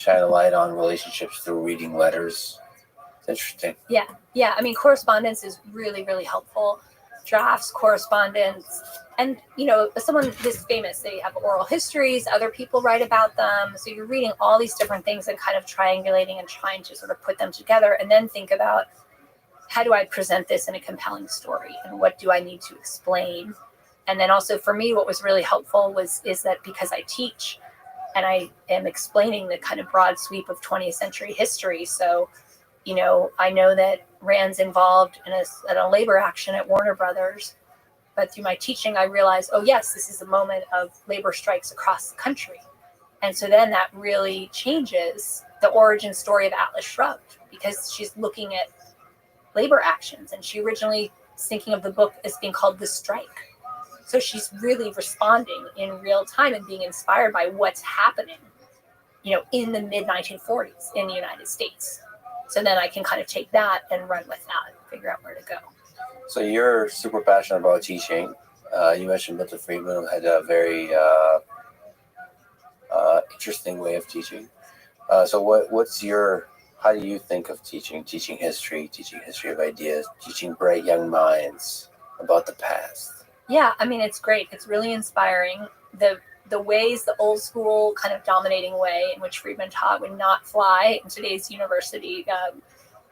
shine a light on relationships through reading letters. It's interesting. Yeah. I mean, correspondence is really, really helpful. Drafts, correspondence, and someone this famous, they have oral histories. Other people write about them, so you're reading all these different things and kind of triangulating and trying to sort of put them together, and then think about how do I present this in a compelling story, and what do I need to explain. And then also for me, what was really helpful is that because I teach, and I am explaining the kind of broad sweep of 20th century history, so I know that Rand's involved in a labor action at Warner Brothers, but through my teaching, I realized, oh yes, this is a moment of labor strikes across the country. And so then that really changes the origin story of Atlas Shrugged, because she's looking at labor actions, and she originally was thinking of the book as being called The Strike. So she's really responding in real time and being inspired by what's happening, in the mid 1940s in the United States. So then I can kind of take that and run with that and figure out where to go. So you're super passionate about teaching. You mentioned Milton Friedman had a very interesting way of teaching. So how do you think of teaching? Teaching history of ideas, teaching bright young minds about the past. Yeah, I mean, it's great. It's really inspiring. The ways, the old school kind of dominating way in which Friedman taught would not fly in today's university.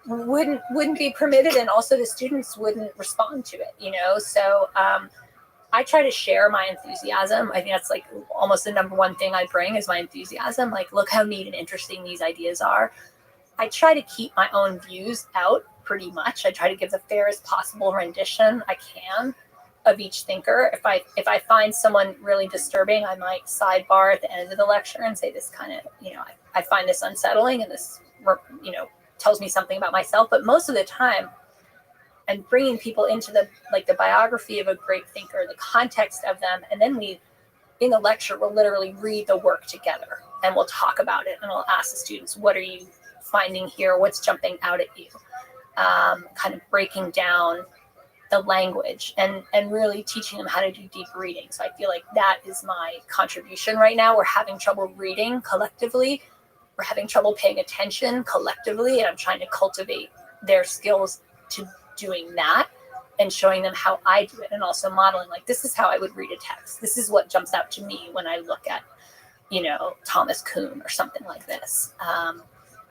Wouldn't be permitted, and also the students wouldn't respond to it. So I try to share my enthusiasm. I think that's like almost the number one thing I bring is my enthusiasm. Like, look how neat and interesting these ideas are. I try to keep my own views out pretty much. I try to give the fairest possible rendition I can of each thinker. If I find someone really disturbing, I might sidebar at the end of the lecture and say this kind of, I find this unsettling, and this, tells me something about myself. But most of the time, and bringing people into the biography of a great thinker, the context of them, and then in the lecture, we'll literally read the work together, and we'll talk about it, and we'll ask the students, what are you finding here? What's jumping out at you? Kind of breaking down the language and really teaching them how to do deep reading. So I feel like that is my contribution right now. We're having trouble reading collectively. We're having trouble paying attention collectively. And I'm trying to cultivate their skills to doing that and showing them how I do it, and also modeling, like, this is how I would read a text. This is what jumps out to me when I look at, Thomas Kuhn or something like this.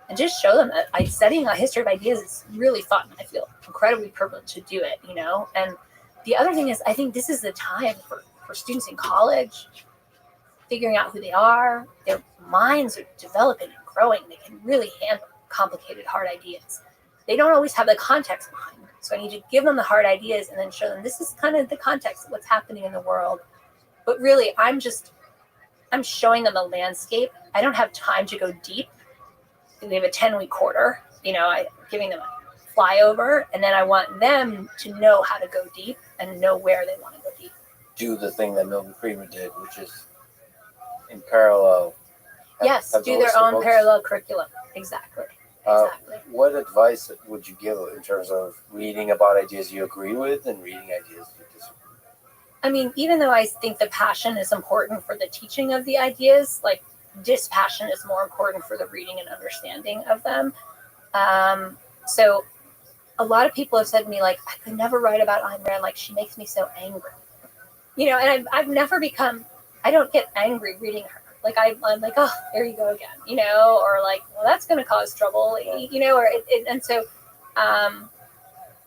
And just show them that studying a history of ideas is really fun. I feel incredibly privileged to do it, And the other thing is, I think this is the time for students in college figuring out who they are. Their minds are developing and growing. They can really handle complicated, hard ideas. They don't always have the context behind them. So I need to give them the hard ideas and then show them this is kind of the context of what's happening in the world. But really, I'm showing them the landscape. I don't have time to go deep. We have a 10-week quarter, I'm giving them a flyover, and then I want them to know how to go deep and know where they want to go deep. Do the thing that Milton Friedman did, which is in parallel. Yes, do their own parallel curriculum. Exactly. What advice would you give in terms of reading about ideas you agree with and reading ideas you disagree with? I mean, even though I think the passion is important for the teaching of the ideas, like, dispassion is more important for the reading and understanding of them. So a lot of people have said to me, like, I could never write about Ayn Rand, like, she makes me so angry. And I've never I don't get angry reading her. Like, I'm like, oh, there you go again, or like, well, that's going to cause trouble, and so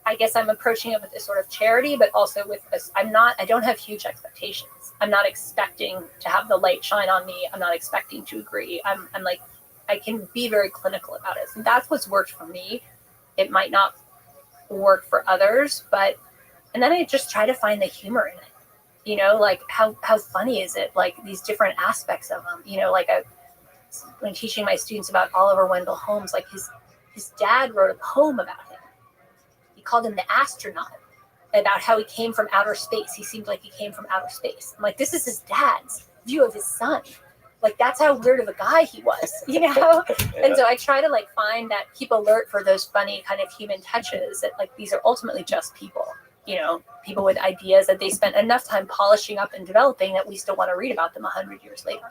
I guess I'm approaching it with a sort of charity, but also with this, I don't have huge expectations. I'm not expecting to have the light shine on me. I'm not expecting to agree. I'm like, I can be very clinical about it. And that's what's worked for me. It might not work for others, and then I just try to find the humor in it. Like, how funny is it? Like, these different aspects of them, when teaching my students about Oliver Wendell Holmes, like, his dad wrote a poem about him. He called him the astronaut, about how he came from outer space. He seemed like he came from outer space. I'm like, this is his dad's view of his son. Like, that's how weird of a guy he was, Yeah. And so I try to, like, find that, keep alert for those funny kind of human touches that, like, these are ultimately just people, people with ideas that they spent enough time polishing up and developing that we still want to read about them 100 years later.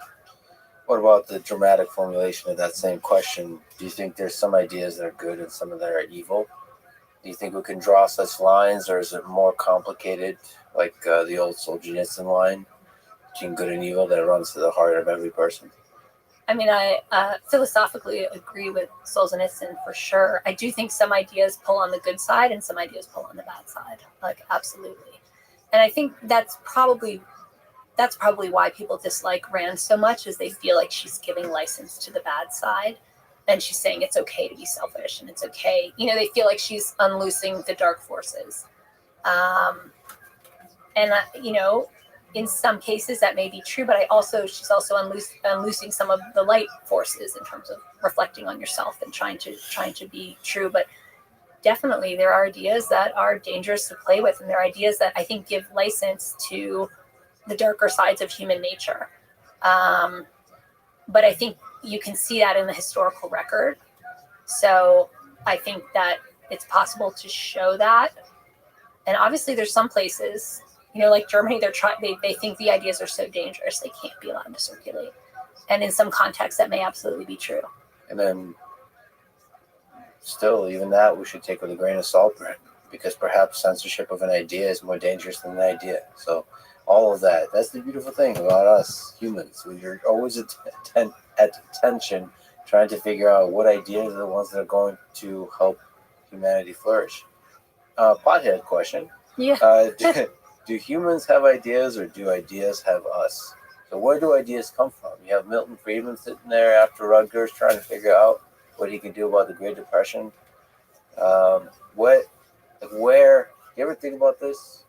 What about the dramatic formulation of that same question? Do you think there's some ideas that are good and some that are evil? Do you think we can draw such lines, or is it more complicated, like the old Solzhenitsyn line between good and evil that runs to the heart of every person? I mean, I philosophically agree with Solzhenitsyn for sure. I do think some ideas pull on the good side and some ideas pull on the bad side, like absolutely. And I think that's probably why people dislike Rand so much, is they feel like she's giving license to the bad side, and she's saying it's okay to be selfish and it's okay. They feel like she's unloosing the dark forces, and in some cases that may be true, but she's also unloosing some of the light forces in terms of reflecting on yourself and trying to be true. But definitely there are ideas that are dangerous to play with, and there are ideas that I think give license to the darker sides of human nature. But I think you can see that in the historical record. So I think that it's possible to show that. And obviously there's some places, like Germany, they think the ideas are so dangerous they can't be allowed to circulate. And in some contexts that may absolutely be true. And then still, even that we should take with a grain of salt, because perhaps censorship of an idea is more dangerous than an idea. So all of that's the beautiful thing about us humans. We're always at attention, trying to figure out what ideas are the ones that are going to help humanity flourish. Pothead question. Yeah. Do humans have ideas, or do ideas have us? So where do ideas come from? You have Milton Friedman sitting there after Rutgers trying to figure out what he could do about the Great Depression. Where, you ever think about this?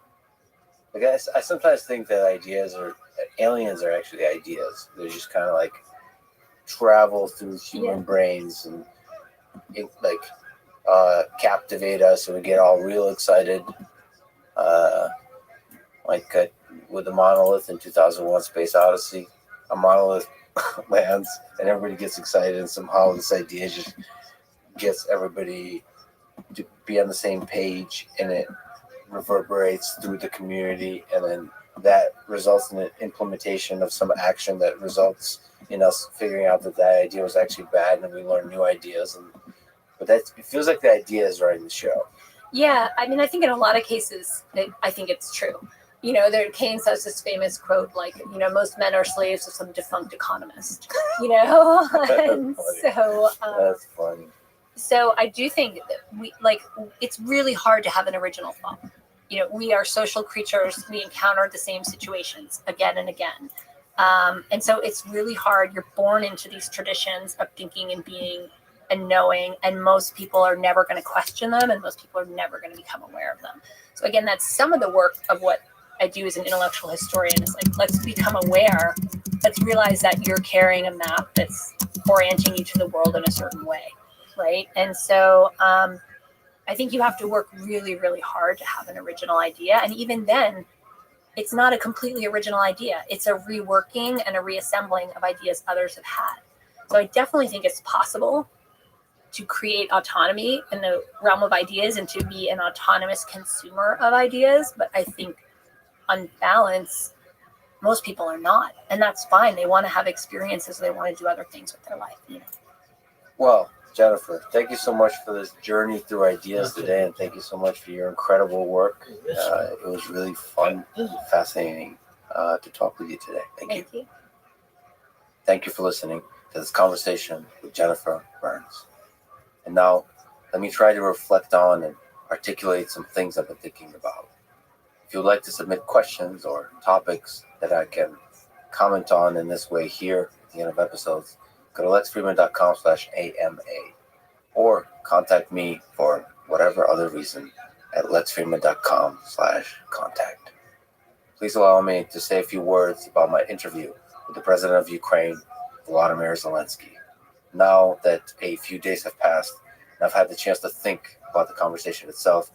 Like I sometimes think that aliens are actually ideas. They're just kind of like travel through human brains and captivate us, and we get all real excited. With the monolith in 2001 Space Odyssey, a monolith lands and everybody gets excited, and somehow this idea just gets everybody to be on the same page, and it reverberates through the community, and then that results in an implementation of some action that results in us figuring out that idea was actually bad, and we learn new ideas. But it feels like the idea is running the show. Yeah, I mean, I think in a lot of cases, I think it's true. Keynes has this famous quote, like, most men are slaves of some defunct economist, and so that's funny. So I do think that it's really hard to have an original thought. We are social creatures. We encounter the same situations again and again. And so it's really hard. You're born into these traditions of thinking and being and knowing, and most people are never going to question them, and most people are never going to become aware of them. So again, that's some of the work of what I do as an intellectual historian, is like, let's become aware. Let's realize that you're carrying a map that's orienting you to the world in a certain way. Right. And so I think you have to work really, really hard to have an original idea. And even then, it's not a completely original idea. It's a reworking and a reassembling of ideas others have had. So I definitely think it's possible to create autonomy in the realm of ideas and to be an autonomous consumer of ideas. But I think on balance, most people are not. And that's fine. They want to have experiences. They want to do other things with their life. Well, Jennifer, thank you so much for this journey through ideas today, and thank you so much for your incredible work. It was really fun and fascinating to talk with you today. Thank you. Thank you for listening to this conversation with Jennifer Burns. And now, let me try to reflect on and articulate some things I've been thinking about. If you'd like to submit questions or topics that I can comment on in this way here at the end of episodes, go to lexfreeman.com/AMA, or contact me for whatever other reason at lexfreeman.com/contact. Please allow me to say a few words about my interview with the President of Ukraine, Volodymyr Zelensky. Now that a few days have passed, and I've had the chance to think about the conversation itself,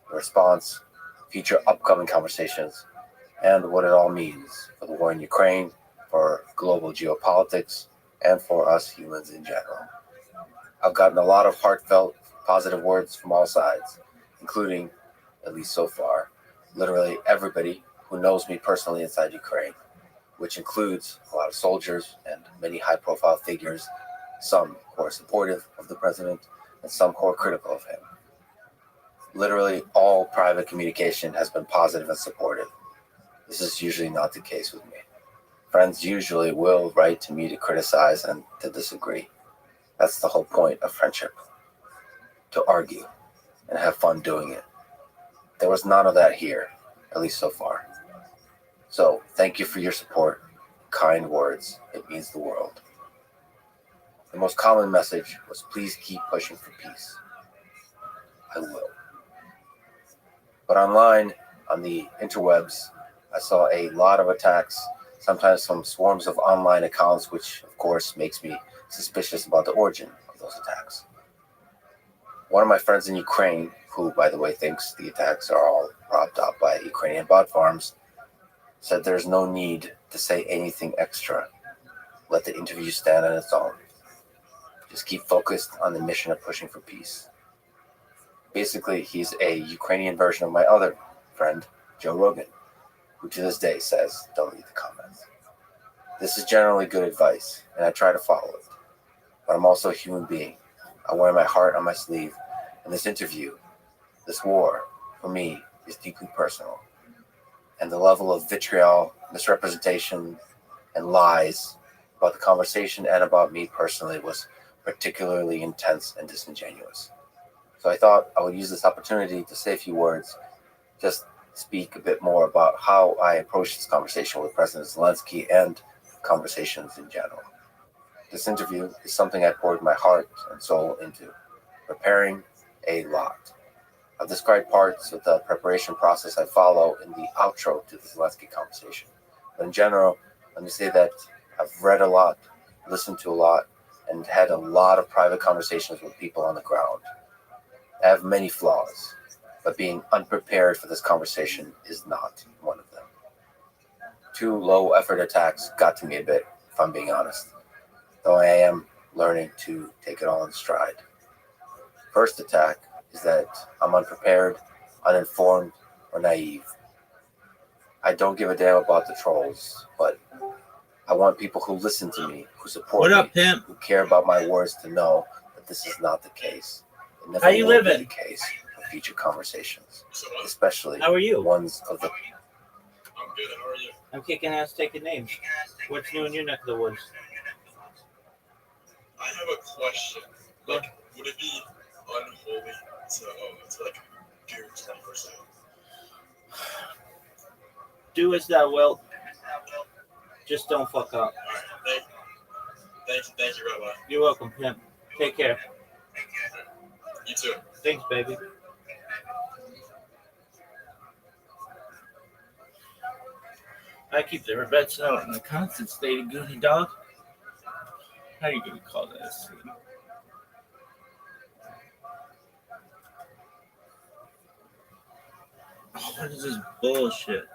the response, future upcoming conversations, and what it all means for the war in Ukraine, for global geopolitics, and for us humans in general. I've gotten a lot of heartfelt, positive words from all sides, including, at least so far, literally everybody who knows me personally inside Ukraine. which includes a lot of soldiers and many high-profile figures, some who are supportive of the president and some who are critical of him. Literally all private communication has been positive and supportive. This is usually not the case with me. Friends usually will write to me to criticize and to disagree. That's the whole point of friendship. To argue and have fun doing it. There was none of that here, at least so far. So, thank you for your support. Kind words. It means the world. The most common message was please keep pushing for peace. I will. But online, on the interwebs, I saw a lot of attacks, sometimes from swarms of online accounts, which of course makes me suspicious about the origin of those attacks. One of my friends in Ukraine, who by the way thinks the attacks are all propped up by Ukrainian bot farms, said there's no need to say anything extra. Let the interview stand on its own. Just keep focused on the mission of pushing for peace. Basically, he's a Ukrainian version of my other friend, Joe Rogan, who to this day says, don't read the comments. This is generally good advice, and I try to follow it. But I'm also a human being. I wear my heart on my sleeve, and this interview, this war, for me, is deeply personal. And the level of vitriol, misrepresentation, and lies about the conversation and about me personally was particularly intense and disingenuous. So I thought I would use this opportunity to say a few words, just speak a bit more about how I approached this conversation with President Zelensky and conversations in general. This interview is something I poured my heart and soul into, preparing a lot. I've described parts of the preparation process I follow in the outro to the Zelensky conversation. But in general, let me say that I've read a lot, listened to a lot, and had a lot of private conversations with people on the ground. I have many flaws, but being unprepared for this conversation is not one of them. 2 low-effort attacks got to me a bit, if I'm being honest, though I am learning to take it all in stride. First attack is that I'm unprepared, uninformed, or naive. I don't give a damn about the trolls, but I want people who listen to me, who support me, pimp? who care about my words to know that this is not the case. It never How you will living? be the case for future conversations, especially How are you? ones of the... I'm good. How are you? I'm kicking ass, taking names. What's new in your neck of the woods? I have a question. Like, would it be unholy to like do 24/7? Do as thou wilt. Just don't fuck up. Alright, thank you, Rabbi. You're welcome, pimp. Take care. You too. Thanks, baby. I keep the regrets out in a constant state of goony dog. How are you gonna call this? Oh, what is this bullshit?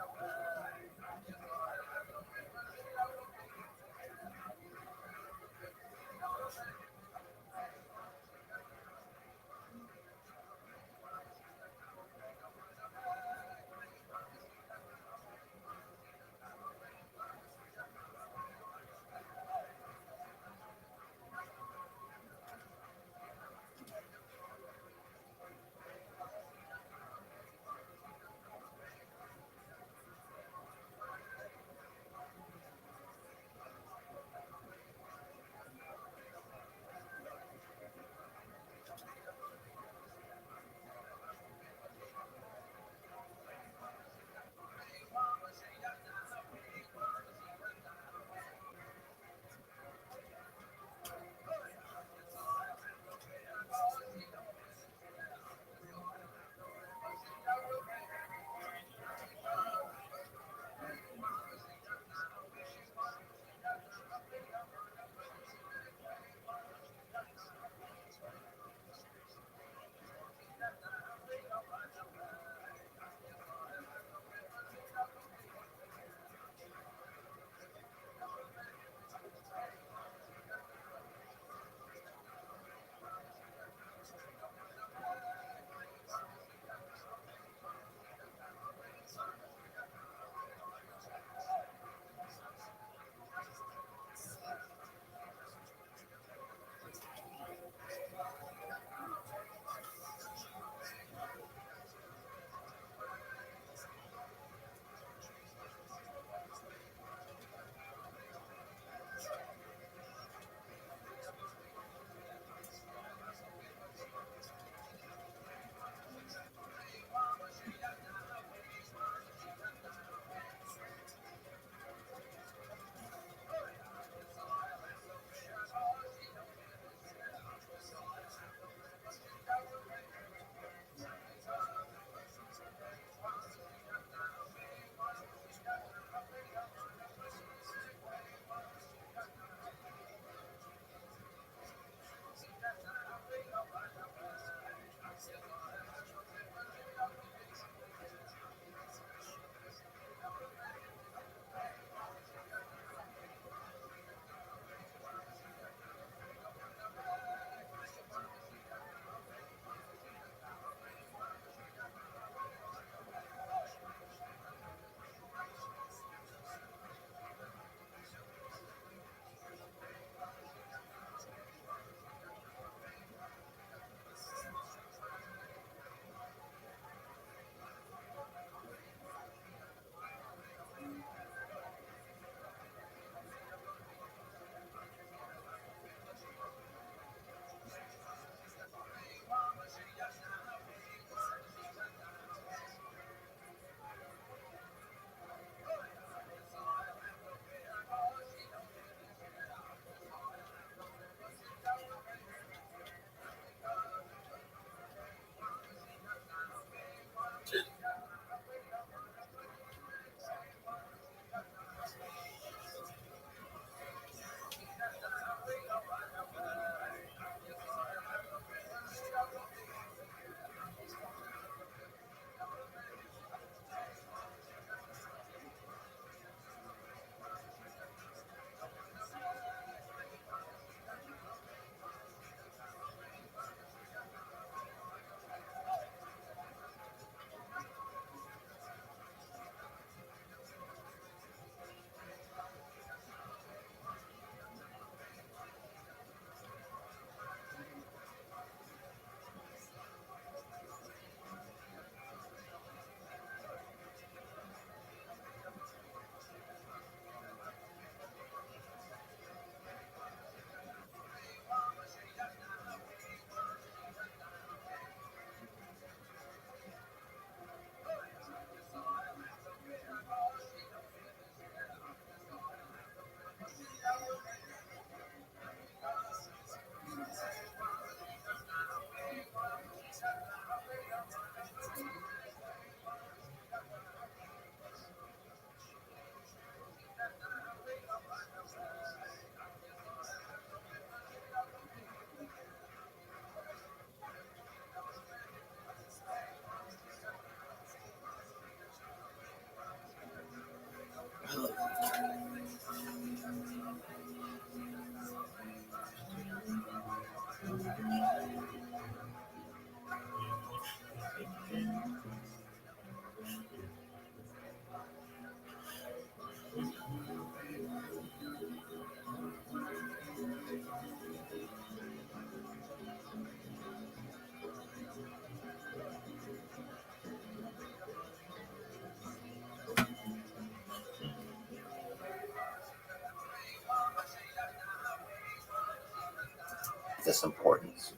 this importance.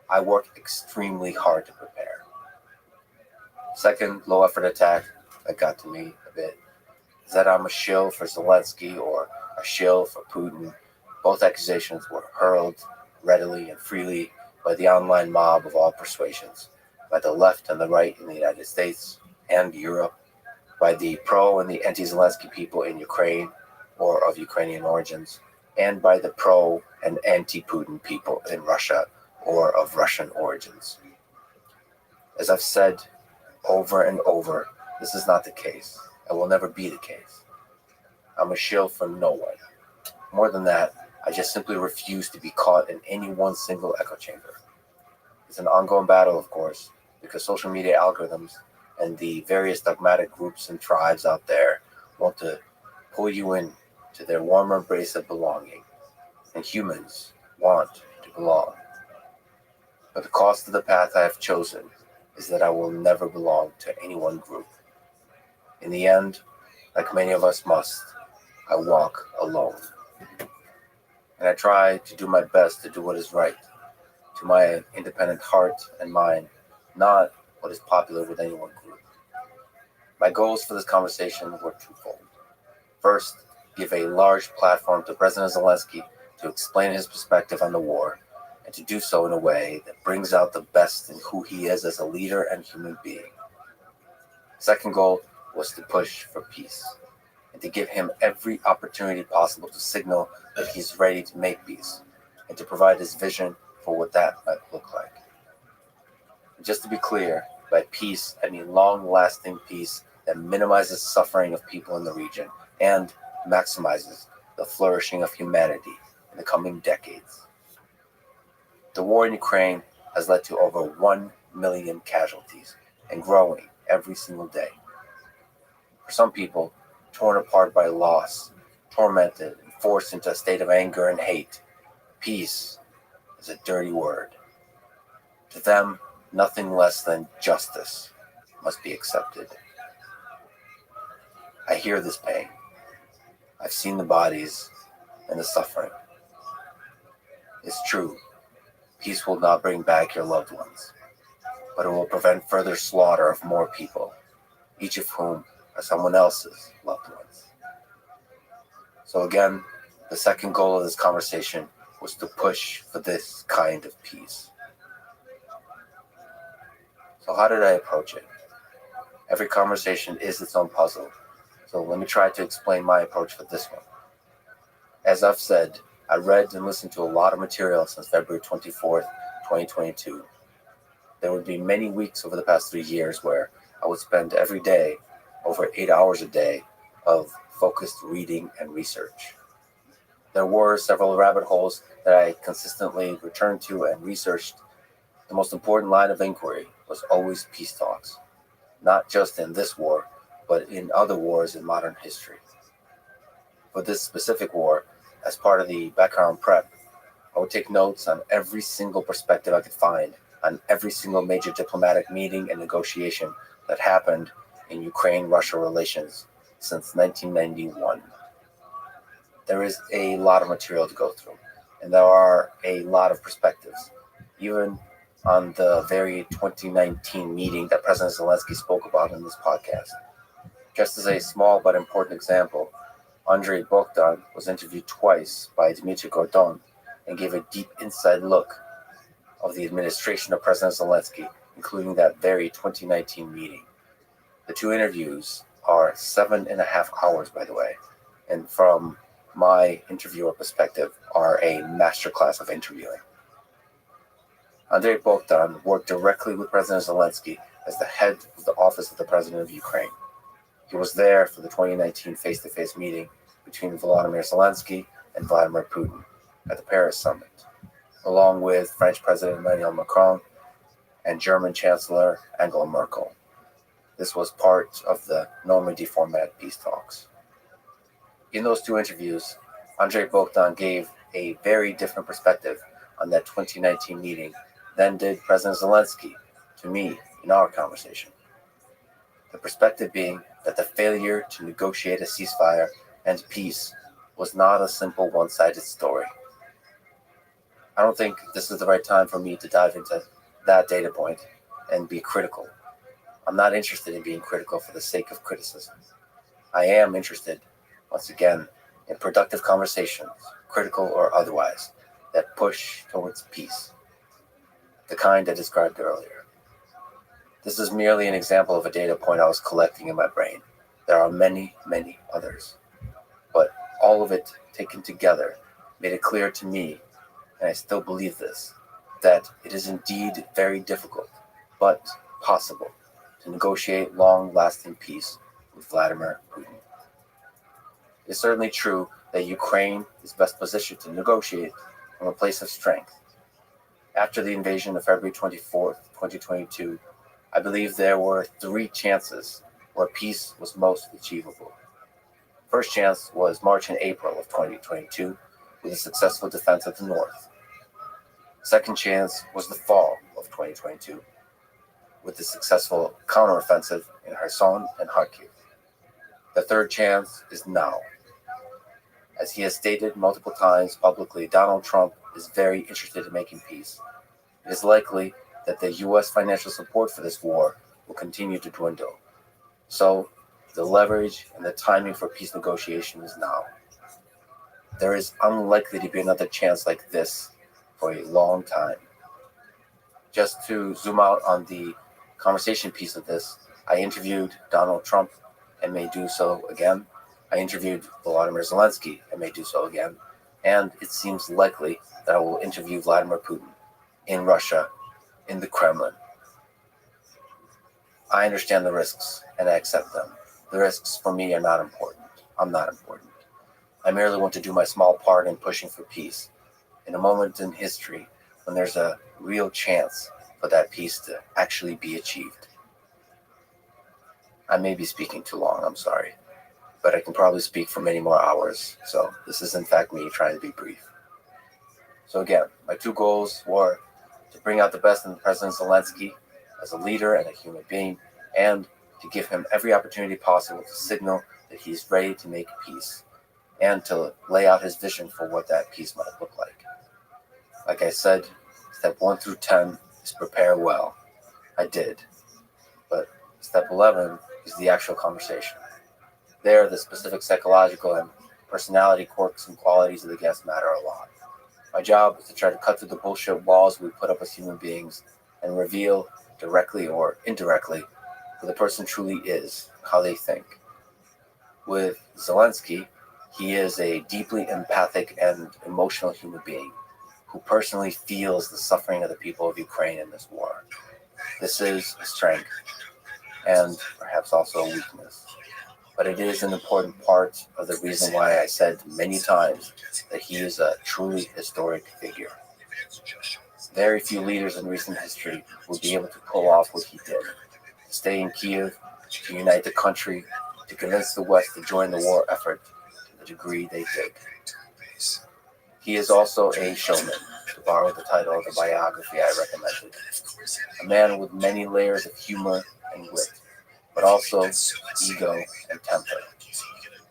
I work extremely hard to prepare. Second low-effort attack that got to me a bit is that I'm a shill for Zelensky or a shill for Putin. Both accusations were hurled readily and freely by the online mob of all persuasions, by the left and the right in the United States and Europe, by the pro and the anti-Zelensky people in Ukraine or of Ukrainian origins, and by the pro and anti-Putin people in Russia or of Russian origins. As I've said over and over, this is not the case. It will never be the case. I'm a shill for no one. More than that, I just simply refuse to be caught in any one single echo chamber. It's an ongoing battle, of course, because social media algorithms and the various dogmatic groups and tribes out there want to pull you in to their warm embrace of belonging. And humans want to belong. But the cost of the path I have chosen is that I will never belong to any one group. In the end, like many of us must, I walk alone. And I try to do my best to do what is right, to my independent heart and mind, not what is popular with any one group. My goals for this conversation were twofold. First, give a large platform to President Zelensky to explain his perspective on the war, and to do so in a way that brings out the best in who he is as a leader and human being. Second goal was to push for peace, and to give him every opportunity possible to signal that he's ready to make peace, and to provide his vision for what that might look like. And just to be clear, by peace, I mean long-lasting peace that minimizes suffering of people in the region and maximizes the flourishing of humanity in the coming decades. The war in Ukraine has led to over 1 million casualties and growing every single day. For some people, torn apart by loss, tormented and forced into a state of anger and hate, peace is a dirty word. To them, nothing less than justice must be accepted. I hear this pain. I've seen the bodies and the suffering. It's true, peace will not bring back your loved ones, but it will prevent further slaughter of more people, each of whom are someone else's loved ones. So again, the second goal of this conversation was to push for this kind of peace. So how did I approach it? Every conversation is its own puzzle, so let me try to explain my approach for this one. As I've said, I read and listened to a lot of material since February 24th, 2022. There would be many weeks over the past 3 years where I would spend every day over 8 hours a day of focused reading and research. There were several rabbit holes that I consistently returned to and researched. The most important line of inquiry was always peace talks, not just in this war, but in other wars in modern history. For this specific war, as part of the background prep, I would take notes on every single perspective I could find on every single major diplomatic meeting and negotiation that happened in Ukraine-Russia relations since 1991. There is a lot of material to go through, and there are a lot of perspectives, even on the very 2019 meeting that President Zelensky spoke about in this podcast. Just as a small but important example, Andrei Bogdan was interviewed twice by Dmitry Gordon and gave a deep inside look of the administration of President Zelensky, including that very 2019 meeting. The two interviews are 7.5 hours, by the way, and from my interviewer perspective, are a masterclass of interviewing. Andrei Bogdan worked directly with President Zelensky as the head of the Office of the President of Ukraine. He was there for the 2019 face-to-face meeting between Volodymyr Zelensky and Vladimir Putin at the Paris summit, along with French President Emmanuel Macron and German Chancellor Angela Merkel. This was part of the Normandy format peace talks. In those two interviews, Andrei Bogdan gave a very different perspective on that 2019 meeting than did President Zelensky to me in our conversation. The perspective being that the failure to negotiate a ceasefire and peace was not a simple one-sided story. I don't think this is the right time for me to dive into that data point and be critical. I'm not interested in being critical for the sake of criticism. I am interested, once again, in productive conversations, critical or otherwise, that push towards peace, the kind I described earlier. This is merely an example of a data point I was collecting in my brain. There are many, many others. But all of it taken together made it clear to me, and I still believe this, that it is indeed very difficult, but possible, to negotiate long-lasting peace with Vladimir Putin. It's certainly true that Ukraine is best positioned to negotiate from a place of strength. After the invasion of February 24th, 2022, I believe there were 3 chances where peace was most achievable. First chance was March and April of 2022 with a successful defense of the north. Second chance was the fall of 2022 with the successful counteroffensive in Kherson and Kharkiv. The third chance is now. As he has stated multiple times publicly, Donald Trump is very interested in making peace. It is likely that the U.S. financial support for this war will continue to dwindle. So, the leverage and the timing for peace negotiation is now. There is unlikely to be another chance like this for a long time. Just to zoom out on the conversation piece of this, I interviewed Donald Trump and may do so again. I interviewed Volodymyr Zelensky and may do so again. And it seems likely that I will interview Vladimir Putin in Russia, in the Kremlin. I understand the risks and I accept them. The risks for me are not important. I'm not important. I merely want to do my small part in pushing for peace in a moment in history when there's a real chance for that peace to actually be achieved. I may be speaking too long, I'm sorry, but I can probably speak for many more hours, so this is in fact me trying to be brief. So again, my 2 goals were to bring out the best in President Zelensky as a leader and a human being, and to give him every opportunity possible to signal that he's ready to make peace, and to lay out his vision for what that peace might look like. Like I said, step 1 through 10 is prepare well. I did. But step 11 is the actual conversation. There, the specific psychological and personality quirks and qualities of the guest matter a lot. My job is to try to cut through the bullshit walls we put up as human beings and reveal, directly or indirectly, who the person truly is, how they think. With Zelensky, he is a deeply empathic and emotional human being who personally feels the suffering of the people of Ukraine in this war. This is a strength and perhaps also a weakness. But it is an important part of the reason why I said many times that he is a truly historic figure. Very few leaders in recent history would be able to pull off what he did. To stay in Kiev, to unite the country, to convince the West to join the war effort to the degree they did. He is also a showman, to borrow the title of the biography I recommended. A man with many layers of humor and wit, but also ego and temper.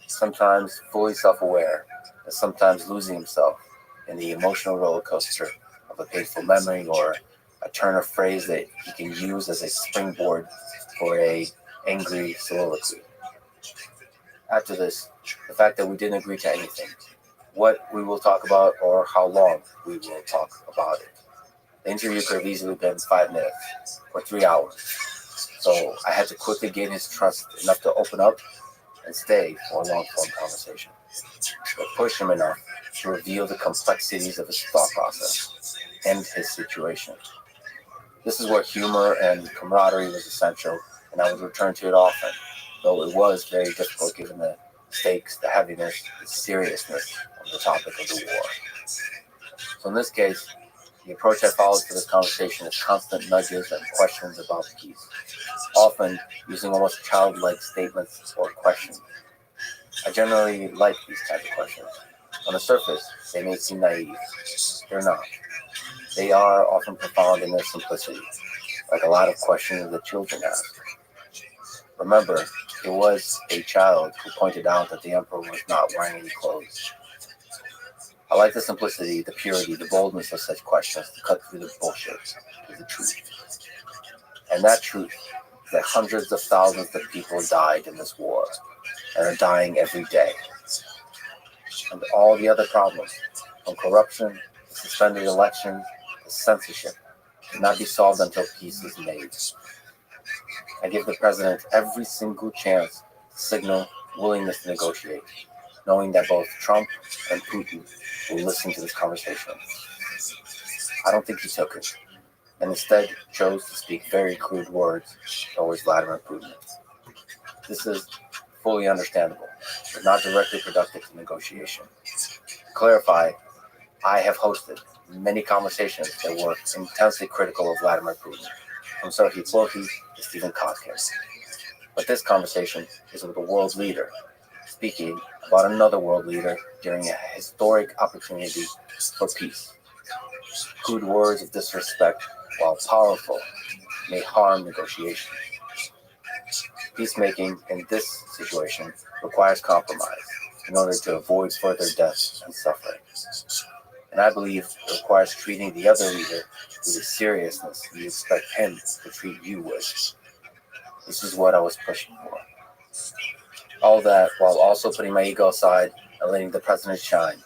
Sometimes fully self-aware, and sometimes losing himself in the emotional roller coaster of a painful memory or a turn of phrase that he can use as a springboard for a angry soliloquy. After this, the fact that we didn't agree to anything, what we will talk about or how long we will talk about it. The interview could have easily been 5 minutes or 3 hours. So I had to quickly gain his trust enough to open up and stay for a long-form conversation, but push him enough to reveal the complexities of his thought process and his situation. This is where humor and camaraderie was essential, and I would return to it often, though it was very difficult given the stakes, the heaviness, the seriousness of the topic of the war. So in this case, the approach I followed for this conversation is constant nudges and questions about peace, often using almost childlike statements or questions. I generally like these types of questions. On the surface, they may seem naive. They're not. They are often profound in their simplicity, like a lot of questions that children ask. Remember, it was a child who pointed out that the emperor was not wearing any clothes. I like the simplicity, the purity, the boldness of such questions to cut through the bullshit with the truth. And that truth is that hundreds of thousands of people died in this war and are dying every day. And all the other problems, from corruption to suspended elections to censorship, cannot be solved until peace is made. I give the president every single chance to signal willingness to negotiate, knowing that both Trump and Putin will listen to this conversation. I don't think he took it, and instead chose to speak very crude words towards Vladimir Putin. This is fully understandable, but not directly productive to negotiation. To clarify, I have hosted many conversations that were intensely critical of Vladimir Putin, from Sergei Floki to Stephen Kotkin. But this conversation is with a world leader, speaking about another world leader during a historic opportunity for peace. Crude words of disrespect, while powerful, may harm negotiation. Peacemaking in this situation requires compromise in order to avoid further death and suffering. And I believe it requires treating the other leader with the seriousness you expect him to treat you with. This is what I was pushing for. All that while also putting my ego aside and letting the president shine,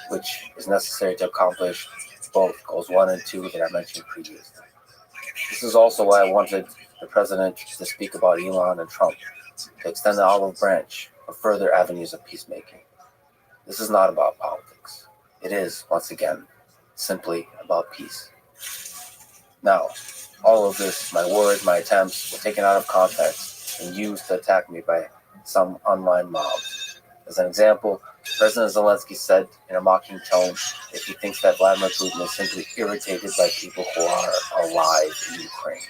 which is necessary to accomplish both goals 1 and 2 that I mentioned previously. This is also why I wanted the president to speak about Elon and Trump, to extend the olive branch for further avenues of peacemaking. This is not about politics. It is, once again, simply about peace. Now, all of this, my words, my attempts, were taken out of context and used to attack me by some online mobs. As an example, President Zelensky said in a mocking tone that he thinks that Vladimir Putin is simply irritated by people who are alive in Ukraine.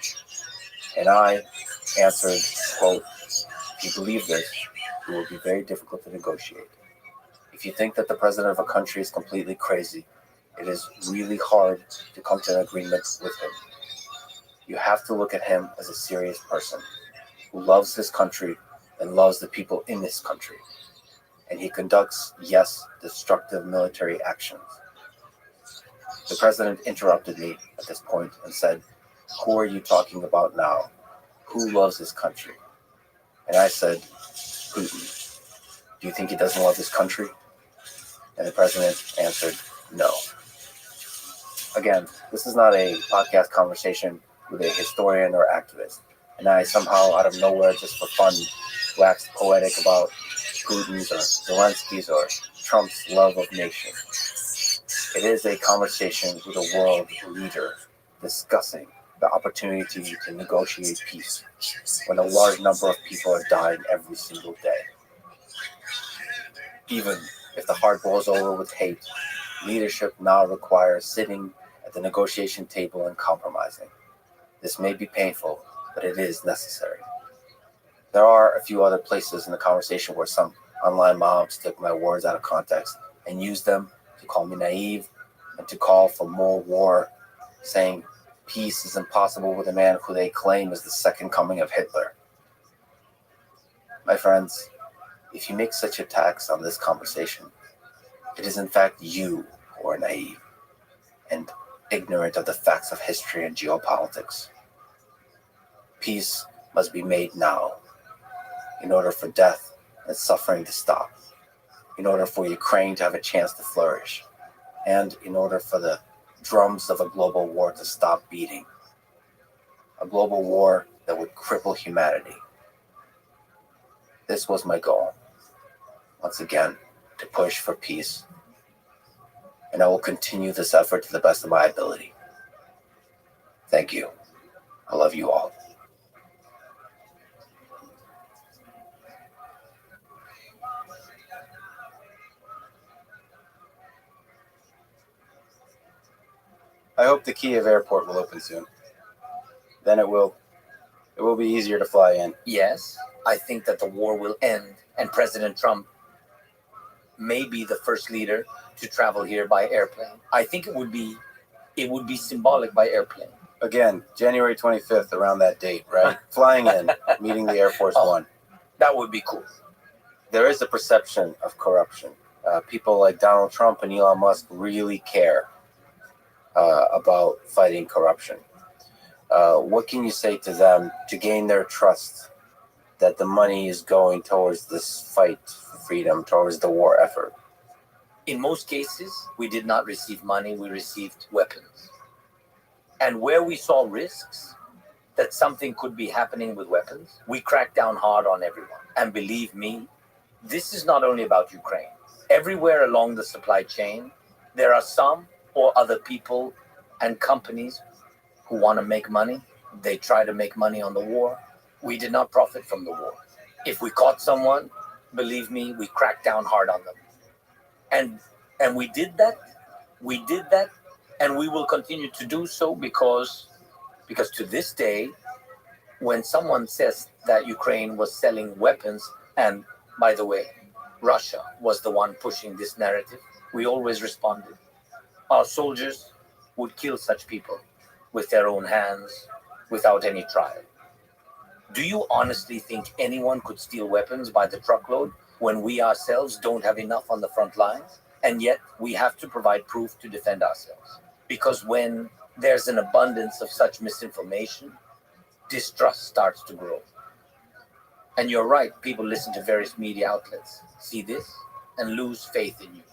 And I answered, quote, if you believe this, it will be very difficult to negotiate. If you think that the president of a country is completely crazy, it is really hard to come to an agreement with him. You have to look at him as a serious person who loves his country and loves the people in this country. And he conducts, yes, destructive military actions. The president interrupted me at this point and said, who are you talking about now? Who loves his country? And I said, Putin. Do you think he doesn't love his country? And the president answered, no. Again, this is not a podcast conversation with a historian or activist. And I somehow, out of nowhere, just for fun, waxed poetic about Putin's or Zelensky's or Trump's love of nation. It is a conversation with a world leader discussing the opportunity to negotiate peace when a large number of people are dying every single day. Even if the heart boils over with hate, leadership now requires sitting at the negotiation table and compromising. This may be painful, but it is necessary. There are a few other places in the conversation where some online mobs took my words out of context and used them to call me naive and to call for more war, saying peace is impossible with a man who they claim is the second coming of Hitler. My friends, if you make such attacks on this conversation, it is in fact you who are naive and ignorant of the facts of history and geopolitics. Peace must be made now in order for death and suffering to stop, in order for Ukraine to have a chance to flourish, and in order for the drums of a global war to stop beating. A global war that would cripple humanity. This was my goal. Once again, to push for peace. And I will continue this effort to the best of my ability. Thank you. I love you all. I hope the Kiev airport will open soon. Then it will be easier to fly in. Yes, I think that the war will end and President Trump may be the first leader to travel here by airplane. I think it would be symbolic by airplane. Again, January 25th, around that date, right? Flying in, meeting the Air Force One. That would be cool. There is a perception of corruption people like Donald Trump and Elon Musk really care about fighting corruption. What can you say to them to gain their trust that the money is going towards this fight for freedom, towards the war effort? In most cases, we did not receive money, we received weapons. And where we saw risks that something could be happening with weapons, we cracked down hard on everyone. And believe me, this is not only about Ukraine. Everywhere along the supply chain, there are some or other people and companies who want to make money. They try to make money on the war. We did not profit from the war. If we caught someone, believe me, we cracked down hard on them. And we did that. We did that, and we will continue to do so because to this day, when someone says that Ukraine was selling weapons, and by the way, Russia was the one pushing this narrative, we always responded. Our soldiers would kill such people with their own hands, without any trial. Do you honestly think anyone could steal weapons by the truckload when we ourselves don't have enough on the front lines? And yet we have to provide proof to defend ourselves. Because when there's an abundance of such misinformation, distrust starts to grow. And you're right, people listen to various media outlets, see this, and lose faith in you.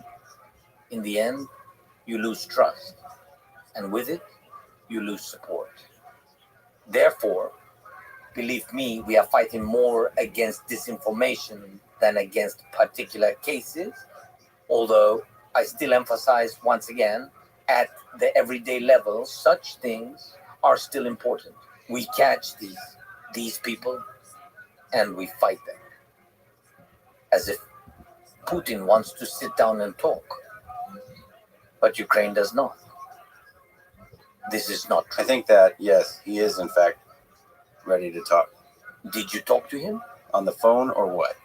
In the end, you lose trust. And with it, you lose support. Therefore, believe me, we are fighting more against disinformation than against particular cases, although I still emphasize once again, at the everyday level, such things are still important. We catch these people and we fight them. As if Putin wants to sit down and talk, but Ukraine does not. This is not true. I think that, yes, he is in fact ready to talk. Did you talk to him? On the phone or what?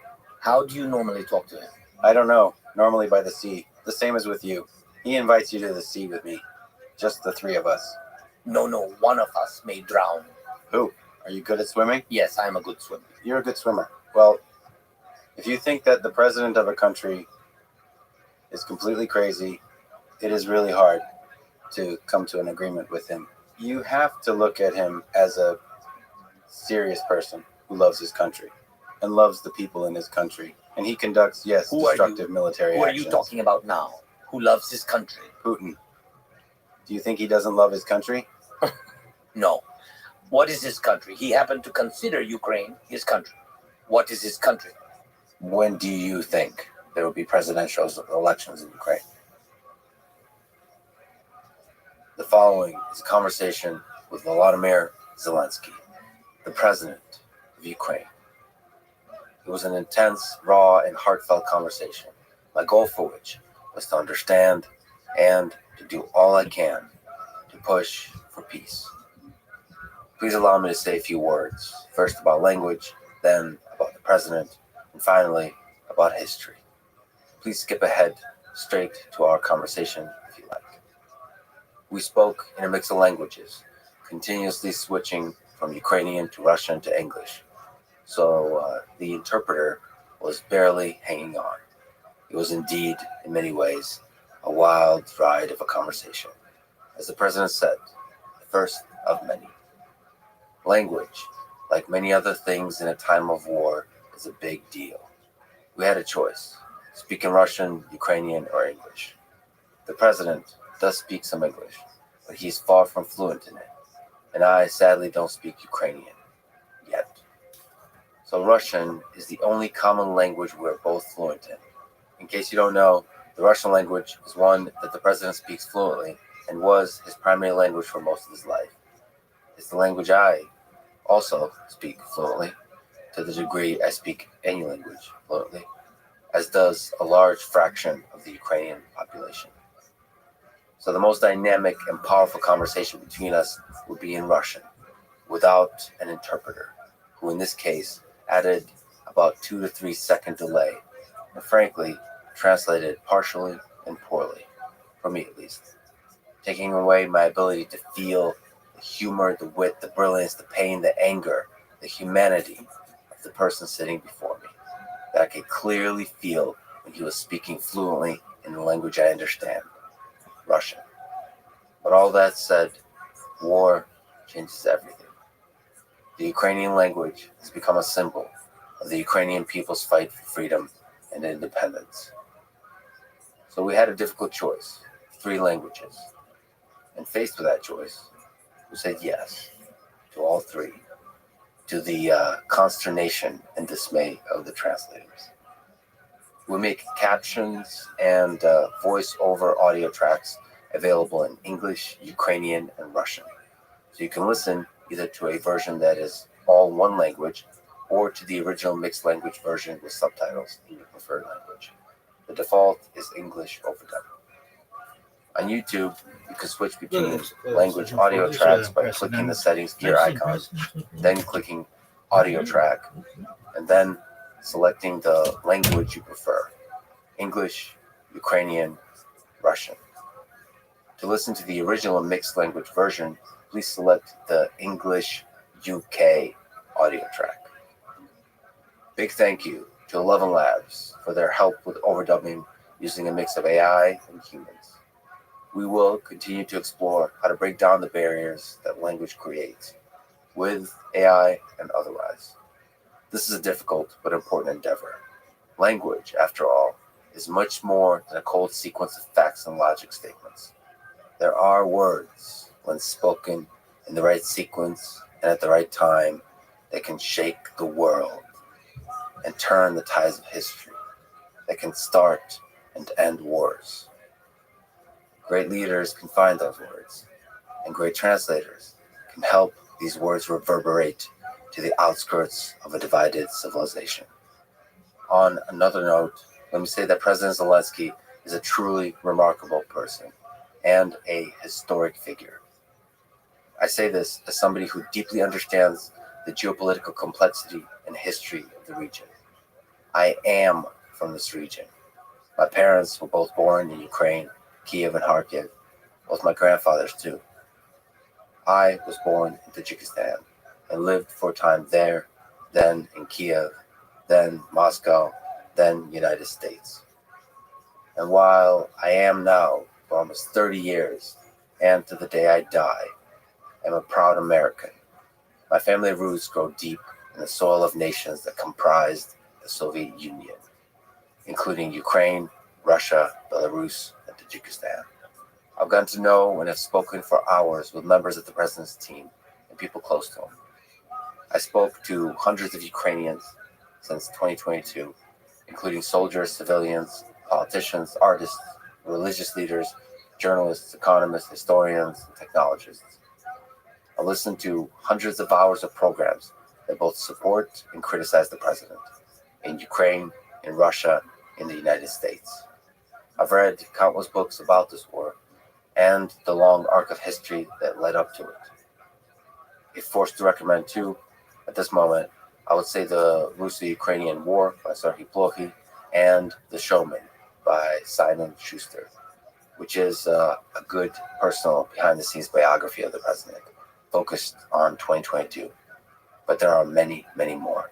How do you normally talk to him? I don't know. Normally by the sea. The same as with you. He invites you to the sea with me. Just the three of us. No, one of us may drown. Who? Are you good at swimming? Yes, I'm a good swimmer. You're a good swimmer. Well, if you think that the president of a country is completely crazy, it is really hard to come to an agreement with him. You have to look at him as a serious person who loves his country and loves the people in his country. And he conducts, yes, destructive military actions. Who are you talking about now? Who loves his country? Putin. Do you think he doesn't love his country? No. What is his country? He happened to consider Ukraine his country. What is his country? When do you think there will be presidential elections in Ukraine? The following is a conversation with Volodymyr Zelensky, the president of Ukraine. It was an intense, raw, and heartfelt conversation, my goal for which was to understand and to do all I can to push for peace. Please allow me to say a few words, first about language, then about the president, and finally about history. Please skip ahead straight to our conversation if you like. We spoke in a mix of languages, continuously switching from Ukrainian to Russian to English. So the interpreter was barely hanging on. It was indeed, in many ways, a wild ride of a conversation. As the president said, the first of many. Language, like many other things in a time of war, is a big deal. We had a choice, speak in Russian, Ukrainian, or English. The president does speak some English, but he's far from fluent in it. And I sadly don't speak Ukrainian, yet. So Russian is the only common language we're both fluent in. In case you don't know, the Russian language is one that the president speaks fluently and was his primary language for most of his life. It's the language I also speak fluently, to the degree I speak any language fluently, as does a large fraction of the Ukrainian population. So the most dynamic and powerful conversation between us would be in Russian, without an interpreter, who in this case added about 2 to 3 second delay, and frankly, translated partially and poorly, for me at least, taking away my ability to feel the humor, the wit, the brilliance, the pain, the anger, the humanity of the person sitting before me, that I could clearly feel when he was speaking fluently in the language I understand, Russian. But all that said, war changes everything. The Ukrainian language has become a symbol of the Ukrainian people's fight for freedom and independence. So we had a difficult choice, 3 languages. And faced with that choice, we said yes to all 3, to the consternation and dismay of the translators. We make captions and voice-over audio tracks available in English, Ukrainian, and Russian. So you can listen either to a version that is all one language or to the original mixed language version with subtitles in your preferred language. The default is English overdub. On YouTube, you can switch between language audio tracks by clicking the settings gear icon, then clicking audio track, and then selecting the language you prefer, English, Ukrainian, Russian. To listen to the original mixed language version, please select the English UK audio track. Big thank you to 11 Labs for their help with overdubbing using a mix of AI and humans. We will continue to explore how to break down the barriers that language creates, with AI and otherwise. This is a difficult but important endeavor. Language, after all, is much more than a cold sequence of facts and logic statements. There are words, when spoken in the right sequence and at the right time, that can shake the world and turn the tides of history, that can start and end wars. Great leaders can find those words, and great translators can help these words reverberate to the outskirts of a divided civilization. On another note, let me say that President Zelensky is a truly remarkable person and a historic figure. I say this as somebody who deeply understands the geopolitical complexity and history of the region. I am from this region. My parents were both born in Ukraine, Kiev and Kharkiv, both my grandfathers too. I was born in Tajikistan and lived for a time there, then in Kiev, then Moscow, then United States. And while I am now, for almost 30 years, and to the day I die, am a proud American, my family roots grow deep in the soil of nations that comprised the Soviet Union, including Ukraine, Russia, Belarus, and Tajikistan. I've gotten to know and have spoken for hours with members of the president's team and people close to him. I spoke to hundreds of Ukrainians since 2022, including soldiers, civilians, politicians, artists, religious leaders, journalists, economists, historians, and technologists. I listened to hundreds of hours of programs that both support and criticize the president in Ukraine, in Russia, in the United States. I've read countless books about this war and the long arc of history that led up to it. If forced to recommend two, at this moment, I would say The Russo-Ukrainian War by Serhiy Plokhy and The Showman by Simon Schuster, which is a good personal behind-the-scenes biography of the president, focused on 2022. But there are many, many more.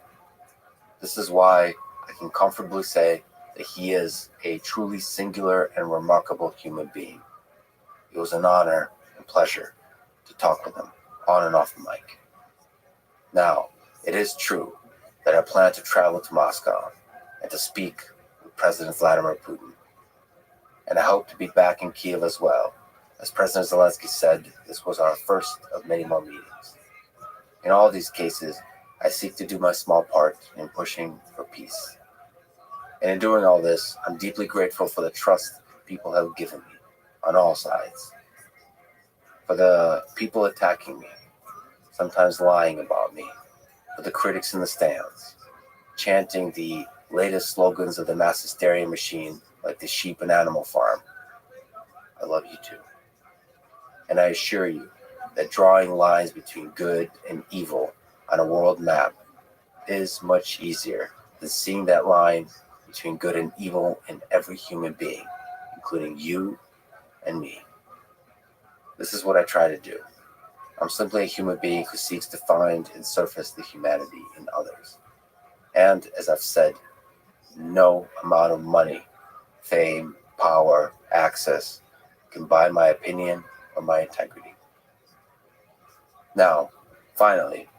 This is why I can comfortably say that he is a truly singular and remarkable human being. It was an honor and pleasure to talk with him on and off the mic. Now, it is true that I plan to travel to Moscow and to speak with President Vladimir Putin. And I hope to be back in Kiev as well. As President Zelensky said, this was our first of many more meetings. In all these cases, I seek to do my small part in pushing for peace. And in doing all this, I'm deeply grateful for the trust people have given me on all sides. For the people attacking me, sometimes lying about me, for the critics in the stands, chanting the latest slogans of the mass hysteria machine like the sheep and animal farm. I love you too. And I assure you that drawing lines between good and evil on a world map is much easier than seeing that line between good and evil in every human being, including you and me. This is what I try to do. I'm simply a human being who seeks to find and surface the humanity in others. And as I've said, no amount of money, fame, power, access can buy my opinion or my integrity. Now, finally,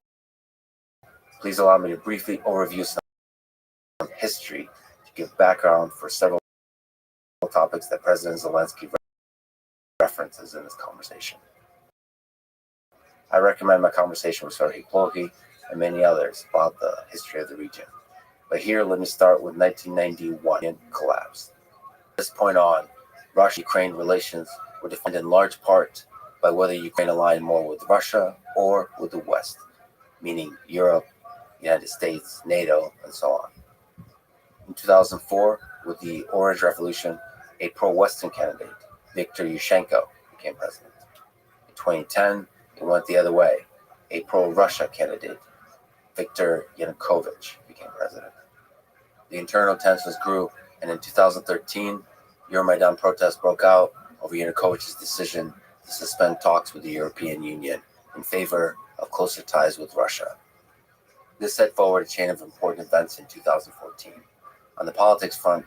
please allow me to briefly overview some history to give background for several topics that President Zelensky references in this conversation. I recommend my conversation with Sergei Plohi and many others about the history of the region. But here, let me start with 1991 collapse. From this point on, Russia-Ukraine relations were defined in large part by whether Ukraine aligned more with Russia or with the West, meaning Europe, United States, NATO, and so on. In 2004, with the Orange Revolution, a pro-Western candidate, Viktor Yushchenko, became president. In 2010, it went the other way. A pro-Russia candidate, Viktor Yanukovych, became president. The internal tensions grew, and in 2013, Euromaidan protests broke out over Yanukovych's decision to suspend talks with the European Union in favor of closer ties with Russia. This set forward a chain of important events in 2014. On the politics front,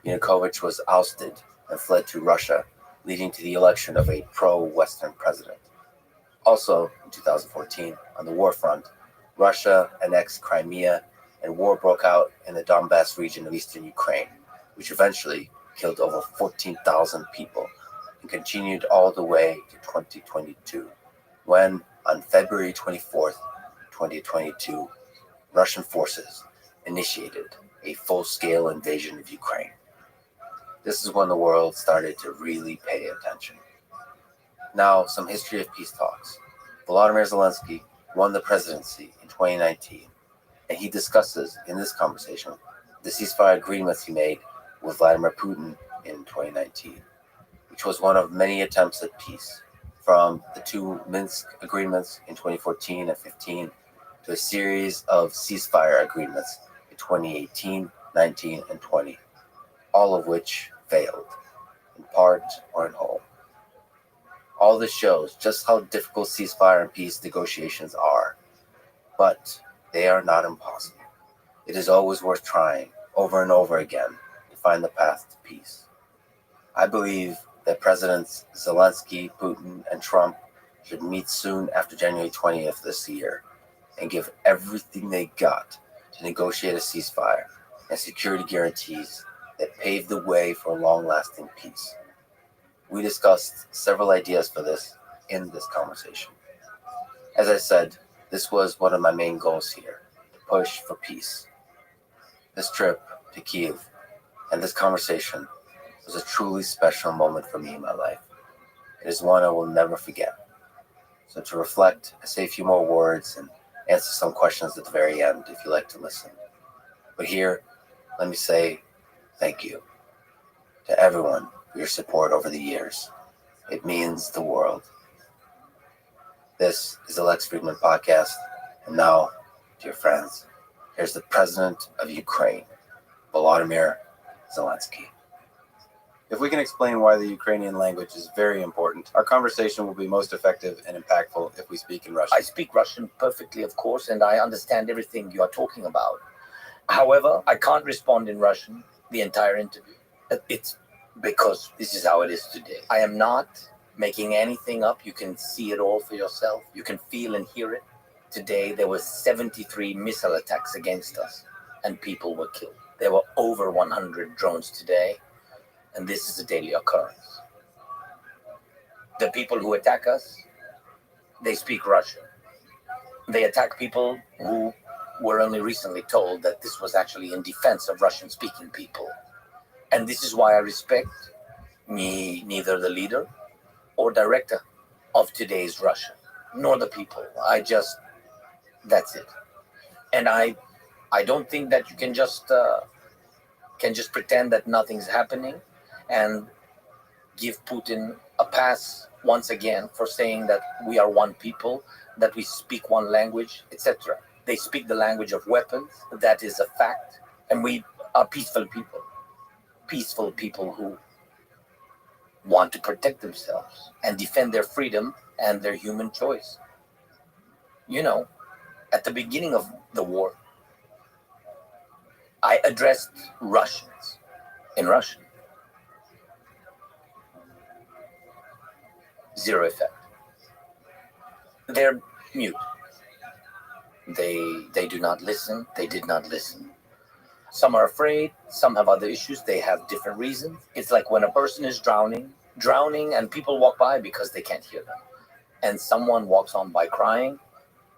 Yanukovych was ousted and fled to Russia, leading to the election of a pro-Western president. Also, in 2014, on the war front, Russia annexed Crimea and war broke out in the Donbass region of eastern Ukraine, which eventually killed over 14,000 people and continued all the way to 2022, when, on February 24th, 2022, Russian forces initiated a full-scale invasion of Ukraine. This is when the world started to really pay attention. Now, some history of peace talks. Volodymyr Zelensky won the presidency in 2019, and he discusses in this conversation the ceasefire agreements he made with Vladimir Putin in 2019, which was one of many attempts at peace, from the two Minsk agreements in 2014 and 15 to a series of ceasefire agreements in 2018, 19, and 20, all of which failed, in part or in whole. All this shows just how difficult ceasefire and peace negotiations are, but they are not impossible. It is always worth trying over and over again to find the path to peace. I believe that Presidents Zelensky, Putin, and Trump should meet soon after January 20th this year and give everything they got to negotiate a ceasefire and security guarantees that pave the way for long-lasting peace. We discussed several ideas for this in this conversation. As I said, this was one of my main goals here, to push for peace. This trip to Kiev and this conversation was a truly special moment for me in my life. It is one I will never forget. So to reflect, I say a few more words and answer some questions at the very end if you like to listen. But here, let me say thank you to everyone for your support over the years. It means the world. This is the Lex Friedman Podcast. And now, dear friends, here's the President of Ukraine, Volodymyr Zelensky. If we can explain why the Ukrainian language is very important, our conversation will be most effective and impactful if we speak in Russian. I speak Russian perfectly, of course, and I understand everything you are talking about. However, I can't respond in Russian the entire interview. It's because this is how it is today. I am not making anything up. You can see it all for yourself. You can feel and hear it. Today, there were 73 missile attacks against us, and people were killed. There were over 100 drones today, and this is a daily occurrence. The people who attack us, they speak Russian. They attack people who were only recently told that this was actually in defense of Russian-speaking people. And this is why I respect neither the leader or director of today's Russia, nor the people. That's it. And I don't think that you can just pretend that nothing's happening and give Putin a pass once again for saying that we are one people, that we speak one language, etc. They speak the language of weapons. That is a fact. And we are peaceful people who want to protect themselves and defend their freedom and their human choice. You know, at the beginning of the war, I addressed Russians in Russian. Zero effect. They're mute. They do not listen. They did not listen. Some are afraid. Some have other issues. They have different reasons. It's like when a person is drowning, and people walk by because they can't hear them. And someone walks on by crying,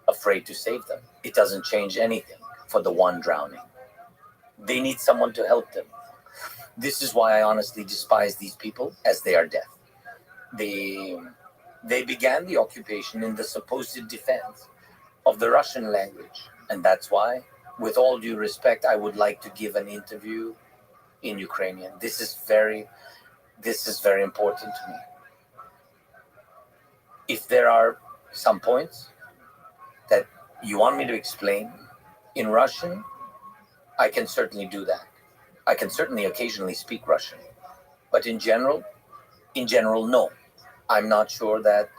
afraid to save them. It doesn't change anything for the one drowning. They need someone to help them. This is why I honestly despise these people, as they are deaf. They began the occupation in the supposed defense of the Russian language. And that's why, with all due respect, I would like to give an interview in Ukrainian. This is very important to me. If there are some points that you want me to explain in Russian, I can certainly do that. I can certainly occasionally speak Russian. But in general, no. I'm not sure that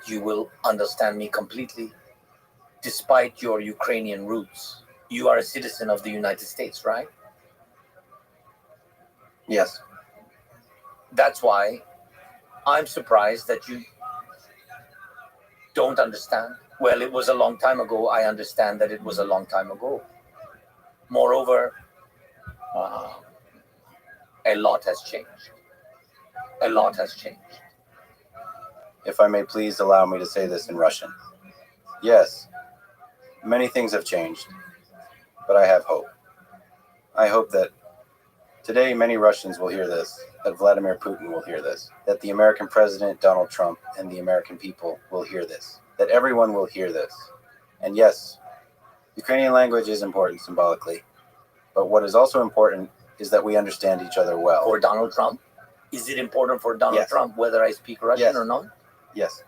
you will understand me completely, despite your Ukrainian roots. You are a citizen of the United States, right? Yes. That's why I'm surprised that you don't understand. Well, it was a long time ago. I understand that it was a long time ago. Moreover, a lot has changed. A lot has changed. If I may please allow me to say this in Russian. Yes, many things have changed, but I have hope. I hope that today many Russians will hear this, that Vladimir Putin will hear this, that the American president, Donald Trump, and the American people will hear this, that everyone will hear this. And yes, Ukrainian language is important symbolically, but what is also important is that we understand each other well. For Donald Trump? Is it important for Donald Trump whether I speak Russian or not? Yes,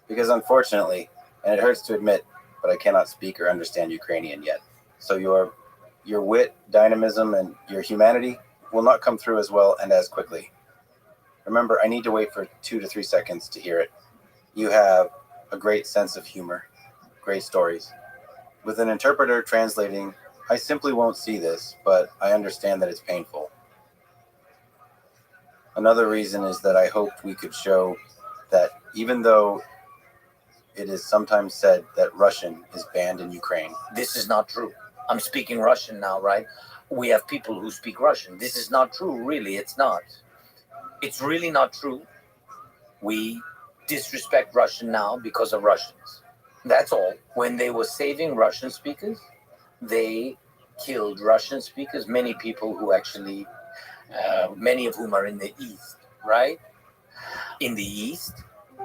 because unfortunately, and it hurts to admit, but I cannot speak or understand Ukrainian yet. So your wit, dynamism, and your humanity will not come through as well and as quickly. Remember, I need to wait for 2 to 3 seconds to hear it. You have a great sense of humor, great stories. With an interpreter translating, I simply won't see this, but I understand that it's painful. Another reason is that I hoped we could show that even though it is sometimes said that Russian is banned in Ukraine. This is not true. I'm speaking Russian now, right? We have people who speak Russian. This is not true, really. It's not. It's really not true. We disrespect Russian now because of Russians. That's all. When they were saving Russian speakers, they killed Russian speakers, many people who actually, many of whom are in the East, right? In the East,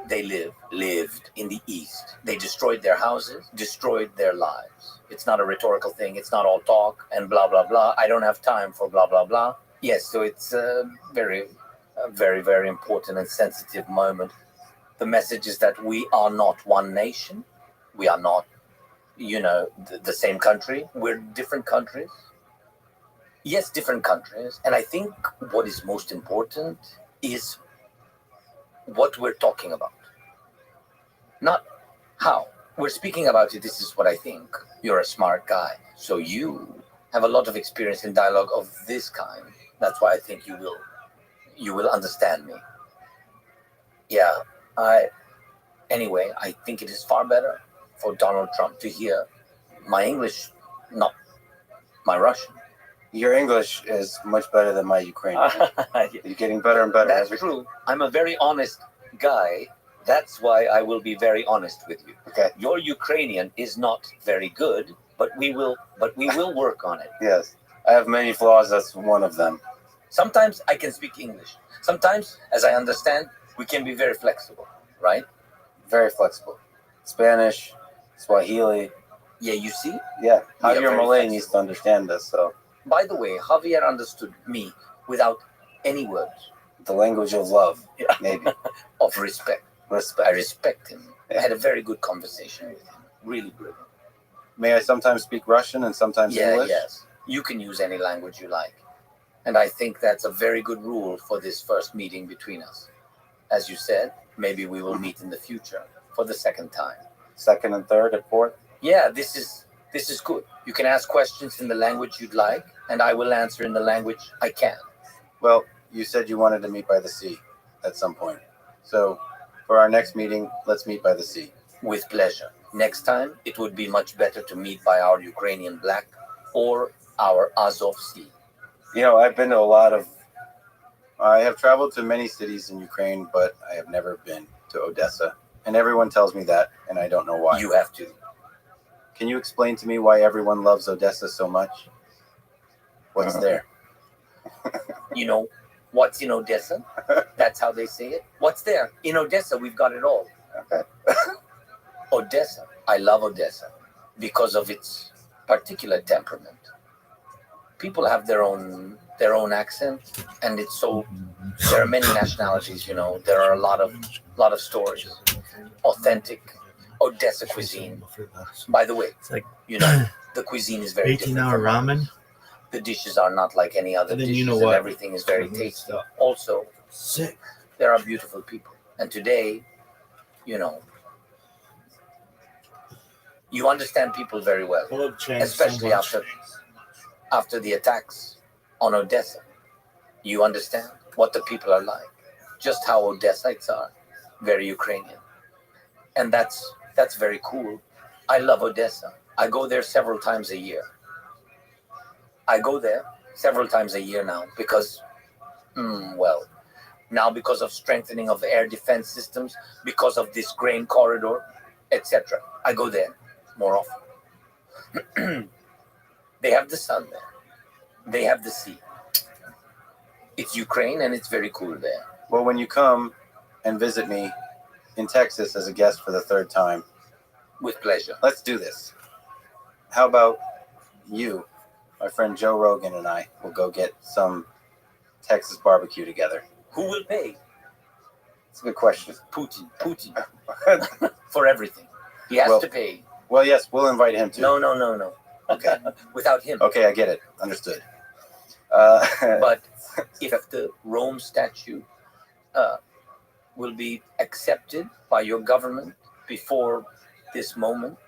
they lived in the East. They destroyed their houses, destroyed their lives. It's not a rhetorical thing. It's not all talk and blah, blah, blah. I don't have time for blah, blah, blah. Yes, so it's a very, very important and sensitive moment. The message is that we are not one nation. We are not, the same country. We're different countries. Yes, different countries. And I think what is most important is what we're talking about. Not how. We're speaking about it. This is what I think. You're a smart guy. So you have a lot of experience in dialogue of this kind. That's why I think you will understand me. Yeah, anyway, I think it is far better for Donald Trump to hear my English, not my Russian. Your English is much better than my Ukrainian. You're getting better and better. That's true. I'm a very honest guy. That's why I will be very honest with you. Okay. Your Ukrainian is not very good, but we will work on it. Yes. I have many flaws. That's one of them. Sometimes I can speak English. Sometimes, as I understand, we can be very flexible, right? Very flexible. Spanish, Swahili. Yeah, you see? Yeah. We are Javier very Malay flexible. needs to understand this. So By the way, Javier understood me without any words. the language of love, maybe. Of respect. I respect him. I had a very good conversation with him. Really good. May I sometimes speak Russian and sometimes English? Yes. You can use any language you like. And I think that's a very good rule for this first meeting between us. As you said, maybe we will meet in the future for the second time. Second and third and fourth? Yeah, this is This is good. You can ask questions in the language you'd like, and I will answer in the language I can. Well, you said you wanted to meet by the sea at some point. So, for our next meeting, let's meet by the sea. With pleasure. Next time, it would be much better to meet by our Ukrainian Black or our Azov Sea. You know, I have traveled to many cities in Ukraine, but I have never been to Odessa. And everyone tells me that, and I don't know why. You have to. Can you explain to me why everyone loves Odessa so much? What's there? You know, what's in Odessa? That's how they say it. What's there? In Odessa, we've got it all. Okay. Odessa. I love Odessa because of its particular temperament. People have their own accent, and it's so. There are many nationalities. You know, there are a lot of stories. Authentic Odessa cuisine. By the way, It's like you know, the cuisine is very 18-hour different. ramen. The dishes are not like any other And then dishes, you know and what? everything is very tasty. Also, Sick. there are beautiful people, and today, you know, you understand people very well, I love Chang especially so much. after the attacks on Odessa. You understand what the people are like, just how Odessites are, very Ukrainian, and that's very cool. I love Odessa. I go there several times a year. I go there several times a year now because, now because of strengthening of air defense systems, because of this grain corridor, etc. I go there more often. They have the sun there. They have the sea. It's Ukraine, and it's very cool there. Well, when you come and visit me in Texas as a guest for the third time, With pleasure. let's do this. How about you, my friend Joe Rogan, and I will go get some Texas barbecue together? Who will pay? It's a good question. Putin. For everything. He has Well- to pay. Well, yes, we'll invite him too. No. Okay. Without him. Okay, I get it. Understood. But if the Rome statue will be accepted by your government before this moment,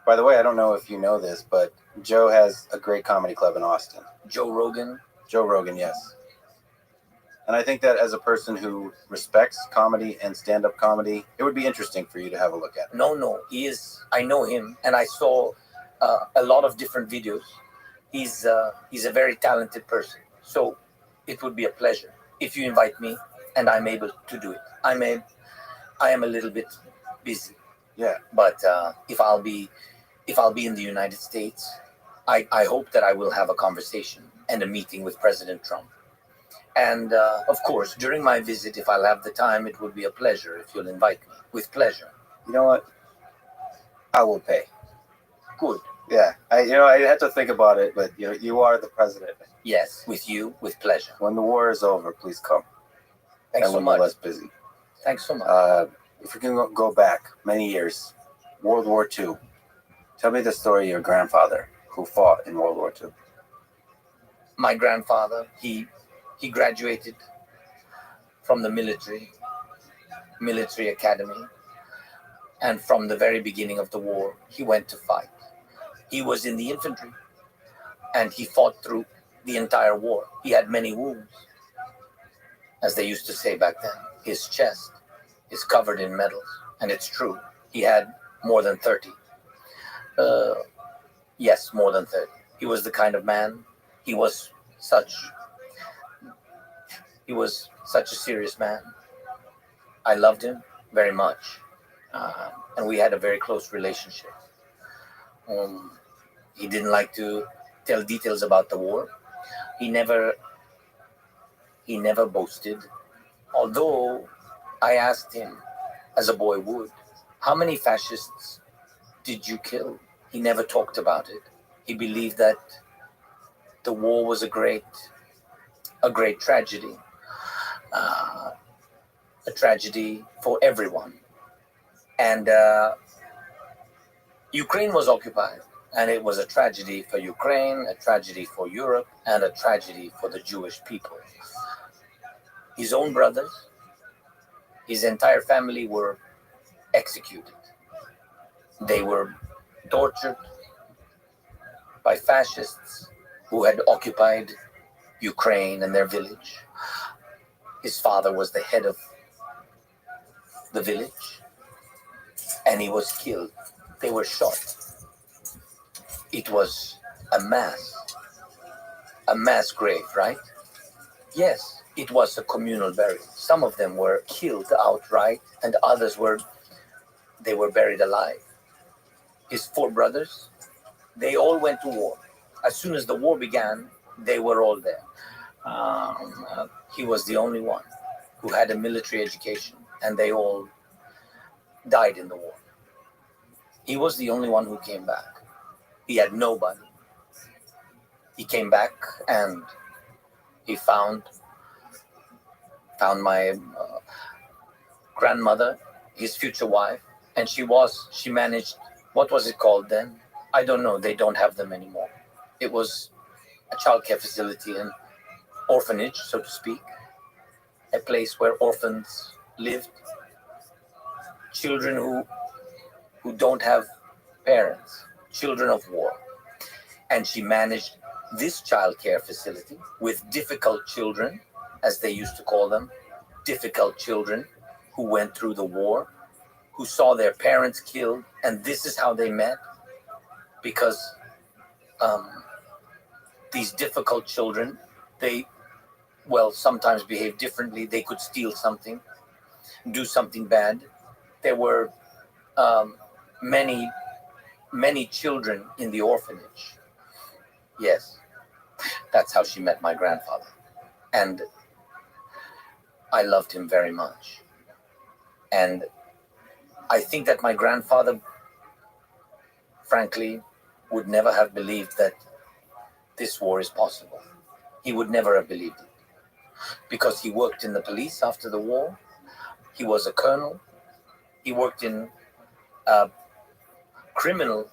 By the way, I don't know if you know this, but Joe has a great comedy club in Austin. Joe Rogan, Joe Rogan, yes. And I think that as a person who respects comedy and stand-up comedy, it would be interesting for you to have a look at. no, he is. I know him, and I saw a lot of different videos. He's a very talented person. So it would be a pleasure if you invite me, and I'm able to do it. I am a little bit busy. Yeah. But if I'll be in the United States, I hope that I will have a conversation and a meeting with President Trump. And of course, during my visit, if I'll have the time, it would be a pleasure if you'll invite me. With pleasure. You know what? I will pay. Good. Yeah. I had to think about it, but you are the president. Yes, with you, with pleasure. When the war is over, please come. Thanks and so when we're less much. busy. Thanks so much. If we can go back many years, World War II. Tell me the story of your grandfather who fought in World War II. My grandfather, he graduated from the military academy, and from the very beginning of the war, he went to fight. He was in the infantry, and he fought through the entire war. He had many wounds, as they used to say back then. His chest is covered in medals, and it's true. He had more than 30. Yes, more than 30. He was the kind of man. He was such a serious man. I loved him very much, and we had a very close relationship. He didn't like to tell details about the war. He never boasted. Although I asked him, as a boy would, how many fascists did you kill? He never talked about it. He believed that the war was a great tragedy, a tragedy for everyone. And Ukraine was occupied, and it was a tragedy for Ukraine, a tragedy for Europe, and a tragedy for the Jewish people. His own brothers, his entire family were executed. They were tortured by fascists who had occupied Ukraine and their village. His father was the head of the village, and he was killed. They were shot. It was a mass grave, right? Yes, it was a communal burial. Some of them were killed outright, and others were buried alive. His 4 brothers, they all went to war. As soon as the war began, they were all there. He was the only one who had a military education, and they all died in the war. He was the only one who came back. He had nobody. He came back and he found my grandmother, his future wife, and she managed, what was it called then? I don't know, they don't have them anymore. It was a childcare facility, an orphanage, so to speak, a place where orphans lived, children who don't have parents, children of war. And she managed this childcare facility with difficult children, as they used to call them, difficult children who went through the war, who saw their parents killed, and this is how they met, because these difficult children, they, sometimes behave differently. They could steal something, do something bad. There were many children in the orphanage. Yes, that's how she met my grandfather. And I loved him very much. And I think that my grandfather, frankly, would never have believed that this war is possible. He would never have believed it. Because he worked in the police after the war. He was a colonel. He worked in criminal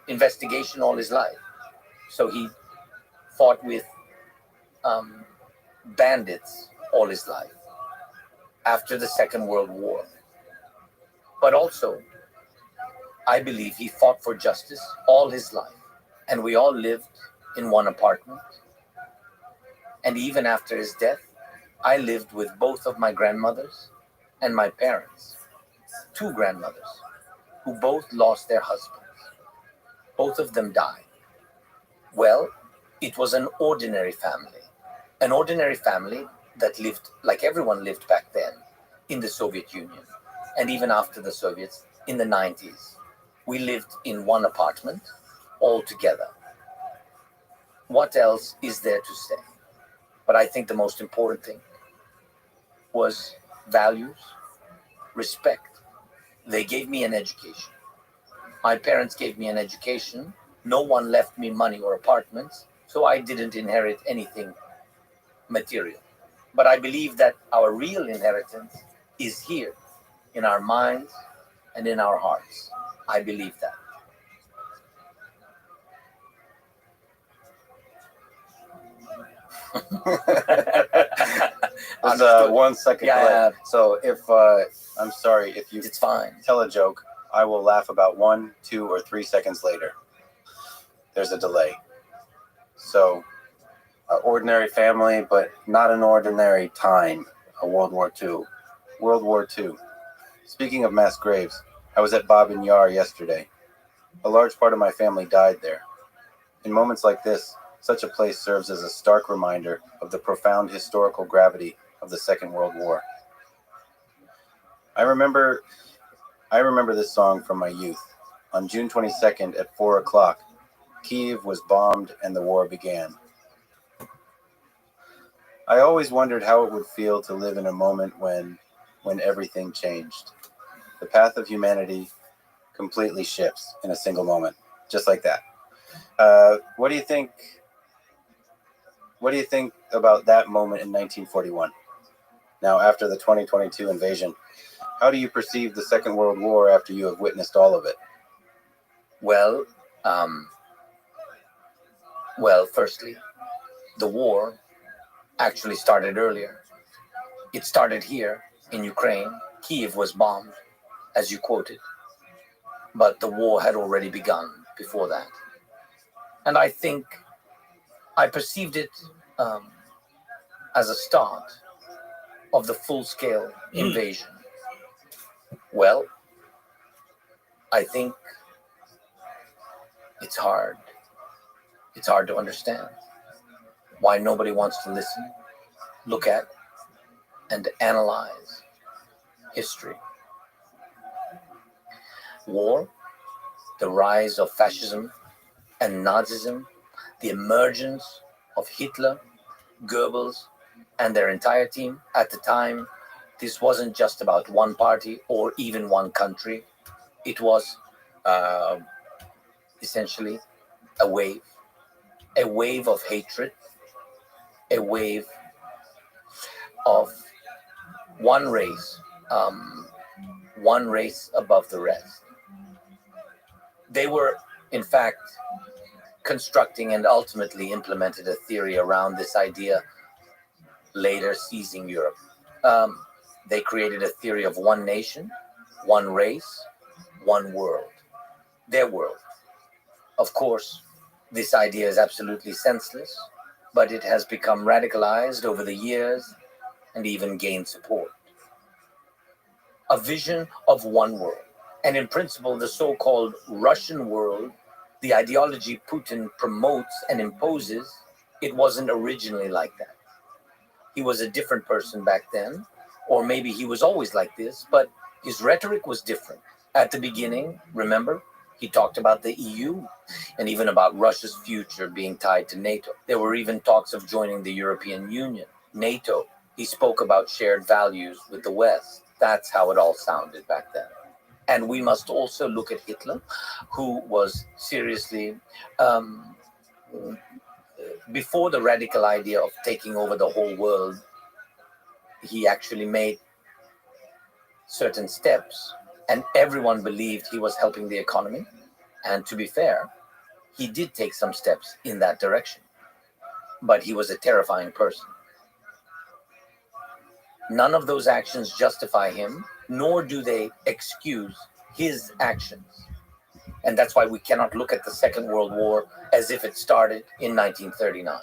investigation all his life. So he fought with bandits all his life after the Second World War. But also, I believe he fought for justice all his life. And we all lived in one apartment. And even after his death, I lived with both of my grandmothers and my parents, 2 grandmothers, who both lost their husbands. Both of them died. Well, it was an ordinary family that lived like everyone lived back then in the Soviet Union, and even after the Soviets in the 90s. We lived in one apartment all together. What else is there to say? But I think the most important thing was values, respect. They gave me an education. My parents gave me an education. No one left me money or apartments, so I didn't inherit anything material. But I believe that our real inheritance is here, in our minds and in our hearts. I believe that. There's 1 second delay. Yeah. So if I'm sorry, if you It's fine. tell a joke, I will laugh about 1, 2, or 3 seconds later. There's a delay. So, an ordinary family, but not an ordinary time. World War II. World War II. Speaking of mass graves, I was at Bob and Yar yesterday. A large part of my family died there. In moments like this, such a place serves as a stark reminder of the profound historical gravity of the Second World War. I remember this song from my youth. On June 22nd at 4 o'clock, Kyiv was bombed and the war began. I always wondered how it would feel to live in a moment when everything changed. The path of humanity completely shifts in a single moment, just like that. What do you think about that moment in 1941? Now, after the 2022 invasion, how do you perceive the Second World War after you have witnessed all of it? Well, firstly, the war actually started earlier. It started here in Ukraine. Kyiv was bombed, as you quoted. but the war had already begun before that. And I think I perceived it as a start of the full-scale invasion. Well, I think it's hard. It's hard to understand why nobody wants to listen, look at, and analyze history. War, the rise of fascism and Nazism, the emergence of Hitler, Goebbels, and their entire team. At the time, this wasn't just about one party or even one country. It was uh, essentially a wave of hatred, a wave of one race, one race above the rest. They were, in fact, constructing and ultimately implemented a theory around this idea, later seizing Europe. They created a theory of one nation, one race, one world, their world. Of course, this idea is absolutely senseless, but it has become radicalized over the years and even gained support. A vision of one world. And in principle, the so-called Russian world, the ideology Putin promotes and imposes, it wasn't originally like that. He was a different person back then, or maybe he was always like this, but his rhetoric was different. At the beginning, remember, he talked about the EU and even about Russia's future being tied to NATO. There were even talks of joining the European Union, NATO. He spoke about shared values with the West. That's how it all sounded back then. And we must also look at Hitler, who was seriously, before the radical idea of taking over the whole world, he actually made certain steps, and everyone believed he was helping the economy. And to be fair, he did take some steps in that direction, but he was a terrifying person. None of those actions justify him, nor do they excuse his actions. And that's why we cannot look at the Second World War as if it started in 1939.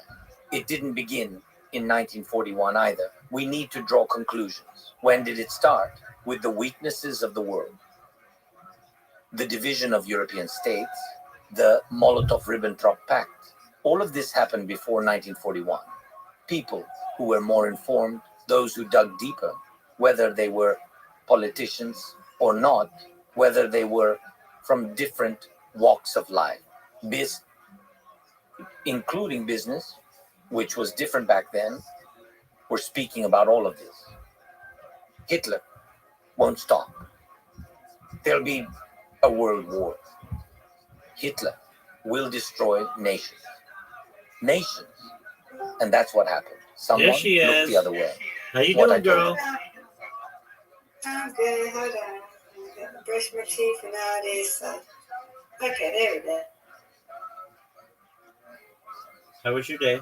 It didn't begin in 1941 either. We need to draw conclusions. When did it start? With the weaknesses of the world, the division of European states, the Molotov-Ribbentrop Pact. All of this happened before 1941. People who were more informed, those who dug deeper, whether they were politicians or not, whether they were from different walks of life, including business, which was different back then, were speaking about all of this. Hitler won't stop. There'll be a world war. Hitler will destroy nations. Nations. And that's what happened. Someone There she looked is. the other way. How you What I doing, told girl? I'm good. Hold on. I got to brush my teeth and all this. Okay, there we go. How was your day?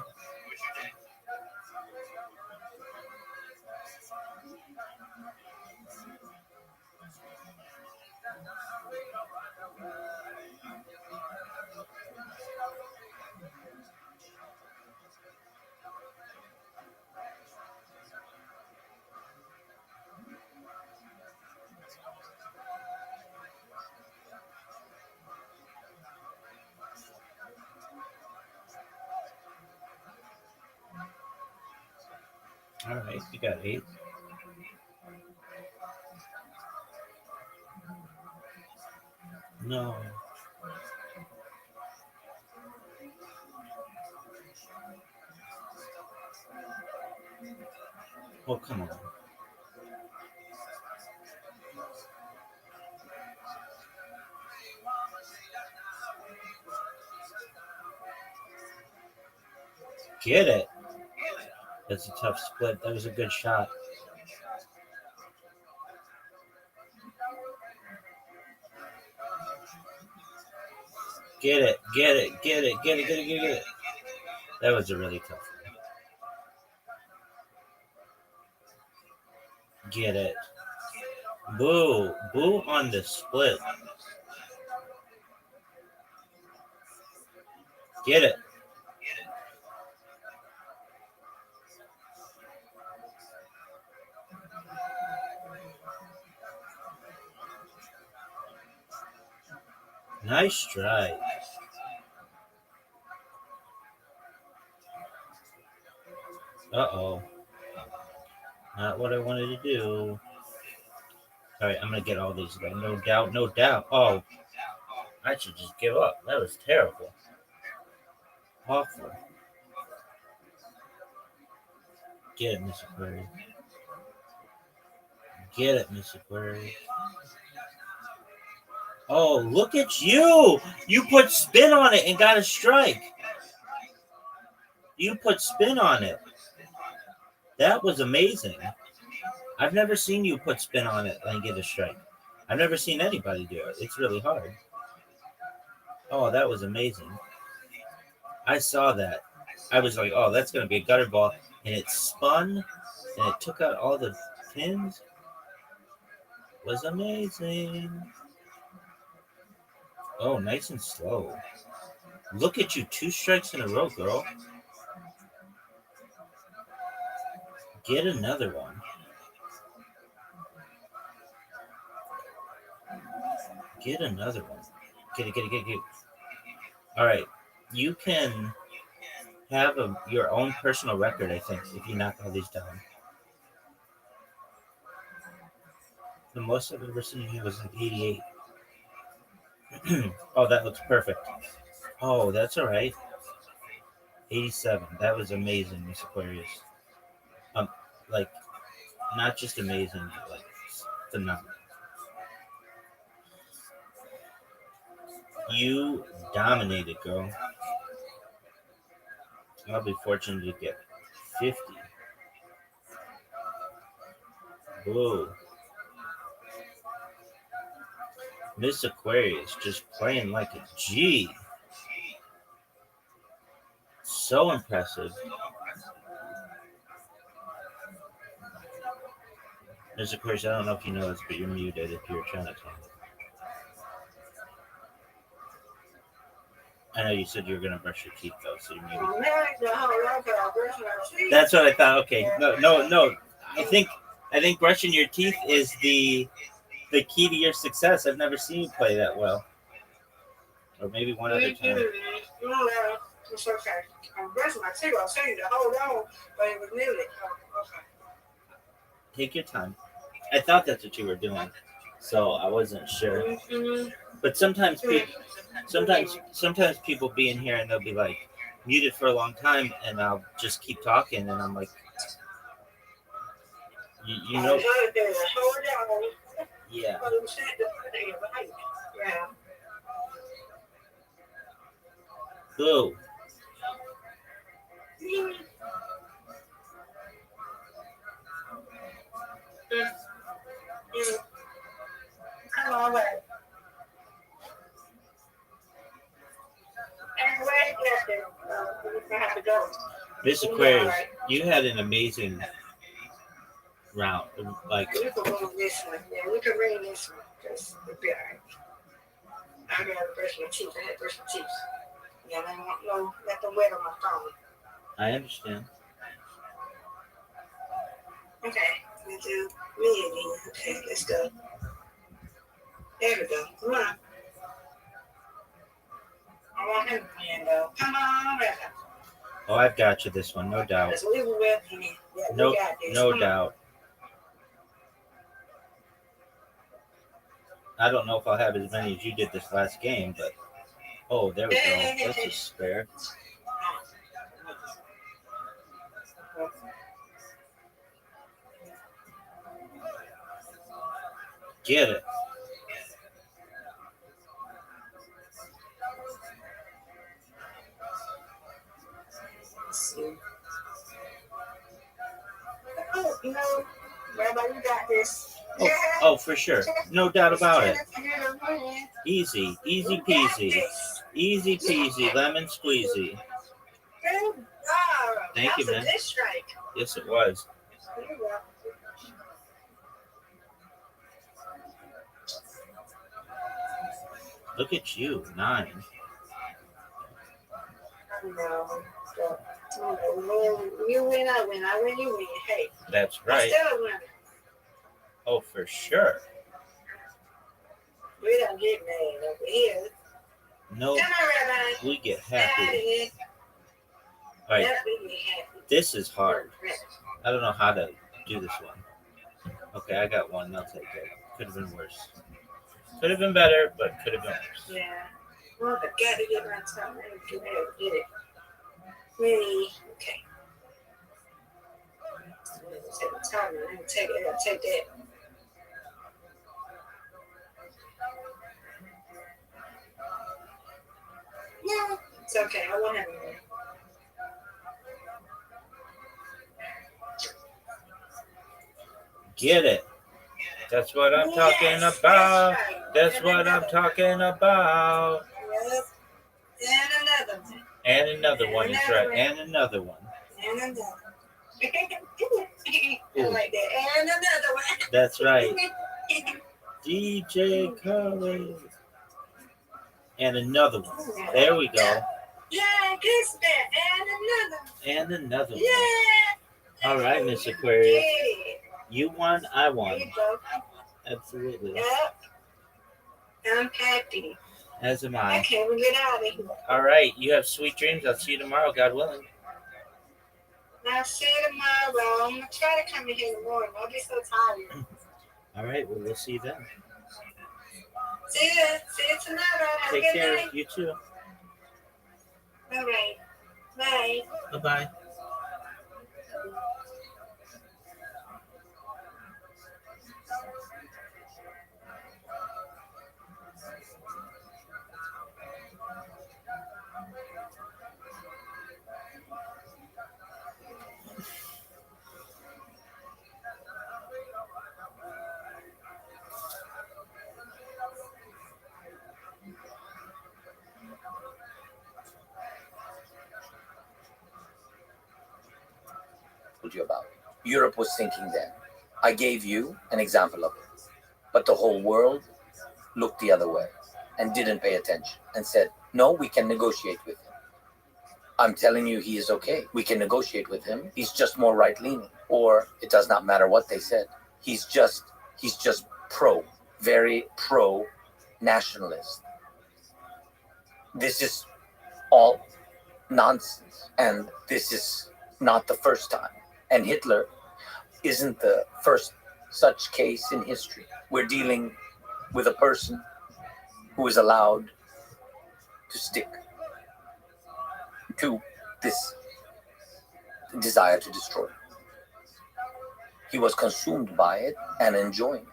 All right, you got 8. No. Oh, come on. Get it. That's a tough split. That was a good shot. Get it. Get it. Get it. Get it. Get it. Get it. Get it. That was a really tough one. Get it. Boo. Boo on the split. Get it. Nice strike. Uh-oh. Not what I wanted to do. All right, I'm going to get all these. No doubt, no doubt. Oh, I should just give up. That was terrible. Awful. Get it, Miss Aquarius. Get it, Miss Aquarius. Oh, look at you! You put spin on it and got a strike. You put spin on it. That was amazing. I've never seen you put spin on it and get a strike. I've never seen anybody do it. It's really hard. Oh, that was amazing. I saw that. I was like, oh, that's going to be a gutter ball. And it spun and it took out all the pins. It was amazing. Oh, nice and slow. Look at you, 2 strikes in a row, girl. Get another one. Get another one. Get it. All right. You can have your own personal record, I think, if you knock all these down. The most I've ever seen you was like 88. Oh, that looks perfect. Oh, that's all right. 87. That was amazing, Miss Aquarius. Like, not just amazing, but like phenomenal. You dominated, girl. I'll be fortunate to get 50. Whoa. Miss Aquarius just playing like a G. So impressive. Miss Aquarius, I don't know if you know this, but you're muted if you're trying to talk. I know you said you were going to brush your teeth, though, so you're muted. That's what I thought. Okay. No. I think brushing your teeth is the key to your success. I've never seen you play that well. Or maybe one other time. It's okay. I'm brushing my teeth. I'll tell you to hold on, but it was muted. Oh, okay. Take your time. I thought that's what you were doing, so I wasn't sure. But sometimes people be in here and they'll be like muted for a long time, and I'll just keep talking, and I'm like, you know, yeah. Boo. Come on, away. And where you have to go. Miss Aquarius, you had an amazing round. Like, we can roll this one. Yeah, we can ring this one. Because it'll be all right. I gotta brush my teeth. I had to brush my teeth. Yeah, I don't want let them wet on my phone. I understand. Okay, we do me again. Okay, let's go. There we go. Come on. I want him again, though. Come on, Rabbi. Oh, I've got you this one, no doubt. Let's leave it with me. Yeah, No, we got this. no Come doubt. I don't know if I'll have as many as you did this last game, but oh, there we go. That's a spare. Get it. Oh, you know, Rabbi, you got this. Oh, for sure. No doubt about it. Easy. Easy peasy. Easy peasy. Lemon squeezy. Thank you, man. Yes, it was. Look at you. 9. No. When you win, I win. I win, you win. Hey, That's I right. still a winner. Oh, for sure. We don't get mad over here. No, Come on, Rabbi. we get Out happy. here. All right, Yep, we get happy. this is hard. I don't know how to do this one. Okay, I got one. I'll take it. Could have been worse. Could have been better, but could have been worse. Yeah. Well, I got to get my tongue. I didn't get it. Ready? Okay. Take the time. I didn't take it. I'll take that. No, it's okay. I won't have it. Get it. That's what I'm talking Yes, about. That's, right. That's And what I'm another talking about. Yep. And another one. And another one is Another right. one. And another one. And another. I like that. And another one. That's right. DJ Khaled. And another one. There we go. Yeah, good stuff. And another. And another one. Yeah. All right, Miss Aquarius. Yeah. You won, I There won. you go. Absolutely. Yep. I'm happy. As am I I. can't even get out of here. All right. You have sweet dreams. I'll see you tomorrow, God willing. I'll see you tomorrow. I'm going to try to come in here in the morning. I'll be so tired. All right. Well, we'll see you then. See you. See you tomorrow. Have Take a good care. night. You too. All right. Bye. Bye-bye. Told you about. Europe was sinking then. I gave you an example of it. But the whole world looked the other way and didn't pay attention and said, no, we can negotiate with him. I'm telling you, he is okay. We can negotiate with him. He's just more right leaning. Or it does not matter what they said. He's just very pro nationalist. This is all nonsense. And this is not the first time. And Hitler isn't the first such case in history. We're dealing with a person who is allowed to stick to this desire to destroy. He was consumed by it and enjoying it.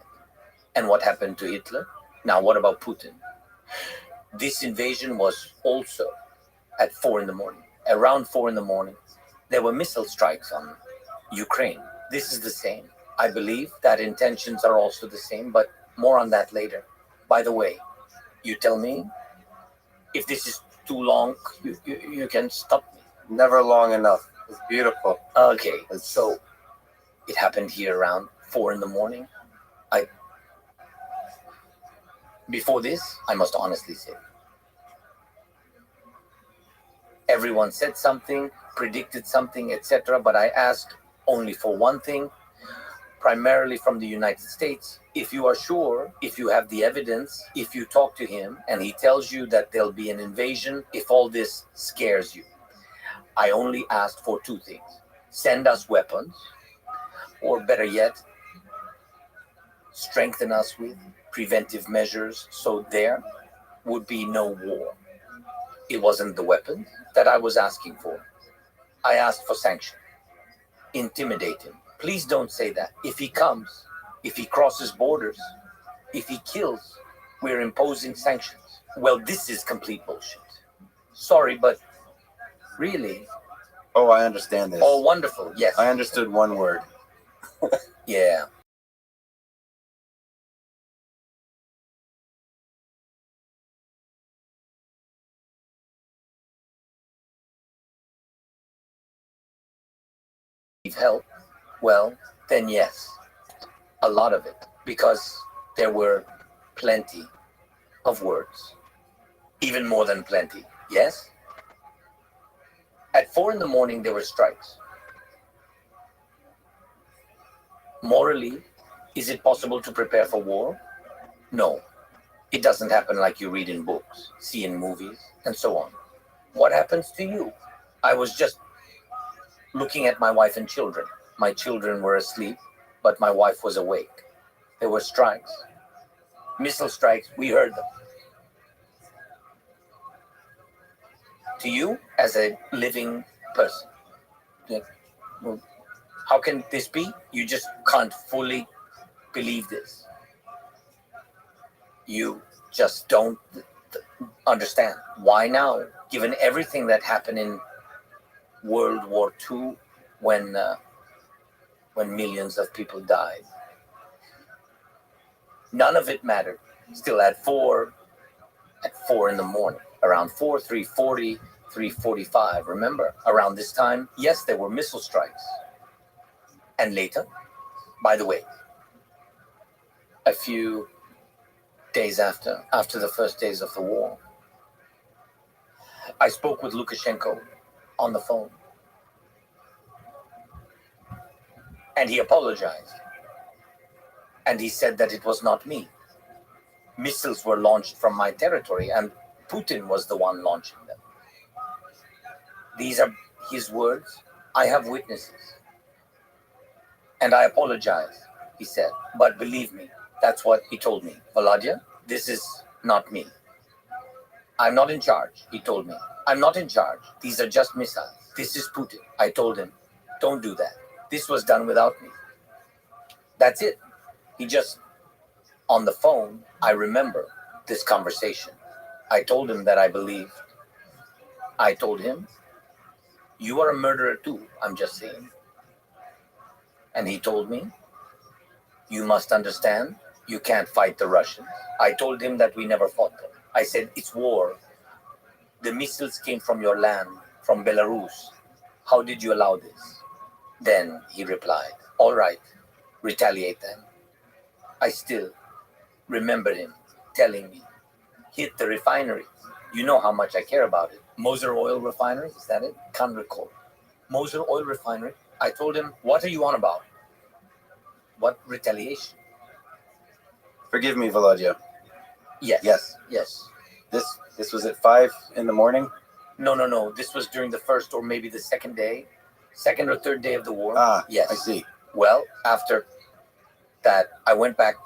And what happened to Hitler? Now, what about Putin? This invasion was also at 4 in the morning. Around 4 in the morning, there were missile strikes on Ukraine. This is the same. I believe that intentions are also the same, but more on that later. By the way, you tell me if this is too long, you can stop me. Never long enough. It's beautiful. Okay, so it happened here around 4 in the morning. Before this, I must honestly say, everyone said something, predicted something, etc. But I asked only for one thing, primarily from the United States. If you are sure, if you have the evidence, if you talk to him and he tells you that there'll be an invasion, if all this scares you, I only asked for two things. Send us weapons, or better yet, strengthen us with preventive measures so there would be no war. It wasn't the weapons that I was asking for. I asked for sanctions. Intimidate him. Please don't say that. If he comes, if he crosses borders, if he kills, we're imposing sanctions. Well, this is complete bullshit. Sorry, but really? Oh, I understand this. Oh, wonderful. Yes. I understood one word. Yeah. Help? Well, then yes, a lot of it, because there were plenty of words, even more than plenty. Yes? At 4 in the morning, there were strikes. Morally, is it possible to prepare for war? No. It doesn't happen like you read in books, see in movies, and so on. What happens to you? I was just looking at my wife and children. My children were asleep, but my wife was awake. There were strikes, missile strikes, we heard them. To you, as a living person, how can this be? You just can't fully believe this. You just don't understand. Why now? Given everything that happened in World War II, when millions of people died, none of it mattered. Still at 4 in the morning, around 4, 3:40, 3:45. Remember, around this time, yes, there were missile strikes. And later, by the way, a few days after the first days of the war, I spoke with Lukashenko on the phone. And he apologized. And he said that it was not me. Missiles were launched from my territory, and Putin was the one launching them. These are his words. I have witnesses. And I apologize, he said. But believe me, that's what he told me. Volodya, this is not me. I'm not in charge, he told me. I'm not in charge. These are just missiles. This is Putin. I told him, don't do that. This was done without me. That's it. He just, on the phone, I remember this conversation. I told him that I believed. I told him, you are a murderer too, I'm just saying. And he told me, you must understand, you can't fight the Russians. I told him that we never fought them. I said, it's war. The missiles came from your land, from Belarus. How did you allow this? Then he replied, all right, retaliate then. I still remember him telling me, hit the refinery. You know how much I care about it. Moser Oil Refinery, is that it? Can't recall. Moser Oil Refinery. I told him, what are you on about? What retaliation? Forgive me, Volodya. Yes. Yes. Yes. This was at 5 in the morning? No. This was during the first or maybe the second or third day of the war. Ah, yes. I see. Well, after that, I went back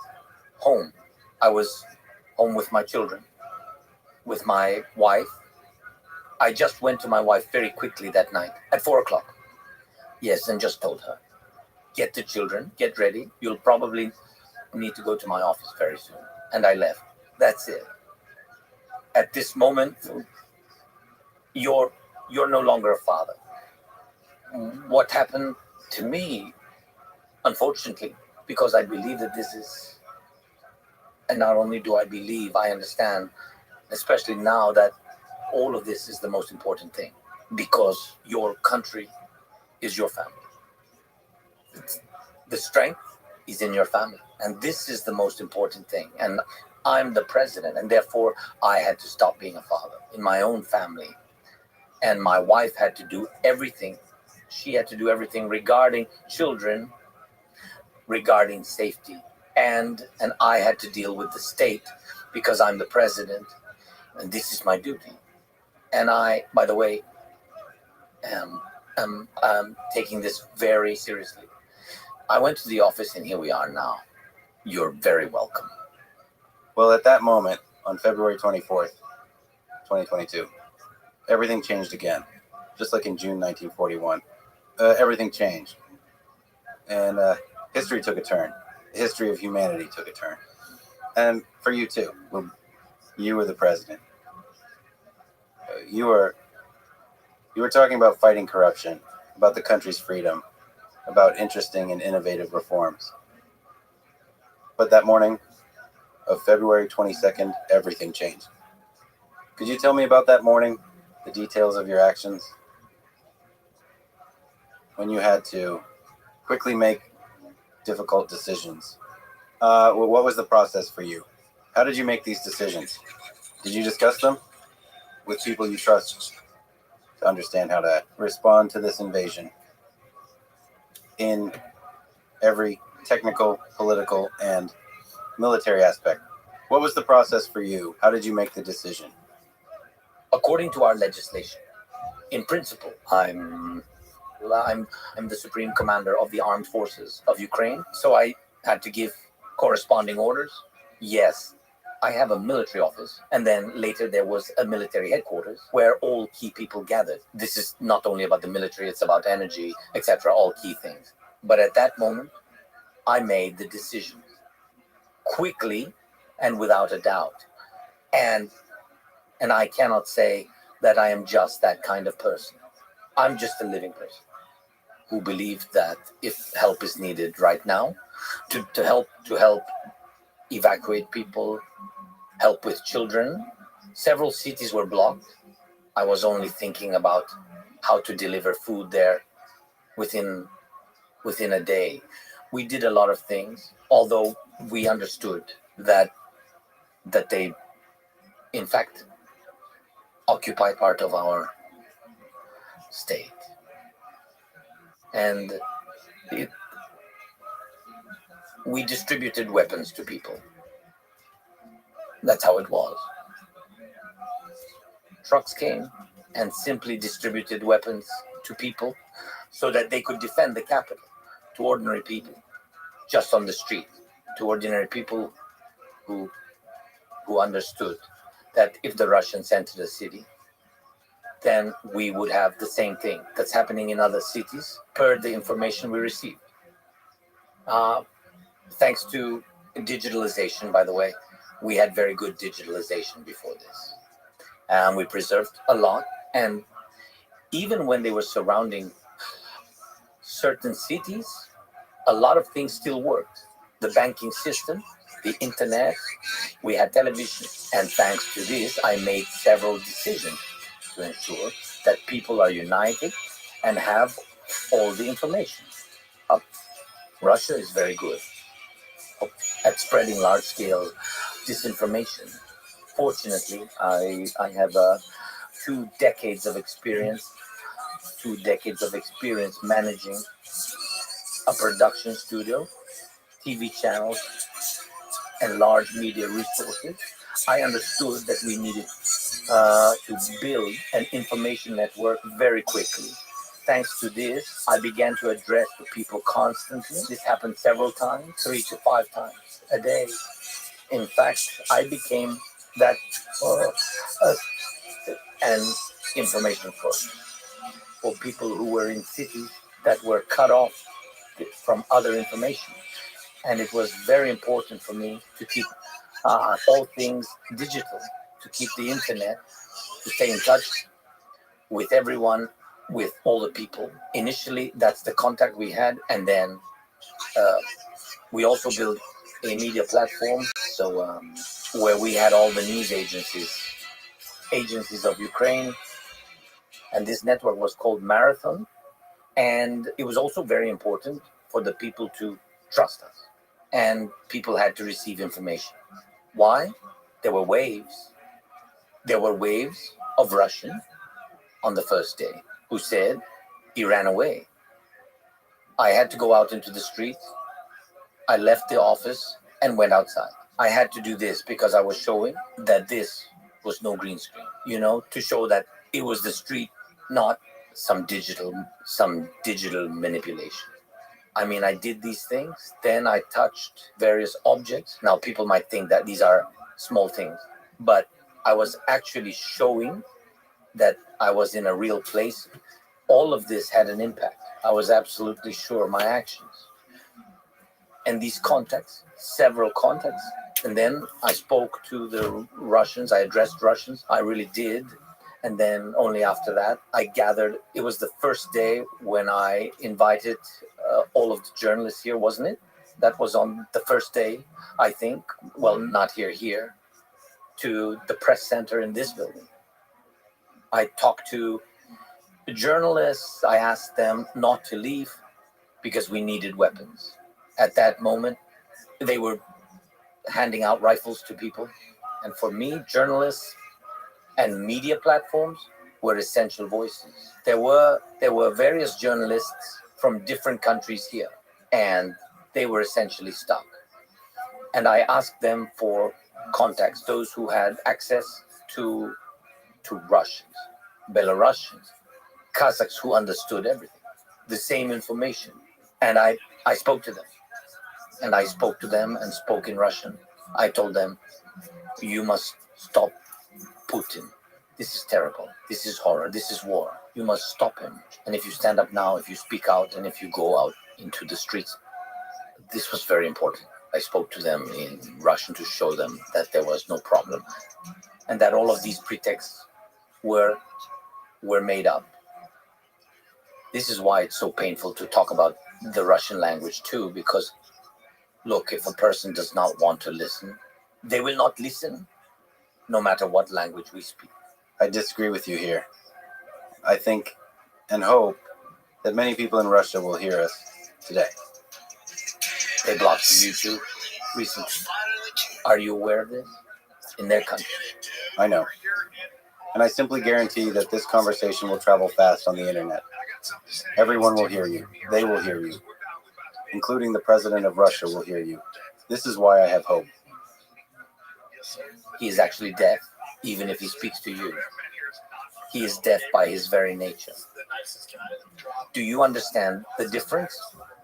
home. I was home with my children, with my wife. I just went to my wife very quickly that night at 4 o'clock. Yes, and just told her, get the children, get ready. You'll probably need to go to my office very soon. And I left. That's it. At this moment, you're no longer a father. What happened to me, unfortunately, because I believe that this is, and not only do I believe, I understand, especially now that all of this is the most important thing, because your country is your family. The strength is in your family, and this is the most important thing. And I'm the president, and therefore I had to stop being a father in my own family. And my wife had to do everything. She had to do everything regarding children, regarding safety. And I had to deal with the state because I'm the president, and this is my duty. And I, by the way, am taking this very seriously. I went to the office, and here we are now. You're very welcome. Well, at that moment, on February 24th, 2022, everything changed again. Just like in June 1941. Everything changed. And history took a turn. The history of humanity took a turn. And for you too. You were the president. You were talking about fighting corruption, about the country's freedom, about interesting and innovative reforms. But that morning of February 22nd, everything changed. Could you tell me about that morning, the details of your actions? When you had to quickly make difficult decisions. What was the process for you? How did you make these decisions? Did you discuss them with people you trust? to understand how to respond to this invasion in every technical, political, and military aspect. What was the process for you? How did you make the decision? According to our legislation, in principle, I'm the supreme commander of the armed forces of Ukraine, so I had to give corresponding orders. Yes, I have a military office, and then later there was a military headquarters where all key people gathered. This is not only about the military, it's about energy, etc., all key things. But at that moment, I made the decision quickly and without a doubt. And I cannot say that I am just that kind of person. I'm just a living person who believes that if help is needed right now, to help evacuate people, help with children. Several cities were blocked. I was only thinking about how to deliver food there within a day. We did a lot of things, although we understood that they, in fact, occupy part of our state. And we distributed weapons to people. That's how it was. Trucks came and simply distributed weapons to people so that they could defend the capital, to ordinary people, just on the street, to ordinary people who understood that if the Russians entered the city, then we would have the same thing that's happening in other cities per the information we received. Thanks to digitalization, by the way, we had very good digitalization before this. And we preserved a lot. And even when they were surrounding certain cities, a lot of things still worked. The banking system, the internet, we had television. And thanks to this, I made several decisions to ensure that people are united and have all the information. Russia is very good at spreading large-scale disinformation. Fortunately, I have 2 decades of experience managing a production studio, TV channels, and large media resources. I understood that we needed to build an information network very quickly. Thanks to this, I began to address the people constantly. This happened several times, 3 to 5 times a day. In fact, I became that an information source for people who were in cities that were cut off from other information. And it was very important for me to keep all things digital, to keep the internet, to stay in touch with everyone, with all the people. Initially, that's the contact we had. And then we also built a media platform, so where we had all the news agencies of Ukraine. And this network was called Marathon. And it was also very important for the people to trust us. And people had to receive information. Why? There were waves. There were waves of Russian on the first day who said he ran away. I had to go out into the street. I left the office and went outside. I had to do this because I was showing that this was no green screen, to show that it was the street, not some digital manipulation. I mean, I did these things. Then I touched various objects. Now, people might think that these are small things, but I was actually showing that I was in a real place. All of this had an impact. I was absolutely sure my actions. And these contacts, several contacts, and then I spoke to the Russians. I addressed Russians. I really did. And then only after that, I gathered. It was the first day when I invited all of the journalists here, wasn't it? That was on the first day, I think. Well, not here, to the press center in this building. I talked to the journalists. I asked them not to leave because we needed weapons. At that moment, they were handing out rifles to people. And for me, journalists and media platforms were essential voices. There were various journalists from different countries here, and they were essentially stuck. And I asked them for contacts, those who had access to Russians, Belarusians, Kazakhs who understood everything, the same information. And I spoke to them. And I spoke to them and spoke in Russian. I told them, you must stop Putin. This is terrible. This is horror. This is war. You must stop him. And if you stand up now, if you speak out, and if you go out into the streets, this was very important. I spoke to them in Russian to show them that there was no problem and that all of these pretexts were made up. This is why it's so painful to talk about the Russian language too, because look, if a person does not want to listen, they will not listen, no matter what language we speak. I disagree with you here. I think and hope that many people in Russia will hear us today. They blocked YouTube recently. Are you aware of this? In their country. I know. And I simply guarantee that this conversation will travel fast on the internet. Everyone will hear you. They will hear you. Including the president of Russia will hear you. This is why I have hope. He is actually deaf, even if he speaks to you. He is deaf by his very nature. Do you understand the difference?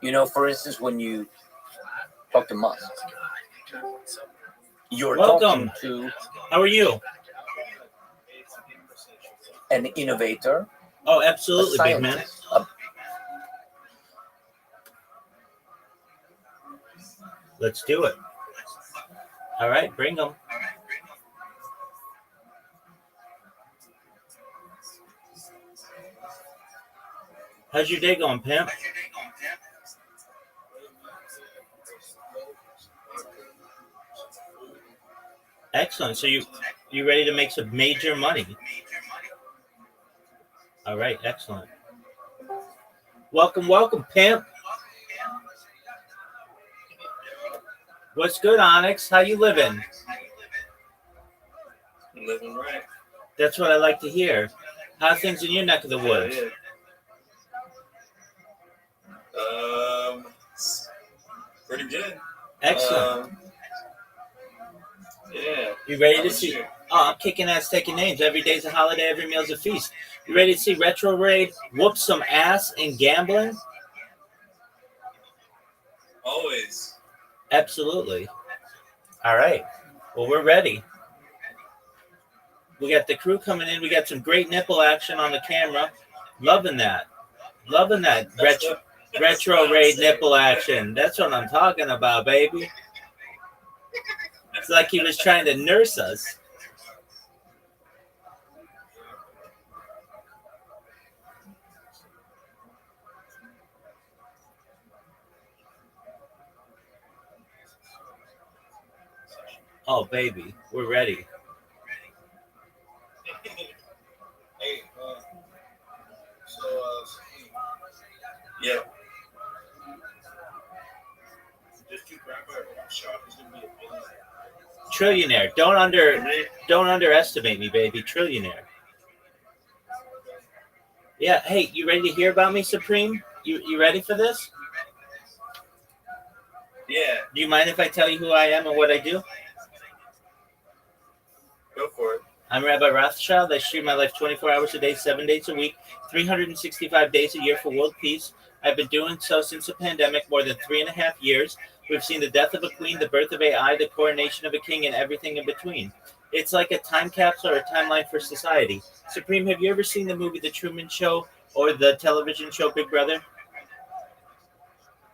You know, for instance, when you talk to Musk, you're Welcome. talking to How are you? an innovator, Oh, a absolutely, big man. scientist, Let's do it. All right, bring them. How's your day going, pimp? Excellent. So you ready to make some major money? All right, excellent. Welcome, welcome, pimp. What's good, Onyx? How you living? Living right. That's what I like to hear. How are things in your neck of the woods? Yeah. Pretty good. Excellent. Yeah. You ready How to about see? you? Oh, I'm kicking ass, taking names. Every day's a holiday, every meal's a feast. You ready to see Retro Raid whoop some ass in gambling? Always. Absolutely. All right. Well, we're ready. We got the crew coming in. We got some great nipple action on the camera. Loving that. Loving that retro raid nipple action. That's what I'm talking about, baby. It's like he was trying to nurse us. Oh, baby, we're ready. Hey, yeah. Just keep Trillionaire. Don't underestimate me, baby. Trillionaire. Yeah. Hey, you ready to hear about me, Supreme? You ready for this? Yeah, Do you mind if I tell you who I am and what I do? go for it. I'm Rabbi Rothschild. I stream my life 24 hours a day, 7 days a week, 365 days a year for world peace. I've been doing so since the pandemic, more than 3.5 years. We've seen the death of a queen, the birth of AI, the coronation of a king, and everything in between. It's like a time capsule or a timeline for society. Supreme, have you ever seen the movie The Truman Show or the television show Big Brother?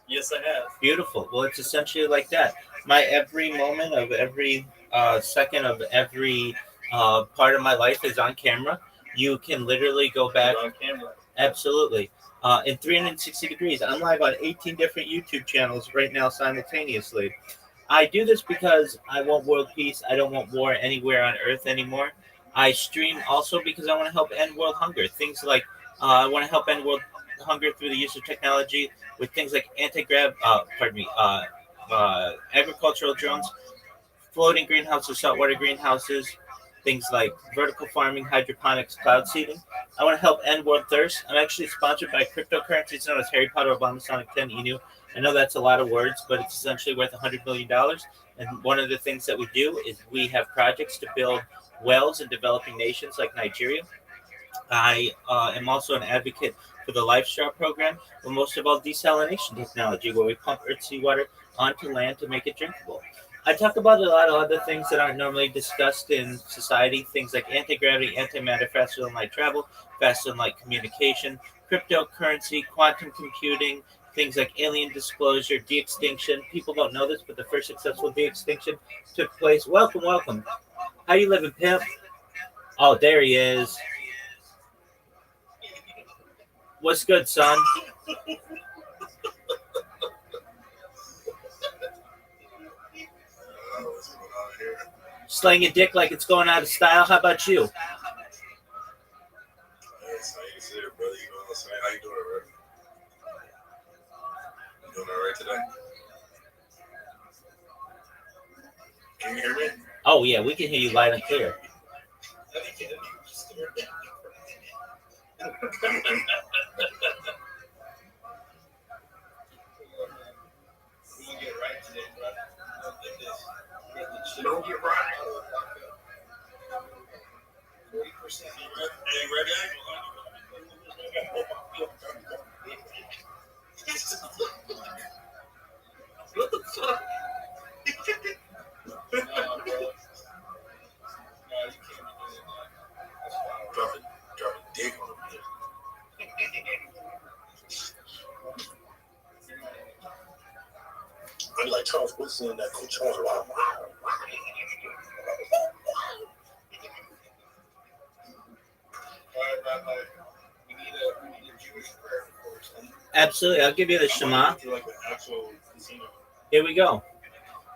Yes, I have. Beautiful. Well, it's essentially like that. My every moment of every second of every part of my life is on camera. You can literally go back. On camera. Absolutely. In 360 degrees. I'm live on 18 different YouTube channels right now simultaneously. I do this because I want world peace. I don't want war anywhere on Earth anymore. I stream also because I want to help end world hunger. Things like I want to help end world hunger through the use of technology with things like agricultural drones, floating greenhouses, saltwater greenhouses, things like vertical farming, hydroponics, cloud seeding. I want to help end world thirst. I'm actually sponsored by cryptocurrencies known as Harry Potter, Obama, Sonic 10, Inu. I know that's a lot of words, but it's essentially worth $100 million. And one of the things that we do is we have projects to build wells in developing nations like Nigeria. I am also an advocate for the Lifestraw program, but most of all, desalination technology, where we pump earth seawater onto land to make it drinkable. I talk about a lot of other things that aren't normally discussed in society, things like anti-gravity, antimatter, faster than light travel, faster than light communication, cryptocurrency, quantum computing, things like alien disclosure, de-extinction. People don't know this, but the first successful de-extinction took place. Welcome, welcome. How you living, pimp? Oh, there he is. What's good, son? What's going on here? Slaying a dick like it's going out of style. How about you? Hey, so you see it, brother. You know what I'm saying? How you doing, Rabbi? You doing all right today? Can you hear me? Oh, yeah, we can hear you loud and clear. Don't get right. 40%. Hey, ready? What the fuck? Drop a dick on him. I'm like Charles Woodson in that cool Charles. Wow. Absolutely. I'll give you the Shema. Here we go.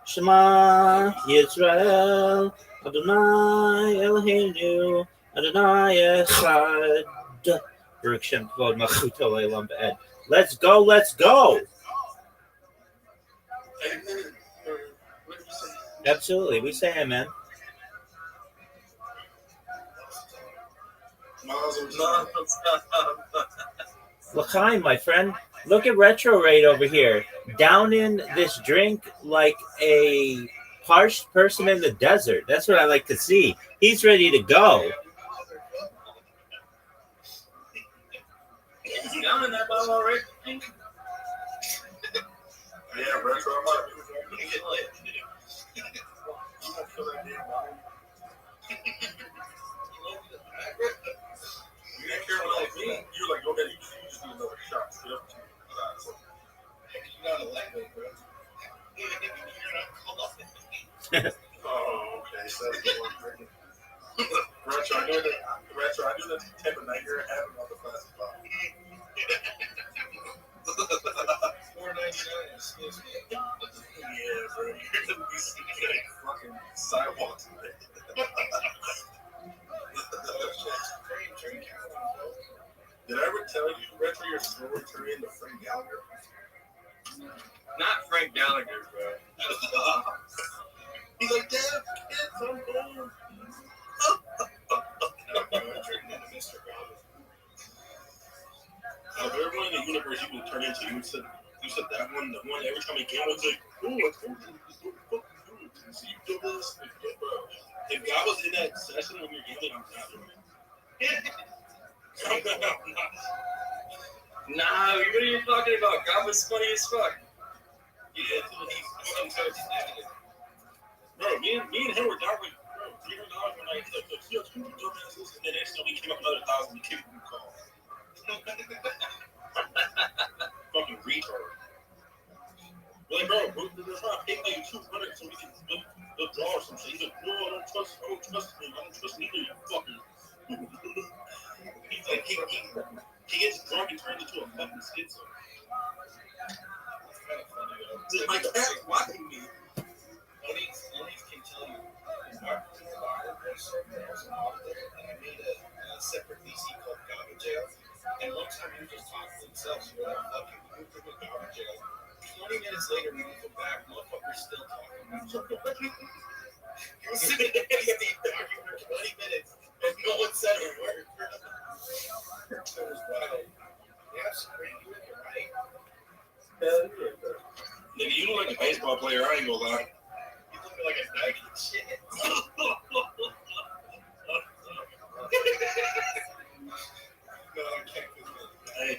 Shema Yisrael, Adonai Eloheinu, Adonai Echad. Baruch Shem Kavod Malchuto Le'olam Va'ed. Let's go, let's go. Absolutely. We say amen. L'chaim, my friend. Look at Retro Raid over here. Downing this drink like a parched person in the desert. That's what I like to see. He's ready to go. He's down in that bottle already. Yeah, Retro. I'm not really getting lit. You don't feel that damn bottle. You didn't care about me. You were like, okay, you just need another shot. You're not a lightweight, bro. Oh, okay. So that's the one drinking. Retro, I knew that type of night you're having on the plastic bottle. $4.99. Excuse me. Yeah, bro. You're gonna be sitting fucking sidewalk today. Did I ever tell you, Retro, your story turned into Frank Gallagher? Not Frank Gallagher, bro. He's like, Dad, kids, I'm home. Out of everyone in the universe you can turn into, you said that one, the one every time he came was like, oh, I told you, you see, you do this. If God was in that session when you're gambling, I'm not doing it. Nah, what are you talking about? God was funny as fuck. Yeah, until he started snapping it. Bro, me and him were down like, bro, $300 for night. He's like, yeah, two dumbasses. And then next time we came up another $1,000, we kicked him call. Fucking retard. We're like, bro, they're trying to pay like 200 so we can withdraw or some shit. He's like, no, I don't trust him. I don't trust neither, you fucker. He's like, he gets drunk and turns into a fucking schizo. My cat's watching me. Only can tell you.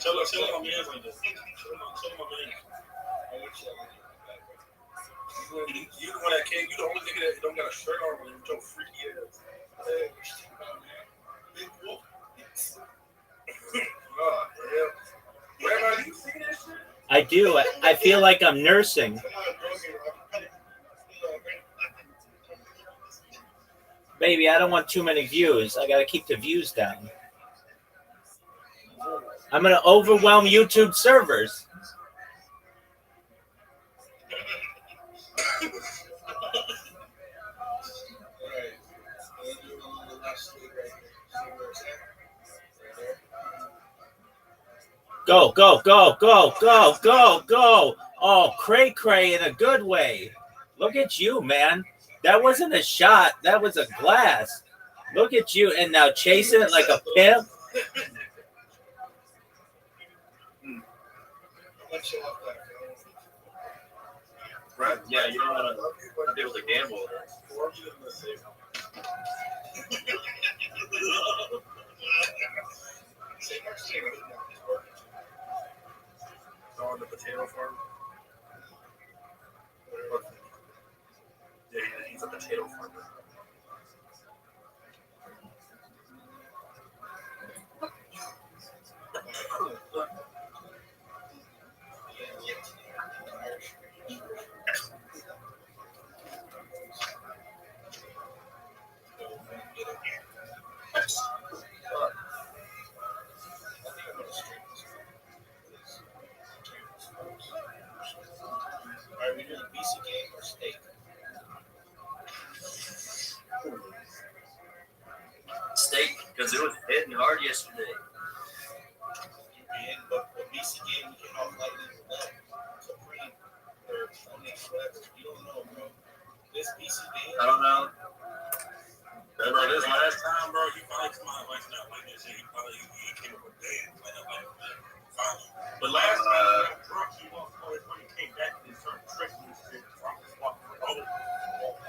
Tell my man's like this. Tell my man. You the one that can't. You the only nigga that don't got a shirt on with your freaky ass. Oh, yeah. Rabbi, you see that shit? I do. I feel like I'm nursing. Baby, I don't want too many views. I got to keep the views down. I'm going to overwhelm YouTube servers. Go, go, go, go, go, go, go. Oh, cray cray in a good way. Look at you, man. That wasn't a shot. That was a glass. Look at you. And now chasing it like a pimp. Right? Yeah, you don't want to be able to gamble. On the potato farm. Yeah, he's a potato farmer. Are we doing BC game or steak? Steak, because it was hitting hard yesterday. And but the BC game we came off lightly with that Supreme or whatever. You don't know, bro. This BC game. I don't know. Bro, this last time, bro, he probably come out like that like this. He probably came up with bands like that. Finally. But last time, drunk, he walked forward when he came back and started tricking this shit. Drunk was walking for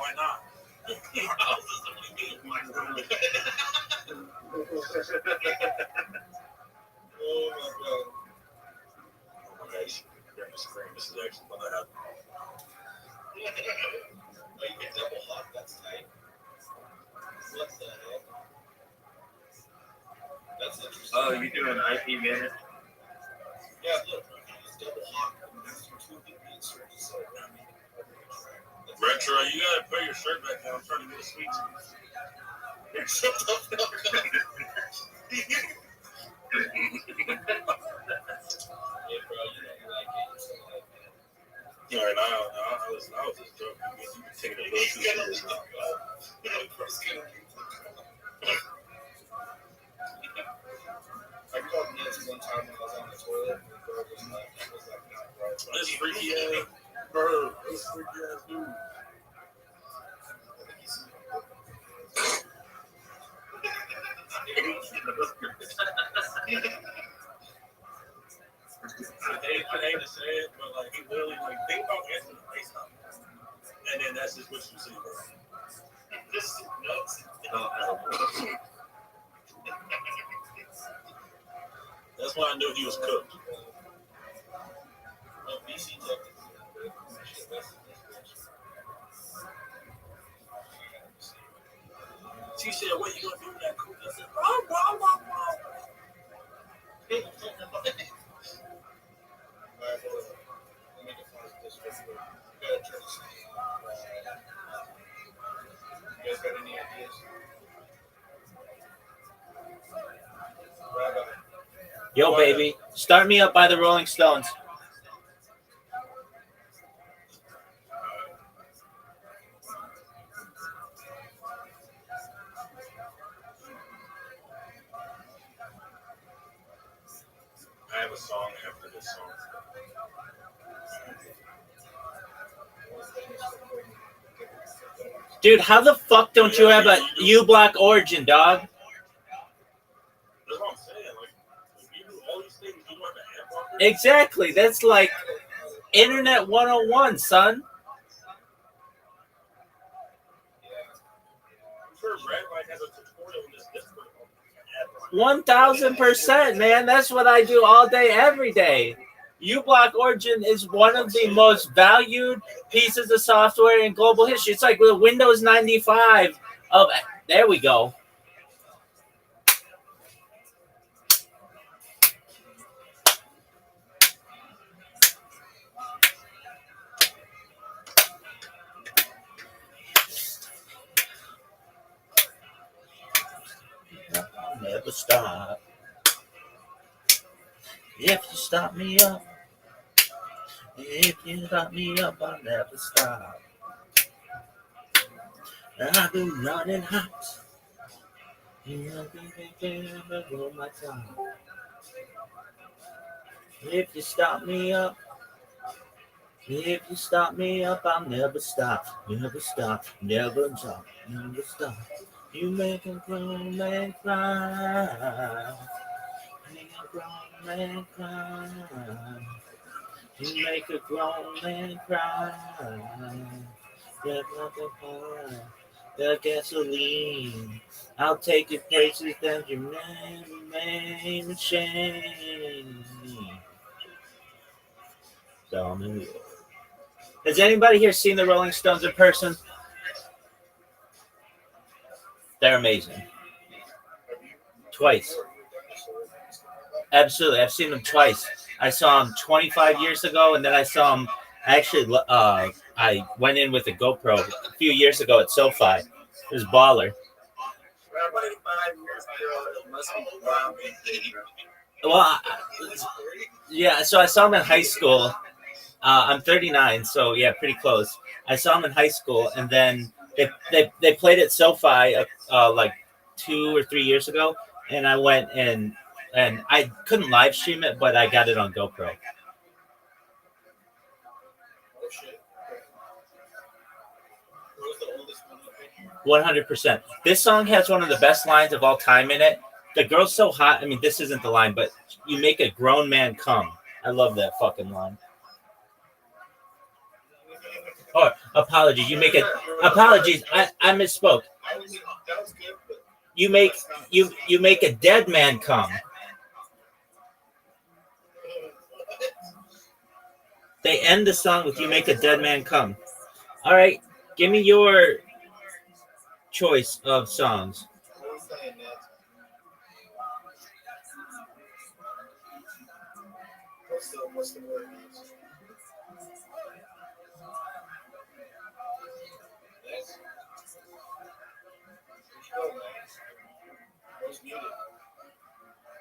why not? I was just like, oh my God. Oh my God. Oh my gosh. You're going to scream. This is actually what I have. Oh, you get double hot? That's tight. What the hell? That's interesting. Oh, you're doing IP minute? Yeah, look, it's double hot. After 2 being served, so Retro, you gotta put your shirt back down. I'm trying to get a sweet tooth. Shut the fuck up. Yeah, bro, you know you like it. You're so like it. All right, I was just joking. You can take it a little too serious now. I called Nancy one time when I was on the toilet, and the girl was like, not right. This freaky ass bird. This freaky ass dude. I hate to say it, but like he literally like think about answering the FaceTime, and then that's just what you see, bro. This is nuts. That's why I knew he was cooked. BC she said, "What you gonna do with that cook?" I said, You guys got any ideas? Rabbi. Yo, baby, start me up by the Rolling Stones. I have a song after this song. Dude, how the fuck don't you have a U-Block origin, dog? That's what I'm saying. Like, if you do all these things, you don't have an amp on there? Exactly. That's like Internet 101, son. I'm sure Rabbi has a tutorial in this Discord on ad line. 1000%, man. That's what I do all day, every day. uBlock Origin is one of the most valued pieces of software in global history. It's like the Windows 95 of. There we go. I'll never stop. If you stop me up, if you stop me up, I'll never stop. I've been running hot. My time. If you stop me up, if you stop me up, I'll never stop, never stop, never stop, never stop. You make a grown man cry. Make a grown man cry. You make a grown man cry. The gasoline. I'll take you places that you never shame. Has anybody here seen the Rolling Stones in person? They're amazing. Twice. Absolutely. I've seen them twice. I saw them 25 years ago, and then I saw them actually, I went in with a GoPro a few years ago at SoFi. It was baller. Well, yeah, so I saw them in high school. I'm 39, so yeah, pretty close. I saw them in high school, and then they played at SoFi like 2 or 3 years ago, and I went and I couldn't live stream it, but I got it on GoPro. 100%. This song has one of the best lines of all time in it. The girl's so hot. I mean, this isn't the line, but you make a grown man come. I love that fucking line. Oh, apologies. You make it. Apologies. I misspoke. You make a dead man come. They end the song with "You make a dead man come." All right, give me your choice of songs. What's the word?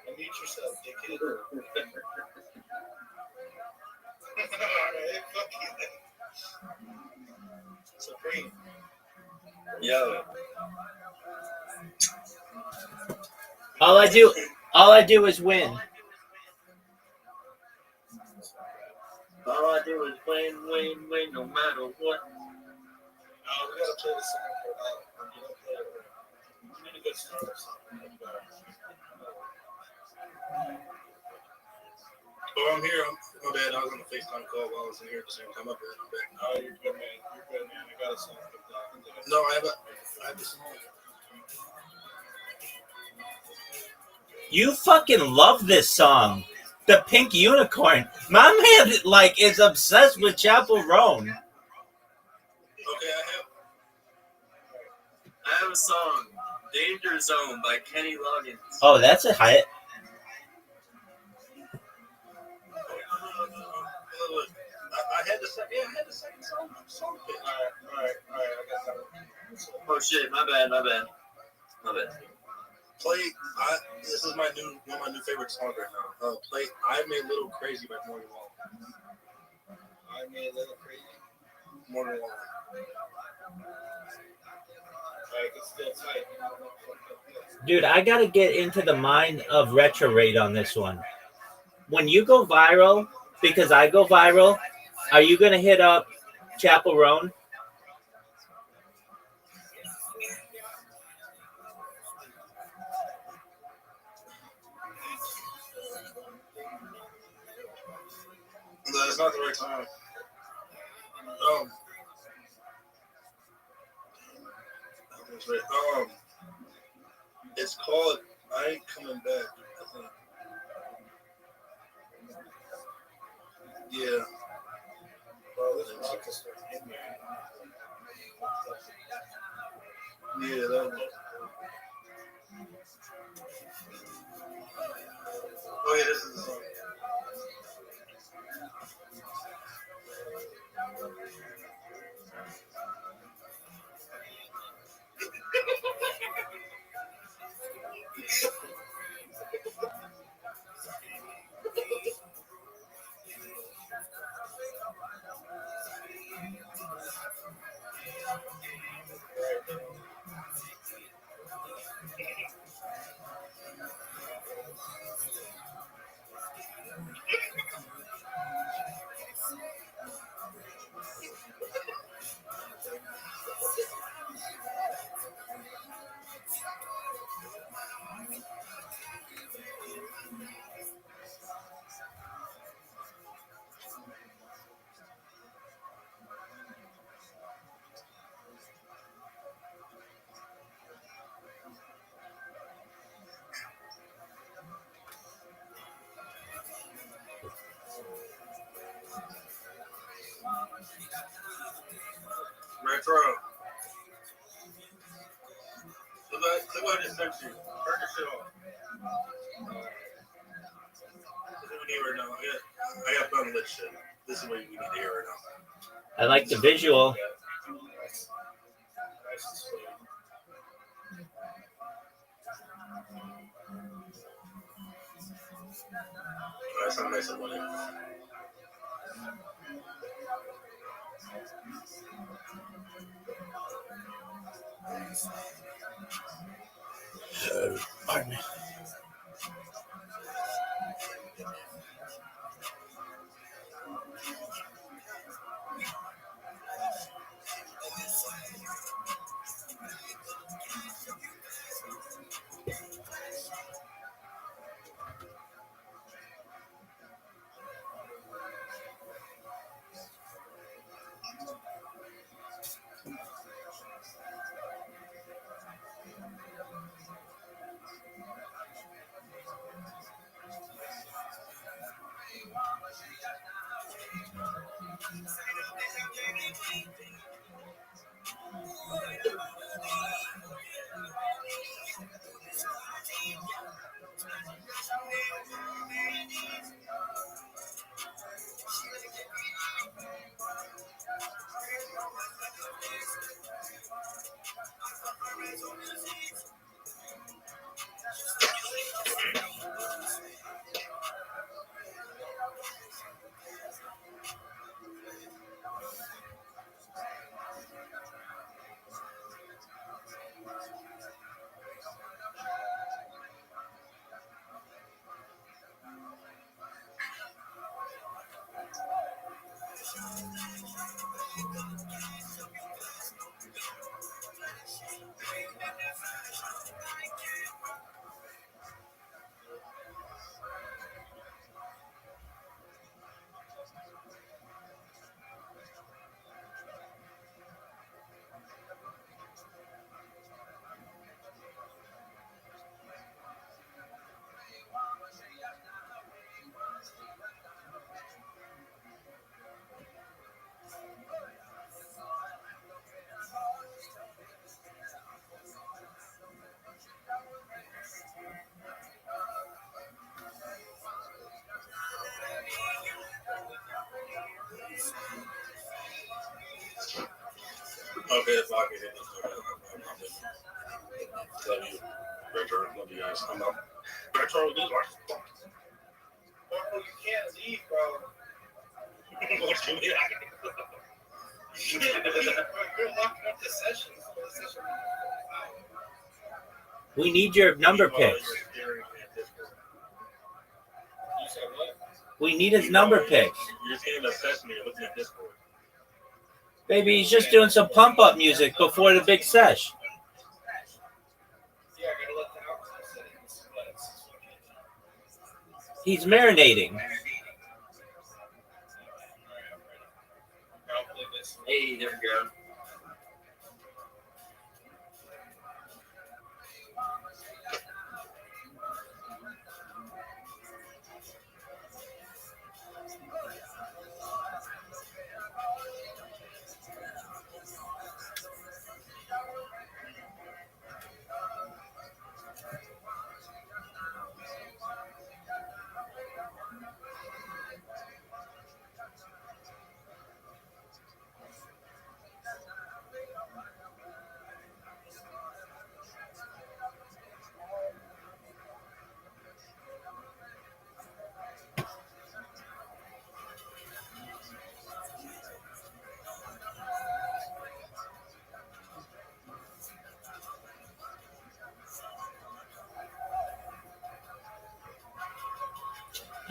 Unmute yourself, dickhead. Supreme. Yo. All I do is win. All I do is win, no matter what. We gotta play this song. We need a good song. Oh, I'm here. My bad. I was on the FaceTime call while I was in here at the same time. My bad. Oh, you're good, man. You're good, man. I got a song. No, I have a song. You fucking love this song. The Pink Unicorn. My man, like, is obsessed with Chapel Roan. Okay, I have a song. Danger Zone by Kenny Loggins. Oh, that's a hit. I had the second song. All right. I got something. Oh shit, my bad. Play. This is one of my new favorite songs right now. Play "I Made Little Crazy" by Morgan Wallen. I Made Little Crazy. Morgan Wallen. Dude, I gotta get into the mind of Retro Raid on this one. When you go viral, because I go viral, are you gonna hit up Chapel Roan? No, it's not the right time. It's called I ain't coming back. I think. Yeah. Well, this is yeah, that one. Oh yeah, this is the song. Retro. Look what I just sent you. Turn the shit off. This is what we need right now. I got fun with shit. This is what we need to hear right now. I like the visual. That's how nice I want it. Pardon me. Okay, that's all I can hit this. Love you. Retro, love you guys. I'm up. Retro, this one. Oh, you can't leave, bro. What you mean? You're locking up the session. We need your number picks. You said what? We need his number picks. You're seeing the session, you're looking at Discord. Baby, he's just doing some pump up music before the big sesh. Yeah, I gotta let the alcohol settings. He's marinating. Hey, there we go.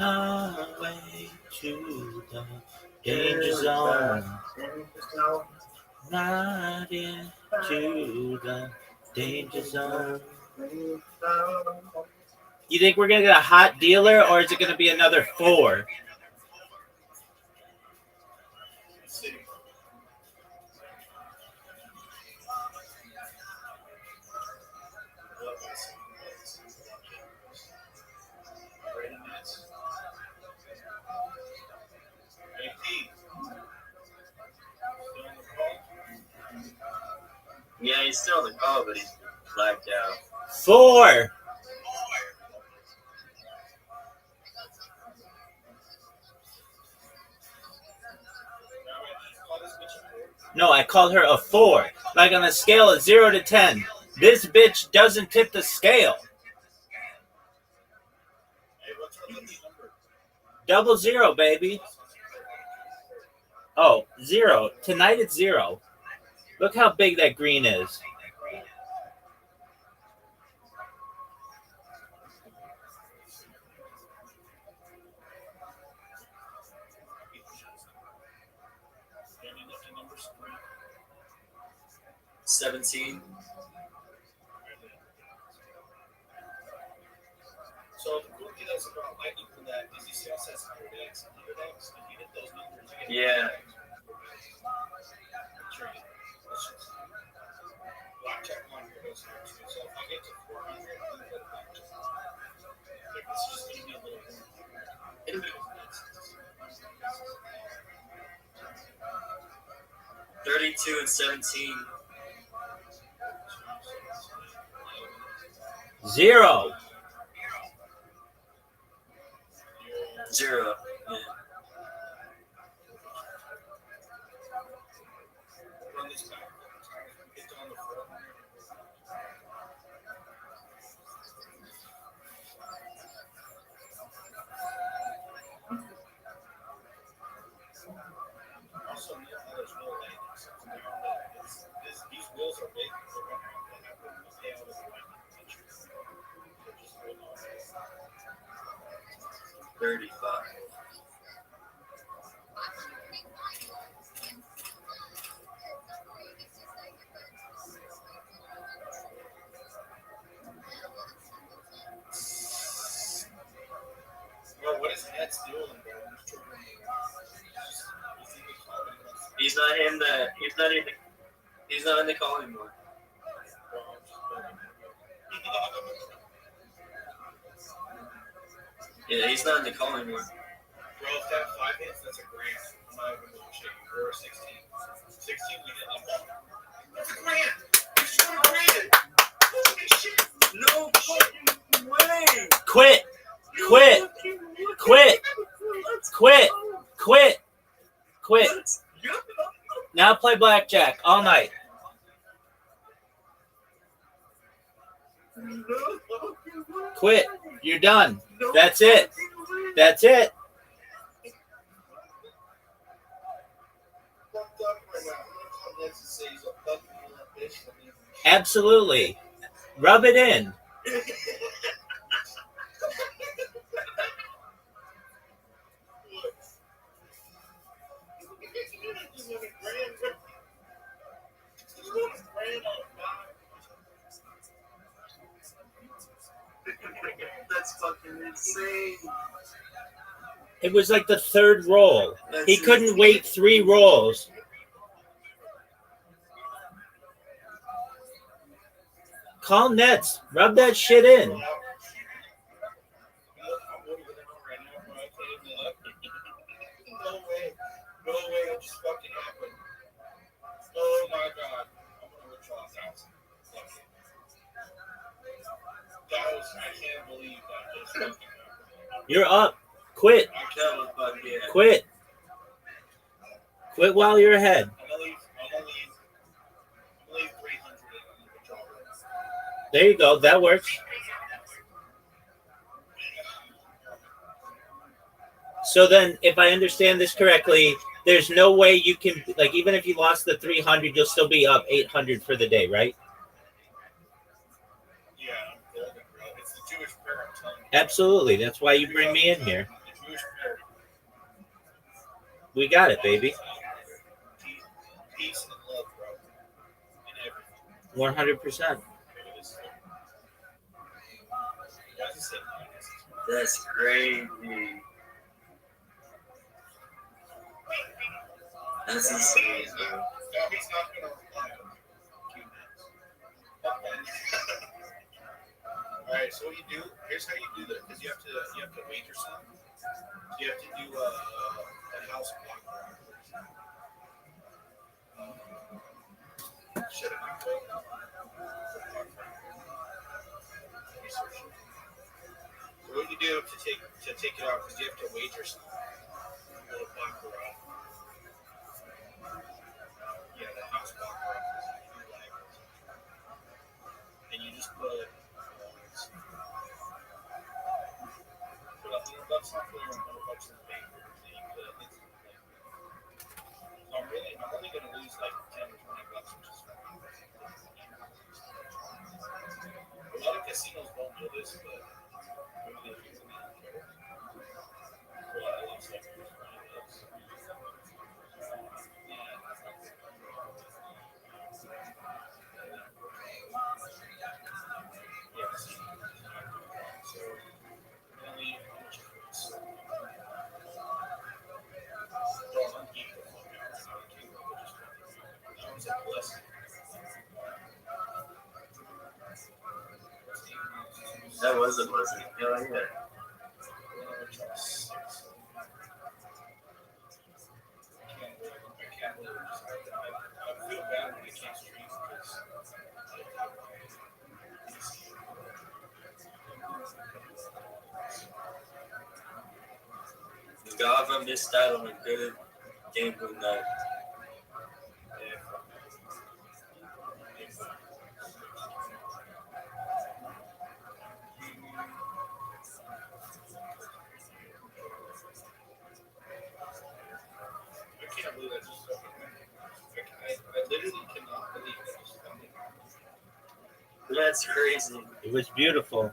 Highway to the danger zone. Not into the danger zone. You think we're gonna get a hot dealer, or is it gonna be another 4? Yeah, he's still on the call, but he's blacked out. 4. No, I called her a 4. Like on a scale of 0 to 10. This bitch doesn't tip the scale. 00, baby. Oh, 0. Tonight it's 0. Look how big that green is. $17. So the cool thing that's about lightning from that is you see assess 100x and 100x. If you hit those numbers, you get Yeah. blackjack on here goes here too. So if I get to 400, I'm going to go blackjack. Like it's just going to be a little more. 32 and 17. 0. 0. Yeah. Run this back. Get down the 400. Also, there's no landings. These wheels are big. They're running around that have to stay out of the lightning country. They're just holding on. 35. Well, what is Nets doing, bro? He's not in the. He's not in the call anymore. Yeah, he's not in the call anymore. Bro, if that 5 hits, that's a grand. I'm not even going to shake you. Or 16. 16, we hit like that. That's a grand. It's $20 grand. Holy shit. No fucking way. Quit. Quit. Quit. Quit. Quit. Quit. Now play blackjack all night. Quit. You're done. That's it. That's it. Absolutely. Rub it in. That's fucking insane. It was like the 3rd roll. He couldn't wait 3 rolls. Call Nets. Rub that shit in. No way. No way that just fucking happened. Oh my god. I'm going to withdraw 1,000. That was, I can't believe that just fucking happened. You're up. Quit. I can't fuck yeah. Quit. Quit while you're ahead. I'm only 300 in the withdrawal. There you go. That works. So then, if I understand this correctly, there's no way you can, like, even if you lost the 300, you'll still be up 800 for the day, right? Yeah, I'm golden, bro. It's the Jewish prayer, I'm telling you. Absolutely. That's why you bring me in here. It's We got it, baby. Peace and love, bro. And everything. 100%. That's crazy. That's insane, bro. He's not gonna reply. All right, so what you do? Here's how you do that, because you have to wager something. So you have to do a house block. Shut it down. So what you do to take it out, because you have to wager something. A little block around. Yeah, the house block around. And you just put $100 on for your $100 in the bank. And you put it into the bank. So I'm only going to lose like $10 or $20, which is fine. A lot of casinos won't do this, but maybe they do. Well, I lost like $20. That was a blessing. Hell yeah. I feel bad when I can't stream because Gava missed out on a good gambling night. I can't believe I just I literally cannot believe I just found it. That's crazy. It was beautiful.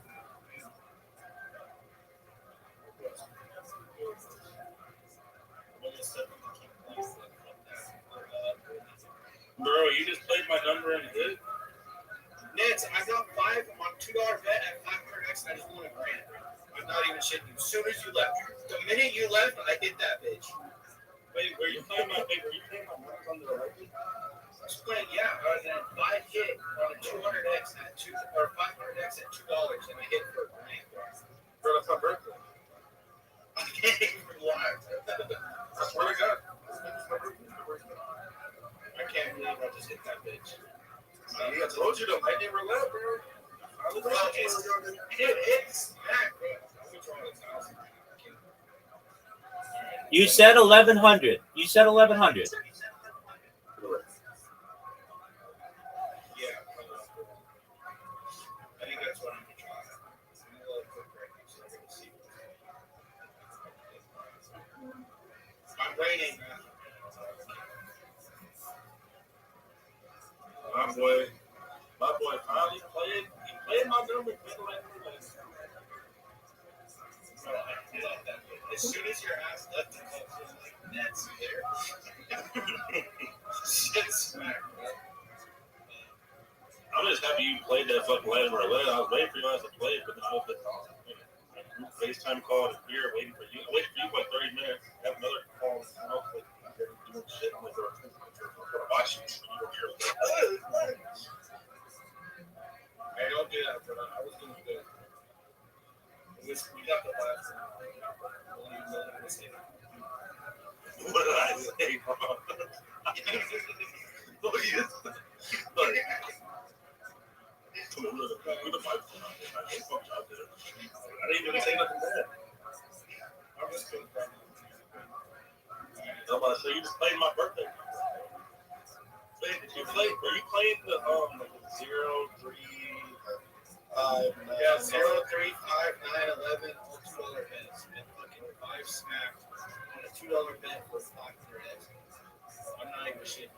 Bro, you just played my number and good. Nance, I got 5 on $2 bet at 500x and I just won $1,000. I'm not even shitting you. As soon as you left, the minute you left, I hit that bitch. Wait, were you playing my numbers on the right? I was playing, yeah. Then 5 hit on a 200x at 2 or 500x at $2 and I hit for $1,000. Bro, that's my birthday. I can't even lie. I swear to God. I can't believe I just hit that bitch. I told you to lightning roulette, bro. It's smack, bro. You said 1,100. You said 1,100. Yeah. I think that's what I'm going to try. I'm a little quick right now, so I'm going to see. I'm waiting, man. My boy finally played. He played my number. As soon as your ass left the club, it was like, that's there. Shit smack, bro. I'm just happy you played that fucking Lightning Roulette. I was waiting for you guys to play it, but the show that FaceTime call here, waiting for you. I waited for you for like 30 minutes. Have another call. Doing shit. I'm like, I'm watching you. Hey, don't do that, bro. I was doing good. We got the last one. What did I say, bro? Look at this. Look. With the microphone out there. I didn't even say nothing bad. I'm just good. I'm about to say, you just played my birthday. Were you playing the 0, 3, 5, 9? Yeah, 0, 3, 5, 9, 11, all $2 bets. And fucking 5 smacked on a $2 bet for 500x. I'm not even shit.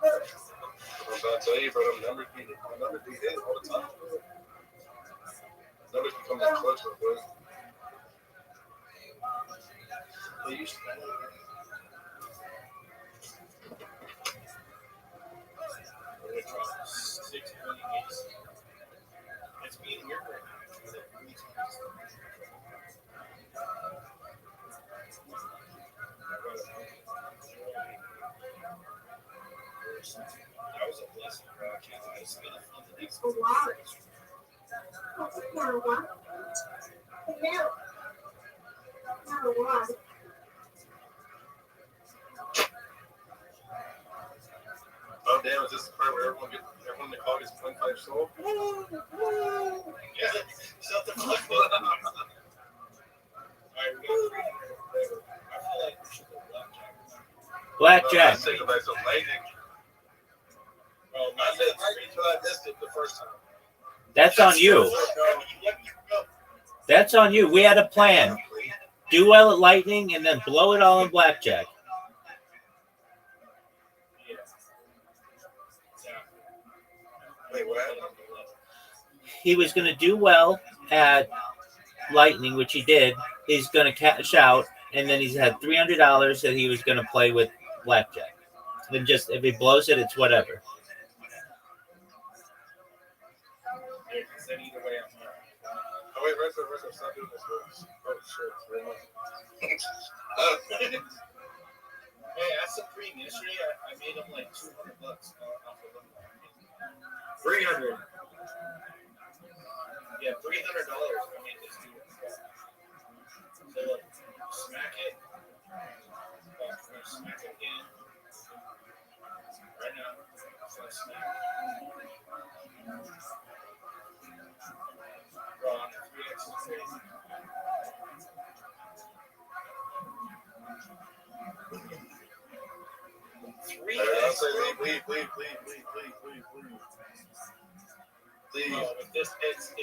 I'm about to tell you, bro, my numbers be hit all the time. Numbers become that clutch, bro. Well, you should know. It's being weird right now. That was a blessing, bro. I can't lie. It's been a fun the next couple of days. Oh damn! Is this the part where everyone in the car gets 0.5 soul? Yeah, shut the fuck up. Alright, we got 300 flavor. I feel like we should go blackjack. Blackjack. I say go back to lightning. Well, I said lightning until I missed it the first time. That's on you. That's on you. We had a plan. Do well at lightning and then blow it all in blackjack. Wait, what happened? He was going to do well at lightning, which he did. He's going to cash out, and then he's had $300 that he was going to play with blackjack. Then just if he blows it, it's whatever. Then either way, I'm not. Oh wait, rest of stop doing this. Oh shit, very much. Hey, at Supreme yesterday, I made him like $200 off of them. 300. Yeah, $300. I made this dude. So look, smack it. Well, I'm gonna smack it again. Right now. So I smack. Bro, on the 3x is crazy. I'll say leave. Oh, if this hits,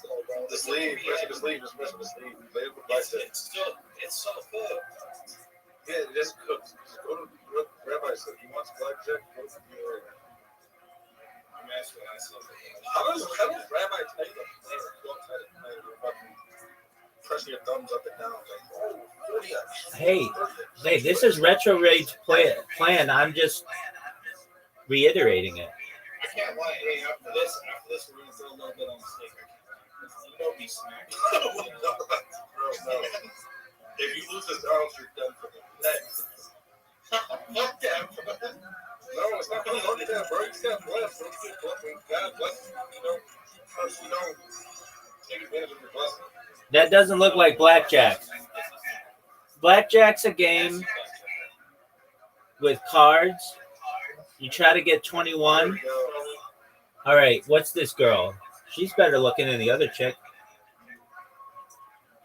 though, bro. Just leave. Just leave. Play it with blackjack. It's so good. Yeah, just cook. Just go to what Rabbi said. He wants blackjack. Go to the area. I'm asking myself. How does Rabbi tell you to play or go outside and play? You're fucking pressing your thumbs up and down. Like, oh, 40x. Hey, this is Retro Raid's plan. I'm just reiterating it. I can't lie. Hey, after this, we're gonna throw a little bit on the steak. You know, be smacked. No. If you lose this house, you're done for the night. Fuck that, bro. No, it's not gonna fuck that, bro. You just got blessed. God bless you. First you don't take advantage of your blessing. That doesn't look like blackjack. Blackjack's a game with cards. You try to get 21. All right, what's this girl? She's better looking than the other chick.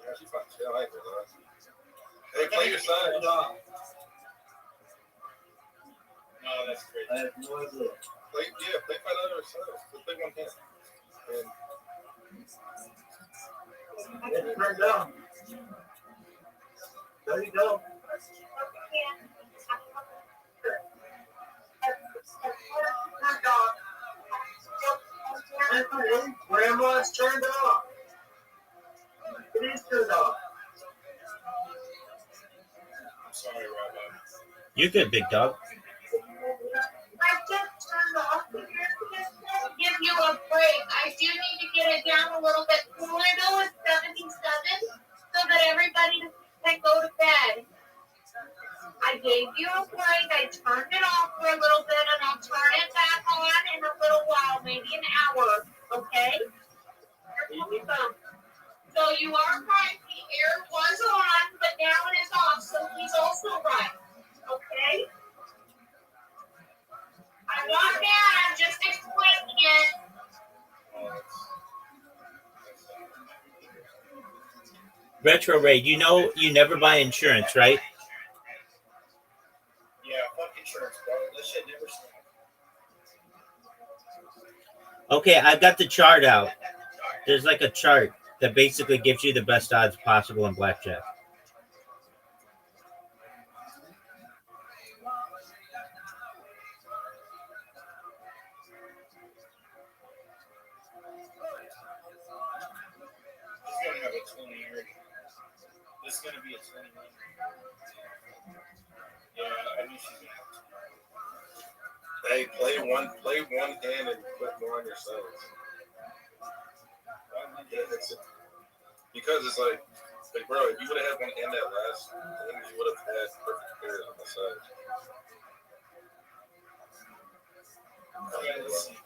Yeah, she's fine. She don't like her, though. Hey, play your side. No, that's great. Play fight other sides. Just play one hand. And turn down. There you go. Grandma's turned off. It is turned off. I'm sorry, Rabbi. You're good, big dog. I just turned off the air conditioner to give you a break. I do need to get it down a little bit cooler though. It's 77 so that everybody can go to bed. I gave you a break. I turned it off for a little bit and I'll turn it back on in a little while, maybe an hour. Okay? So you are right. The air was on, but now it is off. So he's also right. Okay? I'm not mad. I'm just explaining it. Retro Raid, you know you never buy insurance, right? Yeah, fuck insurance, bro. That shit never stops. Okay, I've got the chart out. There's like a chart that basically gives you the best odds possible in blackjack. He's gonna have a 20 year. This is gonna be a 21. Yeah, I knew she's gonna have 20. Hey, play one hand and put more on your sides. Because it's like, bro, if you would have had one hand that last, then you would have had perfect pairs on the side. Okay, let's see.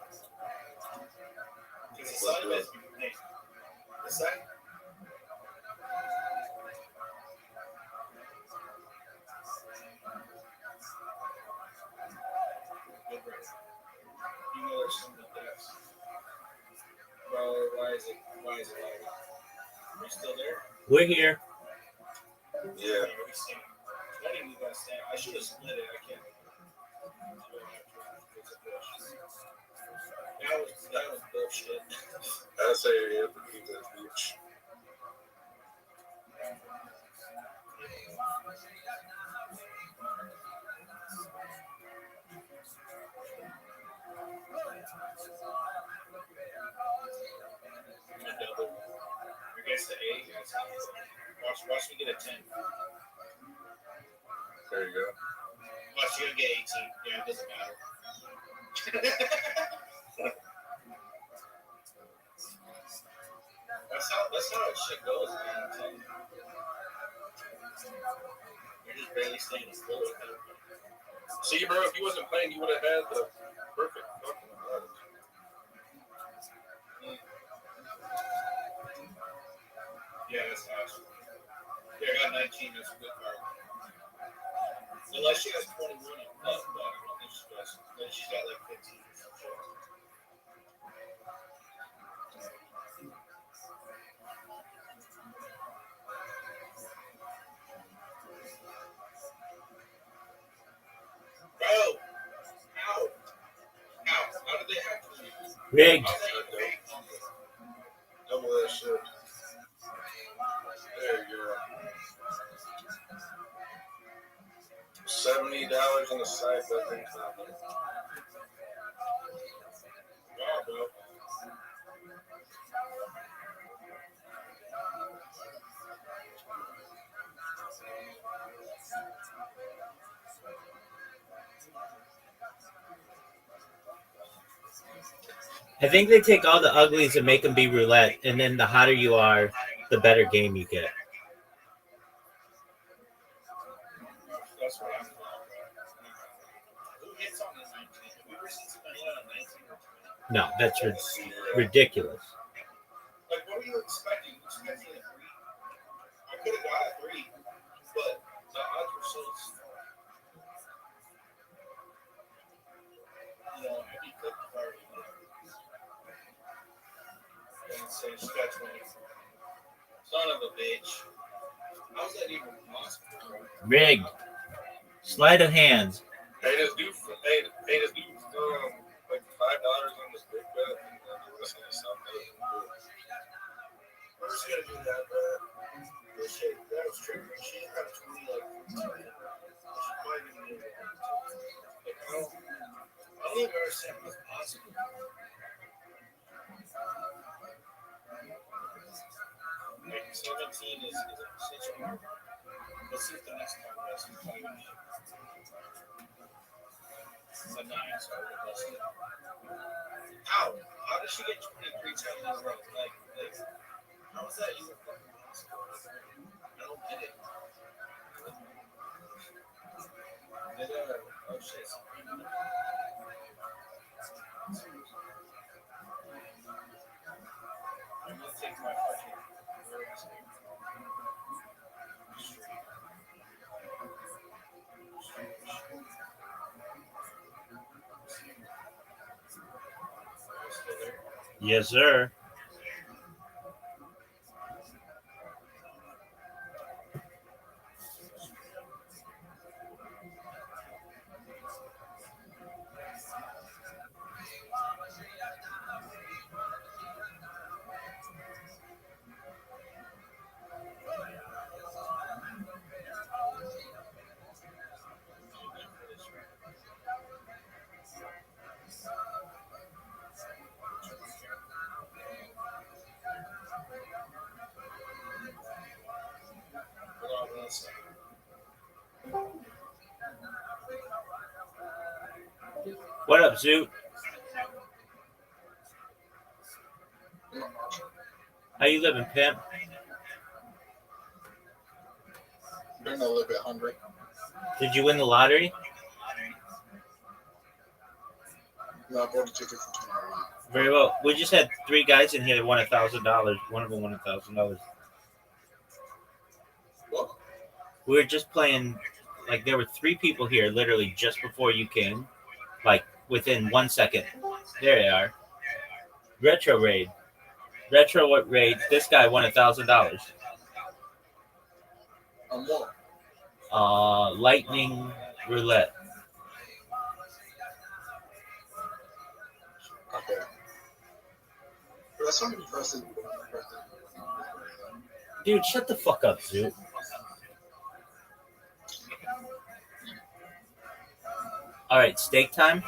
Because the side has to be made. The side? Good break. You know there's something that's. Bro, why is it lagging? Are you still there? We're here. Yeah. We stand. I didn't even stand. I should have split it. I can't. That was bullshit. I say you have to keep that beach. Against the 8, watch me get a 10. There you go. Watch you get 18. Yeah, it doesn't matter. that's how shit goes, man. You're just barely staying afloat. See, bro, if you wasn't playing, you would have had the perfect fucking odds. Yeah, that's awesome. Yeah, I got 19. That's a good card. Unless she has 21 and plus, but I don't think she does. Then she's got like 15 or some shit. Bro! Ow! How did they have to? Rigged. Double that shit. There you go. $70 on the side button. Wow, bro. I think they take all the uglies and make them be roulette, and then the hotter you are, the better game you get. That's what I'm talking about. Who hits on the 19? Have we ever seen somebody hit on 19 or 20? No, that's ridiculous. Like, what were you expecting? You expecting a 3? I could have got a 3, but the odds were so small. You know, I'd be clicked if I already knew. And so she got 20. Son of a bitch. How's that even possible, bro? Rigged. Sleight of hand. Hey, this dude, like $5 on this big bet, and then the rest of it sounds good. We're just gonna do that, bro. This shit, that was tricky. She got 20, like, she might even need it. Like, I don't even understand what's possible. Like, 17 is such a hard. Let's see if the next time is 5. It's a 9, so I would have lost it. How? How did she get 23 times in a row? Like, how is that even fucking possible? I don't get it. Oh shit. I'm gonna take my fucking. Yes, sir. What up, Zoot? How you living, pimp? Been a little bit hungry. Did you win the lottery? No, I bought a ticket for tomorrow night. Very well. We just had 3 guys in here that won $1,000. One of them won $1,000. What? We were just playing. Like there were 3 people here, literally just before you came. Like within 1 second. There they are. Retro Raid. This guy won $1,000. On what? Lightning roulette. Okay. But that's not impressive. Dude, shut the fuck up, Zoot. All right, steak time.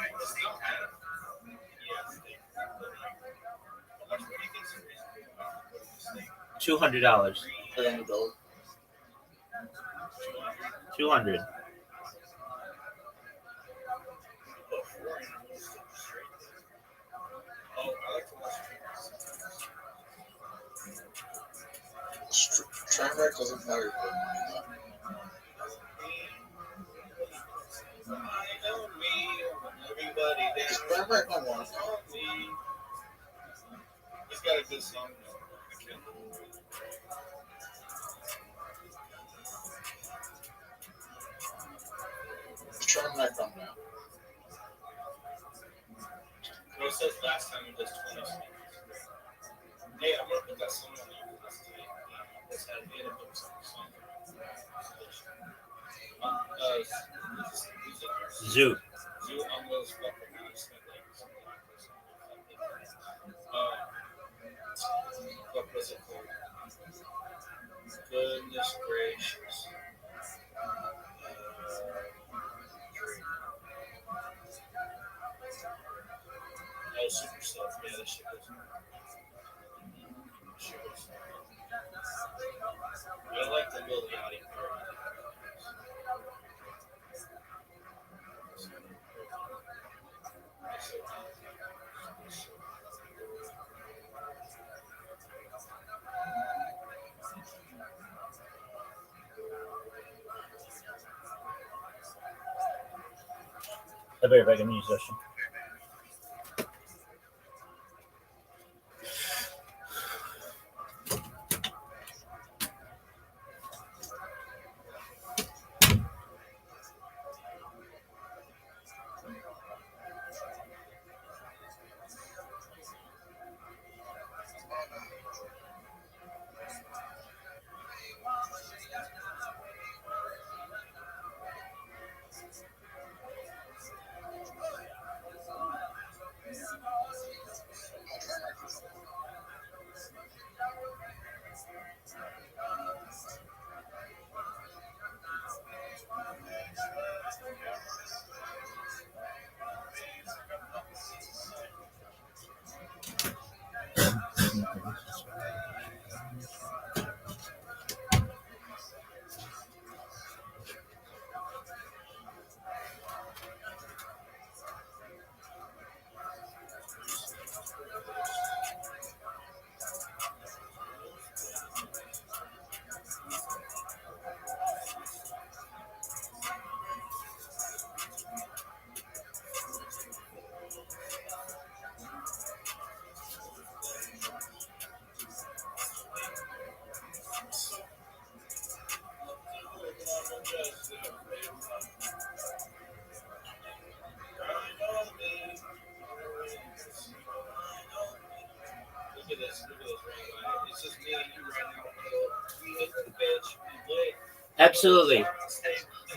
$200. $300. 200. Train wreck doesn't matter. Is train wreck on one? He's got a good song. Is train wreck on now? No, it says last time it was 20 songs. Hey, I'm gonna put that song on there. Let's have the end of the song. Zoot. Zoo almost fucking nice. What was it called? Goodness gracious. Oh, super stuff. Yeah, that shit was. I like the Lil Yachty part. I'll be right back. I'm a musician. Look at this, right? It's just me and you right now. We hit the bitch, we lit. Absolutely. It's just me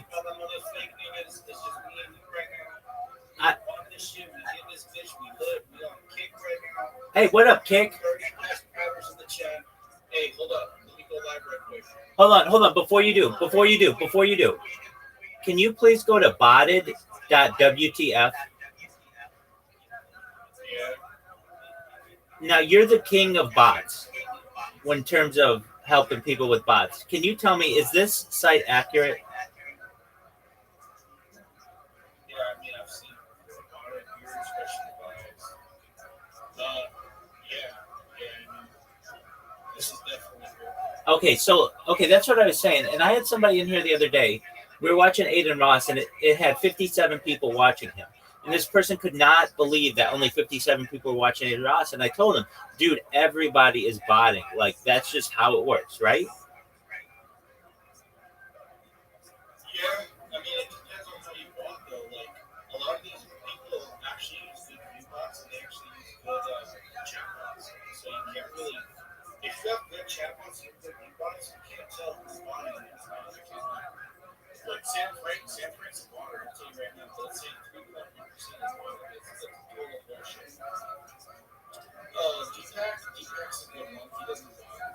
and you right now. I- On this shit, we hit this bitch, we lit. We on kick right now. Hey, what up, Kick? 30 last hours in the chat. Hey, hold up. Let me go live right quick. Hold on. Before you do, can you please go to botted.wtf? Yeah. Now, you're the king of bots in terms of helping people with bots. Can you tell me, is this site accurate? Yeah, I mean, I've seen it before. Okay, so that's what I was saying. And I had somebody in here the other day. We were watching Aiden Ross, and it had 57 people watching him. And this person could not believe that only 57 people were watching Aiden Ross. And I told him, dude, everybody is botting. Like, that's just how it works, right? Yeah, I mean, it depends on how you bought, though. Like, a lot of these people actually use good view bots, and they actually use good chat bots. So you can't really, if you have good chat bots and good view bots, you can't tell who's buying and who's not. Like Sam Frank's a bought, I'll tell you right now. Let's say 3.1% is bought. That's total bullshit. Deepak's a good one. He doesn't buy.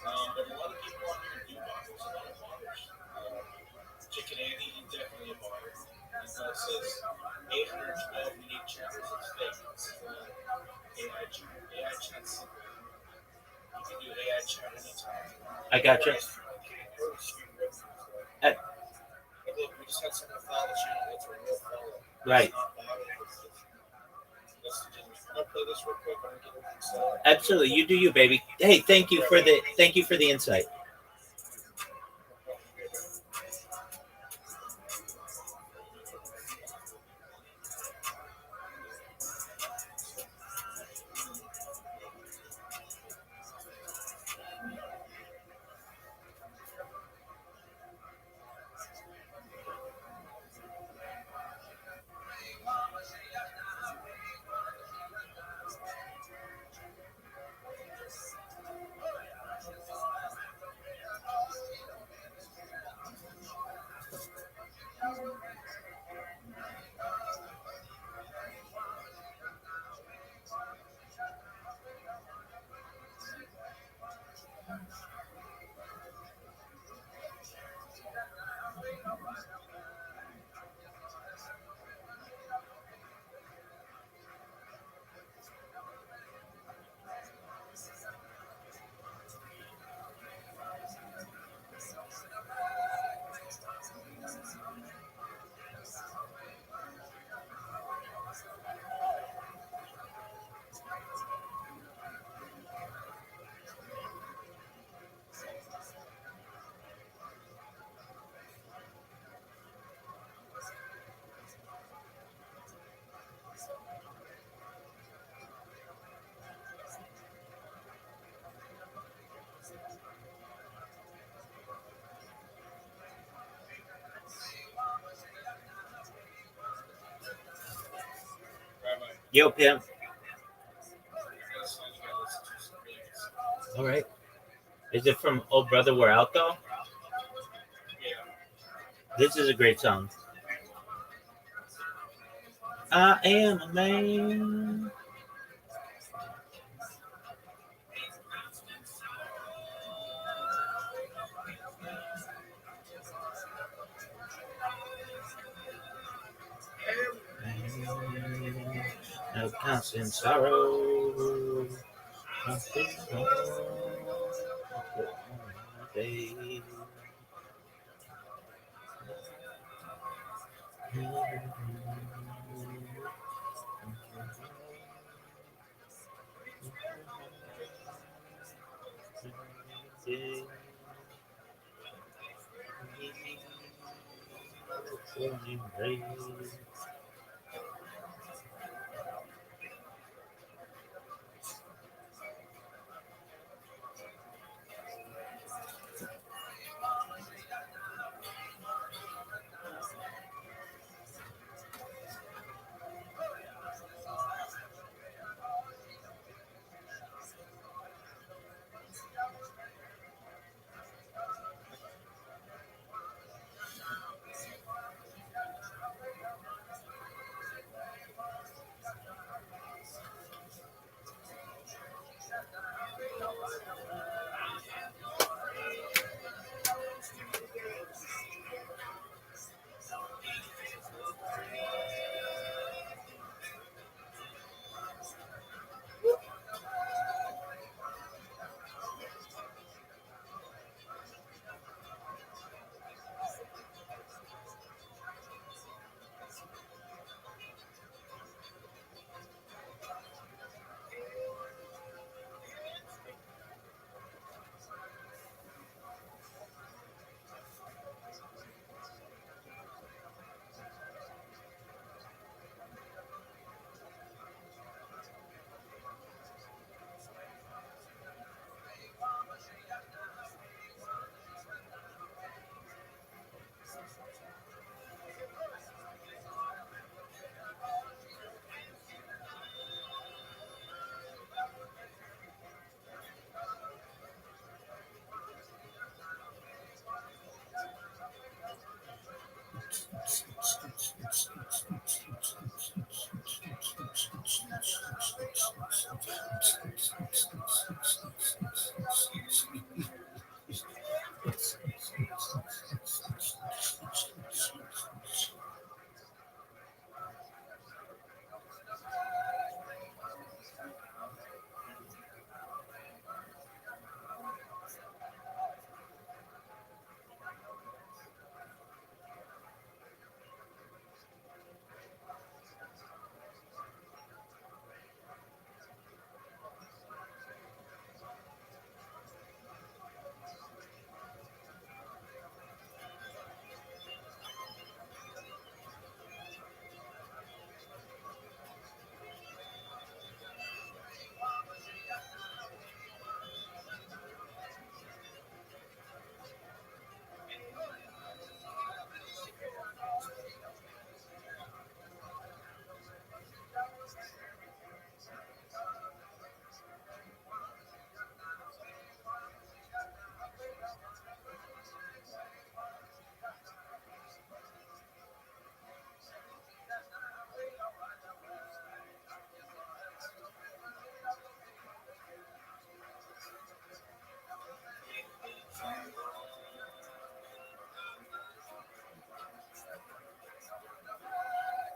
But a lot of people on here do buy. There's a lot of botters. Chicken Andy, he's definitely a buyer. It says 812 unique chapters. It's fake. It's AI chat. AI chat's simple. You can do AI chat anytime. I got you. But look, we just had someone follow the channel. That's a real follow. Right. Let's play this real quick. I'm gonna get it. Absolutely, you do you, baby. Hey, thank you for the insight. Yo, Pim. All right. Is it from Oh Brother We're Out though? This is a great song. I am a man. No constant sorrow.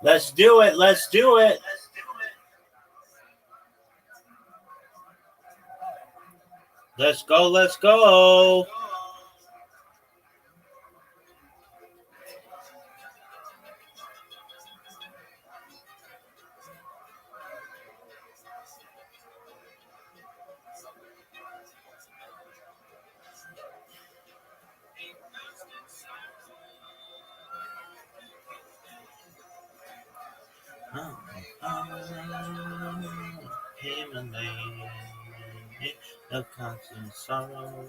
Let's do it. Let's do it. Let's go. Let's go. Of constant sorrow.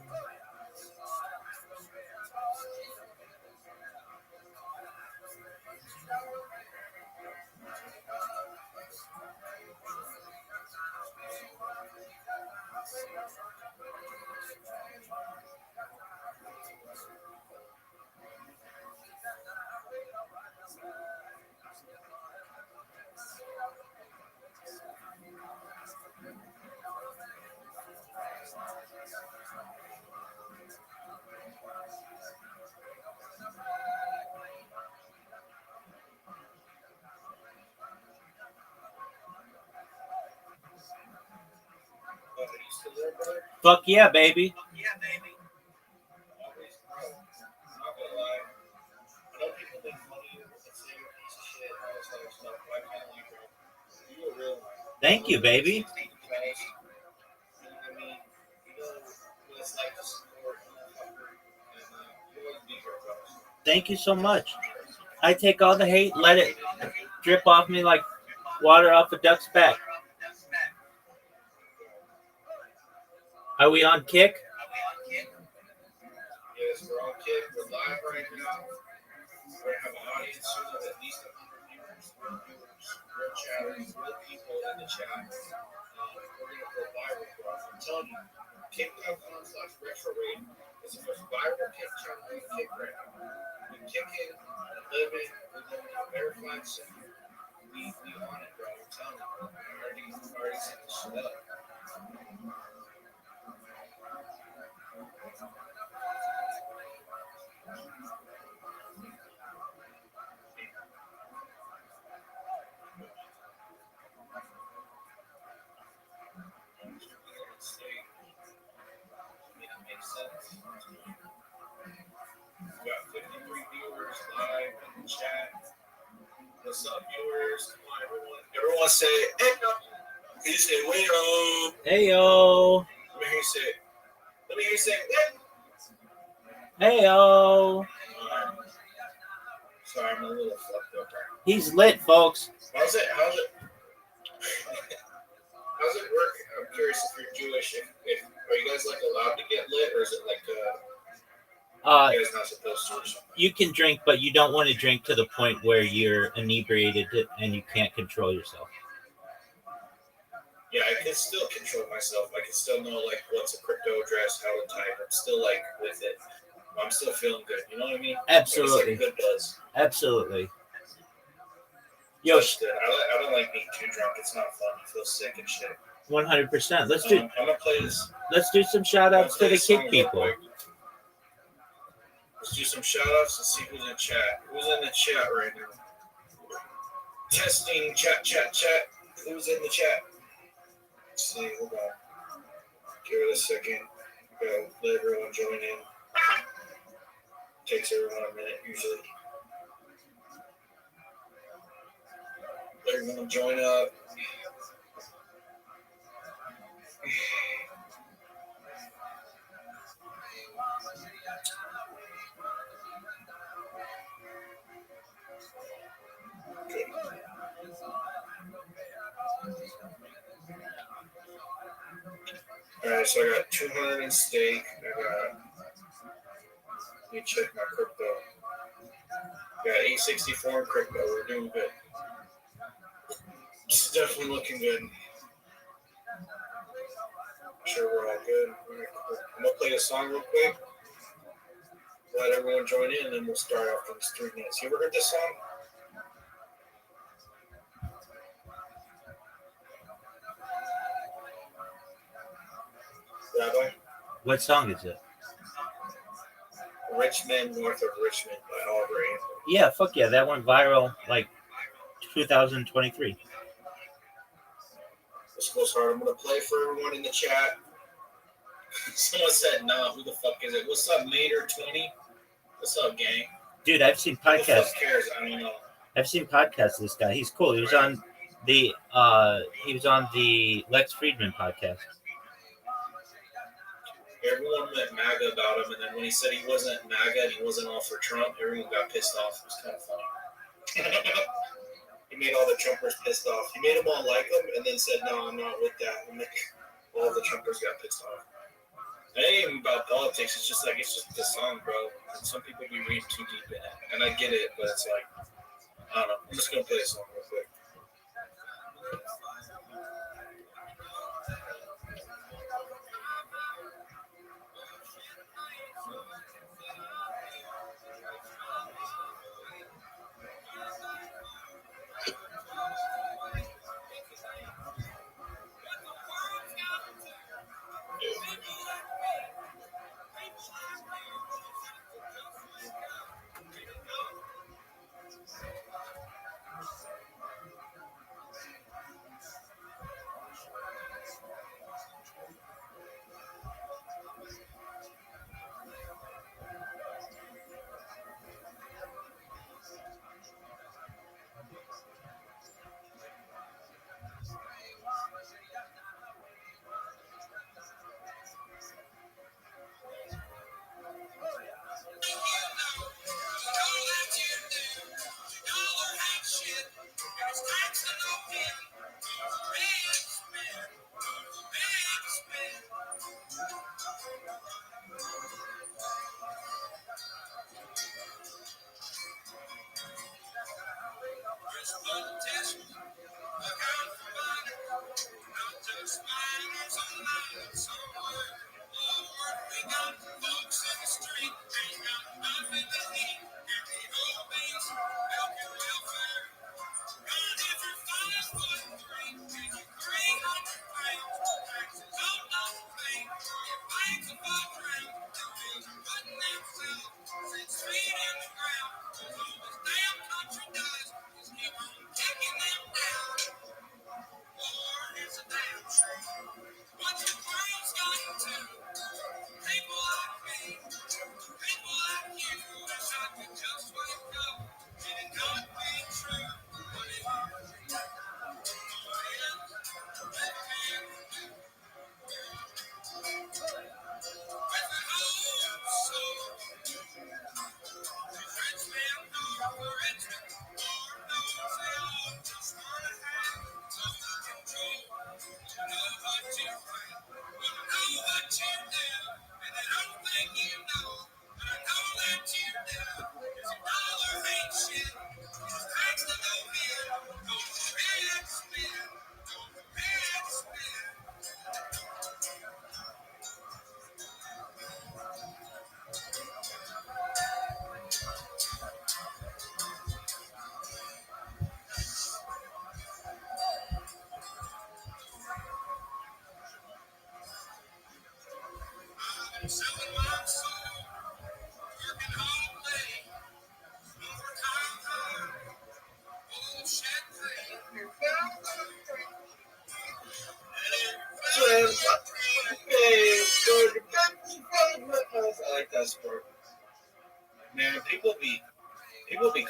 Fuck yeah, baby. Thank you, baby. Thank you so much. I take all the hate, let it drip off me like water off a duck's back. Are we on Kick? Yes, we're on Kick. We're live right now. We're going to have an audience soon of at least 100 viewers, real chatters, real people in the chat. We're going to go viral, bro. I'm telling you, Kick.com/retro raid is the most viral Kick channel you can Kick right now. We kick it, live it, we're going to verify it. We on it, bro. I'm telling you, bro. I already set this shit up. We got 53 viewers live in the chat. What's up, viewers? Come on, everyone. Everyone say, hey, yo. Can you say, way, yo? Hey, yo. Let me hear you say, Hey, yo. Sorry, I'm a little fucked up. He's lit, folks. How's it work? I'm curious if you're Jewish. If are you guys like allowed to get lit, or is it like you guys not supposed to? Or something? You can drink, but you don't want to drink to the point where you're inebriated and you can't control yourself. Yeah, I can still control myself. I can still know like what's a crypto address, how to type. I'm still like with it. I'm still feeling good. You know what I mean? Absolutely. Like, good buzz. Absolutely. Yo, I don't like being too drunk. It's not fun. I feel sick and shit. 100%. I'm gonna play this. Let's do some shout outs to the Kick people. Let's do some shout outs and see who's in chat. Who's in the chat right now? Testing chat. Who's in the chat? Let's see. Hold on. Give it a second. Gotta let everyone join in. Takes everyone a minute usually. Let everyone join up. Alright, so I got 200 in stake. Let me check my crypto. Got 864 in crypto. We're doing good. It's definitely looking good. I'm sure we're all good. I'm gonna play a song real quick. Let everyone join in, and then we'll start off in 3 minutes. You ever heard this song? Rabbi? What song is it? Rich Men North of Richmond by Oliver Anthony. Yeah, fuck yeah. That went viral like 2023. This goes hard. I'm gonna play for everyone in the chat. Someone said, "Nah, who the fuck is it? What's up, Mater20? What's up, gang? Dude, I've seen Who the podcasts. fuck cares? I don't know." I've seen podcasts of this guy. He's cool. He was on the Lex Friedman podcast. Everyone went MAGA about him, and then when he said he wasn't MAGA and he wasn't all for Trump, everyone got pissed off. It was kind of funny. He made all the Trumpers pissed off. He made them all like him, and then said, "No, I'm not with that." And all the Trumpers got pissed off. It ain't even about politics. It's just the song, bro. And some people be reading too deep in it, and I get it, but it's like, I don't know. I'm just gonna play a song real quick. I like that sport. Man, people be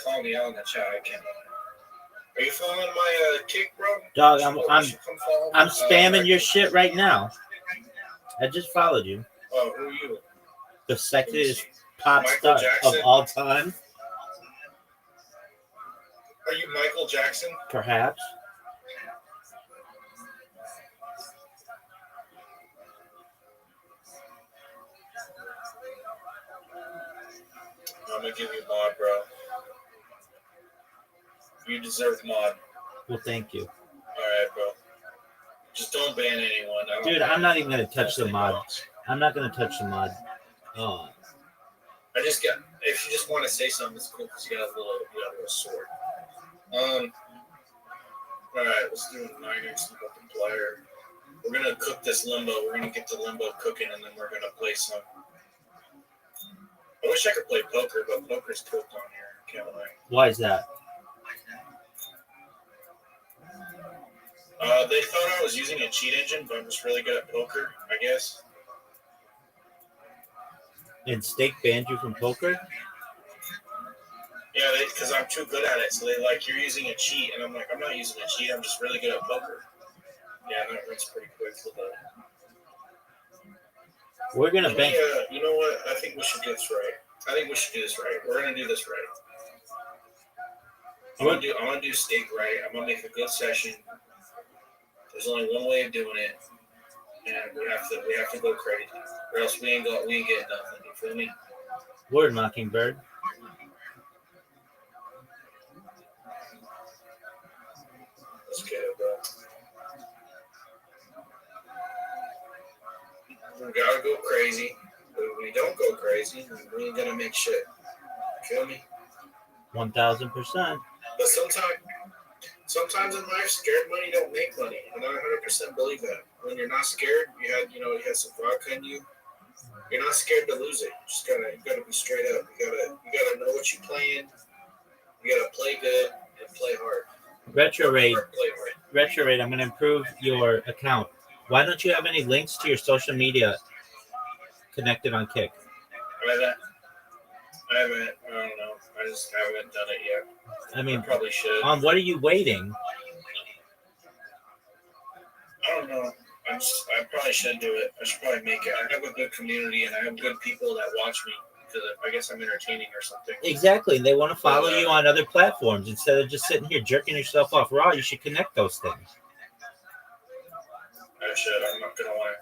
calling me out in the chat. I can't. Are you following my kick, bro? Dog, I'm spamming your shit right now. I just followed you. Oh, who are you? The sexiest pop Michael star Jackson? of all time, Are you Michael Jackson? perhaps. I'm gonna give you mod, bro. You deserve mod. Well, thank you. All right, bro. Just don't ban anyone. Dude, I'm not even going to touch the mod. I'm not going to touch the mod. Oh. I just got. If you just want to say something, it's cool because you got a little sword. All right, let's do a 9x fucking player. We're gonna cook this limbo. We're gonna get the limbo cooking, and then we're gonna play some. I wish I could play poker, but poker's cooked on here. Can't lie. Why is that? They thought I was using a cheat engine, but I'm just really good at poker, I guess. And Steak banned you from poker? Yeah, because I'm too good at it. So they like, you're using a cheat. And I'm like, I'm not using a cheat. I'm just really good at poker. Yeah, that runs pretty quick. We're going to bank. You know what? I think we should do this right. We're going to do this right. I'm gonna do steak right. I'm gonna make a good session. There's only one way of doing it, and we have to go crazy, or else we ain't getting nothing. You feel me? Word, Mockingbird. Let's get it, bro. We gotta go crazy. But if we don't go crazy, we ain't gonna make shit. You feel me? 1,000%. But sometimes in life, scared money don't make money, and I 100% believe that. When you're not scared, you had some vodka in you. You're not scared to lose it. You gotta be straight up. You gotta know what you're playing. You gotta play good and play hard. Retrograde. Play hard. Retrograde, I'm going to improve your account. Why don't you have any links to your social media connected on Kick? I don't know. I just haven't done it yet. I mean, I probably should. what are you waiting? I don't know. I probably should do it. I should probably make it. I have a good community and I have good people that watch me because I guess I'm entertaining or something. Exactly. They want to follow you on other platforms instead of just sitting here jerking yourself off raw. You should connect those things. I should. I'm not gonna lie.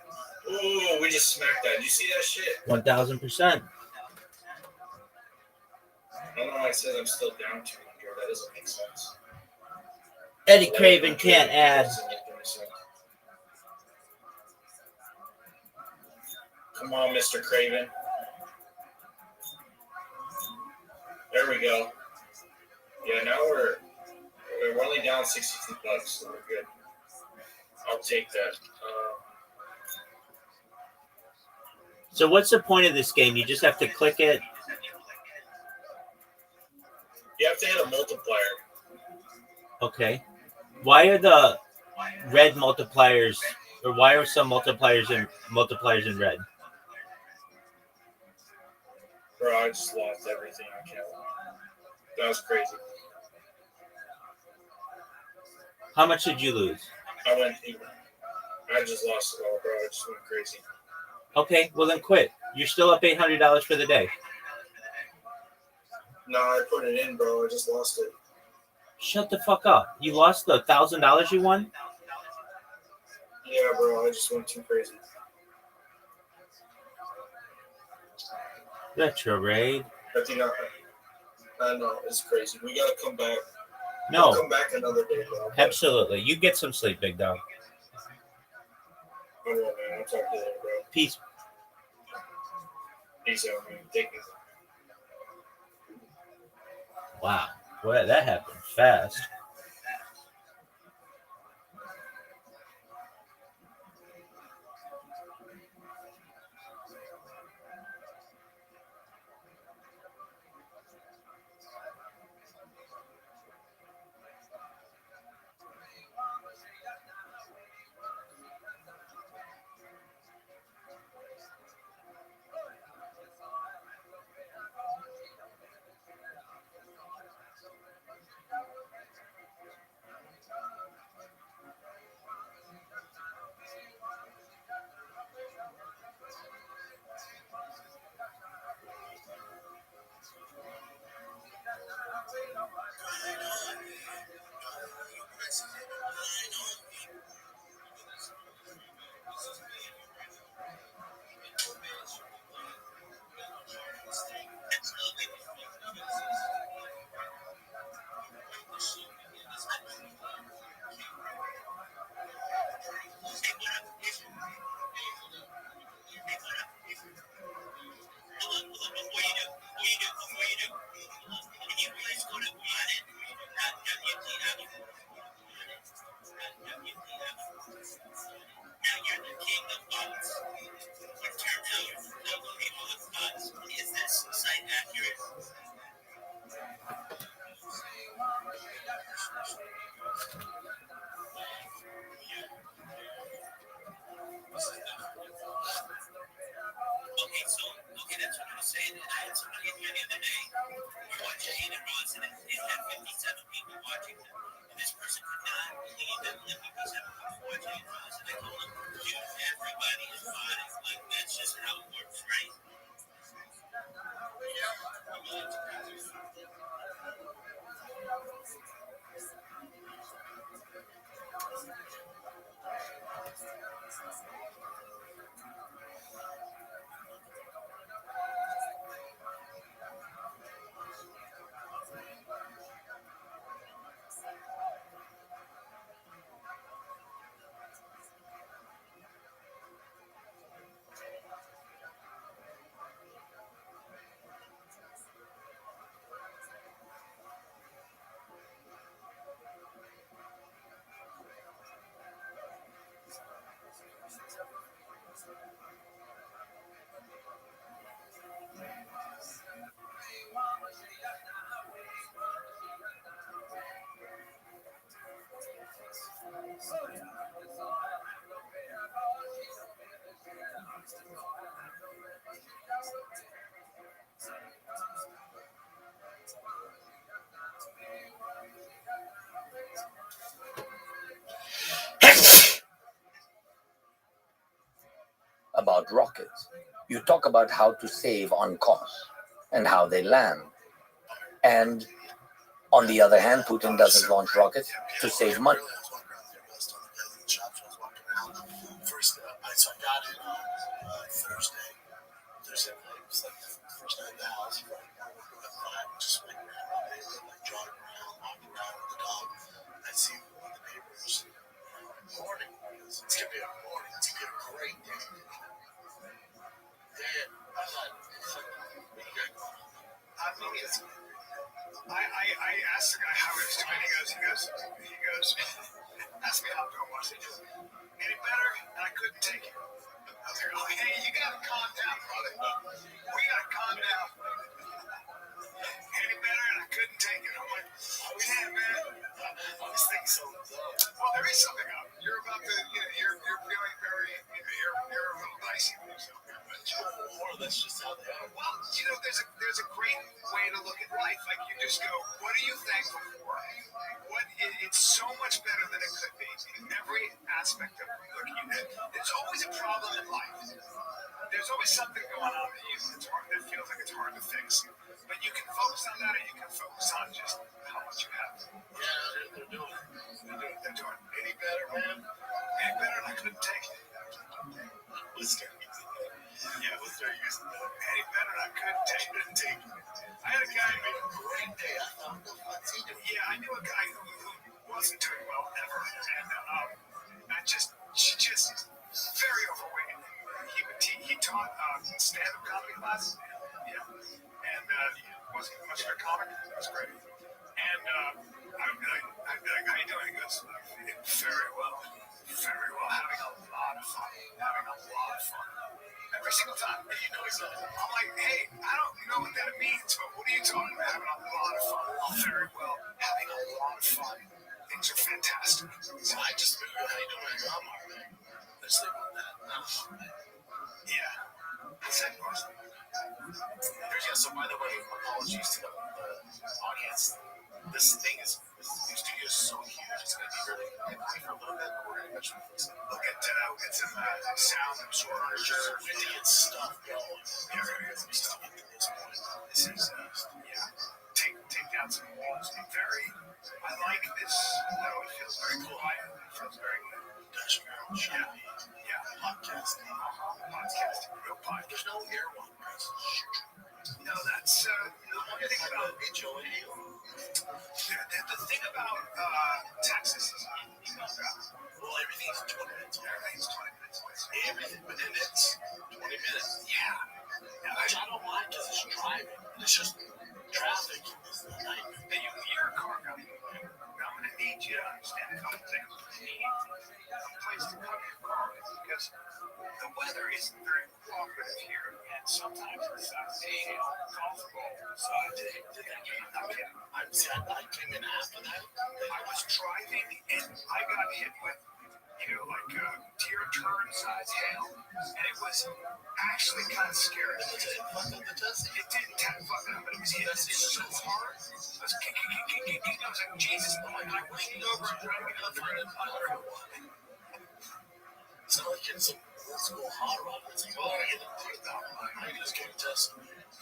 Ooh, we just smacked that. Did you see that shit? 1,000%. I don't know why I said I'm still down 200. That doesn't make sense. Eddie Craven can't add. Come on, Mr. Craven. There we go. Yeah, now we're only down $62, so we're good. I'll take that. So what's the point of this game? You just have to click it. You have to hit a multiplier. Okay. Why are the red multipliers, or why are some multipliers in red? Bro, I just lost everything. I can't lie. That was crazy. How much did you lose? I went even. I just lost it all, bro. I just went crazy. Okay, well then quit. You're still up $800 for the day. No, I put it in, bro. I just lost it. Shut the fuck up. You lost the $1,000 you won? Yeah, bro. I just went too crazy. Retrograde. I think I know. It's crazy. We gotta come back. No. We'll come back another day, bro. Absolutely. You get some sleep, big dog. I will, man. I'll talk to you later, bro. Peace. Peace out, man. Take care. Wow. Well, that happened fast. that's what I was saying. I had somebody in here the other day watching Jane and Ross, and it had 57 people watching them. And this person could not believe that only 57 people watching Jane and Ross. And I told him, dude, everybody is on it. Like, that's just how it works, right? About rockets. You talk about how to save on cost and how they land. And on the other hand, Putin doesn't launch rockets to save money. First, so I got it on Thursday. Thursday night, it was like the first night in the house. Just like jogging around, walking around with the dog. I see one of the neighbors. Morning. It's gonna be a morning. It's gonna be a great day. Yeah, I thought, what you got going on? I asked the guy how he was doing. He goes, asked me how it was. He goes, any better? And I couldn't take it. I was like, oh, hey, you gotta calm down, brother. We gotta calm down. Any better? And I couldn't take it. I'm like, yeah, man. This thing's so low. Well, there is something up. You're about to, you're feeling very, you're a little dicey with yourself. Or that's just how they are. Well, there's a great way to look at life. Like you just go, what are you thankful for? It's so much better than it could be in every aspect of looking at it. There's always a problem in life. There's always something going on that feels like it's hard to fix. But you can focus on that, or you can focus on just how much you have. Yeah, they're doing it. They're doing it. Any better, man? Any better than I couldn't take it. What's their use? Any better than I couldn't take it. I had a guy who made a great day. I thought, yeah, I knew a guy who wasn't doing well ever, and she just very overweight. He taught stand-up comedy classes. Yeah, and wasn't much of a comic. It was great. And I'd be like, how you doing? He goes, very well, having a lot of fun. Every single time. I'm like, hey, I don't know what that means, but what are you talking about? Having a lot of fun. Very well, having a lot of fun. Things are fantastic. So I just figured, how you doing? I'm all right. Let's leave it at that. Yeah. That's it, boss. So by the way, apologies to the audience. This thing is, the studio is so huge. It's going to be really quickly for a little bit, but we're going to eventually fix it. We'll get some sound absorber. We need to get stuff going. Yeah, we're going to get some stuff at this point. This is, take down some walls. I like this, though. It feels very quiet. It feels very good. Dutch Barrel Show. Yeah. Podcasting. Real podcast. There's no air one. No, that's one thing about the thing about Texas is well, everything's 20 minutes. Everything within it's 20 minutes. Yeah. Which I don't mind because it's driving. It's just traffic. You're a car guy. I'm going to need you to understand a couple things. You need a place to cover your car because the weather isn't very cooperative here, and sometimes it's uncomfortable. So I came in after that. I was driving and I got hit with, deer turn size hail, and it was actually kind of scary.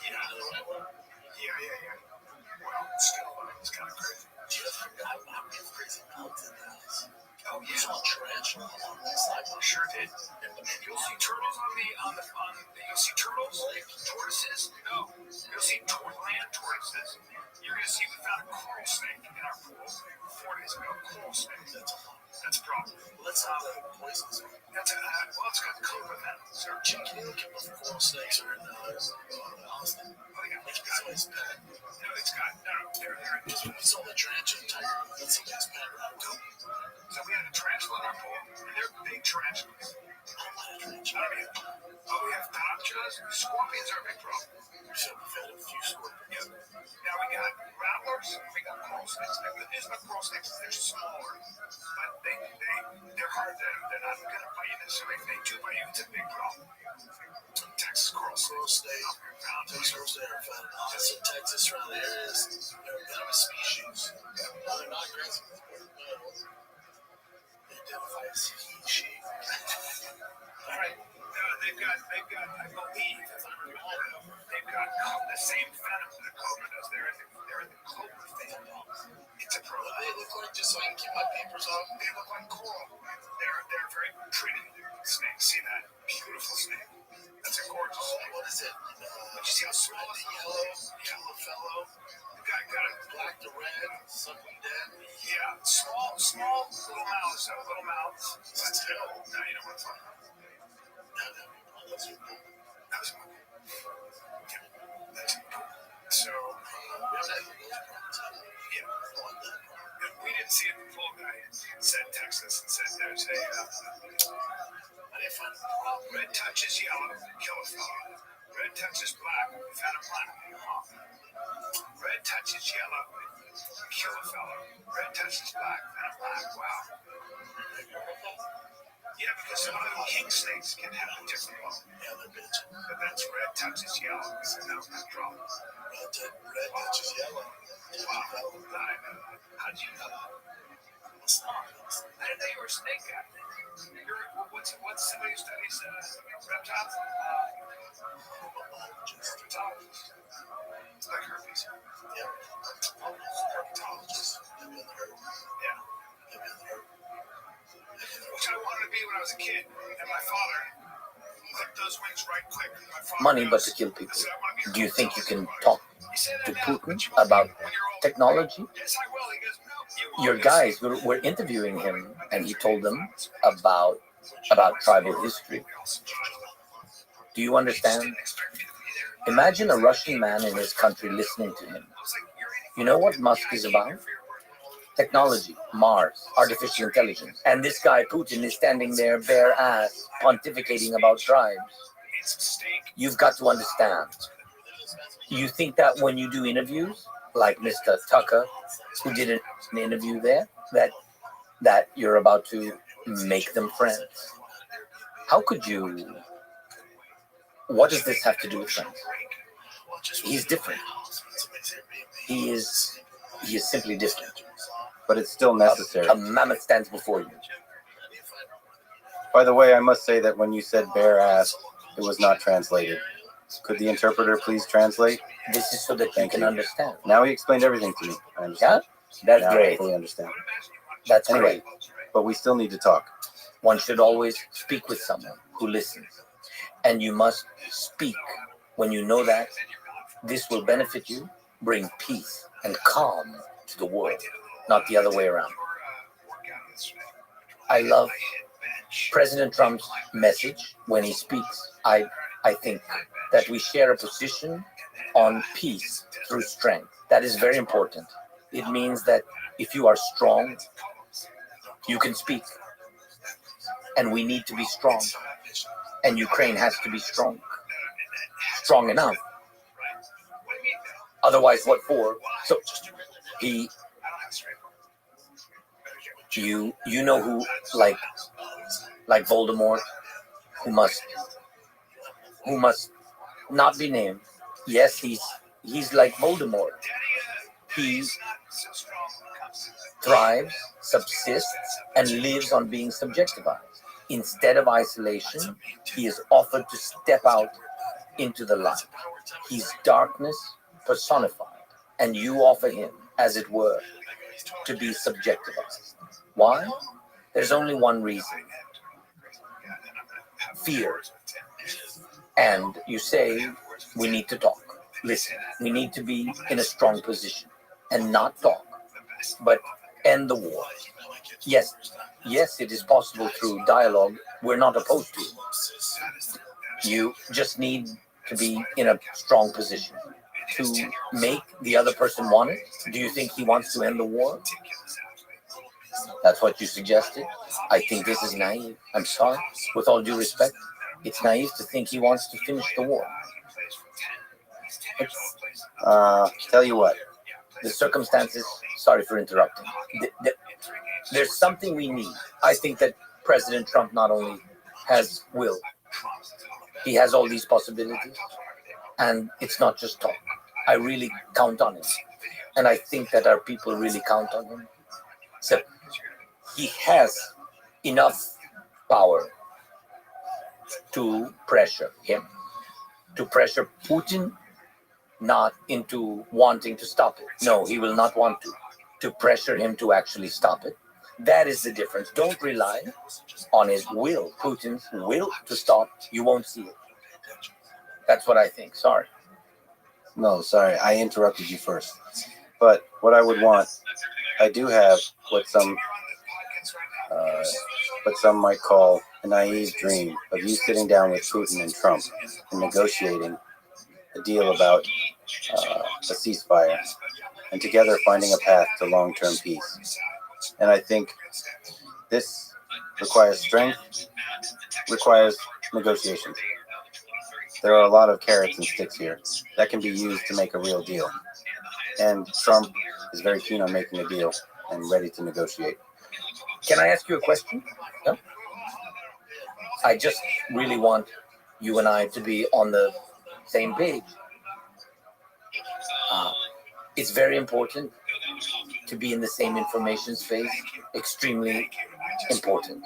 Yeah. Well, still, it's kind of crazy. You forgot how many crazy mountains in the house. Oh yeah. Saw tarantula on the sidewalk. Sure did. And you'll see turtles you'll see turtles, tortoises. No, you'll see land tortoises. You're gonna see we found a coral snake in our pool 4 days ago. Coral snake. That's a problem. Let's not let it poison us. That's it's got cobra venom. So can you look at what the coral snakes are in Austin? Oh yeah, it's got his pet. No, it's got it's all the tarantula tiger. That's somebody's pet, right? So we had a tarantula in our pool, and they're big tarantulas. We have tarantulas. Scorpions are a big problem. So we've had a few scorpions. Yeah. Now we got rattlers, we got coral snakes. The good news about coral snakes is they're smaller, but they're hard. They're not going to bite you necessarily. If they do bite you, it's a big problem. Texas coral snake. Texas coral snake are found in Austin, Texas, around the areas. They're a venomous species. They're not aggressive. They identify as he, she. All right. They've got, I believe, if I remember, they've got the same venom that a cobra does. They're in the cobra family. It's a problem. They look like, just so I can keep my papers on, they look like coral. They're very pretty snakes. See that? Beautiful snake. That's a gorgeous snake. What is it? Did you see how small it is? Yellow fellow. The guy got it black to red, something dead. Yeah, small little mouths. But still, now you know what I'm talking about. That's cool. So, we didn't see it. The full guy said Texas and said there's red touches yellow, kill a fellow. Red touches black, venom black. Red touches yellow, kill a fellow. Red touches black, venom black. Wow. Yeah, because some of the king snakes can have a different one. Yeah, they're bitching. But that's red touches yellow. So no problem. Red touches yellow. Wow. How'd you know that? I didn't know you were a snake guy. What's somebody who studies reptiles? Herpetologist. It's like herpes. Yeah. Herpetologist. Yeah. Which I wanted to be when I was a kid, and my father clipped those wings right quick. Money, but to kill people. Do you think you can talk to Putin about technology? Your guys were interviewing him, and he told them about tribal history. Do you understand? Imagine a Russian man in his country listening to him. You know what Musk is about? Technology, Mars, artificial intelligence. And this guy, Putin, is standing there bare ass pontificating about tribes. You've got to understand. You think that when you do interviews, like Mr. Tucker, who did an interview there, that you're about to make them friends. How could you? What does this have to do with friends? He's different. He is simply different. But it's still necessary. A mammoth stands before you. By the way, I must say that when you said bare ass, it was not translated. Could the interpreter please translate? This is so that you can understand. Now he explained everything to me. I understand. Yeah? That's now great. I fully understand. That's anyway, great. But we still need to talk. One should always speak with someone who listens. And you must speak when you know that this will benefit you, bring peace and calm to the world, not the other way around. I love President Trump's message when he speaks. I think that we share a position on peace through strength. That is very important. It means that if you are strong, you can speak. And we need to be strong. And Ukraine has to be strong. Strong enough. Otherwise, what for? So you know who, like Voldemort, who must not be named. Yes, he's like Voldemort. He thrives, subsists, and lives on being subjectified. Instead of isolation, he is offered to step out into the light. He's darkness personified, and you offer him, as it were, to be subjectivized. Why? There's only one reason: fear. And you say, we need to talk. Listen, we need to be in a strong position and not talk, but end the war. Yes, it is possible through dialogue. We're not opposed to it. You just need to be in a strong position to make the other person want it. Do you think he wants to end the war? That's what you suggested? I think this is naive. I'm sorry. With all due respect, it's naive to think he wants to finish the war. Tell you what. The circumstances, sorry for interrupting. There's something we need. I think that President Trump not only has will, he has all these possibilities, and it's not just talk. I really count on him, and I think that our people really count on him. So he has enough power to pressure him, to pressure Putin, not into wanting to stop it. No, he will not want to pressure him to actually stop it. That is the difference. Don't rely on his will, Putin's will to stop. You won't see it. That's what I think. Sorry. No, sorry, I interrupted you first. But what I would want, I do have what some might call a naive dream of you sitting down with Putin and Trump and negotiating a deal about a ceasefire and together finding a path to long-term peace. And I think this requires strength, requires negotiations. There are a lot of carrots and sticks here that can be used to make a real deal. And Trump is very keen on making a deal and ready to negotiate. Can I ask you a question? No? I just really want you and I to be on the same page. It's very important to be in the same information space. Extremely important.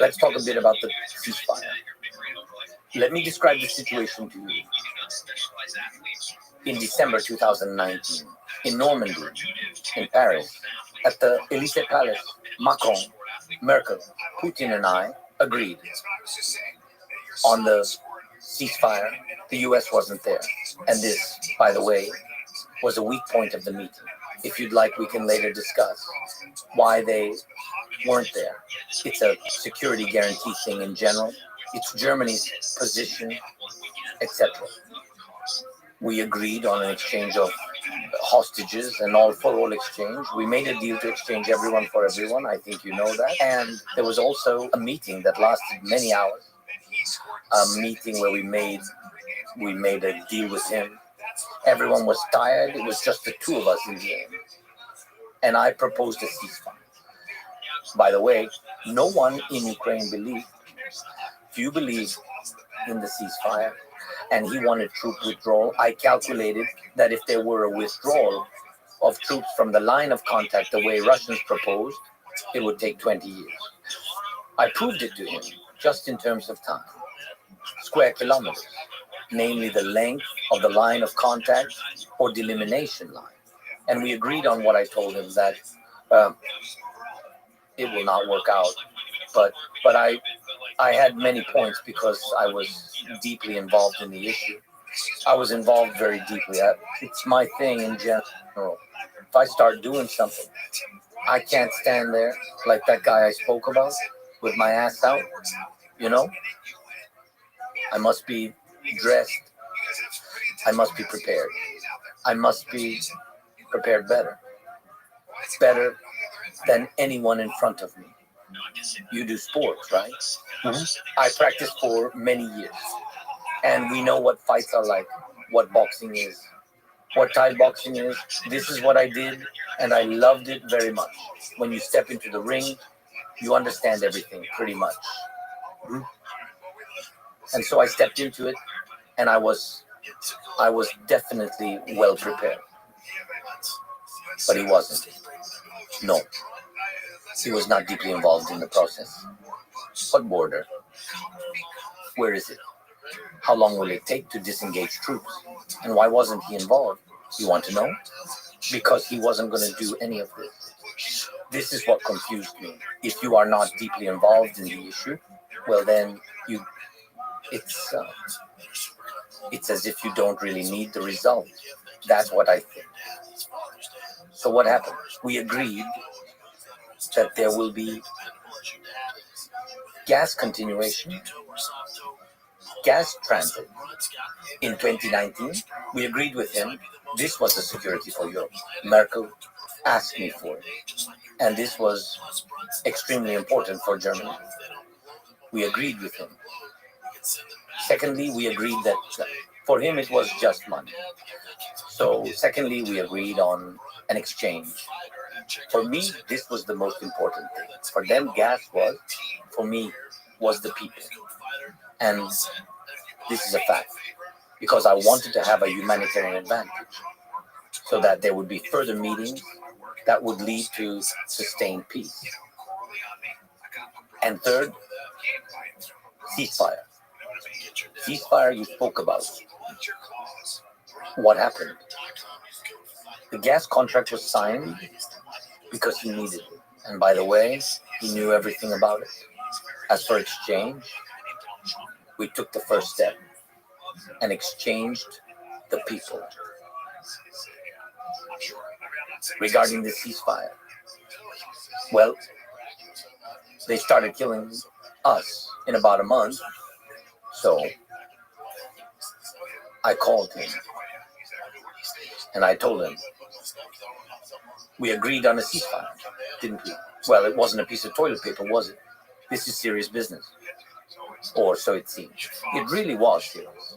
Let's talk a bit about the ceasefire. Let me describe the situation to you. In December 2019, in Normandy, in Paris, at the Élysée Palace, Macron, Merkel, Putin and I agreed on the ceasefire. The US wasn't there. And this, by the way, was a weak point of the meeting. If you'd like, we can later discuss why they weren't there. It's a security guarantee thing in general. It's Germany's position, etc. We agreed on an exchange of hostages and all for all exchange. We made a deal to exchange everyone for everyone. I think you know that. And there was also a meeting that lasted many hours. A meeting where we made a deal with him. Everyone was tired. It was just the two of us in the end. And I proposed a ceasefire. By the way, no one in Ukraine believed. If you believe in the ceasefire and he wanted troop withdrawal, I calculated that if there were a withdrawal of troops from the line of contact the way Russians proposed, it would take 20 years. I proved it to him just in terms of time. Square kilometers, namely the length of the line of contact or delimitation line. And we agreed on what I told him, that it will not work out. But I had many points because I was deeply involved in the issue. I was involved very deeply. It's my thing in general. If I start doing something, I can't stand there like that guy I spoke about with my ass out, you know? I must be dressed. I must be prepared. I must be prepared better. Better than anyone in front of me. You do sports, right? Mm-hmm. I practiced for many years. And we know what fights are like, what boxing is, what Thai boxing is. This is what I did, and I loved it very much. When you step into the ring, you understand everything pretty much. Mm-hmm. And so I stepped into it, and I was definitely well prepared. But he wasn't. No. He was not deeply involved in the process. What border? Where is it? How long will it take to disengage troops? And why wasn't he involved? You want to know? Because he wasn't going to do any of this. This is what confused me. If you are not deeply involved in the issue, well then it's as if you don't really need the result. That's what I think. So what happened? We agreed that there will be gas continuation, gas transit in 2019. We agreed with him. This was the security for Europe. Merkel asked me for it. And this was extremely important for Germany. We agreed with him. Secondly, we agreed that for him it was just money. So secondly, we agreed on an exchange. For me, this was the most important thing. For them, gas was, for me, was the people. And this is a fact. Because I wanted to have a humanitarian advantage. So that there would be further meetings that would lead to sustained peace. And third, ceasefire. Ceasefire you spoke about. What happened? The gas contract was signed because he needed it. And by the way, he knew everything about it. As for exchange, we took the first step and exchanged the people. Regarding the ceasefire, well, they started killing us in about a month. So I called him and I told him, we agreed on a ceasefire, didn't we? Well, it wasn't a piece of toilet paper, was it? This is serious business. Or so it seemed. It really was serious.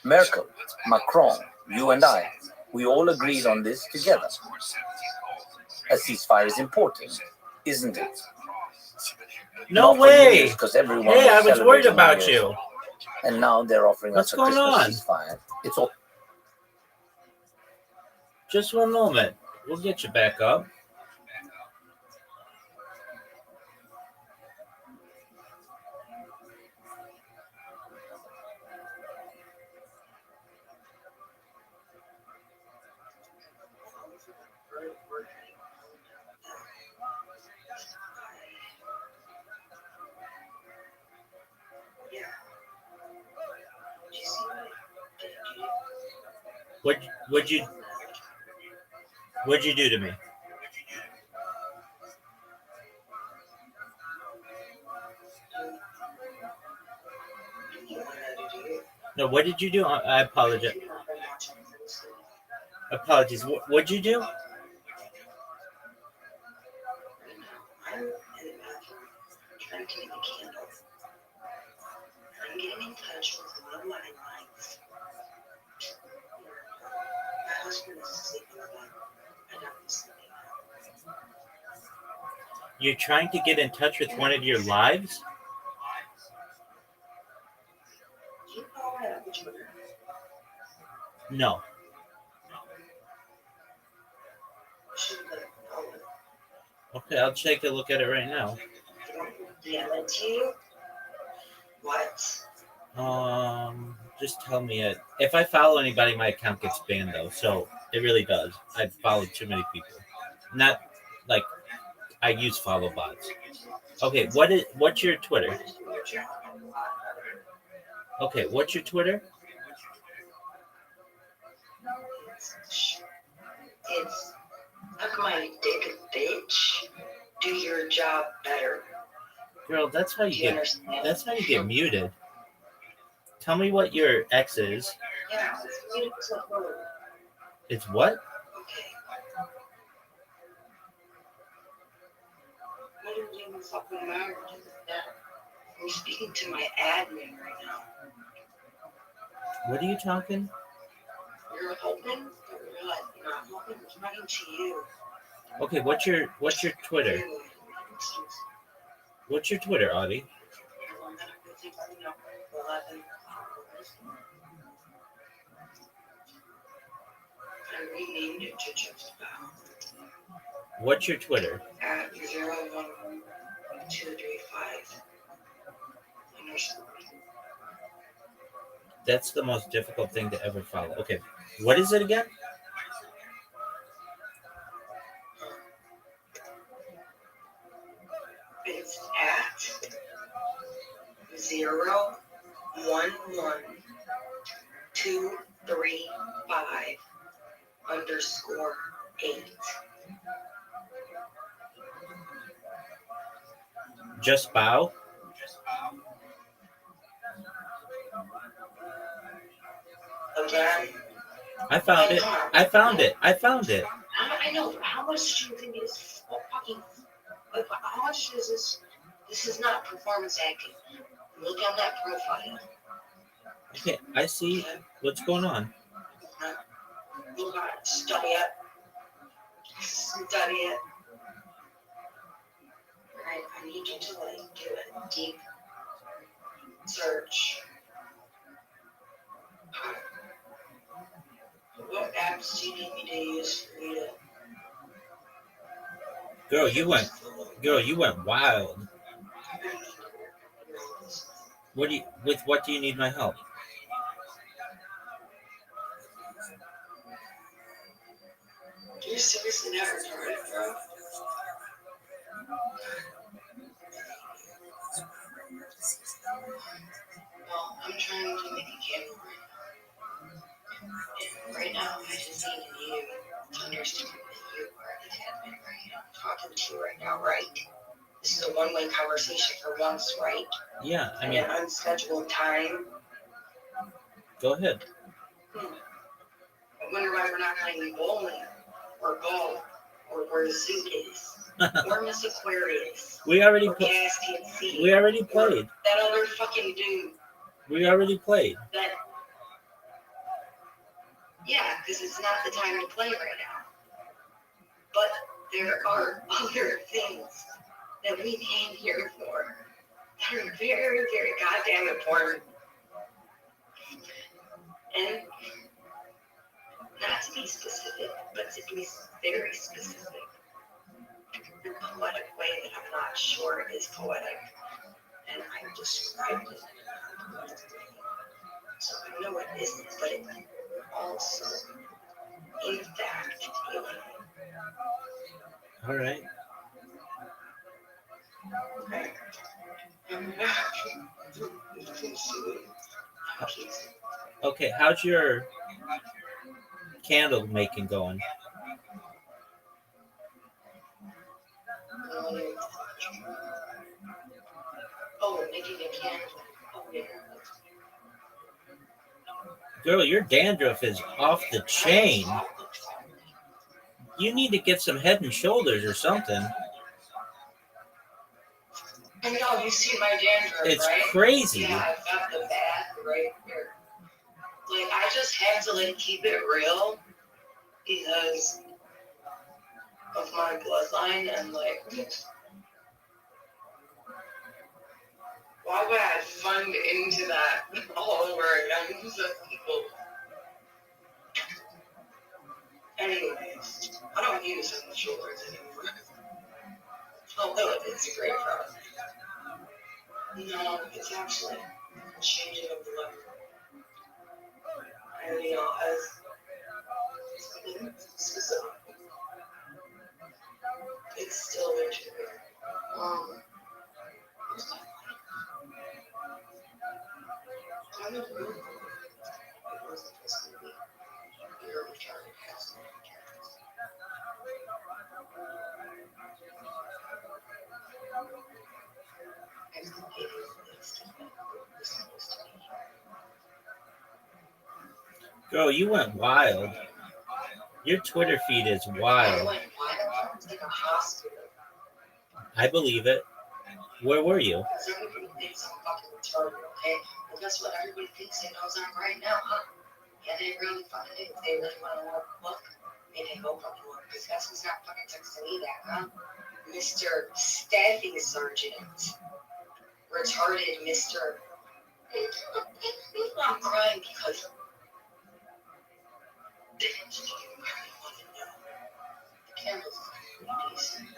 Merkel, Macron, you and I, we all agreed on this together. A ceasefire is important, isn't it? No Not way! Because everyone Hey, I was worried celebrating about New Year's. you. And now they're offering What's us a going Christmas on? ceasefire. It's all. Just one moment. We'll get you back up. What'd you do to me? No, what did you do? I apologize. Apologies. What'd you do? I'm getting the candles. I'm getting in touch with one of my lights. My husband is asleep in the bed, and I'm sleeping now. You're trying to get in touch with one of your lives? Do you follow that on Twitter? No. Okay, I'll take a look at it right now. DM it to you? What? Just tell me it. If I follow anybody, my account gets banned though, so it really does. I've followed too many people. Not like I use follow bots. Okay, what's your Twitter? Okay, what's your Twitter? It's suck my dick, bitch. Do your job better. Girl, that's how you understand? That's how you get muted. Tell me what your X is. Yeah, it's muted to her. It's what? Okay. What are you doing fucking matter to that? I'm speaking to my admin right now. What are you talking? You're hoping? You're not hoping. It's running to you. Okay, what's your Twitter? What's your Twitter, Audie? I renamed it to just about. What's your Twitter? At 01235. That's the most difficult thing to ever follow. Okay, what is it again? It's at 011-235_8. Just bow. Again. I found it. I found it. I found it. I know, but how much do you think is fucking? Like, how much is this? This is not performance acting. Look on that profile. Okay, I see what's going on. Look on it. Study it. Study it. I need you to like do a deep search. What apps do you need me to use for you to? Girl, you went wild. What do you need my help? You're seriously not retarded, bro. Well, I'm trying to make a candle right now. I just need you to understand that you are the admin right now. I'm talking to you right now, right? This is a one-way conversation for once, right? Yeah, I And mean, an unscheduled time. go ahead. I wonder why we're not playing bowling or golf or where Zoot is or Miss Aquarius We already or Caspian Sea. We already played. That other fucking dude. We already played. That. Yeah, because it's not the time to play right now. But there are other things that we came here for that are very, very goddamn important. And not to be specific, but to be very specific. In a poetic way that I'm not sure is poetic. And I described it in a poetic way. So I know it isn't, but it's also, in fact, healing. All right. Okay. Okay, how's your candle making going? Oh, making a candle. Oh, yeah. Girl, your dandruff is off the chain. You need to get some Head and Shoulders or something. I know, you see my dandruff, It's right? crazy. Yeah, I've got the bath right here. Like, I just have to, like, keep it real because of my bloodline and, like, why would I fund into that all over again? So people. Anyways, I don't use Head and Shoulders anymore. Although it's a great product. No, it's actually changing of the level. And, you know, as specific, it's still winter. I don't know. It wasn't supposed to be. You're retarded. Girl, you went wild. Your Twitter feed is I wild. went wild. It's like a hospital. I believe it. Where were you? Because everybody thinks I'm fucking retarded, okay? Well, guess what? Everybody thinks they knows I'm right now, huh? Yeah, they really fucking do. If they really want to look, they can go fucking look. Because guess who's not fucking texting me that, huh? Mr. Staffing Sergeant. Retarded Mr. I'm crying because the candles are decent.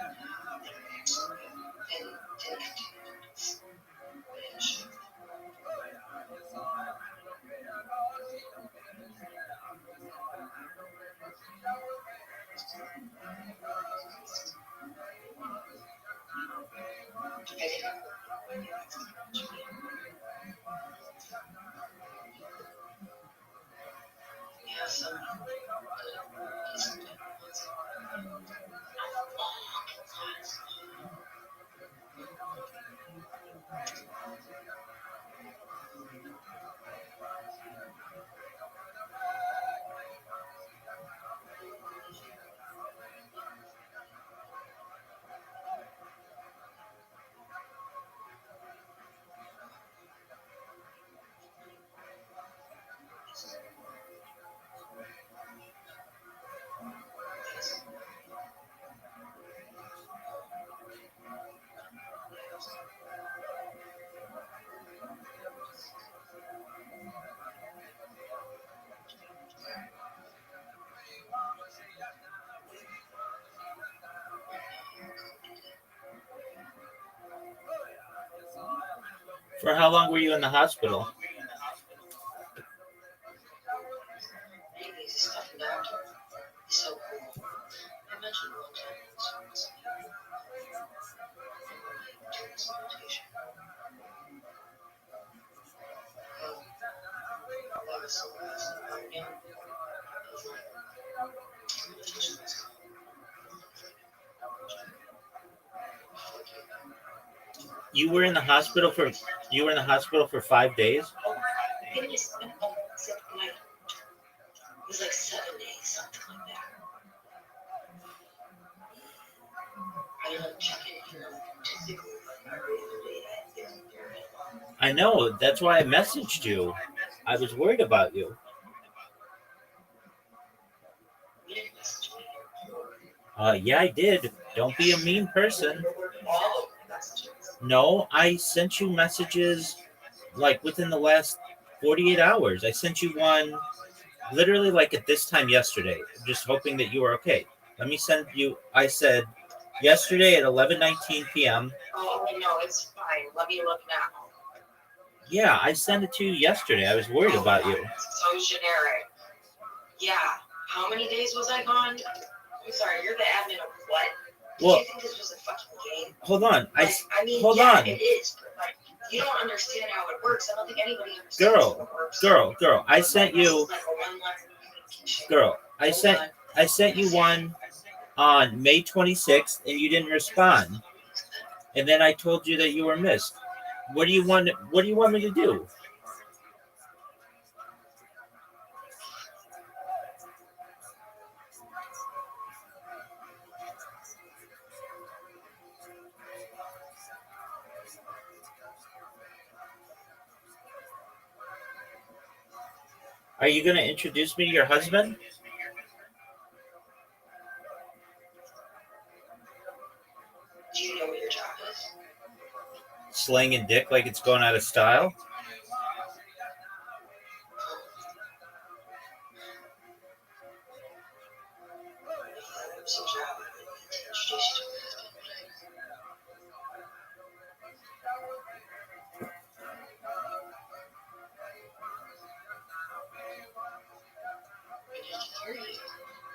And 10-15 minutes. For how long were you in the hospital? He's a fucking doctor. He's so cool. I mentioned one time in service. Doing some rotation. That was so fast. Yeah. I was like, You were in the hospital for 5 days? it was like, it was like 7 days, something like that. I don't check in here typically, but every other day I think they're I know. That's why I messaged you. I was worried about you. You didn't message me. Yeah, I did. Don't be a mean person. All messages. No, I sent you messages like within the last 48 hours. I sent you one literally like at this time yesterday, just hoping that you were okay. Let me send you. I said yesterday at 11:19 p.m. Oh, no, it's fine. Let me look now. Yeah, I sent it to you yesterday. I was worried about you. So generic. Yeah. How many days was I gone? I'm sorry, you're the admin of what? Did Well, you think this was a fucking game? hold on. Like, I mean, hold yeah, on. it is, but like, you don't understand how it works. I don't think anybody understands how it works. Girl, I sent you. Like a one-line communication. Girl, I sent you one on May 26th, and you didn't respond. And then I told you that you were missed. What do you want me to do? Are you going to introduce me to your husband? Do you know what your job is? Slanging dick like it's going out of style?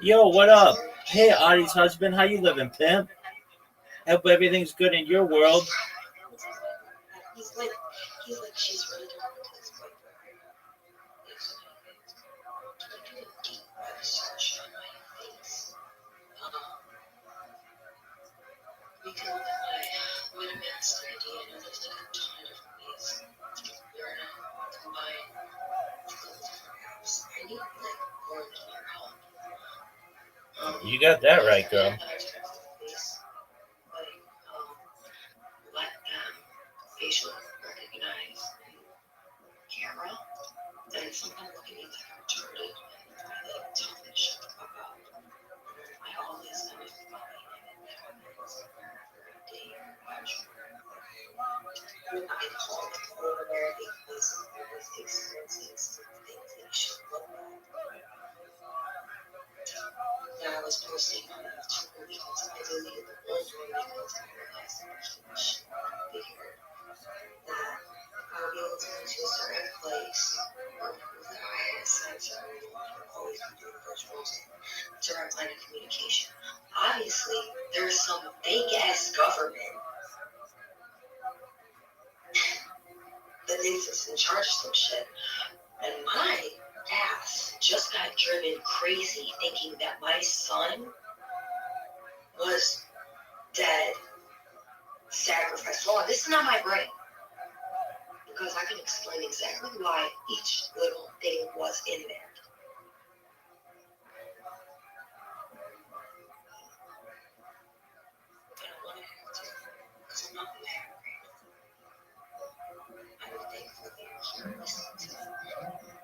Yo, what up? Hey, Audie's husband, how you living, pimp? Hope everything's good in your world. He's like, she's really talking to this boyfriend right now. I did a deep breath search on my face. Because I went against the idea, and there's like a ton of different ways you're gonna combine different apps. I need like more than your help. You got that right, girl. Let them facial recognize camera that someone looking at like retarded and I like tell them to shut the fuck up. I always know it's funny and it happens wherever I date or watch when I call them over there because there was experiences and things they should look at. That I was posting on the two because I deleted the old one because I realized that I should figure that I'll be able to go to a certain place or prove that I had a sense of always be doing virtuals and direct line of communication. Obviously, there's some fake ass government that thinks it's in charge of some shit. And my ass just got driven crazy thinking that my son was dead, sacrificed. Hold on, this is not my brain. Because I can explain exactly why each little thing was in there. I don't want to have to, because I'm not married. I'm thankful that you're here listening to me.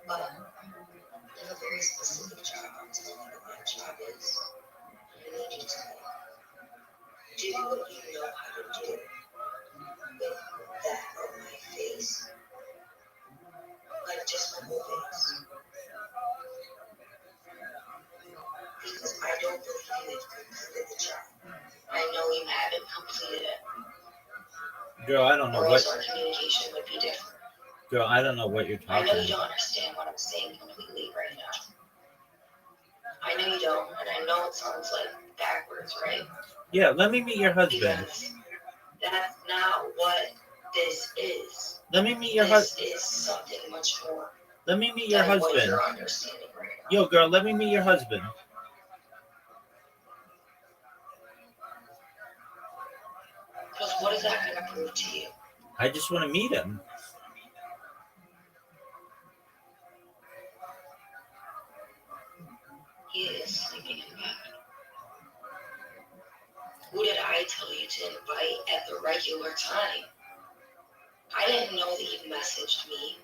But I have a very specific job. I'm telling you what my job is. I need you to do what you know how to do with that on my face. Like just my whole face. Because I don't believe you've completed the job. I know you haven't completed it. Girl, I don't know Or what. else our communication would be different. Girl, I don't know what you're I talking know you don't about. understand what I'm saying completely right now. I know you don't, and I know it sounds like backwards, right? Yeah, let me meet your husband. Because that's not what this is. Let me meet your This husband. is something much more Let me meet your than what husband. you're understanding right now. Yo, girl, let me meet your husband. Because what is that going to prove to you? I just want to meet him. He is sleeping in bed. Who did I tell you to invite at the regular time? I didn't know that you messaged me.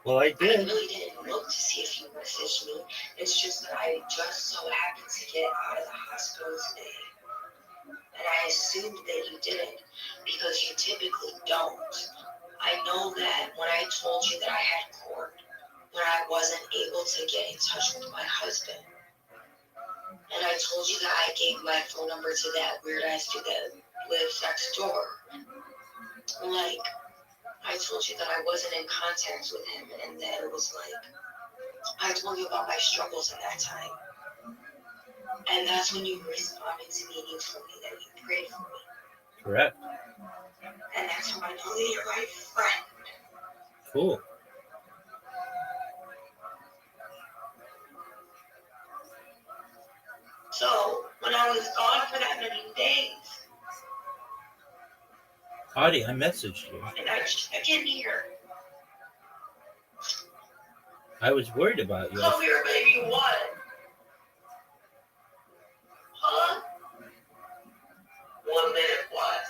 Well, I I did. really didn't look to see if you messaged me. It's just that I just so happened to get out of the hospital today. And I assumed that you didn't because you typically don't. I know that when I told you that I had court, when I wasn't able to get in touch with my husband, and I told you that I gave my phone number to that weird ass dude that lives next door. Like, I told you that I wasn't in contact with him and that it was like, I told you about my struggles at that time. And that's when you responded to me and you told me that you prayed for me. Correct. And that's how I know that you're my friend. Cool. So, when I was gone for that many days, Audie, I messaged you. and I checked in here, I was worried about you. come here, baby, what? Huh? 1 minute, what?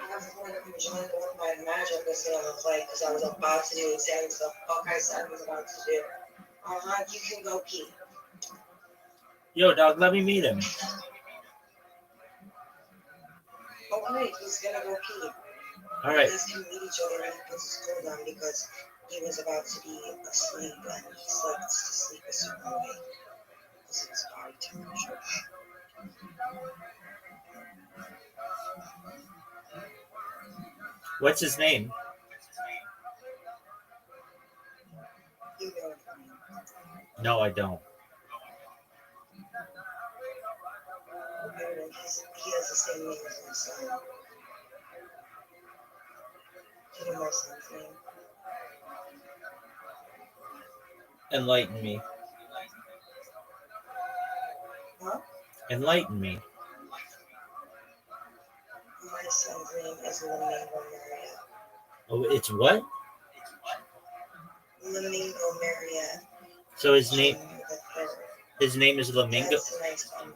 I'm trying to work my magic was gonna look like because I was about to do exactly what the fuck I said I was about to do. You can go pee. Yo, dog, let me meet him. Okay, he's gonna go pee. All right. You guys can meet each other and he puts his clothes on because he was about to be asleep and he slept to sleep a certain way because of his body temperature. What's his name? You know what I mean. No, I don't. I don't know, he has the same name as my son. Do you know my son's name? Enlighten me. Huh? Enlighten me. My son's name is Lene Maria. Oh, it's what? Lamingo Marriott. So his name Jr. the third. his name is Lamingo. That's tonight's uncle.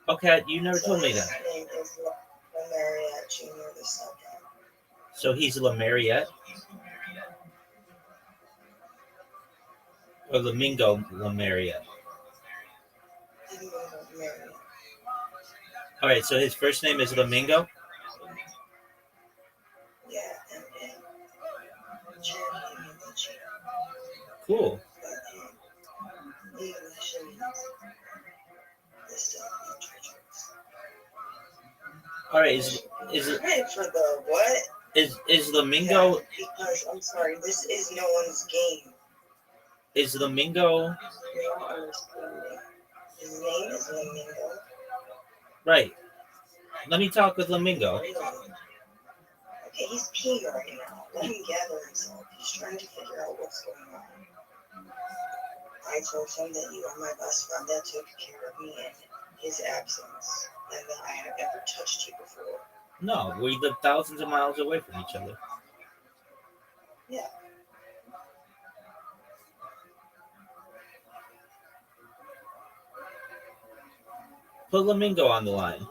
Okay, you never So told me his that. name is Marriott Jr. the second. So he's Lamariette or Lamingo Lamariette. Lamingo Marriott. All right, so his first name is Lamingo. Yeah, and Jeremy and the G. Cool. But English means the stuff in churches. All right, is Right for the what? is Lamingo Yeah, because I'm sorry, this is no one's game. is Lamingo You don't understand me. His name is Lamingo. right? Let me talk with Lamingo. Really? Okay, he's peeing right now. Let him gather himself. He's trying to figure out what's going on. I told him that you are my best friend that took care of me in his absence, and that I have never touched you before. No, we live thousands of miles away from each other. Yeah. Put Lamingo on the line.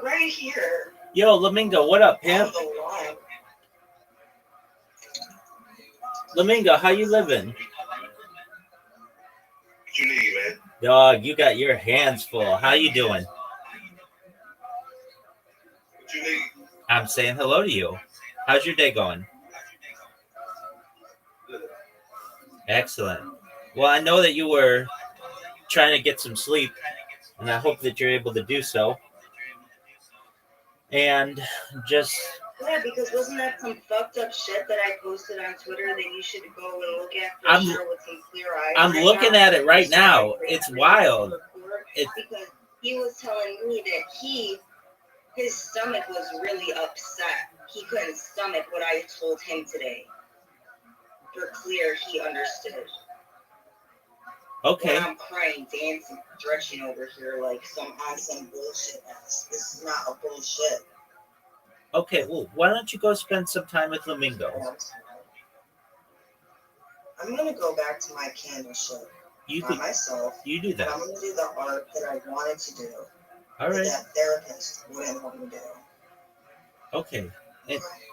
Right here. Yo, Lamingo, what up, On pimp? the line. Lamingo, how you living? What you need, man? Dog, you got your hands full. How you doing? What you need? I'm saying hello to you. How's your day going? Excellent. Well, I know that you were trying to get some sleep, and I hope that you're able to do so. And just Yeah, because wasn't that some fucked up shit that I posted on Twitter that you should go and look at for I'm- sure with some clear eyes? I'm right looking now? at it right now. It's wild. It's Because he was telling me that his stomach was really upset. He couldn't stomach what I told him today. For clear, he understood. okay. When I'm crying, dancing, stretching over here like some bullshit ass. This is not a bullshit. Okay, well, why don't you go spend some time with Lamingo? I'm gonna go back to my candle shop You by do, myself. you do And that. I'm gonna do the art that I wanted to do. All That right. that therapist wouldn't let me do. Okay.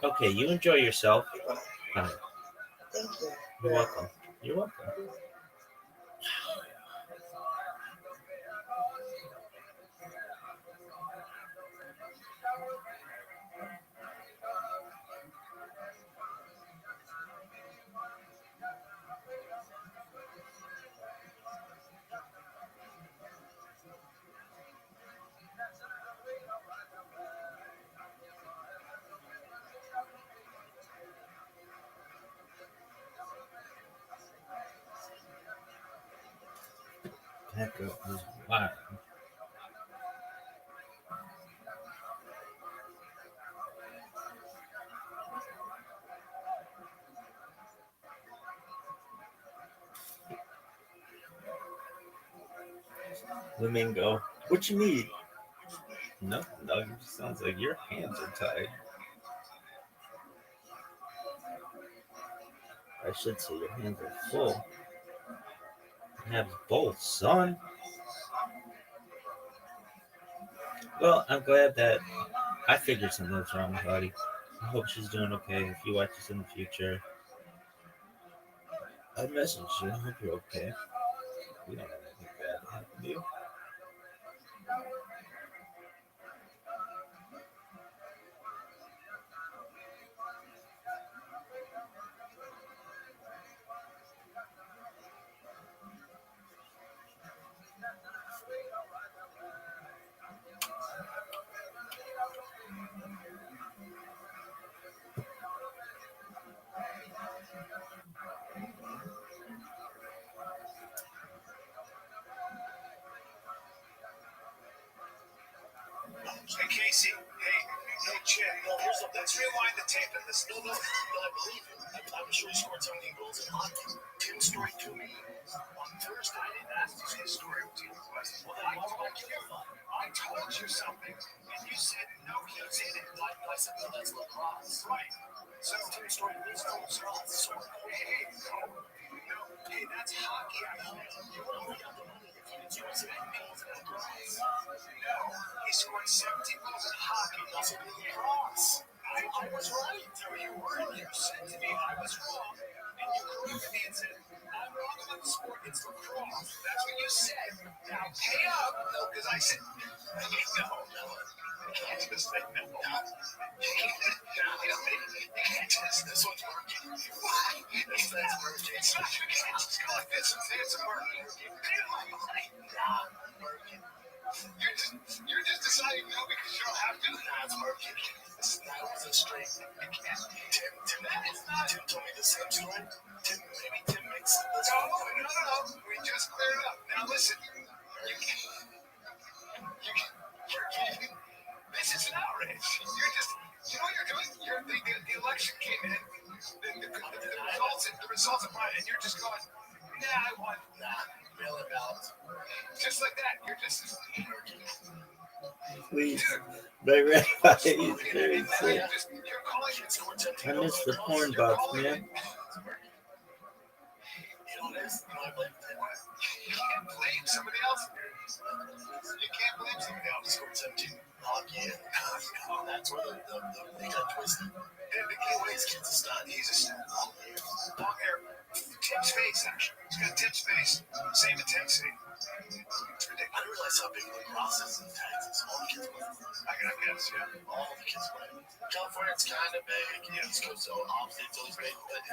Okay, you enjoy yourself. Goodbye. Bye. Thank you. You're welcome. You're welcome. That girl is wild. Lamingo, what you need? No, it just sounds like your hands are tied. I should say your hands are full. You have both, son. Well, I'm glad that I figured something was wrong with Audie. I hope she's doing okay. If you watch this in the future, I'd message you. I hope you're okay. We don't have anything bad to happen to you. Hey, Casey. Hey, Chad. Let's rewind the tape and this. No, I believe it. I'm sure he scored so many goals in hockey. Tim's story to me on Thursday. I didn't ask his story with you. Well, then I told you something, and you See, I said, no, that's lacrosse. Right. So, two-story lacrosse. Hey, that's hockey. You only got the money if you were saying goals in lacrosse. No, he scored 17 goals in hockey. He also did lacrosse. I was right. No, you weren't. You said to me I was wrong, and you corrected me and said, I'm wrong about the sport. It's lacrosse. That's what you said. Now pay up. No, because I said, no. You can't just say no. You can't just, this one's working. Why? That's working. It's not, you can't just go like this and say it's working. Pay my money. Not working. You're just deciding no because you don't have to. That's working. That was a straight. You can't. Tim, it's not. Tim told me the same story. Maybe Tim makes this. No. We just cleared it up. Now listen. This is an outrage. You're just, you know what you're doing? The election came in, the results are fine, and you're just going, I won. Mail it out. Just like that. You're just. Please. But Rabbi is very sick. I miss the porn box, man. You can't blame somebody else. You can't blame somebody else. Scored 17 hockey. No, that's where they got twisted. And the giveaway's kid's a stud. He's a stud. Long hair. Tim's face, actually. He's got Tim's face. Same intensity. It's ridiculous. I didn't realize how big lacrosse is in Texas. All the kids play. I can guess, yeah. All the kids play. California, it's kind of big. East Coast, so obviously it's always big. But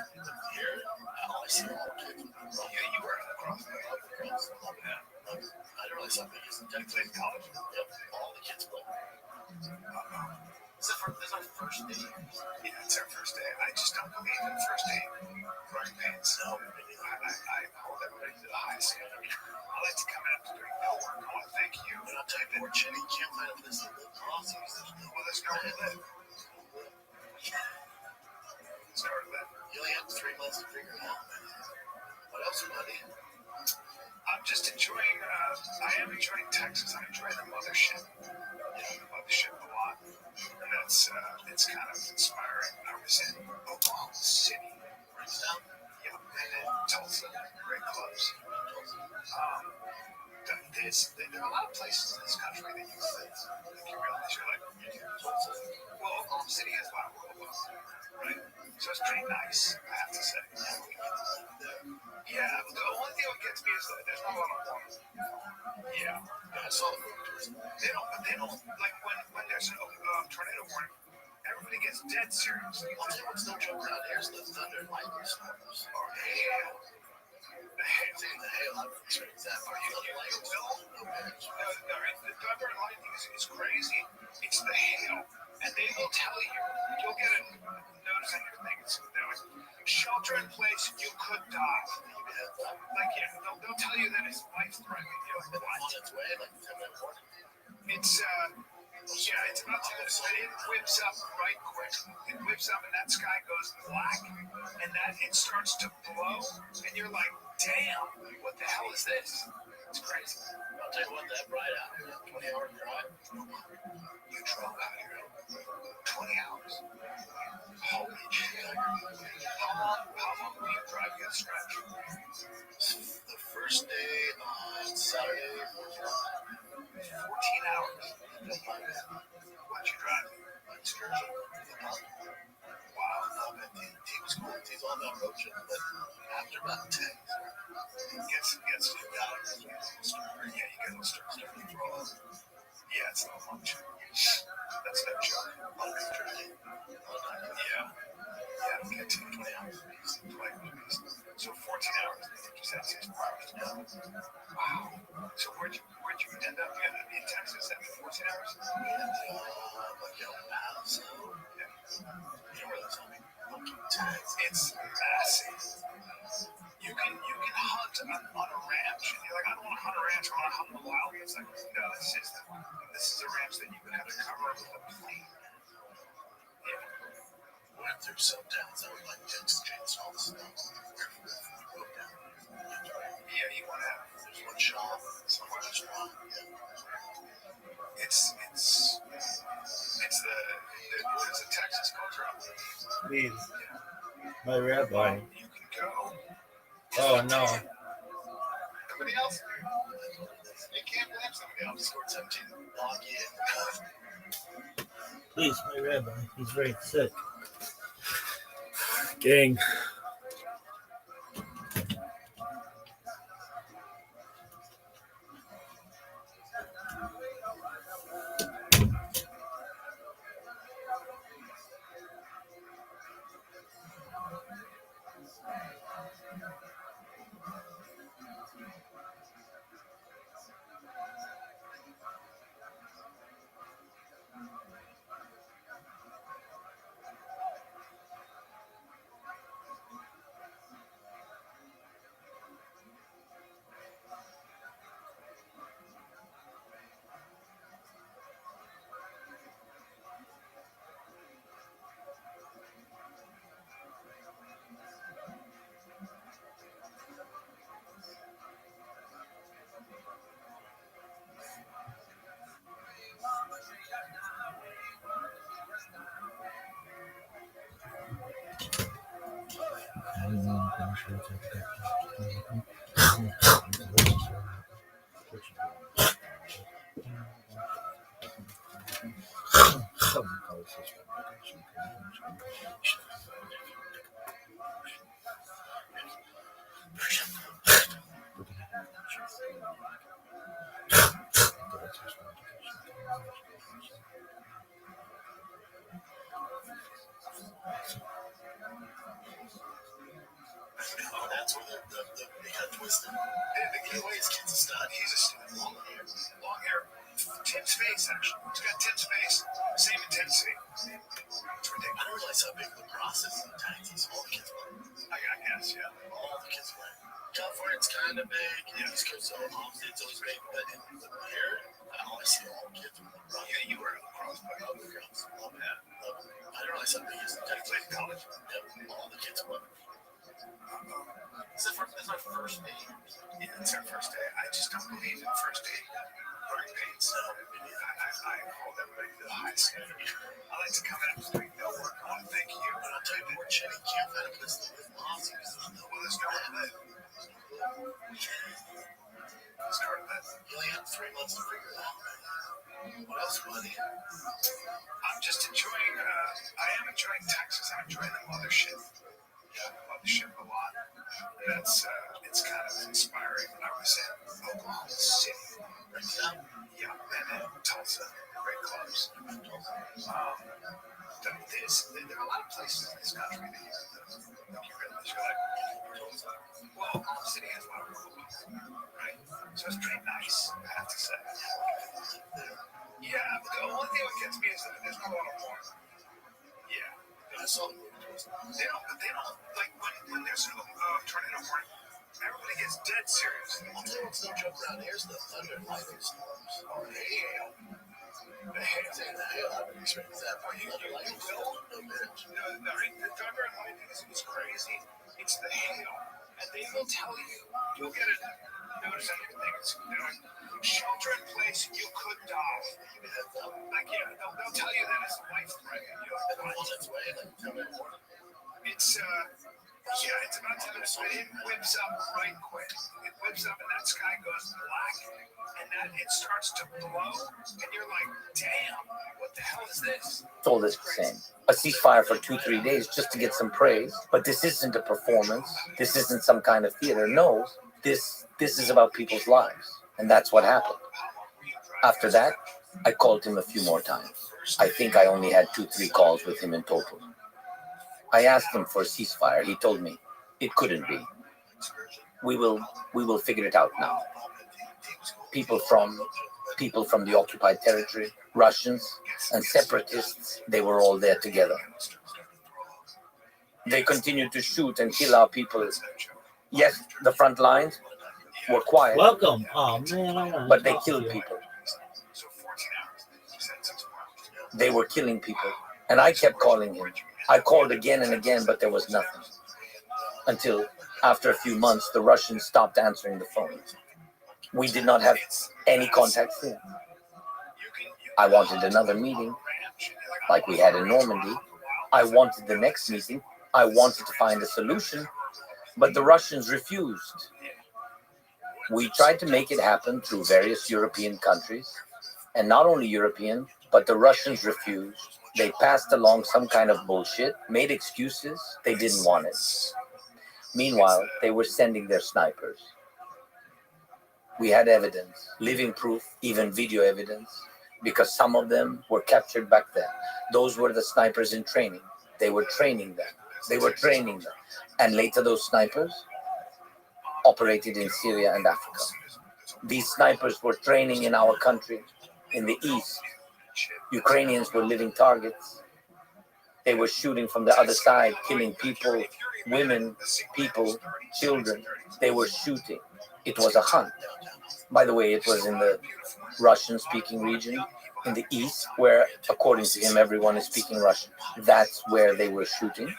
here, I see all the kids. Yeah, you were in lacrosse. I love lacrosse. I love it. I didn't realize how big it is in Texas. Played in college. Yep. All the kids play. This is our first day. Yeah, it's our first day. I just don't believe in first day running pains. No, I hold everybody to the highest standard. I like to come in after doing no work. I want to thank you. And I'll tell you, more chinny, you can't find up this little crossings. There's no limit. There's no limit. You only have 3 months to figure it out. What else, buddy? I'm just enjoying, I am enjoying Texas. I'm enjoying the mothership. The mothership a lot. And that's, it's kind of inspiring. I was in Oklahoma City. Yeah, and in Tulsa. Great clubs. There are a lot of places in this country that use things. You realize you're like, well, Oklahoma City has a lot of world clubs, right? So it's pretty nice, I have to say. Yeah, the only thing that gets me is that there's not a lot of water. Yeah, I saw the photos. They don't, like when there's a tornado warning, everybody gets dead serious. I'll tell you what's no joke around here is the thunder and lightning storms. Or hail. The hail, I've experienced that. Are you the lightning? No, the thunder and lightning is crazy. It's the hail. And they will tell you, you'll get a notice on your thing. They're like, shelter in place, you could die. Like, yeah, they'll tell you that it's life-threatening. You're like, what? It's, yeah, it's about to go, but it whips up right quick. It whips up and that sky goes black. And that it starts to blow. And you're like, damn, what the hell is this? It's crazy. I'll tell you what, that bright out here, 20-hour drive. You drove out here 20 hours. Holy shit. How long will you drive that stretch? The first day on Saturday, 14 hours. What'd you drive? Excursion. Wow, no, man. He was cool. He's on that road trip, but after about 10, it gets you down. Yeah, you get to start to throw up. Yeah, it's not much. That's no joke. Yeah. Yeah, we get to 20 hours. 20 movies. So 14 hours. I think you said 6 hours. Wow. So where'd you end up in Texas after 14 hours? Like El Paso. Yeah. You know where that's on? It's massive. You can hunt on a ranch, and you're like, I don't want to hunt a ranch, I want to hunt in the wild. It's like, no, this is a ranch that you would have to cover up with a plane. Yeah. Went through some towns that were like Texas chains, all the snow. Yeah, you want to have. There's one shop, some restaurant. It's the Please. My rabbi. You can go. Oh no. Somebody else? You can't blame somebody else. Scored 17. Log in. Please, my rabbi. He's very sick. Gang. That's where they got twisted. The giveaway is kids a stud. He's a stud. Long hair. Long hair. Tim's face, actually. He's got Tim's face. Same intensity. It's ridiculous. I didn't realize how big the process of taxis. All the kids play. I guess, yeah. All the kids play. California, it's kind of big. Yeah, it's because obviously it's always big. But in here, I always see all the kids with the rock. Yeah, you were a lacrosse player. Love lacrosse. Love that. Love it. I didn't realize how big it is. Did you play in college? Yep. All the kids play. It's our first day. Yeah, it's our first day. I just don't believe in first day hurry pains. So I hold everybody to the highest standard. I like to come in and say, no work on, thank you. But I'll tell you more, Chenny can't find a place to live in Aussie. Well, there's nowhere to live. Start that. You only have 3 months to figure it out, right? What else, buddy? I'm just enjoying, I am enjoying Texas. I'm enjoying the mothership. Yeah, mothership a lot. That's it's kind of inspiring. I was in Oklahoma City, yeah, and in Tulsa, great clubs. There are a lot of places in this country that you realize you're like, well, Oklahoma City has a lot of rules, right? So it's pretty nice, I have to say. Yeah, but the only thing that gets me is that there's not a lot of porn. Yeah, I saw the movie. They don't like when there's a tornado warning. Everybody gets dead serious. I'll tell you what's no joke around here's the thunder and lightning storms. Or the hail. The hail. I've experienced that. The thunder and lightning is crazy. It's the hail. And they will tell you, you'll get a notice on your thing. It's shelter in place, you could die. Like, yeah, they'll tell you that it's life threatening. You're like, on its way, like, tell me more. It's it's about to it whips up right quick. It whips up and that sky goes black and then it starts to blow and you're like, damn, what the hell is this? All this saying a ceasefire for 2-3 days just to get some praise, but this isn't a performance. This isn't some kind of theater. No, this is about people's lives, and that's what happened. After that, I called him a few more times. I think I only had 2-3 calls with him in total. I asked him for a ceasefire. He told me it couldn't be. We will figure it out now. People from the occupied territory, Russians and separatists, they were all there together. They continued to shoot and kill our people. Yes, the front lines were quiet. Welcome. Oh man, but they killed people. They were killing people, and I kept calling him. I called again and again, but there was nothing. Until, after a few months, the Russians stopped answering the phone. We did not have any contact soon. I wanted another meeting, like we had in Normandy, I wanted the next meeting. I wanted to find a solution, but the Russians refused. We tried to make it happen through various European countries, and not only European, but the Russians refused. They passed along some kind of bullshit, made excuses. They didn't want it. Meanwhile, they were sending their snipers. We had evidence, living proof, even video evidence, because some of them were captured back then. Those were the snipers in training. They were training them. And later those snipers operated in Syria and Africa. These snipers were training in our country, in the east. Ukrainians were living targets. They were shooting from the other side, killing people, women, people, children. They were shooting. It was a hunt. By the way, it was in the Russian-speaking region, in the east, where, according to him, everyone is speaking Russian. That's where they were shooting,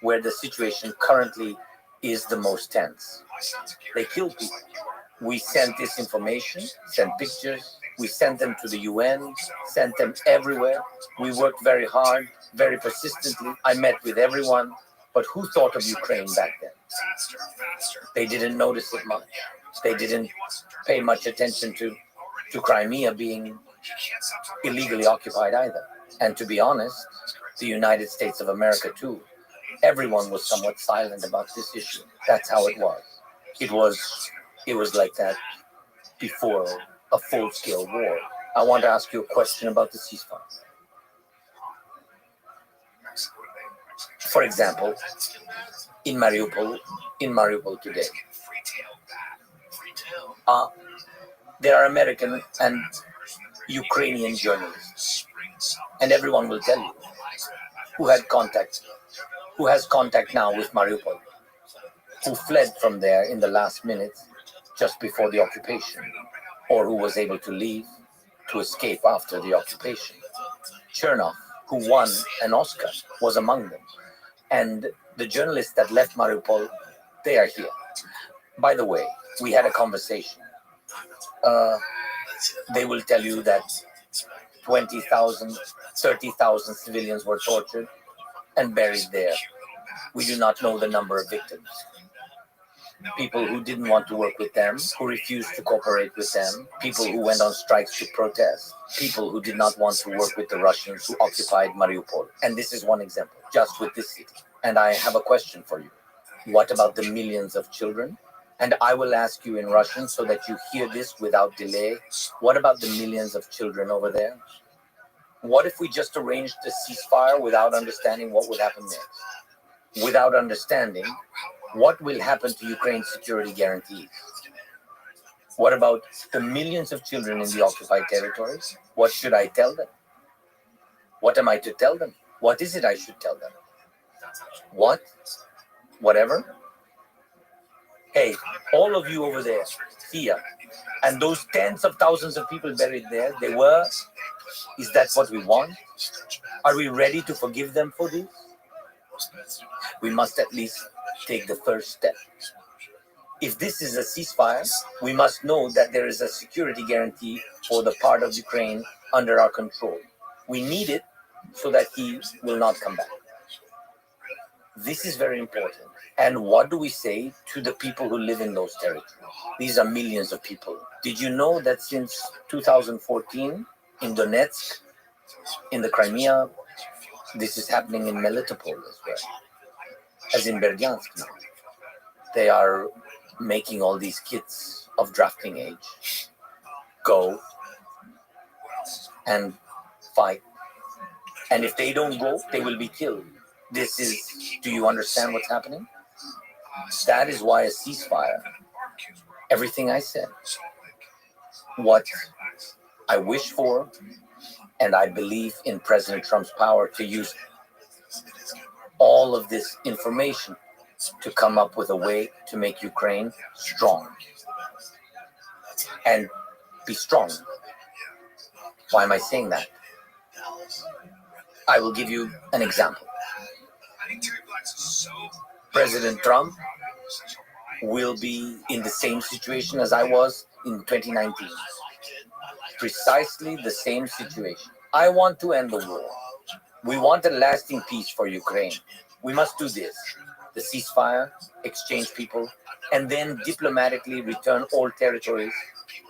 where the situation currently is the most tense. They kill people. We sent this information, sent pictures, we sent them to the UN, sent them everywhere. We worked very hard, very persistently. I met with everyone, but who thought of Ukraine back then? They didn't notice it much. They didn't pay much attention to Crimea being illegally occupied either. And to be honest, the United States of America too. Everyone was somewhat silent about this issue. That's how it was. It was like that before a full-scale war. I want to ask you a question about the ceasefire. For example, in Mariupol today, there are American and Ukrainian journalists, and everyone will tell you who has contact now with Mariupol, who fled from there in the last minutes just before the occupation, or who was able to leave, to escape after the occupation. Chernov, who won an Oscar, was among them. And the journalists that left Mariupol, they are here. By the way, we had a conversation. They will tell you that 20,000, 30,000 civilians were tortured and buried there. We do not know the number of victims. People who didn't want to work with them, who refused to cooperate with them, people who went on strikes to protest, people who did not want to work with the Russians who occupied Mariupol. And this is one example, just with this city. And I have a question for you. What about the millions of children? And I will ask you in Russian so that you hear this without delay. What about the millions of children over there? What if we just arranged a ceasefire without understanding what would happen next? Without understanding what will happen to Ukraine's security guarantees? What about the millions of children in the occupied territories? What should I tell them? What am I to tell them? What is it I should tell them? What? Whatever? Hey, all of you over there, here, and those tens of thousands of people buried there, is that what we want? Are we ready to forgive them for this? We must at least take the first step. If this is a ceasefire, we must know that there is a security guarantee for the part of Ukraine under our control. We need it so that he will not come back. This is very important. And what do we say to the people who live in those territories? These are millions of people. Did you know that since 2014, in Donetsk, in the Crimea, this is happening in Melitopol as well, as in Berdyansk now. They are making all these kids of drafting age go and fight. And if they don't go, they will be killed. Do you understand what's happening? That is why a ceasefire, everything I said, what I wish for, and I believe in President Trump's power to use all of this information to come up with a way to make Ukraine strong. And be strong. Why am I saying that? I will give you an example. President Trump will be in the same situation as I was in 2019. Precisely the same situation. I want to end the war. We want a lasting peace for Ukraine. We must do this. The ceasefire, exchange people, and then diplomatically return all territories.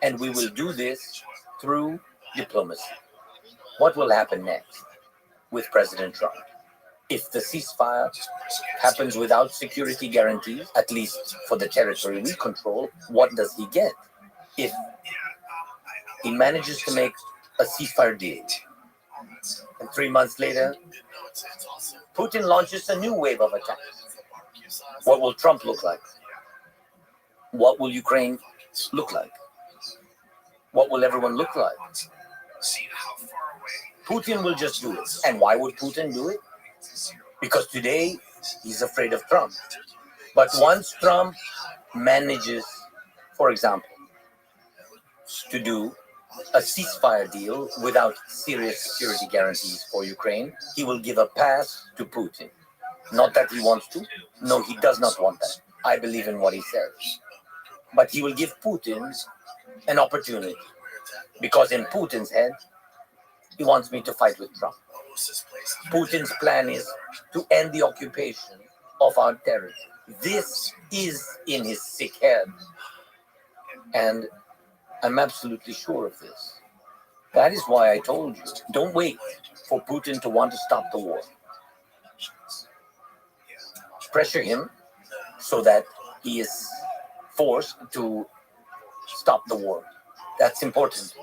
And we will do this through diplomacy. What will happen next with President Trump? If the ceasefire happens without security guarantees, at least for the territory we control, what does he get? If he manages to make a ceasefire deal, and 3 months later, Putin launches a new wave of attacks, what will Trump look like? What will Ukraine look like? What will everyone look like? Putin will just do it. And why would Putin do it? Because today he's afraid of Trump. But once Trump manages, for example, to do a ceasefire deal without serious security guarantees for Ukraine, he will give a pass to Putin. Not that he wants to. No, he does not want that. I believe in what he says. But he will give Putin an opportunity. Because in Putin's head, he wants me to fight with Trump. Putin's plan is to end the occupation of our territory. This is in his sick head. And I'm absolutely sure of this. That is why I told you, don't wait for Putin to want to stop the war. Pressure him so that he is forced to stop the war. That's important.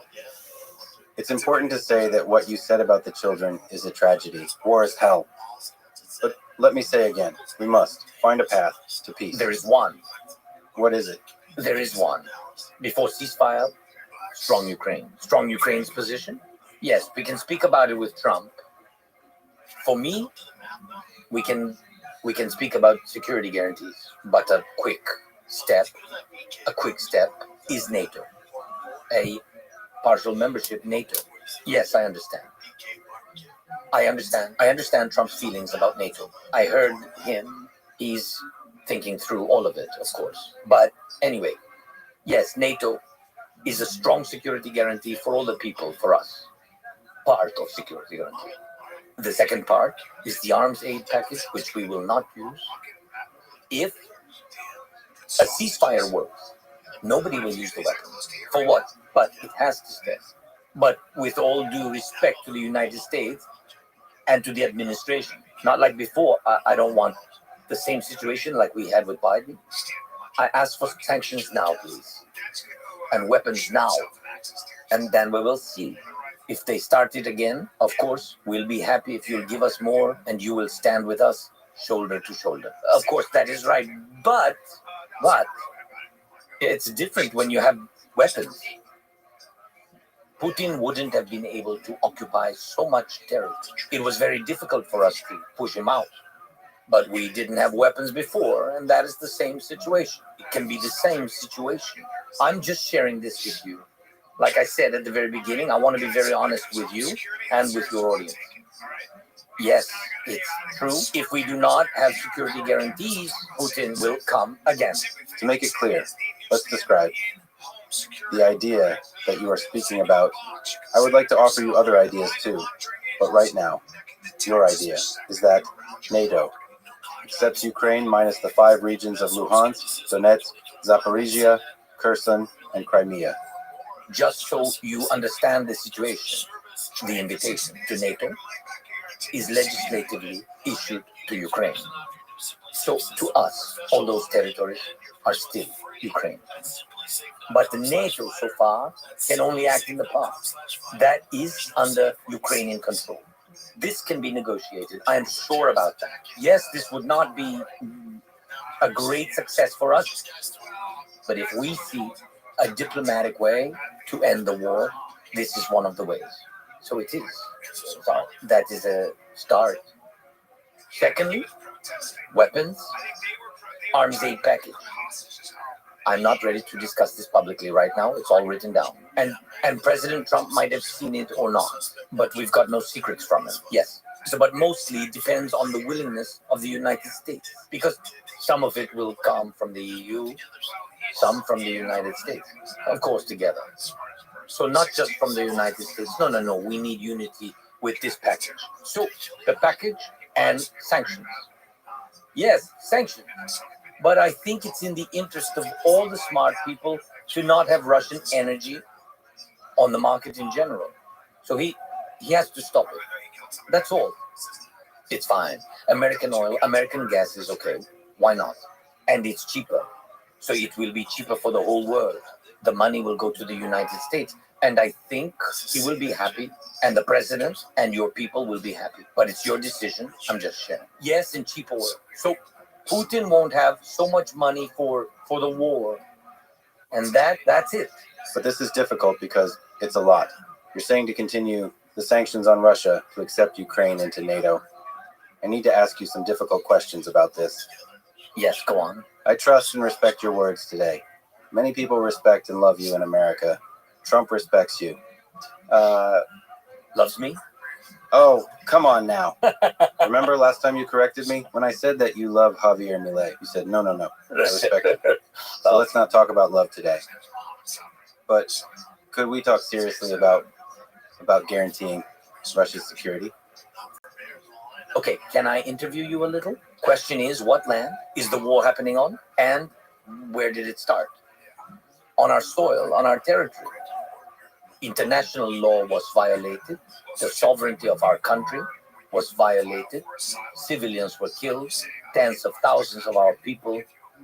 It's important to say that what you said about the children is a tragedy. War is hell. But let me say again, we must find a path to peace. There is one. What is it? There is one. Before ceasefire, strong Ukraine. Strong Ukraine's position? Yes, we can speak about it with Trump. For me, we can speak about security guarantees, but a quick step is NATO. A partial membership NATO. Yes, I understand. I understand Trump's feelings about NATO. I heard him. He's thinking through all of it, of course. But anyway, yes, NATO is a strong security guarantee for all the people, for us. Part of security guarantee. The second part is the arms aid package, which we will not use. If a ceasefire works, nobody will use the weapons. For what? But it has to stay. But with all due respect to the United States and to the administration, not like before, I don't want the same situation like we had with Biden. I ask for sanctions now, please, and weapons now, and then we will see. If they start it again, of course, we'll be happy if you'll give us more and you will stand with us shoulder to shoulder. Of course, that is right. But it's different when you have weapons. Putin wouldn't have been able to occupy so much territory. It was very difficult for us to push him out. But we didn't have weapons before, and that is the same situation. It can be the same situation. I'm just sharing this with you. Like I said at the very beginning, I want to be very honest with you and with your audience. Yes, it's true. If we do not have security guarantees, Putin will come again. To make it clear, let's describe the idea that you are speaking about. I would like to offer you other ideas too, but right now, your idea is that NATO accepts Ukraine minus the 5 regions of Luhansk, Donetsk, Zaporizhia, Kherson, and Crimea. Just so you understand the situation, the invitation to NATO is legislatively issued to Ukraine. So to us, all those territories are still Ukraine. But the NATO so far can only act in the past. That is under Ukrainian control. This can be negotiated. I am sure about that. Yes, this would not be a great success for us, but if we see a diplomatic way to end the war, this is one of the ways. So it is. So that is a start. Secondly, weapons, arms aid package. I'm not ready to discuss this publicly right now. It's all written down. And President Trump might have seen it or not, but we've got no secrets from him. Yes. So, but mostly it depends on the willingness of the United States, because some of it will come from the EU, some from the United States, of course, together. So not just from the United States. No. We need unity with this package. So the package and sanctions. Yes, sanctions. But I think it's in the interest of all the smart people to not have Russian energy on the market in general. So he has to stop it. That's all. It's fine. American oil, American gas is okay. Why not? And it's cheaper. So it will be cheaper for the whole world. The money will go to the United States. And I think he will be happy. And the president and your people will be happy. But it's your decision. I'm just sharing. Yes, and cheaper oil. So Putin won't have so much money for the war. And that's it. But this is difficult because it's a lot. You're saying to continue the sanctions on Russia to accept Ukraine into NATO. I need to ask you some difficult questions about this. Yes, go on. I trust and respect your words today. Many people respect and love you in America. Trump respects you. Loves me? Oh, come on now. Remember last time you corrected me? When I said that you love Javier Milei, you said, no. I respect it. So let's not talk about love today. But could we talk seriously about guaranteeing Russia's security? Okay, can I interview you a little? Question is, what land is the war happening on? And where did it start? On our soil, on our territory. International law was violated. The sovereignty of our country was violated. Civilians were killed. Tens of thousands of our people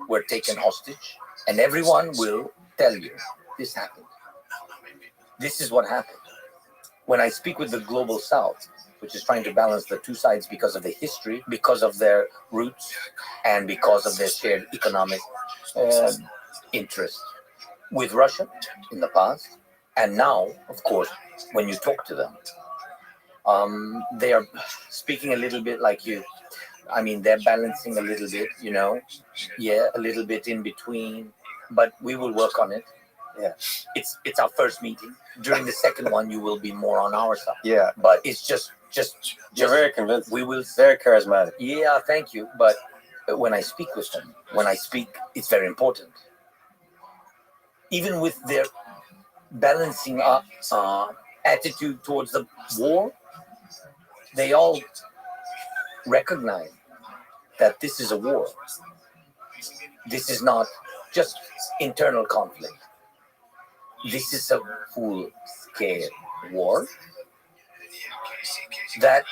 were taken hostage. And everyone will tell you this happened. This is what happened. When I speak with the global South, which is trying to balance the two sides because of the history, because of their roots, and because of their shared economic interest with Russia in the past, and now, of course, when you talk to them, they are speaking a little bit like you. I mean, they're balancing a little bit, a little bit in between, but we will work on it. Yeah, it's our first meeting. During the second one, you will be more on our side. Yeah, but it's just you're very convincing. We will very charismatic. Yeah, thank you. But when I speak with them, it's very important. Even with their balancing up attitude towards the war, they all recognize that this is a war. This is not just internal conflict. This is a full-scale war that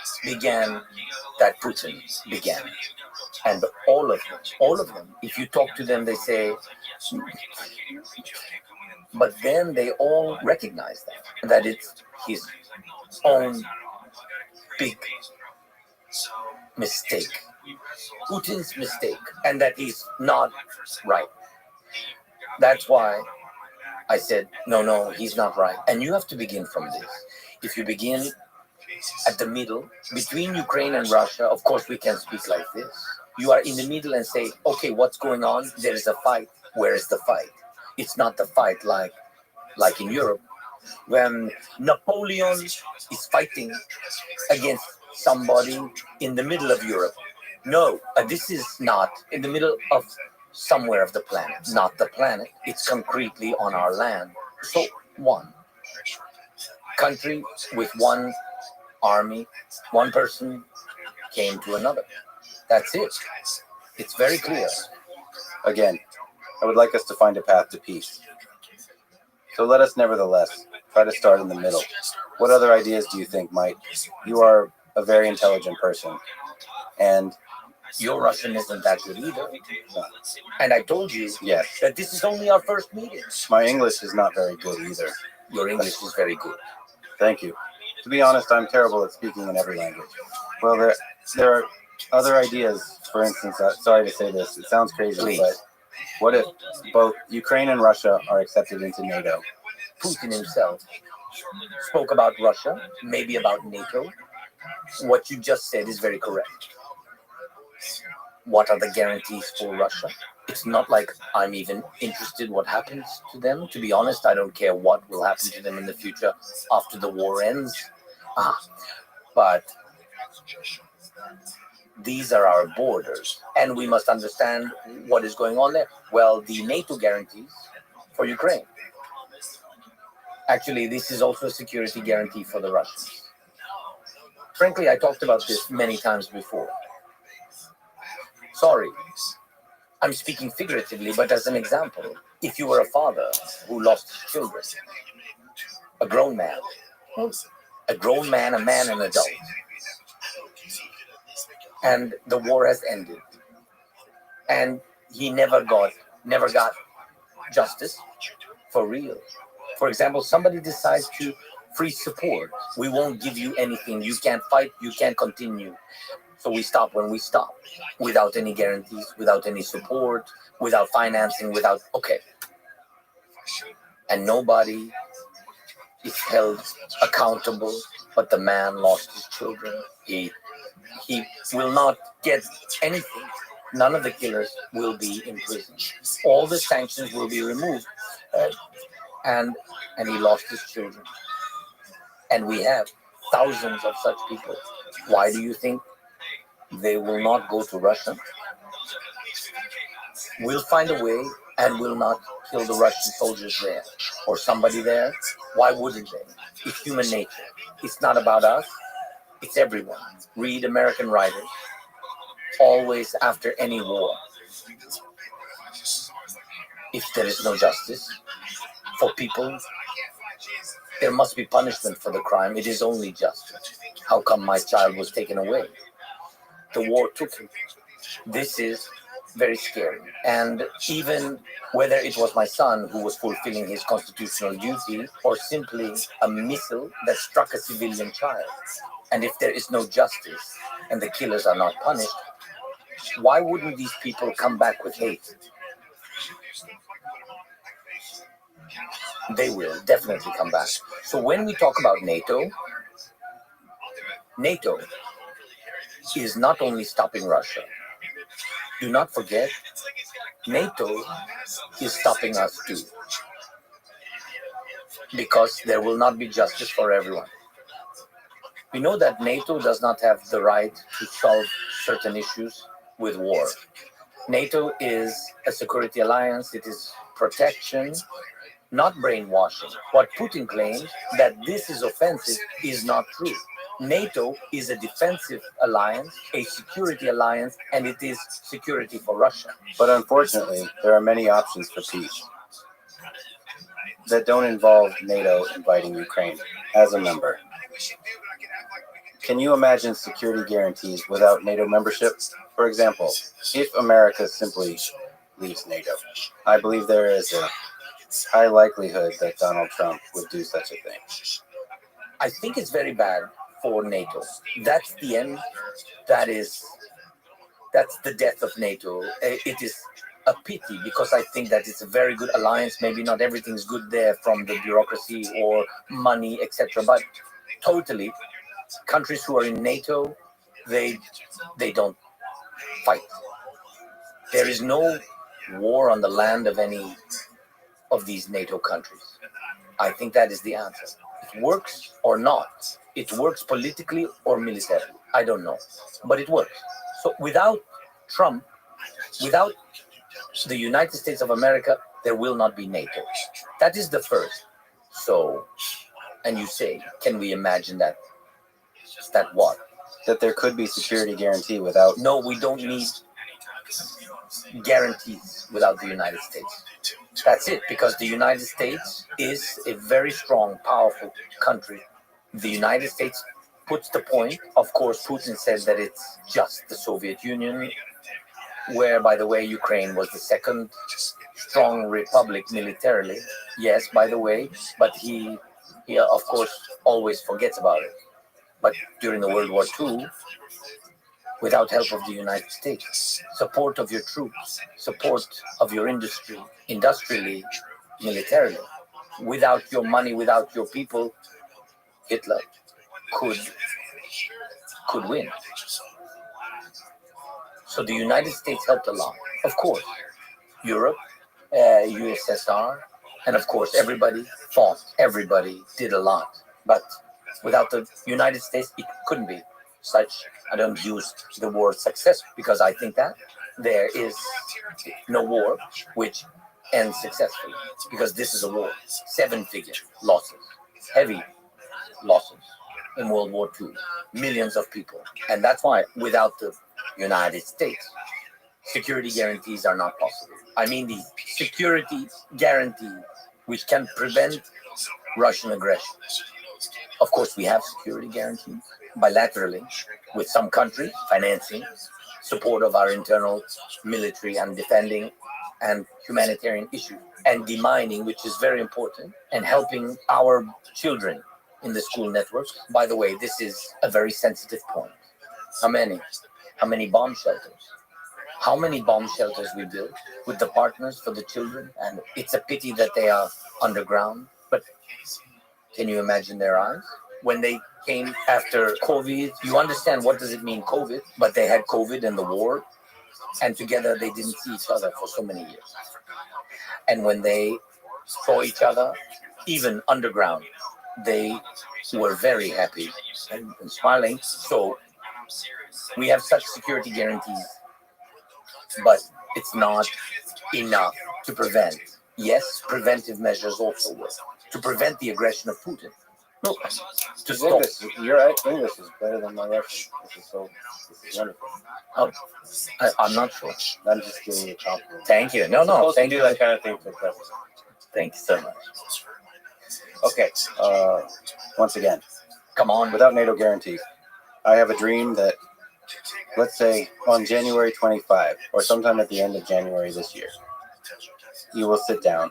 Putin began. And all of them, if you talk to them, they say, but then they all recognize that it's his own big mistake, Putin's mistake, and that he's not right. That's why I said, no, he's not right. And you have to begin from this. If you begin at the middle, between Ukraine and Russia, of course we can speak like this. You are in the middle and say, okay, what's going on? There is a fight. Where is the fight? It's not the fight like in Europe, when Napoleon is fighting against somebody in the middle of Europe. No, this is not in the middle of somewhere of the planet, not the planet. It's concretely on our land. So one country with one army, one person came to another. That's it. It's very clear. Again, I would like us to find a path to peace. So let us nevertheless try to start in the middle. What other ideas do you think might? You are a very intelligent person, and your Russian isn't that good either. And I told you that this is only our first meeting. My English is not very good either. Your English is very good. Thank you. To be honest, I'm terrible at speaking in every language. Well, there are other ideas. For instance, sorry to say this, it sounds crazy, Please. But what if both Ukraine and Russia are accepted into NATO? Putin himself spoke about Russia, maybe about NATO. What you just said is very correct. What are the guarantees for Russia? It's not like I'm even interested what happens to them. To be honest, I don't care what will happen to them in the future after the war ends. But these are our borders, and we must understand what is going on there. Well, the NATO guarantees for Ukraine. Actually, this is also a security guarantee for the Russians. Frankly, I talked about this many times before. Sorry, I'm speaking figuratively, but as an example, if you were a father who lost his children, a grown man, a man, an adult, and the war has ended, and he never got justice for real. For example, somebody decides to freeze support. We won't give you anything. You can't fight. You can't continue. So we stop when we stop, without any guarantees, without any support, without financing, okay. And nobody is held accountable, but the man lost his children. He will not get anything. None of the killers will be in prison. All the sanctions will be removed, and he lost his children. And we have thousands of such people. Why do you think they will not go to Russia? We'll find a way and will not kill the Russian soldiers there or somebody there. Why wouldn't they? It's human nature. It's not about us. It's everyone. Read American writers. Always after any war, if there is no justice for people, there must be punishment for the crime. It is only just. How come my child was taken away? The war took him. This is very scary. And even whether it was my son who was fulfilling his constitutional duty or simply a missile that struck a civilian child, and if there is no justice and the killers are not punished, why wouldn't these people come back with hate? They will definitely come back. So when we talk about NATO is not only stopping Russia. Do not forget, NATO is stopping us too. Because there will not be justice for everyone. We know that NATO does not have the right to solve certain issues with war. NATO is a security alliance. It is protection, not brainwashing. What Putin claims that this is offensive is not true. NATO is a defensive alliance, a security alliance, and it is security for Russia. But unfortunately, there are many options for peace that don't involve NATO inviting Ukraine as a member. Can you imagine security guarantees without NATO membership? For example, if America simply leaves NATO, I believe there is a high likelihood that Donald Trump would do such a thing. I think it's very bad for NATO. That's the end. That's the death of NATO. It is a pity because I think that it's a very good alliance. Maybe not everything's good there from the bureaucracy or money, etc. But totally, countries who are in NATO, they don't fight. There is no war on the land of any of these NATO countries. I think that is the answer. It works or not. It works politically or militarily. I don't know. But it works. So without Trump, without the United States of America, there will not be NATO. That is the first. So, and you say, can we imagine that? That what? That there could be security guarantee without... No, we don't need guarantees without the United States. That's it, because the United States is a very strong, powerful country. The United States puts the point. Of course, Putin said that it's just the Soviet Union, where, by the way, Ukraine was the second strong republic militarily. Yes, by the way, but he of course, always forgets about it. But during the World War II, without help of the United States, support of your troops, support of your industry, industrially, militarily, without your money, without your people, Hitler could win. So the United States helped a lot. Of course, Europe, USSR, and of course everybody fought, everybody did a lot. But without the United States, it couldn't be such. I don't use the word success because I think that there is no war which ends successfully, because this is a war. 7-figure losses, heavy losses. in World War II. Millions of people. And that's why without the United States, security guarantees are not possible. I mean the security guarantee which can prevent Russian aggression. Of course, we have security guarantees bilaterally with some countries, financing, support of our internal military and defending and humanitarian issues, and demining, which is very important, and helping our children in the school network. By the way, this is a very sensitive point. How many? How many bomb shelters? How many bomb shelters we built with the partners for the children? And it's a pity that they are underground, but can you imagine their eyes? When they came after COVID, you understand what does it mean COVID, but they had COVID and the war, and together they didn't see each other for so many years. And when they saw each other, even underground, they were very happy and smiling. So we have such security guarantees, but it's not enough to prevent. Yes, preventive measures also work to prevent the aggression of Putin. No, to stop. Your English is better than my Russian. This is wonderful. Oh, I'm not sure. I'm just giving you a compliment. Thank you. No, thank do you. that kind of thing for president. Thank you so much. Okay. Once again, Come on. without NATO guarantees, I have a dream that, let's say, on January 25, or sometime at the end of January this year, you will sit down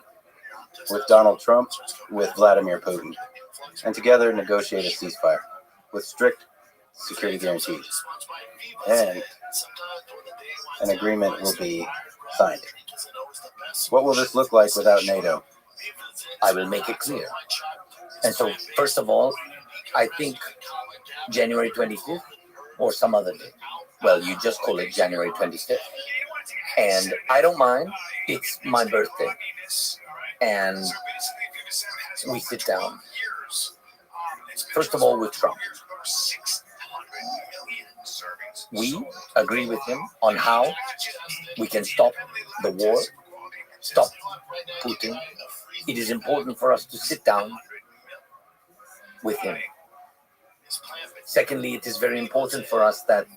with Donald Trump, with Vladimir Putin, and together negotiate a ceasefire with strict security guarantees. And an agreement will be signed. What will this look like without NATO? I will make it clear. And so, first of all, I think January 25th or some other day. Well, you just call it January 25th. And I don't mind. It's my birthday. And we sit down. First of all, with Trump. We agree with him on how we can stop the war, stop Putin. It is important for us to sit down with him. Secondly, it is very important for us that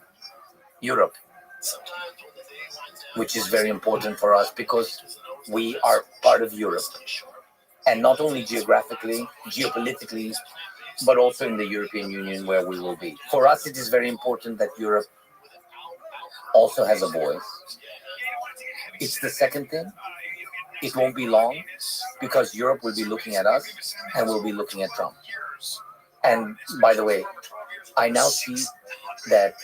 Europe, which is very important for us because we are part of Europe, and not only geographically, geopolitically, but also in the European Union where we will be. For us, it is very important that Europe also has a voice. It's the second thing. It won't be long because Europe will be looking at us and will be looking at Trump. And by the way, I now see that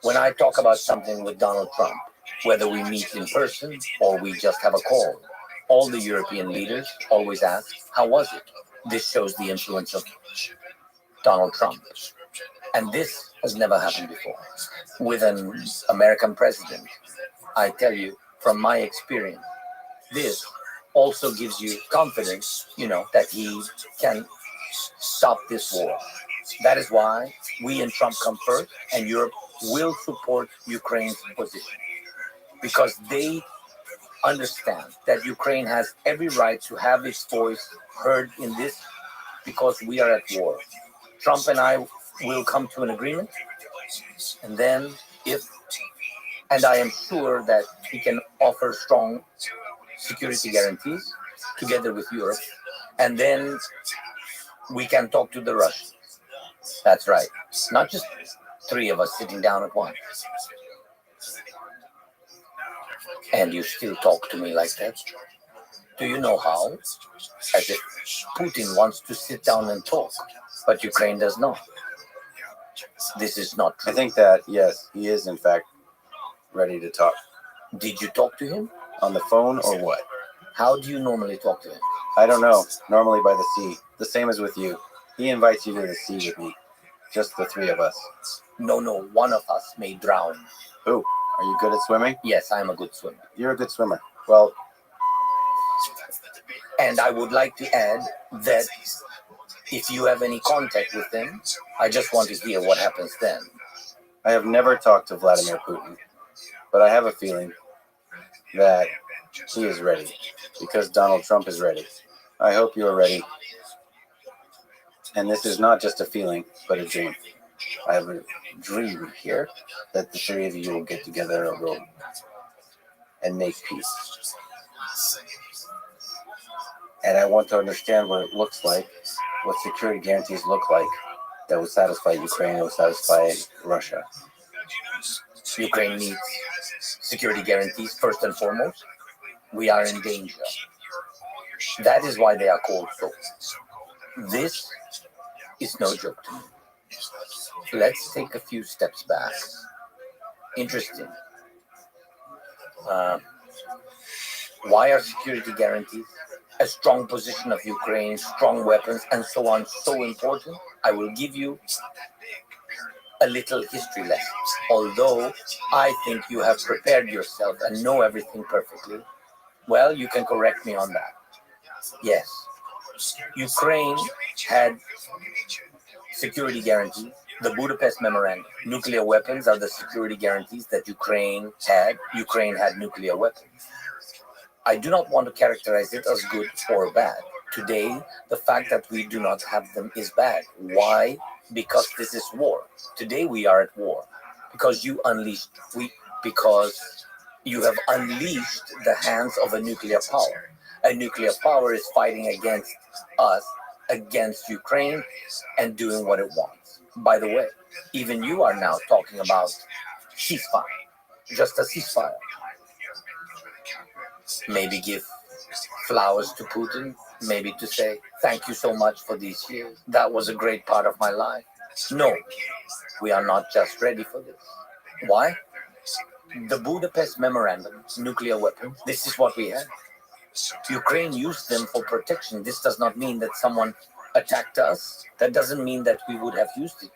when I talk about something with Donald Trump, whether we meet in person or we just have a call, all the European leaders always ask, how was it? This shows the influence of Donald Trump. And this has never happened before. With an American president, I tell you, from my experience, this also gives you confidence, that he can stop this war. That is why we in Trump come first, and Europe will support Ukraine's position. Because they understand that Ukraine has every right to have its voice heard in this, because we are at war. Trump and I will come to an agreement, and then I am sure that he can offer strong security guarantees together with Europe, and then we can talk to the Russians. That's right. Not just three of us sitting down at once. And you still talk to me like that? Do you know how? As if Putin wants to sit down and talk, but Ukraine does not. This is not true. I think that, yes, he is in fact ready to talk. Did you talk to him? On the phone or what? How do you normally talk to him? I don't know. Normally by the sea. The same as with you. He invites you to the sea with me. Just the three of us. No, one of us may drown. Who? Are you good at swimming? Yes, I am a good swimmer. You're a good swimmer. Well, and I would like to add that if you have any contact with him, I just want to hear what happens then. I have never talked to Vladimir Putin, but I have a feeling that he is ready because Donald Trump is ready. I hope you are ready And this is not just a feeling, but a dream. I have a dream here that the three of you will get together in a room and make peace. And I want to understand what it looks like, what security guarantees look like that would satisfy Ukraine, that would satisfy Russia. Ukraine needs security guarantees first and foremost. We are in danger. That is why they are called so. This is no joke to me. Let's take a few steps back. Interesting. Why are security guarantees, a strong position of Ukraine, strong weapons, and so on so important? I will give you a little history lesson. Although I think you have prepared yourself and know everything perfectly, well, you can correct me on that. Yes, Ukraine had security guarantees. The Budapest Memorandum. Nuclear weapons are the security guarantees that Ukraine had. Ukraine had nuclear weapons. I do not want to characterize it as good or bad. Today, the fact that we do not have them is bad. Why? Because this is war. Today we are at war. Because you have unleashed the hands of a nuclear power. A nuclear power is fighting against us, against Ukraine, and doing what it wants. By the way, even you are now talking about ceasefire. Just a ceasefire. Maybe give flowers to Putin, maybe to say, thank you so much for these years. That was a great part of my life. No, we are not just ready for this. Why? The Budapest Memorandum, nuclear weapons, this is what we had. Ukraine used them for protection. This does not mean that someone attacked us. That doesn't mean that we would have used it.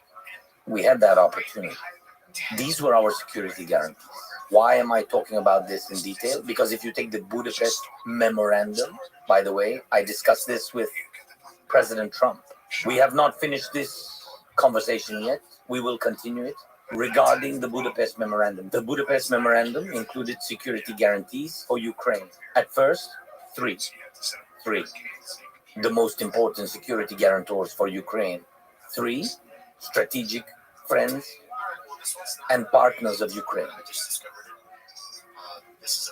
We had that opportunity. These were our security guarantees. Why am I talking about this in detail? Because if you take the Budapest Memorandum, by the way, I discussed this with President Trump. We have not finished this conversation yet. We will continue it. Regarding the Budapest Memorandum. The Budapest Memorandum included security guarantees for Ukraine. At first, three. The most important security guarantors for Ukraine. 3 strategic friends and partners of Ukraine.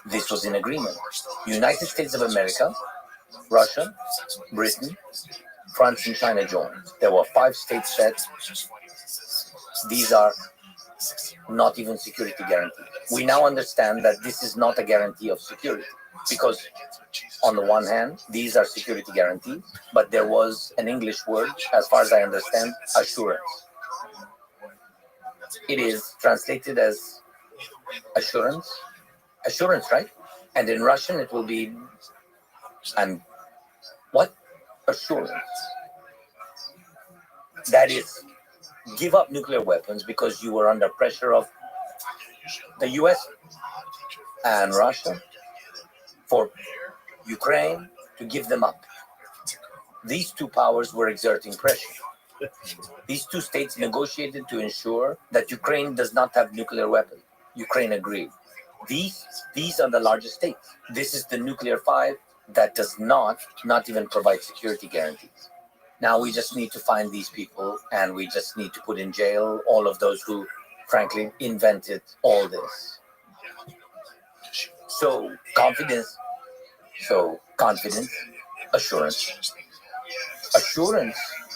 This was in agreement. United States of America, Russia, Britain, France, and China joined. There were 5 states that these are not even security guarantees. We now understand that this is not a guarantee of security because on the one hand, these are security guarantees, but there was an English word, as far as I understand, assurance. It is translated as assurance, right? And in Russian, it will be, what? Assurance. That is, give up nuclear weapons because you were under pressure of the US and Russia for Ukraine to give them up. These 2 powers were exerting pressure. These 2 states negotiated to ensure that Ukraine does not have nuclear weapons. Ukraine agreed. These are the largest states. This is the nuclear 5 that does not even provide security guarantees. Now we just need to find these people and we just need to put in jail all of those who, frankly, invented all this. So confidence, assurance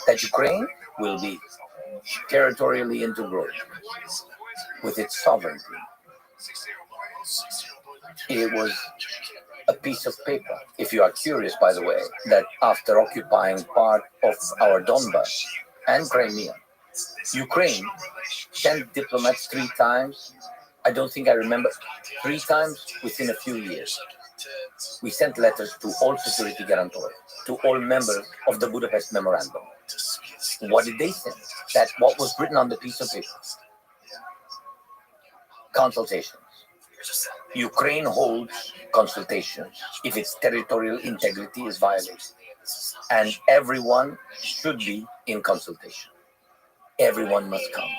that Ukraine will be territorially integrated with its sovereignty. It was a piece of paper, if you are curious, by the way, that after occupying part of our Donbass and Crimea, Ukraine sent diplomats 3 times. I don't think I remember, 3 times within a few years. We sent letters to all security guarantors, to all members of the Budapest Memorandum. What did they send? That's what was written on the piece of paper. Consultations. Ukraine holds consultations if its territorial integrity is violated. And everyone should be in consultation. Everyone must come.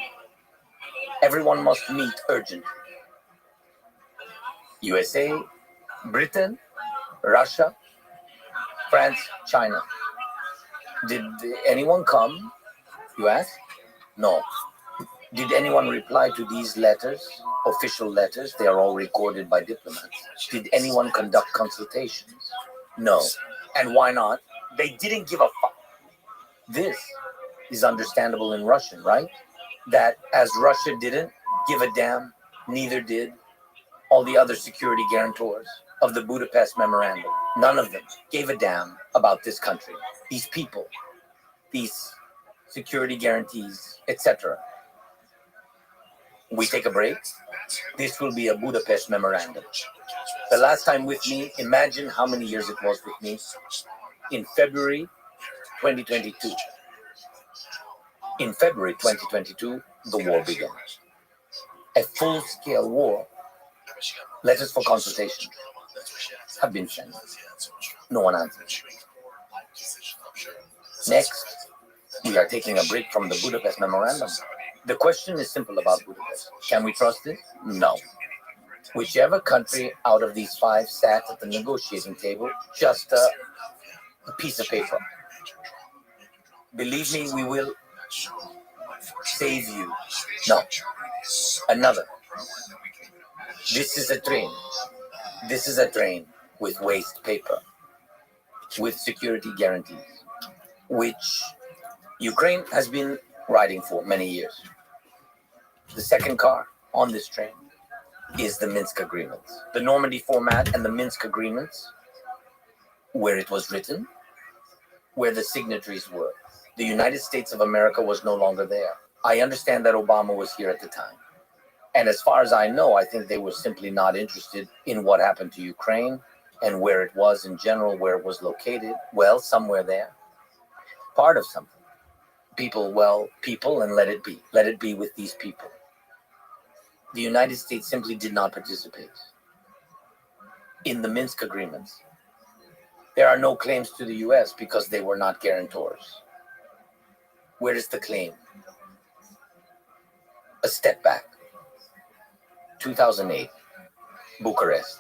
Everyone must meet urgently. USA, Britain, Russia, France, China. Did anyone come? You ask? No. Did anyone reply to these letters? Official letters? They are all recorded by diplomats. Did anyone conduct consultations? No. And why not? They didn't give a fuck. This is understandable in Russian, right? That as Russia didn't give a damn, neither did all the other security guarantors of the Budapest Memorandum. None of them gave a damn about this country, these people, these security guarantees, etc. We take a break. This will be a Budapest Memorandum. The last time with me, imagine how many years it was with me. In February 2022. In February 2022, the war began. A full-scale war. Letters for consultation have been sent. No one answered. Next, we are taking a break from the Budapest Memorandum. The question is simple about Budapest. Can we trust it? No. Whichever country out of these five sat at the negotiating table, just a piece of paper. Believe me, we will save you. No. Another. This is a train. This is a train with waste paper, with security guarantees, which Ukraine has been riding for many years. The second car on this train is the Minsk Agreements. The Normandy format and the Minsk Agreements, where it was written, where the signatories were. The United States of America was no longer there. I understand that Obama was here at the time. And as far as I know, I think they were simply not interested in what happened to Ukraine and where it was in general, where it was located. Well, somewhere there. Part of something. People, well, people, and let it be. Let it be with these people. The United States simply did not participate in the Minsk Agreements. There are no claims to the US because they were not guarantors. Where is the claim? A step back. 2008, Bucharest.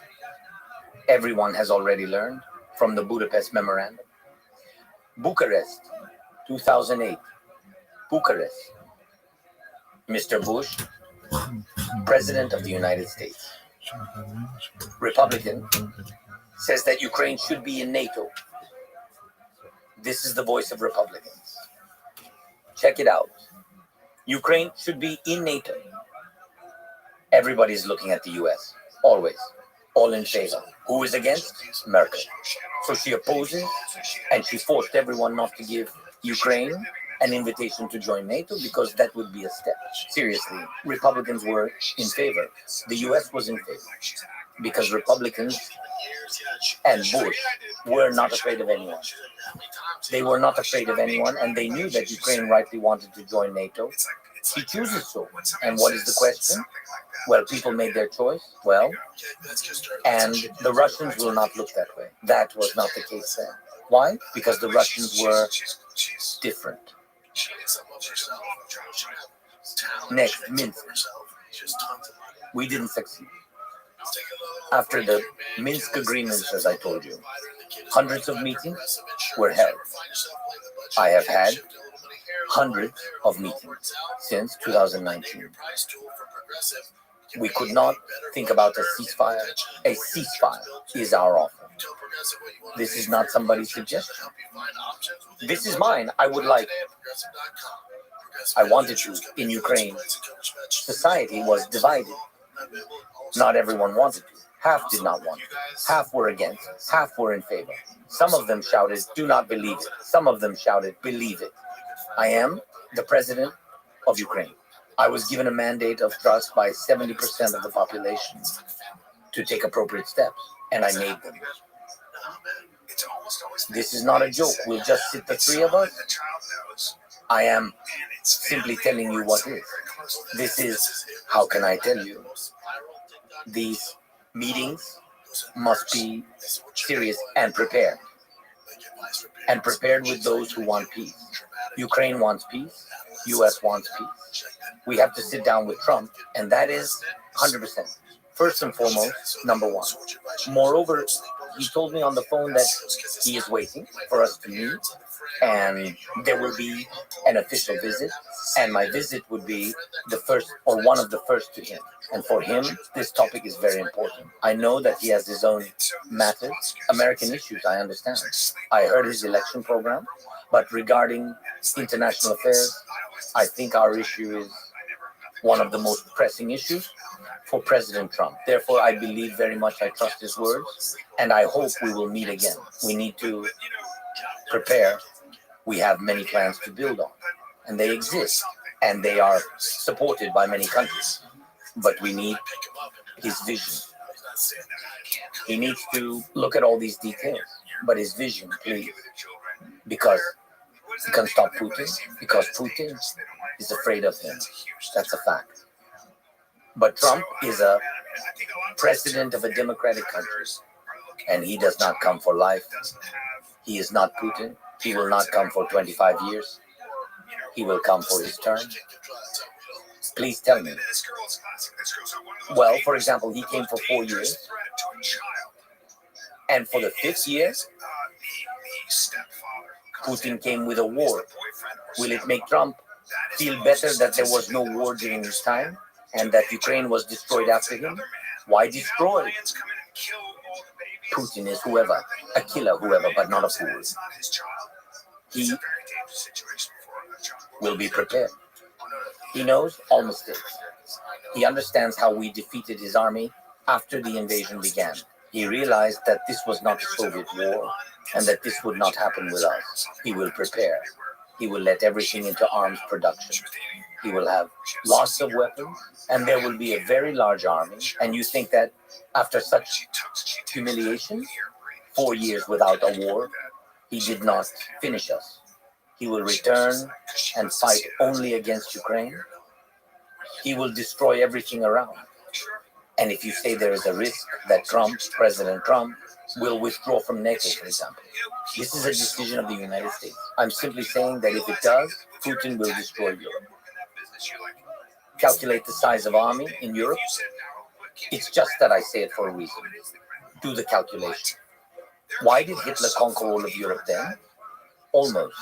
Everyone has already learned from the Budapest Memorandum. Bucharest, 2008, Bucharest. Mr. Bush, President of the United States, Republican, says that Ukraine should be in NATO. This is the voice of Republicans. Check it out. Ukraine should be in NATO. Everybody's looking at the US, always, all in favor. Who is against? Merkel. So she opposes, and she forced everyone not to give Ukraine an invitation to join NATO because that would be a step. Seriously, Republicans were in favor. The US was in favor because Republicans and Bush were not afraid of anyone. They were not afraid of anyone, and they knew that Ukraine rightly wanted to join NATO. He chooses so. And what is the question? Well, people made their choice. Well, and the Russians will not look that way. That was not the case then. Why? Because the Russians were different. Next, Minsk. We didn't succeed. After the Minsk agreements, as I told you, hundreds of meetings were held. I have had hundreds of meetings since 2019. We could not think about a ceasefire. A ceasefire is our offer. This is not somebody's suggestion. This is mine. I would like. I wanted to. In Ukraine, society was divided. Not everyone wanted to. Half did not want it. Half were against. Half were in favor. Some of them shouted, "Do not believe it." Some of them shouted, "Believe it." I am the president of Ukraine. I was given a mandate of trust by 70% of the population to take appropriate steps, and I made them. This is not a joke. We'll just sit the three of us. I am simply telling you what is. This is, how can I tell you? These meetings must be serious and prepared. And prepared with those who want peace. Ukraine wants peace. US wants peace. We have to sit down with Trump, and that is 100%. First and foremost, number one. Moreover, he told me on the phone that he is waiting for us to meet, and there will be an official visit, and my visit would be the first or one of the first to him. And for him, this topic is very important. I know that he has his own matters, American issues, I understand. I heard his election program, but regarding international affairs, I think our issue is one of the most pressing issues for President Trump. Therefore, I believe very much, I trust his words, and I hope we will meet again. We need to prepare. We have many plans to build on, and they exist, and they are supported by many countries. But we need his vision. He needs to look at all these details, but his vision, please, because he can stop Putin, because Putin is afraid of him. That's a fact. But Trump is a president of a democratic country, and he does not come for life. He is not Putin. He will not come for 25 years. He will come for his term. Please tell me. Well, for example, he came for 4 years, and for the 5th year, Putin came with a war. Will it make Trump feel better that there was no war during his time and that Ukraine was destroyed after him? Why destroy? Putin is whoever, a killer, whoever, but not a fool. He will be prepared. He knows all mistakes. He understands how we defeated his army after the invasion began. He realized that this was not a Soviet war and that this would not happen with us. He will prepare. He will let everything into arms production. He will have lots of weapons, and there will be a very large army. And you think that after such humiliation, 4 years without a war, he did not finish us. He will return and fight only against Ukraine. He will destroy everything around. And if you say there is a risk that Trump, President Trump, will withdraw from NATO, for example, this is a decision of the United States. I'm simply saying that if it does, Putin will destroy Europe. Calculate the size of army in Europe. It's just that I say it for a reason. Do the calculation. Why did Hitler conquer all of Europe then? Almost.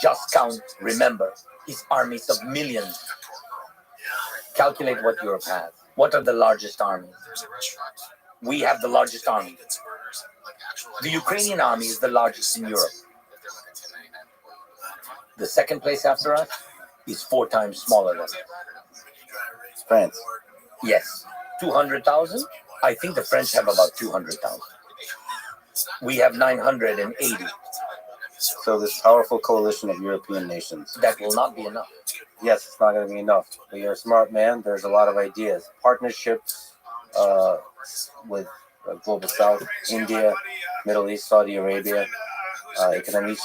Just count, remember, his armies of millions. Calculate what Europe has. What are the largest armies? We have the largest army. The Ukrainian army is the largest in Europe. The second place after us is 4 times smaller than us. France. Yes. 200,000? I think the French have about 200,000. We have 980. So this powerful coalition of European nations. That will not be enough. Yes, it's not going to be enough. But you're a smart man. There's a lot of ideas. Partnerships with Global South, India, Middle East, Saudi Arabia, economic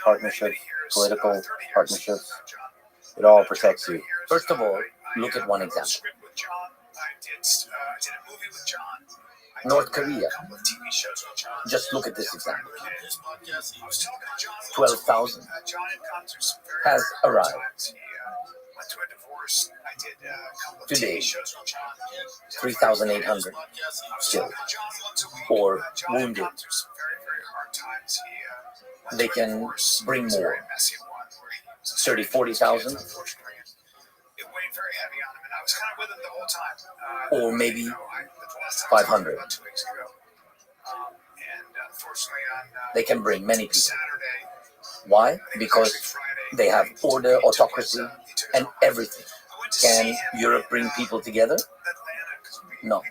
partnerships, political partnerships. It all protects you. First of all, look at one example. North Korea. Just look at this example. 12,000 has arrived. Today, 3,800 killed or wounded. They can bring more. 30, 40,000. Or maybe 500. They can bring many people. Why? Because they have order, autocracy, and everything. Can Europe bring people together? No.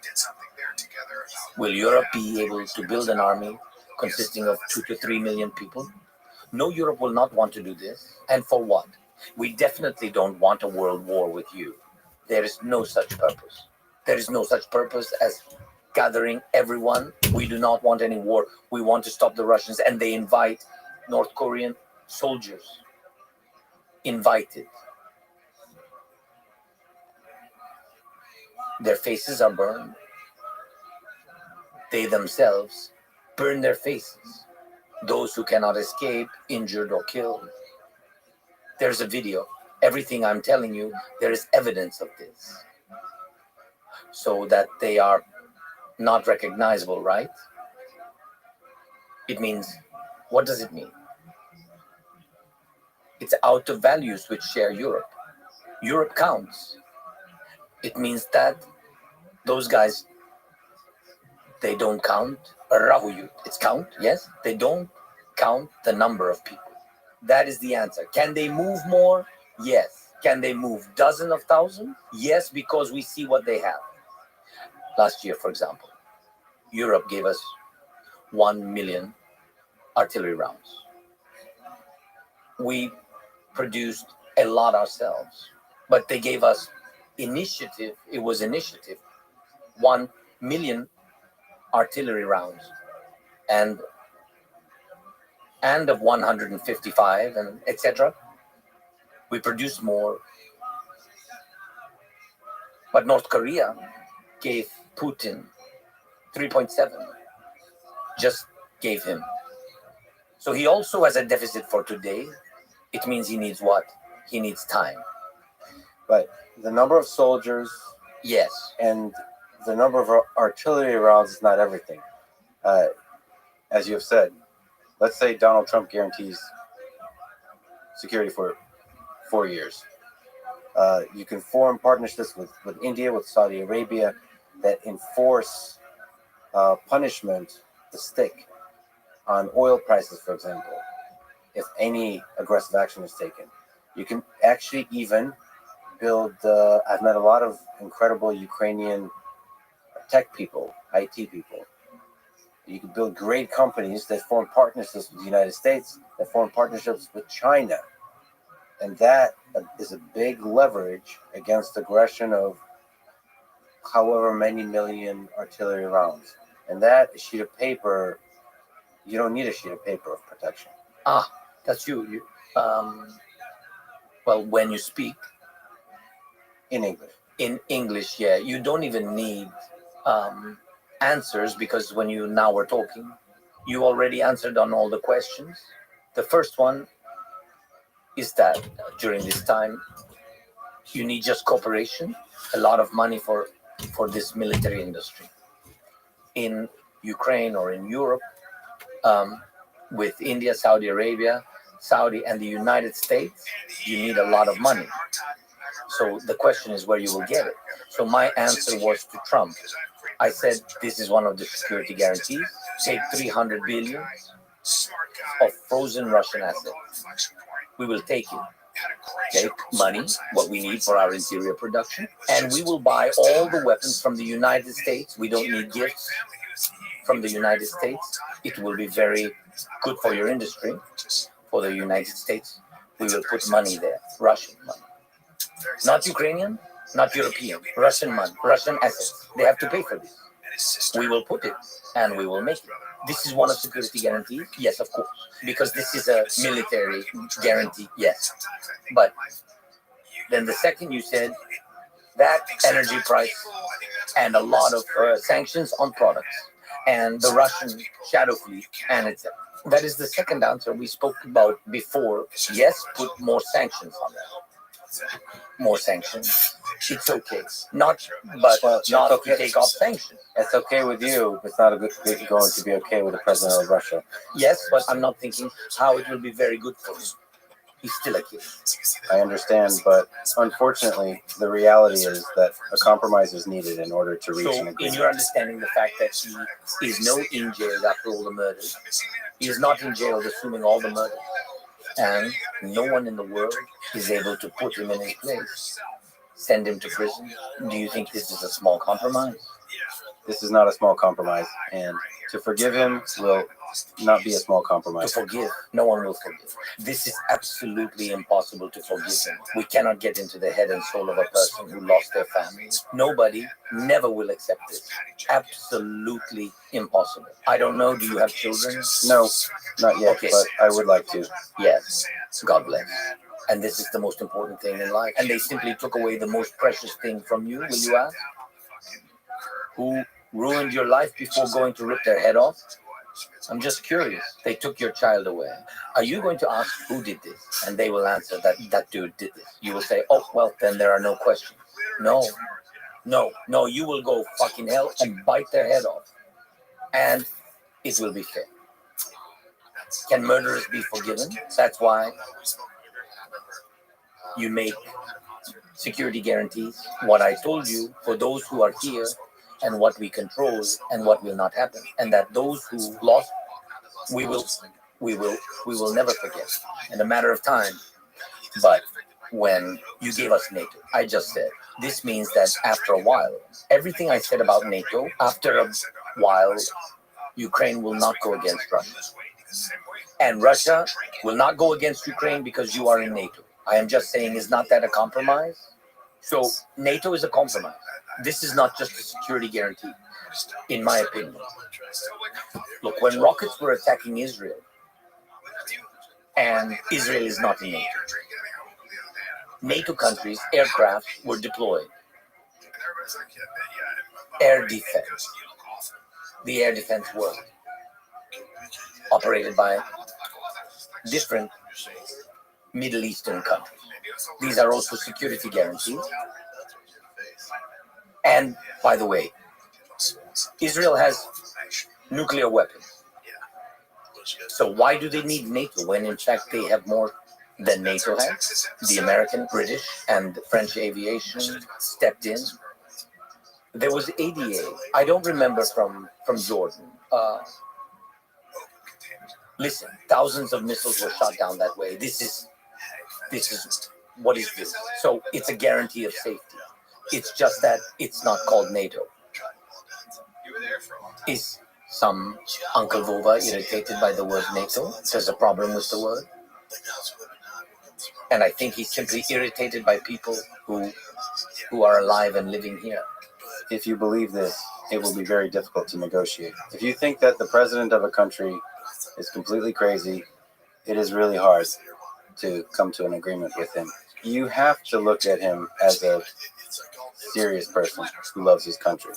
Will Europe be able to build an army consisting of 2 to 3 million people? No, Europe will not want to do this. And for what? We definitely don't want a world war with you. There is no such purpose. There is no such purpose as gathering everyone. We do not want any war. We want to stop the Russians, and they invite North Korean soldiers. Invited. Their faces are burned. They themselves burn their faces. Those who cannot escape, injured or killed. There's a video. Everything I'm telling you, there is evidence of this. So that they are not recognizable, right? It means, what does it mean? It's out of values which share Europe. Europe counts. It means that those guys, they don't count Rahuyut. It's count, yes? They don't count the number of people. That is the answer. Can they move more? Yes. Can they move dozens of thousands? Yes, because we see what they have. Last year, for example, Europe gave us 1 million artillery rounds. We produced a lot ourselves, but they gave us initiative. It was initiative, 1 million artillery rounds, and of 155 and etc. We produced more, but North Korea gave Putin 3.7. Just gave him. So he also has a deficit for today. It means he needs what? He needs time. But the number of soldiers, yes, and the number of artillery rounds is not everything. As you have said, let's say Donald Trump guarantees security for 4 years. You can form partnerships with India, with Saudi Arabia, that enforce punishment, the stick, on oil prices, for example, if any aggressive action is taken. You can actually even build, I've met a lot of incredible Ukrainian tech people, IT people. You can build great companies that form partnerships with the United States, that form partnerships with China. And that is a big leverage against aggression of however many million artillery rounds. And that sheet of paper, you don't need a sheet of paper of protection. That's you. Well, when you speak in English. In English, yeah, you don't even need answers, because when you now were talking, you already answered on all the questions. The first one is that during this time, you need just cooperation, a lot of money for this military industry. In Ukraine or in Europe, with India, Saudi Arabia, Saudi and the United States, you need a lot of money. So the question is where you will get it. So my answer was to Trump. I said, this is one of the security guarantees. Take 300 billion of frozen Russian assets. We will take it. Take money, what we need for our interior production, and we will buy all the weapons from the United States. We don't need gifts from the United States. It will be very good for your industry, for the United States. We will put money there, Russian money. Not Ukrainian, not European, Russian money, Russian assets. They have to pay for this. We will put it and we will make it. This is one of security guarantees? Yes, of course. Because this is a military guarantee, yes. But then the second you said that energy price and a lot of sanctions on products and the Russian shadow fleet, and that is the second answer we spoke about before. Yes, put more sanctions on that. More sanctions. It's okay. Not to take off sanctions. It's okay with you. It's not going to be okay with the president of Russia. Yes, but I'm not thinking how it will be very good for him. He's still a kid. I understand, but unfortunately, the reality is that a compromise is needed in order to reach an agreement. In your understanding, the fact that he is not in jail after all the murders, he is not in jail assuming all the murders, and no one in the world is able to put him in his place, send him to prison. Do you think this is a small compromise? This is not a small compromise, and to forgive him will not be a small compromise. To forgive, no one will forgive. This is absolutely impossible to forgive him. We cannot get into the head and soul of a person who lost their family. Nobody never will accept this. Absolutely impossible. I don't know, do you have children? No, not yet, okay. But I would like to. Yes, God bless. And this is the most important thing in life. And they simply took away the most precious thing from you, will you ask? Who ruined your life before going to rip their head off? I'm just curious. They took your child away. Are you going to ask who did this? And they will answer that dude did this. You will say, oh, well, then there are no questions. No, No, you will go fucking hell and bite their head off. And it will be fair. Can murderers be forgiven? That's why you make security guarantees. What I told you for those who are here and what we control and what will not happen. And that those who lost, we will never forget in a matter of time. But when you gave us NATO, I just said, this means that after a while, everything I said about NATO, after a while, Ukraine will not go against Russia. And Russia will not go against Ukraine because you are in NATO. I am just saying, is not that a compromise? So NATO is a compromise. This is not just a security guarantee, in my opinion. Look, when rockets were attacking Israel, and Israel is not in NATO, NATO countries' aircraft were deployed. Air defense. The air defense was operated by different Middle Eastern countries. These are also security guarantees. And by the way, Israel has nuclear weapons. So why do they need NATO when in fact they have more than NATO has? The American, British, and French aviation stepped in. There was ADA. I don't remember from Jordan. Listen, thousands of missiles were shot down that way. This is what is this? So it's a guarantee of safety. It's just that it's not called NATO. Is some Uncle Vova irritated by the word NATO? There's a problem with the word. And I think he's simply irritated by people who are alive and living here. If you believe this, it will be very difficult to negotiate. If you think that the president of a country is completely crazy, it is really hard to come to an agreement with him. You have to look at him as a serious person who loves his country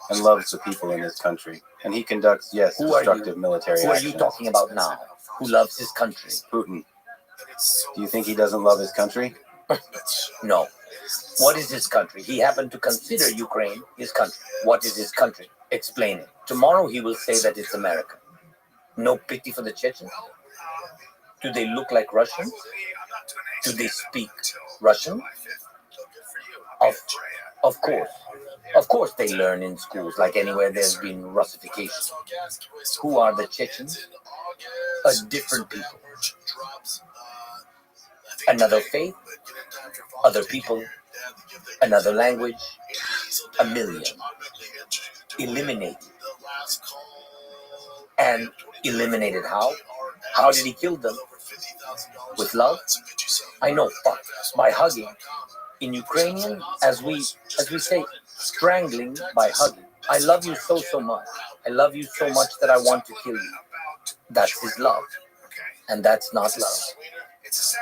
and loves the people in his country. And he conducts, yes, destructive military actions. Who are actions. you talking about now? Who loves his country? Putin. Do you think he doesn't love his country? No. What is his country? He happened to consider Ukraine his country. What is his country? Explain it. Tomorrow he will say that it's America. No pity for the Chechens? Do they look like Russians? Do they speak Russian? Of course. Of course they learn in schools, like anywhere there's been Russification. Who are the Chechens? A different people. Another faith, other people, another language, a million. Eliminated. And eliminated how? How did he kill them? With love? I know, fuck, by hugging. In Ukrainian, as we say, strangling by hugging. I love you so much. I love you so much that I want to kill you. That's his love. And that's not love.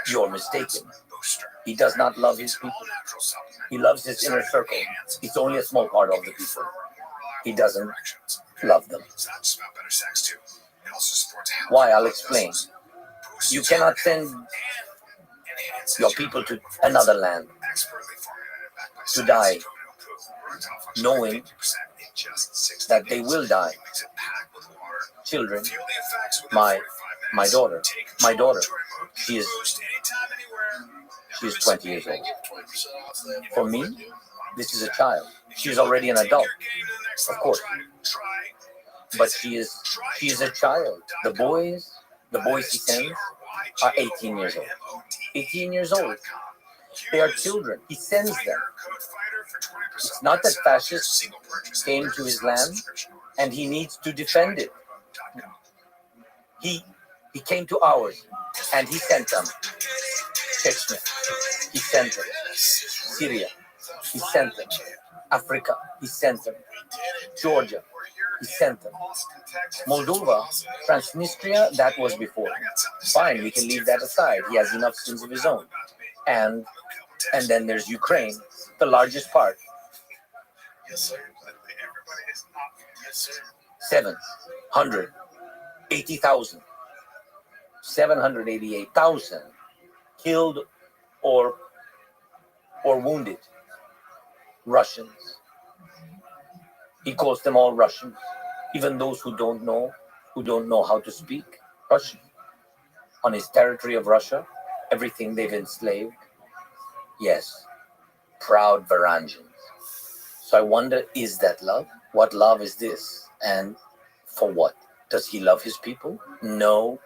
You're mistaken. He does not love his people. He loves his inner circle. It's only a small part of the people. He doesn't love them. Why? I'll explain. You cannot send your people to another land to die, knowing that they will die. Children, my daughter, she is 20 years old. For me, this is a child. She's already an adult, of course. But she is a child. The boys he sends are 18 years old. 18 years old. They are children. He sends them. It's not that fascists came to his land and he needs to defend it. He came to ours and he sent them. Chechnya, he sent them. Syria, he sent them. Africa, he sent them. Georgia, he sent them. Moldova, Transnistria, that was before. Fine, we can leave that aside. He has enough sins of his own. And then there's Ukraine, the largest part. 780,000. 788,000 killed or wounded Russians He calls them all Russians, even those who don't know how to speak Russian. On his territory of Russia, everything they've enslaved. Yes, proud Varangians. So I wonder, is that love? What love is this? And for what? Does he love his people? No.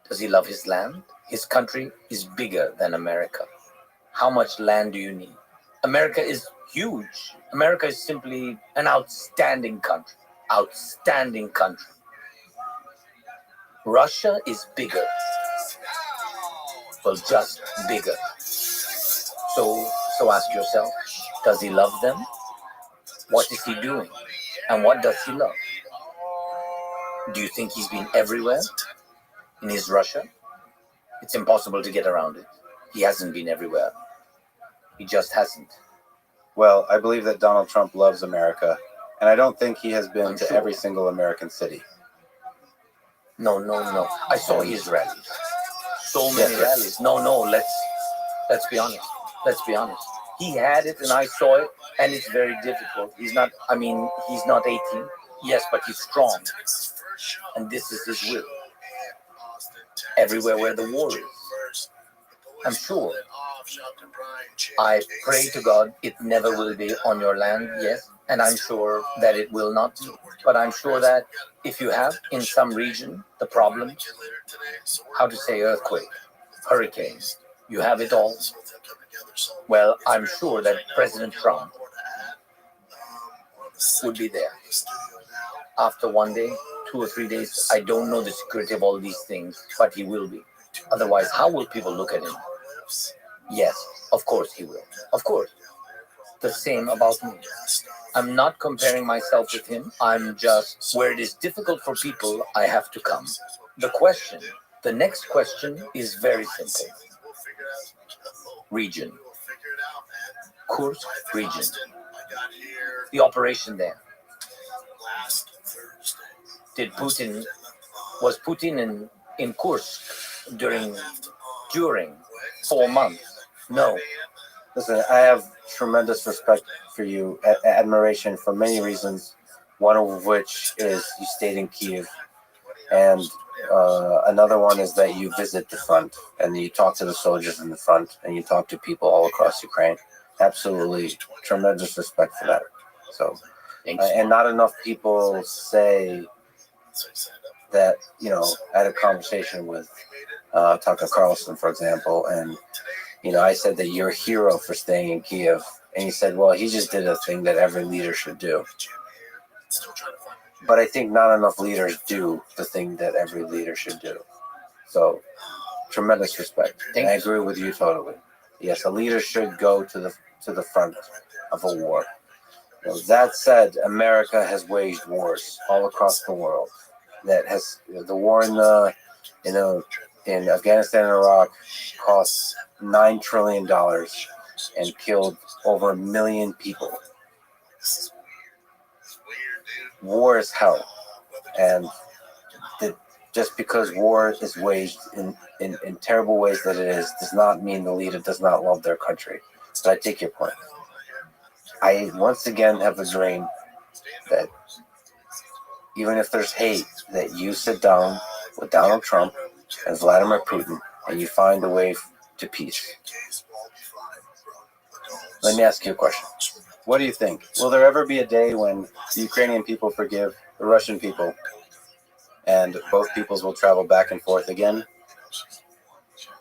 Does he love his land? His country is bigger than America. How much land do you need? America is huge. America is simply an outstanding country. Outstanding country. Russia is bigger. Well, just bigger. So ask yourself, does he love them? What is he doing? And what does he love? Do you think he's been everywhere in his Russia? It's impossible to get around it. He hasn't been everywhere. He just hasn't. Well, I believe that Donald Trump loves America, and I don't think he has been I'm to sure. every single American city. No. I saw his rallies. So many rallies. No, let's be honest. He had it and I saw it, and it's very difficult. He's not 18. Yes, but he's strong. And this is his will. Everywhere where the war is. I'm sure. I pray to God it never will be on your land, yes, and I'm sure that it will not be. But I'm sure that if you have in some region the problem, how to say earthquake, hurricane, you have it all. Well, I'm sure that President Trump would be there. After one day, 2 or 3 days, I don't know the security of all these things, but he will be. Otherwise, how will people look at him? Yes, of course he will. Of course. The same about me. I'm not comparing myself with him. I'm just, where it is difficult for people, I have to come. The next question is very simple. Region. Kursk region. The operation there. Was Putin in Kursk during 4 months? No. Listen, I have tremendous respect for you, admiration for many reasons, one of which is you stayed in Kiev, and another one is that you visit the front, and you talk to the soldiers in the front, and you talk to people all across Ukraine. Absolutely tremendous respect for that. So, and not enough people say that, I had a conversation with Tucker Carlson, for example, and I said that you're a hero for staying in Kiev, and he said, well, he just did a thing that every leader should do. But I think not enough leaders do the thing that every leader should do. So, tremendous respect. And I agree with you totally. Yes, a leader should go to the front of a war. That said, America has waged wars all across the world. That has the war in Afghanistan and Iraq cost $9 trillion and killed over 1 million people. War is hell, and just because war is waged in terrible ways that it is, does not mean the leader does not love their country. So I take your point. I once again have a dream that even if there's hate, that you sit down with Donald Trump and Vladimir Putin and you find a way to peace. Let me ask you a question. What do you think? Will there ever be a day when the Ukrainian people forgive the Russian people and both peoples will travel back and forth again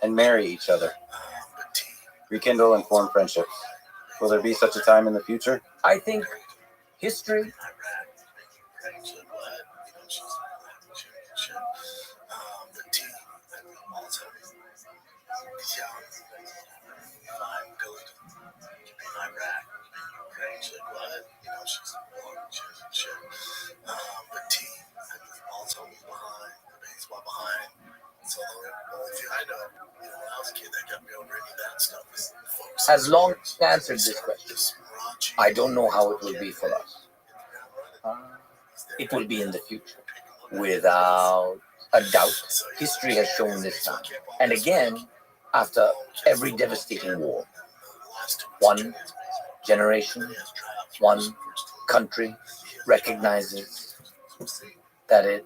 and marry each other, rekindle and form friendships? Will there be such a time in the future? I think history as long as I answered this question, I don't know how it will be for us. It will be in the future. Without a doubt, history has shown this time. And again, after every devastating war, one generation, one country recognizes that it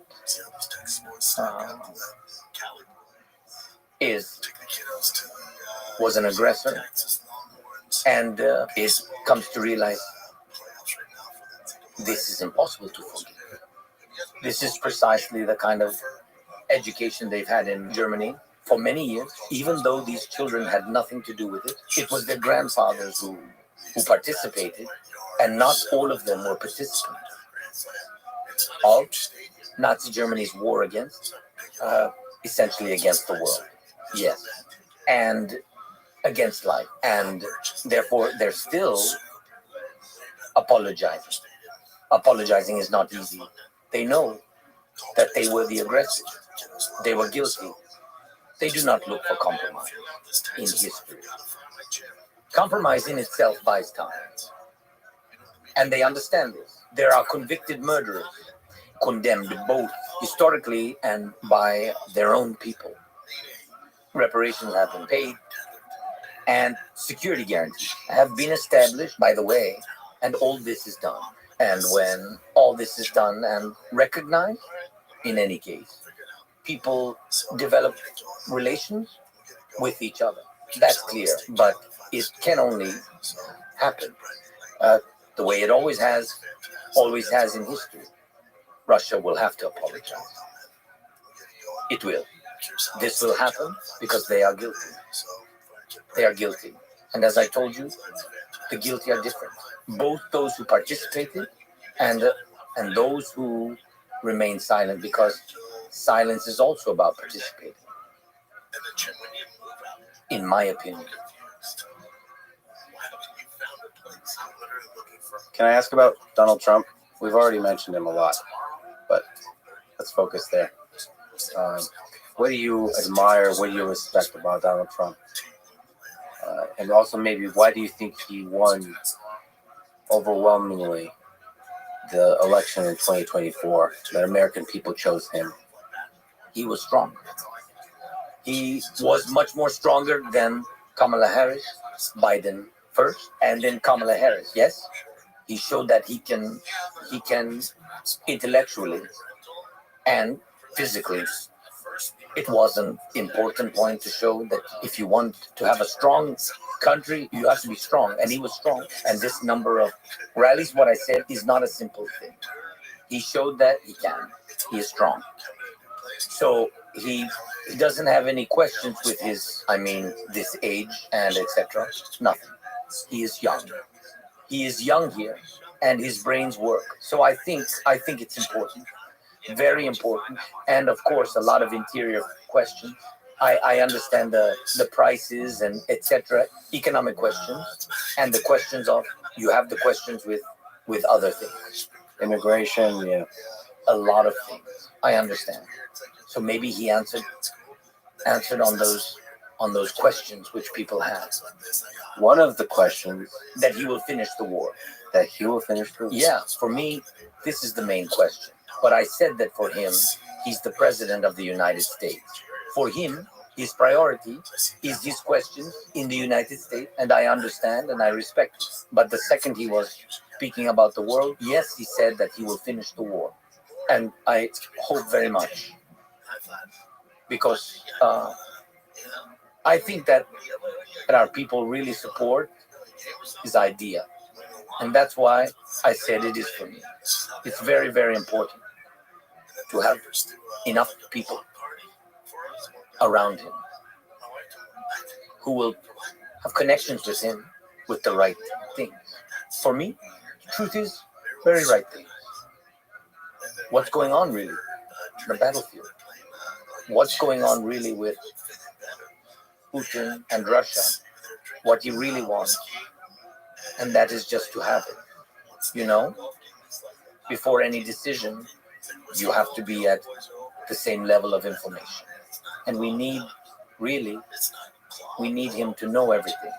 was an aggressor, and it comes to realize this is impossible to forgive. This is precisely the kind of education they've had in Germany for many years, even though these children had nothing to do with it. It was their grandfathers who participated, and not all of them were participants of Nazi Germany's war against, essentially against the world. Yes. And against life. And therefore, they're still apologizing. Apologizing is not easy. They know that they were the aggressors. They were guilty. They do not look for compromise in history. Compromise in itself buys time. And they understand this. There are convicted murderers, condemned both historically and by their own people. Reparations have been paid, and security guarantees have been established, by the way, and all this is done. And when all this is done and recognized, in any case, people develop relations with each other. That's clear, but it can only happen the way it always has in history. Russia will have to apologize. It will. This will happen because they are guilty. They are guilty. And as I told you, the guilty are different. Both those who participated and those who remain silent, because silence is also about participating, in my opinion. Can I ask about Donald Trump? We've already mentioned him a lot, but let's focus there. What do you admire, what do you respect about Donald Trump? And also maybe why do you think he won overwhelmingly the election in 2024, that American people chose him? He was strong. He was much more stronger than Kamala Harris, Biden first, and then Kamala Harris. Yes, he showed that he can intellectually and physically. It was an important point to show that if you want to have a strong country, you have to be strong, and he was strong. And this number of rallies, what I said, is not a simple thing. He showed that he can. He is strong. So he doesn't have any questions with his, this age and etc. Nothing. He is young. He is young here, and his brains work. So I think it's important, very important, and of course a lot of interior questions. I understand the prices and etc. Economic questions, and the questions of you have the questions with other things, Immigration, yeah. a lot of things. I understand. So maybe he answered on those questions which people have. One of the questions, That he will finish the war. that he will finish the war. Yeah, for me, this is the main question. But I said that for him, he's the president of the United States. For him, his priority is his questions in the United States, and I understand and I respect it. But the second he was speaking about the world, yes, he said that he will finish the war. And I hope very much, because I think that our people really support his idea. And that's why I said it is for me. It's very, very important to have enough people around him who will have connections with him with the right things. For me, truth is very right things. What's going on really? The battlefield. What's going on really with Putin and Russia? What he really wants. And that is just to have it. Before any decision, you have to be at the same level of information. And we need him to know everything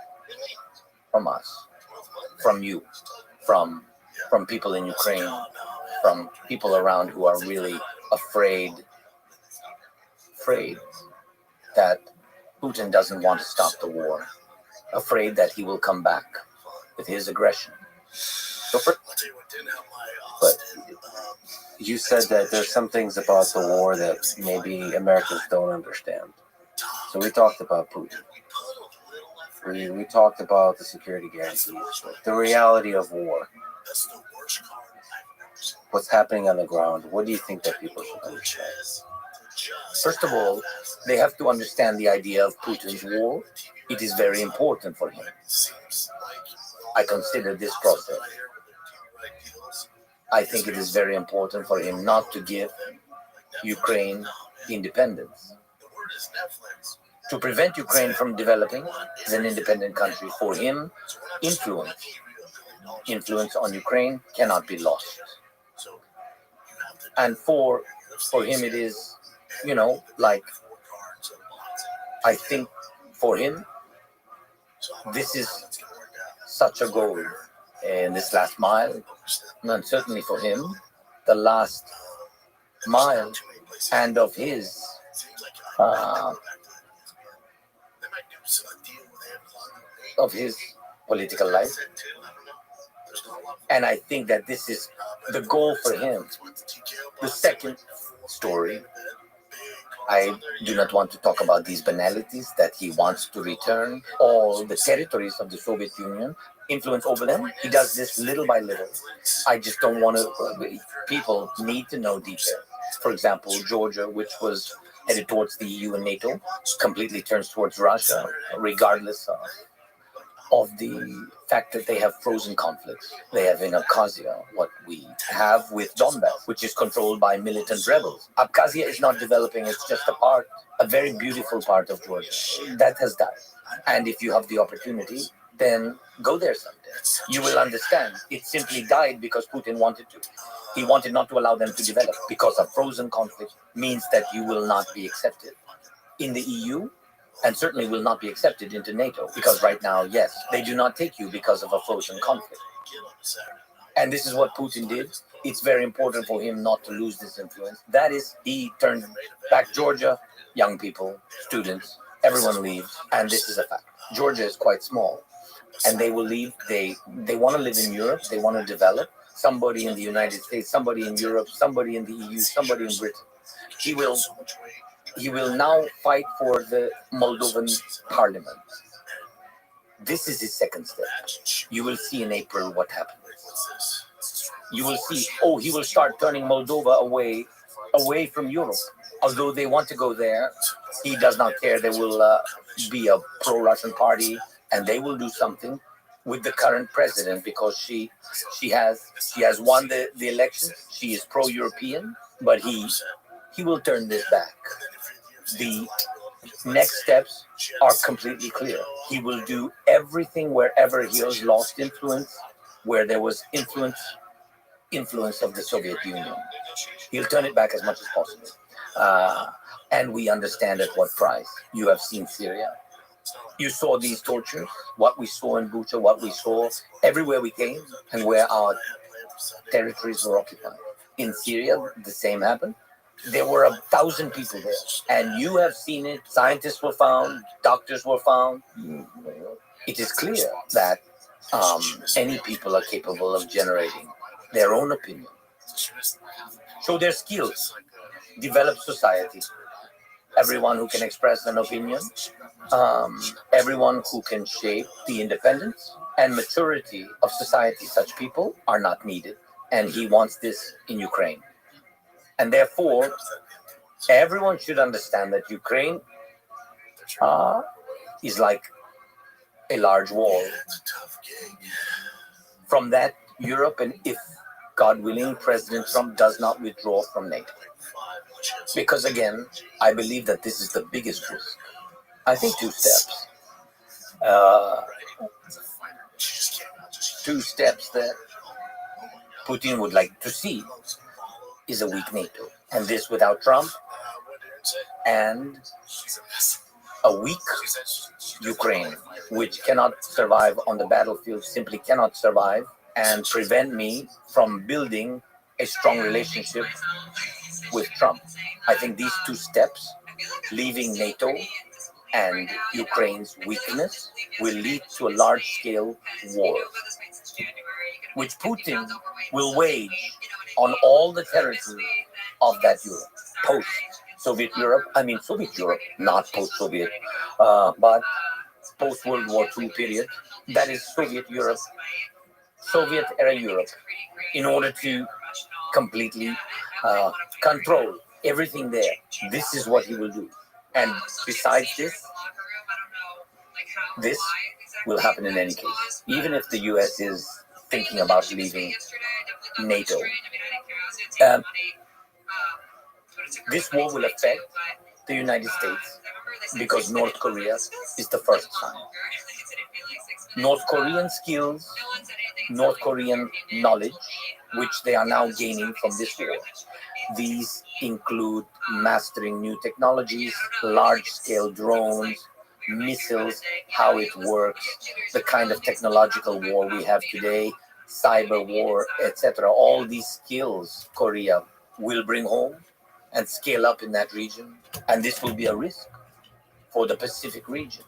from us, from you, from people in Ukraine, from people around who are really afraid that Putin doesn't want to stop the war, afraid that he will come back with his aggression. I'll tell you what didn't help my But Austin. you said that there's some things about the war that maybe Americans don't understand. So we talked about Putin. We talked about the security guarantees, but the reality of war. That's the worst card I've ever seen. What's happening on the ground? What do you think that people should understand? First of all, they have to understand the idea of Putin's war. It is very important for him. I consider this process. I think it is very important for him not to give Ukraine independence. To prevent Ukraine from developing as an independent country, for him, influence on Ukraine cannot be lost. And for him it is, like, I think for him, this is such a goal in this last mile, and certainly for him, the last mile and of his political life. And I think that this is the goal for him. The second story, I do not want to talk about these banalities, that he wants to return all the territories of the Soviet Union, influence over them. He does this little by little. I just don't want to, people need to know details. For example, Georgia, which was headed towards the EU and NATO, completely turns towards Russia, regardless of the fact that they have frozen conflicts. They have in Abkhazia what we have with Donbass, which is controlled by militant rebels. Abkhazia is not developing, it's just a very beautiful part of Georgia. That has died. And if you have the opportunity, then go there someday. You will understand. It simply died because Putin wanted to. He wanted not to allow them to develop, because a frozen conflict means that you will not be accepted in the EU, and certainly will not be accepted into NATO, because right now, yes, they do not take you because of a frozen conflict. And this is what Putin did. It's very important for him not to lose this influence. That is, he turned back Georgia, young people, students, everyone leaves, and this is a fact. Georgia is quite small, and they will leave. They want to live in Europe, they want to develop. Somebody in the United States, somebody in Europe, somebody in the EU, somebody in Britain. He will now fight for the Moldovan parliament. This is his second step. You will see in April what happens. You will see, he will start turning Moldova away from Europe. Although they want to go there, he does not care. There will be a pro-Russian party, and they will do something with the current president, because she has won the election. She is pro-European, but he will turn this back. The next steps are completely clear. He will do everything wherever he has lost influence, where there was influence of the Soviet Union. He'll turn it back as much as possible. And we understand at what price. You have seen Syria. You saw these tortures, what we saw in Bucha, what we saw everywhere we came, and where our territories were occupied. In Syria, the same happened. There were 1,000 people there, and you have seen it. Scientists were found, doctors were found. It is clear that any people are capable of generating their own opinion. Show their skills, develop society. Everyone who can express an opinion, everyone who can shape the independence and maturity of society, such people are not needed. And he wants this in Ukraine. And therefore, everyone should understand that Ukraine is like a large wall. From that, Europe, and if, God willing, President Trump does not withdraw from NATO. Because again, I believe that this is the biggest risk. I think two steps. Two steps that Putin would like to see is a weak NATO. And this without Trump, and a weak Ukraine, which cannot survive on the battlefield, simply cannot survive, and prevent me from building a strong relationship with Trump. I think these two steps, leaving NATO and Ukraine's weakness, will lead to a large-scale war. which Putin will wage on all the territory of that Europe, post-Soviet Europe. I mean, Soviet Europe, not post-Soviet, but post-World War II period. That is Soviet Europe, Soviet-era Europe, in order to completely control everything there. This is what he will do. And besides this will happen in any case. Even if the US is thinking about leaving NATO. This war will affect the United States because North Korea is the first sign. North Korean skills, North Korean knowledge, which they are now gaining from this war. These include mastering new technologies, large-scale drones, missiles, how it works, the kind of technological war we have today, cyber war, etc. All these skills Korea will bring home and scale up in that region. And this will be a risk for the Pacific region.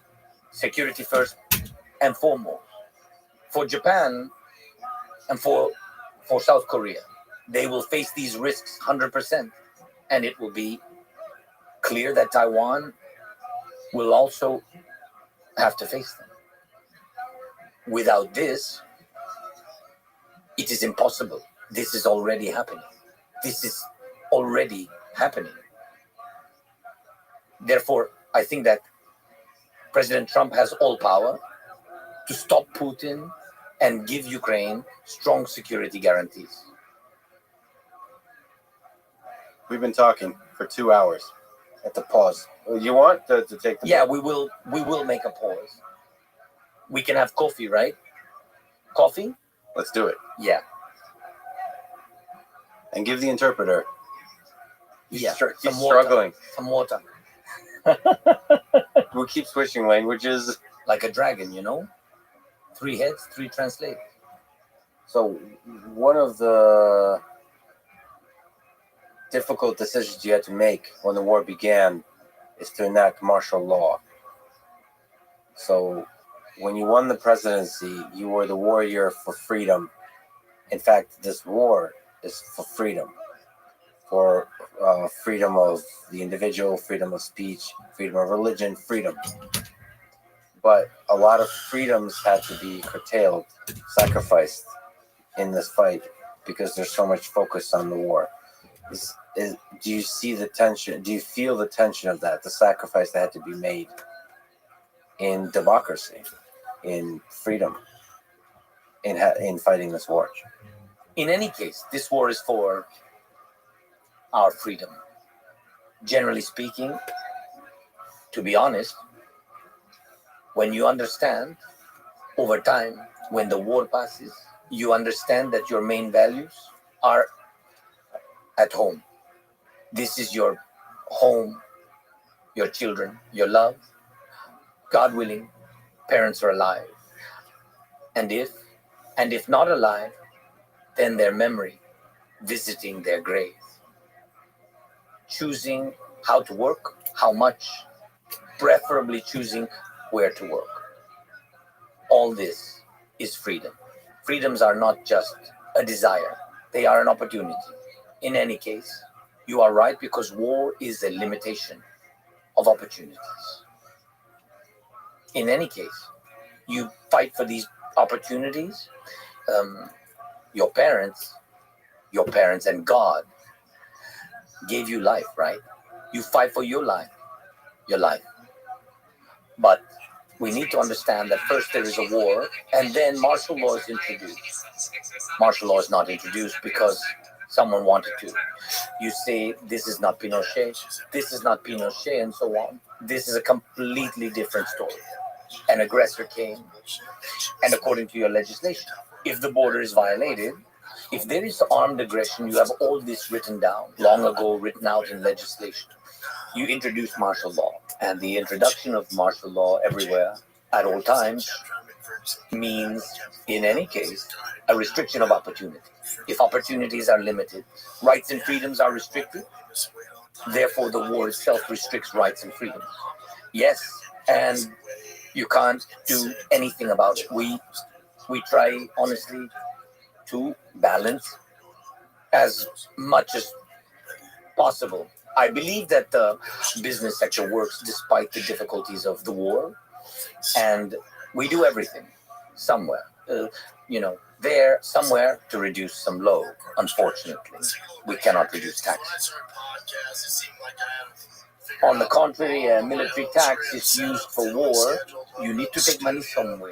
Security first and foremost. For Japan and for South Korea, they will face these risks 100%. And it will be clear that Taiwan will also have to face them. Without this, it is impossible. This is already happening. This is already happening. Therefore, I think that President Trump has all power to stop Putin and give Ukraine strong security guarantees. We've been talking for 2 hours at the pause. You want to take the Yeah, we will make a pause. We can have coffee, right? Coffee? Let's do it. Yeah. And give the interpreter. He's Yeah. he's struggling. Some water. We'll keep switching languages. Like a dragon, you know? 3 heads, 3 translators. So one of the difficult decisions you had to make when the war began is to enact martial law. So when you won the presidency, you were the warrior for freedom. In fact, this war is for freedom. For freedom of the individual, freedom of speech, freedom of religion, freedom. But a lot of freedoms had to be curtailed, sacrificed in this fight because there's so much focus on the war. Do you see the tension? Do you feel the tension of that, the sacrifice that had to be made in democracy, in freedom, in fighting this war? In any case, this war is for our freedom. Generally speaking, to be honest, when you understand over time, when the war passes, you understand that your main values are at home. This is your home, your children, your love. God willing, parents are alive. And if not alive, then their memory, visiting their grave. Choosing how to work, how much, preferably choosing where to work. All this is freedom. Freedoms are not just a desire, they are an opportunity. In any case, you are right, because war is a limitation of opportunities. In any case, you fight for these opportunities. Your parents and God gave you life, right? You fight for your life. But we need to understand that first there is a war, and then martial law is introduced. Martial law is not introduced because someone wanted to. You say, this is not Pinochet, and so on. This is a completely different story. An aggressor came, and according to your legislation, if the border is violated, if there is armed aggression, you have all this written down, long ago written out in legislation. You introduce martial law, and the introduction of martial law everywhere, at all times, means, in any case, a restriction of opportunity. If opportunities are limited, rights and freedoms are restricted, therefore the war itself restricts rights and freedoms. Yes, and you can't do anything about it. We try, honestly, to balance as much as possible. I believe that the business sector works despite the difficulties of the war, and we do everything somewhere, there somewhere to reduce some load. Unfortunately, we cannot reduce taxes. On the contrary, a military tax is used for war. You need to take money somewhere.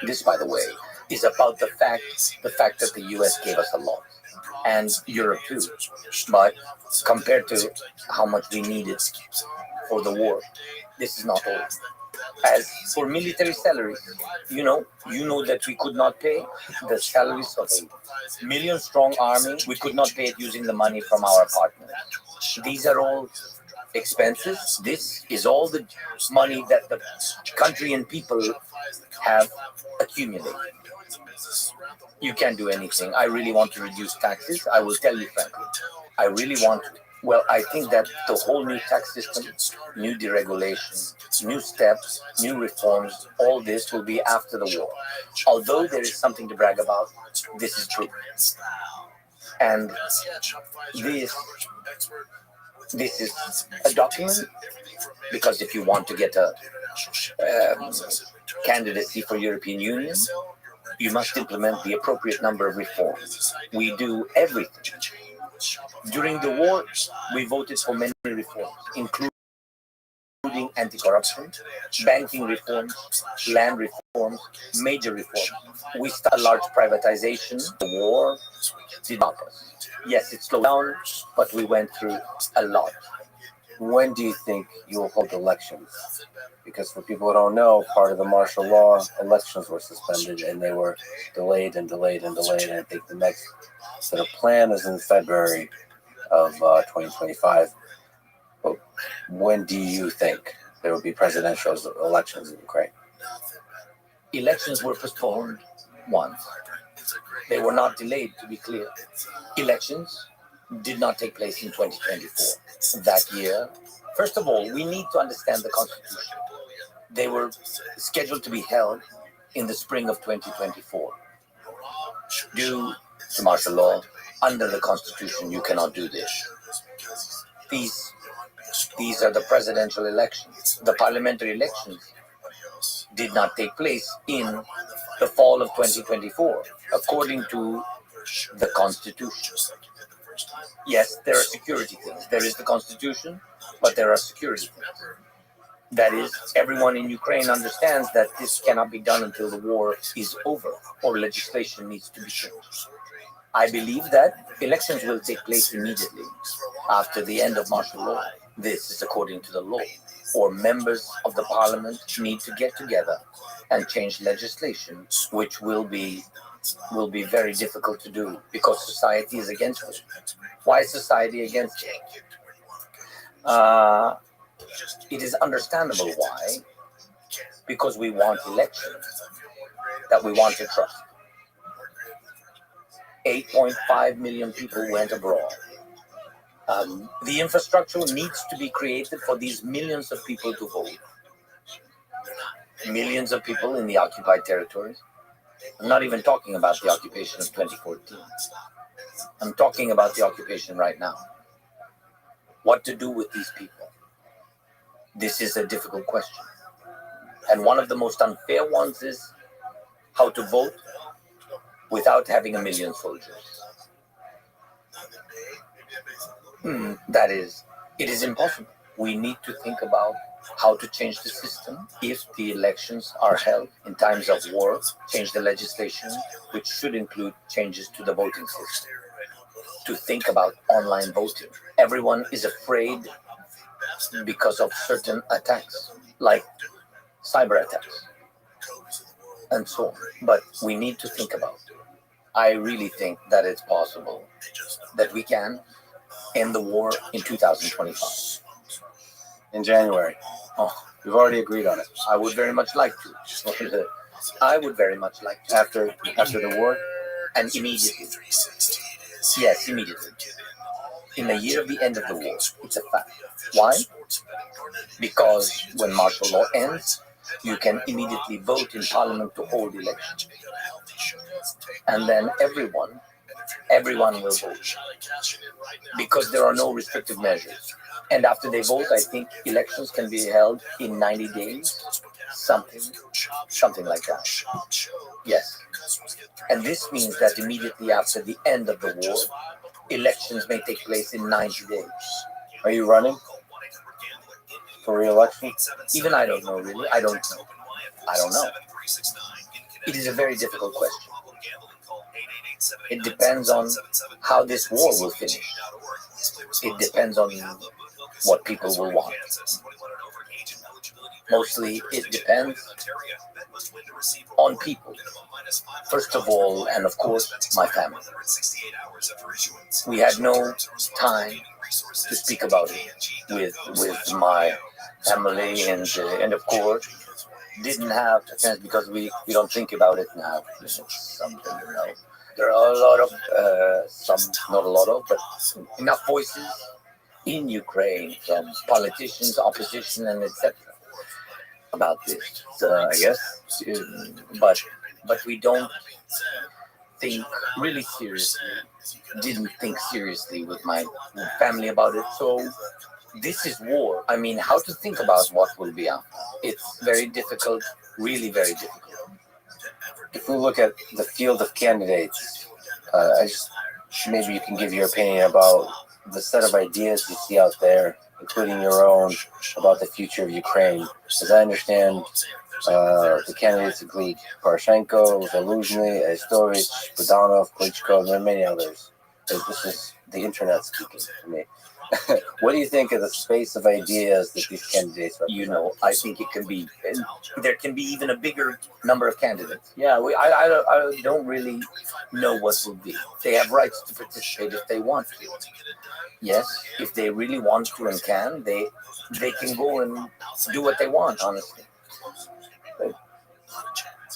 This, by the way, is about the fact that the U.S. gave us a lot, and Europe too. But compared to how much we needed for the war, this is not all. As for military salaries, you know that we could not pay the salaries of a million-strong army. We could not pay it using the money from our partners. These are all expenses. This is all the money that the country and people have accumulated. You can't do anything. I really want to reduce taxes. I will tell you frankly. I really want to. Well, I think that the whole new tax system, new deregulation, new steps, new reforms, all this will be after the war. Although there is something to brag about, this is true. And this is a document, because if you want to get a candidacy for European Union, you must implement the appropriate number of reforms. We do everything. During the war, we voted for many reforms, including anti-corruption, banking reforms, land reforms, major reforms. We started large privatization. The war did help us. Yes, it slowed down, but we went through a lot. When do you think you'll hold elections? Because for people who don't know, part of the martial law, elections were suspended and they were delayed and delayed and delayed. And I think the next sort of plan is in February of 2025. But when do you think there will be presidential elections in Ukraine? Elections were postponed once. They were not delayed, to be clear. Elections did not take place in 2024. That year, first of all, we need to understand the Constitution. They were scheduled to be held in the spring of 2024. Due to martial law, under the Constitution, you cannot do this. These are the presidential elections. The parliamentary elections did not take place in the fall of 2024, according to the Constitution. Yes, there are security things. There is the Constitution, but there are security things. That is, everyone in Ukraine understands that this cannot be done until the war is over, or legislation needs to be changed. I believe that elections will take place immediately after the end of martial law. This is according to the law, or members of the parliament need to get together and change legislation, which will be very difficult to do because society is against it. Why is society against it? It is understandable why. Because we want elections that we want to trust. 8.5 million people went abroad. The infrastructure needs to be created for these millions of people to vote. Millions of people in the occupied territories. I'm not even talking about the occupation of 2014. I'm talking about the occupation right now. What to do with these people? This is a difficult question. And one of the most unfair ones is how to vote without having 1 million soldiers. It is impossible. We need to think about how to change the system if the elections are held in times of war, change the legislation, which should include changes to the voting system. To think about online voting. Everyone is afraid because of certain attacks, like cyber attacks, and so on. But we need to think about it. I really think that it's possible that we can end the war in 2025. In January. We've already agreed on it. I would very much like to. I would very much like to. After the war? And immediately. Yes, immediately. In the year of the end of the war. It's a fact. Why? Because when martial law ends, you can immediately vote in parliament to hold elections. and then everyone will vote because there are no restrictive measures. And after they vote, I think elections can be held in 90 days, something like that. Yes. And this means that immediately after the end of the war, elections may take place in 90 days. Are you running for re-election? Even I don't know, really. I don't know. It is a very difficult question. It depends on how this war will finish. It depends on what people will want. Mostly, it depends on people. First of all, and of course, my family. We had no time to speak about it with my family, and of course, didn't have a chance because we don't think about it now. It's something, There are a lot of, not a lot of, but enough voices in Ukraine from politicians, opposition, and etc. about this. I guess, but we don't think really seriously. Didn't think seriously with my family about it. So this is war. I mean, how to think about what will be after? It's very difficult, really very difficult. If we look at the field of candidates, maybe you can give your opinion about the set of ideas you see out there, including your own, about the future of Ukraine. As I understand, the candidates include Poroshenko, Zaluzhny, Arestovich, Budanov, Klitschko, and there are many others. This is the internet speaking to me. What do you think of the space of ideas that these candidates represent? I think it can be, there can be even a bigger number of candidates. Yeah, I don't really know what will be. They have rights to participate if they want to. Yes, if they really want to and can, they can go and do what they want, honestly.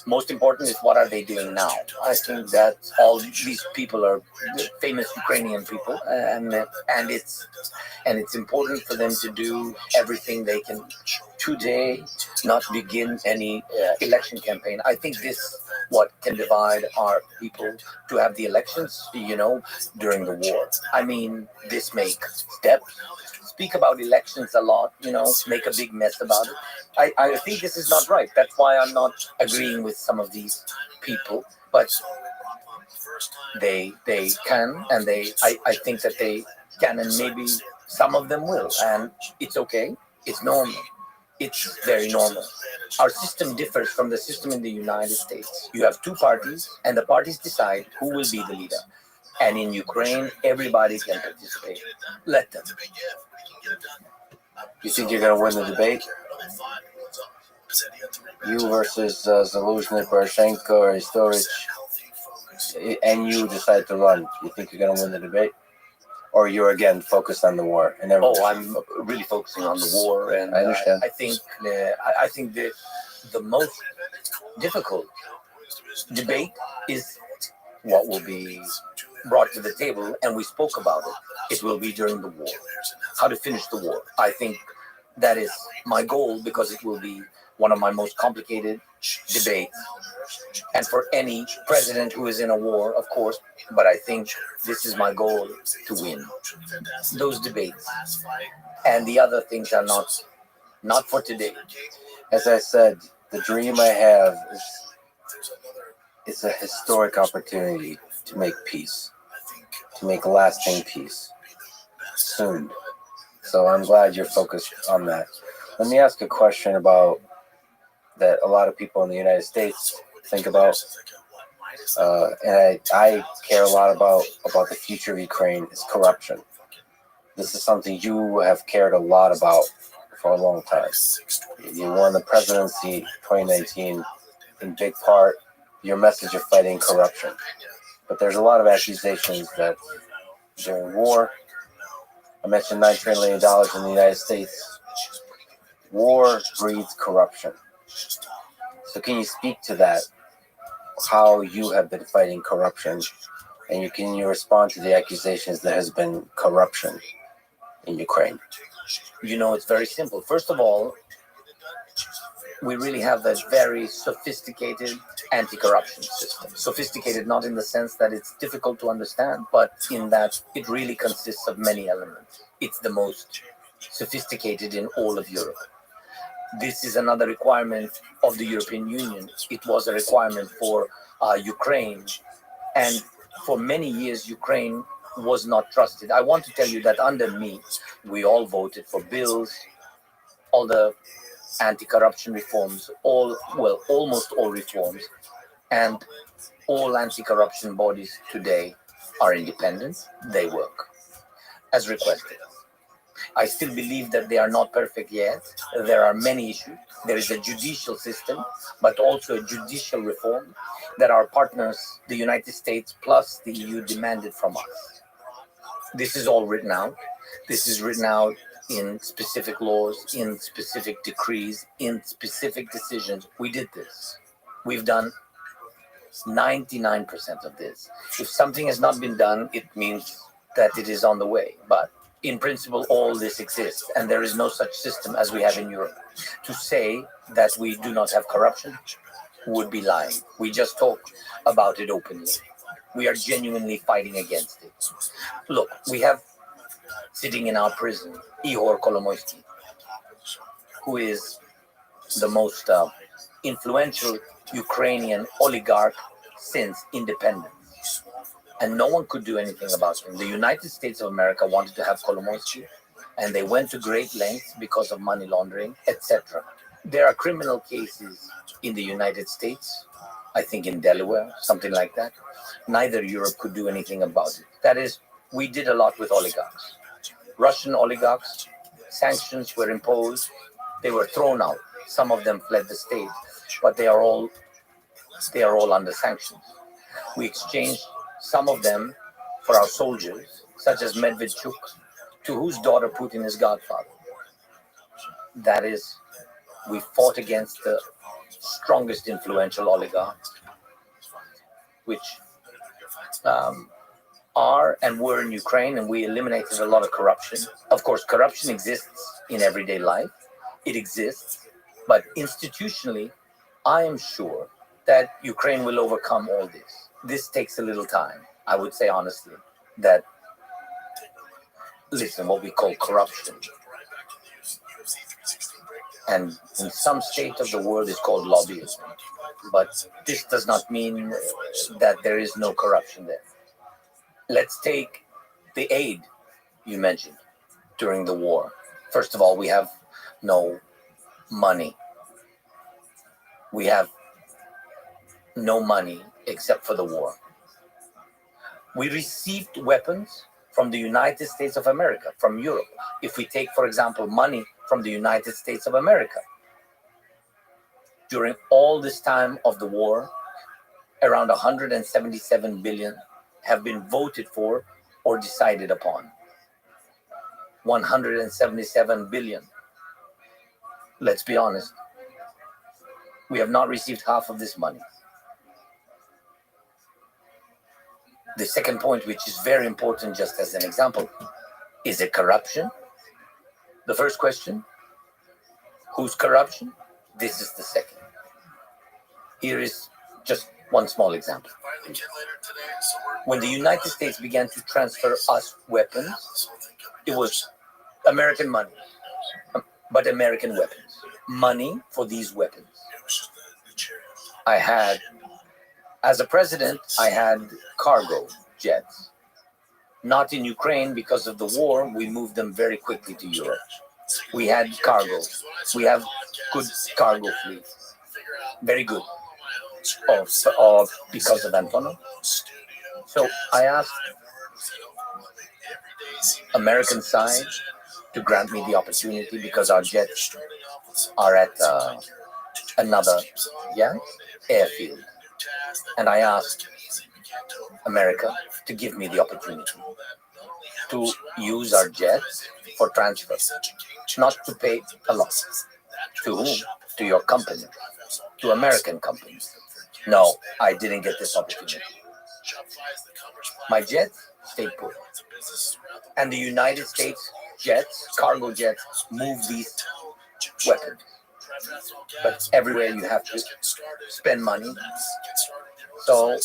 Most important is what are they doing now? I think that all these people are famous Ukrainian people, and it's important for them to do everything they can today, not begin any election campaign. I think this what can divide our people to have the elections, during the war. I mean, this make steps. Speak about elections a lot, make a big mess about it. I think this is not right. That's why I'm not agreeing with some of these people. But they can, and I think that they can, and maybe some of them will. And it's okay. It's normal. It's very normal. Our system differs from the system in the United States. You have two parties, and the parties decide who will be the leader. And in Ukraine, everybody can participate. Let them. You think you're going to win the debate? You versus Zaluzhny, Poroshenko, Arestovich, and you decide to run. You think you're going to win the debate? Or you're again focused on the war? I'm really focusing on the war, and I understand. I think the most difficult debate is what will be brought to the table, and we spoke about it. It will be during the war. How to finish the war. I think that is my goal, because it will be one of my most complicated debates. And for any president who is in a war, of course, but I think this is my goal, to win those debates. And the other things are not for today. As I said, the dream I have is it's a historic opportunity to make peace, to make lasting peace soon. So I'm glad you're focused on that. Let me ask a question about that a lot of people in the United States think about, and I care a lot about the future of Ukraine, is corruption. This is something you have cared a lot about for a long time. You won the presidency 2019 in big part your message of fighting corruption. But there's a lot of accusations that during war, I mentioned $9 trillion in the United States, war breeds corruption. So can you speak to that, how you have been fighting corruption, and can you respond to the accusations there has been corruption in Ukraine? It's very simple. First of all, we really have a very sophisticated anti-corruption system. Sophisticated not in the sense that it's difficult to understand, but in that it really consists of many elements. It's the most sophisticated in all of Europe. This is another requirement of the European Union. It was a requirement for Ukraine, and for many years Ukraine was not trusted. I want to tell you that under me, we all voted for bills, all the anti-corruption reforms, almost all reforms, and all anti-corruption bodies today are independent. They work as requested. I still believe that they are not perfect yet. There are many issues. There is a judicial system, but also a judicial reform that our partners, the United States plus the EU, demanded from us. This is all written out. This is written out in specific laws, in specific decrees, in specific decisions. We did this. We've done 99% of this. If something has not been done, it means that it is on the way. But in principle, all this exists, and there is no such system as we have in Europe. To say that we do not have corruption would be lying. We just talk about it openly. We are genuinely fighting against it. Look, we have sitting in our prison Ihor Kolomoisky, who is the most influential Ukrainian oligarch since independence. And no one could do anything about him. The United States of America wanted to have Kolomoisky, and they went to great lengths because of money laundering, etc. There are criminal cases in the United States, I think in Delaware, something like that. Neither Europe could do anything about it. That is, we did a lot with oligarchs. Russian oligarchs, sanctions were imposed, they were thrown out. Some of them fled the state, but they are all under sanctions. We exchanged some of them for our soldiers, such as Medvedchuk, to whose daughter Putin is godfather. That is, we fought against the strongest influential oligarchs, which are and were in Ukraine, and we eliminated a lot of corruption. Of course, corruption exists in everyday life. It exists, but institutionally, I am sure that Ukraine will overcome all this. This takes a little time. I would say honestly that, listen, what we call corruption, and in some state of the world is called lobbyism. But this does not mean that there is no corruption there. Let's take the aid you mentioned during the war. First of all, we have no money. We have no money except for the war. We received weapons from the United States of America, from Europe. If we take, for example, money from the United States of America, during all this time of the war, around 177 billion have been voted for or decided upon. 177 billion. Let's be honest. We have not received half of this money. The second point, which is very important, just as an example, is it corruption? The first question, whose corruption? This is the second. Here is just one small example. When the United States began to transfer us weapons, it was American money, but American weapons. Money for these weapons. As a president, I had cargo jets. Not in Ukraine because of the war, we moved them very quickly to Europe. We had cargo. We have good cargo fleet. Very good. Because of Antonov. So I asked American side to grant me the opportunity because our jets are at another airfield. And I asked America to give me the opportunity to use our jets for transfer, not to pay a lot. To whom? To your company, to American companies. No, I didn't get this opportunity. My jets stayed put. And the United States jets, cargo jets, moved these weapons. But everywhere you have to spend money. So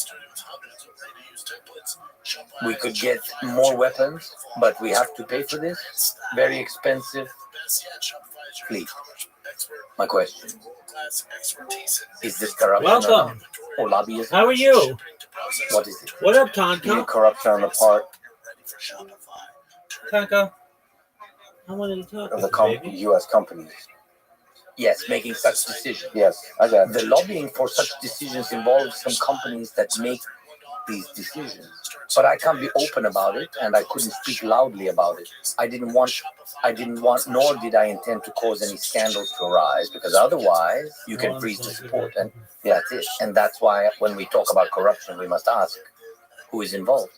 we could get more weapons, but we have to pay for this very expensive fleet. My question is this corruption Welcome. or lobbyism? How are you? What is it? What up, You mean Tonka? corruption on the part Tonka. I wanted to talk of to the you, baby. U.S. companies? Yes, making such decisions. Yes, I got it. The lobbying for such decisions involves some companies that make these decisions. But I can't be open about it, and I couldn't speak loudly about it. I didn't want, nor did I intend to cause any scandals to arise, because otherwise you can freeze the support, and yeah, that's it. And that's why when we talk about corruption, we must ask who is involved.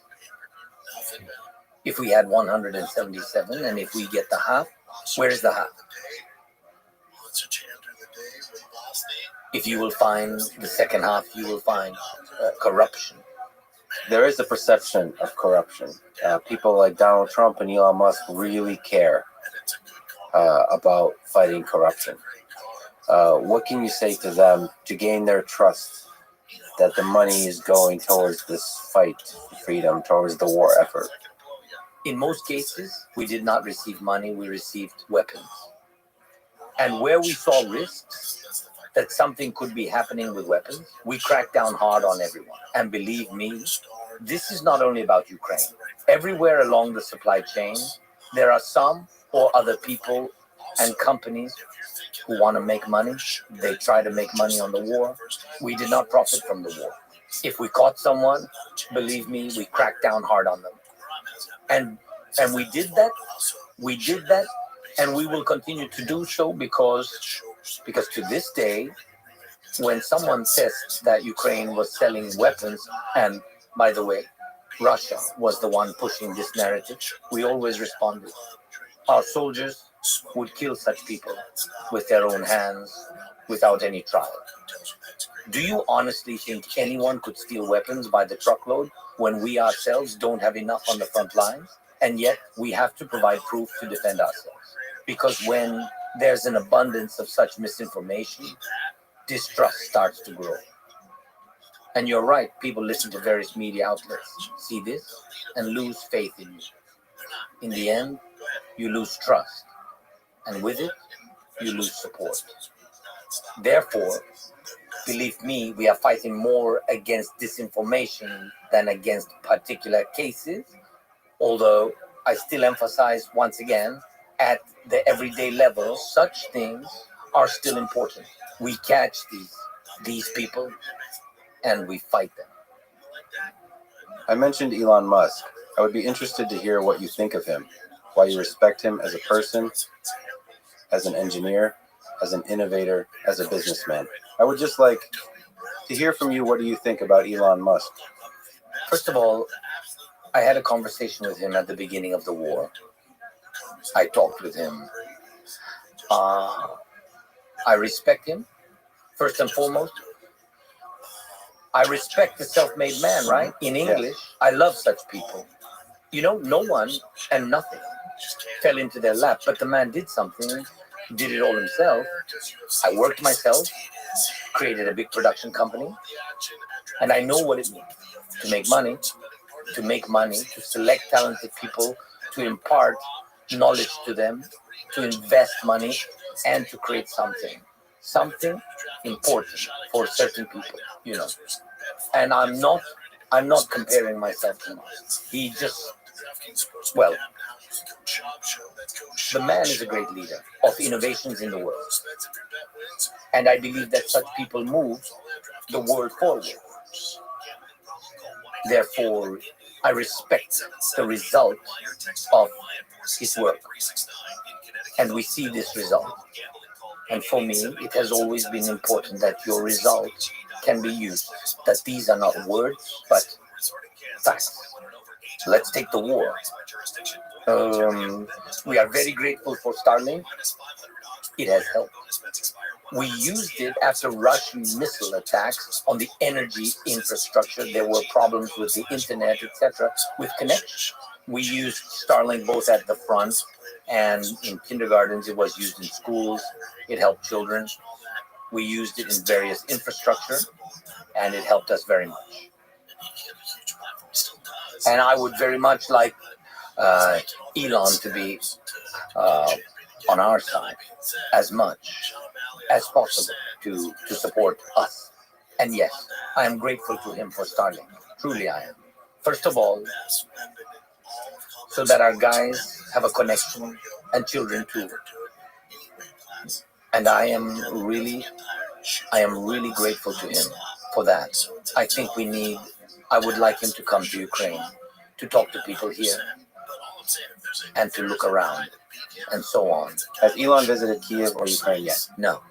If we had 177, and if we get the half, where is the half? If you will find the second half, you will find corruption. There is a perception of corruption. People like Donald Trump and Elon Musk really care about fighting corruption. What can you say to them to gain their trust that the money is going towards this fight for freedom, towards the war effort? In most cases, we did not receive money, we received weapons. And where we saw risks that something could be happening with weapons, we cracked down hard on everyone. And believe me, this is not only about Ukraine. Everywhere along the supply chain, there are some or other people and companies who want to make money. They try to make money on the war. We did not profit from the war. If we caught someone, believe me, we cracked down hard on them. And we did that. We did that, and we will continue to do so because to this day, when someone says that Ukraine was selling weapons, and by the way, Russia was the one pushing this narrative, we always responded. Our soldiers would kill such people with their own hands without any trial. Do you honestly think anyone could steal weapons by the truckload when we ourselves don't have enough on the front lines? And yet we have to provide proof to defend ourselves. Because when there's an abundance of such misinformation, distrust starts to grow. And you're right, people listen to various media outlets, see this, and lose faith in you. In the end, you lose trust. And with it, you lose support. Therefore, believe me, we are fighting more against disinformation than against particular cases. Although I still emphasize once again, at the everyday level, such things are still important. We catch these people and we fight them. I mentioned Elon Musk. I would be interested to hear what you think of him, why you respect him as a person, as an engineer, as an innovator, as a businessman. I would just like to hear from you, what do you think about Elon Musk? First of all, I had a conversation with him at the beginning of the war. I talked with him. I respect him, first and foremost. I respect the self-made man, right? In English, I love such people. You know, no one and nothing fell into their lap, but the man did something, did it all himself. I worked myself, created a big production company, and I know what it means to make money, to select talented people, to impart knowledge to them, to invest money, and to create something important for certain people, you know. And I'm not comparing myself to him. He just, well, the man is a great leader of innovations in the world. And I believe that such people move the world forward. Therefore, I respect the result of his work. And we see this result. And for me, it has always been important that your result can be used. That these are not words, but facts. Let's take the war. We are very grateful for Starlink. It has helped. We used it after Russian missile attacks on the energy infrastructure. There were problems with the internet, etc., with connection. We used Starlink both at the front and in kindergartens. It was used in schools. It helped children. We used it in various infrastructure, and it helped us very much. And I would very much like Elon to be on our side as much as possible to support us. And yes, I am grateful to him for Starlink. Truly I am. First of all, so that our guys have a connection and children too. And I am really grateful to him for that. I think I would like him to come to Ukraine to talk to people here and to look around and so on. Has Elon visited Kiev or Ukraine yet? No.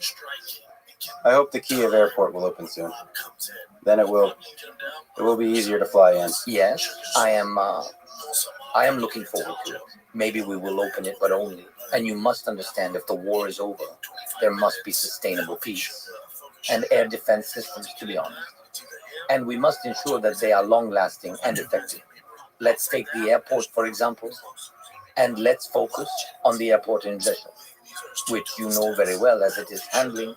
I hope the Kiev airport will open soon. Then it will be easier to fly in. Yes, I am looking forward to it. Maybe we will open it, but only. And you must understand, if the war is over, there must be sustainable peace and air defense systems, to be honest. And we must ensure that they are long-lasting and effective. Let's take the airport, for example, and let's focus on the airport in Rzeszów, which you know very well, as it is handling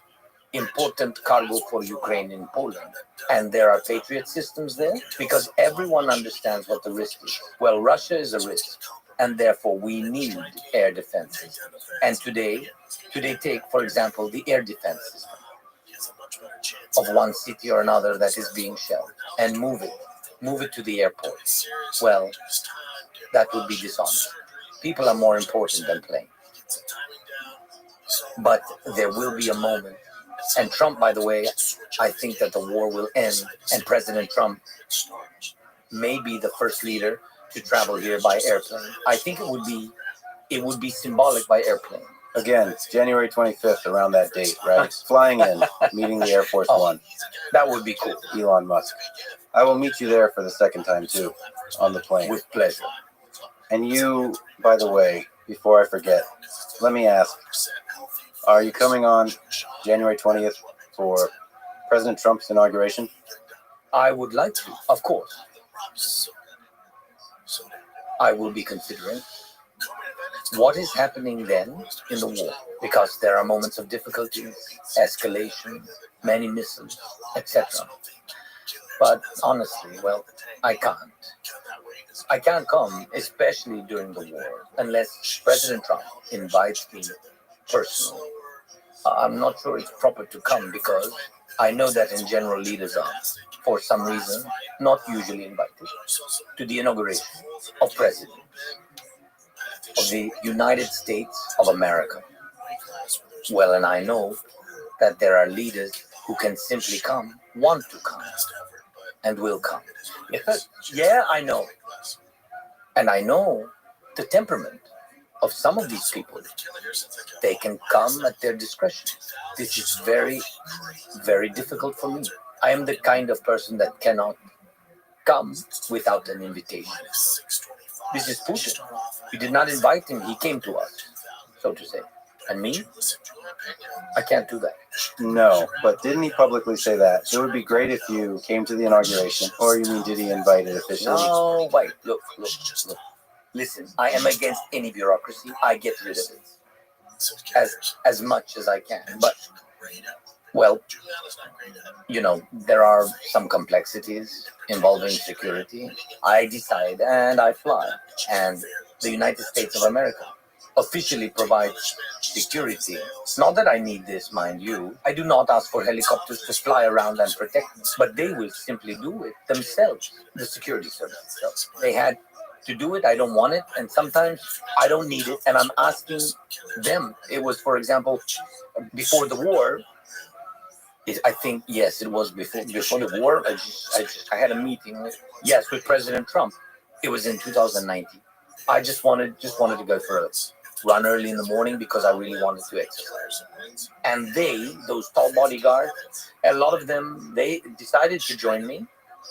important cargo for Ukraine in Poland. And there are Patriot systems there, because everyone understands what the risk is. Well, Russia is a risk, and therefore we need air defenses. And today take, for example, the air defense system of one city or another that is being shelled, and move it to the airport. Well, that would be dishonest. People are more important than planes. But there will be a moment, and Trump, by the way, I think that the war will end, and President Trump may be the first leader to travel here by airplane. I think it would be symbolic by airplane. Again, it's January 25th, around that date, right? Flying in, meeting the Air Force One. That would be cool. Elon Musk. I will meet you there for the second time, too, on the plane. With pleasure. And you, by the way, before I forget, let me ask, are you coming on January 20th for President Trump's inauguration? I would like to, of course. I will be considering what is happening then in the war, because there are moments of difficulties, escalation, many missiles, etc. But honestly, well, I can't come, especially during the war, unless President Trump invites me personally. I'm not sure it's proper to come, because I know that in general leaders are, for some reason, not usually invited to the inauguration of presidents of the United States of America. Well, and I know that there are leaders who can simply come, want to come, and will come. Yeah, I know. And I know the temperament of some of these people. They can come at their discretion. This is very, very difficult for me. I am the kind of person that cannot come without an invitation. This is Putin. We did not invite him. He came to us, so to say. And me? I can't do that. No, but didn't he publicly say that? It would be great if you came to the inauguration. Or you mean, did he invite it officially? No, wait, look. Listen, I am against any bureaucracy. I get rid of it as much as I can. But, well, you know, there are some complexities involving security. I decide and I fly. And the United States of America officially provides security. Not that I need this, mind you. I do not ask for helicopters to fly around and protect me, but they will simply do it themselves, the security service itself. They had to do it. I don't want it, and sometimes I don't need it, and I'm asking them. It was, for example, before the war. I think, yes, it was before the war. I had a meeting, with President Trump. It was in 2019. I just wanted to go for a run early in the morning because I really wanted to exercise. And those tall bodyguards, a lot of them, they decided to join me,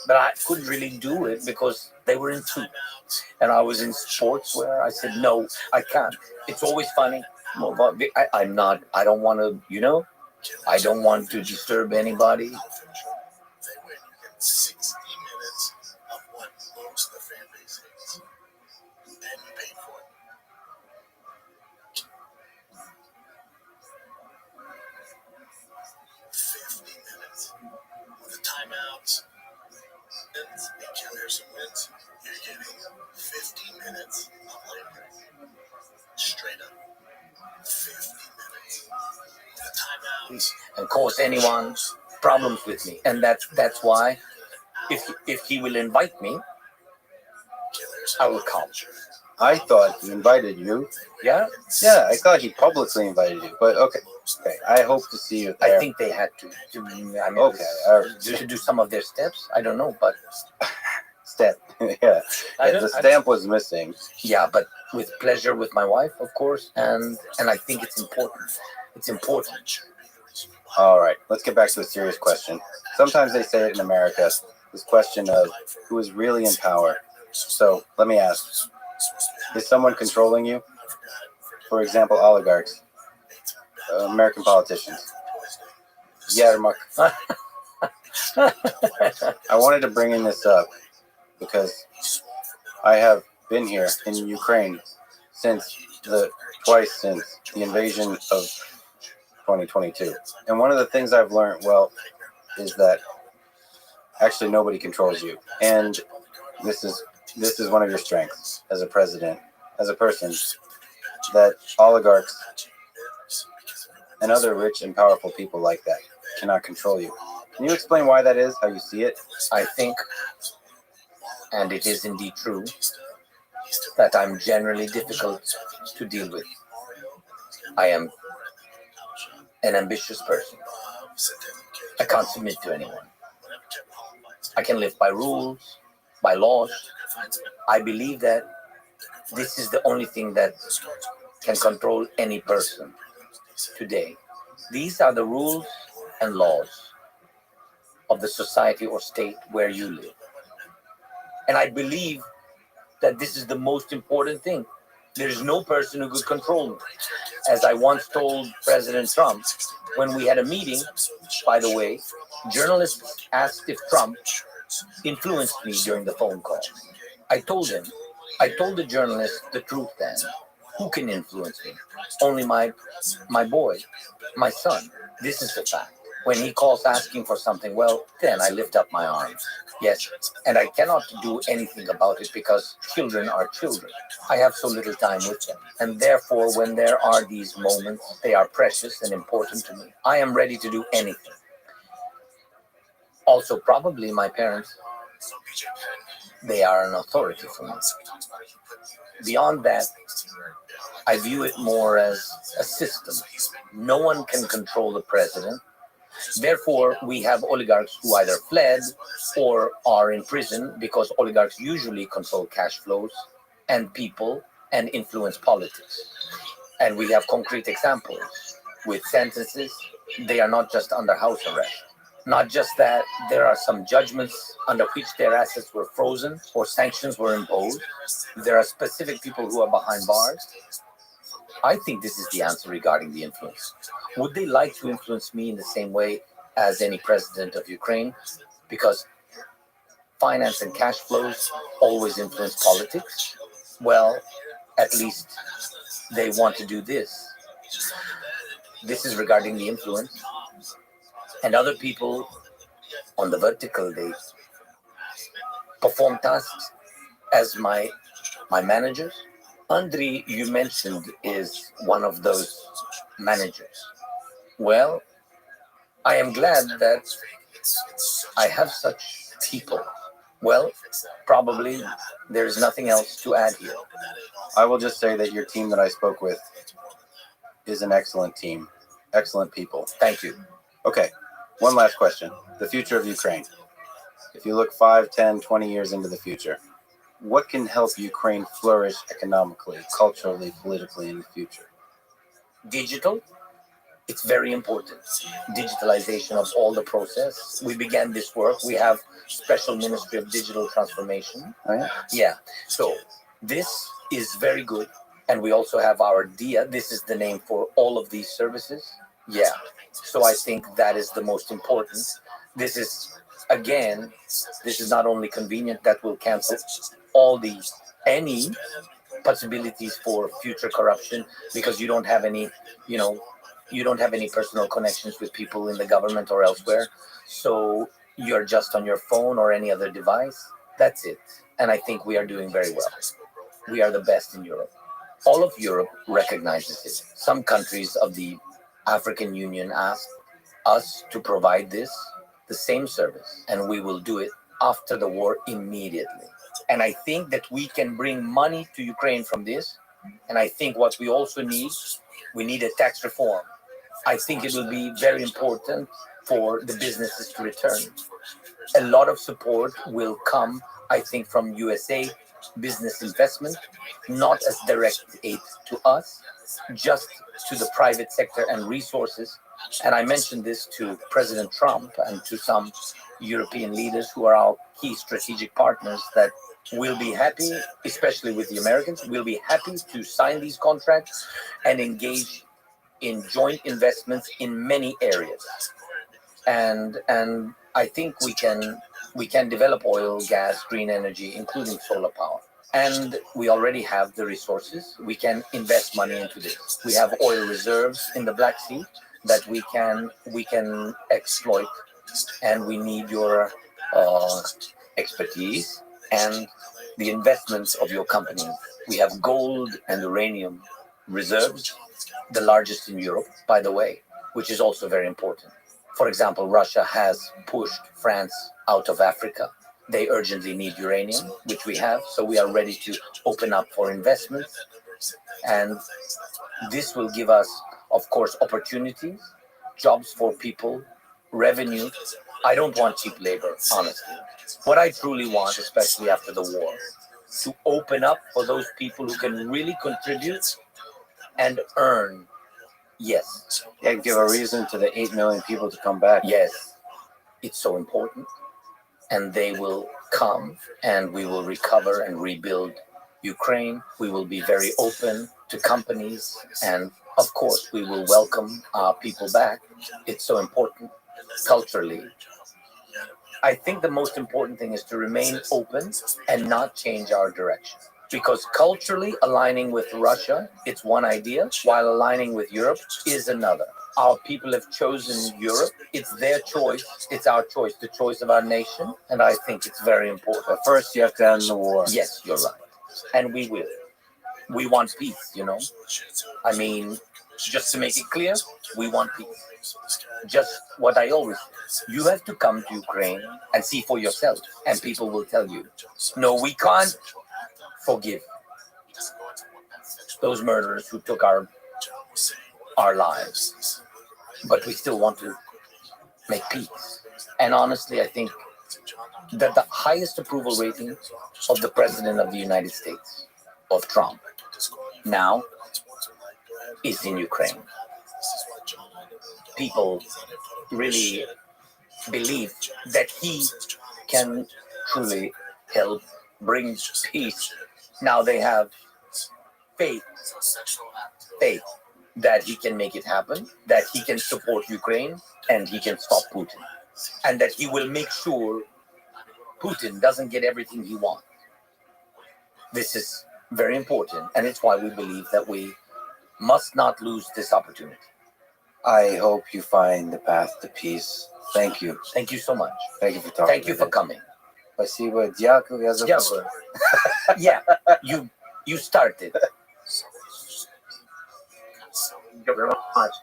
but I couldn't really do it because they were in suits. And I was in sports where I said, no, I can't. It's always funny. I don't want to, I don't want to disturb anybody. They win. You get 60 minutes of what most of the fan base hates. And you paid for it. 50 minutes. With the timeouts and Jim Harrison wins, you're getting 50 minutes of labor. Straight up. 50 minutes. With the timeouts. And cause anyone problems with me. And that's why if he will invite me, I will come. I thought he invited you. Yeah? Yeah, I thought he publicly invited you. But okay. I hope to see you there. I think they had to I mean, Okay, all right. to do some of their steps. I don't know, but Stamp. Yeah. The stamp was missing. yeah, but with pleasure with my wife, of course, and I think it's important. It's important. All right, let's get back to a serious question. Sometimes they say it in America, this question of who is really in power. So let me ask, is someone controlling you? For example, oligarchs, American politicians. Yermak. I wanted to bring in this up because I have been here in Ukraine twice since the invasion of 2022. And one of the things I've learned, is that actually nobody controls you. And this is one of your strengths as a president, as a person, that oligarchs and other rich and powerful people like that cannot control you. Can you explain why that is, how you see it? I think, and it is indeed true, that I'm generally difficult to deal with. I am an ambitious person. I can't submit to anyone. I can live by rules, by laws. I believe that this is the only thing that can control any person today. These are the rules and laws of the society or state where you live. And I believe that this is the most important thing. There's no person who could control me. As I once told President Trump, when we had a meeting, by the way, journalists asked if Trump influenced me during the phone call. I told the journalist the truth then. Who can influence me? Only my boy, my son. This is the fact. When he calls asking for something, well, then I lift up my arms. Yes, and I cannot do anything about it because children are children. I have so little time with them. And therefore, when there are these moments, they are precious and important to me. I am ready to do anything. Also, probably my parents, they are an authority for me. Beyond that, I view it more as a system. No one can control the president. Therefore, we have oligarchs who either fled or are in prison because oligarchs usually control cash flows and people and influence politics. And we have concrete examples with sentences. They are not just under house arrest. Not just that, there are some judgments under which their assets were frozen or sanctions were imposed. There are specific people who are behind bars. I think this is the answer regarding the influence. Would they like to influence me in the same way as any president of Ukraine? Because finance and cash flows always influence politics. Well, at least they want to do this. This is regarding the influence. And other people on the vertical, they perform tasks as my managers. Andriy, you mentioned, is one of those managers. Well, I am glad that I have such people. Well, probably there is nothing else to add here. I will just say that your team that I spoke with is an excellent team. Excellent people. Thank you. Okay, one last question. The future of Ukraine. If you look 5, 10, 20 years into the future, what can help Ukraine flourish economically, culturally, politically in the future? Digital, it's very important. Digitalization of all the process. We began this work. We have special Ministry of Digital Transformation. Oh, yeah? Yeah. So this is very good. And we also have our DIA. This is the name for all of these services. Yeah. So I think that is the most important. This is, again, this is not only convenient, that will cancel any possibilities for future corruption, because you don't have any, you know, you don't have any personal connections with people in the government or elsewhere. So you're just on your phone or any other device. That's it. And I think we are doing very well. We are the best in Europe. All of Europe recognizes it. Some countries of the African Union asked us to provide the same service, and we will do it after the war immediately. And I think that we can bring money to Ukraine from this. And I think what we also need, we need a tax reform. I think it will be very important for the businesses to return. A lot of support will come, I think, from USA business investment, not as direct aid to us, just to the private sector and resources. And I mentioned this to President Trump and to some European leaders who are our key strategic partners, that we'll be happy, especially with the Americans, we'll be happy to sign these contracts and engage in joint investments in many areas. And I think we can develop oil, gas, green energy, including solar power. And we already have the resources. We can invest money into this. We have oil reserves in the Black Sea that we can exploit, and we need your expertise and the investments of your companies. We have gold and uranium reserves, the largest in Europe, by the way, which is also very important. For example, Russia has pushed France out of Africa. They urgently need uranium, which we have, so we are ready to open up for investment. And this will give us, of course, opportunities, jobs for people, revenue. I don't want cheap labor, honestly. What I truly want, especially after the war, to open up for those people who can really contribute and earn. Yes. Yeah, give a reason to the 8 million people to come back. Yes. It's so important. And they will come, and we will recover and rebuild Ukraine. We will be very open to companies, and of course we will welcome our people back. It's so important culturally. I think the most important thing is to remain open and not change our direction. Because culturally, aligning with Russia, it's one idea, while aligning with Europe is another. Our people have chosen Europe. It's their choice. It's our choice, the choice of our nation. And I think it's very important. But first, you have to end the war. Yes, you're right. And we will. We want peace, you know. I mean, just to make it clear, we want peace. Just what I always say. You have to come to Ukraine and see for yourself. And people will tell you, no, we can't forgive those murderers who took our lives. But we still want to make peace. And honestly, I think that the highest approval rating of the President of the United States, of Trump, now is in Ukraine. People really believe that he can truly help bring peace. Now they have faith that he can make it happen, that he can support Ukraine, and he can stop Putin, and that he will make sure Putin doesn't get everything he wants. This is very important, and it's why we believe that we must not lose this opportunity. I hope you find the path to peace. Thank you. Thank you so much. Thank you for talking. Thank you for coming. Спасибо. Дякую за Дякую. Yeah, you started. Thank you very much.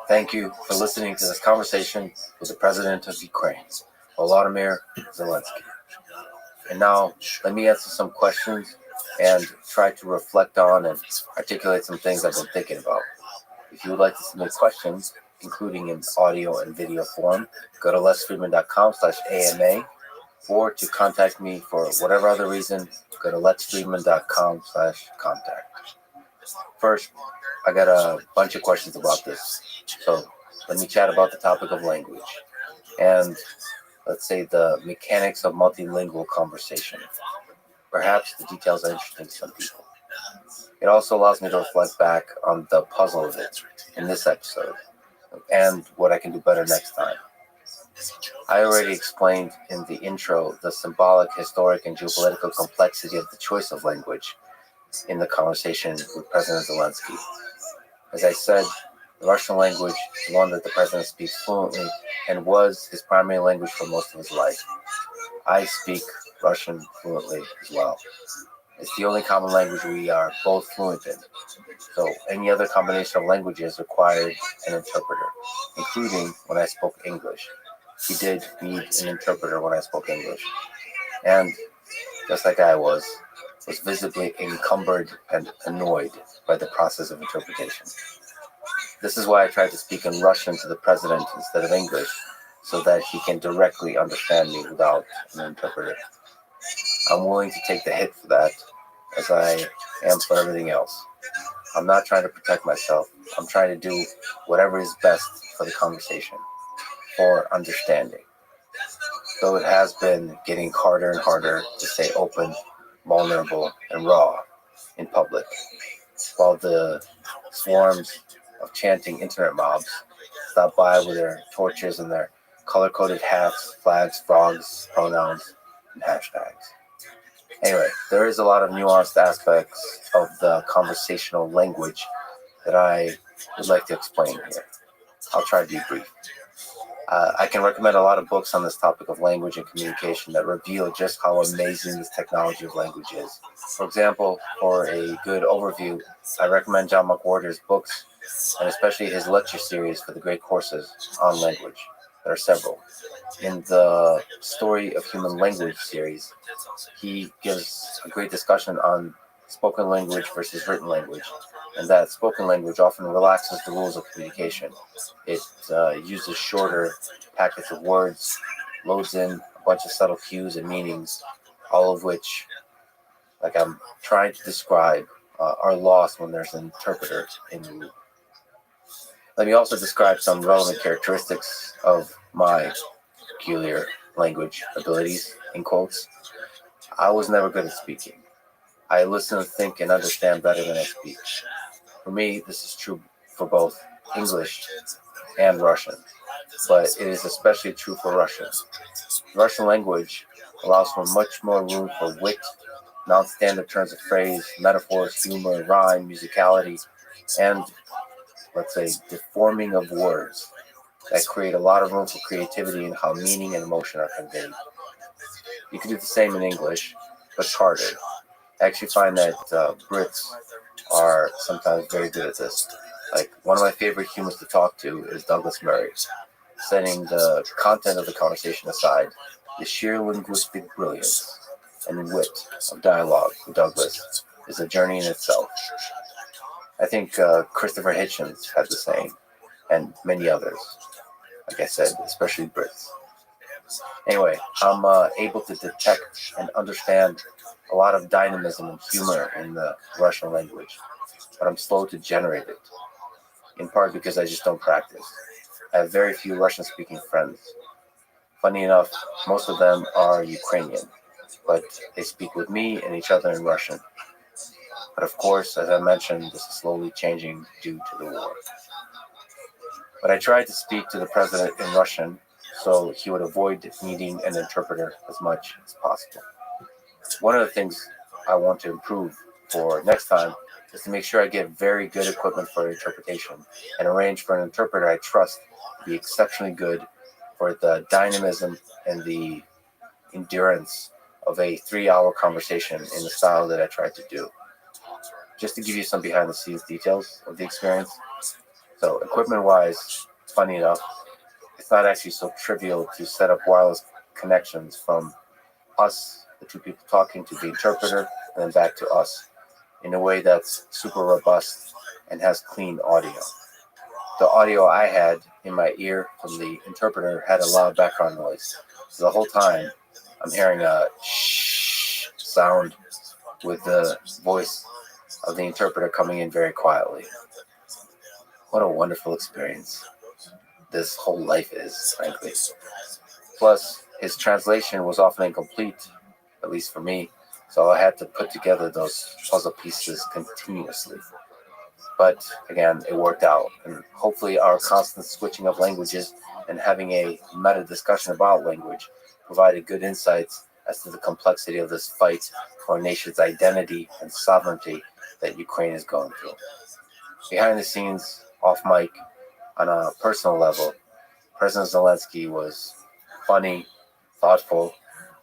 Thank you for listening to this conversation with the President of Ukraine, Volodymyr Zelensky. And now, let me answer some questions and try to reflect on and articulate some things I've been thinking about. If you would like to submit questions, including in audio and video form, go to letsfriedman.com/AMA, or to contact me for whatever other reason, go to letsfriedman.com/contact. First, I got a bunch of questions about this. So let me chat about the topic of language and, let's say, the mechanics of multilingual conversation. Perhaps the details are interesting to some people. It also allows me to reflect back on the puzzle of it in this episode and what I can do better next time. I already explained in the intro the symbolic, historic, and geopolitical complexity of the choice of language in the conversation with President Zelensky. As I said, the Russian language is one that the president speaks fluently and was his primary language for most of his life. I speak Russian fluently as well. It's the only common language we are both fluent in. So any other combination of languages required an interpreter, including when I spoke English. He did need an interpreter when I spoke English. And just like I was visibly encumbered and annoyed by the process of interpretation. This is why I tried to speak in Russian to the president instead of English, so that he can directly understand me without an interpreter. I'm willing to take the hit for that, as I am for everything else. I'm not trying to protect myself. I'm trying to do whatever is best for the conversation, for understanding. Though it has been getting harder and harder to stay open, vulnerable, and raw in public, while the swarms of chanting internet mobs stop by with their torches and their color-coded hats, flags, frogs, pronouns, and hashtags. Anyway, there is a lot of nuanced aspects of the conversational language that I would like to explain here. I'll try to be brief. I can recommend a lot of books on this topic of language and communication that reveal just how amazing this technology of language is. For example, for a good overview, I recommend John McWhorter's books, and especially his lecture series for the great courses on language. There are several. In the Story of Human Language series, he gives a great discussion on spoken language versus written language, and that spoken language often relaxes the rules of communication. It uses shorter packets of words, loads in a bunch of subtle cues and meanings, all of which, like I'm trying to describe, are lost when there's an interpreter in the loop. Let me also describe some relevant characteristics of my peculiar language abilities, in quotes. I was never good at speaking. I listen, think, and understand better than I speak. For me, this is true for both English and Russian, but it is especially true for Russian. The Russian language allows for much more room for wit, non-standard turns of phrase, metaphors, humor, rhyme, musicality, and, let's say, deforming of words that create a lot of room for creativity in how meaning and emotion are conveyed. You can do the same in English, but it's harder. I actually find that Brits are sometimes very good at this. Like, one of my favorite humans to talk to is Douglas Murray. Setting the content of the conversation aside, the sheer linguistic brilliance and wit of dialogue with Douglas is a journey in itself. I think Christopher Hitchens had the same, and many others. Like I said, especially Brits. Anyway, I'm able to detect and understand a lot of dynamism and humor in the Russian language, but I'm slow to generate it, in part because I just don't practice. I have very few Russian-speaking friends. Funny enough, most of them are Ukrainian, but they speak with me and each other in Russian. But of course, as I mentioned, this is slowly changing due to the war. But I tried to speak to the president in Russian so he would avoid needing an interpreter as much as possible. One of the things I want to improve for next time is to make sure I get very good equipment for interpretation and arrange for an interpreter I trust to be exceptionally good for the dynamism and the endurance of a 3-hour conversation in the style that I tried to do. Just to give you some behind the scenes details of the experience. So equipment-wise, funny enough, it's not actually so trivial to set up wireless connections from us, the two people talking, to the interpreter, and then back to us in a way that's super robust and has clean audio. The audio I had in my ear from the interpreter had a loud background noise. So the whole time, I'm hearing a shh sound with the voice of the interpreter coming in very quietly. What a wonderful experience this whole life is, frankly. Plus, his translation was often incomplete, at least for me, So I had to put together those puzzle pieces continuously. But again, it worked out. And hopefully our constant switching of languages and having a meta discussion about language provided good insights as to the complexity of this fight for a nation's identity and sovereignty that Ukraine is going through. Behind the scenes, off mic, on a personal level, President Zelensky was funny, thoughtful,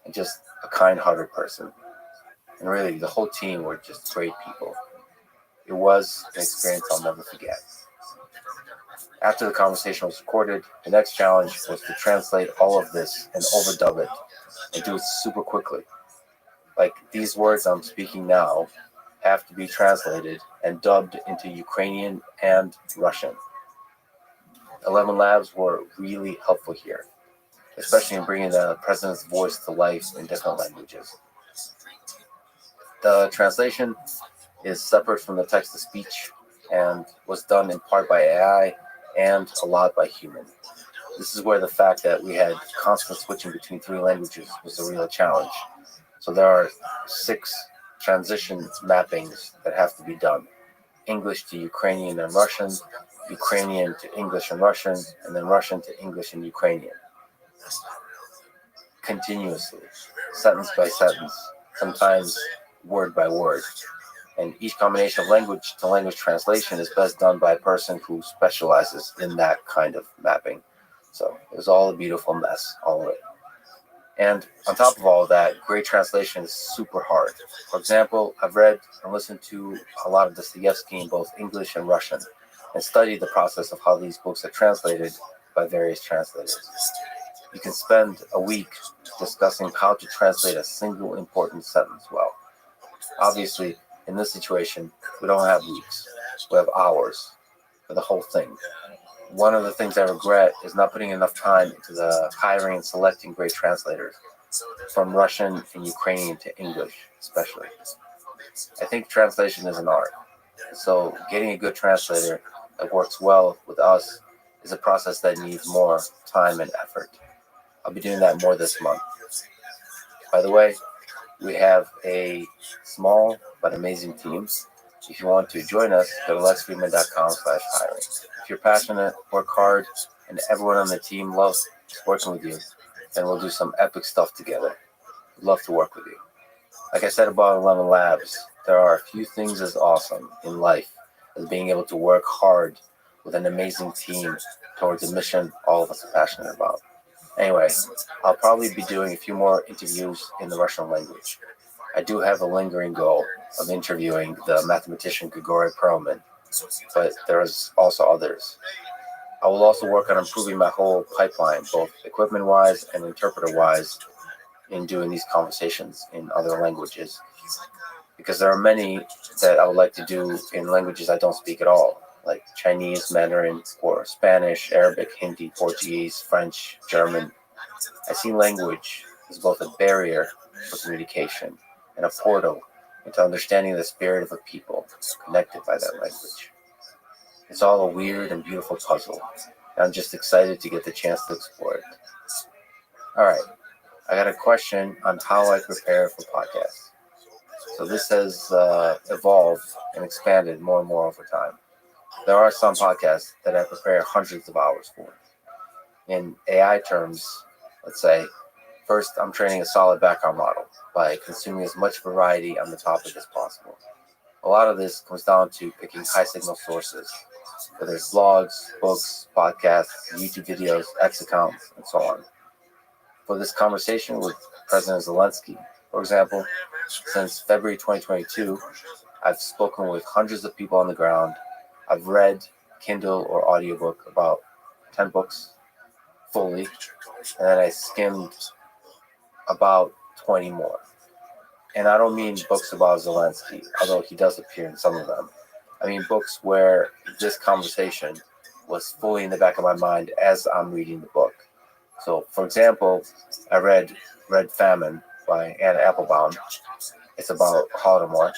and just a kind-hearted person. And really, the whole team were just great people. It was an experience I'll never forget. After the conversation was recorded, the next challenge was to translate all of this and overdub it and do it super quickly. Like these words I'm speaking now have to be translated and dubbed into Ukrainian and Russian. 11 Labs were really helpful here, especially in bringing the president's voice to life in different languages. The translation is separate from the text-to-speech and was done in part by AI and a lot by human. This is where the fact that we had constant switching between 3 languages was a real challenge. So there are 6 transition mappings that have to be done. English to Ukrainian and Russian, Ukrainian to English and Russian, and then Russian to English and Ukrainian. Continuously, sentence by sentence, sometimes word by word. And each combination of language to language translation is best done by a person who specializes in that kind of mapping. So it was all a beautiful mess, all of it. And on top of all of that, great translation is super hard. For example, I've read and listened to a lot of Dostoevsky in both English and Russian, and studied the process of how these books are translated by various translators. You can spend a week discussing how to translate a single important sentence well. Obviously, in this situation, we don't have weeks. We have hours for the whole thing. One of the things I regret is not putting enough time into the hiring and selecting great translators from Russian and Ukrainian to English, especially. I think translation is an art. So getting a good translator that works well with us is a process that needs more time and effort. I'll be doing that more this month. By the way, we have a small but amazing team. If you want to join us, go to lexfriedman.com/hiring. If you're passionate, work hard, and everyone on the team loves working with you, then we'll do some epic stuff together. We'd love to work with you. Like I said about 11 Labs, there are a few things as awesome in life as being able to work hard with an amazing team towards a mission all of us are passionate about. Anyway, I'll probably be doing a few more interviews in the Russian language. I do have a lingering goal of interviewing the mathematician Grigory Perelman, but there's also others. I will also work on improving my whole pipeline, both equipment-wise and interpreter-wise, in doing these conversations in other languages, because there are many that I would like to do in languages I don't speak at all, like Chinese, Mandarin, or Spanish, Arabic, Hindi, Portuguese, French, German. I see language as both a barrier for communication and a portal into understanding the spirit of a people connected by that language. It's all a weird and beautiful puzzle, and I'm just excited to get the chance to explore it. All right, I got a question on how I prepare for podcasts. So this has evolved and expanded more and more over time. There are some podcasts that I prepare hundreds of hours for. In AI terms, let's say, first I'm training a solid background model by consuming as much variety on the topic as possible. A lot of this comes down to picking high signal sources, whether it's blogs, books, podcasts, YouTube videos, X accounts, and so on. For this conversation with President Zelensky, for example, since February 2022, I've spoken with hundreds of people on the ground. I've read Kindle or audiobook about 10 books fully, and then I skimmed about 20 more. And I don't mean books about Zelensky, although he does appear in some of them. I mean books where this conversation was fully in the back of my mind as I'm reading the book. So, for example, I read Red Famine by Anna Applebaum. It's about Holodomor.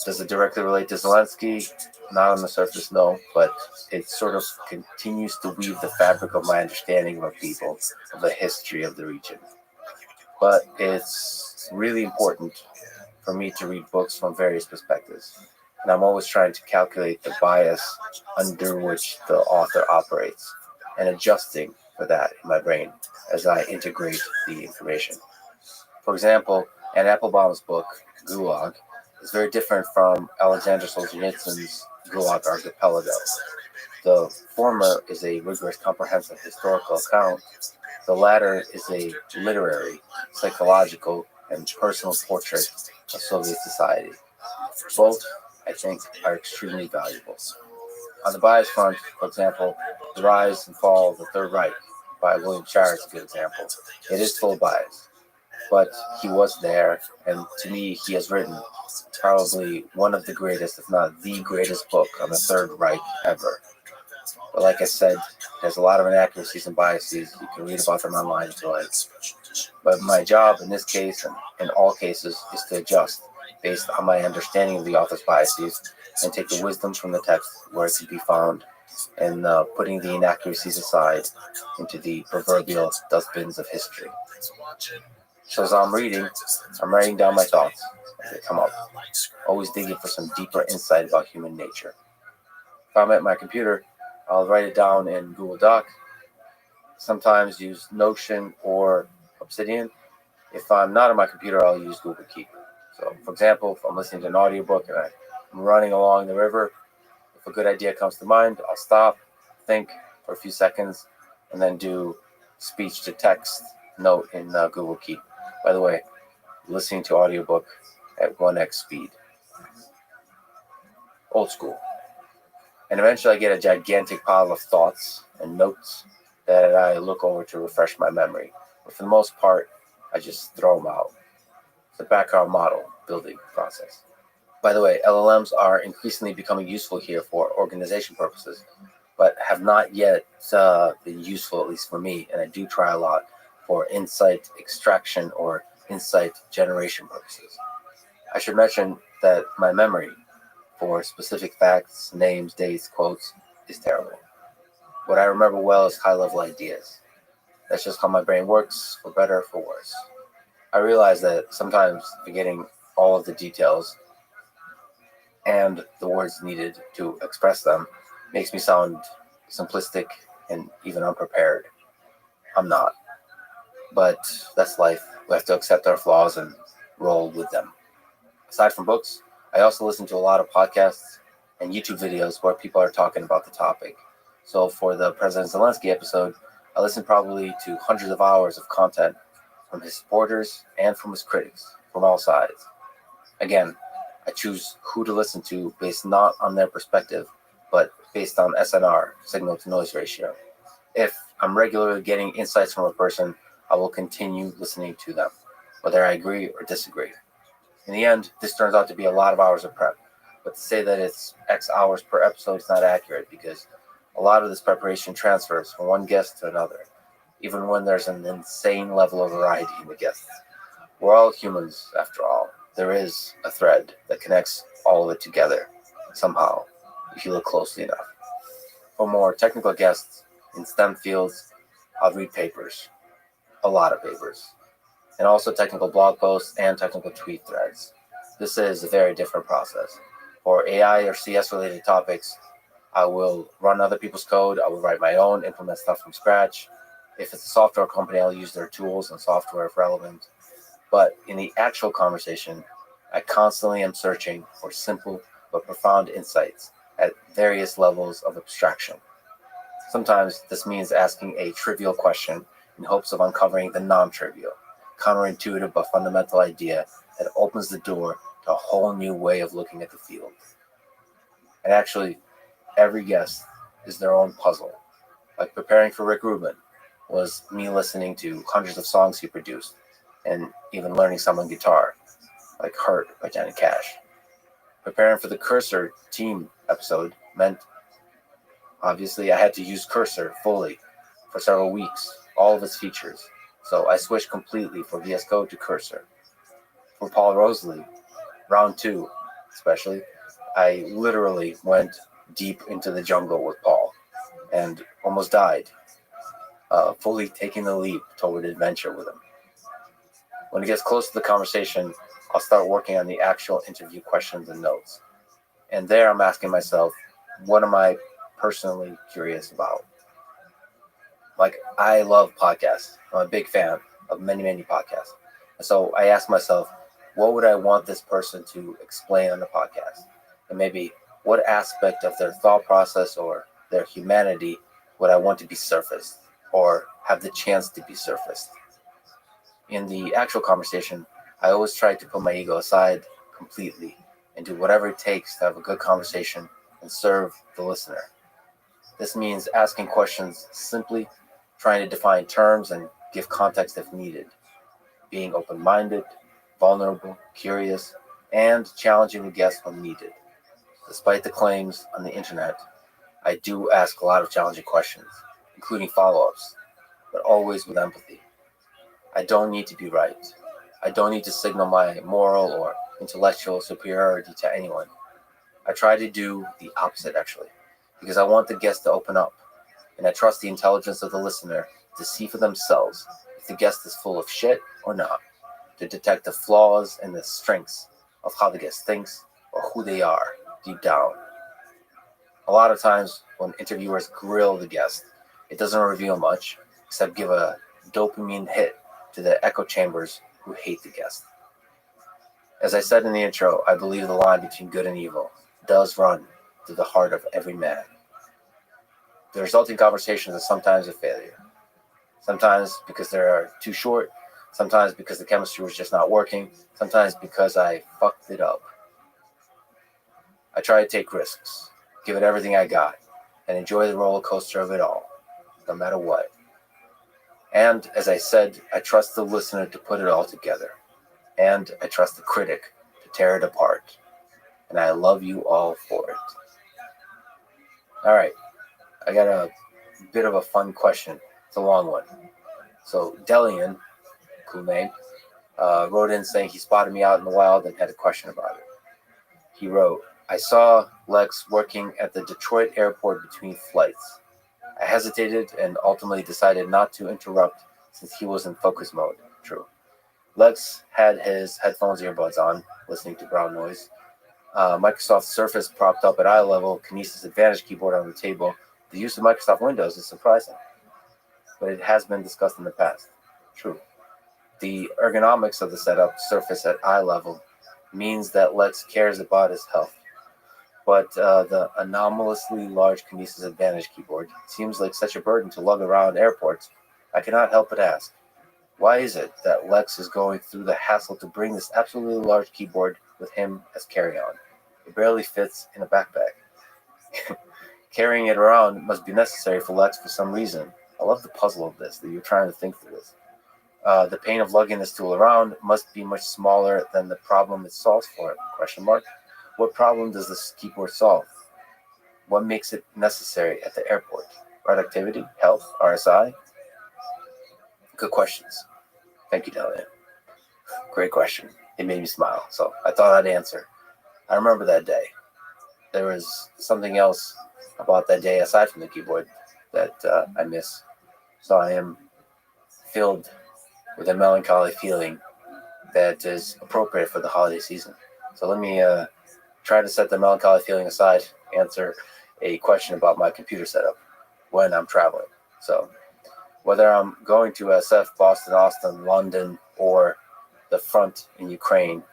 Does it directly relate to Zelensky? Not on the surface, no, but it sort of continues to weave the fabric of my understanding of a people, of the history of the region. But it's it's really important for me to read books from various perspectives. And I'm always trying to calculate the bias under which the author operates and adjusting for that in my brain as I integrate the information. For example, Anne Applebaum's book, Gulag, is very different from Alexander Solzhenitsyn's Gulag Archipelago. The former is a rigorous, comprehensive historical account. The latter is a literary, psychological, and personal portrait of Soviet society. Both, I think, are extremely valuable. On the bias front, for example, The Rise and Fall of the Third Reich by William Shirer is a good example. It is full of bias, but he was there, and to me, he has written probably one of the greatest, if not the greatest book on the Third Reich ever. But like I said, there's a lot of inaccuracies and biases. You can read about them online if you like. But my job in this case, and in all cases, is to adjust based on my understanding of the author's biases and take the wisdom from the text where it can be found and putting the inaccuracies aside into the proverbial dustbins of history. So as I'm reading, I'm writing down my thoughts as they come up, always digging for some deeper insight about human nature. If I'm at my computer, I'll write it down in Google Doc, sometimes use Notion or Obsidian. If I'm not on my computer, I'll use Google Keep. So, for example, if I'm listening to an audiobook and I'm running along the river, if a good idea comes to mind, I'll stop, think for a few seconds, and then do speech to text note in Google Keep. By the way, listening to audiobook at 1x speed. Old school. And eventually I get a gigantic pile of thoughts and notes that I look over to refresh my memory. But for the most part, I just throw them out. It's a background model building process. By the way, LLMs are increasingly becoming useful here for organization purposes, but have not yet been useful, at least for me. And I do try a lot for insight extraction or insight generation purposes. I should mention that my memory for specific facts, names, dates, quotes is terrible. What I remember well is high-level ideas. That's just how my brain works, for better or for worse. I realize that sometimes forgetting all of the details and the words needed to express them makes me sound simplistic and even unprepared. I'm not. But that's life. We have to accept our flaws and roll with them. Aside from books, I also listen to a lot of podcasts and YouTube videos where people are talking about the topic. So for the President Zelensky episode, I listened probably to hundreds of hours of content from his supporters and from his critics from all sides. Again, I choose who to listen to based not on their perspective, but based on SNR, signal to noise ratio. If I'm regularly getting insights from a person, I will continue listening to them, whether I agree or disagree. In the end, this turns out to be a lot of hours of prep, but to say that it's X hours per episode is not accurate because a lot of this preparation transfers from one guest to another, even when there's an insane level of variety in the guests. We're all humans, after all. There is a thread that connects all of it together, somehow, if you look closely enough. For more technical guests in STEM fields, I'll read papers, a lot of papers, and also technical blog posts and technical tweet threads. This is a very different process. For AI or CS related topics, I will run other people's code, I will write my own, implement stuff from scratch. If it's a software company, I'll use their tools and software if relevant. But in the actual conversation, I constantly am searching for simple but profound insights at various levels of abstraction. Sometimes this means asking a trivial question in hopes of uncovering the non-trivial, counterintuitive but fundamental idea that opens the door to a whole new way of looking at the field. And actually, every guest is their own puzzle. Like preparing for Rick Rubin was me listening to hundreds of songs he produced and even learning some on guitar, like Hurt by Johnny Cash. Preparing for the Cursor team episode meant, obviously, I had to use Cursor fully for several weeks, all of its features. So I switched completely from VS Code to Cursor. For Paul Rosalie, round 2 especially, I literally went deep into the jungle with Paul and almost died, fully taking the leap toward adventure with him. When it gets close to the conversation, I'll start working on the actual interview questions and notes. And there I'm asking myself, what am I personally curious about? Like, I love podcasts. I'm a big fan of many, many podcasts. And so I ask myself, what would I want this person to explain on the podcast? And maybe what aspect of their thought process or their humanity would I want to be surfaced or have the chance to be surfaced? In the actual conversation, I always try to put my ego aside completely and do whatever it takes to have a good conversation and serve the listener. This means asking questions simply, trying to define terms and give context if needed, being open-minded, vulnerable, curious, and challenging the guest when needed. Despite the claims on the internet, I do ask a lot of challenging questions, including follow-ups, but always with empathy. I don't need to be right. I don't need to signal my moral or intellectual superiority to anyone. I try to do the opposite, actually, because I want the guest to open up, and I trust the intelligence of the listener to see for themselves if the guest is full of shit or not, to detect the flaws and the strengths of how the guest thinks or who they are deep down. A lot of times when interviewers grill the guest, it doesn't reveal much except give a dopamine hit to the echo chambers who hate the guest. As I said in the intro, I believe the line between good and evil does run through the heart of every man. The resulting conversations are sometimes a failure. Sometimes because they're too short, sometimes because the chemistry was just not working, sometimes because I fucked it up. I try to take risks, give it everything I got, and enjoy the roller coaster of it all, no matter what. And as I said, I trust the listener to put it all together. And I trust the critic to tear it apart. And I love you all for it. All right, I got a bit of a fun question. It's a long one. So Delian, cool name, wrote in saying he spotted me out in the wild and had a question about it. He wrote, I saw Lex working at the Detroit airport between flights. I hesitated and ultimately decided not to interrupt since he was in focus mode. True. Lex had his headphones earbuds on, listening to brown noise. Microsoft Surface propped up at eye level, Kinesis Advantage keyboard on the table. The use of Microsoft Windows is surprising, but it has been discussed in the past. True. The ergonomics of the setup, Surface at eye level, means that Lex cares about his health. But the anomalously large Kinesis Advantage keyboard seems like such a burden to lug around airports. I cannot help but ask, why is it that Lex is going through the hassle to bring this absolutely large keyboard with him as carry-on? It barely fits in a backpack. Carrying it around must be necessary for Lex for some reason. I love the puzzle of this, that you're trying to think through this. The pain of lugging this tool around must be much smaller than the problem it solves for it, question mark. What problem does this keyboard solve? What makes it necessary at the airport? Productivity, health, RSI? Good questions. Thank you, Delia. Great question. It made me smile, so I thought I'd answer. I remember that day. There was something else about that day aside from the keyboard that I miss. So I am filled with a melancholy feeling that is appropriate for the holiday season. So let me try to set the melancholy feeling aside, answer a question about my computer setup when I'm traveling. So whether I'm going to SF, Boston, Austin, London, or the front in Ukraine,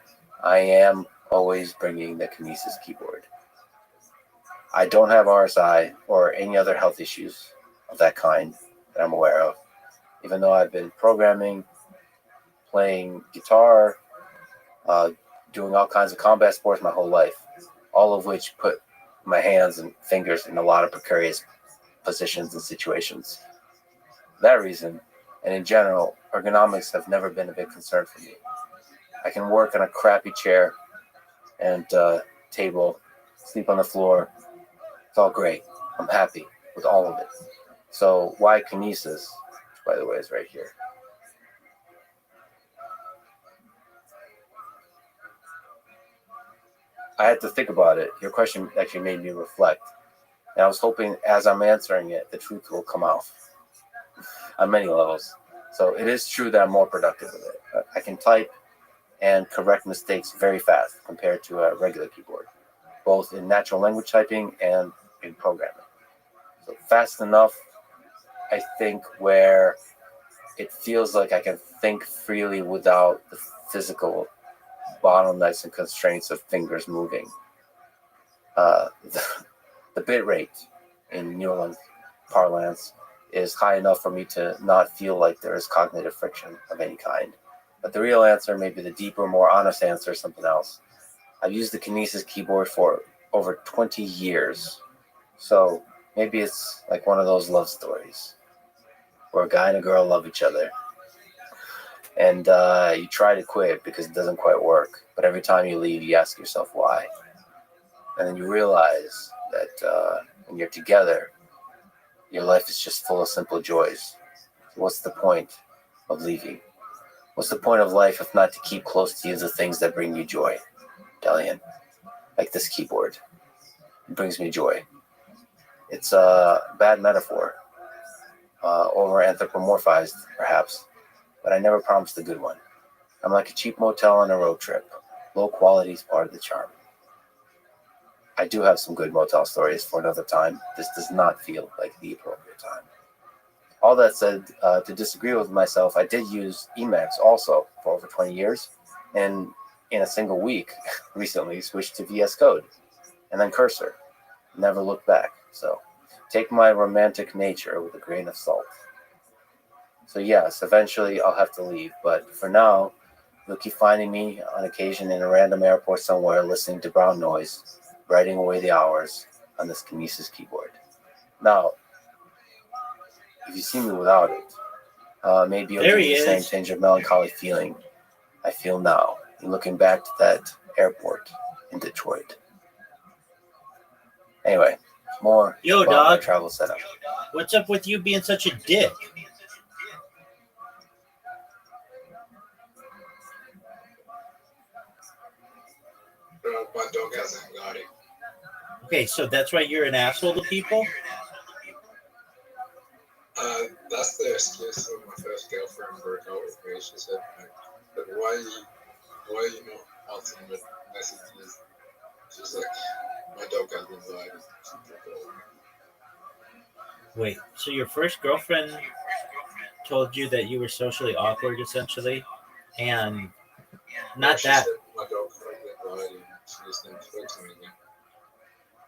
I am always bringing the Kinesis keyboard. I don't have RSI or any other health issues of that kind that I'm aware of, even though I've been programming, playing guitar, doing all kinds of combat sports my whole life, all of which put my hands and fingers in a lot of precarious positions and situations. For that reason, and in general, ergonomics have never been a big concern for me. I can work on a crappy chair and table, sleep on the floor. It's all great. I'm happy with all of it. So why Kinesis, which by the way is right here. I had to think about it. Your question actually made me reflect. And I was hoping as I'm answering it, the truth will come out on many levels. So it is true that I'm more productive with it. I can type and correct mistakes very fast compared to a regular keyboard, both in natural language typing and in programming. So fast enough, I think, where it feels like I can think freely without the physical bottlenecks and constraints of fingers moving. The bit rate in Newland parlance is high enough for me to not feel like there is cognitive friction of any kind. But the real answer, maybe the deeper, more honest answer, is something else. I've used the Kinesis keyboard for over 20 years. So maybe it's like one of those love stories where a guy and a girl love each other. And you try to quit because it doesn't quite work. But every time you leave, you ask yourself why. And then you realize that when you're together, your life is just full of simple joys. So what's the point of leaving? What's the point of life if not to keep close to you the things that bring you joy, Delian? Like this keyboard. It brings me joy. It's a bad metaphor, over anthropomorphized perhaps, but I never promised a good one. I'm like a cheap motel on a road trip. Low quality is part of the charm. I do have some good motel stories for another time. This does not feel like the appropriate time. All that said, to disagree with myself, I did use Emacs also for over 20 years, and in a single week recently switched to VS Code, and then Cursor. Never looked back. So take my romantic nature with a grain of salt. So yes, eventually I'll have to leave, but for now, you'll keep finding me on occasion in a random airport somewhere listening to brown noise, writing away the hours on this Kinesis keyboard. Now, if you see me without it, maybe you'll There get he the same is. tinge of melancholy feeling I feel now in looking back to that airport in Detroit. Anyway, more Yo, about my dog. travel setup. What's up with you being such a dick? My dog has anxiety. Okay, so that's why you're an asshole to people? That's the excuse of my first girlfriend broke out with me. She said, "But why you not answering the messages?" She's like, "My dog has anxiety." She broke out with me. Wait, so your first girlfriend told you that you were socially awkward, essentially? And not She that. said my dog has anxiety. And she just didn't talk to me again.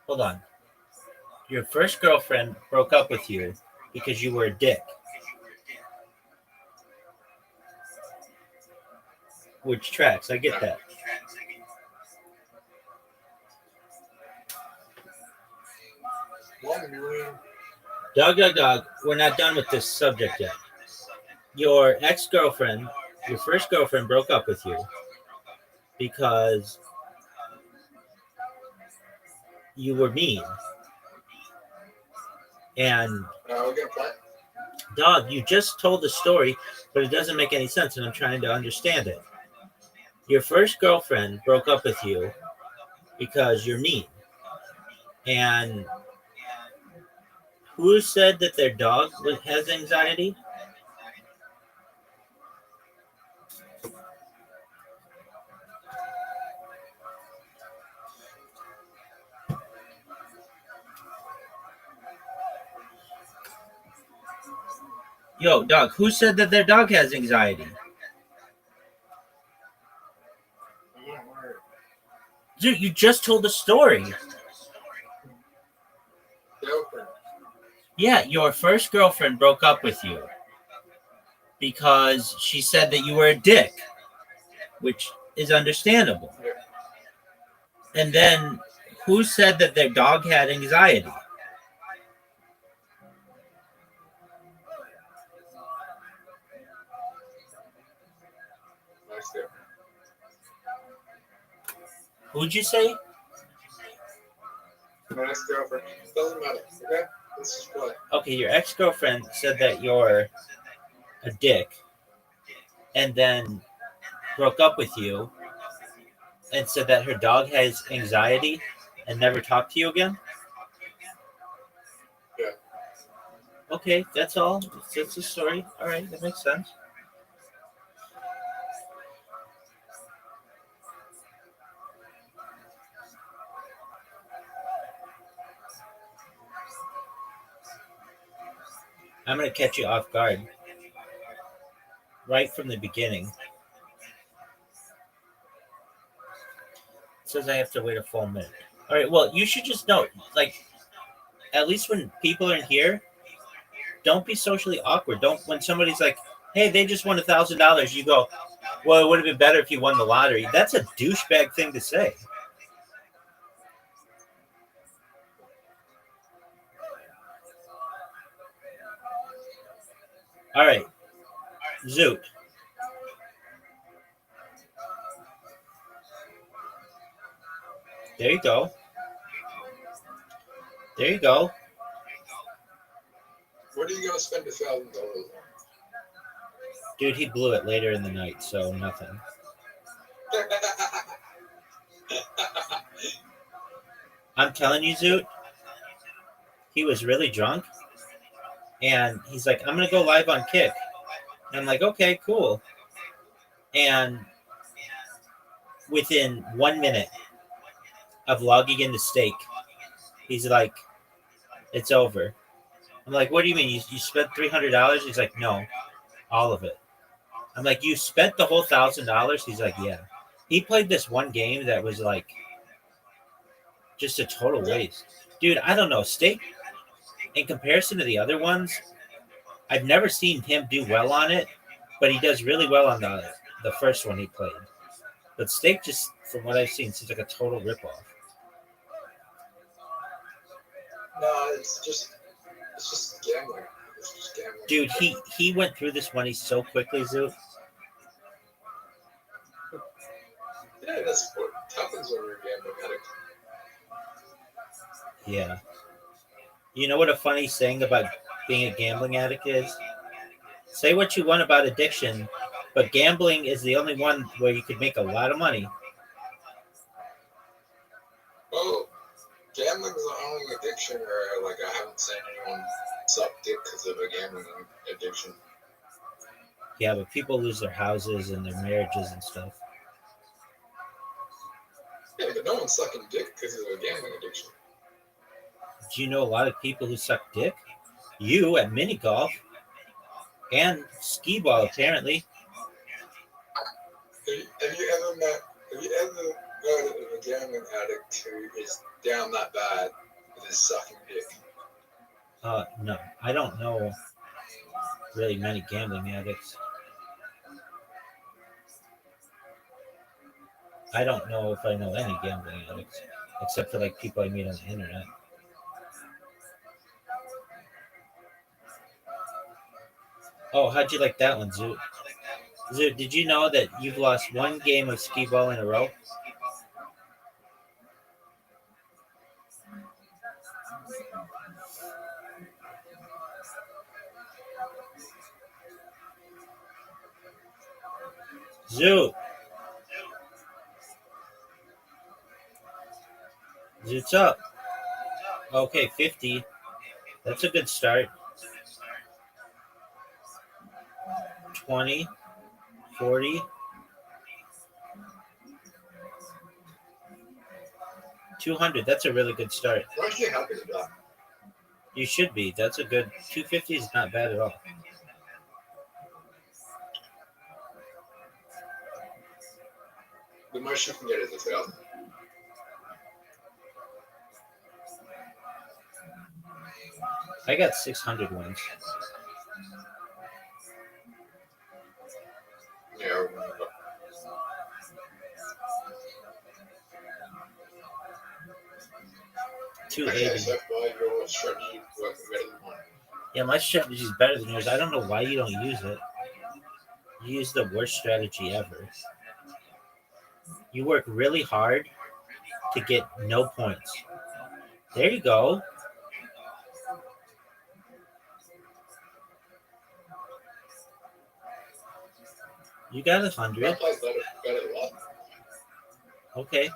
Hold on. Your first girlfriend broke up with you because you were a dick. Which tracks, I get that. Dog, we're not done with this subject yet. Your ex-girlfriend, your first girlfriend broke up with you because you were mean. And We're gonna play. dog, you just told the story, but it doesn't make any sense, and I'm trying to understand it. Your first girlfriend broke up with you because you're mean. And who said that their dog has anxiety? Yo, dog, who said that their dog has anxiety? Dude, you just told the story. Girlfriend. Yeah, your first girlfriend broke up with you because she said that you were a dick, which is understandable. And then who said that their dog had anxiety? Nice girl. Who'd you say? My ex-girlfriend. Doesn't matter. Okay. Let's just play. Okay, your ex-girlfriend said that you're a dick and then broke up with you and said that her dog has anxiety and never talked to you again? Yeah. Okay, that's all. That's the story. All right, that makes sense. I'm going to catch you off guard right from the beginning. It says I have to wait a full minute. All right, well, you should just know, like, at least when people are in here, don't be socially awkward. Don't, when somebody's like, hey, they just won $1,000, you go, well, it would have been better if you won the lottery. That's a douchebag thing to say. All right, Zoot. There you go. There you go. What are you gonna spend $1,000 on? Dude, he blew it later in the night, so nothing. I'm telling you, Zoot, he was really drunk. And he's like, I'm going to go live on Kick. And I'm like, okay, cool. And within 1 minute of logging into Stake, he's like, it's over. I'm like, what do you mean? You spent $300? He's like, no, all of it. I'm like, you spent the whole $1,000? He's like, yeah. He played this one game that was like just a total waste. Dude, I don't know. Stake, in comparison to the other ones, I've never seen him do well on it, but he does really well on the first one he played. But Stake, just from what I've seen, seems like a total ripoff. No, it's just gambling. It's just gambling. Dude, he went through this money so quickly, Zoo. Yeah, that's what happens when you're a gambling addict. Yeah. You know what a funny thing about being a gambling addict is? Say what you want about addiction, but gambling is the only one where you could make a lot of money. Well, gambling's the only addiction where, like, I haven't seen anyone suck dick because of a gambling addiction. Yeah, but people lose their houses and their marriages and stuff. Yeah, but no one's sucking dick because of a gambling addiction. Do you know a lot of people who suck dick? You at mini golf and skee ball, apparently. Have you ever heard of a gambling addict who is down that bad with his sucking dick? No, I don't know really many gambling addicts. I don't know if I know any gambling addicts, except for like people I meet on the internet. Oh, how'd you like that one, Zoot? Zoot, did you know that you've lost one game of skee ball in a row? Zoot. Zoot's up. Okay, 50. That's a good start. 20, 40, 200. That's a really good start. I'm actually happy with that. You should be. That's a good 250 is not bad at all. The most you can get is 1,000. I got 600 wins. Yeah, I remember. $280. So far, your strategy working better than mine. Yeah, my strategy is better than yours. I don't know why you don't use it. You use the worst strategy ever. You work really hard to get no points. There you go. You got 100. That plays better than what? Okay.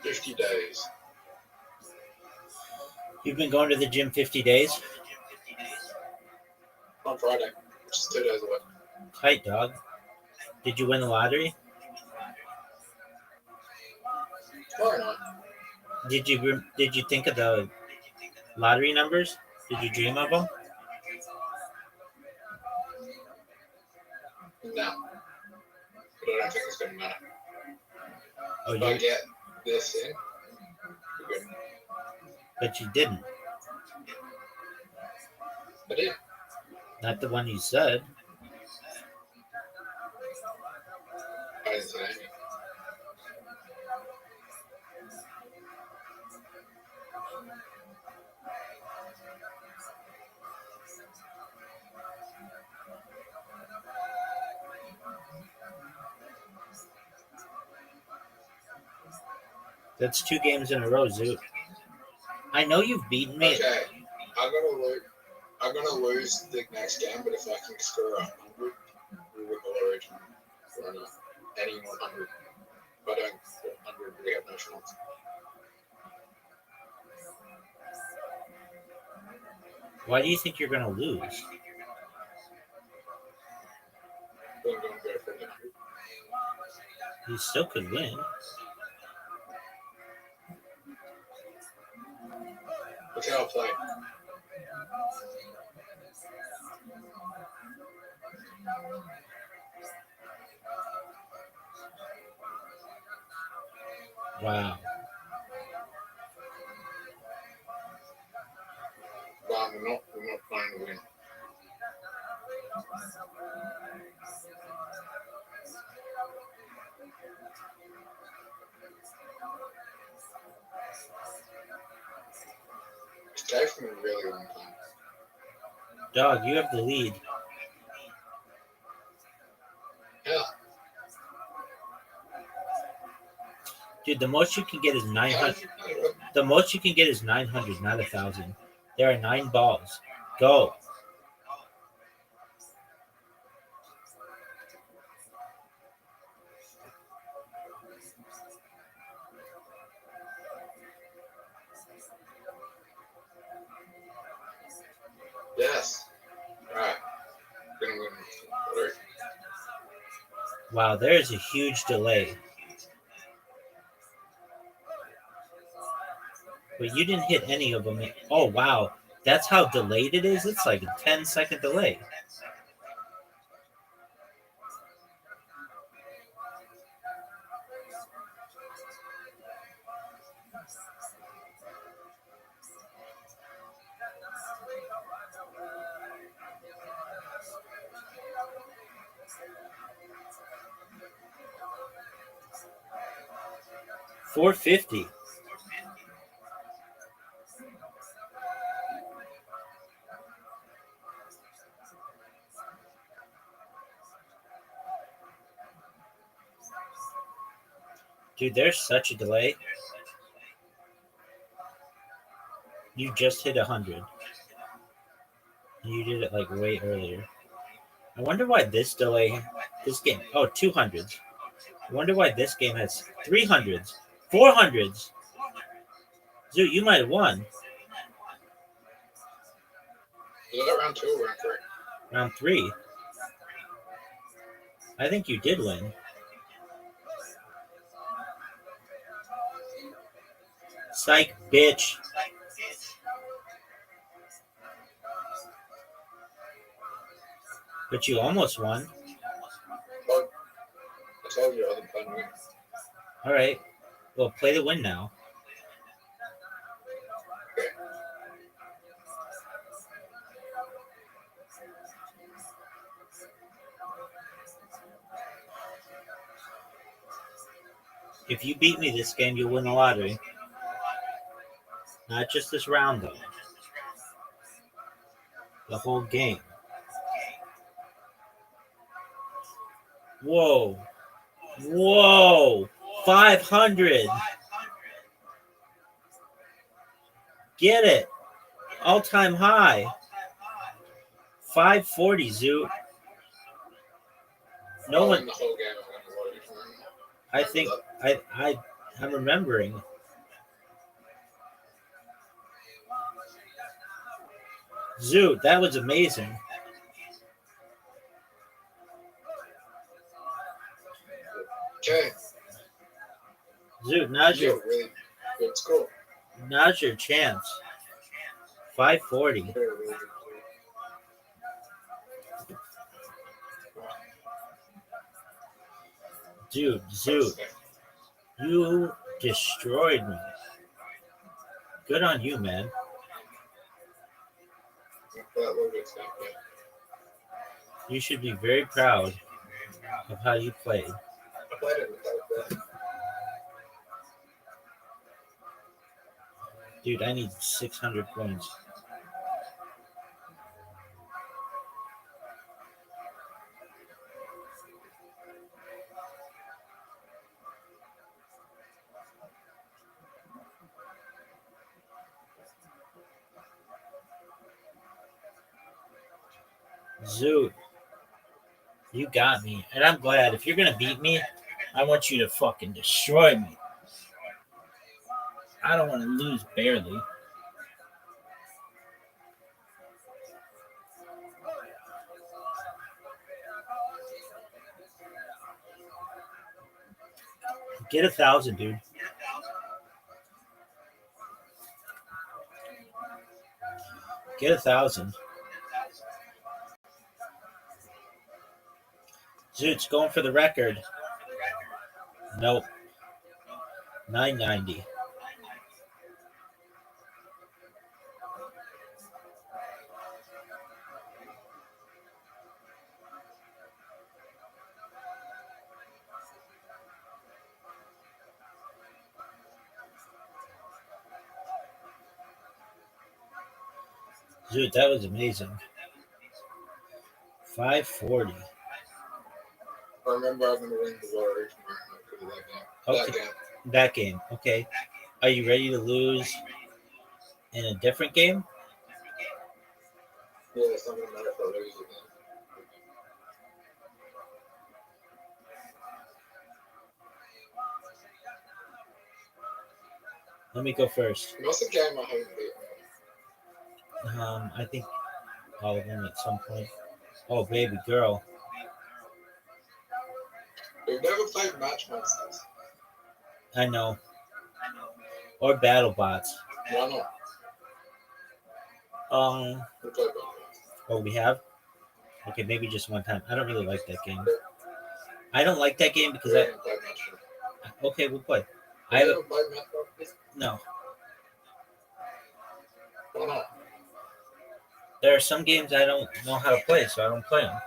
50 days. You've been going to the gym 50 days? On Friday, which is 2 days away. Tight, dog. Did you win the lottery? Probably not. Did you think of the lottery numbers? Did you dream of them? No. But I don't think it's going to matter. Oh, If I you, get this in, we're good. but you didn't. I did. Not the one you said. I didn't say anything. That's 2 games in a row, Zoot. I know you've beaten me. Okay, I'm gonna lose the next game, but if I can score 100, we win the Origin. Or not. Any 100. If I don't score 100, we have no chance. Why do you think you're going to lose? Then I'm gonna go for the 100. You still could win. Look how I play. Wow. But we're not playing to win. It's taken me a really long time. Dog, you have the lead. Yeah. Dude, the most you can get is 900. The most you can get is 900, not 1,000. There are 9 balls. Go. Yes. Alright. Gonna win. Whatever. Wow, there's a huge delay. But you didn't hit any of them. Oh, wow. That's how delayed it is? It's like a 10-second delay. $450. Dude, there's such a delay. You just hit 100. You did it like way earlier. I wonder why this game, 200s. I wonder why this game has 300s, 400s. Dude, you might have won. Was that round 2 or round 3? Round 3. I think you did win. Psych, bitch. But you almost won. Well, I told you I wasn't playing to win. All right. Well, play the win now. Okay. If you beat me this game, you'll win the lottery. Not just this round, though. The whole game. Whoa. Whoa. 500. Get it. All-time high. 540, Zoot. No one. The whole game, I'm gonna lose. I think I'm remembering Zoot, that was amazing. Okay. Zoot, now's You're your really good score. now's your chance. 540. You're a really good Dude, Zoot, player. you destroyed me. Good on you, man. That little bit's not good. You should be very proud of how you played. I played it without that. Dude, I need 600 points. Zoot, you got me. And I'm glad. If you're going to beat me, I want you to fucking destroy me. I don't want to lose barely. Get 1,000, dude. Get 1,000. Zoot's going for the record. Nope. 990. Dude, that was amazing. 540. I remember I'm going to win the lottery tomorrow because of that game. Okay. That game. That game. Okay. Are you ready to lose in a different game? Yeah, it's not going to matter if I lose again. Let me go first. What's the game I haven't beaten? I think all of them at some point. Oh, baby girl. We've never played Match Monsters. I know. Or battle bots. Why not? We played Battle Bots. Oh, we have? Okay, maybe just one time. I don't really like that game. I don't like that game because We I. haven't played Match Monsters. Okay, we'll play. We I have haven't played Match Monsters? no. Why not? There are some games I don't know how to play, so I don't play them.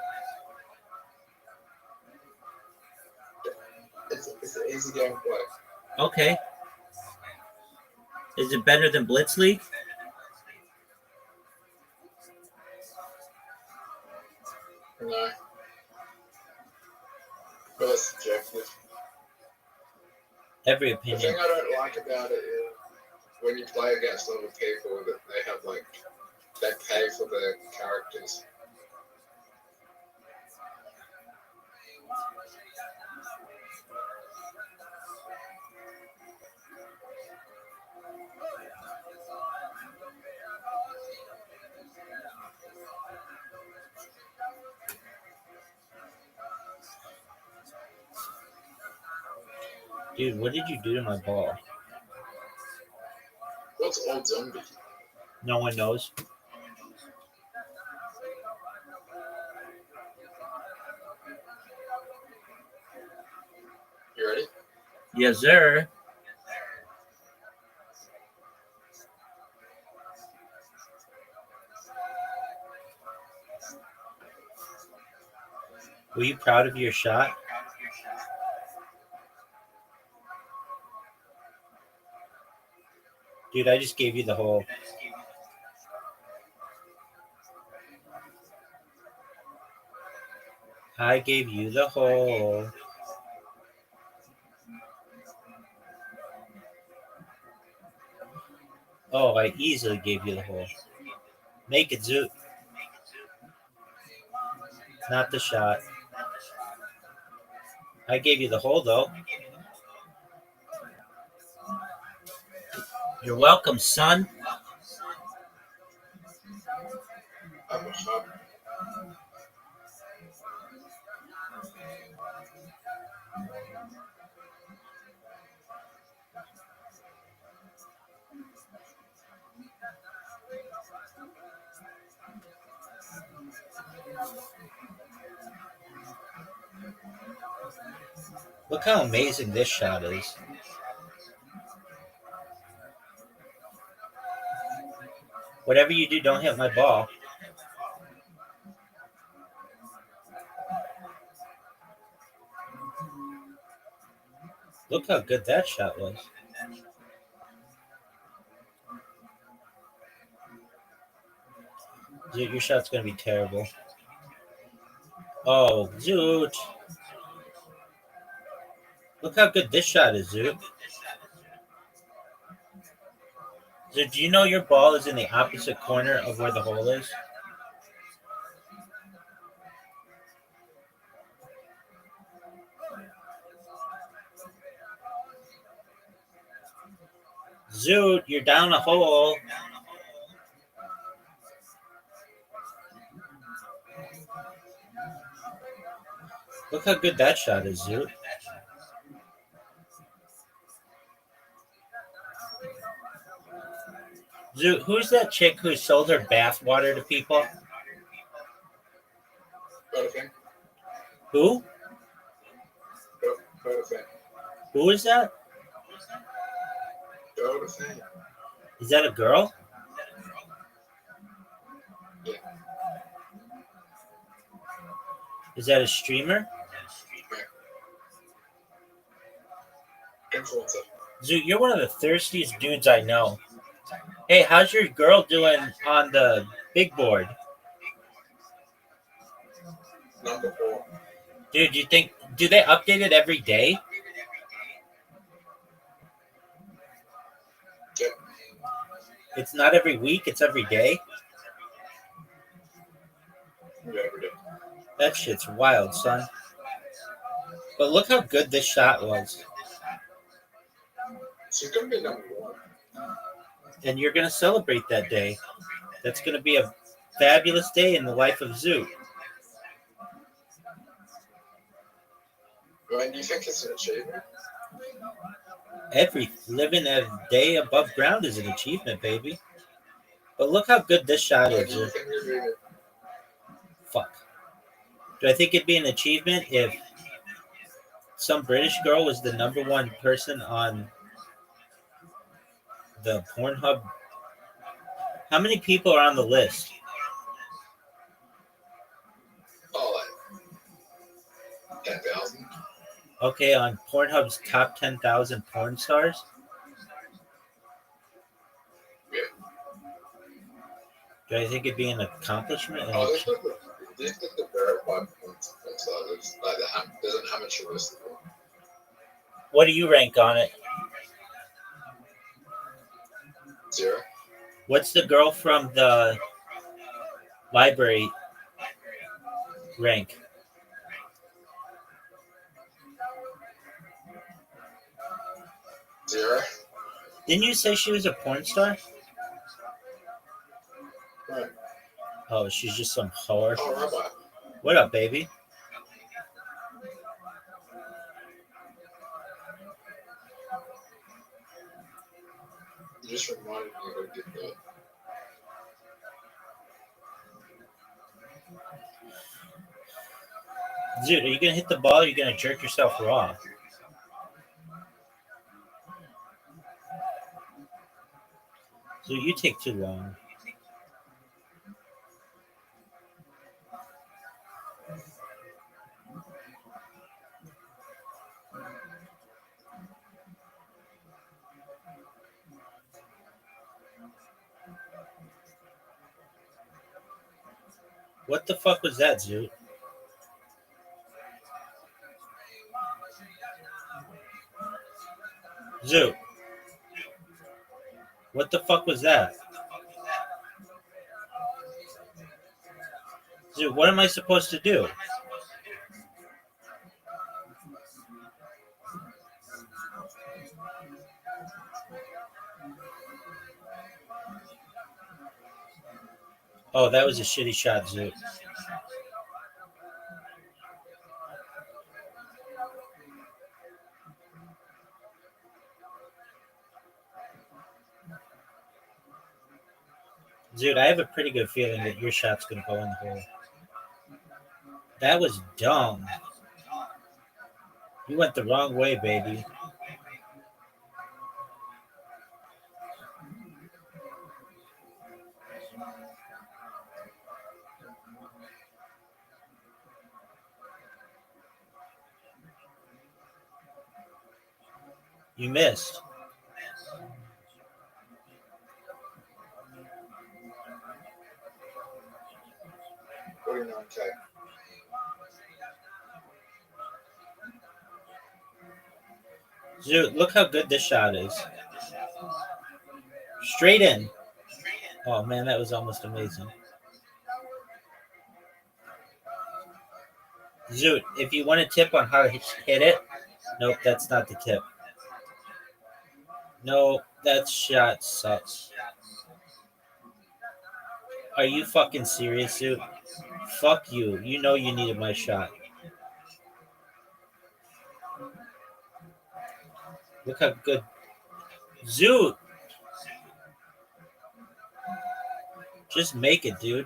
It's an easy game to play. Okay. Is it better than Blitz League? No. But it's subjective. Every The thing opinion. I don't like about it is when you play against other people that they have like they pay for their characters. Dude, what did you do to my ball? What's old zombie? No one knows. You ready? Yes, sir. Were you proud of your shot? Dude, I just gave you the hole. I gave you the hole. Oh, I easily gave you the hole. Make it, Zoot. Not the shot. I gave you the hole, though. You're welcome, son. I'm a hobby. Look how amazing this shot is. Whatever you do, don't hit my ball. Look how good that shot was. Dude, your shot's gonna be terrible. Oh, Zoot. Look how good this shot is, Zoot. Zoot, do you know your ball is in the opposite corner of where the hole is? Zoot, you're down a hole. Look how good that shot is, Zoot. Zoot, who's that chick who sold her bath water to people? Butterfing. Who? Butterfing. Who is that? Butterfing. Is that a girl? Yeah. Is that a streamer? Influencer. Zoot, you're one of the thirstiest dudes I know. Hey, how's your girl doing on the big board? Number 4. Dude, do they update it every day? Yeah. It's not every week, it's every day? Yeah, every day. That shit's wild, son. But look how good this shot was. She's gonna be number 1. And you're going to celebrate that day. That's going to be a fabulous day in the life of Zoot. I mean, do you think it's an achievement? Living a day above ground is an achievement, baby. But look how good this shot is. Do you think you're doing it? Fuck. Do I think it'd be an achievement if some British girl was the number 1 person on the Pornhub? How many people are on the list? Oh, like 10,000. Okay, on Pornhub's top 10,000 porn stars? Yeah. Do I think it'd be an accomplishment? Oh, this is the verified points. Like there's an amateur list. What do you rank on it? 0. What's the girl from the library rank? 0. Didn't you say she was a porn star? Right. Oh, she's just some whore. Oh, Rabbi. What up, baby? You just reminded me of what I did that. Dude, are you going to hit the ball or are you going to jerk yourself raw? Dude, you take too long. What the fuck was that, Zoot? Zoot. What the fuck was that? Zoot, what am I supposed to do? Oh, that was a shitty shot, Zoot. Zoot, I have a pretty good feeling that your shot's gonna go in the hole. That was dumb. You went the wrong way, baby. You missed. Zoot, look how good this shot is. Straight in. Oh man, that was almost amazing. Zoot, if you want a tip on how to hit it, nope, that's not the tip. No, that shot sucks. Are you fucking serious, Zoot? Fuck you. You know you needed my shot. Look how good. Zoot! Just make it, dude.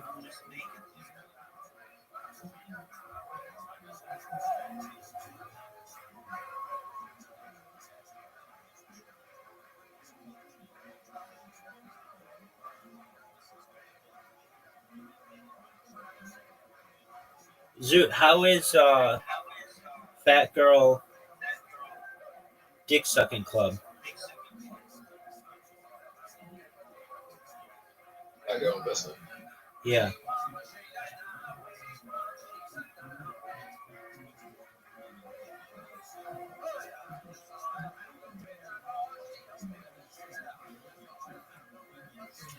Zoot, how is Fat Girl Dick Sucking Club? I go investment. Yeah.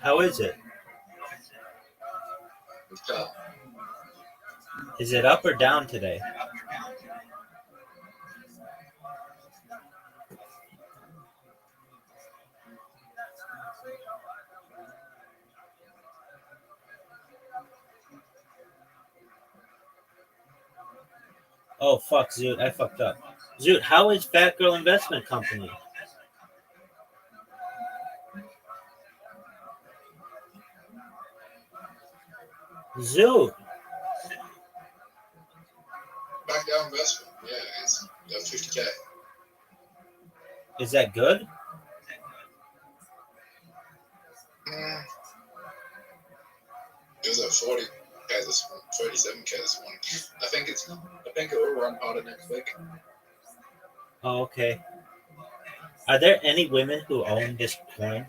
How is it? Is it up or down today? Oh, fuck, Zoot. I fucked up. Zoot, how is Fat Girl Investment Company? Zoot. Back down investment. Yeah, it's got 50K. Is that good? It was at 40K this one, 37K this one. I think it will run harder next week. Oh, okay. Are there any women who own this coin?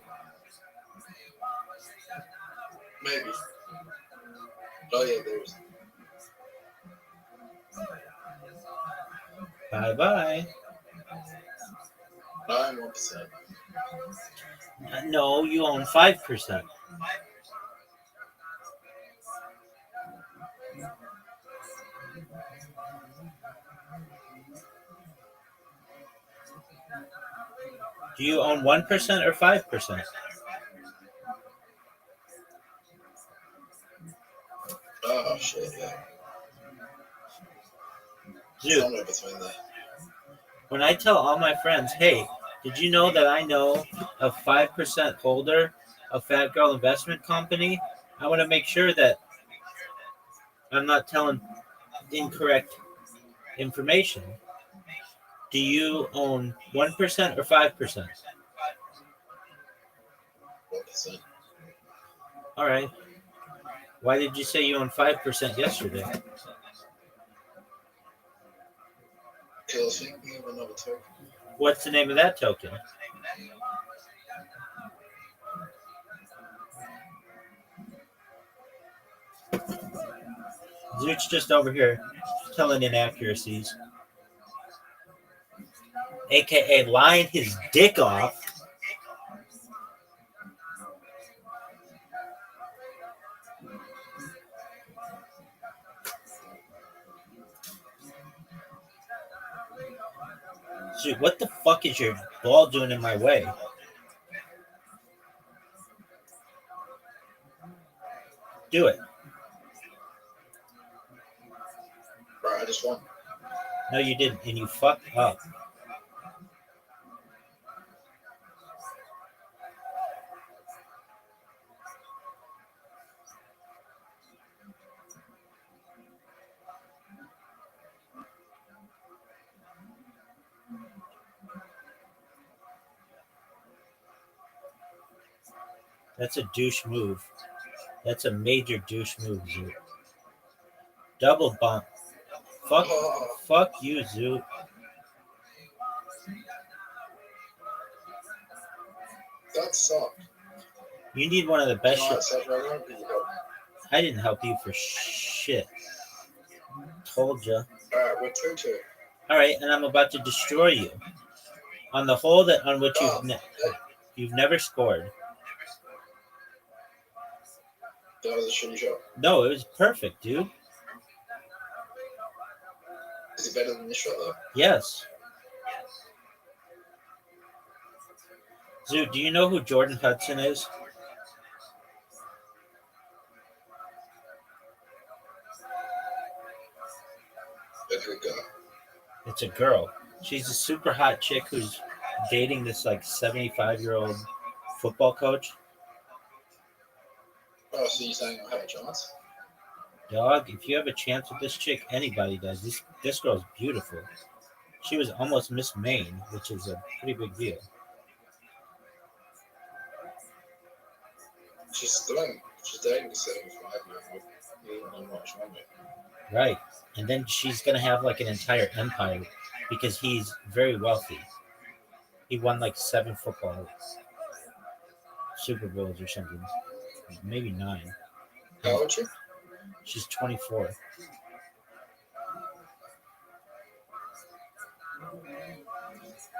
Maybe. Oh yeah, there is. Bye-bye. 1%. No, you own 5%. Do you own 1% or 5%? Oh shit, yeah. Dude, Somewhere between there. when I tell all my friends, hey, did you know that I know a 5% holder of Fat Girl Investment Company? I want to make sure that I'm not telling incorrect information. Do you own 1% or 5%? 1%. All right. Why did you say you owned 5% yesterday? Okay, let's think we have another token. What's the name of that token? Zoot's just over here telling inaccuracies. AKA lying his dick off. Zoot, what the fuck is your ball doing in my way? Do it. Bro, I just won. No, you didn't, and you fucked up. That's a douche move. That's a major douche move, Zoot. Double bump. Fuck you, Zoot. That sucked. You need one of the best You know shit. what sucked right now? Because you helped me. I didn't help you for shit. Told ya. Alright, we're 2-2. All right, and I'm about to destroy you on the hole that on which you've never scored. That was a shitty shot. No, it was perfect, dude. Is it better than this shot, though? Yes. Zoot, do you know who Jordan Hudson is? A good guy. It's a girl. She's a super hot chick who's dating this like 75-year-old football coach. Oh, so you're saying I have a chance? Dog, if you have a chance with this chick, anybody does. This girl's beautiful. She was almost Miss Maine, which is a pretty big deal. She's dating a 75-year-old. You don't know much wrong with it. Right. And then she's going to have like an entire empire because he's very wealthy. He won like 7 football Super Bowls or something. Maybe 9. How old is she? She's 24.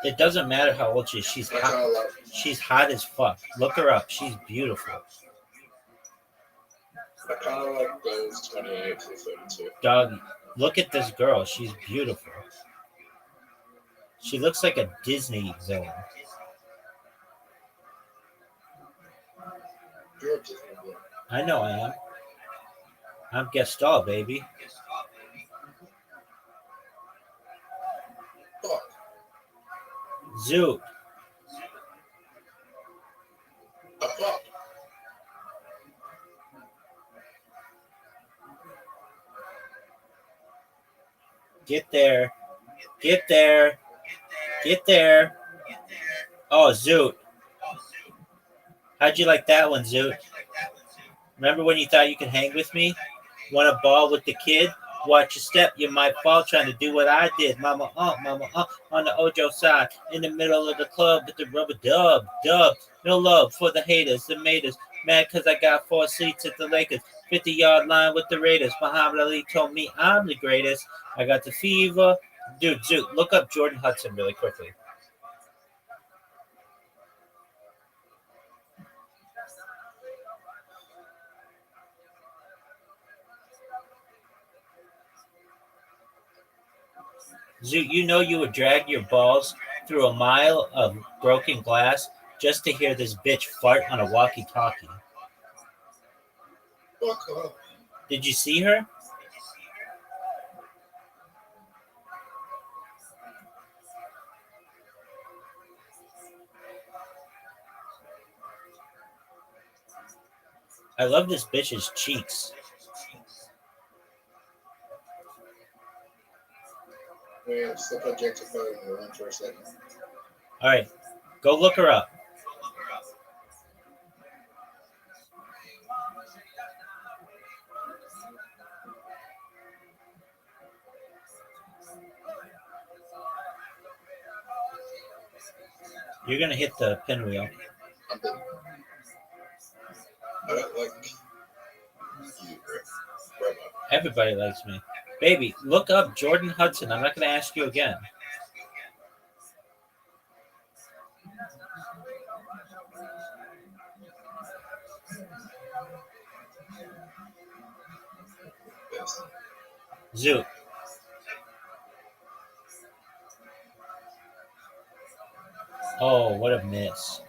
It doesn't matter how old she is. She's I hot. kind of love She's hot as fuck. Look her up. She's beautiful. I kind of like those 28 to 32. Dog, look at this girl. She's beautiful. She looks like a Disney villain. You're a Disney boy. I know I am. I'm Gaston, baby. Fuck. Zoot. Fuck. Get there. Get there. Get there. Oh, Zoot. How'd you like that one, Zoot? Remember when you thought you could hang with me? Want a ball with the kid? Watch your step, you might fall trying to do what I did. Mama, on the Ojo side, in the middle of the club with the rubber dub. No love for the haters, the maters. Mad because I got 4 seats at the Lakers. 50-yard line with the Raiders. Muhammad Ali told me I'm the greatest. I got the fever. Dude, Zoot, look up Jordan Hudson really quickly. Zoot, you know you would drag your balls through a mile of broken glass just to hear this bitch fart on a walkie-talkie. Fuck off. Did you see her? I love this bitch's cheeks. Wait, stop objectifying the one for a second. All right, go look her up. You're gonna hit the pinwheel. I'm done. I don't like you, Rabbi. Everybody likes me. Baby, look up Jordan Hudson. I'm not gonna ask you again. Yes. Zoot. Oh, what a miss.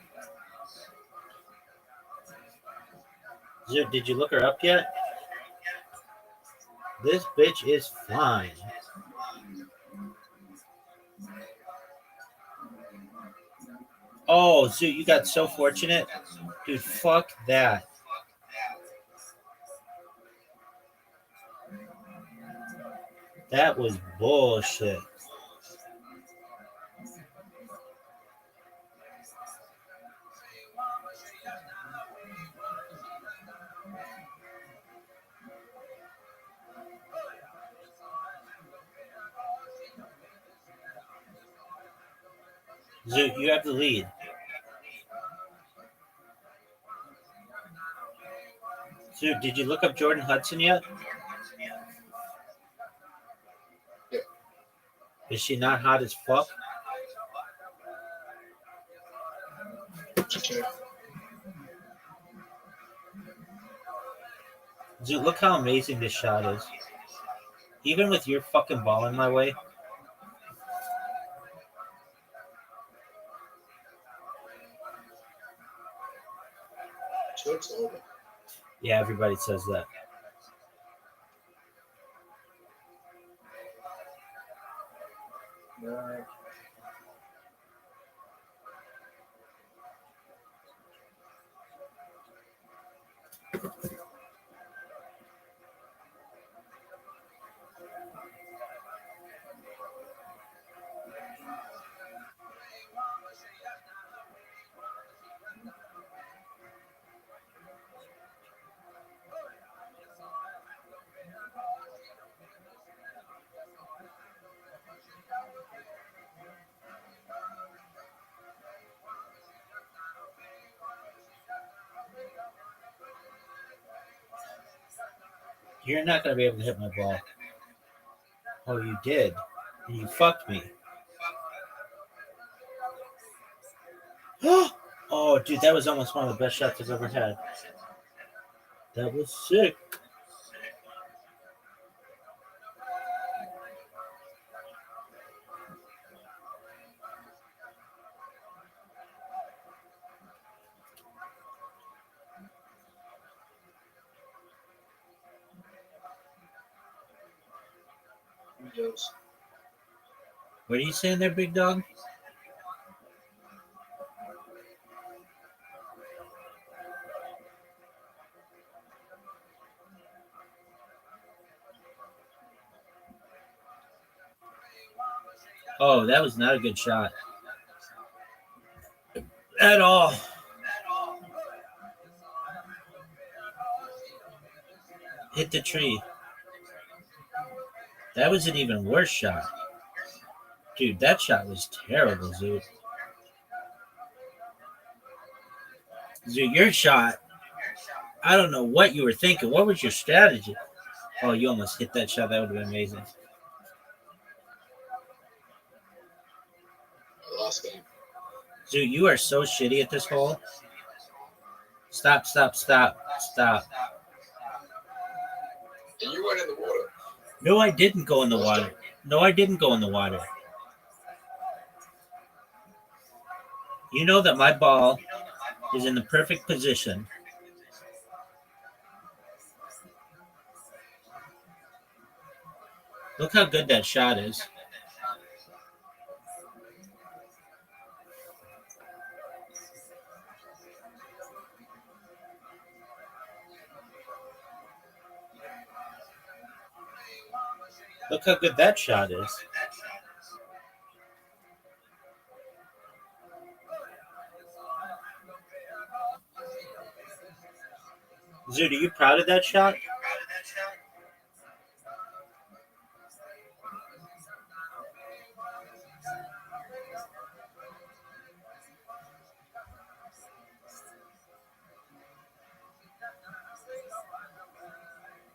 Dude, did you look her up yet? This bitch is fine. Oh, Zoo, you got so fortunate. Dude, fuck that. That was bullshit. Zoo, you have the lead. Zoo, did you look up Jordan Hudson yet? Yeah. Is she not hot as fuck? Okay. Dude, look how amazing this shot is. Even with your fucking ball in my way. So it's over. Yeah, everybody says that. You're not going to be able to hit my ball. Oh, you did. And you fucked me. Oh, dude, that was almost one of the best shots I've ever had. That was sick. Yes. What are you saying there, big dog? Oh, that was not a good shot. At all. Hit the tree. That was an even worse shot. Dude, that shot was terrible, Zoo. Zoo, your shot, I don't know what you were thinking. What was your strategy? Oh, you almost hit that shot. That would have been amazing. I lost game. Zoo, you are so shitty at this hole. Stop. And you went in the water. No, I didn't go in the water. No, I didn't go in the water. You know that my ball is in the perfect position. Look how good that shot is. Look how good that shot is. Dude, are you proud of that shot?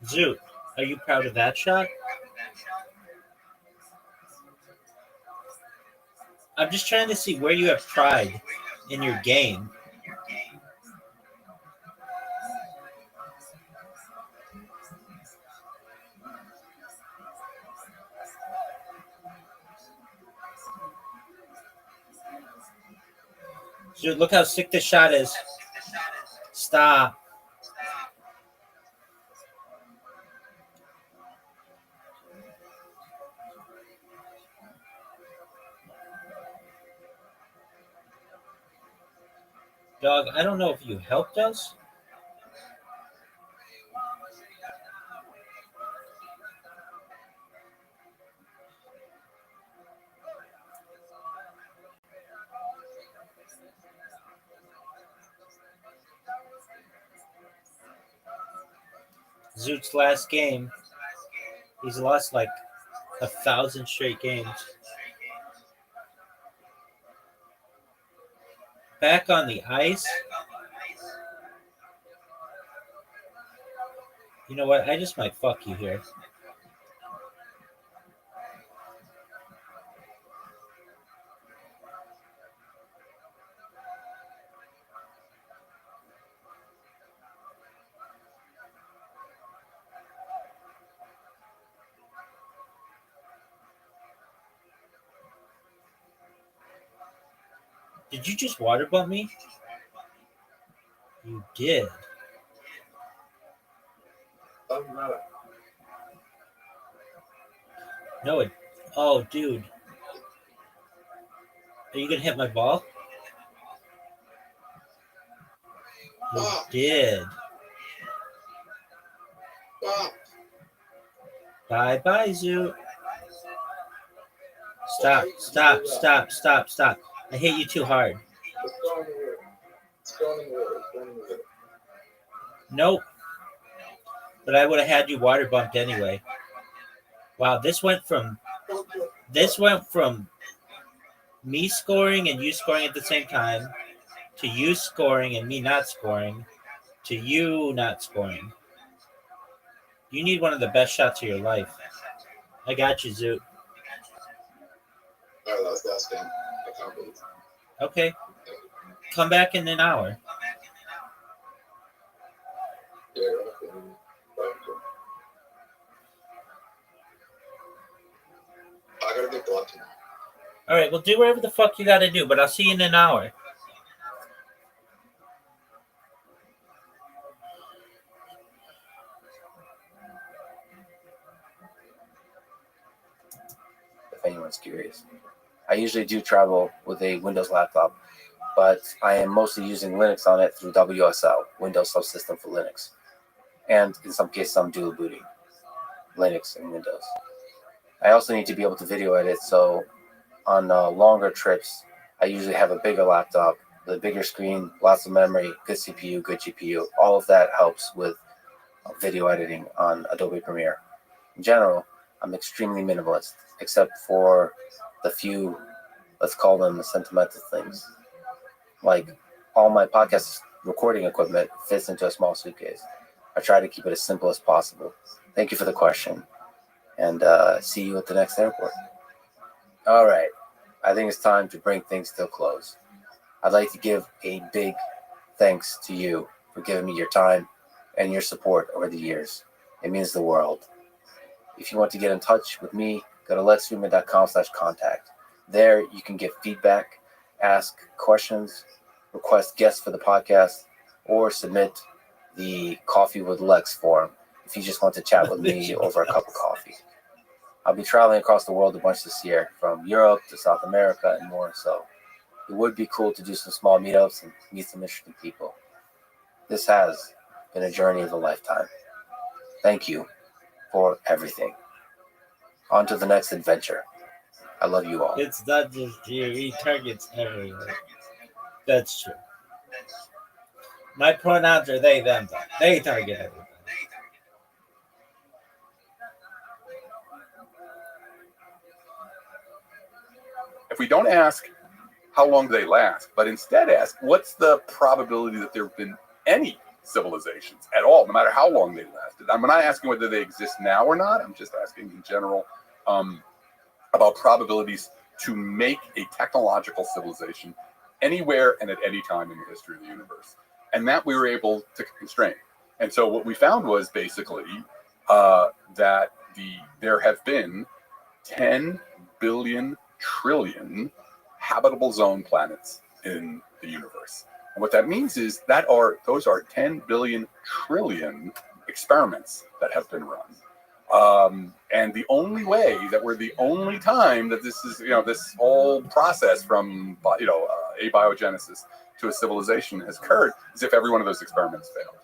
Zoot, are you proud of that shot? I'm just trying to see where you have pride in your game. Dude, look how sick this shot is. Stop. Dog, I don't know if you helped us. Zoot's last game. He's lost like 1,000 straight games. Back on the ice. You know what? I just might fuck you here. Did you just water bump me? You did. No, it. Oh, dude. Are you gonna hit my ball? You did. Bye bye, Zoot. Stop, stop, stop, stop, stop. I hit you too hard. Nope. But I would have had you water bumped anyway. Wow, this went from me scoring and you scoring at the same time to you scoring and me not scoring to you not scoring. You need one of the best shots of your life. I got you, Zoot. All right, last game. I can't believe it. Okay. Come back in an hour. Yeah, okay. I gotta get blocked tomorrow. All right, well, do whatever the fuck you got to do, but I'll see you in an hour. If anyone's curious, I usually do travel with a Windows laptop, but I am mostly using Linux on it through WSL, Windows Subsystem for Linux. And in some cases, I'm dual booting Linux and Windows. I also need to be able to video edit, so on longer trips, I usually have a bigger laptop, with a bigger screen, lots of memory, good CPU, good GPU. All of that helps with video editing on Adobe Premiere. In general, I'm extremely minimalist, except for the few, let's call them the sentimental things. Like all my podcast recording equipment fits into a small suitcase. I try to keep it as simple as possible. Thank you for the question, and see you at the next airport. All right, I think it's time to bring things to a close. I'd like to give a big thanks to you for giving me your time and your support over the years. It means the world. If you want to get in touch with me, go to letsfreeman.com/contact. There you can give feedback, ask questions, request guests for the podcast, or submit the Coffee with Lex form if you just want to chat with me over a cup of coffee. I'll be traveling across the world a bunch this year, from Europe to South America and more, so it would be cool to do some small meetups and meet some interesting people. This has been a journey of a lifetime. Thank you for everything. On to the next adventure. I love you all. It's not just here. He targets everywhere. That's true. My pronouns are they, them, though. They target everything. If we don't ask how long do they last, but instead ask what's the probability that there have been any civilizations at all, no matter how long they lasted. I'm not asking whether they exist now or not. I'm just asking in general about probabilities to make a technological civilization anywhere and at any time in the history of the universe. And that we were able to constrain. And so what we found was basically that there have been 10 billion trillion habitable zone planets in the universe. And what that means is those are 10 billion trillion experiments that have been run. And the only way that we're the only time that this is, this whole process from, abiogenesis to a civilization has occurred is if every one of those experiments failed,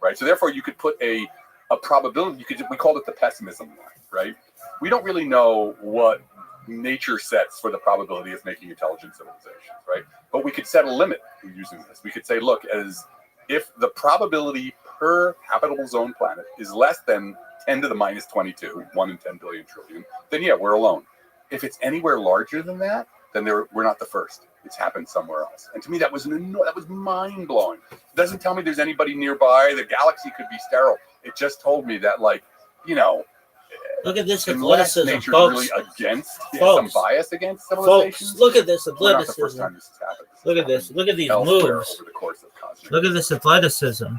right? So therefore, you could put a probability. We called it the pessimism line, right? We don't really know what nature sets for the probability of making intelligent civilizations, right? But we could set a limit using this. We could say, look, as if the probability per habitable zone planet is less than 10 to the minus 22, 1 in 10 billion trillion, then yeah, we're alone. If it's anywhere larger than that, then we're not the first. It's happened somewhere else. And to me, that was mind blowing. It doesn't tell me there's anybody nearby. The galaxy could be sterile. It just told me that, look at this unless athleticism, nature's folks. really against Folks. some bias against civilizations. Folks, look at this We're not the first athleticism. time this has happened. Look at this. Look at these Elsewhere moves. over the course of cosmic. Look at this athleticism.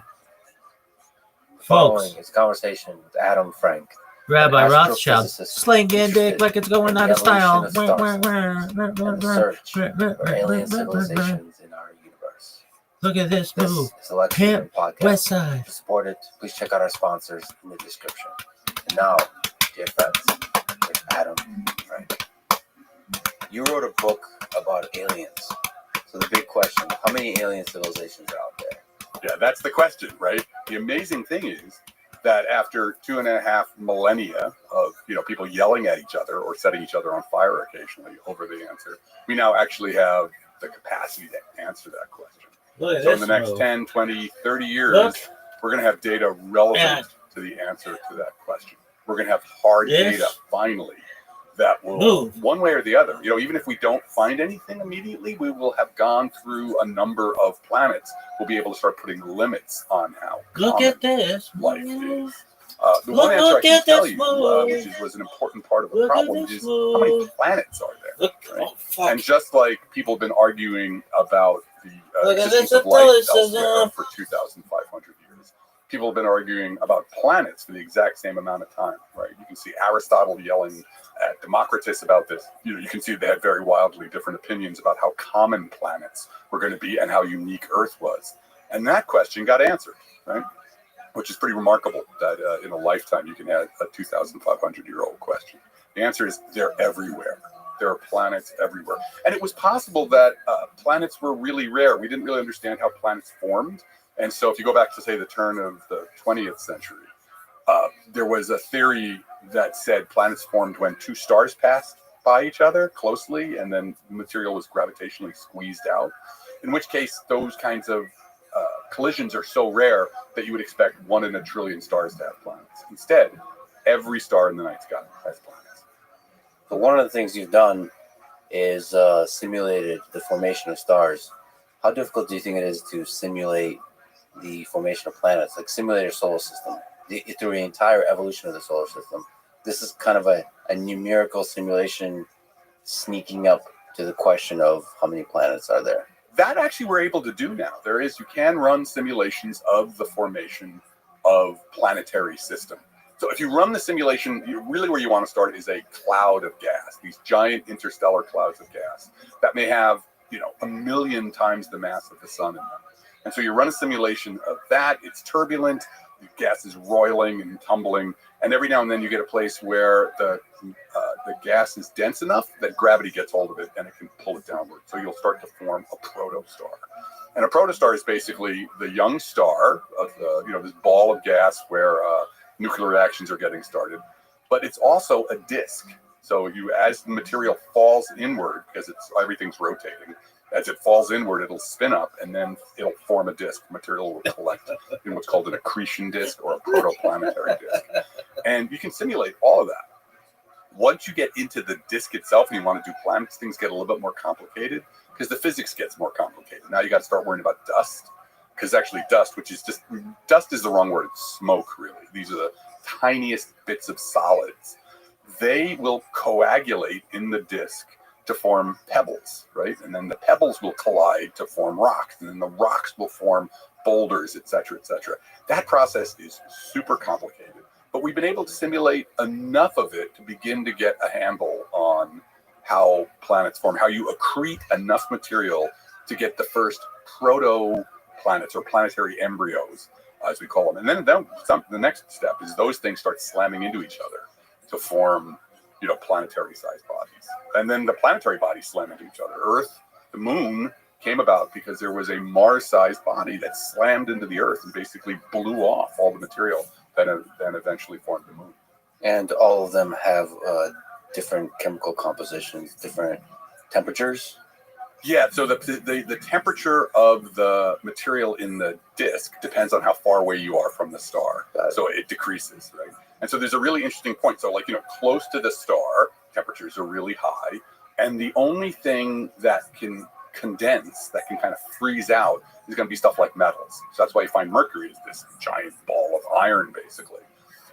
Following Folks, his conversation with Adam Frank, Rabbi an Rothschild, astrophysicist slinging dick like it's going in out the of style. evolution of and the search for alien civilizations in our universe. Look at this This move. is a lecture and podcast. West Side. To support it, please check out our sponsors in the description. And now, dear friends, with Adam Frank. You wrote a book about aliens. So the big question, how many alien civilizations are out there? Yeah, that's the question, right? The amazing thing is that after 2.5 millennia of people yelling at each other or setting each other on fire occasionally over the answer, we now actually have the capacity to answer that question. So in the next 10, 20, 30 years, we're going to have data relevant to the answer to that question. We're going to have hard data finally that will move one way or the other. Even if we don't find anything immediately, we will have gone through a number of planets. We'll be able to start putting limits on how Look at this life is. The one answer I can tell you, which was an important part of the problem, is how many planets are there? Right? And just like people have been arguing about the existence of life elsewhere for 2,500 years, people have been arguing about planets for the exact same amount of time, right? You can see Aristotle yelling at Democritus about this. You can see they had very wildly different opinions about how common planets were going to be and how unique Earth was. And that question got answered, right? Which is pretty remarkable that in a lifetime you can add a 2,500-year-old question. The answer is they're everywhere. There are planets everywhere. And it was possible that planets were really rare. We didn't really understand how planets formed. And so if you go back to, say, the turn of the 20th century, there was a theory that said planets formed when two stars passed by each other closely, and then material was gravitationally squeezed out, in which case those kinds of collisions are so rare that you would expect 1 in a trillion stars to have planets. Instead, every star in the night sky has planets. So one of the things you've done is simulated the formation of stars. How difficult do you think it is to simulate the formation of planets, like simulate your solar system through the entire evolution of the solar system? This is kind of a numerical simulation sneaking up to the question of how many planets are there. That actually we're able to do now. You can run simulations of the formation of planetary system. So if you run the simulation, really where you want to start is a cloud of gas, these giant interstellar clouds of gas that may have, 1 million times the mass of the sun in them. And so you run a simulation of that. It's turbulent. The gas is roiling and tumbling. And every now and then you get a place where the gas is dense enough that gravity gets hold of it and it can pull it downward. So you'll start to form a protostar. And a protostar is basically the young star of this ball of gas where nuclear reactions are getting started. But it's also a disk. So as the material falls inward, because everything's rotating, as it falls inward, it'll spin up and then it'll form a disk. Material will collect in what's called an accretion disk or a protoplanetary disk. And you can simulate all of that. Once you get into the disk itself and you want to do planets, things get a little bit more complicated because the physics gets more complicated. Now you got to start worrying about dust, because actually dust is the wrong word. It's smoke, really. These are the tiniest bits of solids. They will coagulate in the disk to form pebbles, right? And then the pebbles will collide to form rocks, and then the rocks will form boulders, et cetera, et cetera. That process is super complicated, but we've been able to simulate enough of it to begin to get a handle on how planets form, how you accrete enough material to get the first proto-planets or planetary embryos as we call them. And then the next step is those things start slamming into each other to form, planetary-sized bodies. And then the planetary bodies slam into each other. Earth, the moon, came about because there was a Mars-sized body that slammed into the Earth and basically blew off all the material that then eventually formed the moon. And all of them have different chemical compositions, different temperatures. Yeah, so the temperature of the material in the disk depends on how far away you are from the star. So it decreases, right? And so there's a really interesting point. So close to the star, temperatures are really high. And the only thing that can condense, that can kind of freeze out, is going to be stuff like metals. So that's why you find Mercury is this giant ball of iron, basically.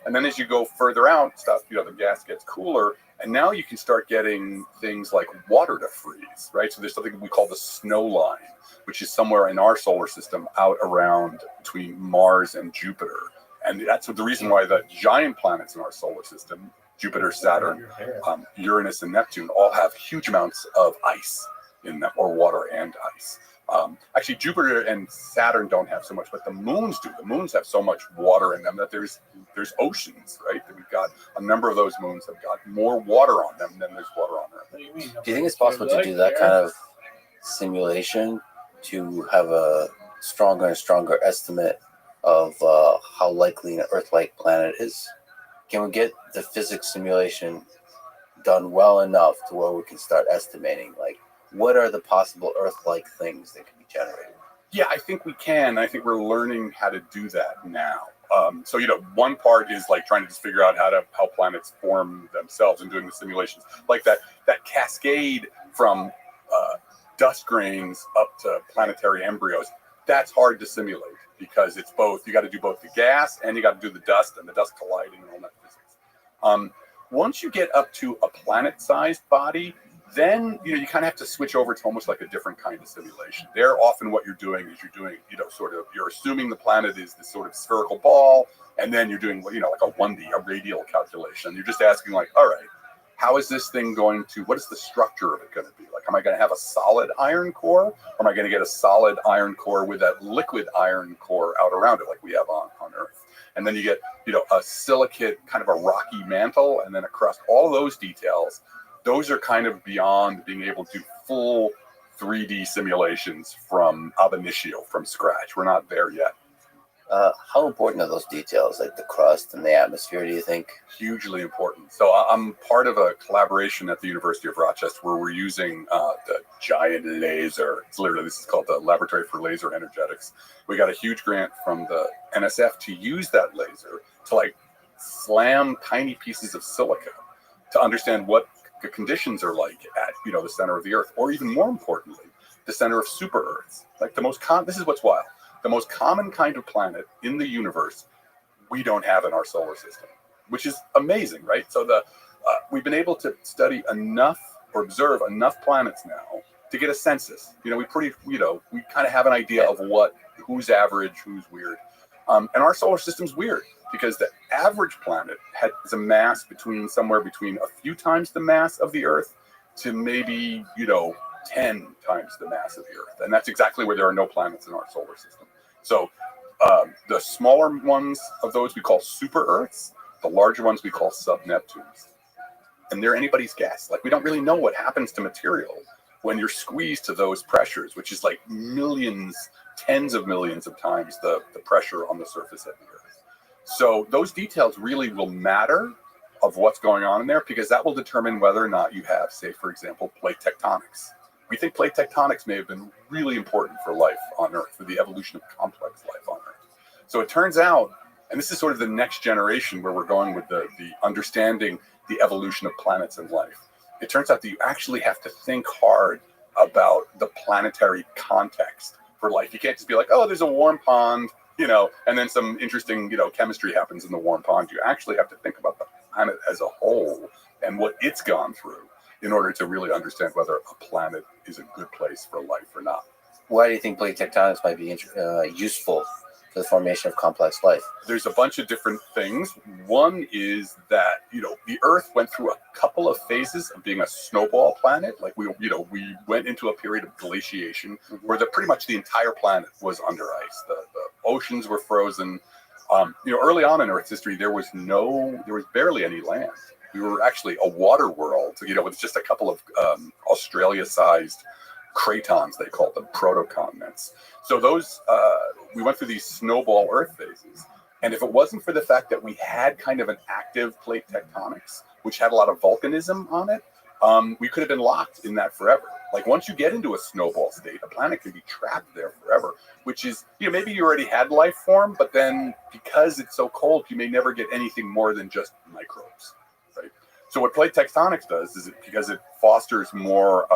And then as you go further out, the gas gets cooler, and now you can start getting things like water to freeze, right? So there's something we call the snow line, which is somewhere in our solar system out around between Mars and Jupiter. And that's the reason why the giant planets in our solar system, Jupiter, Saturn, Uranus, and Neptune, all have huge amounts of ice in them, or water and ice. Actually, Jupiter and Saturn don't have so much, but the moons do. The moons have so much water in them that there's oceans, right? That we've got a number of those moons have got more water on them than there's water on Earth. Do you think it's possible to do that kind of simulation to have a stronger and stronger estimate of how likely an Earth-like planet is? Can we get the physics simulation done well enough to where we can start estimating, like, what are the possible Earth-like things that can be generated? Yeah, I think we can. I think we're learning how to do that now. So one part is like trying to just figure out how planets form themselves and doing the simulations, like that cascade from dust grains up to planetary embryos. That's hard to simulate because it's both. You got to do both the gas and you got to do the dust and the dust colliding and all that physics. Once you get up to a planet-sized body, then you kind of have to switch over to almost like a different kind of simulation. There, often what you're doing is you're assuming the planet is this sort of spherical ball, and then you're doing like a 1D, a radial calculation. You're just asking like, all right, how is this thing what is the structure of it going to be? Like, am I going to have a solid iron core, or am I going to get a solid iron core with that liquid iron core out around it like we have on Earth? And then you get a silicate, kind of a rocky mantle, and then across all of those details, those are kind of beyond being able to do full 3D simulations from ab initio, from scratch. We're not there yet. How important are those details, like the crust and the atmosphere, do you think? Hugely important. So I'm part of a collaboration at the University of Rochester where we're using the giant laser. This is called the Laboratory for Laser Energetics. We got a huge grant from the NSF to use that laser to slam tiny pieces of silica to understand what the conditions are like at the center of the Earth, or even more importantly, the center of super Earths. Like this is what's wild. The most common kind of planet in the universe we don't have in our solar system, which is amazing, right? So we've been able to study enough or observe enough planets now to get a census. We kind of have an idea of who's average, who's weird. And our solar system's weird because the average planet has a mass somewhere between a few times the mass of the Earth to maybe, 10 times the mass of the Earth. And that's exactly where there are no planets in our solar system. So the smaller ones of those we call super Earths. The larger ones we call sub-Neptunes. And they're anybody's guess. Like, we don't really know what happens to material when you're squeezed to those pressures, which is like millions, tens of millions of times the pressure on the surface of the Earth. So those details really will matter of what's going on in there, because that will determine whether or not you have, say, for example, plate tectonics. We think plate tectonics may have been really important for life on Earth, for the evolution of complex life on Earth. So it turns out, and this is sort of the next generation where we're going with the understanding the evolution of planets and life. It turns out that you actually have to think hard about the planetary context for life. You can't just be like, oh, there's a warm pond, and then some interesting, chemistry happens in the warm pond. You actually have to think about the planet as a whole and what it's gone through in order to really understand whether a planet is a good place for life or not. Why do you think plate tectonics might be useful for the formation of complex life? There's a bunch of different things. One is that, the Earth went through a couple of phases of being a snowball planet. Like we went into a period of glaciation where pretty much the entire planet was under ice. oceans were frozen. Early on in Earth's history, there was barely any land. We were actually a water world, with just a couple of Australia-sized cratons, they called them, protocontinents. So those, we went through these snowball Earth phases. And if it wasn't for the fact that we had kind of an active plate tectonics, which had a lot of volcanism on it, we could have been locked in that forever. Like once you get into a snowball state, a planet can be trapped there forever, which is, maybe you already had life form, but then because it's so cold, you may never get anything more than just microbes, right? So what plate tectonics does is because it fosters more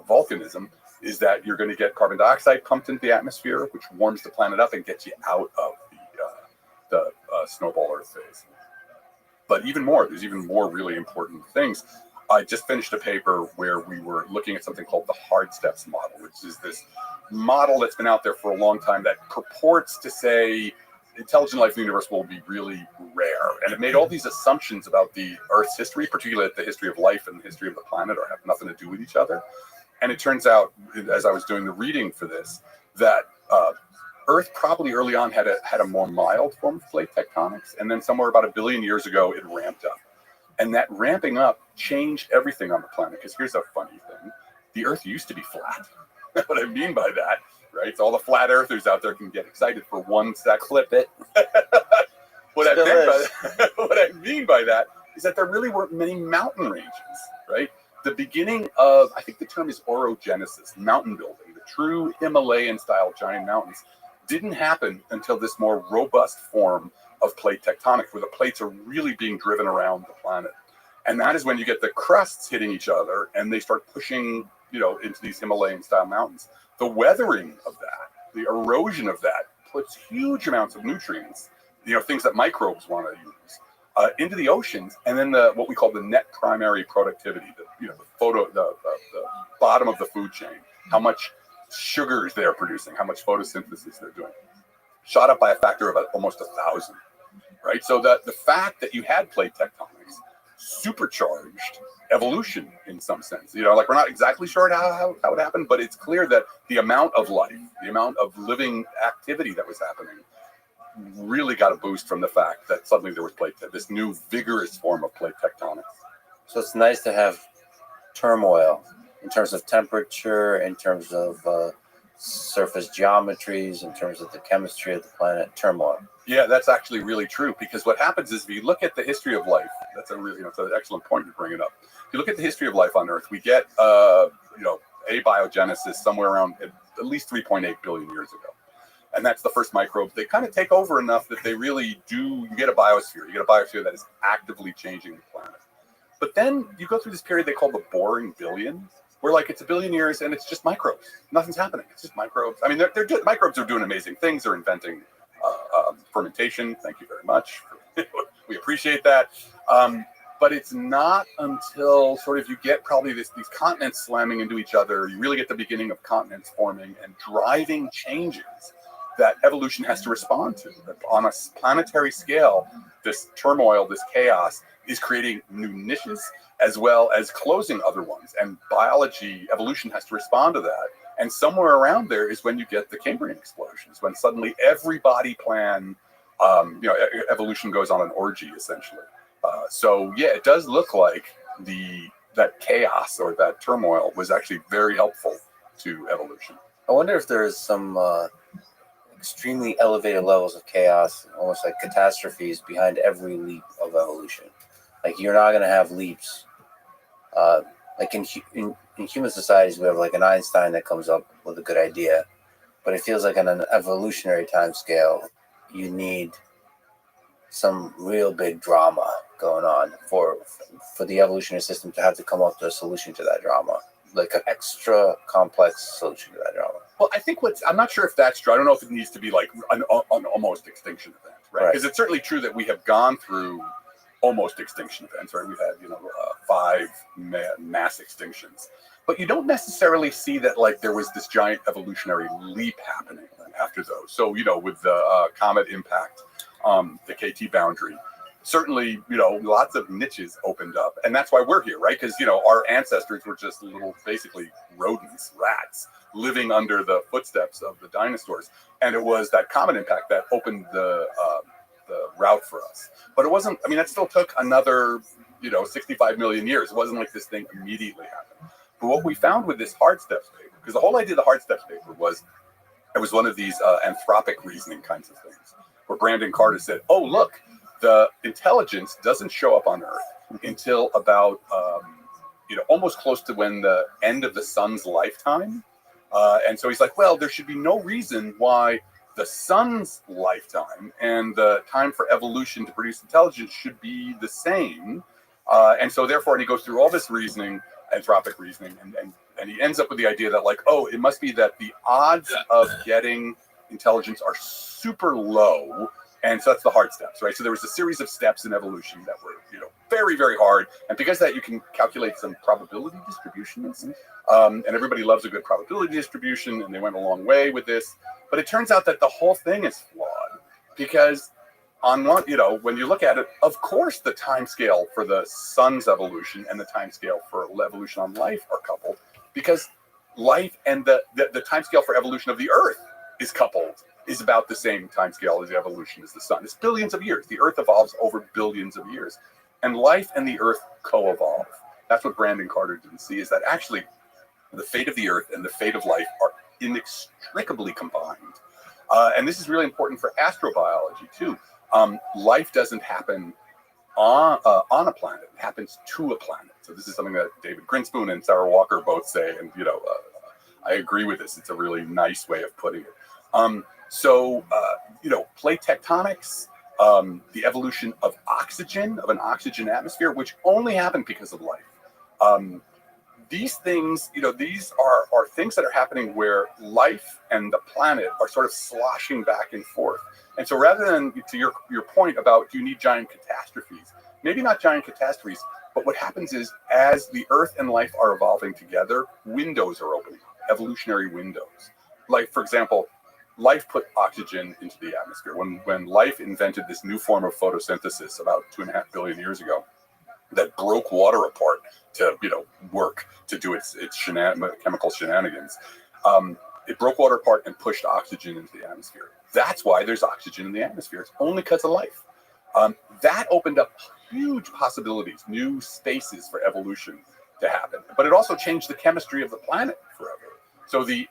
volcanism, is that you're going to get carbon dioxide pumped into the atmosphere, which warms the planet up and gets you out of the snowball Earth phase. But there's even more really important things. I just finished a paper where we were looking at something called the hard steps model, which is this model that's been out there for a long time that purports to say intelligent life in the universe will be really rare. And it made all these assumptions about the Earth's history, particularly the history of life and the history of the planet, or have nothing to do with each other. And it turns out, as I was doing the reading for this, that Earth probably early on had a more mild form of plate tectonics, and then somewhere about 1 billion years ago, it ramped up. And that ramping up changed everything on the planet, because here's a funny thing. The Earth used to be flat. What I mean by that, right? So all the flat earthers out there can get excited for 1 sec. Clip it. What I mean by that is that there really weren't many mountain ranges, right? The beginning of, I think the term is orogenesis, mountain building, the true Himalayan-style giant mountains, didn't happen until this more robust form of plate tectonics, where the plates are really being driven around the planet. And that is when you get the crusts hitting each other and they start pushing, into these Himalayan-style mountains. The weathering of that, the erosion of that, puts huge amounts of nutrients, things that microbes want to use, into the oceans, and then what we call the net primary productivity, the bottom of the food chain, how much sugars they're producing, how much photosynthesis they're doing, shot up by a factor of almost 1,000, right? So the fact that you had plate tectonics supercharged evolution in some sense. We're not exactly sure how it happened, but it's clear that the amount of life, the amount of living activity that was happening really got a boost from the fact that suddenly there was this new vigorous form of plate tectonics. So it's nice to have turmoil in terms of temperature, in terms of surface geometries, in terms of the chemistry of the planet, turmoil. Yeah, that's actually really true, because what happens is if you look at the history of life, that's it's an excellent point to bring it up. If you look at the history of life on Earth, we get, abiogenesis somewhere around at least 3.8 billion years ago. And that's the first microbes. They kind of take over enough that they really do, you get a biosphere. You get a biosphere that is actively changing the planet. But then you go through this period they call the boring billion, where it's 1 billion years and it's just microbes. Nothing's happening. It's just microbes. I mean, microbes are doing amazing things. They're inventing fermentation. Thank you very much. We appreciate that. But it's not until sort of you get probably these continents slamming into each other, you really get the beginning of continents forming and driving changes that evolution has to respond to. On a planetary scale, this turmoil, this chaos is creating new niches as well as closing other ones. And biology, evolution has to respond to that. And somewhere around there is when you get the Cambrian explosions, when suddenly every body plan, evolution goes on an orgy, essentially. So yeah, it does look like that chaos or that turmoil was actually very helpful to evolution. I wonder if there is some extremely elevated levels of chaos, almost like catastrophes, behind every leap of evolution. Like you're not going to have leaps. Like in human societies, we have like an Einstein that comes up with a good idea, but it feels like on an evolutionary time scale, you need some real big drama going on for the evolutionary system to have to come up with a solution to that drama, like an extra complex solution to that drama. Well, I think I'm not sure if that's true. I don't know if it needs to be like an almost extinction event, right? Because it's certainly true that we have gone through almost extinction events, right? We've had, 5 mass extinctions, but you don't necessarily see that like there was this giant evolutionary leap happening after those. So, with the comet impact, the KT boundary, certainly, lots of niches opened up. And that's why we're here, right? Because, our ancestors were just little, basically rats, living under the footsteps of the dinosaurs. And it was that common impact that opened the route for us. But it wasn't, that still took another, 65 million years. It wasn't like this thing immediately happened. But what we found with this hard steps paper, because the whole idea of the hard steps paper was, it was one of these anthropic reasoning kinds of things, where Brandon Carter said, oh, look, the intelligence doesn't show up on Earth until about, almost close to when the end of the sun's lifetime. And so he's like, well, there should be no reason why the sun's lifetime and the time for evolution to produce intelligence should be the same. And so therefore, and he goes through all this reasoning, anthropic reasoning, and he ends up with the idea that, like, oh, it must be that the odds of getting intelligence are super low. And so that's the hard steps, right? So there was a series of steps in evolution that were, very, very hard. And because of that, you can calculate some probability distributions. And everybody loves a good probability distribution, and they went a long way with this. But it turns out that the whole thing is flawed because on one, when you look at it, of course, the time scale for the sun's evolution and the time scale for evolution on life are coupled, because life and the time scale for evolution of the Earth is about the same time scale as the evolution as the sun. It's billions of years. The Earth evolves over billions of years. And life and the Earth co-evolve. That's what Brandon Carter didn't see, is that actually the fate of the Earth and the fate of life are inextricably combined. And this is really important for astrobiology, too. Life doesn't happen on a planet. It happens to a planet. So this is something that David Grinspoon and Sarah Walker both say. And, I agree with this. It's a really nice way of putting it. Plate tectonics, the evolution of oxygen, of an oxygen atmosphere, which only happened because of life. These things, these are things that are happening where life and the planet are sort of sloshing back and forth. And so rather than, to your point about, do you need giant catastrophes? Maybe not giant catastrophes, but what happens is, as the Earth and life are evolving together, windows are opening, evolutionary windows. Like, for example, life put oxygen into the atmosphere. When life invented this new form of photosynthesis about 2.5 billion years ago, that broke water apart to work to do its chemical shenanigans. It broke water apart and pushed oxygen into the atmosphere. That's why there's oxygen in the atmosphere. It's only because of life. That opened up huge possibilities, new spaces for evolution to happen. But it also changed the chemistry of the planet forever. So the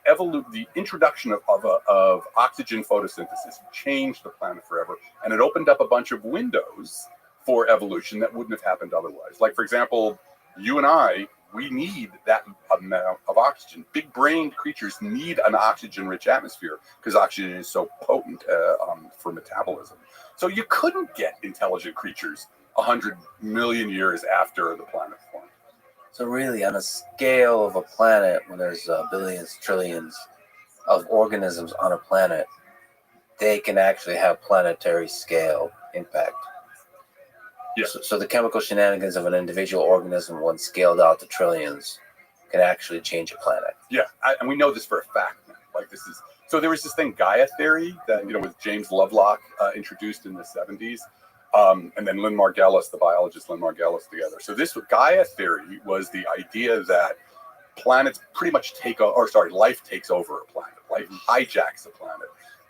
introduction of oxygen photosynthesis changed the planet forever, and it opened up a bunch of windows for evolution that wouldn't have happened otherwise. Like, for example, you and I, we need that amount of oxygen. Big-brained creatures need an oxygen-rich atmosphere because oxygen is so potent for metabolism. So you couldn't get intelligent creatures 100 million years after the planet formed. So really, on a scale of a planet, when there's billions, trillions of organisms on a planet, they can actually have planetary scale impact. Yes. So the chemical shenanigans of an individual organism, when scaled out to trillions, can actually change a planet. Yeah, and we know this for a fact now. Like, this is, so there was this thing, Gaia theory, that with James Lovelock introduced in the 70s, and then Lynn Margulis, the biologist Lynn Margulis, together. So this Gaia theory was the idea that planets pretty much life takes over a planet. Life hijacks a planet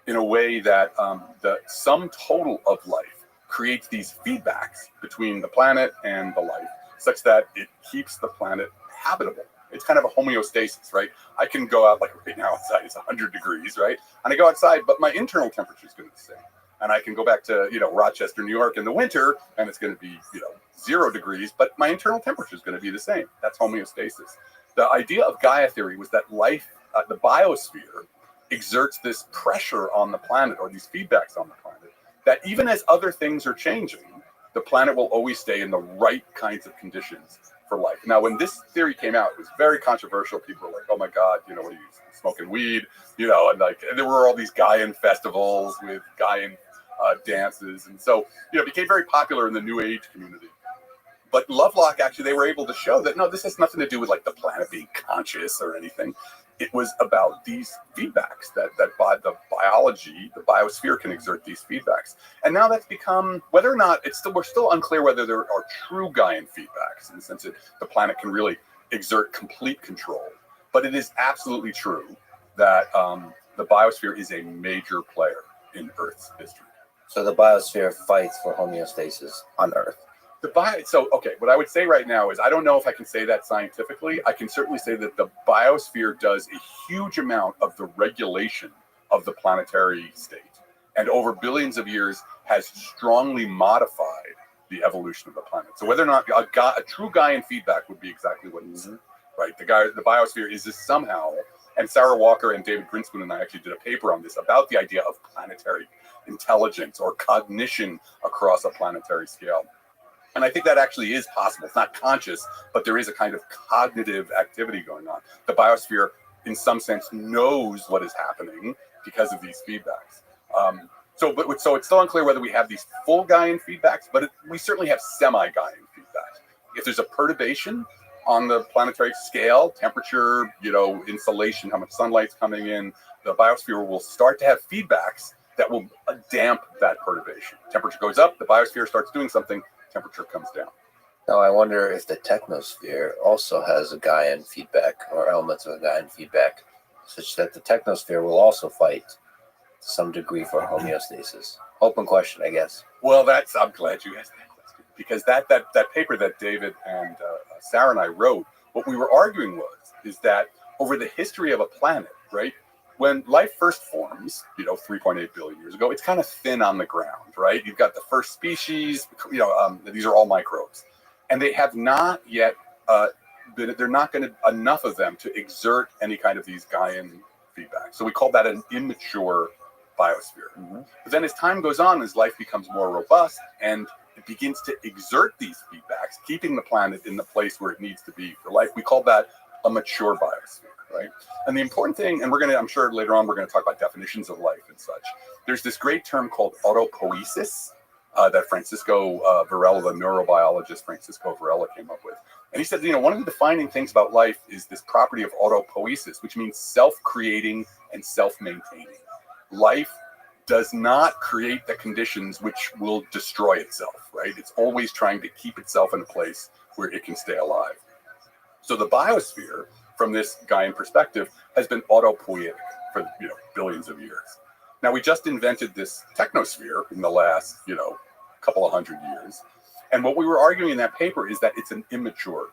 in a way that the sum total of life creates these feedbacks between the planet and the life, such that it keeps the planet habitable. It's kind of a homeostasis, right? I can go out, like right now outside, it's 100 degrees, right? And I go outside, but my internal temperature is going to be the same. And I can go back to, Rochester, New York in the winter, and it's going to be, 0 degrees, but my internal temperature is going to be the same. That's homeostasis. The idea of Gaia theory was that life, the biosphere, exerts this pressure on the planet, or these feedbacks on the planet, that even as other things are changing, the planet will always stay in the right kinds of conditions for life. Now, when this theory came out, it was very controversial. People were like, oh my God, what are you smoking weed? And there were all these Gaian festivals with Gaian dances. And so, it became very popular in the New Age community. But Lovelock, actually, they were able to show that, no, this has nothing to do with like the planet being conscious or anything. it was about these feedbacks that by the biology, the biosphere can exert these feedbacks. And now that's become, whether or not we're still unclear whether there are true Gaian feedbacks in the sense that the planet can really exert complete control. But it is absolutely true that the biosphere is a major player in Earth's history. So the biosphere fights for homeostasis on Earth. What I would say right now is I don't know if I can say that scientifically. I can certainly say that the biosphere does a huge amount of the regulation of the planetary state, and over billions of years has strongly modified the evolution of the planet. So whether or not a true Gaian feedback would be exactly what you said, right? The biosphere is this somehow, and Sarah Walker and David Grinspoon and I actually did a paper on this about the idea of planetary intelligence or cognition across a planetary scale. And I think that actually is possible. It's not conscious, but there is a kind of cognitive activity going on. The biosphere, in some sense, knows what is happening because of these feedbacks. So it's still unclear whether we have these full Gaian feedbacks, but we certainly have semi-Gaian feedbacks. If there's a perturbation on the planetary scale, temperature, insolation, how much sunlight's coming in, the biosphere will start to have feedbacks that will damp that perturbation. Temperature goes up, the biosphere starts doing something, temperature comes down. Now, I wonder if the technosphere also has a Gaian feedback or elements of a Gaian feedback, such that the technosphere will also fight to some degree for homeostasis. Open question, I guess. Well, I'm glad you asked that question, because that paper that David and Sarah and I wrote, what we were arguing is that over the history of a planet, right, when life first forms, 3.8 billion years ago, it's kind of thin on the ground, right? You've got the first species, these are all microbes, and they have not yet they're not going to enough of them to exert any kind of these Gaian feedback. So we call that an immature biosphere. Mm-hmm. But then as time goes on, as life becomes more robust and it begins to exert these feedbacks, keeping the planet in the place where it needs to be for life, we call that a mature biosphere. Right. And the important thing, and I'm sure later on, we're going to talk about definitions of life and such. There's this great term called autopoiesis that Francisco Varela, the neurobiologist Francisco Varela, came up with. And he said, one of the defining things about life is this property of autopoiesis, which means self-creating and self-maintaining. Life does not create the conditions which will destroy itself, right? It's always trying to keep itself in a place where it can stay alive. So the biosphere, from this Gaian perspective, has been autopoietic for billions of years. Now, we just invented this technosphere in the last couple of hundred years, and what we were arguing in that paper is that it's an immature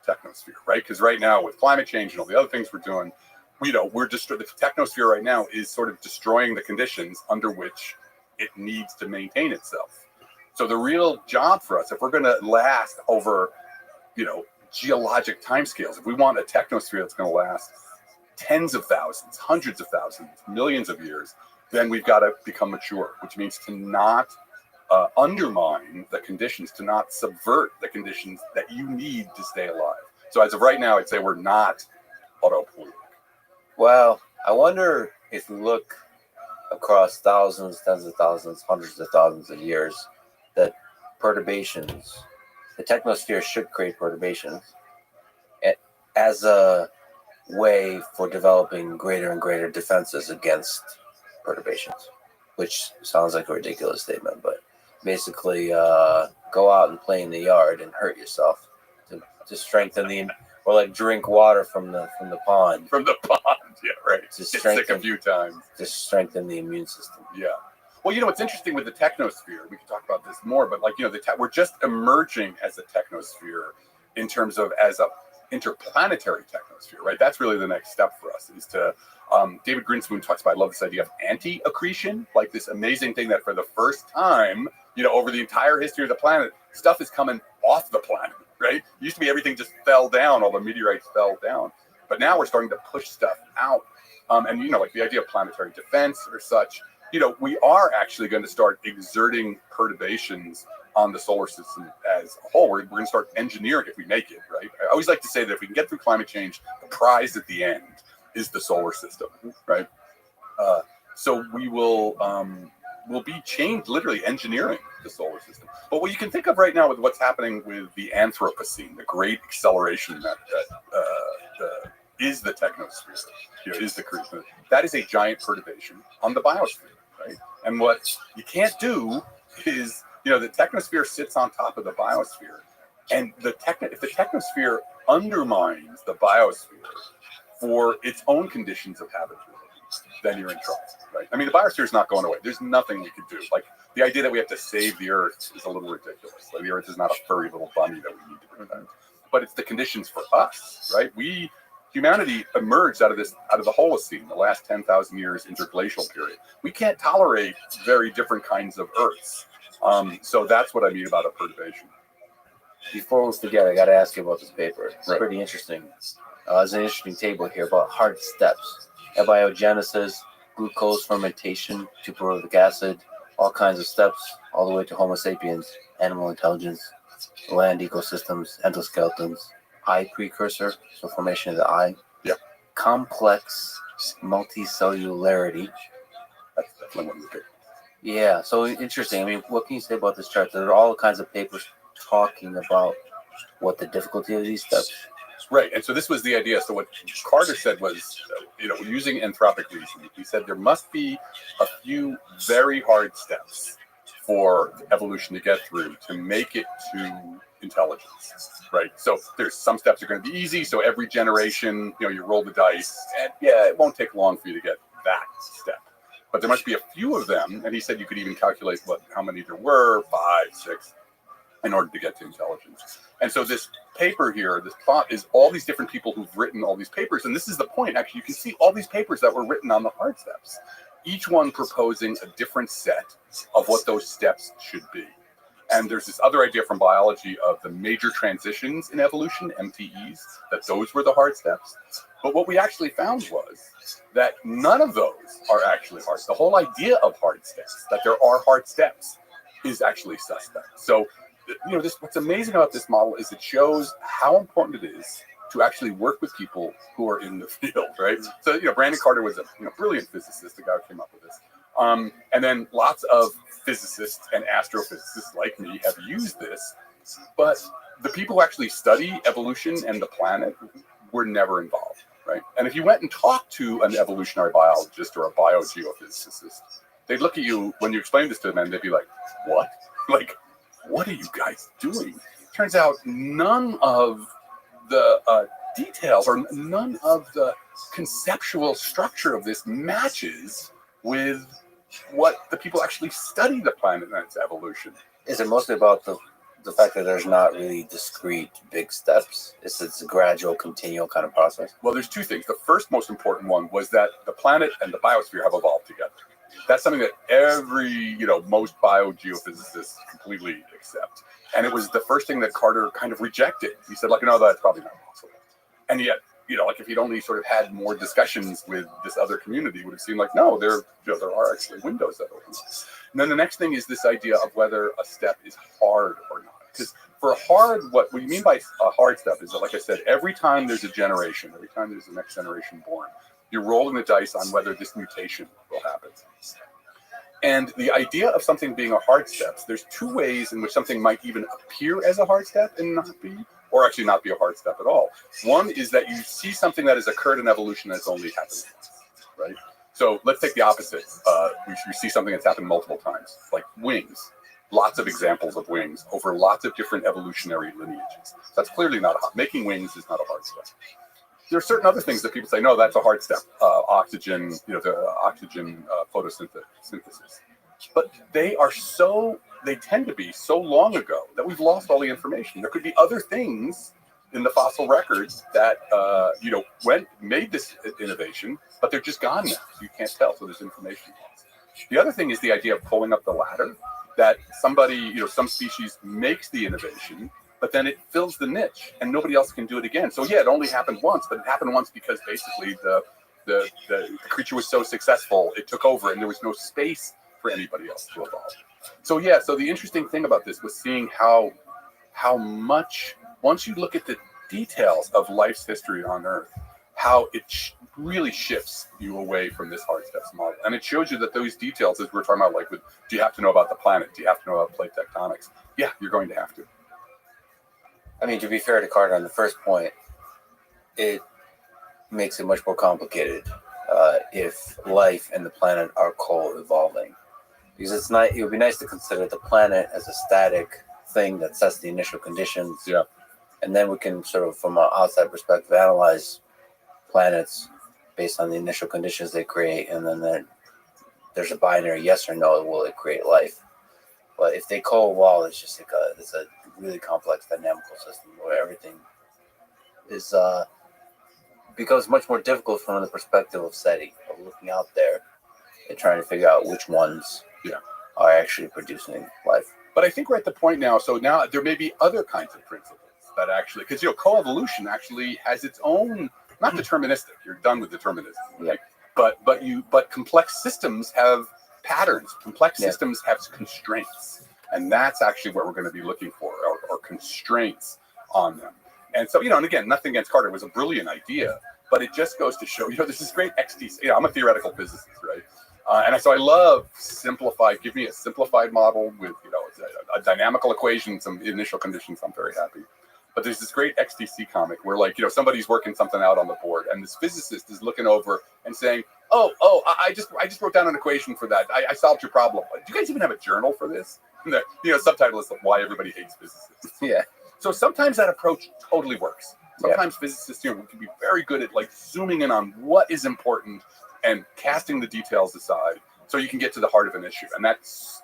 technosphere, right? Because right now, with climate change and all the other things we're doing, the technosphere right now is sort of destroying the conditions under which it needs to maintain itself. So the real job for us, if we're going to last over geologic timescales, if we want a technosphere that's going to last tens of thousands, hundreds of thousands, millions of years, then we've got to become mature, which means to not undermine the conditions, to not subvert the conditions that you need to stay alive. So as of right now, I'd say we're not autopoietic. Well, I wonder if we look across thousands, tens of thousands, hundreds of thousands of years, that perturbations, the technosphere should create perturbations as a way for developing greater and greater defenses against perturbations, which sounds like a ridiculous statement, but basically go out and play in the yard and hurt yourself to strengthen or like drink water from the pond. From the pond, yeah, right. Get sick a few times. To strengthen the immune system. Yeah. Well, what's interesting with the technosphere, we can talk about this more, but we're just emerging as a technosphere in terms of as a interplanetary technosphere, right? That's really the next step for us is to, David Grinspoon talks about, I love this idea of anti-accretion, like this amazing thing that for the first time, over the entire history of the planet, stuff is coming off the planet, right? It used to be everything just fell down, all the meteorites fell down, but now we're starting to push stuff out. And, like the idea of planetary defense or such, we are actually going to start exerting perturbations on the solar system as a whole. We're going to start engineering if we make it, right? I always like to say that if we can get through climate change, the prize at the end is the solar system, right? So we will be literally engineering the solar system. But what you can think of right now with what's happening with the Anthropocene, the great acceleration that is the technosphere, is the creation. That is a giant perturbation on the biosphere, right? And what you can't do is, the technosphere sits on top of the biosphere, and if the technosphere undermines the biosphere for its own conditions of habitability, then you're in trouble, right? I mean, the biosphere is not going away. There's nothing we could do. Like, the idea that we have to save the Earth is a little ridiculous. Like, the Earth is not a furry little bunny that we need to protect, but it's the conditions for us, right? Humanity emerged out of the Holocene, the last 10,000 years interglacial period. We can't tolerate very different kinds of Earths. So that's what I mean about a perturbation. Before we forget, I got to ask you about this paper. It's Right. pretty interesting. There's an interesting table here about hard steps, abiogenesis, glucose fermentation to pyruvic acid, all kinds of steps, all the way to Homo sapiens, animal intelligence, land ecosystems, endoskeletons, eye precursor, so formation of the eye, Yeah. complex multicellularity. That's definitely one of the big. Yeah, so interesting. I mean, what can you say about this chart? There are all kinds of papers talking about what the difficulty of these steps. Right, and so this was the idea. So what Carter said was, using anthropic reasoning, he said there must be a few very hard steps for evolution to get through to make it to intelligence, right? So there's some steps are going to be easy. So every generation, you roll the dice, and it won't take long for you to get that step. But there must be a few of them, and he said you could even calculate how many there were, 5, 6, in order to get to intelligence. And so this paper here, this thought, is all these different people who've written all these papers, and this is the point. Actually, you can see all these papers that were written on the hard steps, each one proposing a different set of what those steps should be. And there's this other idea from biology of the major transitions in evolution, MTEs, that those were the hard steps. But what we actually found was that none of those are actually hard. The whole idea of hard steps, that there are hard steps, is actually suspect. So, what's amazing about this model is it shows how important it is to actually work with people who are in the field, right? So, Brandon Carter was a brilliant physicist, the guy who came up with this. And then lots of physicists and astrophysicists like me have used this, but the people who actually study evolution and the planet were never involved, right? And if you went and talked to an evolutionary biologist or a biogeophysicist, they'd look at you when you explained this to them and they'd be like, what? Like, what are you guys doing? Turns out none of the details or none of the conceptual structure of this matches with what the people actually study the planet and its evolution. Is it mostly about the fact that there's not really discrete big steps? It's a gradual, continual kind of process? Well, there's two things. The first most important one was that the planet and the biosphere have evolved together. That's something that most biogeophysicists completely accept. And it was the first thing that Carter kind of rejected. He said, no, that's probably not possible. And yet, if he'd only sort of had more discussions with this other community, it would have seemed like, no, there are actually windows that open. And then the next thing is this idea of whether a step is hard or not. Because for a hard, what you mean by a hard step is that, like I said, every time there's a generation, every time there's the next generation born, you're rolling the dice on whether this mutation will happen. And the idea of something being a hard step, there's two ways in which something might even appear as a hard step and not be, or actually not be a hard step at all. One is that you see something that has occurred in evolution that's only happened once, right? So let's take the opposite. We see something that's happened multiple times, like wings. Lots of examples of wings over lots of different evolutionary lineages. That's clearly not making wings is not a hard step. There are certain other things that people say, no, that's a hard step. Oxygen, the oxygen photosynthesis. But they tend to be so long ago that we've lost all the information. There could be other things in the fossil records that, made this innovation, but they're just gone now. You can't tell, so there's information loss. The other thing is the idea of pulling up the ladder, that somebody, some species makes the innovation, but then it fills the niche and nobody else can do it again. So it only happened once, but it happened once because basically the creature was so successful, it took over and there was no space for anybody else to evolve. So the interesting thing about this was seeing how much, once you look at the details of life's history on Earth, how it really shifts you away from this hard steps model. And it shows you that those details, as we're talking about, do you have to know about the planet? Do you have to know about plate tectonics? Yeah, you're going to have to. I mean, to be fair to Carter on the first point, it makes it much more complicated if life and the planet are co-evolving. Because it's not. It would be nice to consider the planet as a static thing that sets the initial conditions. Yeah. And then we can sort of, from an outside perspective, analyze planets based on the initial conditions they create, and then there's a binary yes or no. Will it create life? But if they co-evolve, it's just like it's a really complex dynamical system where everything is becomes much more difficult from the perspective of SETI, of looking out there and trying to figure out which ones are actually producing life. But I think we're at the point now. So now there may be other kinds of principles that actually, because coevolution actually has its own, not deterministic. You're done with determinism, right? But complex systems have patterns. Complex systems have constraints, and that's actually what we're going to be looking for, or constraints on them. And so, and again, nothing against Carter. It was a brilliant idea, but it just goes to show, there's this great XTC. I'm a theoretical physicist, right? And so I love simplified. Give me a simplified model with, a dynamical equation, some initial conditions. I'm very happy. But there's this great XTC comic where, somebody's working something out on the board, and this physicist is looking over and saying, I just wrote down an equation for that. I solved your problem. Do you guys even have a journal for this? And the subtitle is why everybody hates physicists. Yeah. So sometimes that approach totally works. Sometimes physicists, can be very good at zooming in on what is important and casting the details aside so you can get to the heart of an issue. And that's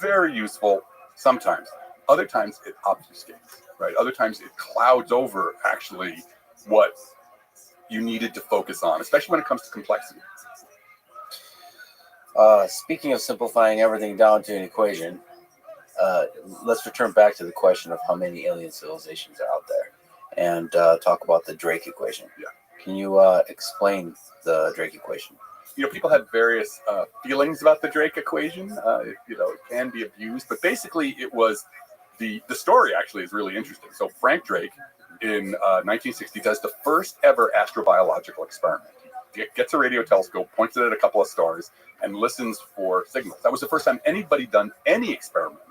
very useful sometimes. Other times it obfuscates, right? Other times it clouds over actually what you needed to focus on, especially when it comes to complexity. Speaking of simplifying everything down to an equation, let's return back to the question of how many alien civilizations are out there and talk about the Drake equation. Yeah. Can you explain the Drake equation? People have various feelings about the Drake equation. It can be abused, but basically it was the story actually is really interesting. So Frank Drake in 1960 does the first ever astrobiological experiment. He gets a radio telescope, points it at a couple of stars, and listens for signals. That was the first time anybody done any experiment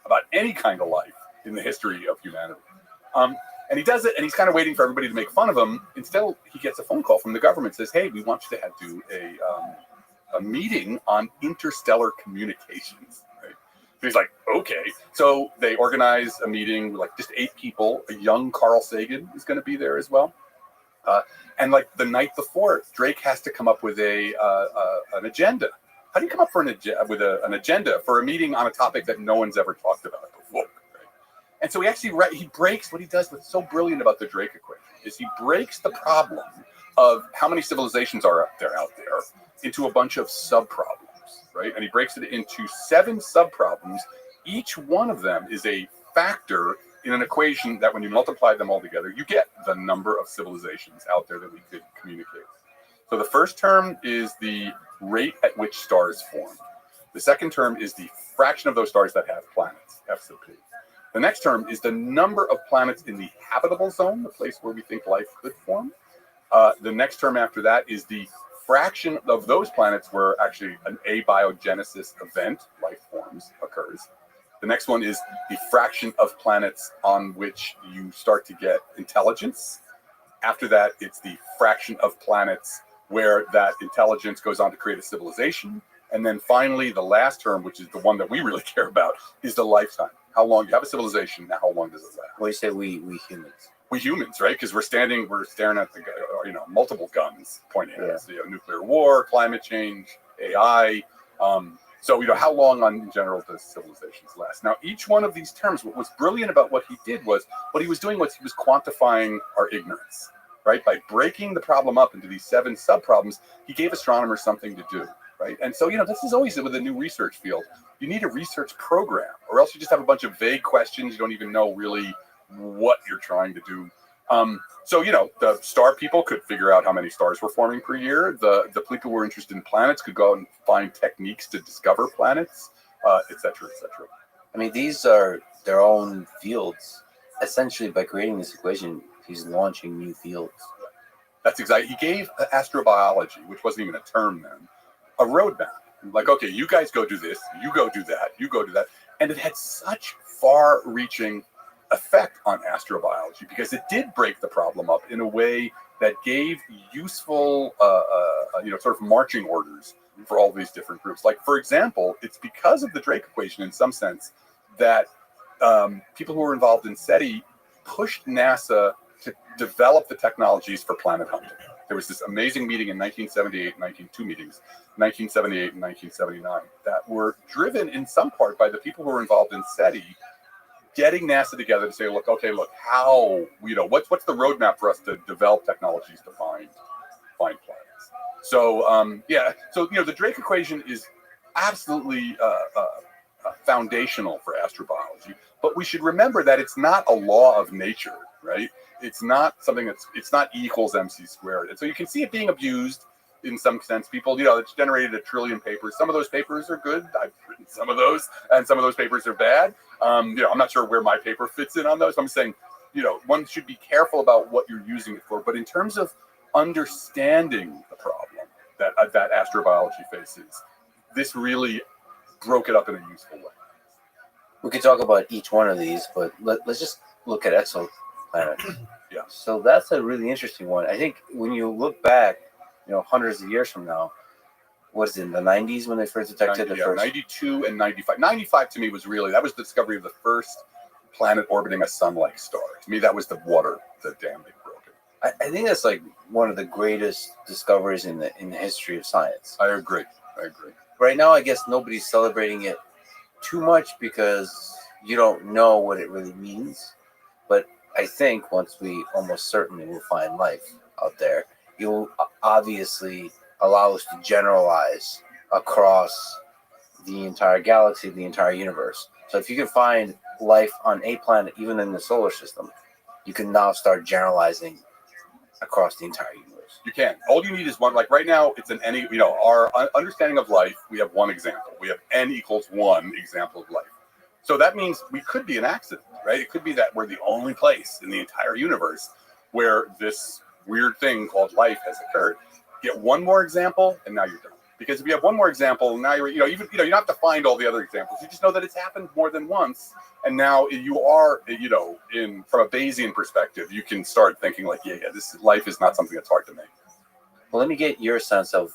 about any kind of life in the history of humanity. And he does it, and he's kind of waiting for everybody to make fun of him. Instead, he gets a phone call from the government, says, hey, we want you to do a meeting on interstellar communications. Right? So he's like, okay. So they organize a meeting with just 8 people. A young Carl Sagan is going to be there as well. And the night before, Drake has to come up with an agenda. How do you come up with an agenda for a meeting on a topic that no one's ever talked about before? And so he breaks, what he does what's so brilliant about the Drake equation is he breaks the problem of how many civilizations are out there into a bunch of sub-problems, right? And he breaks it into 7 sub-problems. Each one of them is a factor in an equation that when you multiply them all together, you get the number of civilizations out there that we could communicate. So the first term is the rate at which stars form. The second term is the fraction of those stars that have planets, F sub P. The next term is the number of planets in the habitable zone, the place where we think life could form. The next term after that is the fraction of those planets where actually an abiogenesis event, life forms, occurs. The next one is the fraction of planets on which you start to get intelligence. After that, it's the fraction of planets where that intelligence goes on to create a civilization. And then finally, the last term, which is the one that we really care about, is the lifetime. How long you have a civilization, now how long does it last? Well, you say we humans. We humans, right? Because we're staring at the multiple guns pointing at us. Nuclear war, climate change, AI. So how long in general does civilizations last? Now, each one of these terms, what was brilliant about what he did was, what he was doing was he was quantifying our ignorance, right? By breaking the problem up into these 7 sub-problems, he gave astronomers something to do. Right? And so, this is always with a new research field. You need a research program, or else you just have a bunch of vague questions. You don't even know really what you're trying to do. So, the star people could figure out how many stars were forming per year. The people who were interested in planets could go out and find techniques to discover planets, et cetera, et cetera. I mean, these are their own fields. Essentially, by creating this equation, he's launching new fields. That's exactly. He gave astrobiology, which wasn't even a term then, a roadmap. Okay, you guys go do this, you go do that, you go do that. And it had such far-reaching effect on astrobiology because it did break the problem up in a way that gave useful, sort of marching orders for all these different groups. Like, for example, it's because of the Drake equation in some sense that people who were involved in SETI pushed NASA to develop the technologies for planet hunting. There was this amazing meeting in 1978, two meetings, 1978 and 1979, that were driven in some part by the people who were involved in SETI getting NASA together to say, look, how, what's the roadmap for us to develop technologies to find planets? So, the Drake equation is absolutely foundational for astrobiology, but we should remember that it's not a law of nature, right? It's not something it's not E equals MC squared. And so you can see it being abused in some sense. People, it's generated 1 trillion papers. Some of those papers are good. I've written some of those, and some of those papers are bad. I'm not sure where my paper fits in on those. I'm saying, one should be careful about what you're using it for. But in terms of understanding the problem that astrobiology faces, this really broke it up in a useful way. We could talk about each one of these, but let's just look at exoplanets. Yeah. So that's a really interesting one. I think when you look back, hundreds of years from now, what is it, in the 90s when they first detected the first? 92 and 95. 95 to me was that was the discovery of the first planet orbiting a sun-like star. To me, that was the dam they broke it. I think that's like one of the greatest discoveries in the history of science. I agree. Right now, I guess nobody's celebrating it too much because you don't know what it really means. But I think once we almost certainly will find life out there, it will obviously allow us to generalize across the entire galaxy, the entire universe. So if you can find life on a planet, even in the solar system, you can now start generalizing across the entire universe. You can. All you need is one. Like right now, it's our understanding of life, we have one example. We have n equals 1 example of life. So that means we could be an accident, right? It could be that we're the only place in the entire universe where this weird thing called life has occurred. Get one more example, and now you're done. Because if you have one more example, now you don't have to find all the other examples. You just know that it's happened more than once, and now you are, from a Bayesian perspective, you can start thinking like, this life is not something that's hard to make. Well, let me get your sense of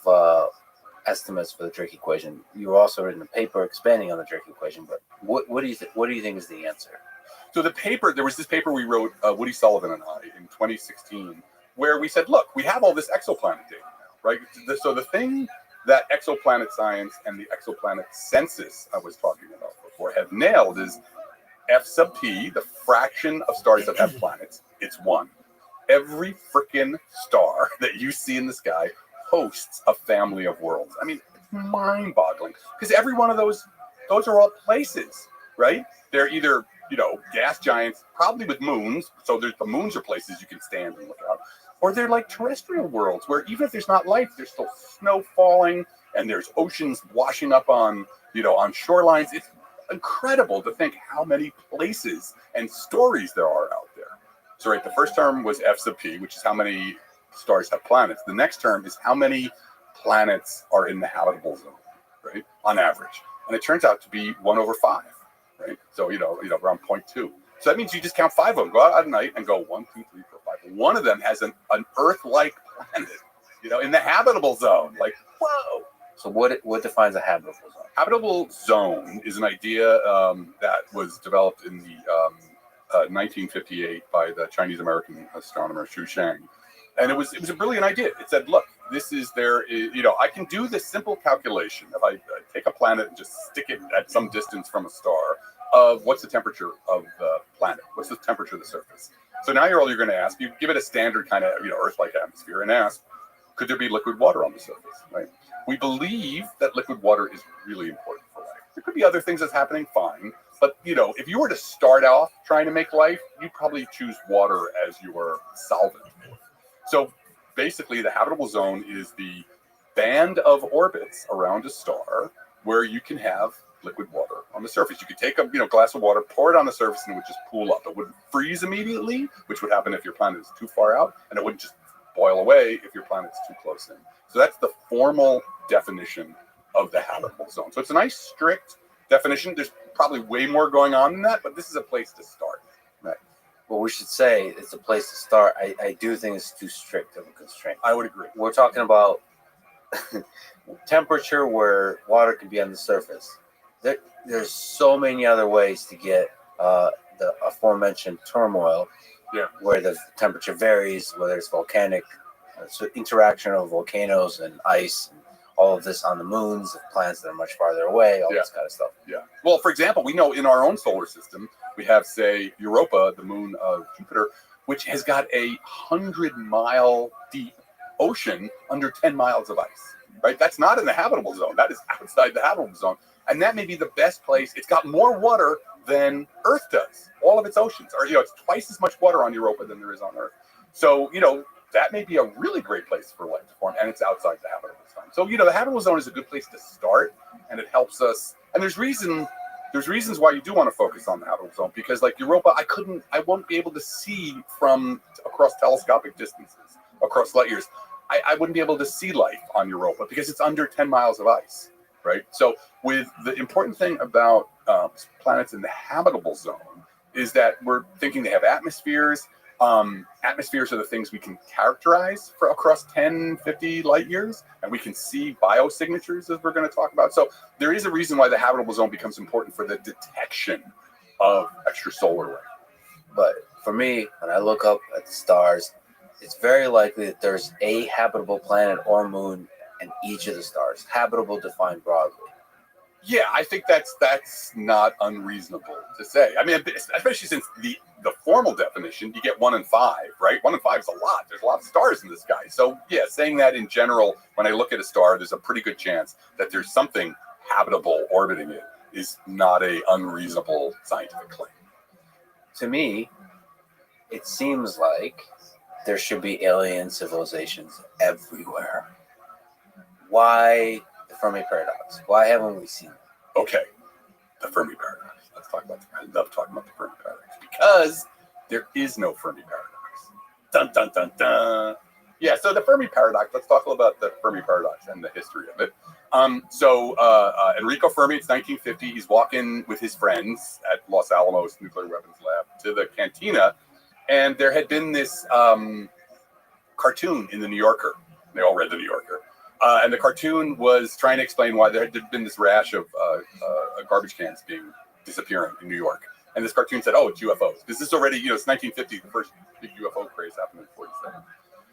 estimates for the Drake equation. You also written a paper expanding on the Drake equation, but what do you think is the answer? So there was this paper we wrote, Woody Sullivan and I, in 2016, where we said, look, we have all this exoplanet data now, right? So the thing that exoplanet science and the exoplanet census I was talking about before have nailed is F sub p, the fraction of stars that have planets, it's 1. Every freaking star that you see in the sky hosts a family of worlds. I mean, it's mind-boggling because every one of those are all places, right? They're either, gas giants, probably with moons. So the moons are places you can stand and look out. Or they're like terrestrial worlds where even if there's not life, there's still snow falling and there's oceans washing up on shorelines. It's incredible to think how many places and stories there are out there. So right, the first term was F sub p, which is how many stars have planets. The next term is how many planets are in the habitable zone, right, on average. And it turns out to be 1/5, right? So, around 0.2. So that means you just count 5 of them, go out at night and go 1, 2, 3, 4, 5. One of them has an Earth-like planet, in the habitable zone. Like, whoa. So what defines a habitable zone? Habitable zone is an idea that was developed in the 1958 by the Chinese-American astronomer Xu Sheng. And it was a brilliant idea. It said, look, I can do this simple calculation. If I take a planet and just stick it at some distance from a star, of what's the temperature of the planet? What's the temperature of the surface? So now you're going to ask, you give it a standard kind of, Earth-like atmosphere and ask, could there be liquid water on the surface, right? We believe that liquid water is really important for life. There could be other things that's happening, fine. But, if you were to start off trying to make life, you'd probably choose water as your solvent. So basically the habitable zone is the band of orbits around a star where you can have liquid water on the surface. You could take a glass of water, pour it on the surface, and it would just pool up. It wouldn't freeze immediately, which would happen if your planet is too far out, and it wouldn't just boil away if your planet's too close in. So that's the formal definition of the habitable zone. So it's a nice, strict definition. There's probably way more going on than that, but this is a place to start. Right. Well, we should say it's a place to start. I do think it's too strict of a constraint. I would agree. We're talking about temperature where water can be on the surface. There's so many other ways to get the aforementioned turmoil, where the temperature varies, whether it's volcanic, so interaction of volcanoes and ice, and all of this on the moons of planets that are much farther away, all this kind of stuff. Yeah. Well, for example, we know in our own solar system, we have, say, Europa, the moon of Jupiter, which has got a 100-mile deep ocean under 10 miles of ice, right? That's not in the habitable zone. That is outside the habitable zone. And that may be the best place. It's got more water than Earth does. All of its oceans are, it's twice as much water on Europa than there is on Earth. So, that may be a really great place for life to form, and it's outside the habitable zone. So, the habitable zone is a good place to start, and it helps us. And there's reasons why you do want to focus on the habitable zone, because like Europa, I won't be able to see from across telescopic distances, across light years. I wouldn't be able to see life on Europa because it's under 10 miles of ice, right? So with the important thing about planets in the habitable zone is that we're thinking they have atmospheres. Atmospheres are the things we can characterize for across 10, 50 light years, and we can see biosignatures, as we're going to talk about. So there is a reason why the habitable zone becomes important for the detection of extrasolar light. But for me, when I look up at the stars, it's very likely that there's a habitable planet or moon in each of the stars. Habitable defined broadly. Yeah, I think that's not unreasonable to say. I mean, especially since the formal definition, you get 1 in 5, right? 1 in 5 is a lot. There's a lot of stars in the sky. So yeah, saying that in general, when I look at a star, there's a pretty good chance that there's something habitable orbiting it is not a unreasonable scientific claim. To me, it seems like there should be alien civilizations everywhere. Why the Fermi paradox? Why haven't we seen it? Okay, the Fermi paradox. Let's talk about I love talking about the Fermi paradox because there is no Fermi paradox. Dun, dun, dun, dun. Yeah, so the Fermi paradox, let's talk a little about the Fermi paradox and the history of it. Enrico Fermi, it's 1950, he's walking with his friends at Los Alamos Nuclear Weapons Lab to the cantina, and there had been this cartoon in the New Yorker. They all read the New Yorker. And the cartoon was trying to explain why there had been this rash of garbage cans disappearing in New York. And this cartoon said, oh, it's UFOs. Because this is already, it's 1950, the first big UFO craze happened in 47.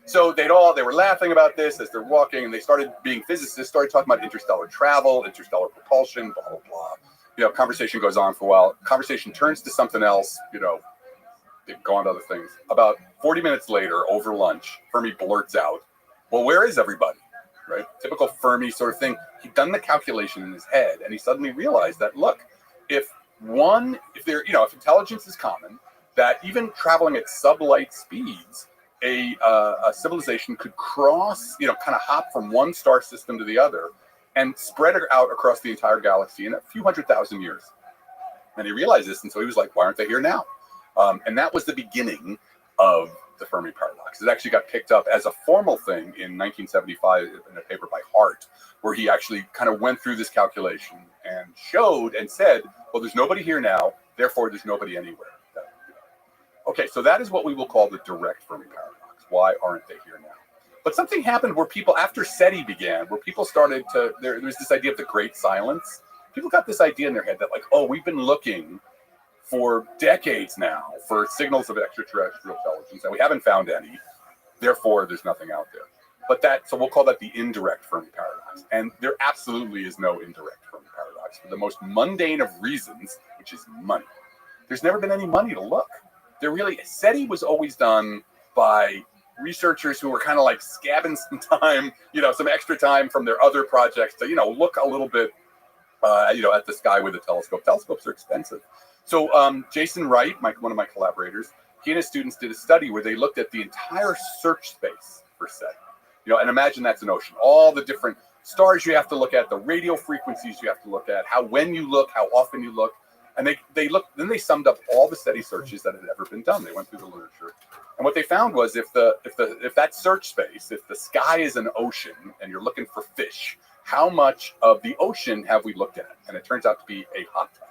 So they were laughing about this as they're walking, and they started being physicists, started talking about interstellar travel, interstellar propulsion, blah, blah, blah. Conversation goes on for a while. Conversation turns to something else, they go on to other things. About 40 minutes later, over lunch, Fermi blurts out, well, where is everybody? Right? Typical Fermi sort of thing. He'd done the calculation in his head, and he suddenly realized that, look, if intelligence is common, that even traveling at sublight speeds, a civilization could cross, kind of hop from one star system to the other and spread it out across the entire galaxy in a few 100,000 years. And he realized this, and so he was like, why aren't they here now? And that was the beginning of the Fermi paradox. It actually got picked up as a formal thing in 1975 in a paper by Hart, where he actually kind of went through this calculation and showed and said, well, there's nobody here now, therefore there's nobody anywhere. Okay, so that is what we will call the direct Fermi paradox. Why aren't they here now? But something happened where people, after SETI began, where people started to, there was this idea of the great silence. People got this idea in their head that like, oh, we've been looking for decades now for signals of extraterrestrial intelligence, and we haven't found any. Therefore, there's nothing out there. But so we'll call that the indirect Fermi paradox. And there absolutely is no indirect Fermi paradox for the most mundane of reasons, which is money. There's never been any money to look. SETI was always done by researchers who were kind of like scabbing some time, some extra time from their other projects to, look a little bit, at the sky with a telescope. Telescopes are expensive. So Jason Wright, one of my collaborators, he and his students did a study where they looked at the entire search space for SETI. And imagine that's an ocean. All the different stars you have to look at, the radio frequencies you have to look at, when you look, how often you look. And they looked, then they summed up all the SETI searches that had ever been done. They went through the literature. And what they found was if that search space, if the sky is an ocean and you're looking for fish, how much of the ocean have we looked at? And it turns out to be a hot tub.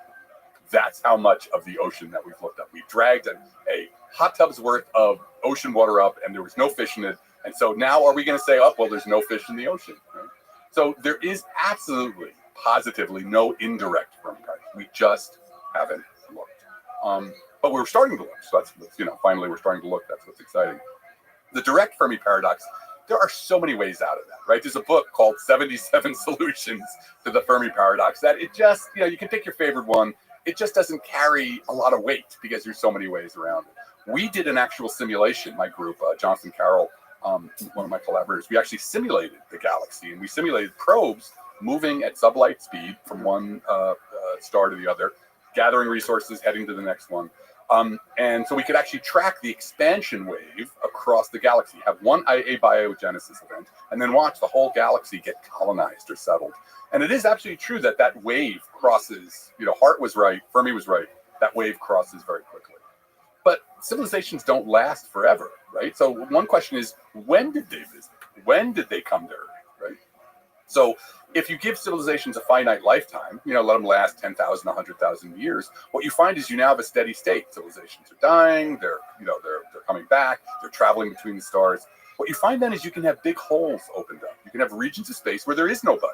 That's how much of the ocean that we've looked at. We dragged a hot tubs worth of ocean water up, and there was no fish in it. And so now are we going to say, oh, well, there's no fish in the ocean? Right? So there is absolutely, positively no indirect Fermi paradox. We just haven't looked. But we're starting to look. So that's, finally we're starting to look. That's what's exciting. The direct Fermi paradox, there are so many ways out of that, right? There's a book called 77 Solutions to the Fermi Paradox that it just, you can pick your favorite one. It just doesn't carry a lot of weight because there's so many ways around it. We did an actual simulation, my group, Jonathan Carroll, one of my collaborators, we actually simulated the galaxy, and we simulated probes moving at sublight speed from one star to the other, gathering resources, heading to the next one. And so we could actually track the expansion wave across the galaxy, have one abiogenesis event, and then watch the whole galaxy get colonized or settled. And it is absolutely true that that wave crosses, Hart was right, Fermi was right, that wave crosses very quickly. But civilizations don't last forever, right? So one question is, when did they visit? When did they come to Earth, right? So if you give civilizations a finite lifetime, let them last 10,000, 100,000 years, what you find is you now have a steady state. Civilizations are dying, they're coming back, they're traveling between the stars. What you find then is you can have big holes opened up. You can have regions of space where there is nobody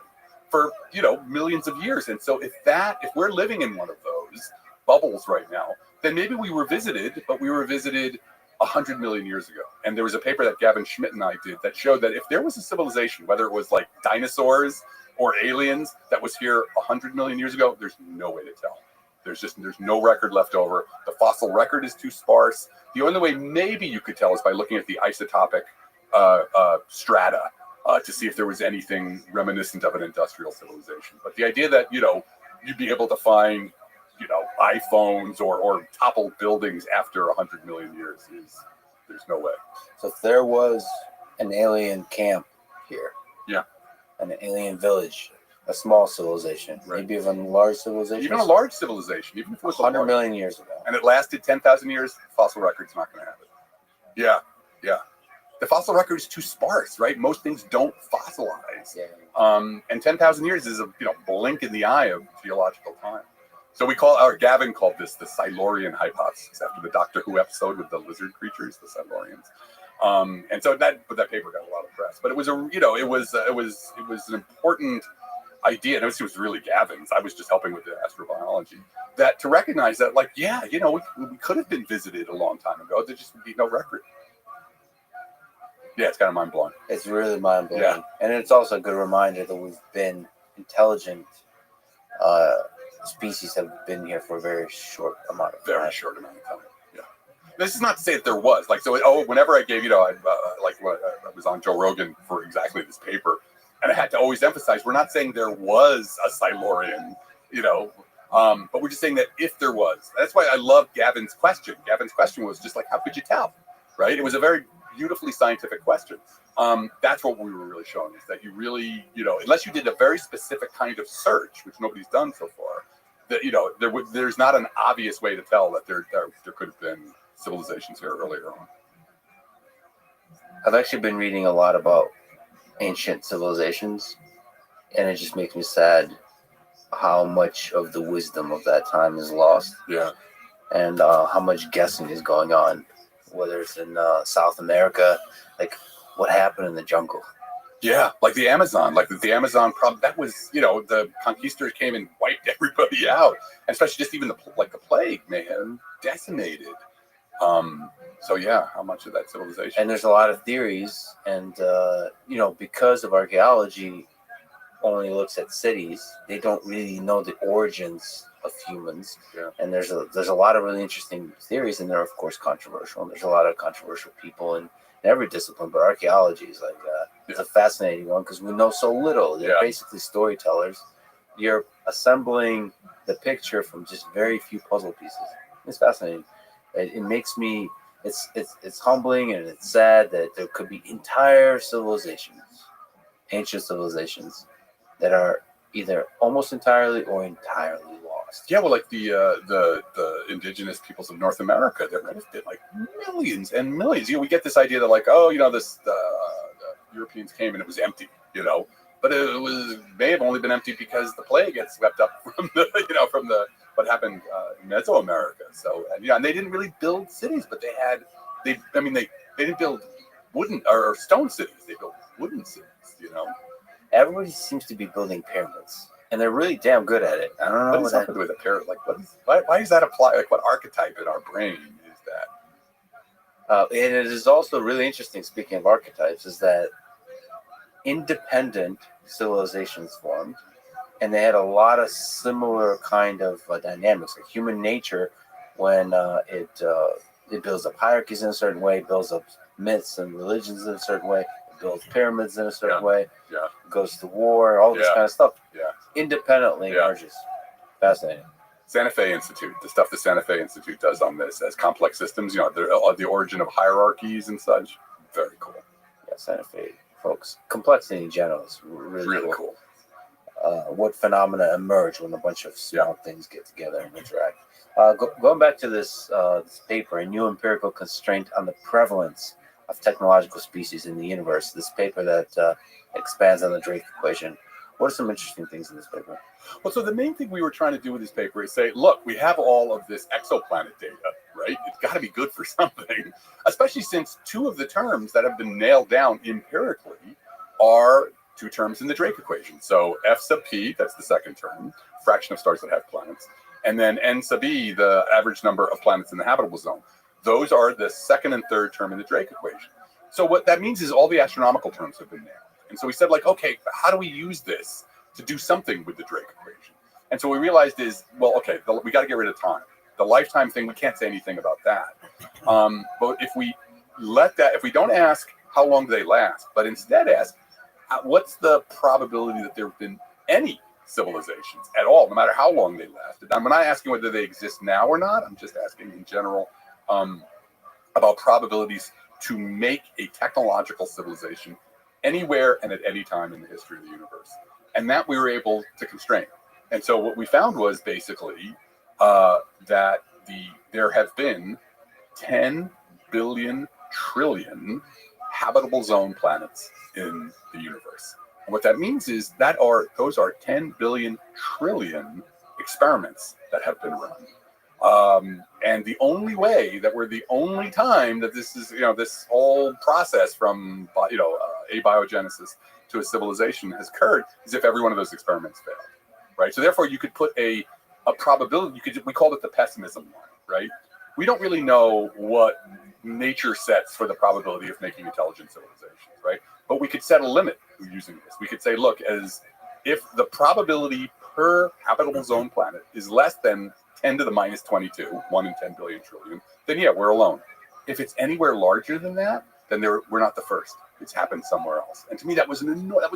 for, millions of years. And so if we're living in one of those bubbles right now, then maybe we were visited, but we were visited 100 million years ago. And there was a paper that Gavin Schmidt and I did that showed that if there was a civilization, whether it was like dinosaurs or aliens that was here 100 million years ago, there's no way to tell. There's no record left over. The fossil record is too sparse. The only way maybe you could tell is by looking at the isotopic strata to see if there was anything reminiscent of an industrial civilization. But the idea that, you'd be able to find iPhones or toppled buildings after 100 million years there's no way. So if there was an alien camp here, an alien village, a small civilization, right, maybe even a large civilization, even a large civilization, even if it was 100 million years ago, and it lasted 10,000 years, fossil record's not going to have it. Yeah. The fossil record is too sparse, right? Most things don't fossilize. And 10,000 years is a blink in the eye of geological time. So Gavin called this the Silurian hypothesis after the Doctor Who episode with the lizard creatures, the Silurians. And so that paper got a lot of press, but it was an important idea. And it was really Gavin's. I was just helping with the astrobiology, that to recognize that, we could have been visited a long time ago. There just would be no record. Yeah, it's kind of mind blowing. It's really mind blowing. Yeah. And it's also a good reminder that we've been intelligent. Species have been here for a very short amount of time. Very short amount of time. Yeah. This is not to say that there was whenever I gave I was on Joe Rogan for exactly this paper, and I had to always emphasize we're not saying there was a Silurian, but we're just saying that if there was. That's why I love Gavin's question. Gavin's question was just how could you tell, right? It was a very beautifully scientific question. That's what we were really showing, is that you really, unless you did a very specific kind of search, which nobody's done so far, that there's not an obvious way to tell that there could have been civilizations here earlier on. I've actually been reading a lot about ancient civilizations, and it just makes me sad how much of the wisdom of that time is lost. Yeah. And how much guessing is going on, whether it's in South America, what happened in the jungle. Yeah, like the Amazon, the Amazon problem. That was, the conquistadors came and wiped everybody out, and especially just even the plague, man, decimated. So yeah, how much of that civilization? And there's a lot of theories, and because of archaeology only looks at cities, they don't really know the origins of humans. Yeah. And there's a lot of really interesting theories, and they're of course controversial. And there's a lot of controversial people in every discipline, but archaeology is it's a fascinating one because we know so little. They're basically storytellers. You're assembling the picture from just very few puzzle pieces. It's fascinating. It makes me. It's humbling, and it's sad that there could be entire civilizations, ancient civilizations, that are either almost entirely or entirely lost. Yeah, well, like the indigenous peoples of North America, there might have been millions and millions. We get this idea that the Europeans came and it was empty, but it may have only been empty because the plague had swept up from the what happened in Mesoamerica. So and they didn't really build cities, but they didn't build wooden or stone cities. They built wooden cities. Everybody seems to be building pyramids, and they're really damn good at it. I don't know What is happening with a pyramid? Like, why does that apply? Like, what archetype in our brain is that? And it is also really interesting, speaking of archetypes, is that independent civilizations formed, and they had a lot of similar kind of dynamics. Like human nature, when it builds up hierarchies in a certain way, builds up myths and religions in a certain way, it builds pyramids in a certain way, goes to war, all this kind of stuff. Independently emerges. Fascinating. Santa Fe Institute, the stuff the Santa Fe Institute does on this as complex systems, the origin of hierarchies and such. Very cool. Yeah, Santa Fe folks. Complexity in general is really cool. What phenomena emerge when a bunch of small things get together and interact. Going back to this paper, A New Empirical Constraint on the Prevalence of Technological Species in the Universe, this paper that expands on the Drake equation. What are some interesting things in this paper? Well, so the main thing we were trying to do with this paper is say, look, we have all of this exoplanet data, right? It's got to be good for something, especially since two of the terms that have been nailed down empirically are two terms in the Drake equation. So F sub P, that's the second term, fraction of stars that have planets, and then N sub E, the average number of planets in the habitable zone. Those are the second and third term in the Drake equation. So what that means is all the astronomical terms have been nailed. And so we said, like, okay, how do we use this to do something with the Drake equation? And so what we realized is, well, okay, we got to get rid of time. The lifetime thing, we can't say anything about that. But if we don't ask how long do they last, but instead ask, what's the probability that there have been any civilizations at all, no matter how long they lasted? I'm not asking whether they exist now or not. I'm just asking in general about probabilities to make a technological civilization anywhere and at any time in the history of the universe. And that we were able to constrain. And so what we found was basically that there have been 10 billion trillion habitable zone planets in the universe. And what that means is those are 10 billion trillion experiments that have been run. And the only way that we're the only time that this is, this whole process from, abiogenesis to a civilization has occurred is if every one of those experiments failed, right? So therefore you could put a probability, we called it the pessimism line, right? We don't really know what nature sets for the probability of making intelligent civilizations, right? But we could set a limit using this. We could say, look, as if the probability per habitable zone planet is less than 10 to the minus 22, 1 in 10 billion trillion, then yeah, we're alone. If it's anywhere larger than that, then we're not the first. It's happened somewhere else. And to me, that was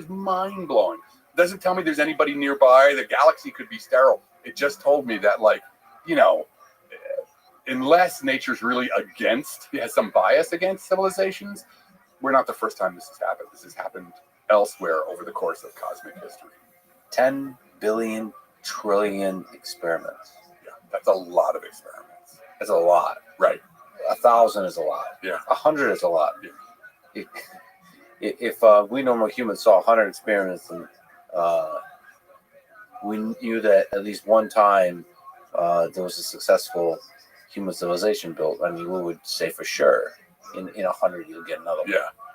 mind blowing. It doesn't tell me there's anybody nearby. The galaxy could be sterile. It just told me that, unless nature's really has some bias against civilizations, we're not the first time this has happened. This has happened elsewhere over the course of cosmic history. 10 billion trillion experiments. Yeah, that's a lot of experiments. That's a lot. Right. 1,000 is a lot. Yeah. 100 is a lot. Yeah. If we normal humans saw 100 experiments and we knew that at least one time there was a successful human civilization built, I mean, we would say for sure in 100 you'll get another one.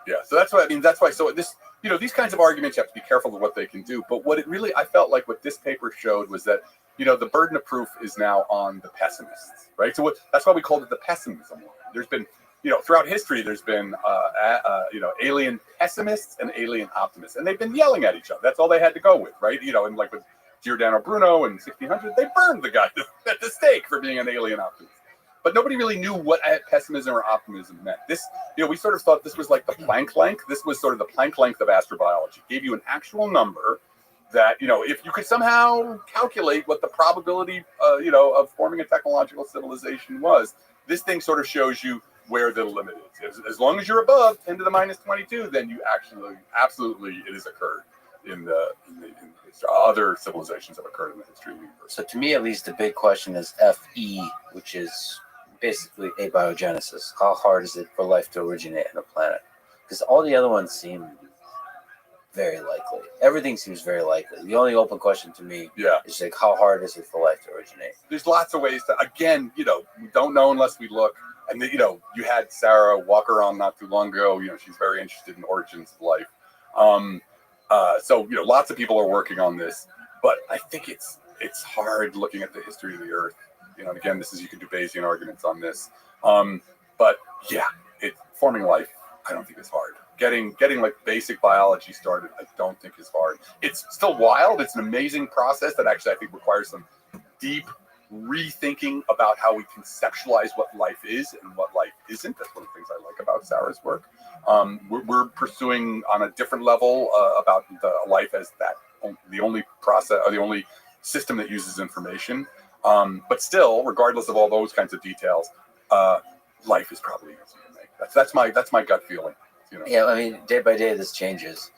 Yeah. So that's what I mean. That's why. So this, these kinds of arguments, you have to be careful of what they can do. But what I felt like what this paper showed was that, the burden of proof is now on the pessimists, right? So that's why we called it the pessimism line. There's been, throughout history, there's been, alien pessimists and alien optimists, and they've been yelling at each other. That's all they had to go with, right? And like with Giordano Bruno in 1600, they burned the guy at the stake for being an alien optimist. But nobody really knew what pessimism or optimism meant. This, we sort of thought this was like the Planck length. This was sort of the Planck length of astrobiology. It gave you an actual number that, if you could somehow calculate what the probability, of forming a technological civilization was, this thing sort of shows you where the limit is. As long as you're above 10 to the minus 22, then you absolutely, it has occurred in the history. Other civilizations have occurred in the history of the universe. So to me, at least, the big question is FE, which is basically abiogenesis. How hard is it for life to originate on a planet? Because all the other ones seem very likely. Everything seems very likely. The only open question to me is like, how hard is it for life to originate? There's lots of ways to, again, we don't know unless we look. And, you had Sarah Walker on not too long ago. She's very interested in origins of life. So, lots of people are working on this. But I think it's hard looking at the history of the Earth. And again, you can do Bayesian arguments on this. But yeah, forming life, I don't think is hard. Getting like basic biology started, I don't think is hard. It's still wild. It's an amazing process that actually I think requires some deep rethinking about how we conceptualize what life is and what life isn't. That's one of the things I like about Sarah's work. We're pursuing on a different level about the life as the only process or the only system that uses information. But still, regardless of all those kinds of details, life is probably easy to make. That's my gut feeling. Yeah, I mean, day by day this changes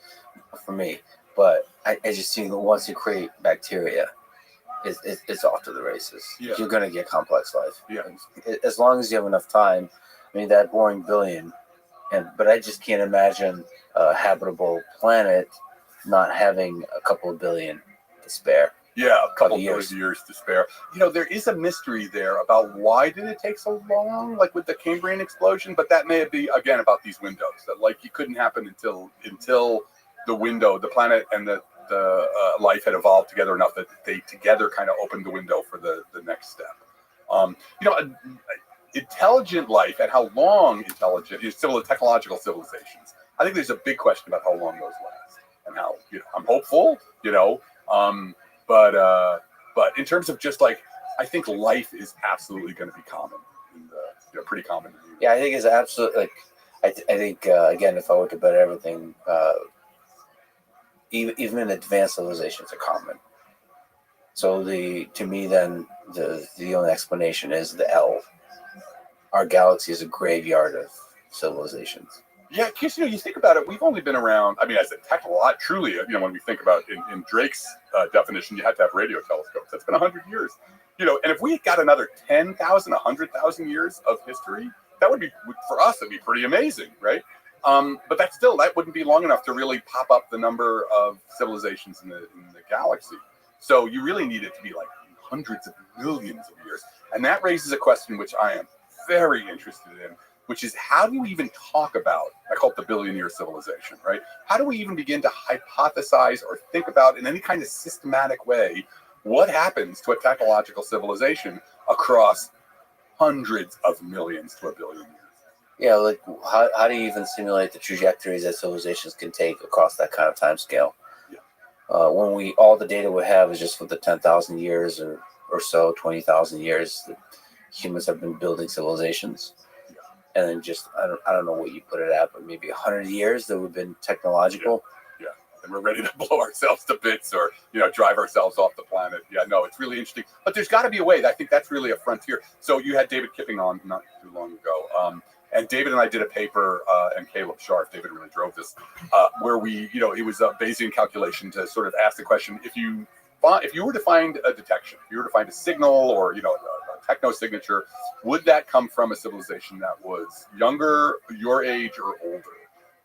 for me, but I just see that once you create bacteria, it's off to the races. Yeah. You're gonna get complex life. Yeah. As long as you have enough time. I mean, that boring billion, but I just can't imagine a habitable planet not having a couple of billion to spare. Yeah, a couple of years to spare. There is a mystery there about why did it take so long, like with the Cambrian explosion, but that may be, again, about these windows, that it couldn't happen until the window, the planet and the life had evolved together enough that they together kind of opened the window for the next step. Intelligent life and how long intelligent is technological civilizations. I think there's a big question about how long those last and how, I'm hopeful, but in terms of just I think life is absolutely going to be common, pretty common. Yeah, I think it's absolutely I think again, if I were to bet everything, even in advanced civilizations are common. So to me then the only explanation is the L. Our galaxy is a graveyard of civilizations. Yeah, because you think about it, we've only been around. I mean, as a technological, truly, when we think about in Drake's definition, you had to have radio telescopes. That's been 100 years. And if we got another 10,000, 100,000 years of history, that would be, for us, it'd be pretty amazing, right? But that wouldn't be long enough to really pop up the number of civilizations in the galaxy. So you really need it to be hundreds of millions of years, and that raises a question which I am very interested in, which is how do we even talk about, I call it the billion-year civilization, right? How do we even begin to hypothesize or think about in any kind of systematic way what happens to a technological civilization across hundreds of millions to a billion years? Yeah, how do you even simulate the trajectories that civilizations can take across that kind of time scale? Yeah. When all the data we have is just for the 10,000 years or so, 20,000 years that humans have been building civilizations. And then I don't know what you put it at, but maybe 100 years that we've been technological. Yeah. And we're ready to blow ourselves to bits or, drive ourselves off the planet. Yeah, no, it's really interesting. But there's got to be a way. I think that's really a frontier. So you had David Kipping on not too long ago. And David and I did a paper, and Caleb Scharf, David really drove this, where it was a Bayesian calculation to sort of ask the question, if you were to find a detection, if you were to find a signal or, a techno signature, would that come from a civilization that was younger, your age, or older?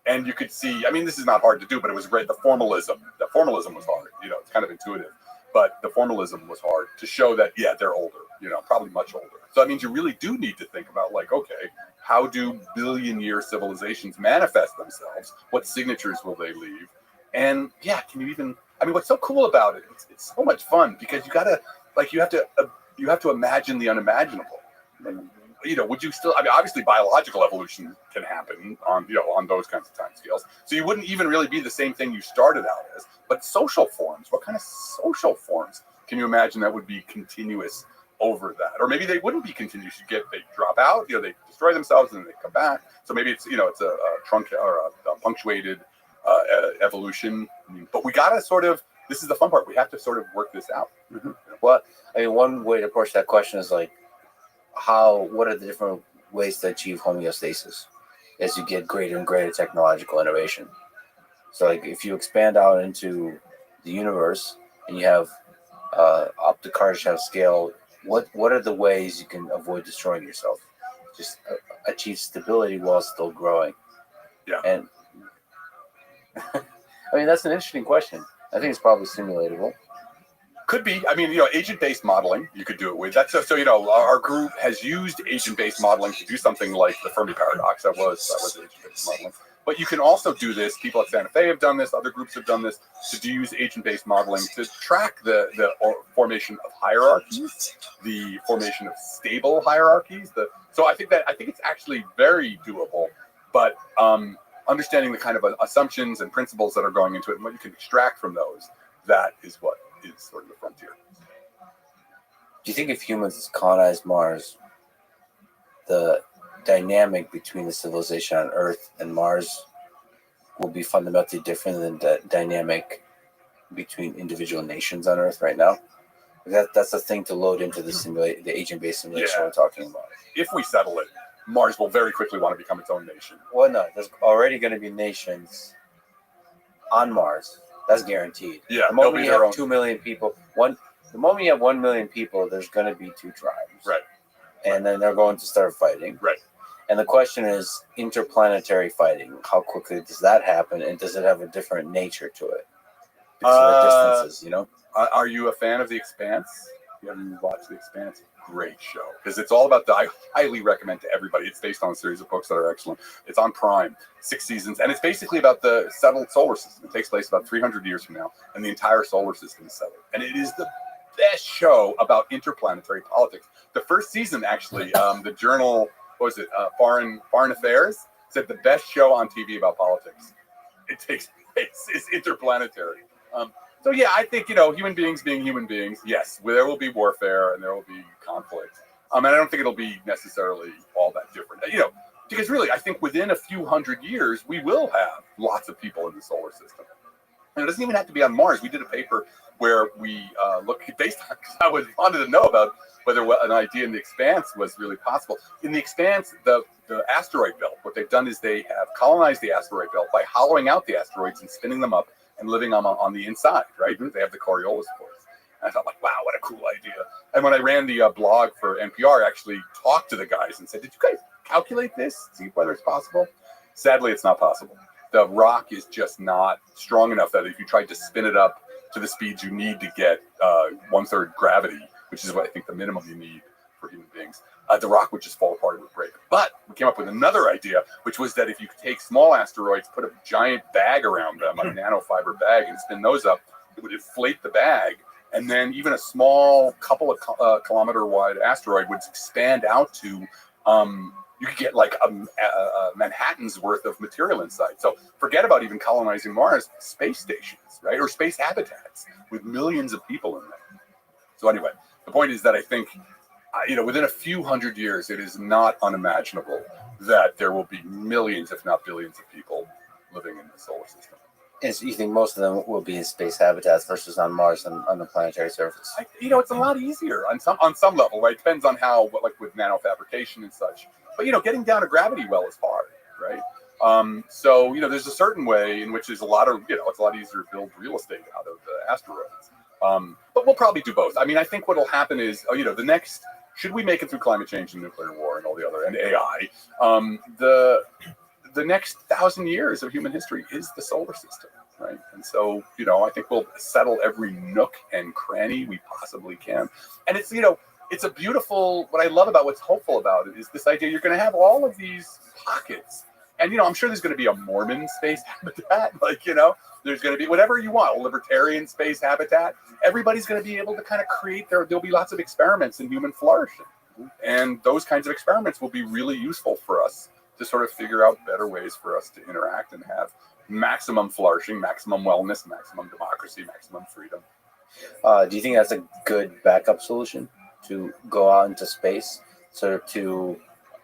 And you could see, I mean, this is not hard to do, but it was great. The formalism was hard. It's kind of intuitive, but the formalism was hard to show that, yeah, they're older, probably much older. So that means you really do need to think about okay, how do billion-year civilizations manifest themselves? What signatures will they leave? And yeah, can you even, I mean, what's so cool about it, it's so much fun because you have to imagine the unimaginable. And, would you still, I mean, obviously biological evolution can happen on those kinds of timescales. So you wouldn't even really be the same thing you started out as, but social forms, what kind of social forms can you imagine that would be continuous over that? Or maybe they wouldn't be continuous. They drop out, they destroy themselves and then they come back. So maybe it's, it's a trunk or a punctuated evolution. But we got to this is the fun part. We have to sort of work this out. Mm-hmm. Well, I mean, one way to approach that question is what are the different ways to achieve homeostasis as you get greater and greater technological innovation? So if you expand out into the universe and you have up to Kardashev scale, what are the ways you can avoid destroying yourself? Just achieve stability while still growing. Yeah. And I mean, that's an interesting question. I think it's probably simulatable. Could be. I mean, agent-based modeling, you could do it with. That's so. Our group has used agent-based modeling to do something like the Fermi paradox. That was agent-based modeling. But you can also do this. People at Santa Fe have done this. Other groups have done this to use agent-based modeling to track the formation of hierarchies, the formation of stable hierarchies. So I think it's actually very doable. But understanding the kind of assumptions and principles that are going into it and what you can extract from those, that is what is sort of the frontier. Do you think if humans colonize Mars, the dynamic between the civilization on Earth and Mars will be fundamentally different than the dynamic between individual nations on Earth right now? That's the thing to load into the agent-based simulation we're talking about. If we settle it, Mars will very quickly want to become its own nation. Well, no, there's already going to be nations on Mars. That's guaranteed. Yeah, the moment you have 2 million people, the moment you have 1 million people, there's going to be 2 tribes. Right. And then they're going to start fighting. Right. And the question is interplanetary fighting. How quickly does that happen? And does it have a different nature to it? Because of the distances, Are you a fan of The Expanse? You haven't watched The Expanse? Great show. Because it's all about I highly recommend to everybody. It's based on a series of books that are excellent. It's on Prime, 6 seasons. And it's basically about the settled solar system. It takes place about 300 years from now. And the entire solar system is settled. And it is the best show about interplanetary politics. The first season, actually, the journal, Foreign Affairs, said the best show on TV about politics. It takes place is interplanetary. So yeah, I think human beings being human beings, yes, there will be warfare and there will be conflict. And I don't think it'll be necessarily all that different. Because really, I think within a few hundred years we will have lots of people in the solar system. And it doesn't even have to be on Mars. We did a paper where we looked based on. I wanted to know about whether an idea in The Expanse was really possible. In The Expanse, the asteroid belt, what they've done is they have colonized the asteroid belt by hollowing out the asteroids and spinning them up and living on the inside, right? They have the Coriolis cores. And I thought, wow, what a cool idea. And when I ran the blog for NPR, I actually talked to the guys and said, did you guys calculate this? See whether it's possible? Sadly, it's not possible. The rock is just not strong enough that if you tried to spin it up to the speeds you need to get 1/3 gravity, which is what I think the minimum you need for human beings, the rock would just fall apart and would break. But we came up with another idea, which was that if you could take small asteroids, put a giant bag around them, a nanofiber bag, and spin those up, it would inflate the bag. And then even a small couple of kilometer wide asteroid would expand out to, you could get like a Manhattan's worth of material inside. So forget about even colonizing Mars, space stations, right? Or space habitats with millions of people in them. So anyway, the point is that I think, within a few hundred years, it is not unimaginable that there will be millions, if not billions, of people living in the solar system. And so you think most of them will be in space habitats versus on Mars and on the planetary surface? It's a lot easier on some level, right? It depends on how, like with nanofabrication and such. But getting down to gravity well is hard, right? So there's a certain way in which there's a lot of it's a lot easier to build real estate out of the asteroids. But we'll probably do both. I mean, I think what will happen is the next. Should we make it through climate change and nuclear war and all the other, and AI, the next 1,000 years of human history is the solar system, right? And so, I think we'll settle every nook and cranny we possibly can. And it's, it's a beautiful, what I love about what's hopeful about it is this idea you're going to have all of these pockets. And, I'm sure there's going to be a Mormon space habitat, there's going to be whatever you want, a libertarian space habitat. Everybody's going to be able to kind of create there'll be lots of experiments in human flourishing. And those kinds of experiments will be really useful for us to sort of figure out better ways for us to interact and have maximum flourishing, maximum wellness, maximum democracy, maximum freedom. Do you think that's a good backup solution to go out into space, sort of to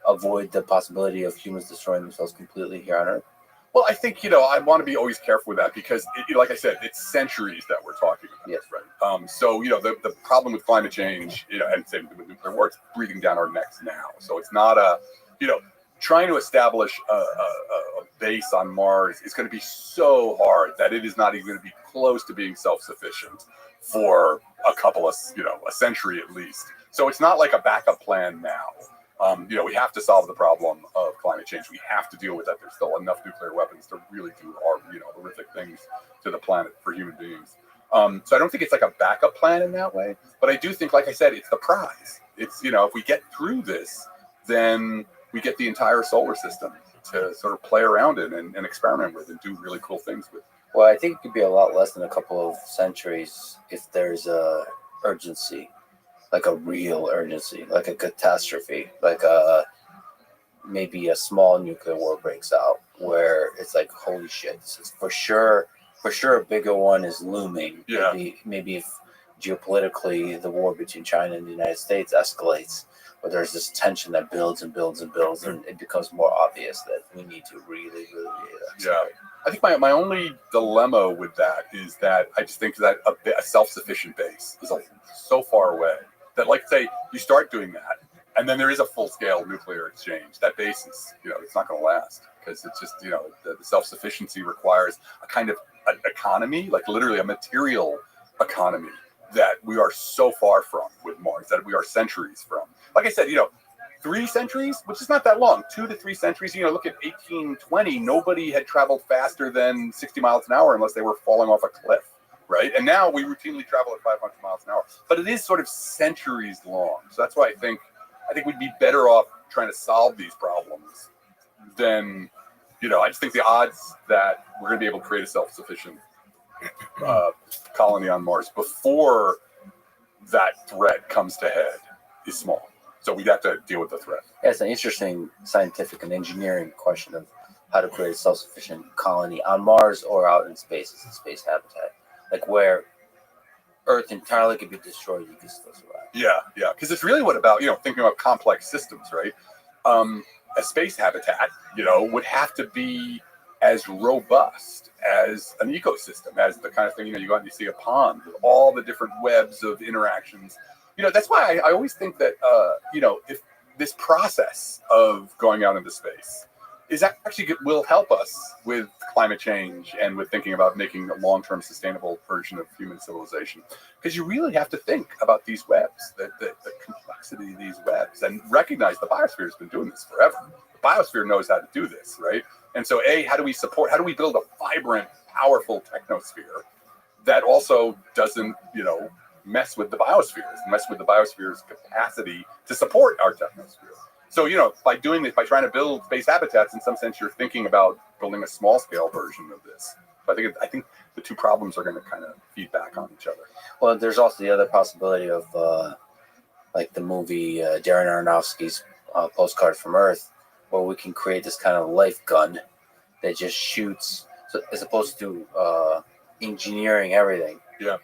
avoid the possibility of humans destroying themselves completely here on Earth? Well, I think, I want to be always careful with that because, like I said, it's centuries that we're talking about. Yes. Right. So, the problem with climate change, and same with nuclear war, it's breathing down our necks now. So it's not trying to establish a base on Mars is going to be so hard that it is not even going to be close to being self-sufficient for a couple of, a century at least. So it's not like a backup plan now. We have to solve the problem of climate change. We have to deal with that. There's still enough nuclear weapons to really do horrific things to the planet for human beings. So I don't think it's like a backup plan in that way, but I do think, like I said, it's the prize. It's, if we get through this, then we get the entire solar system to sort of play around in and experiment with and do really cool things with. Well, I think it could be a lot less than a couple of centuries if there's a urgency, like a real urgency, like a catastrophe, like maybe a small nuclear war breaks out where it's like, holy shit, it's for sure a bigger one is looming. Yeah. Maybe if geopolitically the war between China and the United States escalates, but there's this tension that builds and builds and builds, and it becomes more obvious that we need to really accelerate. I think my only dilemma with that is that I just think that a self-sufficient base is so far away that, like, say you start doing that, and then there is a full-scale nuclear exchange. That base is, it's not going to last, because it's just, the self-sufficiency requires a kind of an economy, like literally a material economy that we are so far from with Mars, that we are centuries from. Like I said, 3 centuries, which is not that long, 2 to 3 centuries. Look at 1820, nobody had traveled faster than 60 miles an hour unless they were falling off a cliff, right? And now we routinely travel at 500 miles an hour, but it is sort of centuries long. So that's why I think we'd be better off trying to solve these problems than, I just think the odds that we're going to be able to create a self-sufficient colony on Mars before that threat comes to head is small. So we'd have to deal with the threat. Yeah, it's an interesting scientific and engineering question of how to create a self-sufficient colony on Mars or out in space as a space habitat, like where Earth entirely could be destroyed, you can still survive. Yeah, because it's really thinking about complex systems, right? A space habitat, would have to be as robust as an ecosystem, as the kind of thing, you go out and you see a pond with all the different webs of interactions. That's why I always think that, if this process of going out into space is actually will help us with climate change and with thinking about making a long-term sustainable version of human civilization. Because you really have to think about these webs, the complexity of these webs, and recognize the biosphere has been doing this forever. The biosphere knows how to do this, right? And so, how do we build a vibrant, powerful technosphere that also doesn't, mess with the biosphere's capacity to support our technosphere. So, by doing this, by trying to build space habitats, in some sense, you're thinking about building a small-scale version of this. So I think the two problems are going to kind of feed back on each other. Well, there's also the other possibility of, like the movie Darren Aronofsky's Postcard from Earth, where we can create this kind of life gun that just shoots, so as opposed to engineering everything. Yeah.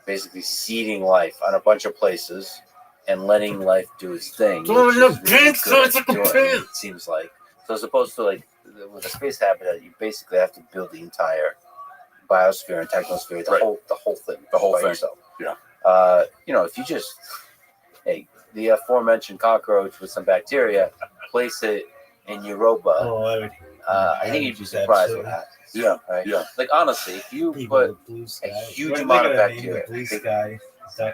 Basically seeding life on a bunch of places and letting life do its thing. It seems like. So as opposed to with a space habitat, you basically have to build the entire biosphere and technosphere, the whole thing. The whole thing. Yourself. Yeah. If you just the aforementioned cockroach with some bacteria, place it in Europa. I think you'd be surprised what happens. Yeah, right. Yeah. Like honestly, if you put a huge amount of bacteria,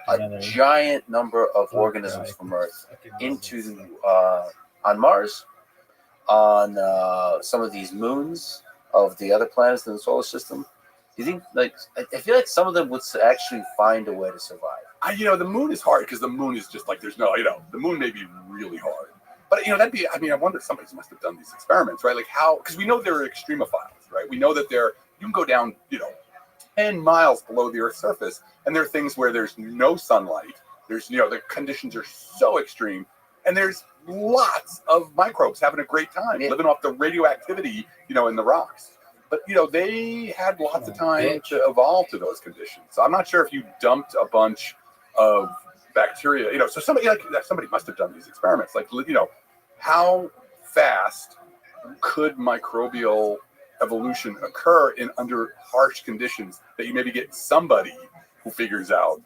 a giant number of organisms from Earth into on Mars, on some of these moons of the other planets in the solar system, do you think I feel like some of them would actually find a way to survive? The moon is hard because the moon is just there's no, the moon may be really hard. But, that'd be, I wonder if somebody must have done these experiments, right? Like how, because we know they're extremophiles, right? We know that you can go down, 10 miles below the Earth's surface, and there are things where there's no sunlight. There's, the conditions are so extreme, and there's lots of microbes having a great time, living off the radioactivity, in the rocks. But, they had lots of time to evolve to those conditions. So I'm not sure if you dumped a bunch of bacteria, so somebody must have done these experiments. How fast could microbial evolution occur under harsh conditions that you maybe get somebody who figures out,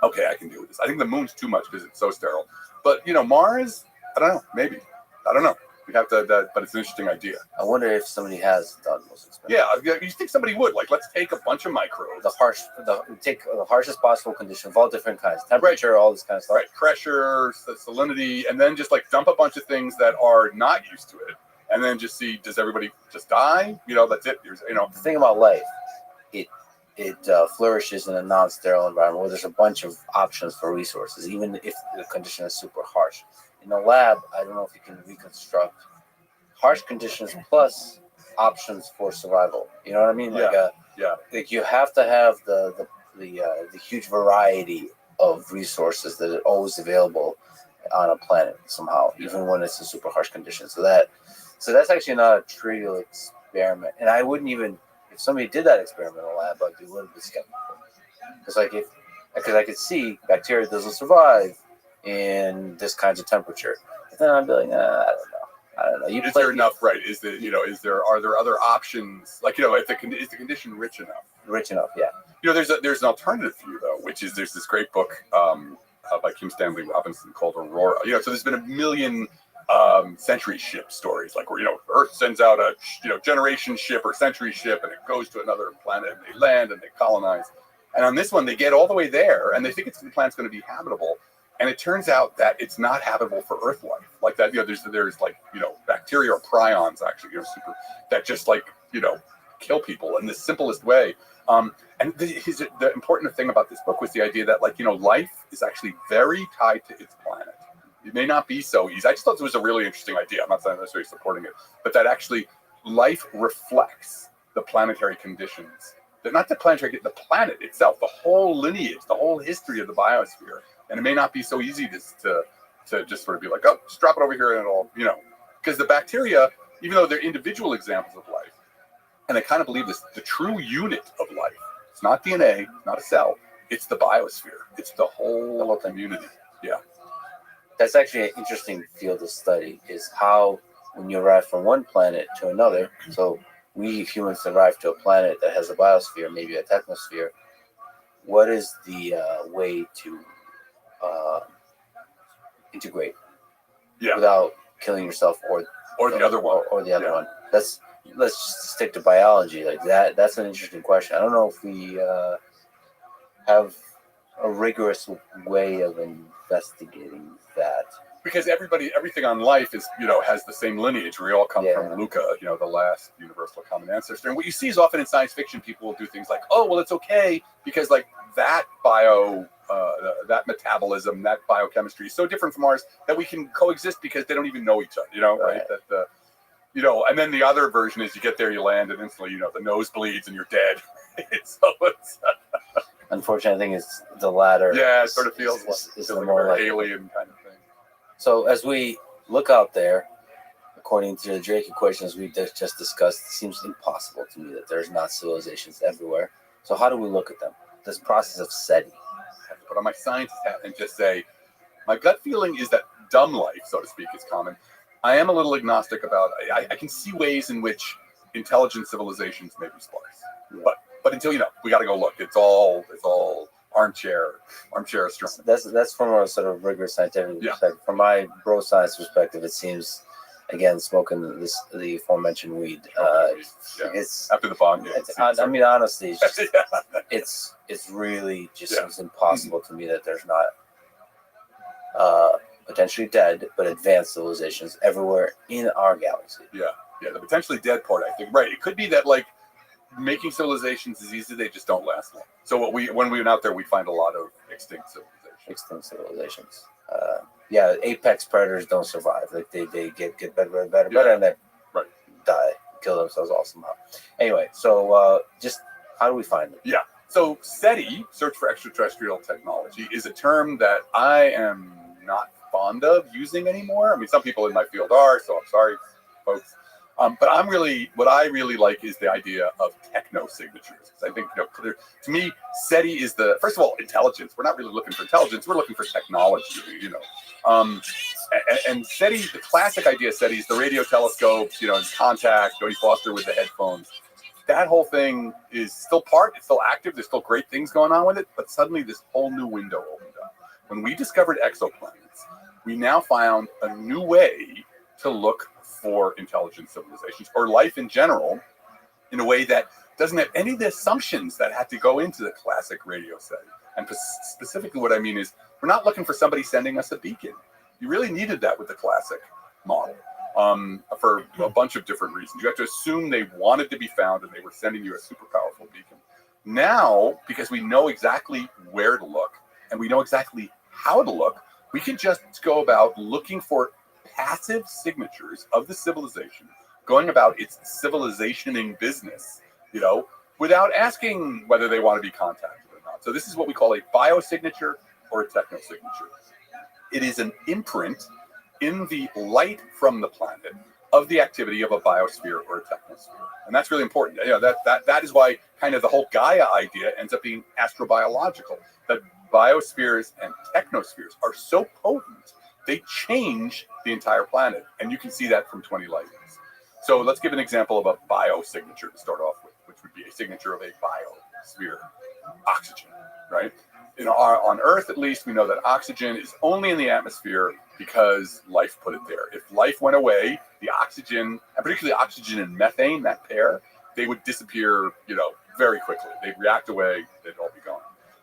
okay, I can deal with this. I think the moon's too much because it's so sterile. But, Mars, I don't know, maybe. I don't know. We have to, but it's an interesting idea. I wonder if somebody has done those experiments. Yeah, you think somebody would like? Let's take a bunch of microbes. Take the harshest possible conditions of all different kinds, temperature, all this kind of stuff. Right, pressure, salinity, and then just like dump a bunch of things that are not used to it, and then just see, does everybody just die? That's it. The thing about life, it flourishes in a non-sterile environment where there's a bunch of options for resources, even if the condition is super harsh. In the lab, I don't know if you can reconstruct harsh conditions plus options for survival. You know what I mean? Like you have to have the huge variety of resources that are always available on a planet somehow, even when it's in super harsh conditions. So that's actually not a trivial experiment. And I wouldn't even, if somebody did that experiment in a lab, I'd be a little bit skeptical. Because I could see bacteria doesn't survive in this kinds of temperature. But then I'd be like, I don't know. Is there enough? Right? Are there other options? Like, is the condition rich enough? Rich enough, yeah. There's an alternative view though, which is there's this great book by Kim Stanley Robinson called Aurora. So there's been a million century ship stories, like where Earth sends out a generation ship or century ship, and it goes to another planet, and they land and they colonize. And on this one, they get all the way there, and they think the planet's going to be habitable. And it turns out that it's not habitable for Earth life. Like that, there's like, bacteria or prions actually, that just like, kill people in the simplest way. And the important thing about this book was the idea that life is actually very tied to its planet. It may not be so easy. I just thought it was a really interesting idea. I'm not necessarily supporting it, but that actually life reflects the planetary conditions. Not the planetary, the planet itself, the whole lineage, the whole history of the biosphere. And it may not be so easy to just sort of be like, oh, just drop it over here and it'll, because the bacteria, even though they're individual examples of life, and I kind of believe this, the true unit of life, it's not DNA, it's not a cell, it's the biosphere. It's the whole community. Yeah. That's actually an interesting field of study, is how when you arrive from one planet to another, so we humans arrive to a planet that has a biosphere, maybe a technosphere, what is the way to integrate without killing yourself or the other one or the other one? Let's just stick to biology like that. That's an interesting question. I don't know if we have a rigorous way of investigating that, because everything on life is has the same lineage. We all come from Luca, the last universal common ancestor. And what you see is often in science fiction, people will do things like, oh well, it's okay because like that that metabolism, that biochemistry is so different from ours that we can coexist because they don't even know each other, right? That and then the other version is you get there, you land, and instantly, the nose bleeds and you're dead. So it's unfortunately, I think it's the latter. Yeah, it sort of feels like more an alien kind of thing. So as we look out there, according to the Drake equations we just discussed, it seems impossible to me that there's not civilizations everywhere. So how do we look at them? This process of SETI. I have to put on my scientist hat and just say, my gut feeling is that dumb life, so to speak, is common. I am a little agnostic about it. I can see ways in which intelligent civilizations may be sparse. Yeah. But until we got to go look. It's all armchair astronomy. That's from a sort of rigorous scientific perspective. From my bro science perspective, it seems, again, smoking the aforementioned weed. It's after the bond. I mean, honestly, it's really just seems impossible to me that there's not potentially dead but advanced civilizations everywhere in our galaxy. Yeah. The potentially dead part, I think. Right. It could be that like making civilizations is easy; they just don't last long. So when we went out there, we find a lot of extinct civilizations. Apex predators don't survive. Like they get better, and they die, kill themselves all somehow. Anyway, so just how do we find them? Yeah. So SETI, Search for Extraterrestrial Technology, is a term that I am not fond of using anymore. I mean, some people in my field are, so I'm sorry, folks. But what I really like is the idea of techno signatures. I think, to me, SETI is first of all, intelligence. We're not really looking for intelligence. We're looking for technology, And SETI, the classic idea of SETI is the radio telescopes, contact, Jodie Foster with the headphones. That whole thing is still it's still active. There's still great things going on with it. But suddenly this whole new window opened up. When we discovered exoplanets, we now found a new way to look for intelligent civilizations or life in general in a way that doesn't have any of the assumptions that had to go into the classic radio setting. And specifically what I mean is we're not looking for somebody sending us a beacon. You really needed that with the classic model for a bunch of different reasons. You have to assume they wanted to be found and they were sending you a super powerful beacon. Now, because we know exactly where to look and we know exactly how to look, we can just go about looking for passive signatures of the civilization, going about its civilizationing business, without asking whether they want to be contacted or not. So this is what we call a biosignature or a technosignature. It is an imprint in the light from the planet of the activity of a biosphere or a technosphere. And that's really important. That is why kind of the whole Gaia idea ends up being astrobiological, that biospheres and technospheres are so potent, they change the entire planet. And you can see that from 20 light years. So let's give an example of a biosignature to start off with, which would be a signature of a biosphere, oxygen, right? On Earth, at least, we know that oxygen is only in the atmosphere because life put it there. If life went away, the oxygen, and particularly oxygen and methane, that pair, they would disappear, very quickly. They'd react away, they'd all be gone.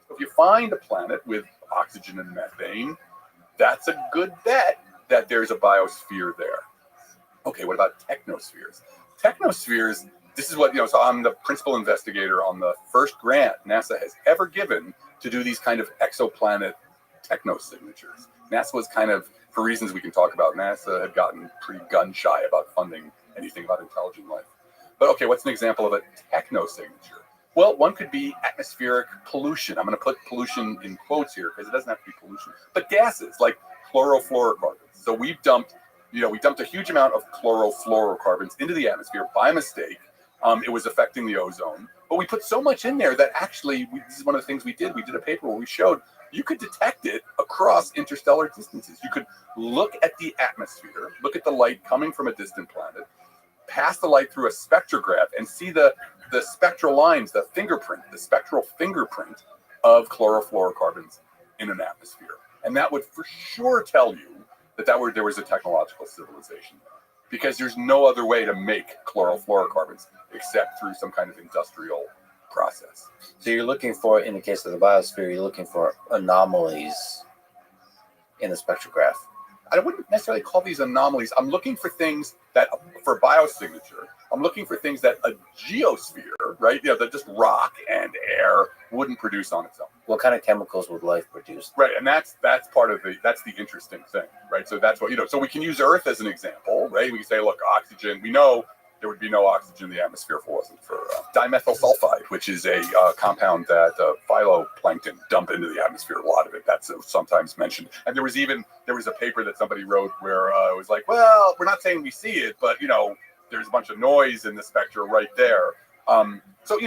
So if you find a planet with oxygen and methane, that's a good bet that there's a biosphere there. Okay, what about technospheres? Technospheres, this is what, so I'm the principal investigator on the first grant NASA has ever given to do these kind of exoplanet technosignatures. NASA was kind of, for reasons we can talk about, NASA had gotten pretty gun shy about funding anything about intelligent life. But okay, what's an example of a technosignature? Well, one could be atmospheric pollution. I'm going to put pollution in quotes here because it doesn't have to be pollution, but gases like chlorofluorocarbons. So we dumped a huge amount of chlorofluorocarbons into the atmosphere by mistake. It was affecting the ozone, but we put so much in there that actually, this is one of the things we did. We did a paper where we showed you could detect it across interstellar distances. You could look at the atmosphere, look at the light coming from a distant planet, pass the light through a spectrograph and see the spectral lines, the spectral fingerprint of chlorofluorocarbons in an atmosphere. And that would for sure tell you that there was a technological civilization there, because there's no other way to make chlorofluorocarbons except through some kind of industrial process. So you're looking for, in the case of the biosphere, you're looking for anomalies in the spectrograph. I wouldn't necessarily call these anomalies. I'm looking for things that, for biosignature, I'm looking for things that a geosphere, right, that just rock and air wouldn't produce on its own. What kind of chemicals would life produce? Right, and that's part of that's the interesting thing, right? So that's what, so we can use Earth as an example, right? We can say, look, oxygen, we know there would be no oxygen in the atmosphere if it wasn't for dimethyl sulfide, which is a compound that phytoplankton dump into the atmosphere. A lot of it, that's sometimes mentioned. And there was a paper that somebody wrote where it was like, well, we're not saying we see it, but there's a bunch of noise in the spectra right there. So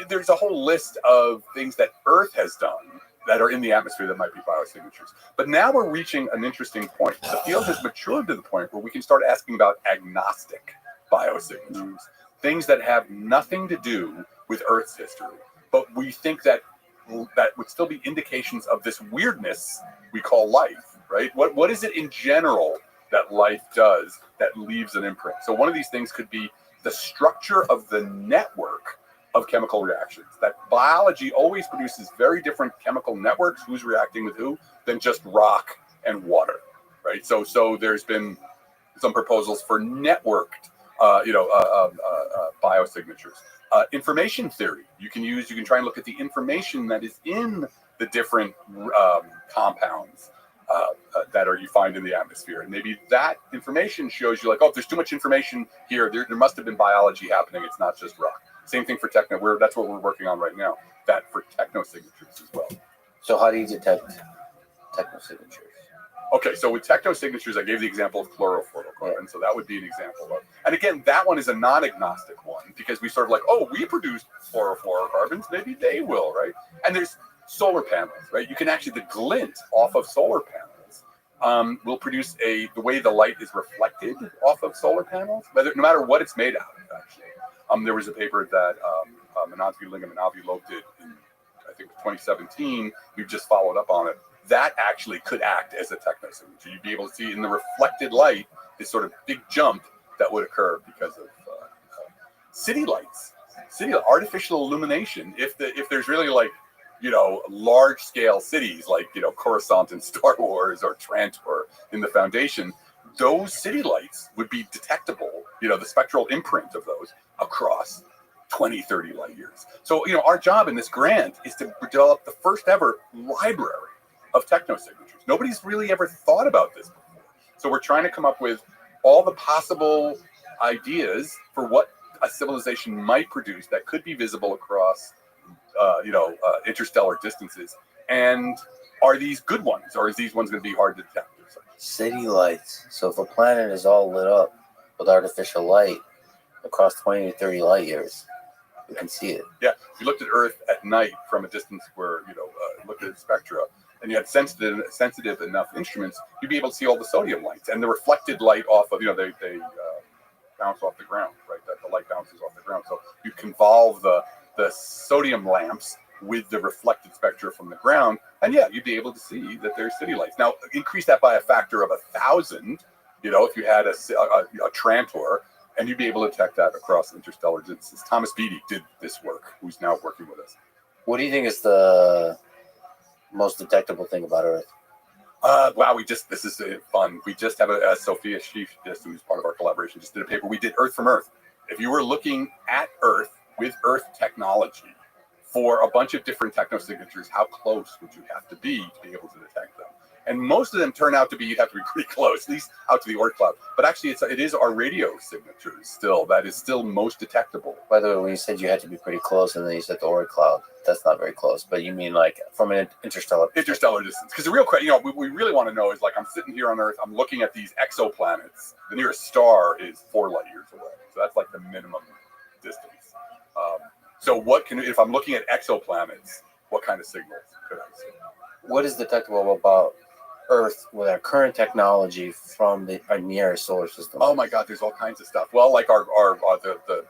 there's a whole list of things that Earth has done that are in the atmosphere that might be biosignatures. But now we're reaching an interesting point. The field has matured to the point where we can start asking about agnostic biosignatures, things that have nothing to do with Earth's history, but we think that would still be indications of this weirdness we call life, right? What is it in general that life does that leaves an imprint? So one of these things could be the structure of the network of chemical reactions. That biology always produces very different chemical networks, who's reacting with who, than just rock and water, right? So there's been some proposals for networked biosignatures. Information theory. You can try and look at the information that is in the different compounds that you find in the atmosphere. And maybe that information shows you like, oh, if there's too much information here, there must have been biology happening. It's not just rock. Same thing for techno. That's what we're working on right now. That for technosignatures as well. So how do you detect technosignatures? Okay, so with technosignatures, I gave the example of chlorofluorocarbon, so that would be an example of. And again, that one is a non-agnostic one because we sort of like, oh, we produce chlorofluorocarbons, maybe they will, right? And there's solar panels, right? You can actually, the glint off of solar panels will produce the way the light is reflected off of solar panels, no matter what it's made out of, actually. There was a paper that Mananti Lingam and Avi Loeb did in, I think, 2017. We've just followed up on it. That actually could act as a technosignature. You'd be able to see in the reflected light this sort of big jump that would occur because of city lights, artificial illumination. If there's really like, large scale cities like, Coruscant in Star Wars or Trantor in the Foundation, those city lights would be detectable, the spectral imprint of those across 20, 30 light years. So, our job in this grant is to develop the first ever library of technosignatures. Nobody's really ever thought about this before. So we're trying to come up with all the possible ideas for what a civilization might produce that could be visible across, interstellar distances. And are these good ones, or is these ones going to be hard to detect? City lights. So if a planet is all lit up with artificial light across 20 to 30 light years, you can see it. Yeah, if you looked at Earth at night from a distance where, looked at spectra, and you had sensitive enough instruments, you'd be able to see all the sodium lights and the reflected light off of, they bounce off the ground, right? The light bounces off the ground. So you convolve the sodium lamps with the reflected spectra from the ground, and yeah, you'd be able to see that there's city lights. Now, increase that by a factor of 1,000, if you had a Trantor, and you'd be able to detect that across interstellar distances. Thomas Beatty did this work, who's now working with us. What do you think is the most detectable thing about Earth? Wow, this is fun. We just have a Sophia Schiff, who's part of our collaboration, just did a paper. We did Earth from Earth. If you were looking at Earth with Earth technology for a bunch of different technosignatures, how close would you have to be able to detect them? And most of them turn out to be, you'd have to be pretty close, at least out to the Oort cloud. But actually, it is our radio signatures still that is still most detectable. By the way, when you said you had to be pretty close, and then you said the Oort cloud, that's not very close. But you mean like from an interstellar distance? Because the real question, we really want to know is, like, I'm sitting here on Earth, I'm looking at these exoplanets. The nearest star is 4 light years away, so that's like the minimum distance. So if I'm looking at exoplanets, what kind of signals could I see? What is detectable about Earth with our current technology from our nearest solar system? Oh my God, there's all kinds of stuff. Well, like the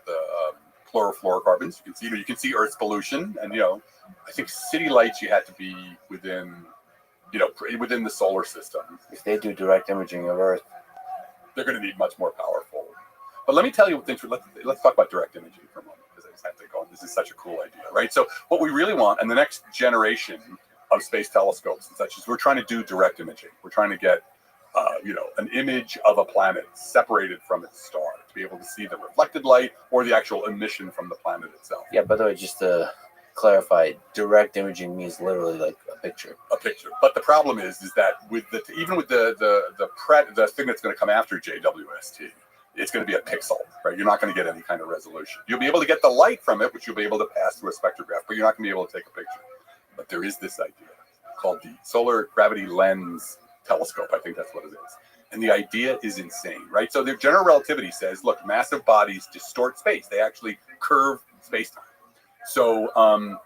chlorofluorocarbons, you can see Earth's pollution, and I think city lights you had to be within the solar system. If they do direct imaging of Earth, they're going to need much more powerful. But let me tell you, let's talk about direct imaging for a moment, because I just have to go on. This is such a cool idea, right? So what we really want, and the next generation of space telescopes and such, is we're trying to do direct imaging. We're trying to get, an image of a planet separated from its star to be able to see the reflected light or the actual emission from the planet itself. Yeah, by the way, just to clarify, direct imaging means literally like a picture. A picture. But the problem is that even with the thing that's going to come after JWST, it's going to be a pixel, right? You're not going to get any kind of resolution. You'll be able to get the light from it, which you'll be able to pass through a spectrograph, but you're not going to be able to take a picture. But there is this idea called the Solar Gravity Lens Telescope. I think that's what it is. And the idea is insane, right? So the general relativity says, look, massive bodies distort space. They actually curve space-time. So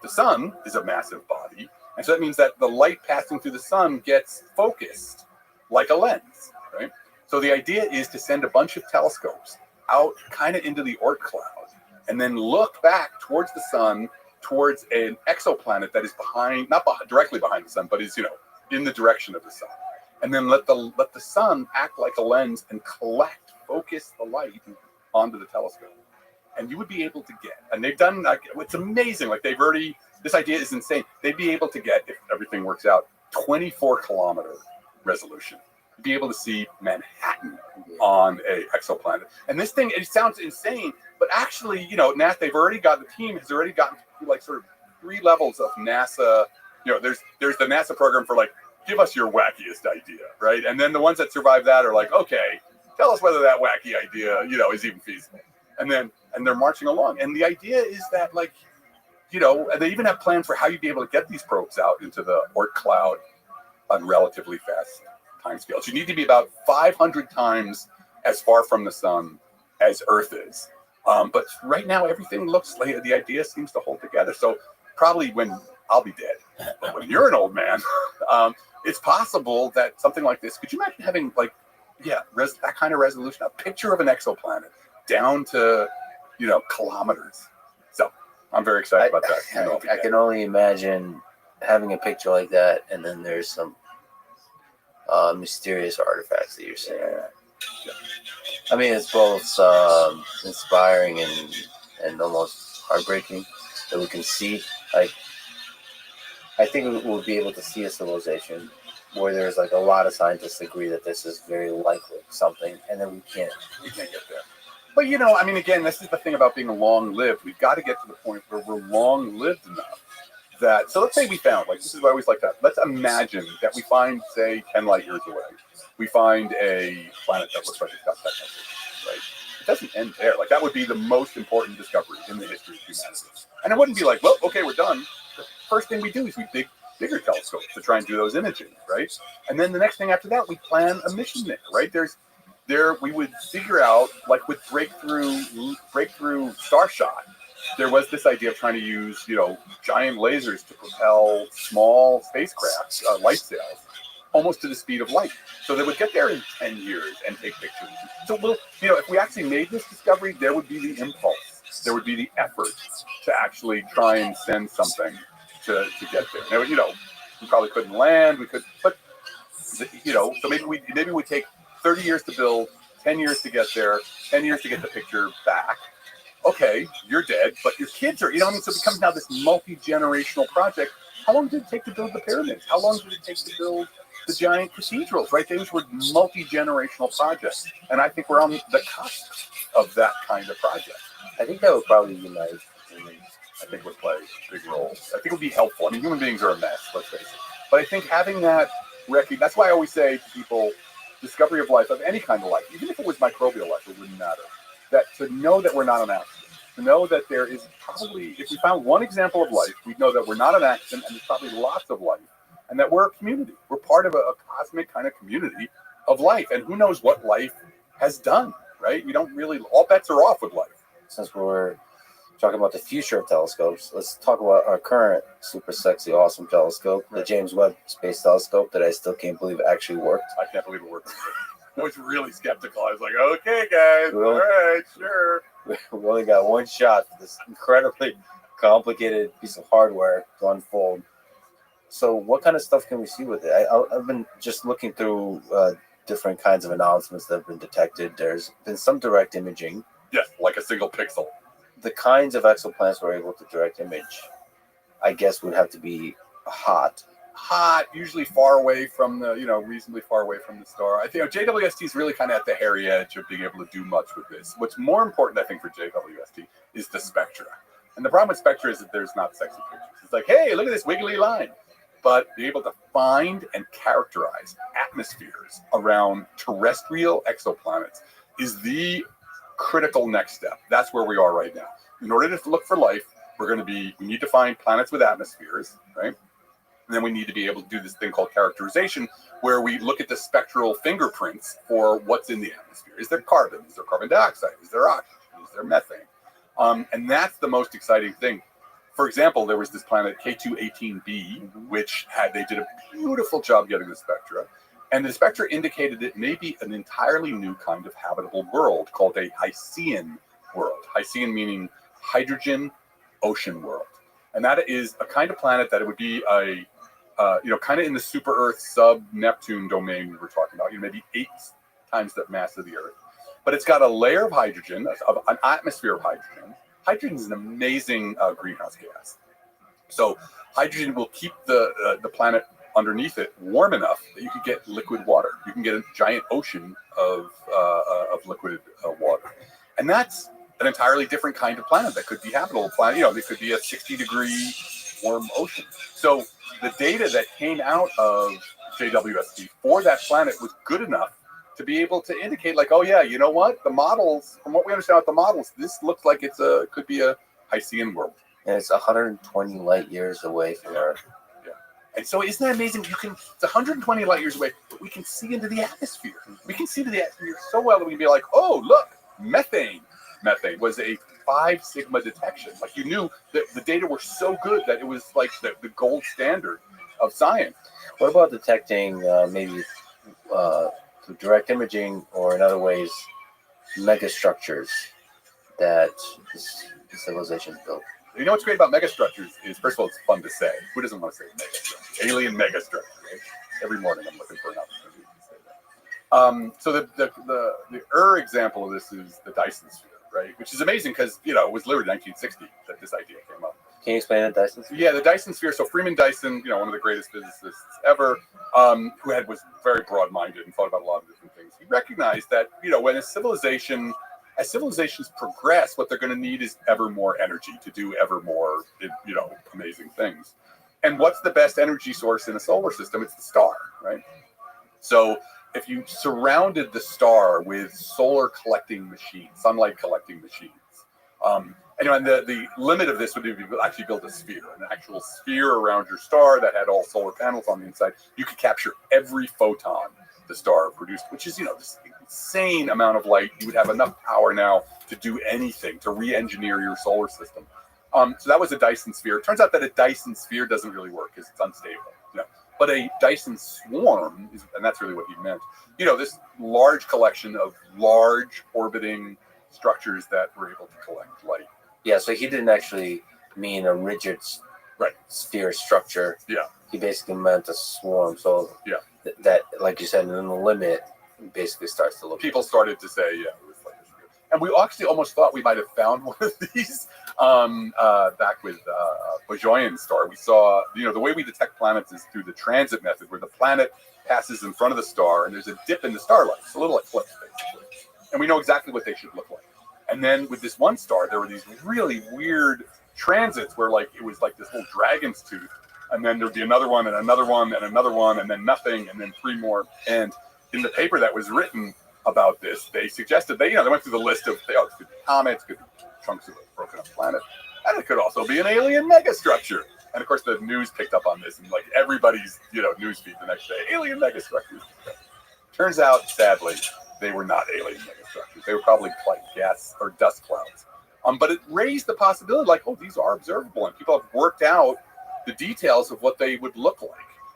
the sun is a massive body. And so that means that the light passing through the sun gets focused like a lens, right? So the idea is to send a bunch of telescopes out kind of into the Oort cloud and then look back towards the sun, towards an exoplanet that is directly behind the sun, but is, in the direction of the sun. And then let the sun act like a lens and focus the light onto the telescope. And you would be able to get, and they've done, it's amazing. Like this idea is insane. They'd be able to get, if everything works out, 24-kilometer resolution. Be able to see Manhattan on a exoplanet. And this thing, it sounds insane, but actually, NASA, the team has already gotten through like sort of 3 levels of NASA. There's the NASA program for like, give us your wackiest idea, right? And then the ones that survive that are like, okay, tell us whether that wacky idea, is even feasible. And they're marching along. And the idea is that, like, they even have plans for how you'd be able to get these probes out into the Oort cloud on relatively fast time scales. You need to be about 500 times as far from the sun as Earth is. But right now, everything looks like the idea seems to hold together. So probably when I'll be dead, but when you're an old man, it's possible that something like this, could you imagine having that kind of resolution, a picture of an exoplanet down to, kilometers. So I'm very excited about that. I can only imagine having a picture like that, and then there's some mysterious artifacts that you're seeing. I mean, it's both inspiring and almost heartbreaking that we can see. Like, I think we'll be able to see a civilization where there's like a lot of scientists agree that this is very likely something, and then we can't get there. But you know, I mean, again, this is the thing about being long-lived. We've got to get to the point where we're long-lived enough that. So let's say we found, like, this is why I always like that. Let's imagine that we find, say, 10 light years away, we find a planet that looks like it's got technology, right? It doesn't end there. Like, that would be the most important discovery in the history of humanity. And it wouldn't be like, well, okay, we're done. The first thing we do is we dig bigger telescopes to try and do those imaging, right? And then the next thing after that, we plan a mission there, right? We would figure out, like with breakthrough Starshot, there was this idea of trying to use, giant lasers to propel small spacecraft, light sails, almost to the speed of light. So they would get there in 10 years and take pictures. So if we actually made this discovery, there would be the impulse, there would be the effort to actually try and send something to get there. Now, we probably couldn't land, but so maybe we take 30 years to build, 10 years to get there, 10 years to get the picture back. Okay, you're dead, but your kids are, so it becomes now this multi-generational project. How long did it take to build the pyramids? How long did it take to build the giant cathedrals, right? Those were multi-generational projects. And I think we're on the cusp of that kind of project. I think that would probably unite. I think would play a big role. I think it would be helpful. I mean, human beings are a mess, let's face it. But I think having that that's why I always say to people, discovery of life, of any kind of life, even if it was microbial life, it wouldn't matter. That to know that we're not an accident, to know that there is probably, if we found one example of life, we'd know that we're not an accident and there's probably lots of life, and that we're a community. We're part of a cosmic kind of community of life, and who knows what life has done, right? We don't really, all bets are off with life. Since we're talking about the future of telescopes, let's talk about our current super sexy, awesome telescope, the James Webb Space Telescope, that I still can't believe actually worked. I can't believe it worked. I was really skeptical. I was like, okay, guys, all right, sure. We only got one shot for this incredibly complicated piece of hardware to unfold. So what kind of stuff can we see with it? I've been just looking through different kinds of announcements that have been detected. There's been some direct imaging. Yes, like a single pixel. The kinds of exoplanets we're able to direct image, I guess, would have to be hot, usually far away from the, reasonably far away from the star. I think JWST is really kind of at the hairy edge of being able to do much with this. What's more important, I think, for JWST is the spectra. And the problem with spectra is that there's not sexy pictures. It's like, hey, look at this wiggly line. But be able to find and characterize atmospheres around terrestrial exoplanets is the critical next step. That's where we are right now. In order to look for life, we need to find planets with atmospheres, right? And then we need to be able to do this thing called characterization, where we look at the spectral fingerprints for what's in the atmosphere. Is there carbon? Is there carbon dioxide? Is there oxygen? Is there methane? And that's the most exciting thing. For example, there was this planet K2-18b, which they did a beautiful job getting the spectra. And the spectra indicated it may be an entirely new kind of habitable world called a Hycean world. Hycean meaning hydrogen ocean world. And that is a kind of planet that it would be kind of in the super Earth sub-Neptune domain we were talking about, maybe 8 times the mass of the Earth. But it's got a layer of hydrogen, an atmosphere of hydrogen. Hydrogen is an amazing greenhouse gas. So hydrogen will keep the planet underneath it warm enough that you could get liquid water. You can get a giant ocean of liquid water. And that's an entirely different kind of planet that could be habitable planet. It could be a 60-degree warm ocean. So the data that came out of JWST for that planet was good enough to be able to indicate, like, oh yeah, you know what? The models, from what we understand about the models, this looks like could be a Hycean world. And it's 120 light years away from Earth. Yeah. And so isn't that amazing? It's 120 light years away, but we can see into the atmosphere. We can see into the atmosphere so well that we can be like, oh, look, methane. Methane was a 5 sigma detection. Like, you knew that the data were so good that it was like the gold standard of science. What about detecting maybe through direct imaging or in other ways megastructures that this civilization built? You know what's great about megastructures is, first of all, it's fun to say. Who doesn't want to say megastructure? Alien megastructure, right? Every morning I'm looking for an opportunity to say that. So the example of this is the Dyson sphere, right? Which is amazing because it was literally 1960 that this idea came up. Can you explain the Dyson sphere? Yeah, the Dyson sphere. So Freeman Dyson, one of the greatest physicists ever, who was very broad-minded and thought about a lot of different things. He recognized that when as civilizations progress, what they're going to need is ever more energy to do ever more, amazing things. And what's the best energy source in a solar system? It's the star, right? So if you surrounded the star with solar collecting machines, sunlight collecting machines, and the limit of this would be to actually build a sphere, an actual sphere around your star that had all solar panels on the inside. You could capture every photon the star produced, which is, this insane amount of light. You would have enough power now to do anything, to re-engineer your solar system. So that was a Dyson sphere. It turns out that a Dyson sphere doesn't really work because it's unstable. But a Dyson swarm, and that's really what he meant, this large collection of large orbiting structures that were able to collect light. Yeah, so he didn't actually mean a rigid sphere structure. Yeah. He basically meant a swarm. So that, like you said, in the limit, basically starts to look. People started to say, it was like a sphere. And we actually almost thought we might have found one of these back with Bojoyan's star. We saw, the way we detect planets is through the transit method, where the planet passes in front of the star, and there's a dip in the starlight. It's a little eclipse, basically. And we know exactly what they should look like. And then with this one star, there were these really weird transits where it was like this little dragon's tooth. And then there'd be another one and another one and another one and then nothing and then three more. And in the paper that was written about this, they suggested they went through the list of, it could be comets, could be chunks of a broken up planet. And it could also be an alien megastructure. And of course the news picked up on this and everybody's, news feed the next day, alien megastructures. Turns out, sadly, they were not alien megastructures. They were probably like gas or dust clouds. But it raised the possibility, these are observable, and people have worked out the details of what they would look like.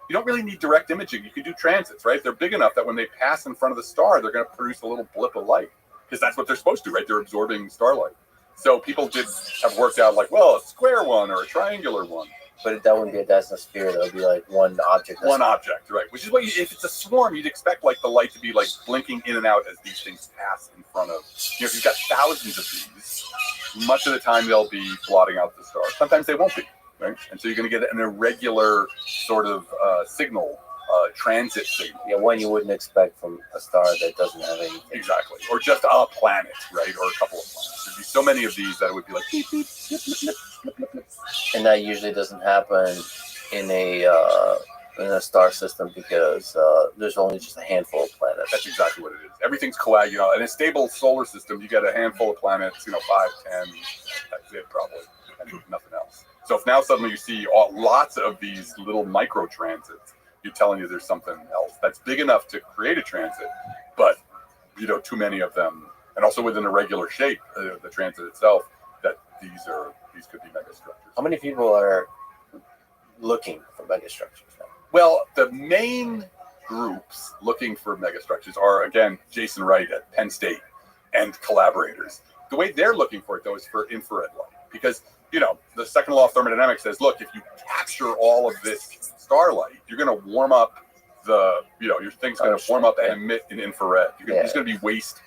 You don't really need direct imaging. You can do transits, right? They're big enough that when they pass in front of the star, they're going to produce a little blip of light because that's what they're supposed to, right? They're absorbing starlight. So people did have worked out a square one or a triangular one. But that wouldn't be a Dyson sphere. That would be one object. One object, right? Which is what if it's a swarm, you'd expect the light to be blinking in and out as these things pass in front of. If you've got thousands of these, much of the time they'll be blotting out the star. Sometimes they won't be, right? And so you're going to get an irregular sort of signal, transit signal. Yeah, one you wouldn't expect from a star that doesn't have anything. Exactly, or just a planet, right? Or a couple of planets. There'd be so many of these that it would be beep, beep, blip, blip, blip, blip, blip, blip. And that usually doesn't happen in a star system because there's only just a handful of planets. That's exactly what it is. Everything's coagulated. In a stable solar system, you get a handful of planets, 5, 10, that's it probably, and nothing else. So if now suddenly you see lots of these little micro transits, you're telling you there's something else that's big enough to create a transit, but too many of them, and also with an irregular shape, the transit itself, that these could be megastructures. How many people are looking for megastructures now? Well, the main groups looking for megastructures are, again, Jason Wright at Penn State and collaborators. The way they're looking for it, though, is for infrared light. Because, the second law of thermodynamics says, look, if you capture all of this starlight, you're going to warm up your thing's going to warm up and emit an infrared. There's going to be waste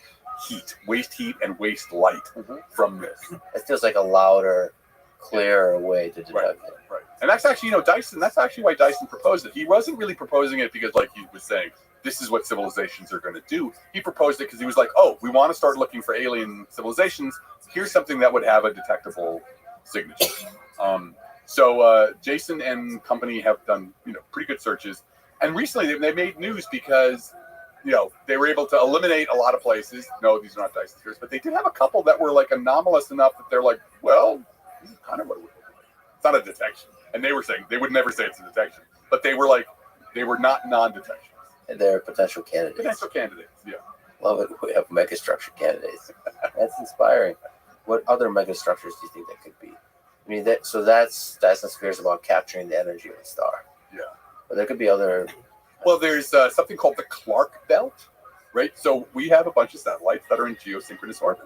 heat and waste light from this. It feels like a louder, clearer way to detect it. Right. And that's actually, Dyson, that's actually why Dyson proposed it. He wasn't really proposing it because, he was saying, this is what civilizations are going to do. He proposed it because he was like, we want to start looking for alien civilizations. Here's something that would have a detectable signature. So Jason and company have done, pretty good searches. And recently they made news because, they were able to eliminate a lot of places. No, these are not Dyson spheres, but they did have a couple that were anomalous enough that they're this is kind of what it would look like. It's not a detection. And they were saying, they would never say it's a detection, but they were they were not non-detections. And they're potential candidates. Potential candidates, yeah. Love it. We have megastructure candidates. That's inspiring. What other megastructures do you think that could be? I mean, that's Dyson spheres about capturing the energy of a star. Yeah. But there could be other. Well, there's something called the Clark belt, right? So we have a bunch of satellites that are in geosynchronous orbit.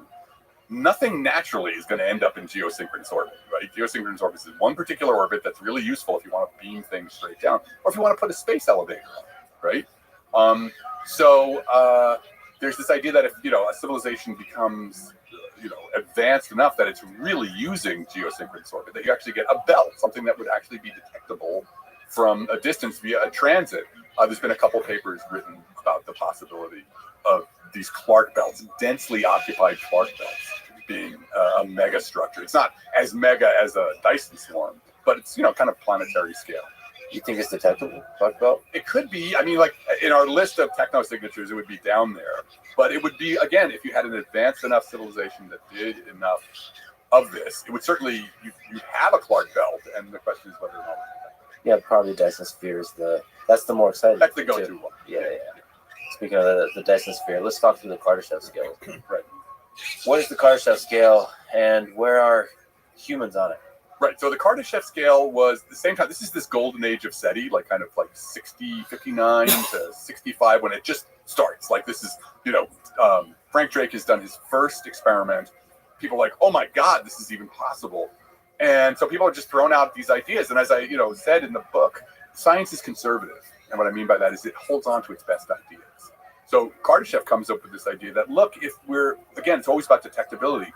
Nothing naturally is going to end up in geosynchronous orbit, right? Geosynchronous orbit is one particular orbit that's really useful if you want to beam things straight down, or if you want to put a space elevator on it, right? There's this idea that if a civilization becomes advanced enough that it's really using geosynchronous orbit, that you actually get a belt, something that would actually be detectable from a distance via a transit. There's been a couple papers written about the possibility of these Clark belts, densely occupied Clark belts, being a mega structure. It's not as mega as a Dyson swarm, but it's kind of planetary scale. You think it's detectable, Clark belt? It could be. I mean, like in our list of techno signatures, it would be down there. But it would be, again, if you had an advanced enough civilization that did enough of this, it would certainly, you have a Clark belt, and the question is whether or not. Yeah, probably Dyson Sphere is that's the more exciting. That's the go-to one. Yeah. Speaking of the Dyson Sphere, let's talk through the Kardashev scale. Right. What is the Kardashev scale, and where are humans on it? Right. So the Kardashev scale was the same time. This is this golden age of SETI, like kind of like 59 to 65 when it just starts. Like this is, Frank Drake has done his first experiment. People are like, oh my God, this is even possible. And so people are just throwing out these ideas. And as I, said in the book, science is conservative. And what I mean by that is it holds on to its best ideas. So Kardashev comes up with this idea that, look, if we're, again, it's always about detectability.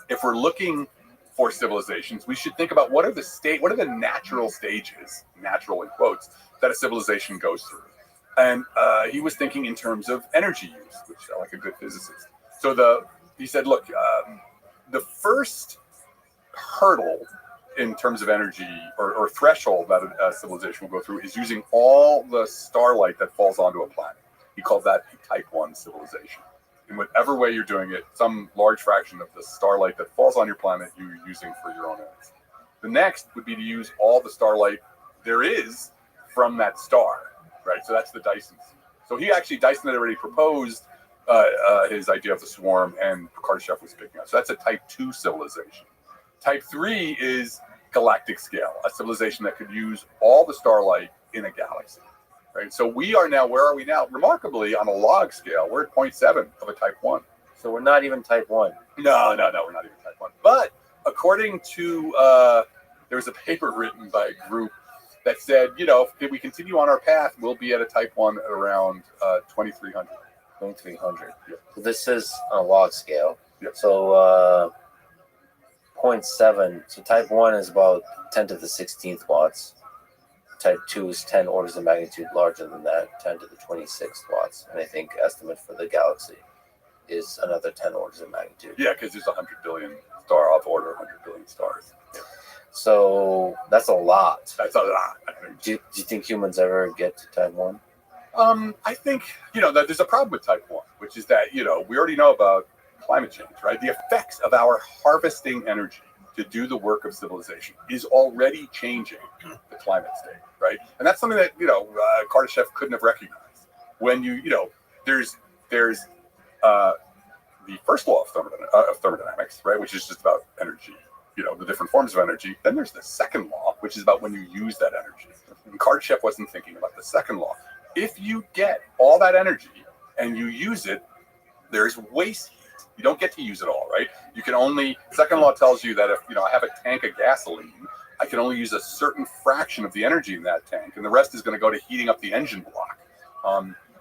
If we're looking for civilizations, we should think about what are the natural stages, natural in quotes, that a civilization goes through. And he was thinking in terms of energy use, which I like a good physicist. So he said, look, the first hurdle in terms of energy or threshold that a civilization will go through is using all the starlight that falls onto a planet. He called that a type 1 civilization. In whatever way you're doing it, some large fraction of the starlight that falls on your planet you're using for your own ends. The next would be to use all the starlight there is from that star, right? So that's the Dyson. So Dyson had already proposed his idea of the swarm, and Kardashev was picking up. So that's a type 2 civilization. Type 3 is galactic scale, a civilization that could use all the starlight in a galaxy. Right, so where are we now? Remarkably, on a log scale, we're at 0.7 of a type 1. So we're not even type 1. No, we're not even type 1. But according to, there was a paper written by a group that said, if we continue on our path, we'll be at a type 1 at around 2300. 2300. Yeah. So this is on a log scale. Yep. So 0.7, so type 1 is about 10 to the 16th watts. Type 2 is 10 orders of magnitude larger than that, 10 to the 26th watts. And I think estimate for the galaxy is another 10 orders of magnitude. Yeah, because there's 100 billion star off order, 100 billion stars. Yeah. So that's a lot. That's a lot, I think. Do you think humans ever get to type 1? I think, that there's a problem with type 1, which is that, we already know about climate change, right? The effects of our harvesting energy to do the work of civilization is already changing the climate state, right? And that's something that Kardashev couldn't have recognized. When there's the first law of thermodynamics, right, which is just about energy, the different forms of energy. Then there's the second law, which is about when you use that energy. And Kardashev wasn't thinking about the second law. If you get all that energy and you use it, there's waste heat. You don't get to use it all, right? You can only, second law tells you that if, I have a tank of gasoline, I can only use a certain fraction of the energy in that tank, and the rest is going to go to heating up the engine block.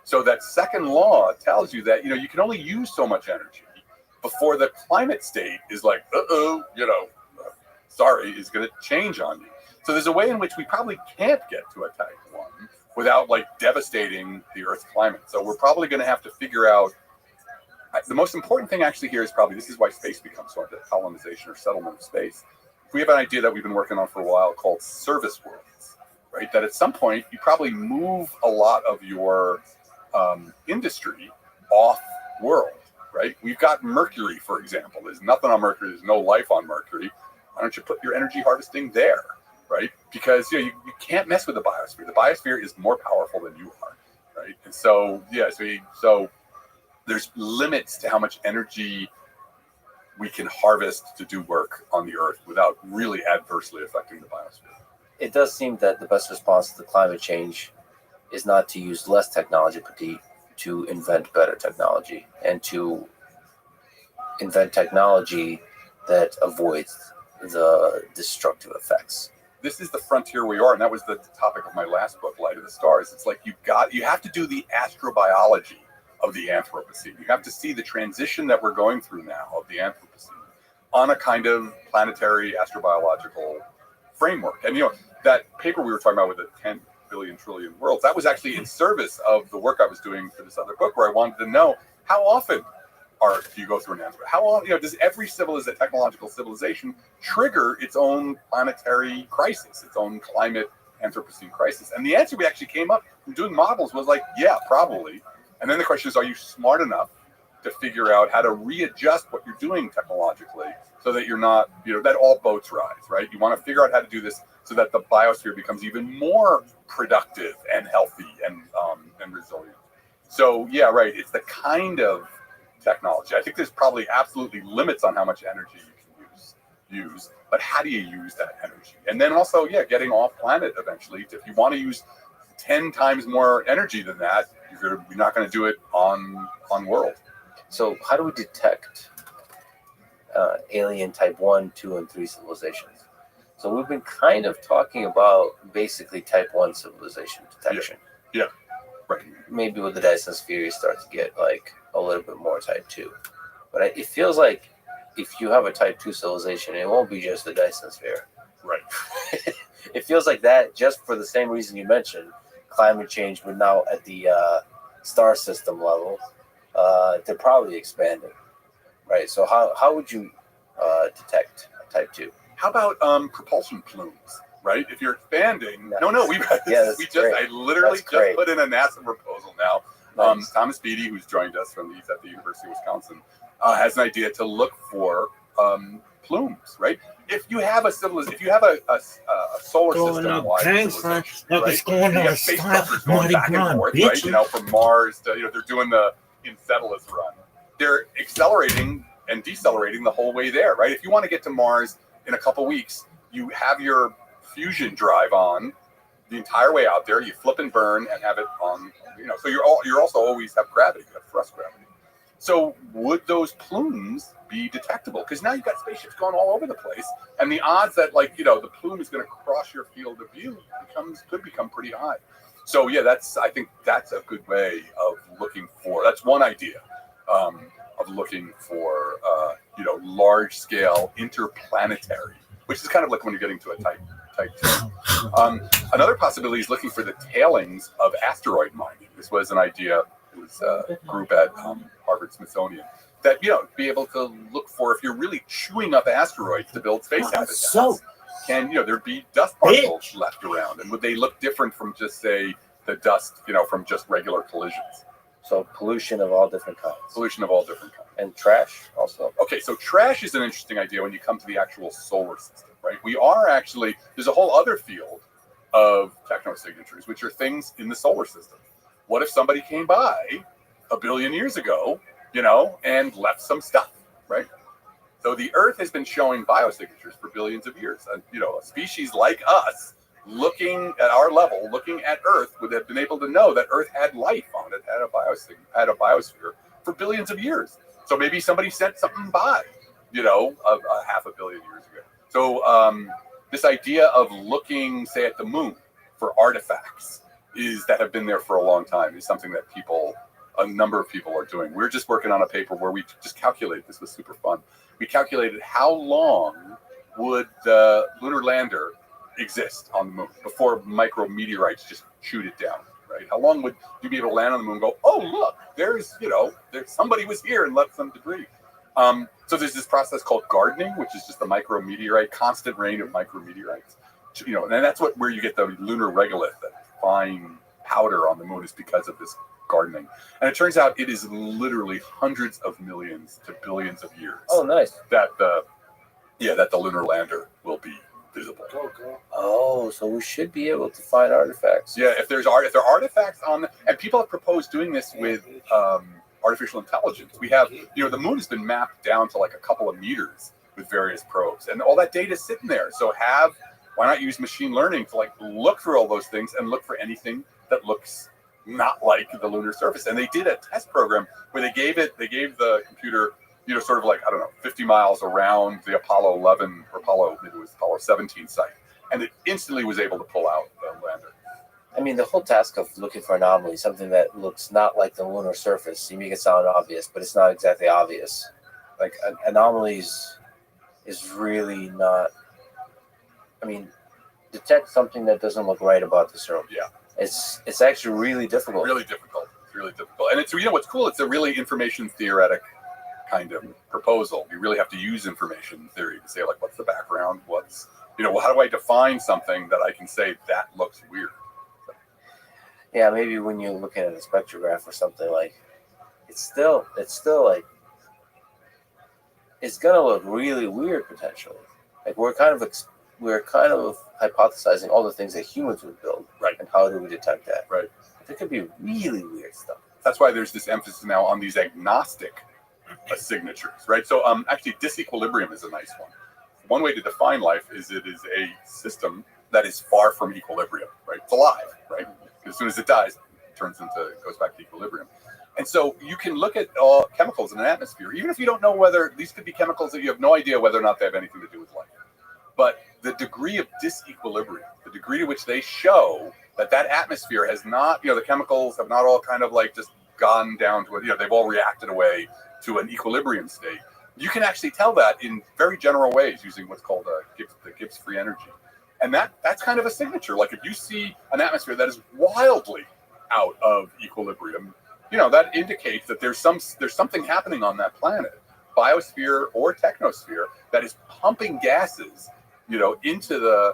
So that second law tells you that, you can only use so much energy before the climate state is like, sorry, is going to change on you. So there's a way in which we probably can't get to a type 1 without devastating the Earth's climate. So we're probably going to have to figure out. The most important thing actually here is probably, this is why space becomes sort of the colonization or settlement of space. We have an idea that we've been working on for a while called service worlds, right? That at some point you probably move a lot of your industry off world, right? We've got Mercury, for example. There's nothing on Mercury. There's no life on Mercury. Why don't you put your energy harvesting there, right? Because you can't mess with the biosphere. The biosphere is more powerful than you are, right? And so, so there's limits to how much energy we can harvest to do work on the Earth without really adversely affecting the biosphere. It does seem that the best response to climate change is not to use less technology, but to invent better technology and to invent technology that avoids the destructive effects. this is the frontier we are, and that was the topic of my last book, Light of the Stars. It's like you have to do the astrobiology of the Anthropocene. You have to see the transition that we're going through now of the Anthropocene on a kind of planetary astrobiological framework. And that paper we were talking about with the 10 billion trillion worlds, that was actually in service of the work I was doing for this other book, where I wanted to know how often do you go through an Anthropocene? How long, does every technological civilization trigger its own planetary crisis, its own climate Anthropocene crisis? And the answer we actually came up from doing models was like, yeah, probably. And then the question is, are you smart enough to figure out how to readjust what you're doing technologically so that you're not, that all boats rise, right? You want to figure out how to do this so that the biosphere becomes even more productive and healthy and resilient. So yeah, right. It's the kind of technology. I think there's probably absolutely limits on how much energy you can use, but how do you use that energy? And then also, getting off planet eventually. If you want to use 10 times more energy than that, you're not going to do it on world. So how do we detect alien type 1, 2, and 3 civilizations? So we've been kind of talking about basically type 1 civilization detection. Yeah. Right. Maybe with the Dyson sphere, you start to get like a little bit more type 2. But it feels like if you have a type 2 civilization, it won't be just the Dyson sphere. Right. It feels like that just for the same reason you mentioned, climate change, but now at the star system level, they're probably expanding. Right. So how would you detect type 2? How about propulsion plumes? Right? If you're expanding, Nice. I great. literally That's great. put in a NASA proposal now. Nice. Thomas Beatty, who's joined us he's at the University of Wisconsin, has an idea to look for plumes, right? If you have a solar system wide civilization, right? You have space truckers going back and forth, right? From Mars to, they're doing the Enceladus run. They're accelerating and decelerating the whole way there, right? If you want to get to Mars in a couple weeks, you have your fusion drive on the entire way out there. You flip and burn and have it on, so you're also always have gravity, you have thrust gravity. So would those plumes be detectable? Because now you've got spaceships going all over the place, and the odds that the plume is going to cross your field of view could become pretty high. So yeah, I think that's a good way of looking for. That's one idea of looking for large scale interplanetary, which is kind of like when you're getting to a type 2. Another possibility is looking for the tailings of asteroid mining. This was an idea. It was a group at Harvard Smithsonian that be able to look for if you're really chewing up asteroids to build space habitats. Can there'd be dust particles left around, and would they look different from just say the dust from just regular collisions? So pollution of all different kinds. And trash also. Okay, so trash is an interesting idea when you come to the actual solar system, right? There's a whole other field of technosignatures, which are things in the solar system. What if somebody came by 1 billion years ago, and left some stuff, right? So the Earth has been showing biosignatures for billions of years. And, a species like us, looking at our level, looking at Earth, would have been able to know that Earth had life on it, had a biosphere for billions of years. So maybe somebody sent something by, a 500 million years ago. So this idea of looking, say, at the moon for artifacts that have been there for a long time is something that a number of people are doing. We're just working on a paper where we just calculate, this was super fun. We calculated how long would the lunar lander exist on the moon before micrometeorites just shoot it down, right? How long would you be able to land on the moon and go, oh, look, there's somebody was here and left some debris. So there's this process called gardening, which is just a constant rain of micrometeorites. And that's where you get the lunar regolith, that fine powder on the moon, is because of this gardening. And it turns out it is literally hundreds of millions to billions of years. Oh, nice. That the lunar lander will be visible. Oh, so we should be able to find artifacts. Yeah, if there are artifacts and people have proposed doing this with artificial intelligence. We have, the moon has been mapped down to like a couple of meters with various probes, and all that data is sitting there. So why not use machine learning to look through all those things and look for anything that looks not like the lunar surface? And they did a test program where they gave the computer, sort of 50 miles around the Apollo 11 or maybe it was Apollo 17 site. and it instantly was able to pull out the lander. I mean, the whole task of looking for anomalies, something that looks not like the lunar surface, you make it sound obvious, but it's not exactly obvious. Like, anomalies is really not, I mean, detect something that doesn't look right about this room. Yeah. It's actually really difficult. Really difficult. It's really difficult. And it's, you know, what's cool, it's a really information theoretic kind of proposal. You really have to use information theory to say, like, what's the background? What's, you know, how do I define something that I can say that looks weird? Yeah, maybe when you're looking at a spectrograph or something, like, it's still like, it's gonna look really weird potentially. Like, we're kind of hypothesizing all the things that humans would build, right? And how do we detect that, right? There could be really weird stuff. That's why there's this emphasis now on these agnostic signatures, right? So, actually, disequilibrium is a nice one. One way to define life is it is a system that is far from equilibrium, right? It's alive, right? As soon as it dies, it goes back to equilibrium. And so you can look at all chemicals in an atmosphere, even if you don't know whether these could be chemicals that you have no idea whether or not they have anything to do with life. But the degree of disequilibrium, the degree to which they show that atmosphere has not, you know, the chemicals have not all kind of like just gone down to, you know, they've all reacted away to an equilibrium state. You can actually tell that in very general ways using what's called the Gibbs free energy. And that's kind of a signature. Like, if you see an atmosphere that is wildly out of equilibrium, you know, that indicates that there's something happening on that planet, biosphere or technosphere, that is pumping gases, you know, into the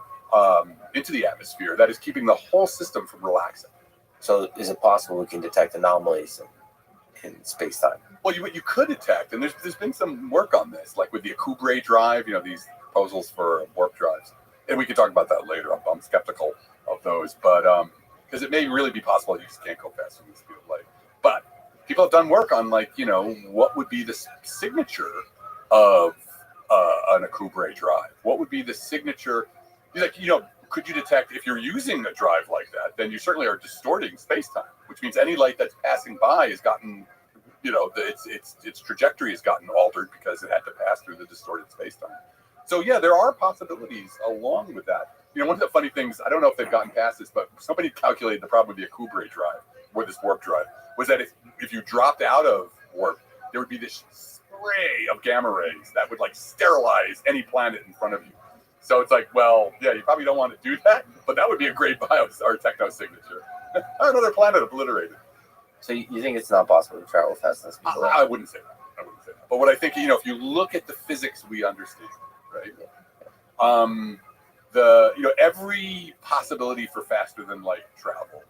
atmosphere that is keeping the whole system from relaxing. So is it possible we can detect anomalies in space-time? Well, you could detect, and there's been some work on this, like with the Kubre drive, you know, these proposals for warp drives. And we can talk about that later. I'm skeptical of those, but because it may really be possible you just can't go faster than the speed of light. But people have done work on, like, you know, what would be the signature of a Kubre drive? What would be the signature? Like, you know, could you detect, if you're using a drive like that, then you certainly are distorting space-time, which means any light that's passing by has gotten, you know, its trajectory has gotten altered because it had to pass through the distorted space-time. So yeah, there are possibilities along with that. You know, one of the funny things, I don't know if they've gotten past this, but somebody calculated the problem with the Kubre drive, or this warp drive, was that if you dropped out of warp, there would be this spray of gamma rays that would, like, sterilize any planet in front of you. So it's like, well, yeah, you probably don't want to do that, but that would be a great bios or techno signature. Another planet obliterated. So you think it's not possible to travel fast than speed of light? I wouldn't say that. But what I think, you know, if you look at the physics we understand, right? You know, every possibility for faster than light travel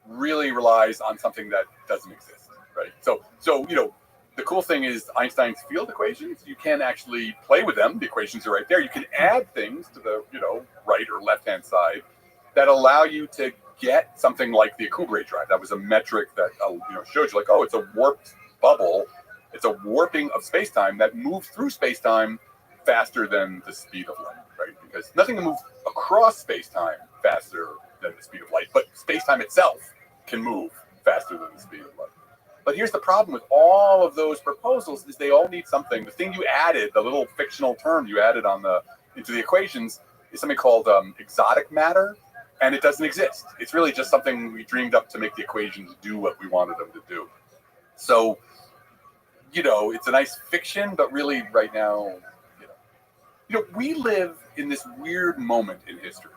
really relies on something that doesn't exist, right? So you know, the cool thing is Einstein's field equations, you can actually play with them. The equations are right there. You can add things to the, you know, right or left-hand side that allow you to get something like the Kubre drive. That was a metric that, you know, showed you, like, oh, it's a warped bubble. It's a warping of space-time that moves through space-time faster than the speed of light, right? Because nothing can move across space-time faster than the speed of light, but space-time itself can move faster than the speed of light. But here's the problem with all of those proposals is they all need something. The thing you added, the little fictional term you added into the equations, is something called exotic matter, and it doesn't exist. It's really just something we dreamed up to make the equations do what we wanted them to do. So, you know, it's a nice fiction, but really right now, you know, we live in this weird moment in history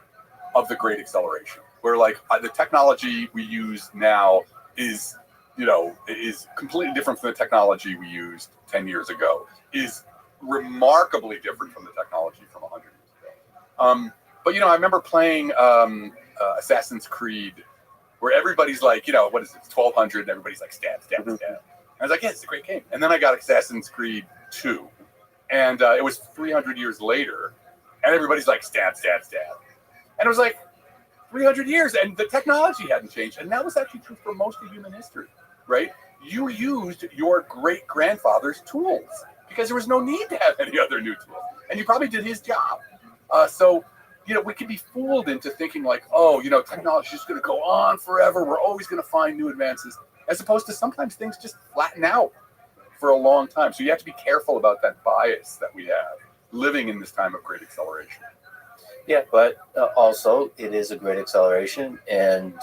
of the Great Acceleration, where, like, the technology we use now is, you know, is completely different from the technology we used 10 years ago, is remarkably different from the technology from 100 years ago. But, you know, I remember playing Assassin's Creed, where everybody's like, you know, what is it, 1200, and everybody's like, stab, stab, stab. And I was like, yeah, it's a great game. And then I got Assassin's Creed 2, and it was 300 years later, and everybody's like, stab, stab, stab. And it was like 300 years, and the technology hadn't changed. And that was actually true for most of human history, right? You used your great-grandfather's tools because there was no need to have any other new tools. And you probably did his job. So, you know, we can be fooled into thinking like, oh, you know, technology is just going to go on forever. We're always going to find new advances, as opposed to sometimes things just flatten out for a long time. So you have to be careful about that bias that we have living in this time of great acceleration. Yeah, but also it is a great acceleration, and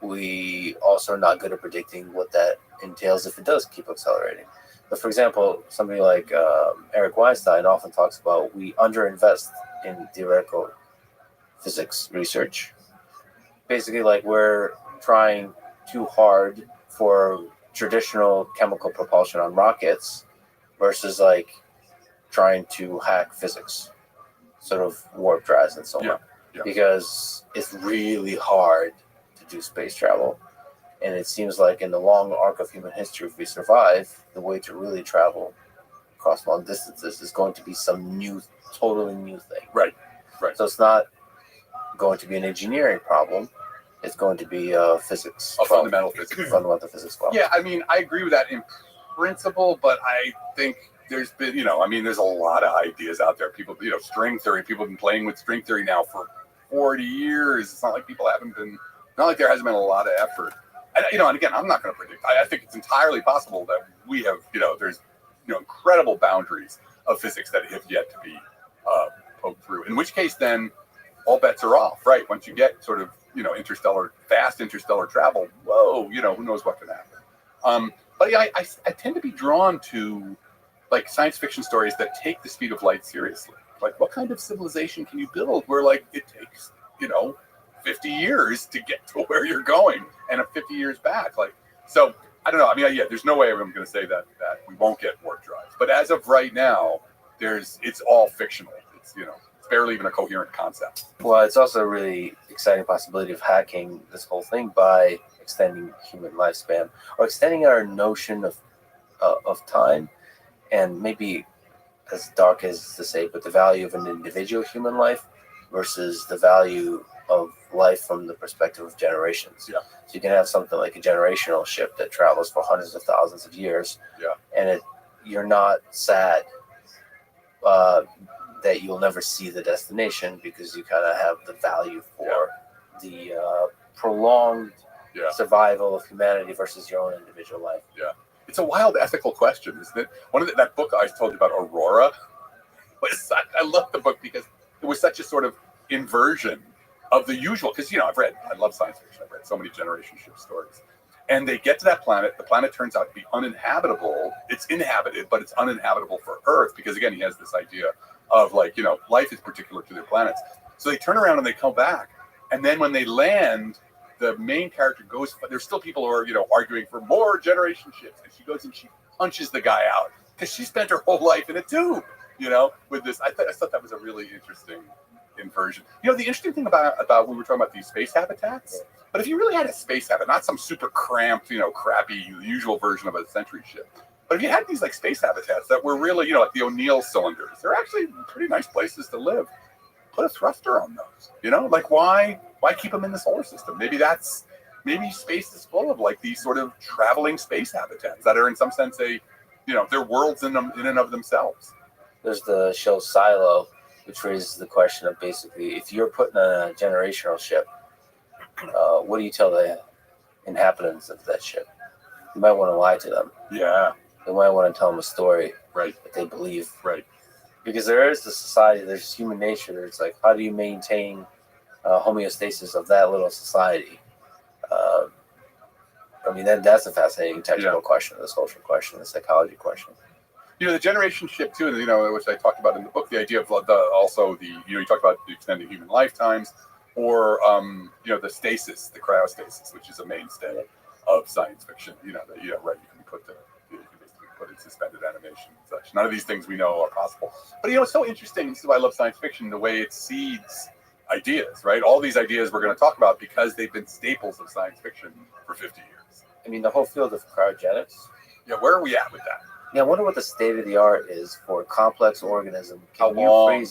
we also are not good at predicting what that entails if it does keep accelerating. But for example, somebody like Eric Weinstein often talks about we underinvest in theoretical physics research. Basically, like we're trying too hard for traditional chemical propulsion on rockets versus like trying to hack physics, sort of warp drives and so on. Yeah. Because it's really hard to do space travel. And it seems like in the long arc of human history, if we survive, the way to really travel across long distances is going to be some new, totally new thing. Right. So it's not going to be an engineering problem. It's going to be a physics problem. Fundamental physics. Fundamental physics problem. Yeah, I mean, I agree with that in principle, but I think there's been, there's a lot of ideas out there. People, string theory, people have been playing with string theory now for 40 years. It's not like not like there hasn't been a lot of effort. And, and again, I'm not going to predict. I think it's entirely possible that we have, there's, incredible boundaries of physics that have yet to be poked through. In which case, then, all bets are off, right? Once you get sort of, fast interstellar travel, whoa, who knows what can happen. But yeah, I tend to be drawn to like science fiction stories that take the speed of light seriously. Like, what kind of civilization can you build where like it takes, 50 years to get to where you're going and 50 years back? Like, so I don't know. I mean, yeah, there's no way I'm going to say that we won't get warp drives. But as of right now, it's all fictional. It's, it's barely even a coherent concept. Well, it's also a really exciting possibility of hacking this whole thing by extending human lifespan or extending our notion of time, and maybe as dark as to say, but the value of an individual human life versus the value of life from the perspective of generations. Yeah. So you can have something like a generational ship that travels for hundreds of thousands of years. Yeah. And you're not sad that you'll never see the destination because you kind of have the value for the prolonged survival of humanity versus your own individual life. Yeah. It's a wild ethical question, isn't it? One of that book I told you about, Aurora, I love the book because it was such a sort of inversion of the usual. Because, I love science fiction. I've read so many generation ship stories. And they get to that planet. The planet turns out to be uninhabitable. It's inhabited, but it's uninhabitable for Earth because, again, he has this idea of like, life is particular to their planets. So they turn around and they come back. And then when they land, the main character goes, there's still people who are, arguing for more generation ships. And she goes and she punches the guy out because she spent her whole life in a tube, with this. I thought that was a really interesting inversion. The interesting thing about we were talking about these space habitats, but if you really had a space habitat, not some super cramped, crappy, usual version of a Century ship, but if you had these like space habitats that were really, like the O'Neill cylinders, they're actually pretty nice places to live. Put a thruster on those, like why keep them in the solar system? Maybe space is full of like these sort of traveling space habitats that are in some sense they're worlds in and of themselves. There's the show Silo, which raises the question of basically if you're putting on a generational ship, what do you tell the inhabitants of that ship? You might want to lie to them. Yeah. You might want to tell them a story that they believe. Right. Because there is the society, there's human nature. It's like, how do you maintain homeostasis of that little society? That's a fascinating technical question, the social question, the psychology question. The generation ship too, which I talked about in the book, the idea of you talked about the extending human lifetimes, or the stasis, the cryostasis, which is a mainstay of science fiction. You can basically put in suspended animation and such. None of these things we know are possible. But it's so interesting. This is why I love science fiction, the way it seeds ideas, right? All these ideas we're going to talk about because they've been staples of science fiction for 50 years. The whole field of cryogenics. Yeah, where are we at with that? Yeah, I wonder what the state of the art is for a complex organism. How long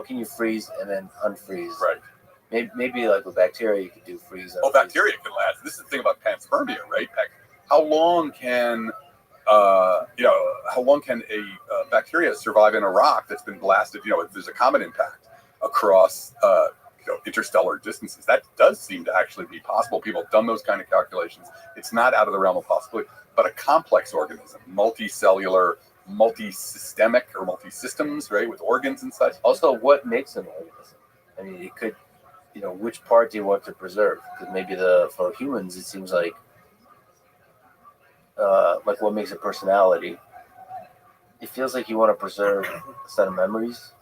can you freeze and then unfreeze? Right. Maybe like with bacteria, you could do freeze. Oh, bacteria can last. This is the thing about panspermia, right? How long can a bacteria survive in a rock that's been blasted? If there's a comet impact across interstellar distances, that does seem to actually be possible. People have done those kind of calculations. It's not out of the realm of possibility. But a complex organism, multicellular, multisystemic or multisystems, right, with organs and such. Also, what makes an organism? I mean, it could, which part do you want to preserve? Because maybe for humans, it seems like what makes a personality. It feels like you want to preserve a set of memories.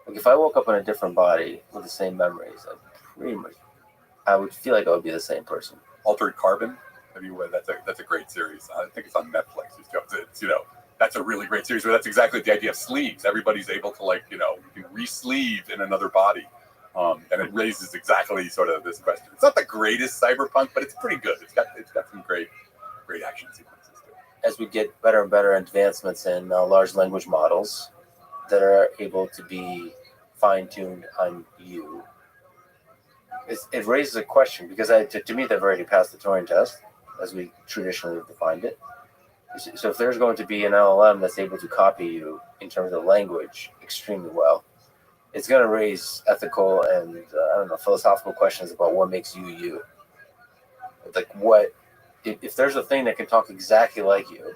Like if I woke up in a different body with the same memories, I would feel like I would be the same person. Altered Carbon. That's a great series. I think it's on Netflix. It's that's a really great series. But that's exactly the idea of sleeves. Everybody's able to you can re-sleeve in another body, and it raises exactly sort of this question. It's not the greatest cyberpunk, but it's pretty good. It's got some great action sequences too. As we get better and better advancements in large language models that are able to be fine-tuned on you, it raises a question because to me they've already passed the Turing test as we traditionally have defined it. So if there's going to be an LLM that's able to copy you in terms of language extremely well, it's going to raise ethical and philosophical questions about what makes you you. Like what if there's a thing that can talk exactly like you?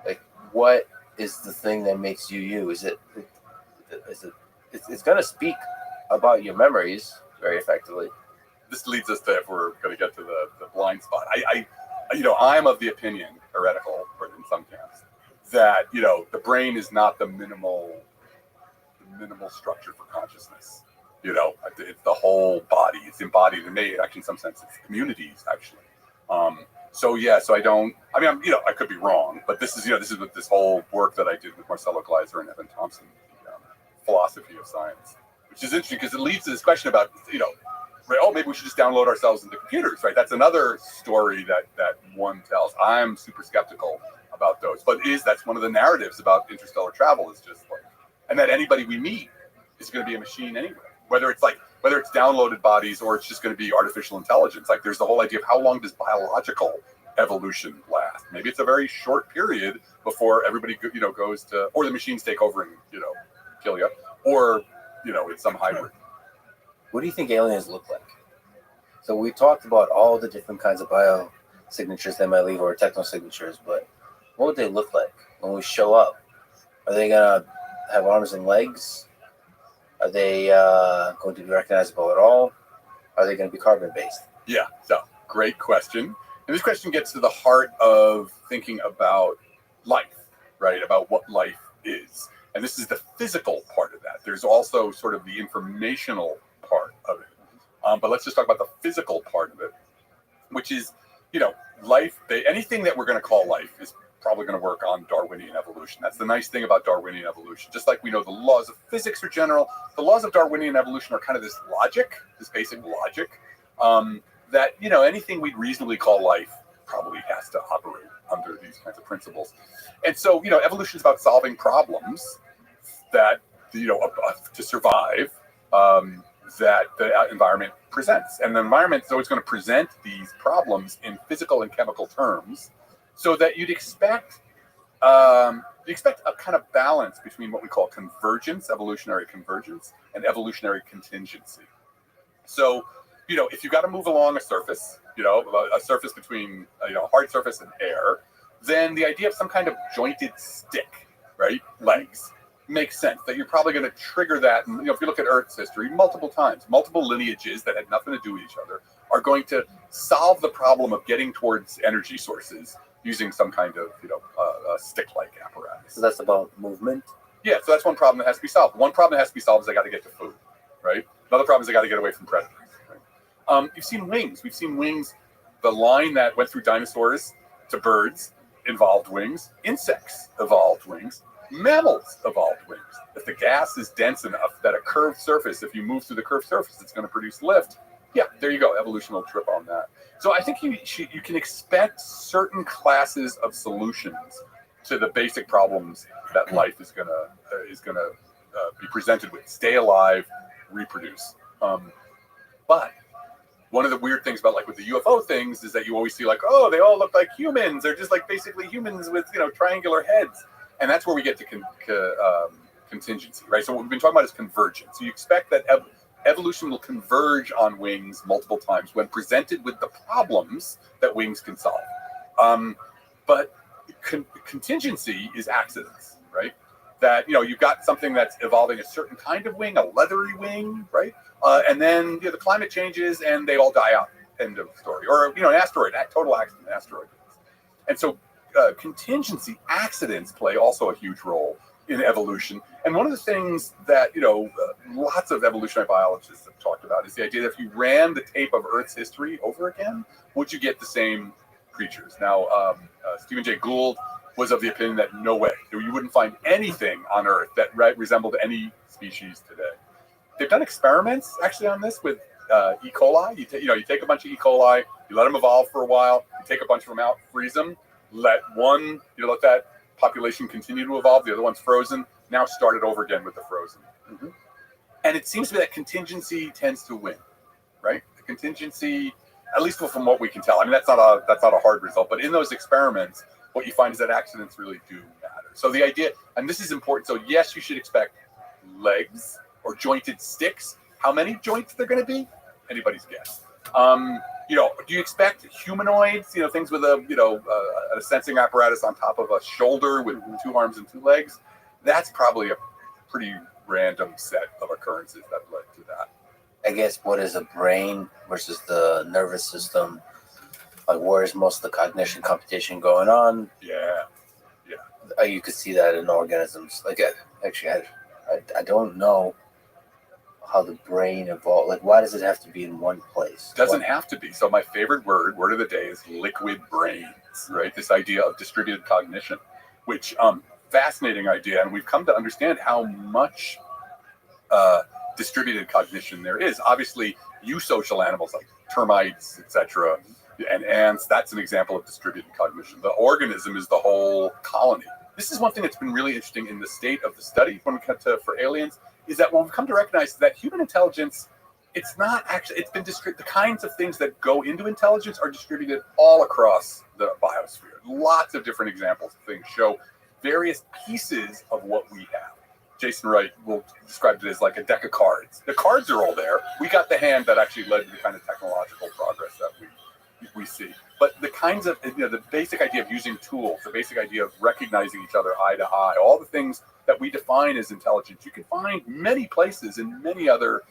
Like what is the thing that makes you you? Is it it's going to speak about your memories very effectively. This leads us to, if we're going to get to the blind spot, I'm of the opinion, heretical, or in some camps, that the brain is not the minimal structure for consciousness. It's the whole body. It's embodied in actually in some sense it's communities actually. So I don't. I mean, I could be wrong, but this is with this whole work that I did with Marcelo Gleiser and Evan Thompson, the philosophy of science, which is interesting because it leads to this question about maybe we should just download ourselves into computers, right? That's another story that one tells. I'm super skeptical about those, but that's one of the narratives about interstellar travel is just and that anybody we meet is going to be a machine anyway, whether it's downloaded bodies or it's just going to be artificial intelligence. Like there's the whole idea of how long does biological evolution last? Maybe it's a very short period before everybody goes to, or the machines take over and kill you, or it's some hybrid. What do you think aliens look like? So we talked about all the different kinds of biosignatures they might leave or technosignatures, but what would they look like when we show up? Are they going to have arms and legs? Are they going to be recognizable at all? Are they going to be carbon-based? Yeah, so great question. And this question gets to the heart of thinking about life, right? About what life is. And this is the physical part of that. There's also sort of the informational part of it. But let's just talk about the physical part of it, which is, life. Anything that we're going to call life is probably going to work on Darwinian evolution. That's the nice thing about Darwinian evolution. Just like we know the laws of physics are general, the laws of Darwinian evolution are kind of this logic, this basic logic, that, anything we'd reasonably call life probably has to operate under these kinds of principles. And so, evolution is about solving problems that, to survive, that the environment presents. And the environment is always going to present these problems in physical and chemical terms, so that you'd expect a kind of balance between what we call convergence, evolutionary convergence, and evolutionary contingency. So, if you got to move along a surface, a surface between a hard surface and air, then the idea of some kind of jointed stick, right, legs, makes sense. That you're probably going to trigger that. And, if you look at Earth's history, multiple times, multiple lineages that had nothing to do with each other are going to solve the problem of getting towards energy sources using some kind of, a stick-like apparatus. So that's about movement? Yeah, so that's one problem that has to be solved. One problem that has to be solved is they got to get to food, right? Another problem is they got to get away from predators. Right? You've seen wings. We've seen wings. The line that went through dinosaurs to birds involved wings. Insects evolved wings. Mammals evolved wings. If the gas is dense enough that a curved surface, if you move through the curved surface, it's going to produce lift. Yeah, there you go. Evolution will trip on that. So I think you can expect certain classes of solutions to the basic problems that life is gonna be presented with. Stay alive, reproduce. But one of the weird things about with the UFO things is that you always see oh, they all look like humans. They're just basically humans with triangular heads, and that's where we get to contingency, right? So what we've been talking about is convergence. So you expect that evolution will converge on wings multiple times when presented with the problems that wings can solve. But contingency is accidents, right? that you've got something that's evolving a certain kind of wing, a leathery wing, right? And then the climate changes and they all die out. End of story. Or an asteroid, total accident, asteroid. And so contingency accidents play also a huge role in evolution. And one of the things that lots of evolutionary biologists have talked about is the idea that if you ran the tape of Earth's history over again, would you get the same creatures? Now, Stephen Jay Gould was of the opinion that no way, you wouldn't find anything on Earth that resembled any species today. They've done experiments actually on this with E. coli. You take a bunch of E. coli, you let them evolve for a while, you take a bunch of them out, freeze them, let that population continue to evolve, the other one's frozen, now start it over again with the frozen. Mm-hmm. And it seems to be that contingency tends to win, right? The contingency, at least from what we can tell. I mean, that's not a hard result, but in those experiments, what you find is that accidents really do matter. So the idea, and this is important, so yes, you should expect legs or jointed sticks. How many joints they're going to be? Anybody's guess. Do you expect humanoids, things with a sensing apparatus on top of a shoulder with 2 arms and 2 legs? That's probably a pretty random set of occurrences that led to that. I guess what is a brain versus the nervous system? Like, where's most of the cognition competition going on? Yeah. You could see that in organisms. Like, actually, I don't know how the brain evolved. Like, why does it have to be in one place? Doesn't have to be. So my favorite word of the day is liquid brains, right? This idea of distributed cognition, which fascinating idea, and we've come to understand how much distributed cognition there is. Obviously, eusocial animals like termites, etc., and ants, that's an example of distributed cognition. The organism is the whole colony. This is one thing that's been really interesting in the state of the study when we come to for aliens, is that when we've come to recognize that human intelligence, it's not actually, it's been distributed, the kinds of things that go into intelligence are distributed all across the biosphere. Lots of different examples of things show various pieces of what we have. Jason Wright will describe it as like a deck of cards. The cards are all there. We got the hand that actually led to the kind of technological progress that we see. But the kinds of, the basic idea of using tools, the basic idea of recognizing each other eye to eye, all the things that we define as intelligence, you can find many places in many other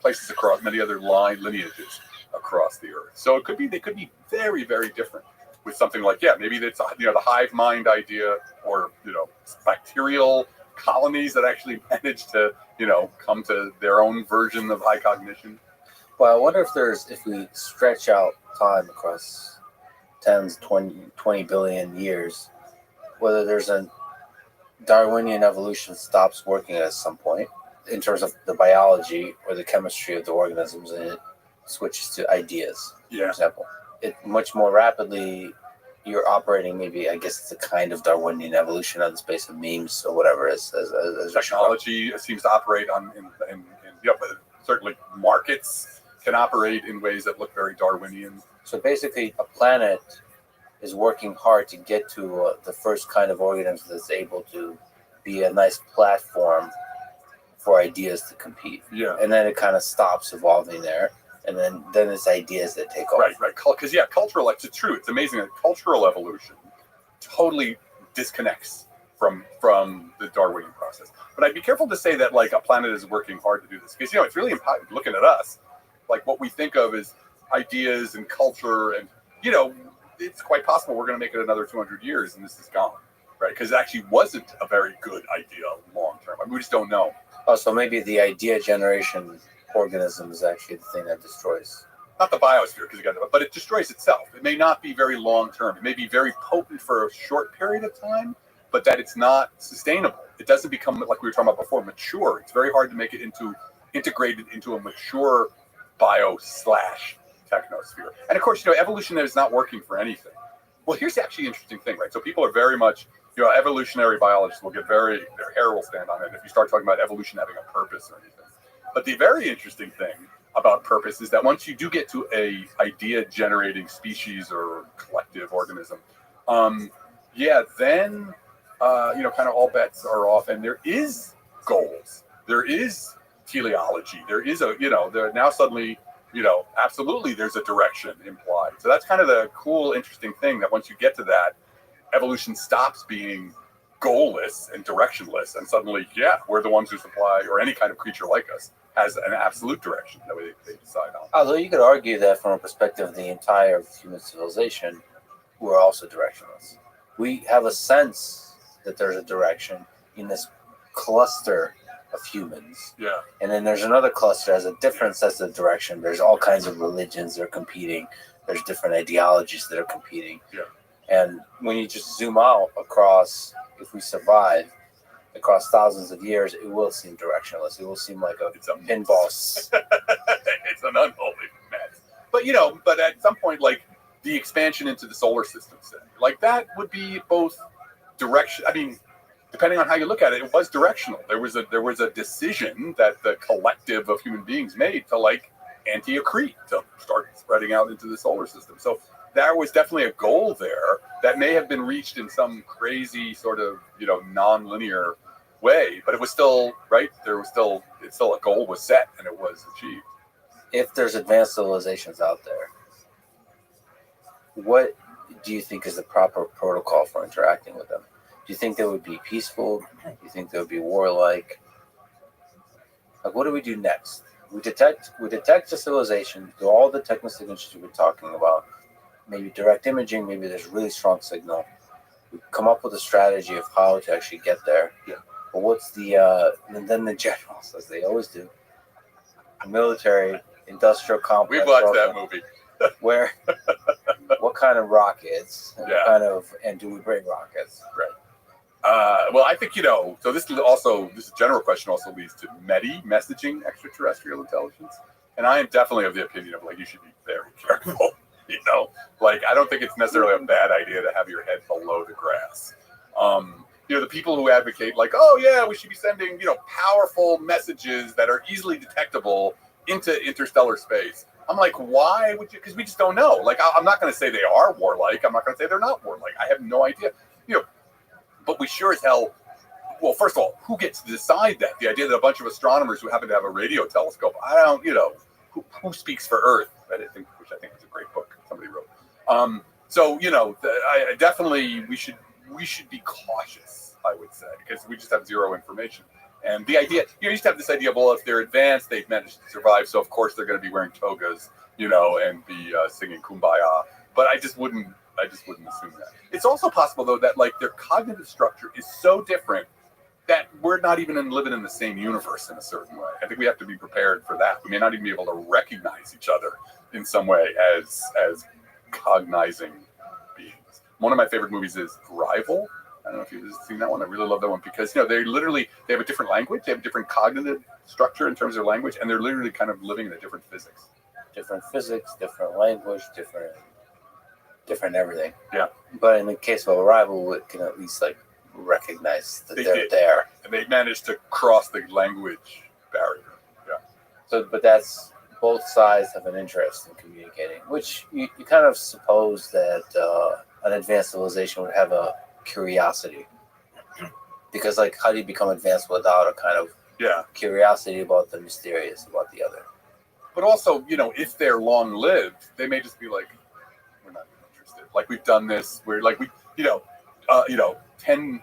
places across many other lineages across the earth. So they could be very, very different with something like, maybe it's the hive mind idea, or bacterial colonies that actually manage to come to their own version of high cognition. Well, I wonder if we stretch out time across 20 billion years, whether there's a Darwinian evolution stops working at some point in terms of the biology or the chemistry of the organisms, and it switches to ideas. For example, it much more rapidly. You're operating, maybe, I guess it's a kind of Darwinian evolution on the space of memes or whatever. As technology seems to operate but certainly markets can operate in ways that look very Darwinian. So basically, a planet is working hard to get to the first kind of organism that's able to be a nice platform for ideas to compete. And then it kind of stops evolving there. And then it's ideas that take off. Right. Because cultural, it's true. It's amazing that cultural evolution totally disconnects from the Darwinian process. But I'd be careful to say that like a planet is working hard to do this, because it's really important. Looking at us, like what we think of as ideas and culture, and it's quite possible we're going to make it another 200 years and this is gone, right? Because it actually wasn't a very good idea long term. I mean, we just don't know. Oh, so maybe the idea generation organism is actually the thing that destroys. Not the biosphere, but it destroys itself. It may not be very long term. It may be very potent for a short period of time, but that it's not sustainable. It doesn't become, like we were talking about before, mature. It's very hard to make it integrated into a mature bio/technosphere. And of course, evolution is not working for anything. Well, here's the actually interesting thing, right? So people are very much, evolutionary biologists will get their hair will stand on it if you start talking about evolution having a purpose or anything. But the very interesting thing about purpose is that once you do get to a idea-generating species or collective organism, then kind of all bets are off, and there is goals, there is teleology, there is there now suddenly, absolutely there's a direction implied. So that's kind of the cool, interesting thing, that once you get to that, evolution stops being goalless and directionless, and suddenly, yeah, we're the ones who supply, or any kind of creature like us has an absolute direction that they decide on. Although you could argue that from a perspective of the entire human civilization, we're also directionless. We have a sense that there's a direction in this cluster of humans. Yeah. And then there's another cluster that has a different sense of direction. There's all kinds of religions that are competing. There's different ideologies that are competing. Yeah. And when you just zoom out across, if we survive across thousands of years, it will seem directionless. It will seem like a pinball. It's an unholy mess. But but at some point, like the expansion into the solar system, like that would be both direction. I mean, depending on how you look at it, it was directional. There was a decision that the collective of human beings made to like anti-accrete, to start spreading out into the solar system. So there was definitely a goal there that may have been reached in some crazy sort of non-linear way, but it was still right. It's still a goal was set and it was achieved. If there's advanced civilizations out there, what do you think is the proper protocol for interacting with them? Do you think they would be peaceful? Do you think they would be warlike? Like, what do we do next? We detect the civilization, do all the technical signatures we've been talking about, maybe direct imaging, maybe there's really strong signal. We come up with a strategy of how to actually get there. Yeah. But what's the and then the generals, as they always do, military industrial complex. We watched that movie. Where what kind of rockets? And Yeah. what kind of, and do we bring rockets? Right. Well, I think, so this general question also leads to messaging extraterrestrial intelligence. And I am definitely of the opinion of, like, you should be very careful, Like, I don't think it's necessarily a bad idea to have your head below the grass. The people who advocate, like, oh, yeah, we should be sending, powerful messages that are easily detectable into interstellar space. I'm like, why would you? Because we just don't know. Like, I'm not going to say they are warlike. I'm not going to say they're not warlike. I have no idea. But we sure as hell, well, first of all, who gets to decide that? The idea that a bunch of astronomers who happen to have a radio telescope, I don't, who speaks for Earth? Which I think is a great book somebody wrote. I definitely, we should be cautious, I would say, because we just have zero information. And the idea, you used to have this idea of, well, if they're advanced, they've managed to survive, so of course they're going to be wearing togas, and be singing Kumbaya. But I just wouldn't assume that. It's also possible, though, that like their cognitive structure is so different that we're not even living in the same universe in a certain way. I think we have to be prepared for that. We may not even be able to recognize each other in some way as cognizing beings. One of my favorite movies is Rival. I don't know if you've seen that one. I really love that one because they have a different language, they have a different cognitive structure in terms of language, and they're literally kind of living in a different physics. Different physics, different language, different everything. Yeah. But in the case of Arrival, we can at least like recognize that they're there. And they managed to cross the language barrier. Yeah. So, but that's both sides have an interest in communicating, which you kind of suppose that an advanced civilization would have a curiosity. Because like, how do you become advanced without a kind of curiosity about the mysterious, about the other? But also, if they're long-lived, they may just be like, we're not interested. Like, we've done this. We're like, 10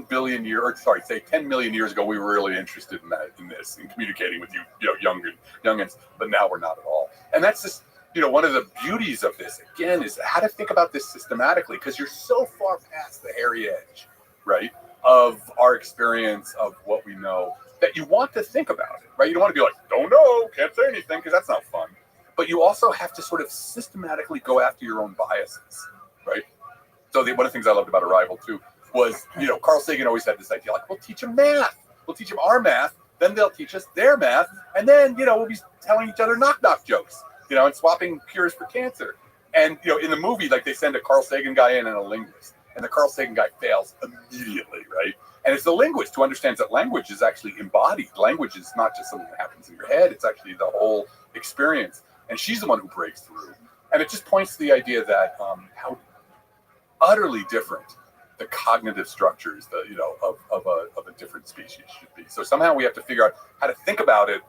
billion years, or sorry, say 10 million years ago, we were really interested in this, in communicating with you, youngins, but now we're not at all. And that's just, one of the beauties of this, again, is how to think about this systematically, because you're so far past the hairy edge, right, of our experience of what we know, that you want to think about it, right? You don't want to be like, don't know, can't say anything, because that's not fun. But you also have to sort of systematically go after your own biases, right? So one of the things I loved about Arrival, too, was, Carl Sagan always had this idea, like, we'll teach them math. We'll teach them our math, then they'll teach us their math, and then, we'll be telling each other knock-knock jokes, and swapping cures for cancer. And, in the movie, like, they send a Carl Sagan guy in and a linguist, and the Carl Sagan guy fails immediately, right? And it's the linguist who understands that language is actually embodied. Language is not just something that happens in your head, it's actually the whole experience. And she's the one who breaks through. And it just points to the idea that how utterly different the cognitive structures, of a different species should be. So somehow we have to figure out how to think about it,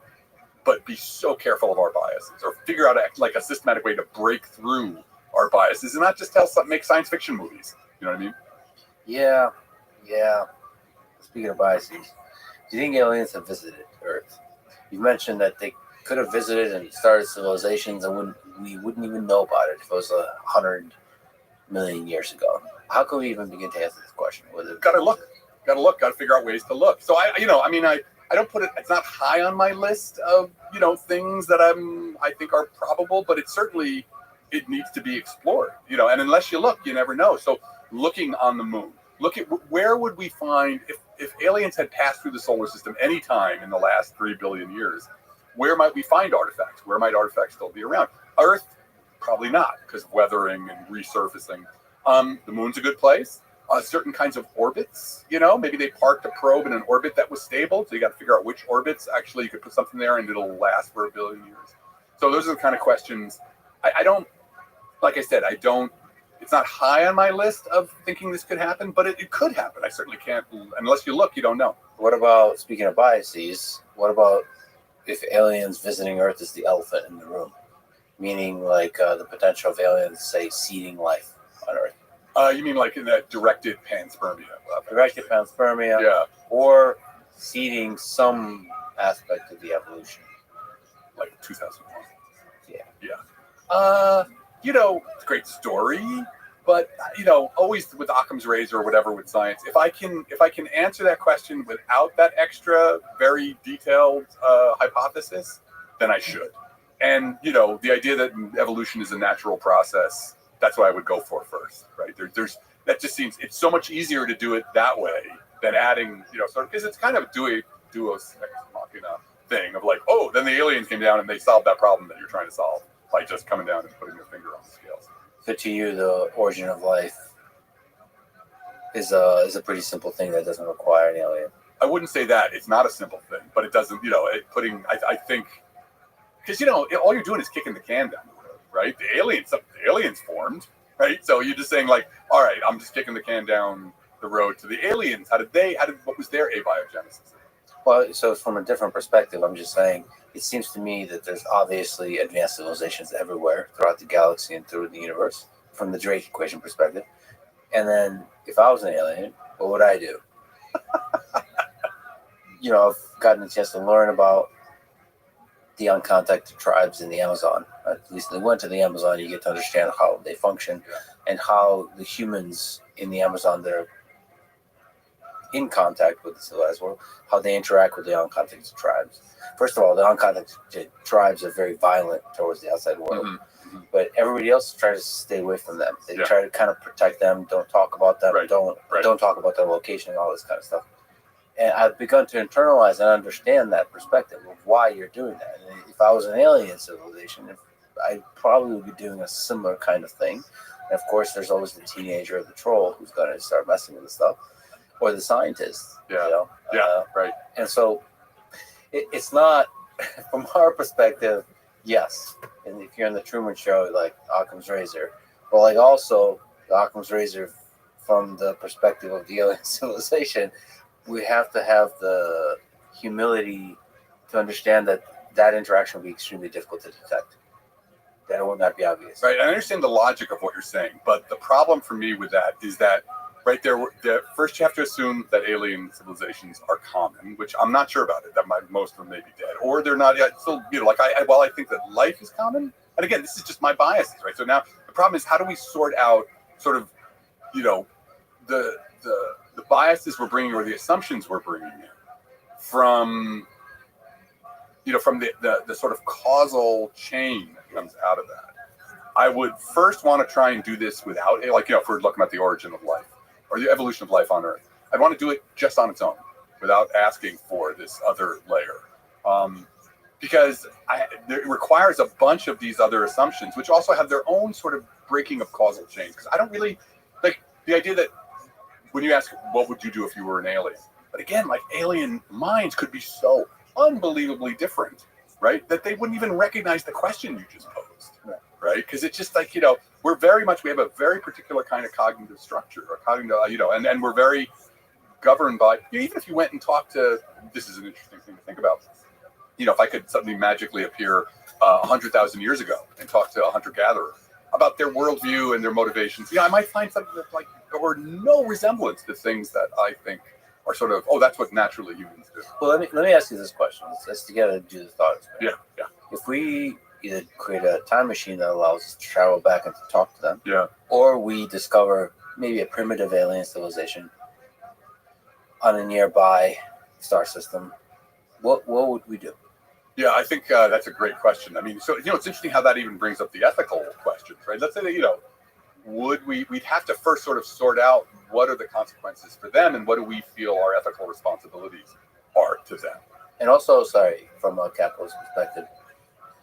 but be so careful of our biases, or figure out a systematic way to break through our biases, and not just make science fiction movies. You know what I mean? Yeah. Yeah. Speaking of biases, do you think aliens have visited Earth? You mentioned that they could have visited and started civilizations, and we wouldn't even know about it if it was 100 million years ago. How could we even begin to answer this question? Gotta look, figure out ways to look. So I don't put it, it's not high on my list of, things that I think are probable, but it needs to be explored, and unless you look, you never know. So looking on the moon, look at where would we find, if aliens had passed through the solar system any time in the last 3 billion years, where might we find artifacts? Where might artifacts still be around? Earth, probably not, because of weathering and resurfacing. The moon's a good place. Certain kinds of orbits, maybe they parked a probe in an orbit that was stable, so you got to figure out which orbits actually you could put something there and it'll last for 1 billion years. So those are the kind of questions. I don't, like I said, it's not high on my list of thinking this could happen, but it could happen. I certainly can't, unless you look, you don't know. What about, speaking of biases, what about if aliens visiting Earth is the elephant in the room? Meaning like the potential of aliens, say, seeding life on Earth. You mean like in that directed panspermia? Directed panspermia, yeah. Or seeding some aspect of the evolution. Like 2001. Yeah. Yeah. It's a great story, but always with Occam's razor or whatever with science, if I can answer that question without that extra very detailed hypothesis, then I should. And the idea that evolution is a natural process, that's what I would go for first, right? That just seems, it's so much easier to do it that way than adding, because it's kind of a duos ex machina thing of like, oh, then the aliens came down and they solved that problem that you're trying to solve by just coming down and putting your finger on the scales. So to you, the origin of life is a pretty simple thing that doesn't require an alien. I wouldn't say that. It's not a simple thing, but it doesn't, I think, because, all you're doing is kicking the can down the road, right? The aliens formed, right? So you're just saying like, all right, I'm just kicking the can down the road to the aliens. What was their abiogenesis? Well, so from a different perspective, I'm just saying, it seems to me that there's obviously advanced civilizations everywhere throughout the galaxy and through the universe, from the Drake equation perspective. And then if I was an alien, what would I do? I've gotten a chance to learn about the uncontacted tribes in the Amazon. At least they went to the Amazon, you get to understand how they function and how the humans in the Amazon that are in contact with the civilized world, how they interact with the uncontacted tribes. First of all, the uncontacted tribes are very violent towards the outside world, but everybody else tries to stay away from them. They try to kind of protect them, don't talk about them, don't talk about their location and all this kind of stuff. And I've begun to internalize and understand that perspective of why you're doing that. And if I was an alien civilization, I probably would be doing a similar kind of thing. And of course, there's always the teenager or the troll who's going to start messing with the stuff, or the scientist. Right. And so it's not, from our perspective, yes. And if you're in the Truman Show, like Occam's razor, but like also the Occam's razor from the perspective of the alien civilization, we have to have the humility to understand that interaction will be extremely difficult to detect. That will not be obvious. Right. I understand the logic of what you're saying, but the problem for me with that is that right there, first you have to assume that alien civilizations are common, which I'm not sure about it. That most of them may be dead, or they're not yet. Still, while I think that life is common, and again, this is just my biases, right? So now the problem is, how do we sort out sort of, the biases we're bringing or the assumptions we're bringing in from, from the sort of causal chain that comes out of that. I would first want to try and do this without, if we're looking at the origin of life or the evolution of life on Earth, I'd want to do it just on its own without asking for this other layer. Because it requires a bunch of these other assumptions, which also have their own sort of breaking of causal chains. Because I don't really like the idea that when you ask, what would you do if you were an alien? But again, like alien minds could be so unbelievably different, right? That they wouldn't even recognize the question you just posed, right? Because it's just like, we have a very particular kind of cognitive structure, or cognitive, and we're very governed by, even if you went and talked to, this is an interesting thing to think about, if I could suddenly magically appear 100,000 years ago and talk to a hunter-gatherer about their worldview and their motivations, I might find something that's like, or no resemblance to things that I think are sort of, oh, that's what naturally humans do. Well, let me ask you this question. Let's together do the thought experiment. Yeah. If we either create a time machine that allows us to travel back and to talk to them, Yeah. or we discover maybe a primitive alien civilization on a nearby star system, what would we do? Yeah, I think that's a great question. I mean, so, it's interesting how that even brings up the ethical questions, right? Let's say that, we'd have to first sort of sort out what are the consequences for them and what do we feel our ethical responsibilities are to them. And also, sorry, from a capitalist perspective,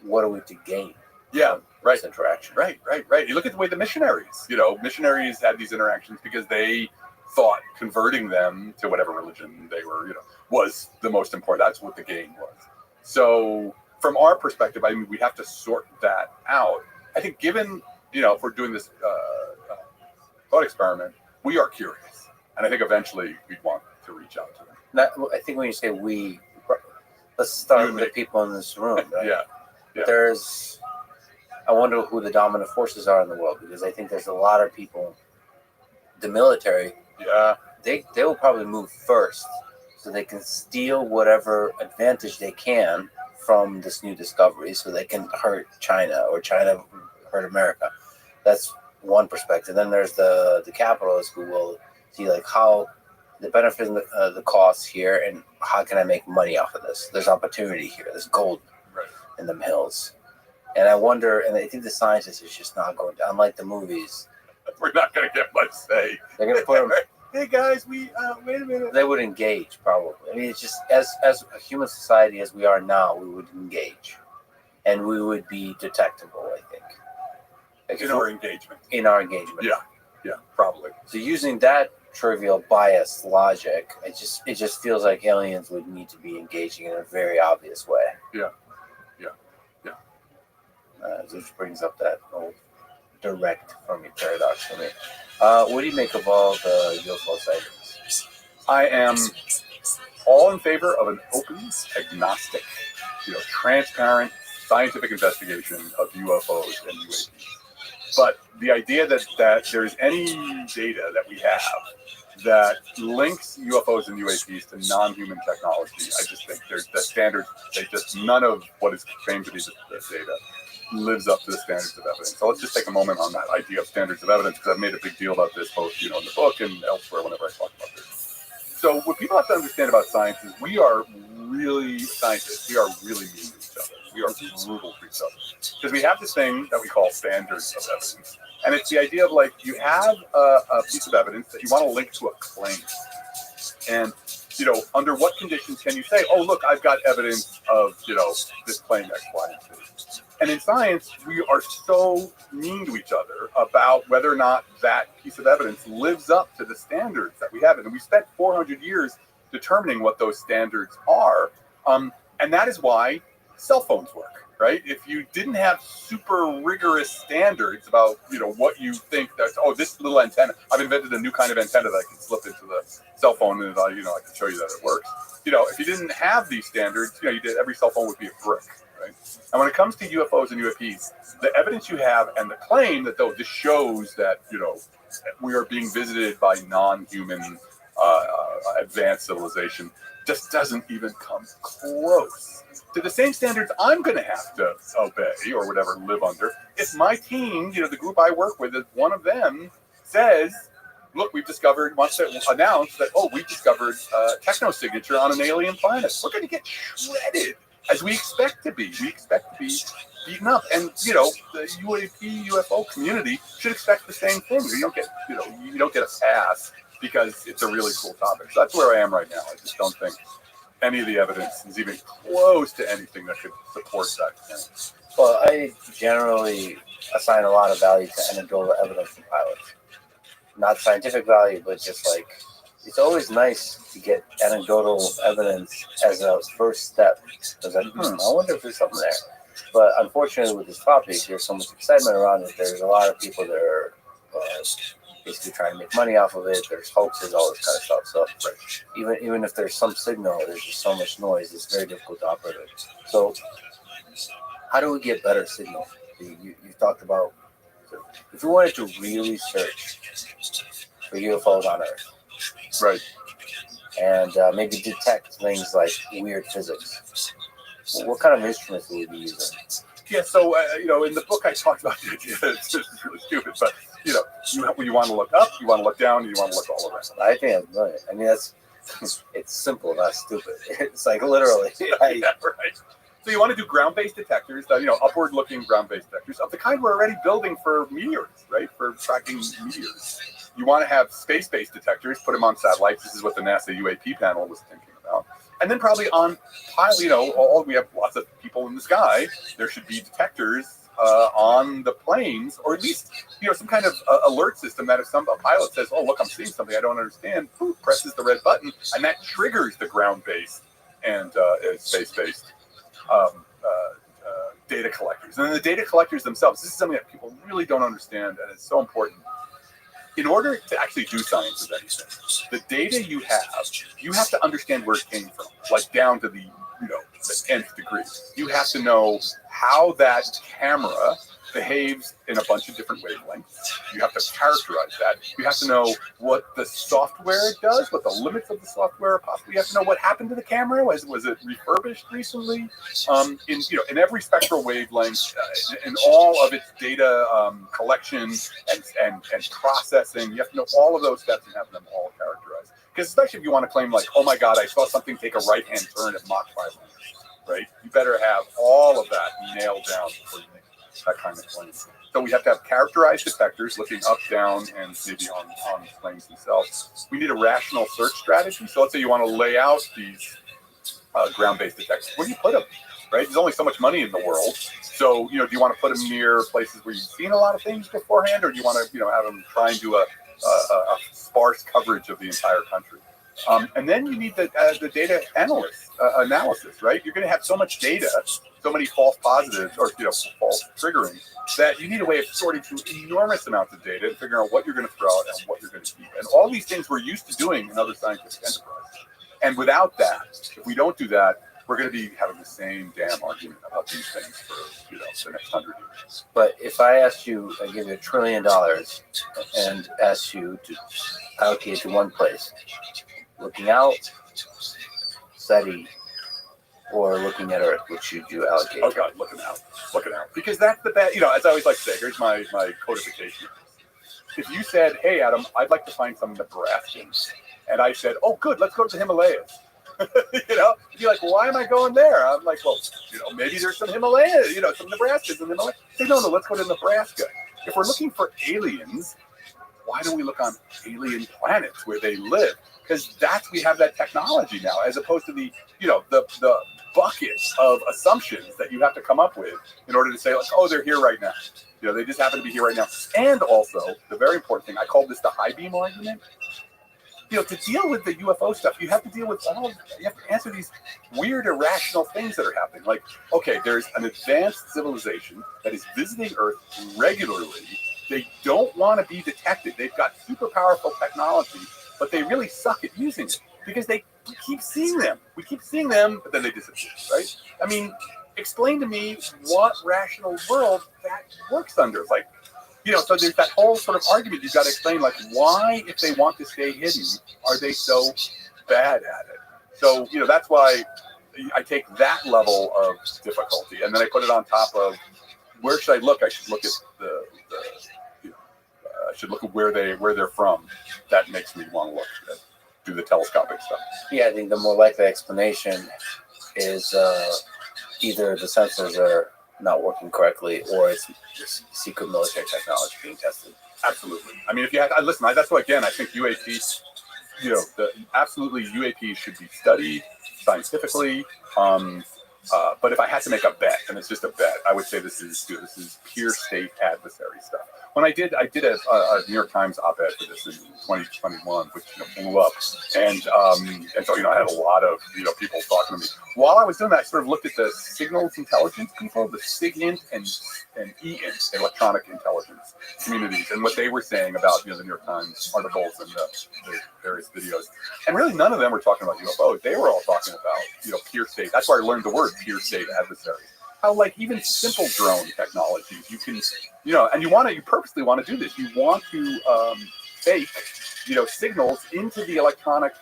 what are we to gain? Yeah, right. This interaction. Right. You look at the way the missionaries had these interactions because they thought converting them to whatever religion they were, was the most important. That's what the gain was. So from our perspective, I mean, we have to sort that out. I think given, if we're doing this thought experiment, we are curious. And I think eventually we'd want to reach out to them. I think when you say we, let's start with the people in this room. Right? Yeah. I wonder who the dominant forces are in the world, because I think there's a lot of people, the military, they will probably move first so they can steal whatever advantage they can from this new discovery so they can hurt China or China hurt America. That's one perspective. Then there's the capitalists who will see like how the benefits and the costs here and how can I make money off of this. There's opportunity here. There's gold in them hills. And I wonder, and I think the scientists is just not going to, unlike the movies. We're not going to get much say. They're going to put them. Hey guys, wait a minute. They would engage probably. I mean, it's just as a human society as we are now, we would engage, and we would be detectable. I think. Like in our engagement. Yeah, probably. So using that trivial bias logic, it just feels like aliens would need to be engaging in a very obvious way. Yeah. Which brings up that old direct Fermi paradox for me. What do you make of all the UFO sightings? I am all in favor of an open, agnostic, transparent, scientific investigation of UFOs and UAPs. But the idea that there's any data that we have that links UFOs and UAPs to non-human technology, I just think there's the standards. None of what is claimed to be this data lives up to the standards of evidence. So let's just take a moment on that idea of standards of evidence, because I've made a big deal about this both, in the book and elsewhere whenever I talk about this. So what people have to understand about science is we are really scientists. We are really mean to each other. We are brutal to each other because we have this thing that we call standards of evidence, and it's the idea of like you have a piece of evidence that you want to link to a claim, and under what conditions can you say, oh look, I've got evidence of this claim X, Y, and Z. And in science, we are so mean to each other about whether or not that piece of evidence lives up to the standards that we have. And we spent 400 years determining what those standards are. And that is why cell phones work, right? If you didn't have super rigorous standards about, what you think that's, oh, this little antenna, I've invented a new kind of antenna that I can slip into the cell phone and, I can show you that it works. If you didn't have these standards, every cell phone would be a brick. Right? And when it comes to UFOs and UAPs, the evidence you have and the claim that this shows that we are being visited by non-human advanced civilization just doesn't even come close to the same standards I'm going to have to obey or whatever live under. If my team, the group I work with, if one of them says, look, wants to announce that, we've discovered techno signature on an alien planet, we're going to get shredded. As we expect to be. We expect to be beaten up. And, the UAP, UFO community should expect the same thing. You don't get a pass because it's a really cool topic. So that's where I am right now. I just don't think any of the evidence is even close to anything that could support that claim. Well, I generally assign a lot of value to anecdotal evidence from pilots. Not scientific value, but just like, it's always nice to get anecdotal evidence as a first step. Because I wonder if there's something there. But unfortunately, with this topic, there's so much excitement around it. There's a lot of people that are basically trying to make money off of it. There's hoaxes, all this kind of stuff. So even if there's some signal, there's just so much noise. It's very difficult to operate it. So how do we get better signal? You talked about if we wanted to really search for UFOs on Earth. Right. And maybe detect things like weird physics. What kind of instruments will we be using? Yeah, so, in the book I talked about the idea, it's just really stupid, but, you want to look up, you want to look down, and you want to look all around. I think that's brilliant. I mean, it's simple, not stupid. It's like literally. Yeah, right. So you want to do ground-based detectors, upward-looking ground-based detectors of the kind we're already building for meteors, right? For tracking meteors. You want to have space-based detectors, put them on satellites. This is what the NASA UAP panel was thinking about. And then probably on, we have lots of people in the sky. There should be detectors on the planes, or at least, some kind of alert system that if a pilot says, oh, look, I'm seeing something I don't understand, presses the red button, and that triggers the ground-based and space-based data collectors. And then the data collectors themselves, this is something that people really don't understand, and it's so important. In order to actually do science of anything, the data you have to understand where it came from, like down to the nth degree. You have to know how that camera behaves in a bunch of different wavelengths. You have to characterize that. You have to know what the software does, what the limits of the software are possible. You have to know what happened to the camera. Was it refurbished recently? In every spectral wavelength, in all of its data collection and processing, you have to know all of those steps and have them all characterized. Because especially if you want to claim like, oh my God, I saw something take a right-hand turn at Mach 500, right? You better have all of that nailed down before you make that kind of claim. So we have to have characterized detectors looking up, down, and maybe on planes themselves. We need a rational search strategy. So let's say you want to lay out these ground-based detectors. Where do you put them, right? There's only so much money in the world. So, do you want to put them near places where you've seen a lot of things beforehand, or do you want to, have them try and do a sparse coverage of the entire country? And then you need the data analysis, right? You're going to have so much data, so many false positives or false triggering, that you need a way of sorting through enormous amounts of data and figuring out what you're going to throw out and what you're going to keep. And all these things we're used to doing in other scientific enterprises. And without that, if we don't do that, we're going to be having the same damn argument about these things for the next 100 years. But if I asked you, I give you $1 trillion and asked you to allocate to one place, looking out, SETI, or looking at Earth, which should you allocate? Oh God, looking out. Because that's the best, as I always like to say, here's my codification. If you said, hey Adam, I'd like to find some Nebraskans, and I said, oh good, let's go to the Himalayas. You'd be like, well, why am I going there? I'm like, well, maybe there's some Himalayas, some Nebraskans in the Himalayas. Say, no, let's go to Nebraska. If we're looking for aliens, why don't we look on alien planets where they live? Because we have that technology now, as opposed to the bucket of assumptions that you have to come up with in order to say, like, oh, they're here right now. They just happen to be here right now. And also, the very important thing, I call this the high beam argument. To deal with the UFO stuff, you have to deal with you have to answer these weird, irrational things that are happening. Like, okay, there's an advanced civilization that is visiting Earth regularly. They don't want to be detected. They've got super powerful technology, but they really suck at using it because we keep seeing them. We keep seeing them, but then they disappear, right? I mean, explain to me what rational world that works under. It's like, so there's that whole sort of argument you've got to explain, like, why, if they want to stay hidden, are they so bad at it? So, that's why I take that level of difficulty, and then I put it on top of, where should I look? I should look at I should look at where they're from. That makes me want to look at, do the telescopic stuff. Yeah, I think the more likely explanation is either the sensors are not working correctly, or it's just secret military technology being tested. Absolutely. I mean, if you listen, that's why, again, I think UAP, absolutely UAP should be studied scientifically. But if I had to make a bet, and it's just a bet, I would say this is pure state adversary stuff. When I did a New York Times op-ed for this in 2021, which blew up, and so I had a lot of people talking to me. While I was doing that, I sort of looked at the signals intelligence people, the SIGINT and EINT, electronic intelligence communities, and what they were saying about the New York Times articles and the various videos. And really, none of them were talking about UFOs. They were all talking about pure state. That's why I learned the word pure state adversary. How, like, even simple drone technologies, you can, and you purposely want to do this. You want to fake signals into the electronic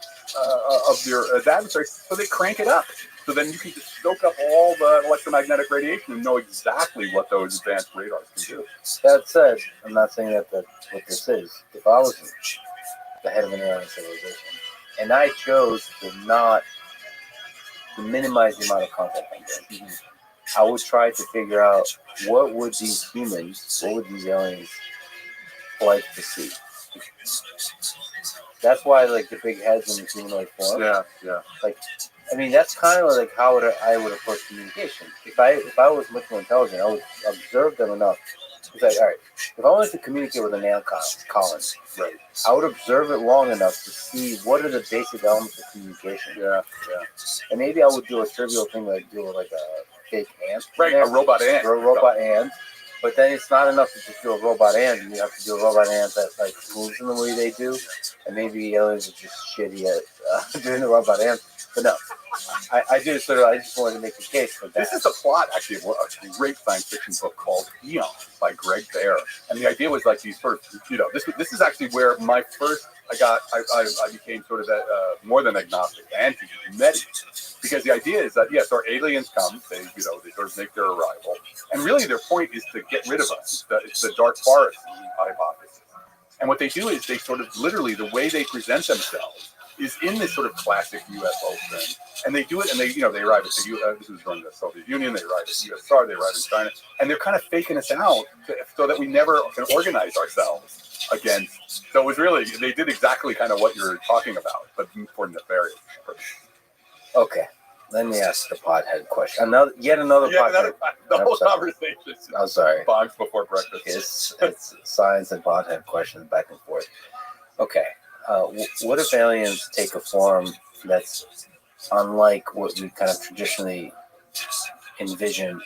of your adversary, so they crank it up. So then you can just soak up all the electromagnetic radiation and know exactly what those advanced radars can do. That said, I'm not saying that that's what this is. If I was the head of an alien civilization and I chose to minimize the amount of contact I'm doing, I would try to figure out what would these aliens like to see. That's why, like, the big heads in the humanoid form. Yeah. Like, I mean, that's kind of like how I would approach communication. If I was much more intelligent, I would observe them enough. It's like, all right, if I wanted to communicate with an ant colony, Right. I would observe it long enough to see what are the basic elements of communication. Yeah. And maybe I would do a trivial thing like do like a fake ant. Right, a robot ant. Or a robot ant. But then it's not enough to just do a robot ant. You have to do a robot ant that like moves in the way they do. And maybe aliens are just shitty at doing the robot ant. But no, I just wanted to make a case for that. This is the plot, actually, of a great science fiction book called Eon by Greg Bear. And the idea was like these sort of, this is actually where I became sort of more than agnostic, anti-medi. Because the idea is that, yes, our aliens come, they sort of make their arrival. And really their point is to get rid of us. It's the dark forest hypothesis. And what they do is they sort of literally, the way they present themselves is in this sort of classic UFO thing. And they do it, and they arrive at this was during the Soviet Union, they arrive at the USSR, they arrive in China, and they're kind of faking us out so that we never can organize ourselves against. So it was really, they did exactly kind of what you're talking about, but for nefarious purposes. Okay, let me ask the pothead question. Yet another pothead. The whole conversation. I'm sorry. Bombs before breakfast. It's science and pothead questions back and forth. Okay. What if aliens take a form that's unlike what we kind of traditionally envision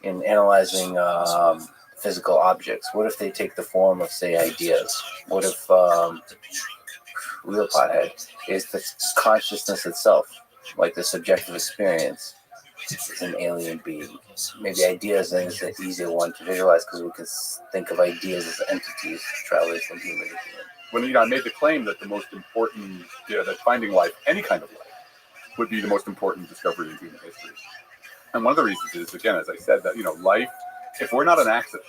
in analyzing physical objects? What if they take the form of, say, ideas? What if real pothead is the consciousness itself, like the subjective experience, is an alien being? Maybe ideas is an easier one to visualize because we can think of ideas as entities traveling from human to human. When I made the claim that the most important, that finding life, any kind of life, would be the most important discovery in human history. And one of the reasons is, again, as I said, that life, if we're not an accident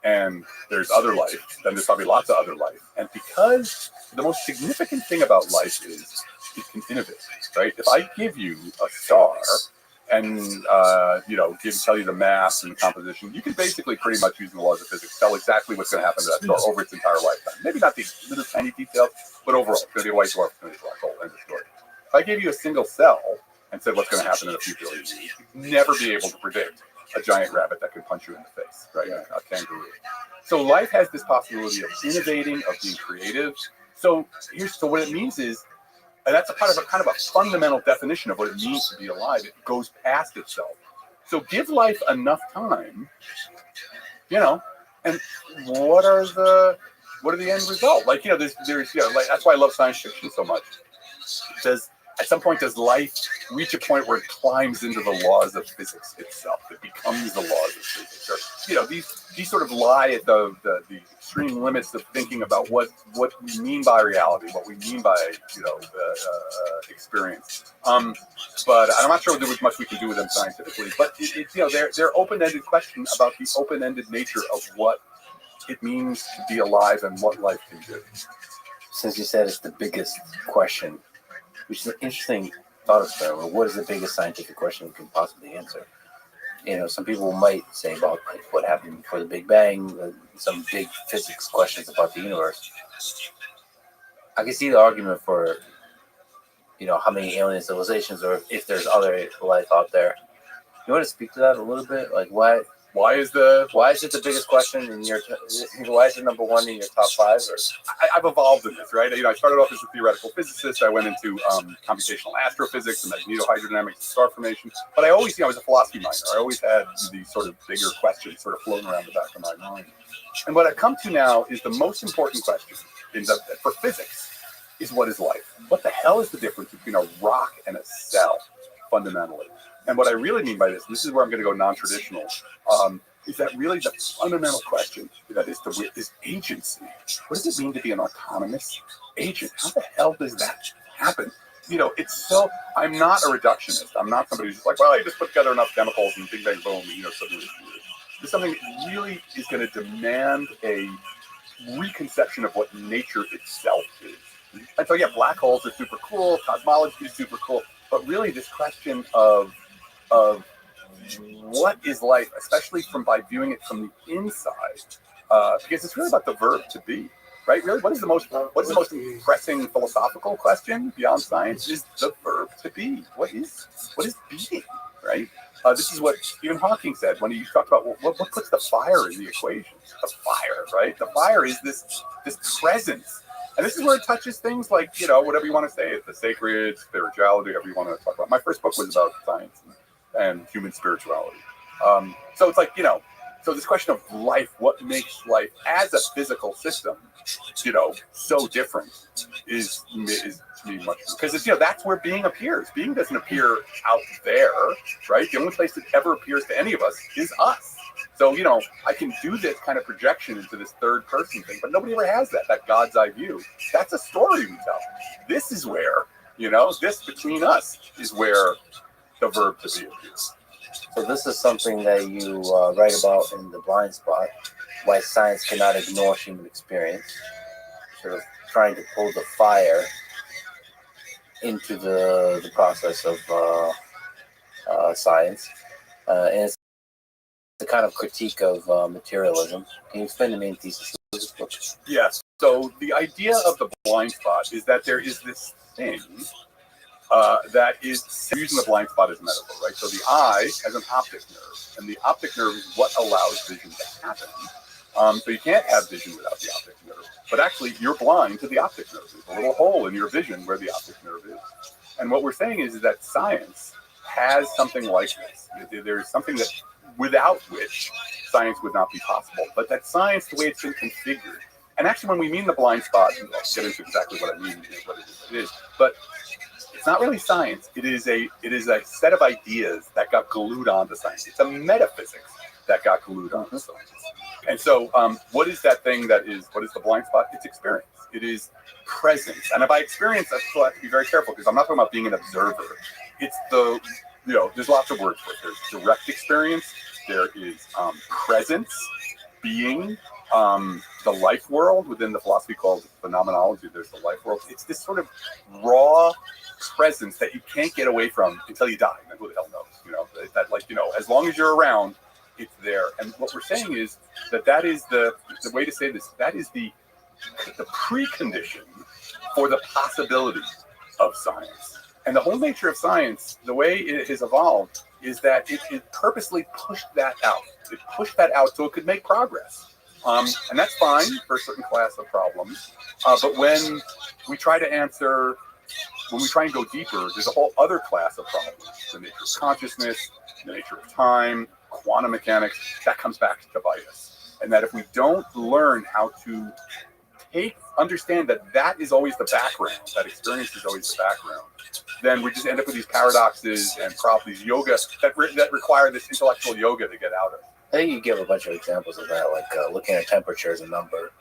and there's other life, then there's probably lots of other life. And because the most significant thing about life is it can innovate, right? If I give you a star and tell you the mass and the composition, you can basically pretty much using the laws of physics tell exactly what's going to happen to that star over its entire lifetime. Maybe not the little tiny details, but overall, it's going to be a white dwarf, it's going to be a black hole, end of story. If I gave you a single cell and said what's going to happen in a few billion years, you'd never be able to predict a giant rabbit that could punch you in the face, right? A kangaroo. So life has this possibility of innovating, of being creative. So what it means is, and that's a part of a kind of a fundamental definition of what it means to be alive. It goes past itself. So give life enough time, and what are the end result? Like, there's like, that's why I love science fiction so much. At some point, does life reach a point where it climbs into the laws of physics itself? It becomes the laws of physics. Or, these sort of lie at the extreme limits of thinking about what we mean by reality, what we mean by experience. But I'm not sure there's much we can do with them scientifically. But they're open-ended questions about the open-ended nature of what it means to be alive and what life can do. Since you said it's the biggest question, which is an interesting thought experiment. What is the biggest scientific question we can possibly answer? Some people might say about what happened before the Big Bang, some big physics questions about the universe. I can see the argument for, how many alien civilizations or if there's other life out there. You want to speak to that a little bit? Like, why is it the biggest question in your? Why is it number one in your top five? Or? I've evolved in this, right? I started off as a theoretical physicist. I went into computational astrophysics and magnetohydrodynamics and star formation. But I always, I was a philosophy minor. I always had these sort of bigger questions sort of floating around the back of my mind. And what I've come to now is the most important question for physics is what is life? What the hell is the difference between a rock and a cell, fundamentally? And what I really mean by this is where I'm going to go non-traditional. is that really the fundamental question that is agency. What does it mean to be an autonomous agent? How the hell does that happen? It's so. I'm not a reductionist. I'm not somebody who's just like, well, you just put together enough chemicals and big bang boom, and suddenly it's something that really is going to demand a reconception of what nature itself is. And so, yeah, black holes are super cool. Cosmology is super cool. But really, this question of what is life, especially by viewing it from the inside, because it's really about the verb to be, right? Really, what is the most pressing philosophical question beyond science is the verb to be. What is being, right? This is what Stephen Hawking said when he talked about what puts the fire in the equation. The fire, right? The fire is this presence. And this is where it touches things like, whatever you want to say, the sacred, spirituality, whatever you want to talk about. My first book was about science and human spirituality. So it's like, so this question of life, what makes life as a physical system, so different is to me much, because it's, that's where being appears. Being doesn't appear out there, right? The only place it ever appears to any of us is us. So, I can do this kind of projection into this third person thing, but nobody ever has that God's eye view. That's a story we tell. This is where, this between us is where the verb to be appears. So this is something that you write about in The Blind Spot, why science cannot ignore human experience, sort of trying to pull the fire into the process of science. And it's the kind of critique of materialism. Can you explain the main thesis of this book? Yes. So the idea of the blind spot is that there is this thing that is using the blind spot as a metaphor, right? So the eye has an optic nerve, and the optic nerve is what allows vision to happen. So you can't have vision without the optic nerve. But actually, you're blind to the optic nerve. There's a little hole in your vision where the optic nerve is. And what we're saying is that science has something like this. There's something that without which science would not be possible. But that science, the way it's been configured, and actually when we mean the blind spot, I'll get into exactly what I mean, what it is, but it's not really science. It is a set of ideas that got glued onto science. It's a metaphysics that got glued onto science. And so what is that thing what is the blind spot? It's experience. It is presence. And by experience, I still have to be very careful because I'm not talking about being an observer. It's there's lots of words for it. There's direct experience. There is presence, being, the life world within the philosophy called phenomenology. There's the life world. It's this sort of raw presence that you can't get away from until you die. And who the hell knows? As long as you're around, it's there. And what we're saying is that is the way to say this. That is the precondition for the possibility of science. And the whole nature of science, the way it has evolved, is that it purposely pushed that out. It pushed that out so it could make progress. And that's fine for a certain class of problems. But when we try and go deeper, there's a whole other class of problems. The nature of consciousness, the nature of time, quantum mechanics, that comes back to bite us. And that if we don't learn how to understand that is always the background, that experience is always the background, then we just end up with these paradoxes and these yoga that require this intellectual yoga to get out of. I think you give a bunch of examples of that, like looking at temperature as a number.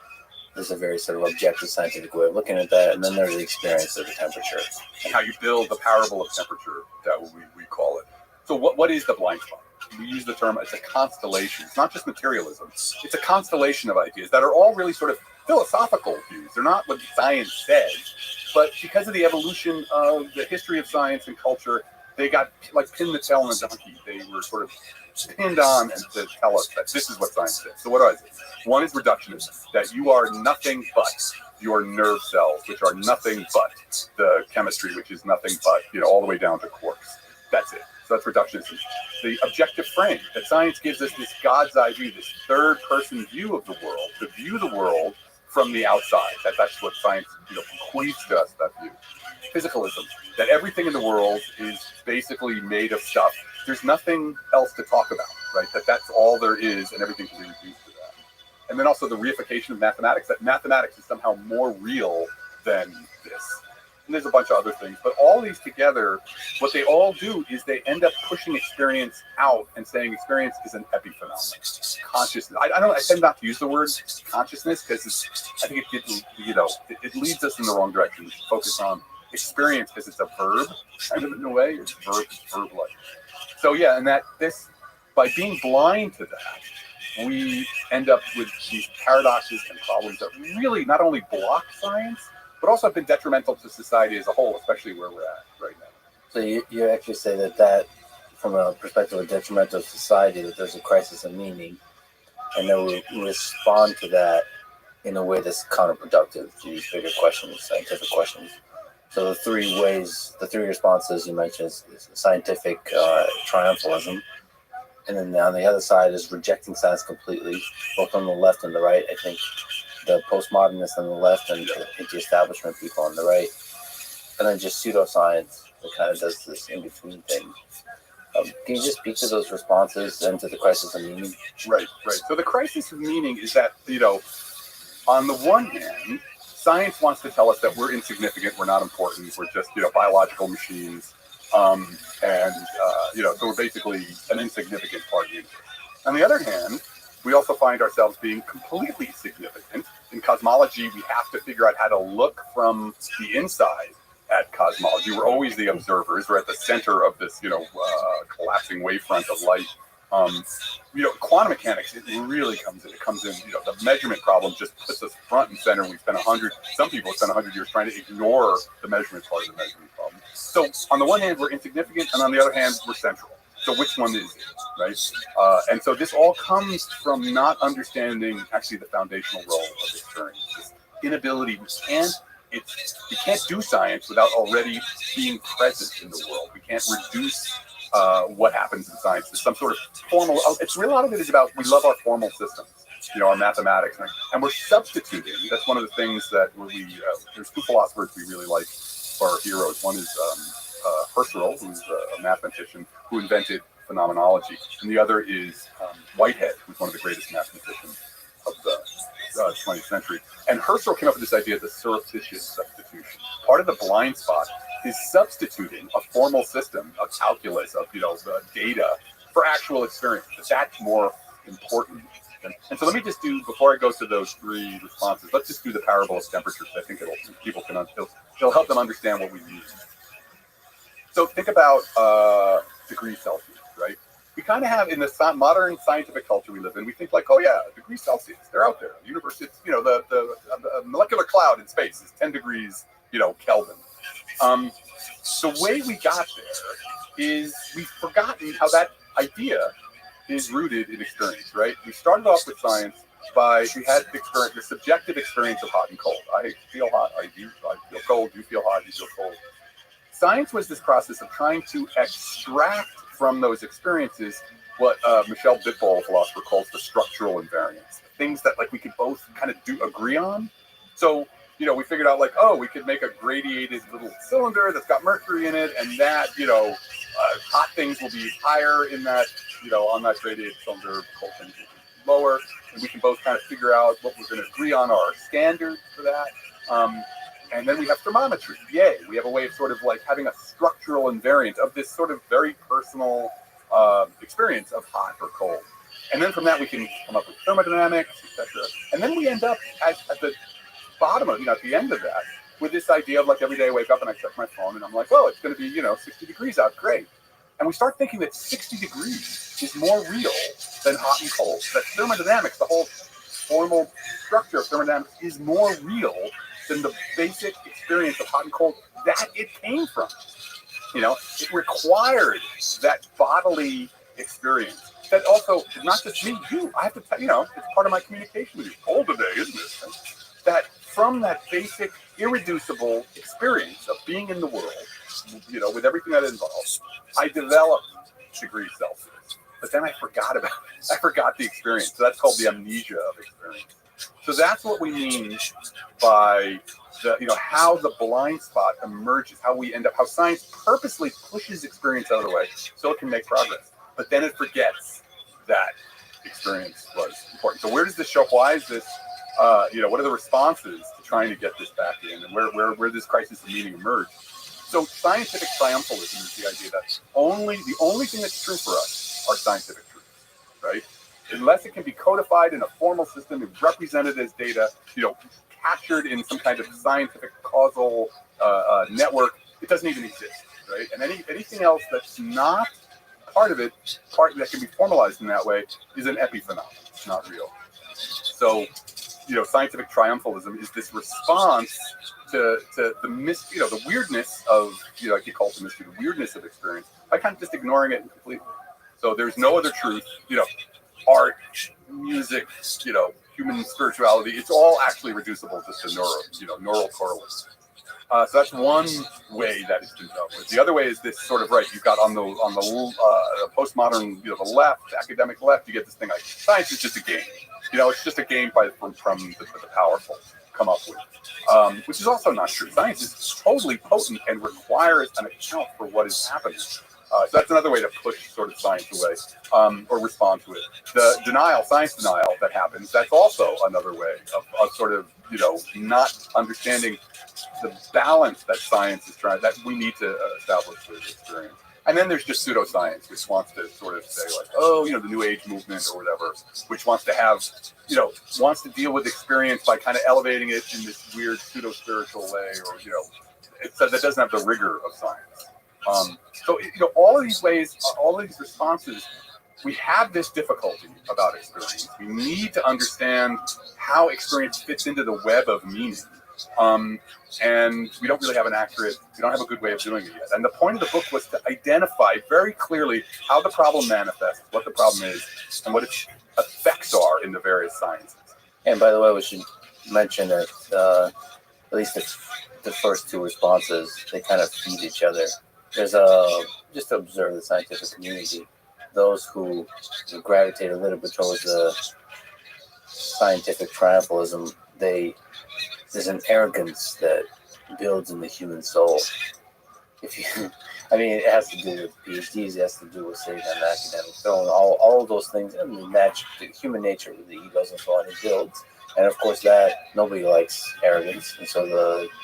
There's a very sort of objective scientific way of looking at that, and then there's the experience of the temperature. And how you build the parable of temperature, that we call it. So what is the blind spot? We use the term, it's a constellation. It's not just materialism. It's a constellation of ideas that are all really sort of philosophical views. They're not what science says, but because of the evolution of the history of science and culture, they got like pin the tail on a donkey. They were sort of pinned on and to tell us that this is what science says. So what is it? One is reductionism, that you are nothing but your nerve cells, which are nothing but the chemistry, which is nothing but, all the way down to quarks. That's it. So that's reductionism. The objective frame, that science gives us this God's eye view, this third person view of the world, to view the world from the outside. That's what science bequeaths to us, that view. Physicalism, that everything in the world is basically made of stuff. There's nothing else to talk about, right? That's all there is, and everything can be reduced to that. And then also the reification of mathematics, that mathematics is somehow more real than this. and there's a bunch of other things. But all these together, what they all do is they end up pushing experience out and saying experience is an epiphenomenon. Consciousness. I don't. I tend not to use the word consciousness because I think it leads us in the wrong direction. We should focus on experience because it's a verb, kind of in a way. It's verb-like. So yeah, and that this by being blind to that, we end up with these paradoxes and problems that really not only block science, but also have been detrimental to society as a whole, especially where we're at right now. So you actually say that from a perspective of detrimental society, that there's a crisis of meaning, and then we respond to that in a way that's counterproductive to these bigger questions, scientific questions. So the three responses you mentioned is scientific triumphalism, and then on the other side is rejecting science completely, both on the left and the right. I think the postmodernists on the left and the anti-establishment people on the right, and then just pseudoscience that kind of does this in-between thing. Can you just speak to those responses and to the crisis of meaning? Right. So the crisis of meaning is that, on the one hand, science wants to tell us that we're insignificant, we're not important, we're just, biological machines, so we're basically an insignificant part of the universe. On the other hand, we also find ourselves being completely significant. In cosmology, we have to figure out how to look from the inside at cosmology. We're always the observers. We're at the center of this, collapsing wavefront of light. Quantum mechanics, it really comes in. It comes in, the measurement problem just puts us front and center. We spend some people spend 100 years trying to ignore the measurement part of the measurement problem. So on the one hand, we're insignificant, and on the other hand, we're central. So which one is it, right? And so this all comes from not understanding actually the foundational role of experience. This inability, we can't do science without already being present in the world. We can't reduce what happens in science to some sort of formal. It's really, a lot of it is about, we love our formal systems, our mathematics, and we're substituting. That's one of the things that there's two philosophers we really like for our heroes. One is Rothschild, who's a mathematician who invented phenomenology, and the other is Whitehead, who's one of the greatest mathematicians of the 20th century. And Rothschild came up with this idea of the surreptitious substitution. Part of the blind spot is substituting a formal system of calculus, of the data, for actual experience. But that's more important. And so let me just do, before I go to those three responses, let's just do the parable of temperatures. I think it'll help them understand what we mean. So think about degrees Celsius, right? We kind of have, in the modern scientific culture we live in, we think like, oh yeah, degrees Celsius, they're out there. The universe, it's, the molecular cloud in space is 10 degrees, Kelvin. The way we got there is we've forgotten how that idea is rooted in experience, right? We started off with science we had the subjective experience of hot and cold. I feel hot, I feel cold, you feel hot, you feel cold. Science was this process of trying to extract from those experiences what Michel Bitbol, a philosopher, calls the structural invariance. Things that we could both kind of agree on. So, we figured out we could make a gradiated little cylinder that's got mercury in it, and that, hot things will be higher in that, on that gradiated cylinder, cold things will be lower, and we can both kind of figure out what we're going to agree on our standards for that. And then we have thermometry. Yay, we have a way of sort of having a structural invariant of this sort of very personal experience of hot or cold. And then from that we can come up with thermodynamics, etc. And then we end up at the bottom of, at the end of that, with this idea of every day I wake up and I check my phone and I'm like, oh, it's going to be, 60 degrees out, great. And we start thinking that 60 degrees is more real than hot and cold. That thermodynamics, the whole formal structure of thermodynamics, is more real than the basic experience of hot and cold that it came from. It required that bodily experience. That also, not just me, you. I have to tell it's part of my communication with you. Cold today, isn't it? That from that basic, irreducible experience of being in the world, with everything that involves, I developed degrees Celsius. But then I forgot about it. I forgot the experience. So that's called the amnesia of experience. So that's what we mean by how the blind spot emerges, how science purposely pushes experience out of the way so it can make progress. But then it forgets that experience was important. So where does this show up? Why is this, what are the responses to trying to get this back in, and where this crisis of meaning emerged. So scientific triumphalism is the idea that the only thing that's true for us are scientific truths, right? Unless it can be codified in a formal system and represented as data, captured in some kind of scientific causal network, it doesn't even exist, right? And anything else that's not part of it, that can be formalized in that way, is an epiphenomenon. It's not real. So, scientific triumphalism is this response to the the weirdness of, like you call it the mystery, the weirdness of experience, by kind of just ignoring it completely. So there's no other truth, art, music, human spirituality, it's all actually reducible just to neural correlates. So that's one way that it's been dealt with. The other way is this sort of, right, you've got on the postmodern, the left, academic left, you get this thing like science is just a game. It's just a game from the powerful come up with, which is also not true. Science is totally potent and requires an account for what is happening. So that's another way to push sort of science away, or respond to it. The science denial that happens, that's also another way of sort of, not understanding the balance that science is that we need to establish with experience. And then there's just pseudoscience, which wants to sort of say like, the New Age movement or whatever, which wants to have, wants to deal with experience by kind of elevating it in this weird pseudo-spiritual way, or, that doesn't have the rigor of science. So, all of these ways, all of these responses, we have this difficulty about experience. We need to understand how experience fits into the web of meaning. And we don't really have we don't have a good way of doing it yet. And the point of the book was to identify very clearly how the problem manifests, what the problem is, and what its effects are in the various sciences. And by the way, we should mention that at least the first two responses, they kind of feed each other. There's just to observe the scientific community, those who gravitate a little bit towards the scientific triumphalism, there's an arrogance that builds in the human soul. It has to do with PhDs, it has to do with saying on academic film, all of those things, and the human nature with the egos and so on, it builds. And of course, that nobody likes arrogance, and so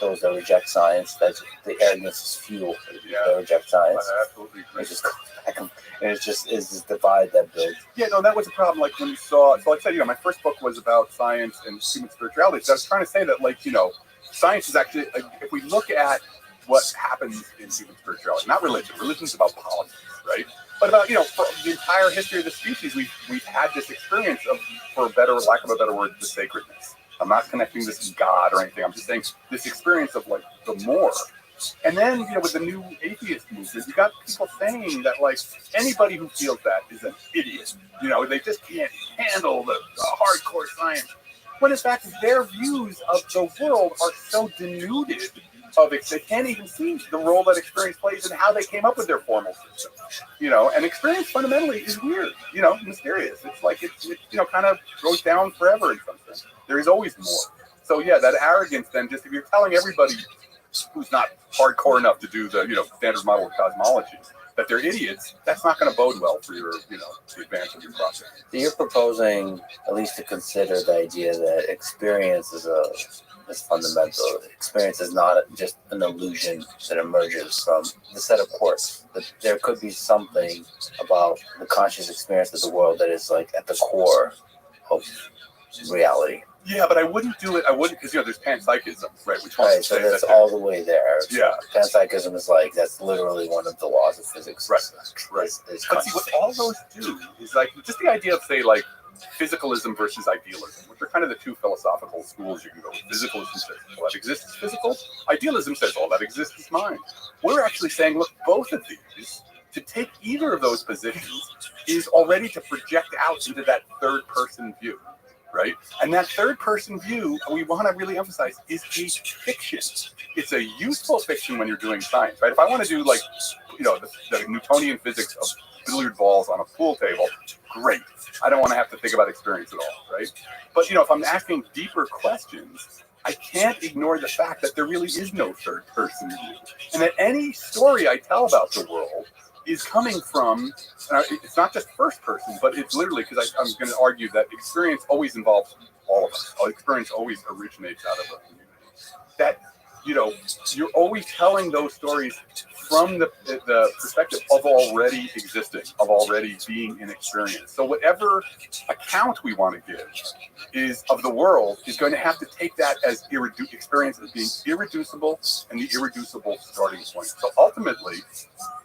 those that reject science, that's the arrogance is fuel for the people that reject science. I absolutely agree. It just goes back, and it's this divide that builds. Yeah, no, that was a problem. Like when you saw, so like I said, my first book was about science and human spirituality. So I was trying to say that, like, science is actually, if we look at what happens in human spirituality, not religion. Religion's about politics, right? But about, for the entire history of the species, we've had this experience of, for lack of a better word, the sacredness. I'm not connecting this to God or anything. I'm just saying this experience of, like, the more. And then, with the new atheist movement, you got people saying that, like, anybody who feels that is an idiot. They just can't handle the hardcore science. When in fact, their views of the world are so denuded of it, they can't even see the role that experience plays and how they came up with their formal system. And experience fundamentally is weird, mysterious. It's like it kind of goes down forever in some sense. There is always more. So yeah, that arrogance then, just if you're telling everybody who's not hardcore enough to do the standard model of cosmology that they're idiots, that's not going to bode well for your the advance of your process. So you're proposing at least to consider the idea that experience is fundamental. Experience is not just an illusion that emerges from the set of quarks. That there could be something about the conscious experience of the world that is like at the core of reality. Yeah, but I wouldn't do it. I wouldn't, because there's panpsychism, right? Which right, so that's all the way there. Yeah, panpsychism is like that's literally one of the laws of physics. Right. But see, what all those do is like just the idea of, say, like physicalism versus idealism, which are kind of the two philosophical schools you can go with. Physicalism says all that exists is physical. Idealism says all that exists is mind. We're actually saying, look, both of these, to take either of those positions is already to project out into that third-person view. Right? And that third-person view, we want to really emphasize, is a fiction. It's a useful fiction when you're doing science, right? If I want to do, like, the Newtonian physics of billiard balls on a pool table, great. I don't want to have to think about experience at all, right? But, if I'm asking deeper questions, I can't ignore the fact that there really is no third-person view. And that any story I tell about the world is coming from, it's not just first person, but it's literally, because I'm going to argue that experience always involves all of us. Experience always originates out of a community. you're always telling those stories from the perspective of already existing, of already being in experience. So whatever account we want to give is of the world is going to have to take that as experience as being irreducible and the irreducible starting point. So ultimately,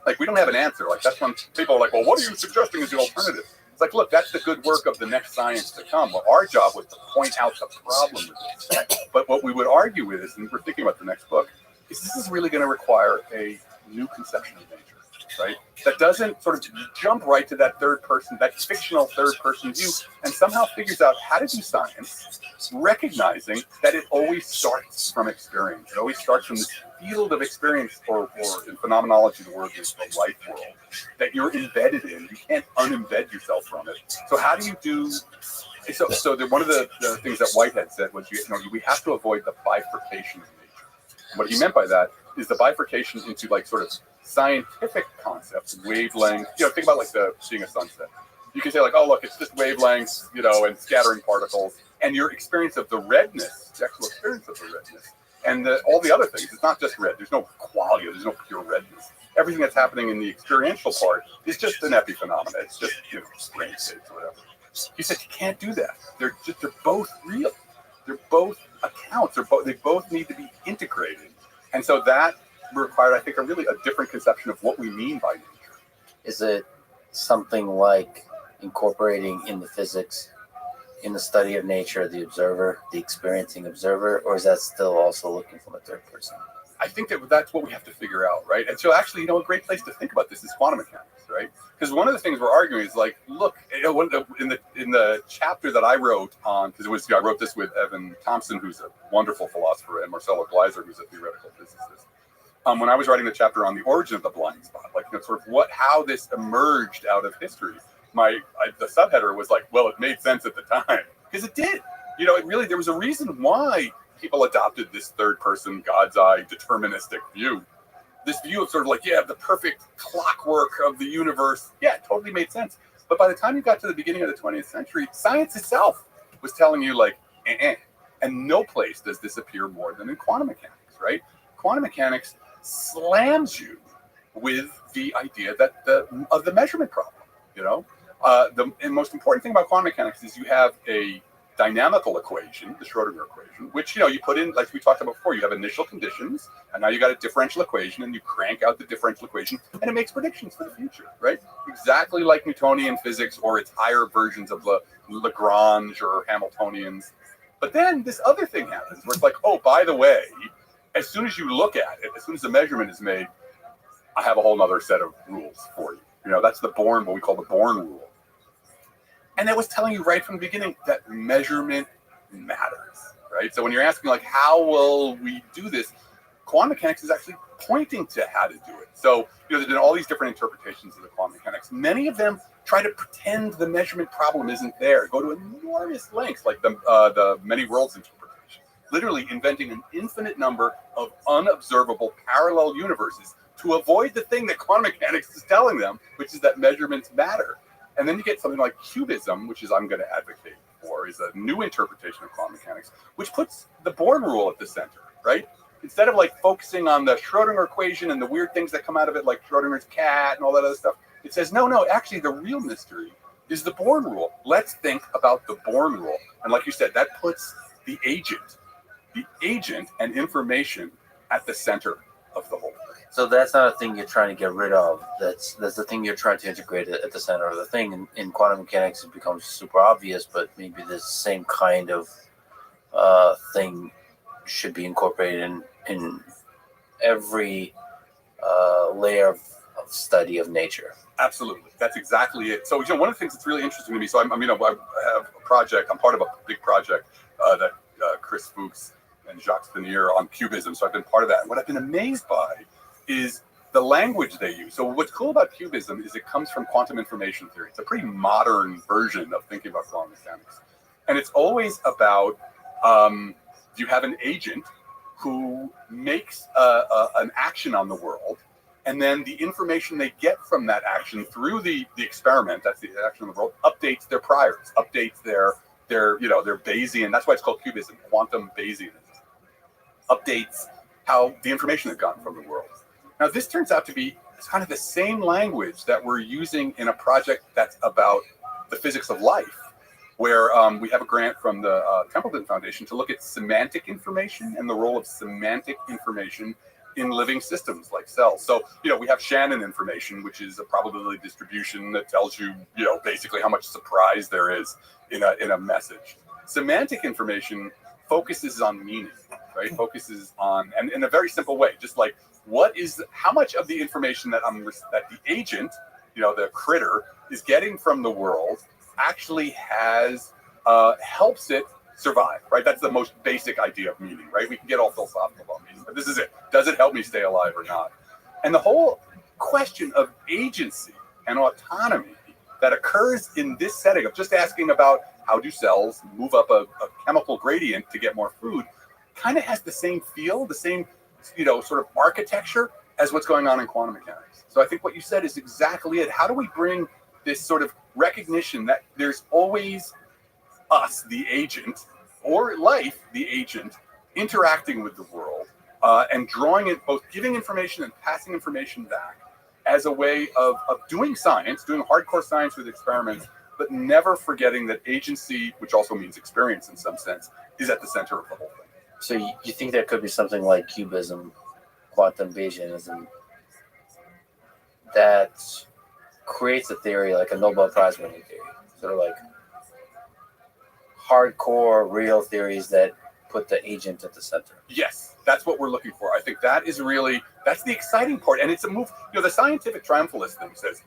like, we don't have an answer. Like, that's when people are like, well, what are you suggesting is the alternative? It's like, look, that's the good work of the next science to come. Well, our job was to point out the problem with this. But what we would argue is, and we're thinking about the next book, is this is really going to require a new conception of nature, right? That doesn't sort of jump right to that third person, that fictional third person view, and somehow figures out how to do science, recognizing that it always starts from experience. It always starts from this field of experience, or in phenomenology, the word is the life world, that you're embedded in. You can't unembed yourself from it. So how do you do? So one of the things that Whitehead said was, we have to avoid the bifurcation of nature. And what he meant by that is the bifurcation into like sort of scientific concepts, wavelengths. Think about like seeing a sunset. You can say like, oh look, it's just wavelengths, and scattering particles, and your experience of the redness, the actual experience of the redness, and all the other things. It's not just red. There's no quality. There's no pure redness. Everything that's happening in the experiential part is just an epiphenomena. It's just brain states or whatever. He said you can't do that. They're both real. They're both accounts. They both need to be integrated. And so that required, I think, a different conception of what we mean by nature. Is it something like incorporating in the physics, in the study of nature, the observer, the experiencing observer, or is that still also looking from a third person? I think that's what we have to figure out, right? And so actually, a great place to think about this is quantum mechanics, right? Because one of the things we're arguing is like, look, in the chapter that I wrote on, because I wrote this with Evan Thompson, who's a wonderful philosopher, and Marcelo Gleiser, who's a theoretical physicist. When I was writing the chapter on the origin of the blind spot, like sort of how this emerged out of history, the subheader was like, well, it made sense at the time, because it did. There was a reason why people adopted this third person, God's eye, deterministic view. This view of sort of like, the perfect clockwork of the universe. Yeah, it totally made sense. But by the time you got to the beginning of the 20th century, science itself was telling you like, And no place does this appear more than in quantum mechanics, right? Quantum mechanics slams you with the idea that of the measurement problem, the most important thing about quantum mechanics is you have a dynamical equation, the Schrodinger equation, which, you put in, like we talked about before, you have initial conditions, and now you got a differential equation, and you crank out the differential equation, and it makes predictions for the future, right? Exactly like Newtonian physics or its higher versions of Lagrange or Hamiltonians. But then this other thing happens where it's like, oh, by the way, as soon as you look at it, as soon as the measurement is made, I have a whole other set of rules for you. That's what we call the Born rule. And that was telling you right from the beginning that measurement matters, right? So when you're asking, like, how will we do this? Quantum mechanics is actually pointing to how to do it. So, there's been all these different interpretations of the quantum mechanics. Many of them try to pretend the measurement problem isn't there, go to enormous lengths, like the many worlds interpretation, literally inventing an infinite number of unobservable parallel universes to avoid the thing that quantum mechanics is telling them, which is that measurements matter. And then you get something like cubism, which is I'm going to advocate for, is a new interpretation of quantum mechanics, which puts the Born rule at the center, right? Instead of like focusing on the Schrodinger equation and the weird things that come out of it, like Schrodinger's cat and all that other stuff, it says, no, actually the real mystery is the Born rule. Let's think about the Born rule. And like you said, that puts the agent and information at the center of the whole thing. So that's not a thing you're trying to get rid of. That's the thing you're trying to integrate at the center of the thing. In quantum mechanics, it becomes super obvious, but maybe this same kind of thing should be incorporated in every layer of study of nature. Absolutely, that's exactly it. So one of the things that's really interesting to me. So I have a project. I'm part of a big project that Chris Fuchs and Jacques Vanier on cubism. So I've been part of that. And what I've been amazed by is the language they use. So what's cool about cubism is it comes from quantum information theory. It's a pretty modern version of thinking about quantum mechanics. And it's always about you have an agent who makes an action on the world, and then the information they get from that action through the experiment, that's the action on the world, updates their priors, updates their Bayesian, that's why it's called cubism, quantum Bayesianism. Updates how the information had gotten from the world. Now, this turns out to be kind of the same language that we're using in a project that's about the physics of life, where we have a grant from the Templeton Foundation to look at semantic information and the role of semantic information in living systems like cells. So, we have Shannon information, which is a probability distribution that tells you, basically how much surprise there is in a message. Semantic information focuses on meaning, right? Focuses on, and in a very simple way, just like how much of the information that the agent, the critter, is getting from the world actually helps it survive, right? That's the most basic idea of meaning, right? We can get all philosophical about meaning, but this is it. Does it help me stay alive or not? And the whole question of agency and autonomy that occurs in this setting of just asking about how do cells move up a chemical gradient to get more food kind of has the same feel, the same, sort of architecture as what's going on in quantum mechanics. So I think what you said is exactly it. How do we bring this sort of recognition that there's always us, the agent, or life, the agent, interacting with the world and drawing it, both giving information and passing information back as a way of doing science, doing hardcore science with experiments, but never forgetting that agency, which also means experience in some sense, is at the center of the whole thing. So you think there could be something like cubism, quantum Bayesianism, that creates a theory like a Nobel Prize winning theory, sort of like hardcore real theories that put the agent at the center? Yes, that's what we're looking for. I think that's the exciting part. And it's a move, the scientific triumphalist thing says,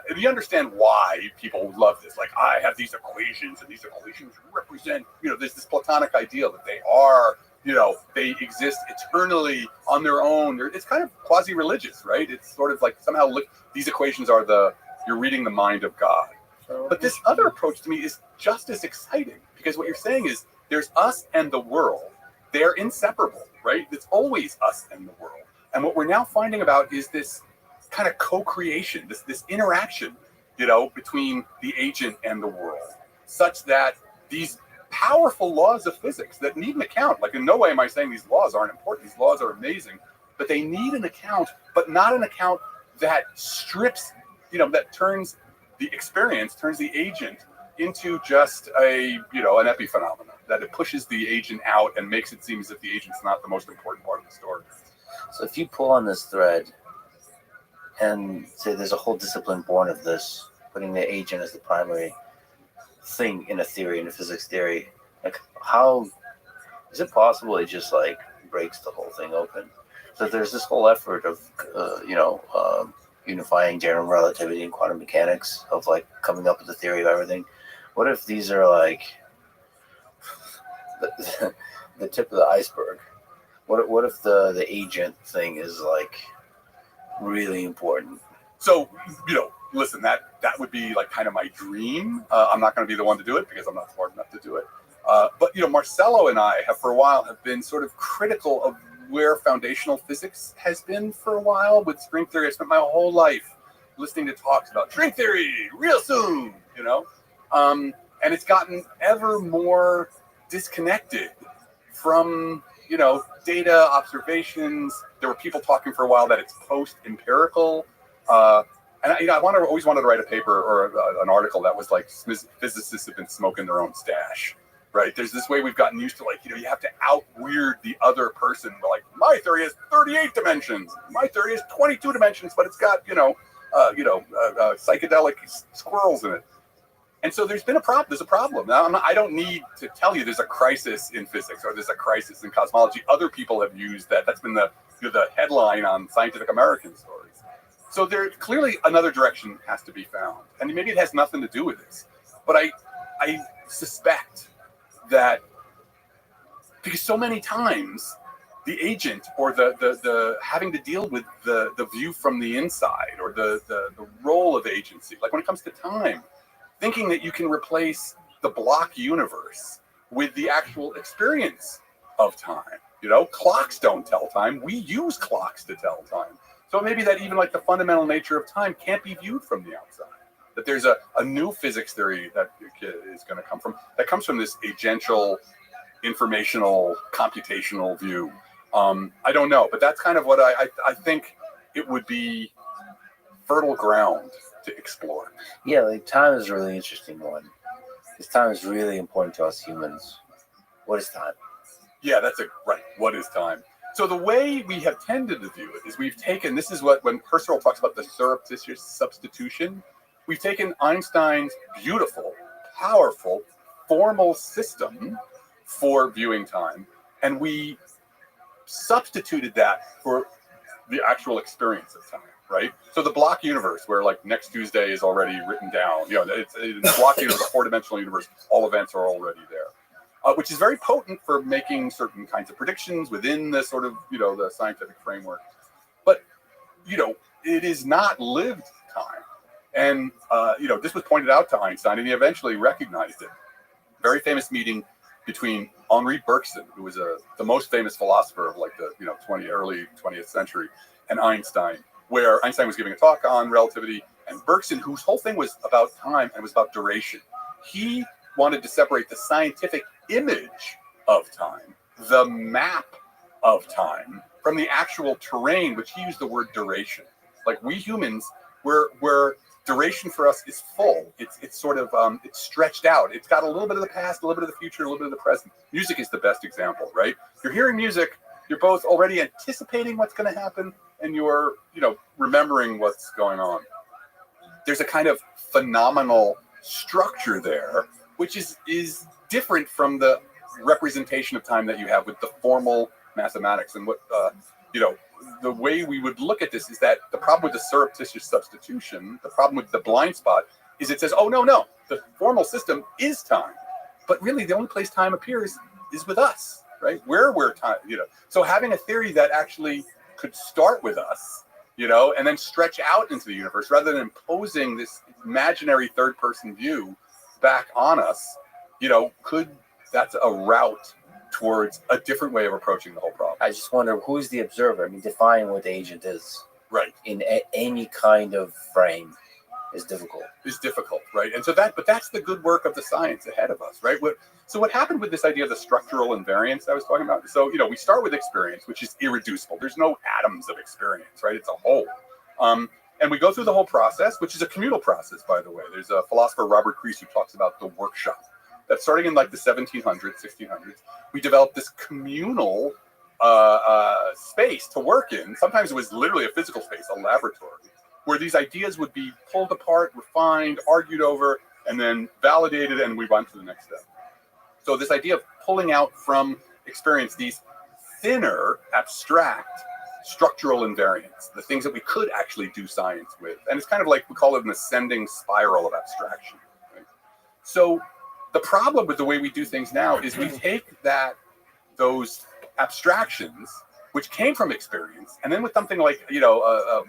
if you understand why people love this, like I have these equations and these equations represent, there's this Platonic ideal that they are, they exist eternally on their own. It's kind of quasi-religious, right? It's sort of like somehow these equations are you're reading the mind of God. But this other approach to me is just as exciting, because what you're saying is there's us and the world. They're inseparable, right? It's always us and the world. And what we're now finding about is this kind of co-creation, this interaction, between the agent and the world, such that these powerful laws of physics that need an account, like in no way am I saying these laws aren't important, these laws are amazing, but they need an account, but not an account that strips, that turns the experience, turns the agent into just an epiphenomenon, that it pushes the agent out and makes it seem as if the agent's not the most important part of the story. So if you pull on this thread and say there's a whole discipline born of this, putting the agent as the primary thing in a theory, in a physics theory, like how is it possible it just like breaks the whole thing open? So there's this whole effort of unifying general relativity and quantum mechanics, of like coming up with a theory of everything. What if these are like the tip of the iceberg? What if the agent thing is like really important? So, listen, that would be like kind of my dream. I'm not going to be the one to do it because I'm not smart enough to do it. But Marcelo and I have for a while have been sort of critical of where foundational physics has been for a while with string theory. I spent my whole life listening to talks about string theory real soon, and it's gotten ever more disconnected from, data, observations. There were people talking for a while that it's post-empirical. And I always wanted to write a paper or an article that was like physicists have been smoking their own stash, right? There's this way we've gotten used to, like, you have to out-weird the other person. But like, my theory is 38 dimensions. My theory is 22 dimensions, but it's got, psychedelic squirrels in it. And so there's a problem. Now, I don't need to tell you there's a crisis in physics or there's a crisis in cosmology. Other people have used that. That's been the headline on Scientific American stories. So there clearly another direction has to be found. And maybe it has nothing to do with this. But I suspect that because so many times the agent or the having to deal with the view from the inside or the role of agency, like when it comes to time, thinking that you can replace the block universe with the actual experience of time. Clocks don't tell time. We use clocks to tell time. So maybe that even like the fundamental nature of time can't be viewed from the outside. That there's a new physics theory that is going to come from this agential, informational, computational view I don't know, but that's kind of what I think it would be fertile ground to explore. Yeah, like time is a really interesting one. Because time is really important to us humans. What is time? Yeah, that's right. What is time? So the way we have tended to view it is we've taken, this is what, when Husserl talks about the surreptitious substitution, we've taken Einstein's beautiful, powerful, formal system for viewing time, and we substituted that for the actual experience of time, right? So the block universe, where like next Tuesday is already written down, it's in the block universe, a four-dimensional universe, all events are already there. Which is very potent for making certain kinds of predictions within the sort of, the scientific framework. But, it is not lived time. And, this was pointed out to Einstein, and he eventually recognized it. Very famous meeting between Henri Bergson, who was the most famous philosopher of like the, early 20th century, and Einstein, where Einstein was giving a talk on relativity, and Bergson, whose whole thing was about time and was about duration, he wanted to separate the scientific image of time, the map of time, from the actual terrain, which he used the word duration. Like we humans, where duration for us is full. It's sort of it's stretched out. It's got a little bit of the past, a little bit of the future, a little bit of the present. Music is the best example, right? You're hearing music, you're both already anticipating what's going to happen, and you're remembering what's going on. There's a kind of phenomenal structure there, which is different from the representation of time that you have with the formal mathematics. And what the way we would look at this is that the problem with the surreptitious substitution, the problem with the blind spot, is it says, oh no, the formal system is time, but really the only place time appears is with us, right? We're time, So having a theory that actually could start with us, and then stretch out into the universe rather than imposing this imaginary third-person view back on us, that's a route towards a different way of approaching the whole problem. I just wonder, who's the observer? I mean, define what the agent is. Right. In any kind of frame is difficult. Is difficult, right? And so but that's the good work of the science ahead of us, right? So what happened with this idea of the structural invariance I was talking about? So, we start with experience, which is irreducible. There's no atoms of experience, right? It's a whole. And we go through the whole process, which is a communal process, by the way. There's a philosopher, Robert Crease, who talks about the workshop. That starting in like the 1700s, 1600s, we developed this communal space to work in. Sometimes it was literally a physical space, a laboratory, where these ideas would be pulled apart, refined, argued over, and then validated, and we went to the next step. So this idea of pulling out from experience these thinner, abstract, structural invariants, the things that we could actually do science with. And it's kind of like, we call it an ascending spiral of abstraction. Right? So the problem with the way we do things now is we take those abstractions, which came from experience, and then with something like, a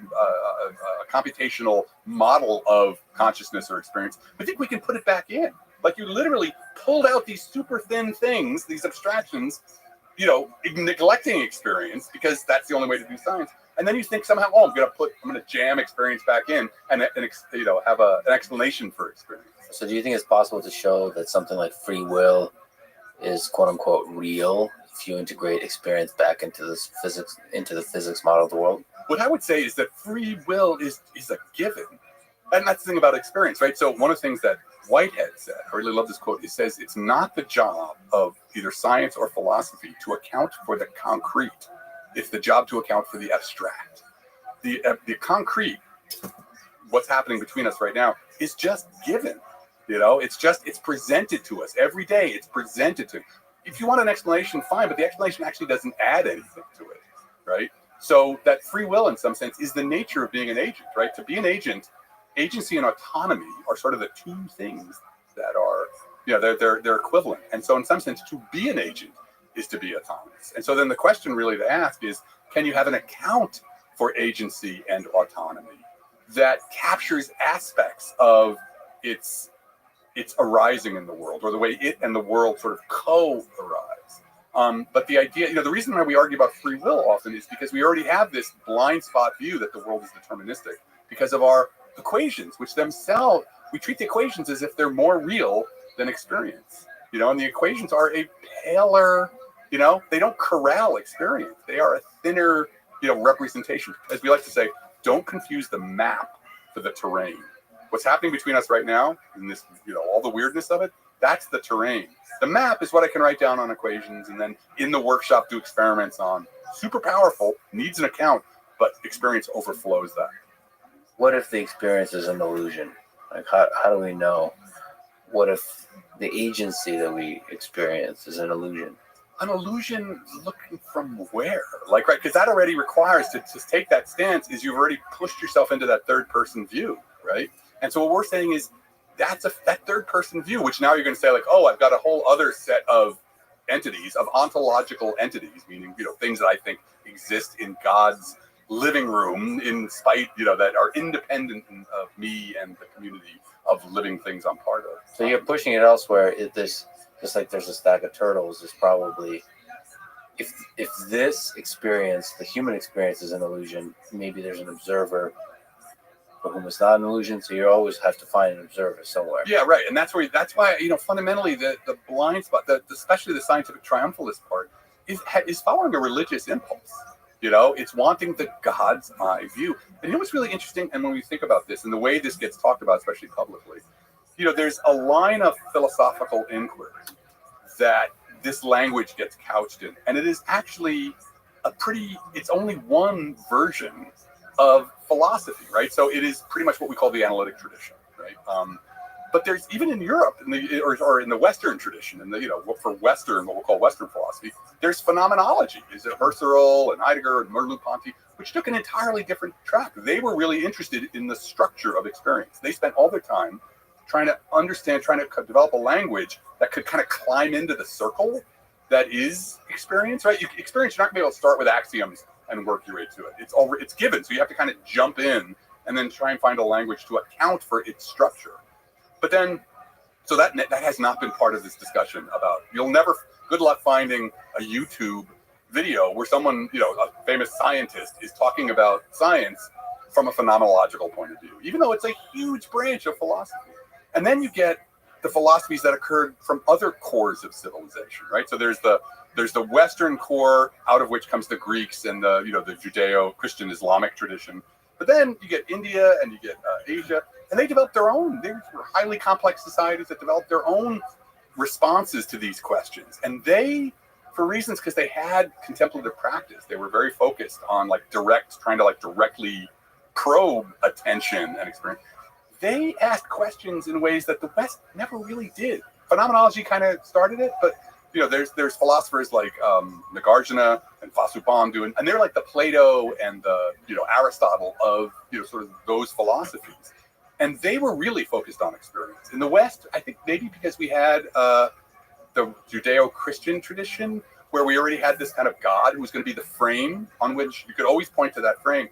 computational model of consciousness or experience, we think we can put it back in. Like you literally pulled out these super thin things, these abstractions, neglecting experience because that's the only way to do science. And then you think somehow, I'm going to jam experience back in and have an explanation for experience. So do you think it's possible to show that something like free will is quote unquote real if you integrate experience back into the physics model of the world? What I would say is that free will is a given. And that's the thing about experience, right? So one of the things that Whitehead said, I really love this quote, he says, it's not the job of either science or philosophy to account for the concrete. It's the job to account for the abstract. The concrete, what's happening between us right now, is just given. It's presented to us every day. It's presented to. If you want an explanation, fine, but the explanation actually doesn't add anything to it, right? So that free will, in some sense, is the nature of being an agent, right? To be an agent, agency and autonomy are sort of the two things that are, they're equivalent. And so in some sense, to be an agent is to be autonomous. And so then the question really to ask is, can you have an account for agency and autonomy that captures aspects of its arising in the world, or the way it and the world sort of co-arise? But the idea, the reason why we argue about free will often is because we already have this blind spot view that the world is deterministic because of our equations, which themselves, we treat the equations as if they're more real than experience, and the equations are a paler, You know, they don't corral experience. They are a thinner, representation. As we like to say, don't confuse the map for the terrain. What's happening between us right now, and this, all the weirdness of it, that's the terrain. The map is what I can write down on equations and then in the workshop do experiments on. Super powerful, needs an account, but experience overflows that. What if the experience is an illusion? Like, how do we know? What if the agency that we experience is an illusion? An illusion looking from where? Like, right, because that already requires to take that stance is you've already pushed yourself into that third person view, right? And so what we're saying is that third person view, which now you're going to say like, oh, I've got a whole other set of entities, of ontological entities, meaning, things that I think exist in God's living room in spite, that are independent of me and the community of living things I'm part of. So you're pushing it elsewhere. Just like there's a stack of turtles, is probably, if this experience, the human experience, is an illusion, maybe there's an observer for whom it's not an illusion. So you always have to find an observer somewhere. Yeah, right. And that's why fundamentally the blind spot, especially the scientific triumphalist part, is following a religious impulse. It's wanting the God's eye view. And what's really interesting, and when we think about this and the way this gets talked about, especially publicly, there's a line of philosophical inquiry that this language gets couched in. And it is actually it's only one version of philosophy, right? So it is pretty much what we call the analytic tradition, right? But there's, even in Europe, or in the Western tradition, for Western, what we'll call Western philosophy, there's phenomenology. Is it Husserl and Heidegger and Merleau-Ponty, which took an entirely different track. They were really interested in the structure of experience. They spent all their time trying to understand, trying to develop a language that could kind of climb into the circle that is experience, right? Experience, you're not going to be able to start with axioms and work your way to it. It's given, so you have to kind of jump in and then try and find a language to account for its structure. But then, so that has not been part of this discussion about, good luck finding a YouTube video where someone, a famous scientist is talking about science from a phenomenological point of view, even though it's a huge branch of philosophy. And then you get the philosophies that occurred from other cores of civilization, right? So there's the Western core, out of which comes the Greeks and the Judeo-Christian Islamic tradition. But then you get India and you get Asia, and they developed their own. They were highly complex societies that developed their own responses to these questions. And they, for reasons, because they had contemplative practice, they were very focused on trying to directly probe attention and experience. They asked questions in ways that the West never really did. Phenomenology kind of started it, but there's philosophers like Nagarjuna and Vasubandhu, and they're like the Plato and the Aristotle of sort of those philosophies, and they were really focused on experience. In the West, I think maybe because we had the Judeo-Christian tradition, where we already had this kind of God who was going to be the frame on which you could always point to that frame.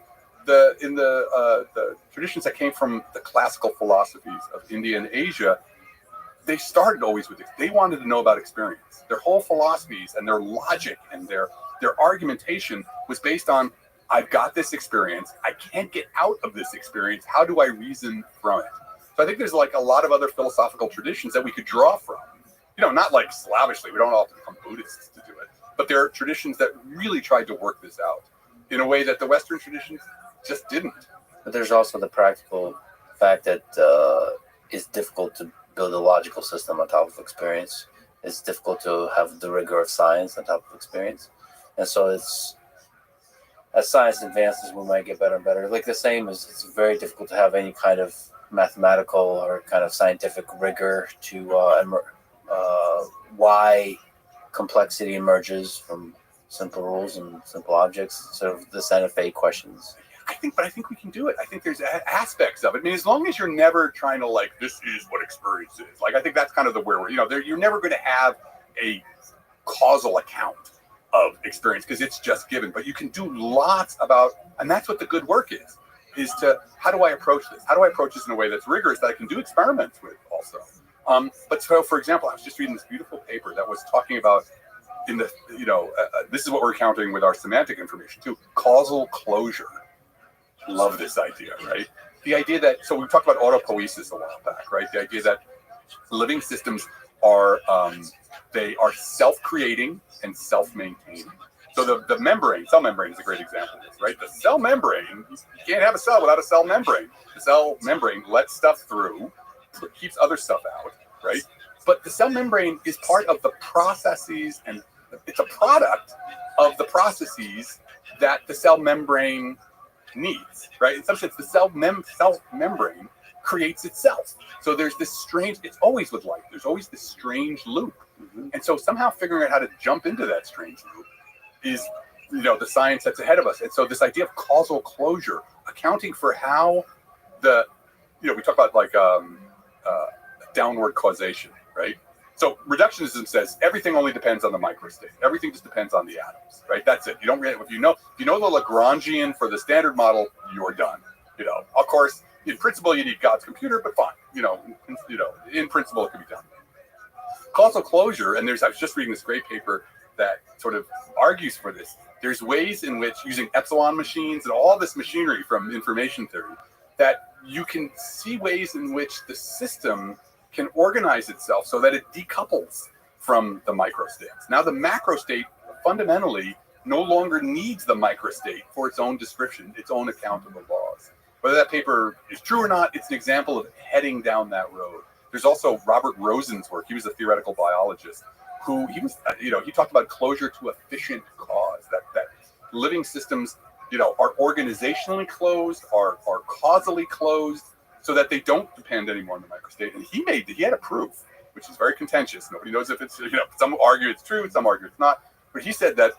In the traditions that came from the classical philosophies of India and Asia, they started always with it. They wanted to know about experience. Their whole philosophies and their logic and their argumentation was based on, I've got this experience. I can't get out of this experience. How do I reason from it? So I think there's a lot of other philosophical traditions that we could draw from. Not slavishly. We don't all have to become Buddhists to do it. But there are traditions that really tried to work this out in a way that the Western traditions just didn't. But there's also the practical fact that it's difficult to build a logical system on top of experience. It's difficult to have the rigor of science on top of experience. And so as science advances, we might get better and better. The same as it's very difficult to have any kind of mathematical or kind of scientific rigor to why complexity emerges from simple rules and simple objects, sort of the Santa Fe questions. I think we can do it. I think there's aspects of it. I mean, as long as you're never trying to this is what experience is. I think that's kind of you're never going to have a causal account of experience because it's just given. But you can do lots about, and that's what the good work is to, how do I approach this? How do I approach this in a way that's rigorous that I can do experiments with also? But so, for example, I was just reading this beautiful paper that was talking about this is what we're counting with our semantic information too, causal closure. Love this idea, right? The idea that, so we talked about autopoiesis a while back, right? The idea that living systems are They are self-creating and self-maintaining. So the membrane, cell membrane is a great example of this, right? The cell membrane, you can't have a cell without a cell membrane. The cell membrane lets stuff through, keeps other stuff out, right? But the cell membrane is part of the processes, and it's a product of the processes that the cell membrane needs, right? In some sense, the cell membrane creates itself. So there's this strange, it's always with life, there's always this strange loop. And so somehow figuring out how to jump into that strange loop is, the science that's ahead of us. And so this idea of causal closure, accounting for how the, we talk about like downward causation, right? So reductionism says everything only depends on the microstate. Everything just depends on the atoms, right? That's it. You don't really, if you know the Lagrangian for the standard model, you're done. Of course, in principle, you need God's computer, but fine. In principle, it can be done. Causal closure, and I was just reading this great paper that sort of argues for this. There's ways in which, using epsilon machines and all this machinery from information theory, that you can see ways in which the system can organize itself so that it decouples from the microstates. Now the macrostate fundamentally no longer needs the microstate for its own description, its own account of the laws. Whether that paper is true or not, it's an example of heading down that road. There's also Robert Rosen's work. He was a theoretical biologist who he talked about closure to efficient cause, that living systems, are organizationally closed, are causally closed, so that they don't depend anymore on the microstate. And he had a proof, which is very contentious. Nobody knows if it's, some argue it's true, some argue it's not. But he said that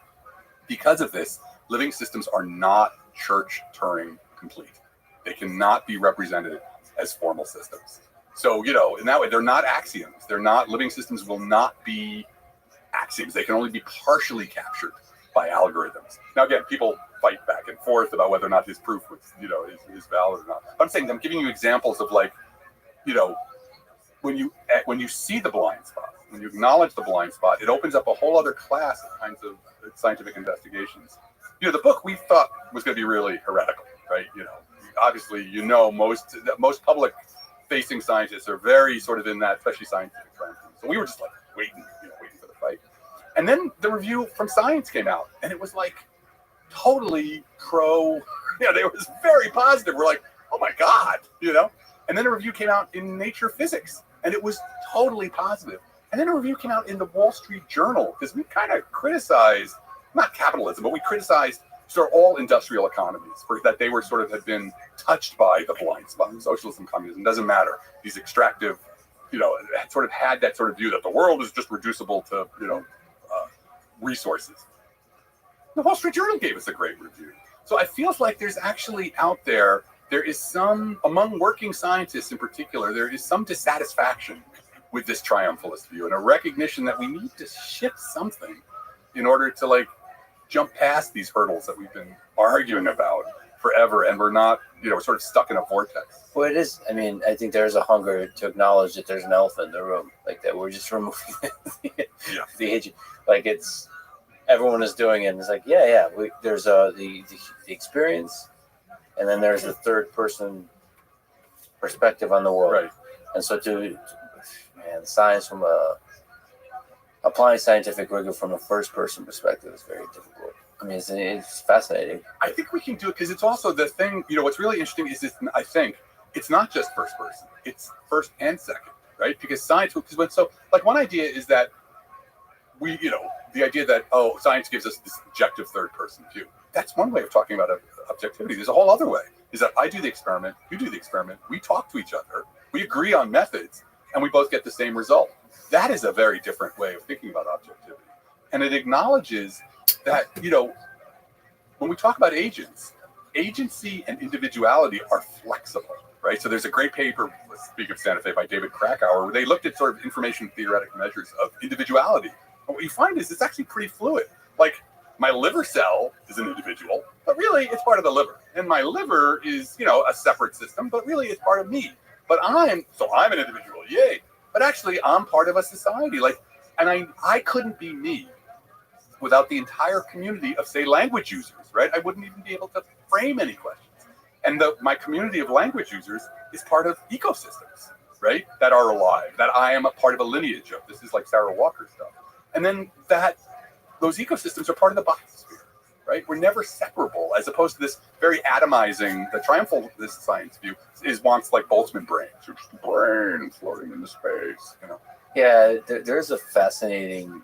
because of this, living systems are not church-Turing complete. They cannot be represented as formal systems. So, in that way, they're not axioms. Living systems will not be axioms. They can only be partially captured by algorithms. Now, again, people fight back and forth about whether or not his proof was, is valid or not. I'm giving you examples of when you see the blind spot, when you acknowledge the blind spot, it opens up a whole other class of kinds of scientific investigations. The book we thought was going to be really heretical, right? Obviously, most public-facing scientists are very sort of in that, especially scientific trend. So we were just waiting for the fight. And then the review from Science came out, and it was totally it was very positive. We're like, oh my God, And then a review came out in Nature Physics, and it was totally positive. And then a review came out in the Wall Street Journal, because we kind of criticized, not capitalism, but we criticized sort of all industrial economies for that they were had been touched by the blind spot. Socialism, communism, doesn't matter. These extractive, sort of had that sort of view that the world is just reducible to, resources. The Wall Street Journal gave us a great review. So I feel like there's actually out there is some, among working scientists in particular, there is some dissatisfaction with this triumphalist view and a recognition that we need to shift something in order to jump past these hurdles that we've been arguing about forever, and we're not, sort of stuck in a vortex. Well, it is. I mean, I think there's a hunger to acknowledge that there's an elephant in the room, that we're just removing the agent. It's everyone is doing it. And it's there's the experience, and then there's the third person perspective on the world. Right. And so science from applying scientific rigor from a first person perspective is very difficult. I mean, it's fascinating. I think we can do it because it's also the thing, what's really interesting is I think it's not just first person, it's first and second, right? Because science, one idea is that we, the idea that, science gives us this objective third person view. That's one way of talking about objectivity. There's a whole other way, is that I do the experiment, you do the experiment, we talk to each other, we agree on methods, and we both get the same result. That is a very different way of thinking about objectivity. And it acknowledges that, when we talk about agents, agency and individuality are flexible, right? So there's a great paper, speak of Santa Fe, by David Krakauer, where they looked at sort of information theoretic measures of individuality. And what you find is it's actually pretty fluid. My liver cell is an individual, but really it's part of the liver. And my liver is, a separate system, but really it's part of me. But I'm an individual, yay. But actually I'm part of a society. And I couldn't be me without the entire community of, say, language users, right? I wouldn't even be able to frame any questions. And my community of language users is part of ecosystems, right? That are alive, that I am a part of a lineage of. This is like Sarah Walker stuff. And then that those ecosystems are part of the biosphere, right? We're never separable, as opposed to this very atomizing, the triumphal, this science view wants like Boltzmann brains, just brain floating into space, you know? Yeah, there's a fascinating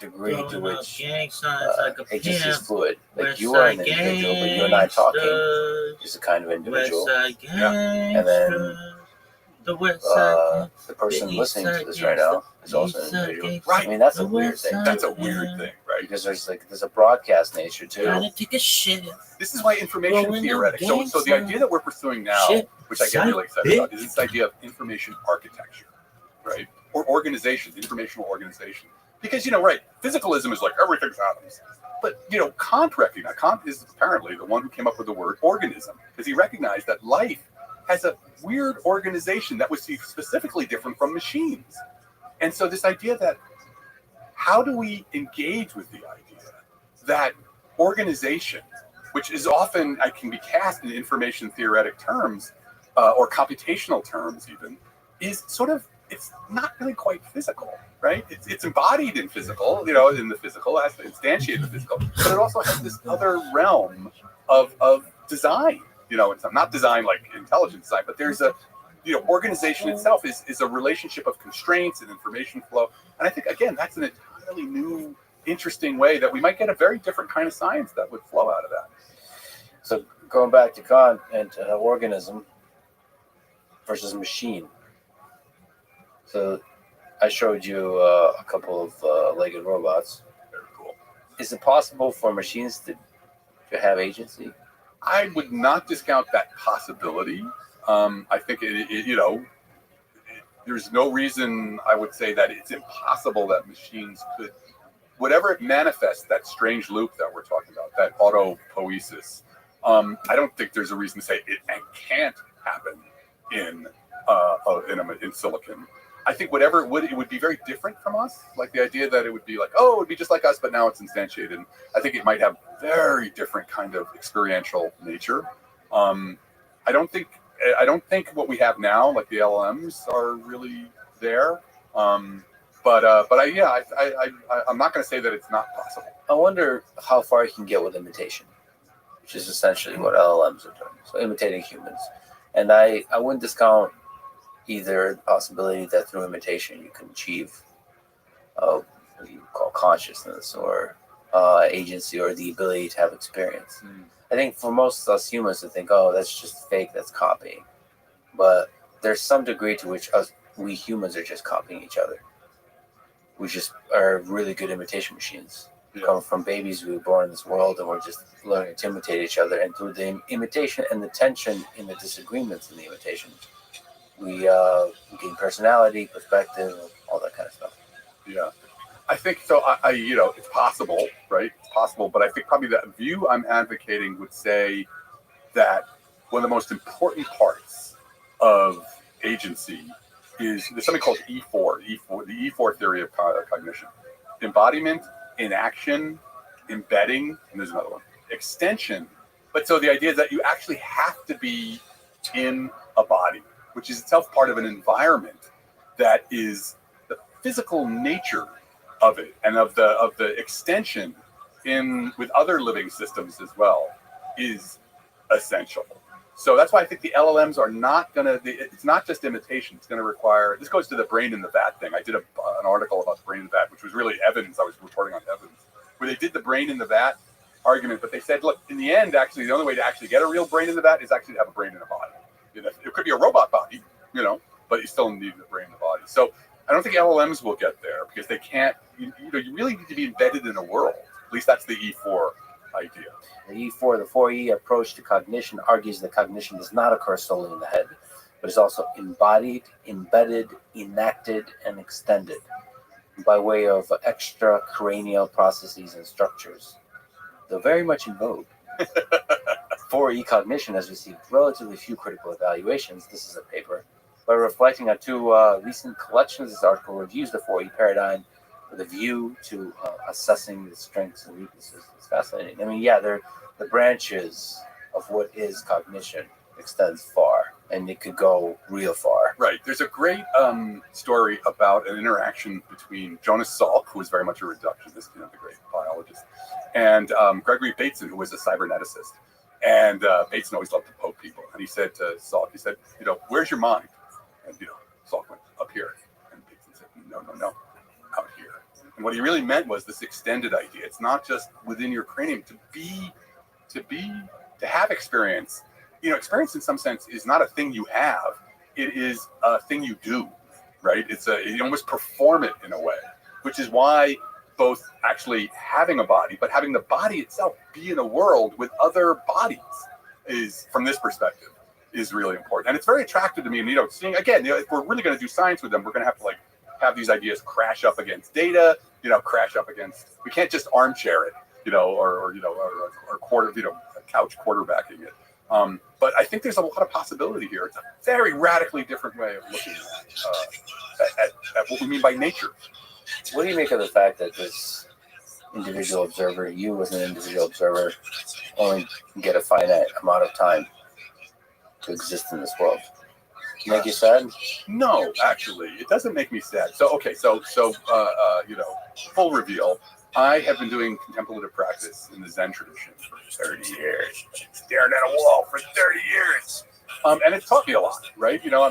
degree to Throwing up which gang signs like a agency is pimp. fluid. Like West you are an Side individual, but you and I talking gangsters. is a kind of individual. West Side And then gangsters. The West Side the person the listening to East this Side right now gangster, is also an East Side individual. gangster, Right. I mean, that's a the weird West thing. Side That's a weird thing, right? Because there's a broadcast nature too. Gotta take a shit. This is why information Blowing theoretic. up So gang the idea that we're pursuing now, Shit. which I get really excited about, is this idea of information architecture, right? Or organization, informational organization. Because, you know, right, physicalism is like everything's atoms. But, you know, Kant recognized, Kant is apparently the one who came up with the word organism, because he recognized that life has a weird organization that was specifically different from machines. And so this idea that how do we engage with the idea that organization, which is often, I can be cast in information theoretic terms, or computational terms even, is sort of, it's not really quite physical, right? It's embodied in physical, you know, in the physical, it has to instantiate the physical, but it also has this other realm of design, you know, it's not design like intelligent design, but there's a, you know, organization itself is a relationship of constraints and information flow. And I think, again, that's an entirely new, interesting way that we might get a very different kind of science that would flow out of that. So going back to Kant and organism versus machine. So I showed you a couple of legged robots. Very cool. Is it possible for machines to have agency? I would not discount that possibility. I think you know, there's no reason I would say that it's impossible that machines could, whatever it manifests, that strange loop that we're talking about, that autopoiesis. I don't think there's a reason to say it can't happen in silicon. I think whatever it would be very different from us. Like the idea that it would be like, oh, it would be just like us, but now it's instantiated. And I think it might have very different kind of experiential nature. I don't think what we have now, like the LLMs, are really there. I'm not going to say that it's not possible. I wonder how far you can get with imitation, which is essentially what LLMs are doing. So imitating humans. And I wouldn't discount either the possibility that through imitation you can achieve what you call consciousness or agency or the ability to have experience. I think for most of us humans to think, oh, that's just fake, that's copying. But there's some degree to which we humans are just copying each other. We just are really good imitation machines. We come from babies we were born in this world and we're just learning to imitate each other. And through the imitation and the tension in the disagreements in the imitation, we gain personality, perspective, all that kind of stuff. Yeah. I think so. I you know, it's possible, right? It's possible, but I think probably the view I'm advocating would say that one of the most important parts of agency is there's something called E4, the E4 theory of cognition: embodiment, inaction, embedding, and there's another one, extension. But so the idea is that you actually have to be in a body, which is itself part of an environment that is the physical nature of it and of the extension in with other living systems as well is essential. So that's why I think the LLMs are not going to, it's not just imitation. It's going to require, this goes to the brain in the vat thing. I did an article about the brain in the vat, which was really evidence. I was reporting on evidence where they did the brain in the vat argument, but they said, look, in the end, actually, the only way to actually get a real brain in the vat is actually to have a brain in a body. You know, it could be a robot body, you know, but you still need the brain in the body. So I don't think LLMs will get there because they can't, you really need to be embedded in a world. At least that's the E4 idea. The E4, the 4E approach to cognition argues that cognition does not occur solely in the head, but is also embodied, embedded, enacted, and extended by way of extracranial processes and structures. Though very much in vogue. 4E cognition has received relatively few critical evaluations. This is a paper. By reflecting on two recent collections, this article reviews the 4E paradigm with a view to assessing the strengths and weaknesses. It's fascinating. I mean, yeah, the branches of what is cognition extends far. and it could go real far. Right. There's a great story about an interaction between Jonas Salk, who was very much a reductionist, the great biologist, and Gregory Bateson, who was a cyberneticist. And Bateson always loved to poke people. And he said to Salk, where's your mind? And, Salk went, up here. And Bateson said, no, out here. And what he really meant was this extended idea. It's not just within your cranium to have experience. Experience in some sense is not a thing you have. It is a thing you do, right? You almost perform it in a way, which is why both actually having a body, but having the body itself be in a world with other bodies is, from this perspective, is really important. And it's very attractive to me. And, seeing, again, if we're really going to do science with them, we're going to have to have these ideas crash up against data, we can't just armchair it, or couch quarterbacking it. But I think there's a lot of possibility here. It's a very radically different way of looking at what we mean by nature. What do you make of the fact that this individual observer, you as an individual observer, only get a finite amount of time to exist in this world? Make you sad? No, actually, it doesn't make me sad. So full reveal. I have been doing contemplative practice in the Zen tradition for 30 years. Staring at a wall for 30 years. And it's taught me a lot, right? I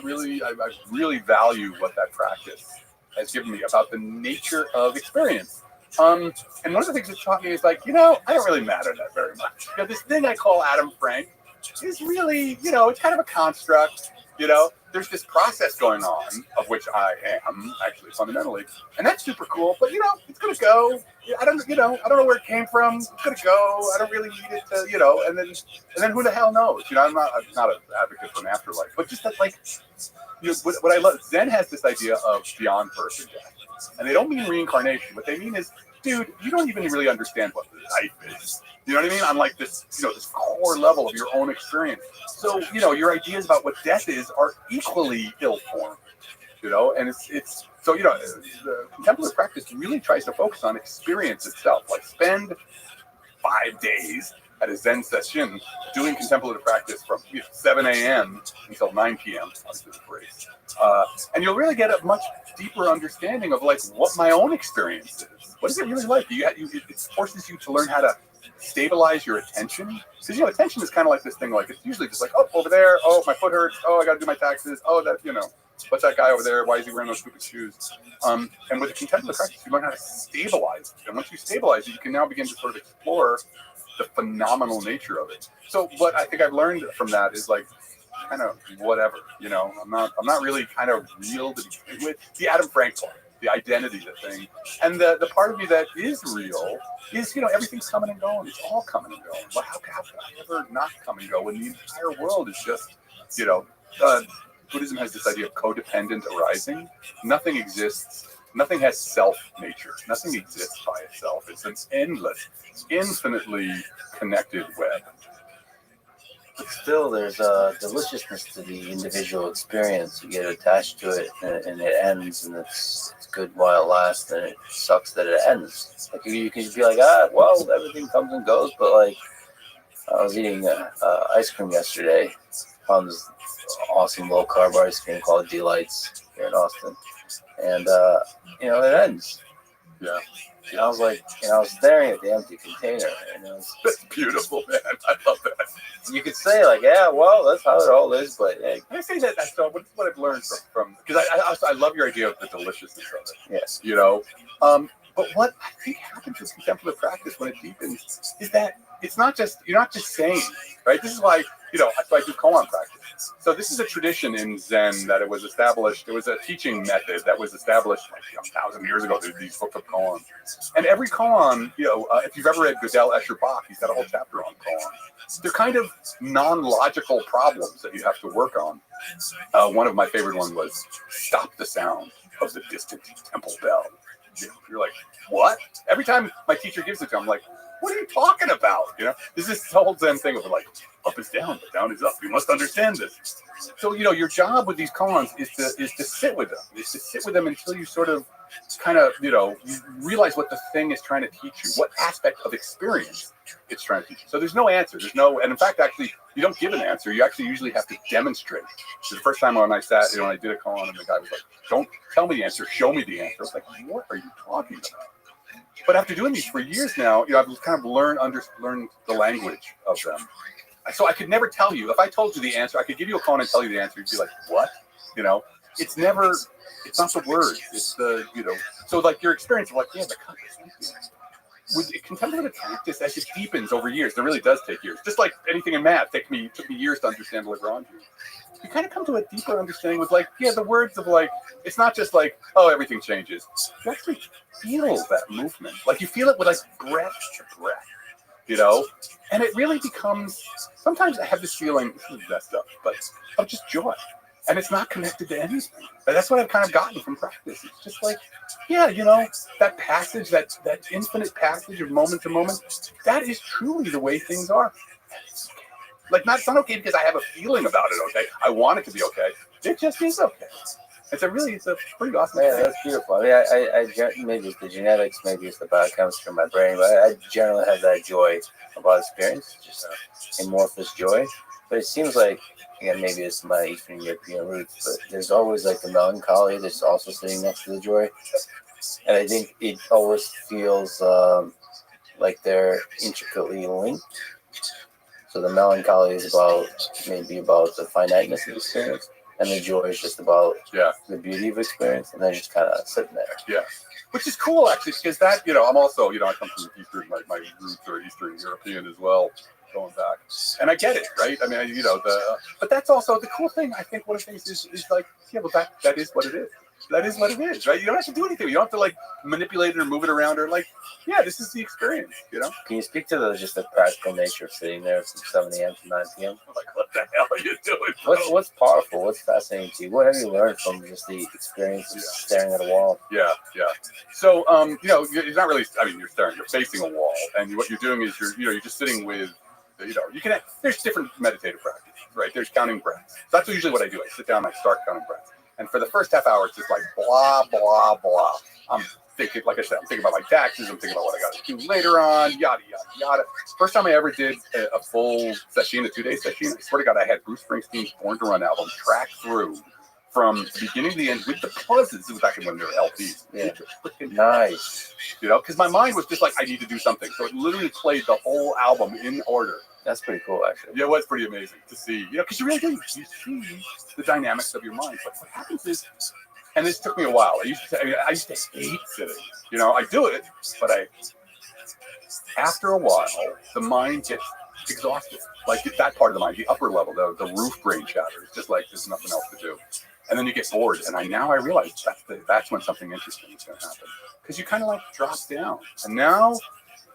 really value what that practice has given me about the nature of experience. And one of the things it's taught me is I don't really matter that very much. This thing I call Adam Frank is really, it's kind of a construct. There's this process going on of which I am actually fundamentally, and that's super cool. But it's gonna go. I don't know where it came from. It's gonna go. I don't really need it to, and then who the hell knows? I'm not an advocate for an afterlife, but just that what I love. Zen has this idea of beyond birth and death, and they don't mean reincarnation. What they mean is, dude, you don't even really understand what life is. You know what I mean? On this, this core level of your own experience. So, your ideas about what death is are equally ill-formed, and it's so, the contemplative practice really tries to focus on experience itself. Spend 5 days at a Zen session doing contemplative practice from 7 a.m. until 9 p.m. And you'll really get a much deeper understanding of what my own experience is. What is it really like? It forces you to learn how to stabilize your attention, because attention is kind of like this thing. It's usually just over there. Oh, my foot hurts. Oh, I got to do my taxes. Oh, that what's that guy over there? Why is he wearing those stupid shoes? And with the contemplative practice, you learn how to stabilize it. And once you stabilize it, you can now begin to sort of explore the phenomenal nature of it. So what I think I've learned from that is kind of whatever. I'm not really kind of real to begin with. The Adam Frank part, the identity, the thing, and the part of me that is real is everything's coming and going. It's all coming and going. Well, how could I ever not come and go when the entire world is just Buddhism has this idea of codependent arising. Nothing exists. Nothing has self-nature. Nothing exists by itself. It's an endless, infinitely connected web. But still, there's a deliciousness to the individual experience. You get attached to it, and it ends, and it's good while it lasts, and it sucks that it ends. You can just be well, everything comes and goes, but I was eating ice cream yesterday. Found this awesome low-carb ice cream called Delights here in Austin, and it ends. Yeah. And I was I was staring at the empty container, and that's beautiful, man. I love that. You could say well, that's how it all is, but I say that that's what I've learned from because I love your idea of the deliciousness of it. Yes. But what I think happens with contemplative practice when it deepens is that it's not just you're not just saying, right? This is why that's why I do koan practice. So this is a tradition in Zen that it was established. It was a teaching method that was established 1,000 years ago. These books of koan, and every koan, if you've ever read Gödel Escher Bach, he's got a whole chapter on koan. They're kind of non-logical problems that you have to work on. One of my favorite ones was stop the sound of the distant temple bell. You're like, what? Every time my teacher gives it to me, I'm like, what are you talking about? There's this whole Zen thing of up is down, but down is up. You must understand this. So, your job with these koans is to sit with them. Is to sit with them until you sort of kind of, you realize what the thing is trying to teach you, what aspect of experience it's trying to teach you. So there's no answer. And in fact, actually, you don't give an answer. You actually usually have to demonstrate. So the first time when I sat, when I did a call and the guy was like, don't tell me the answer, show me the answer. I was like, what are you talking about? But after doing these for years now, I've kind of learned the language of them. So I could never tell you. If I told you the answer, I could give you a call and tell you the answer. You'd be like, what? It's never, it's not the words. It's the, so like your experience of like, yeah, the cup is empty. With contemplative practice, as it deepens over years, it really does take years. Just like anything in math, it took me years to understand Lagrange. You kind of come to a deeper understanding with like, yeah, the words of like, it's not just like, oh, everything changes. You actually feel that movement. Like you feel it with like breath to breath, and it really becomes, sometimes I have this feeling, this is messed up, but of just joy. And it's not connected to anything. But that's what I've kind of gotten from practice. It's just like, yeah, that passage, that infinite passage of moment to moment, that is truly the way things are. Like, it's not okay because I have a feeling about it, okay? I want it to be okay. It just is okay. It's a pretty awesome thing. That's beautiful. I mean, maybe it's the genetics, maybe it's the biochemistry in my brain, but I generally have that joy about experience, just amorphous joy. But it seems like, again, maybe it's my Eastern European roots, but there's always like the melancholy that's also sitting next to the joy. And I think it always feels like they're intricately linked. So the melancholy is about the finiteness of experience, and the joy is just about the beauty of experience, and they're just kind of sitting there. Yeah. Which is cool, actually, because that, I'm also, I come from Eastern, my roots are Eastern European as well. Going back, and I get it, right? I mean, but that's also the cool thing. I think one of the things is like, yeah, but that is what it is. That is what it is, right? You don't have to do anything. You don't have to like manipulate it or move it around or like, yeah, this is the experience, Can you speak to the practical nature of sitting there from 7 a.m. to 9 p.m.? Like, what the hell are you doing? What's powerful? What's fascinating to you? What have you learned from just the experience of staring at a wall? Yeah. So, it's not really. I mean, you're facing a wall, and what you're doing is you're just sitting with. There's different meditative practices, right? There's counting breaths. So that's usually what I do. I sit down and I start counting breaths. And for the first half hour, it's just like blah, blah, blah. I'm thinking, like I said, I'm thinking about my taxes. I'm thinking about what I got to do later on, yada, yada, yada. First time I ever did a full session, a 2-day session, I swear to God, I had Bruce Springsteen's Born to Run album tracked through from the beginning to the end with the pauses. This was back when they were LPs. Yeah. Nice. Because my mind was just like, I need to do something. So it literally played the whole album in order. That's pretty cool, actually. Yeah, it was pretty amazing to see. Because you really do. You see the dynamics of your mind. But what happens is, and this took me a while. I used to hate sitting. I do it, but after a while, the mind gets exhausted. Like that part of the mind, the upper level, the roof brain chatter. It's just like there's nothing else to do. And then you get bored. And now I realize that's when something interesting is going to happen. Because you kind of like drop down. And now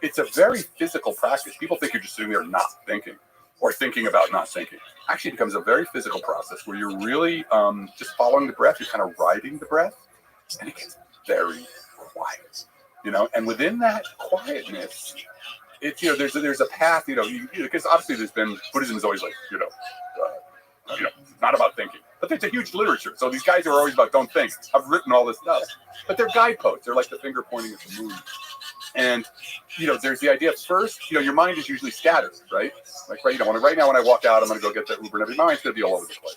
it's a very physical practice. People think you're just sitting there not thinking or thinking about not thinking. Actually, it becomes a very physical process where you're really just following the breath. You're kind of riding the breath. And it gets very quiet, And within that quietness, there's a path, because obviously there's been, Buddhism is always like, not about thinking. But there's a huge literature. So these guys are always about don't think. I've written all this stuff. But they're guideposts. They're like the finger pointing at the moon. And, there's the idea first, your mind is usually scattered, right? Like, right now when I walk out, I'm going to go get that Uber and every mind's going to be all over the place.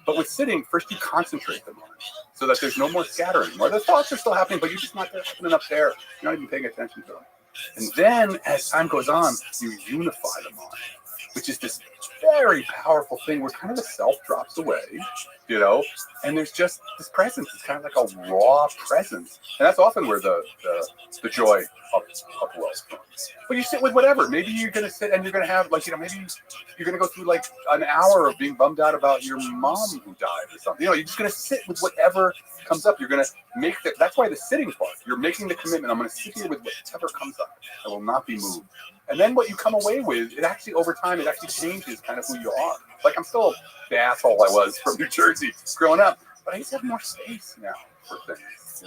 But with sitting, first you concentrate the mind so that there's no more scattering anymore. The thoughts are still happening, but you're just not happening up there. You're not even paying attention to them. And then as time goes on, you unify the mind, which is this very powerful thing where kind of the self drops away, and there's just this presence. It's kind of like a raw presence. And that's often where the joy upwells from. But you sit with whatever. Maybe you're going to sit and you're going to have, like, maybe you're going to go through like an hour of being bummed out about your mom who died or something. You're just going to sit with whatever comes up. You're going to make that's why the sitting part, you're making the commitment. I'm going to sit here with whatever comes up. I will not be moved. And then what you come away with, it actually, over time, it actually changes kind of who you are. Like, I'm still the asshole I was from New Jersey growing up, but I just have more space now for things,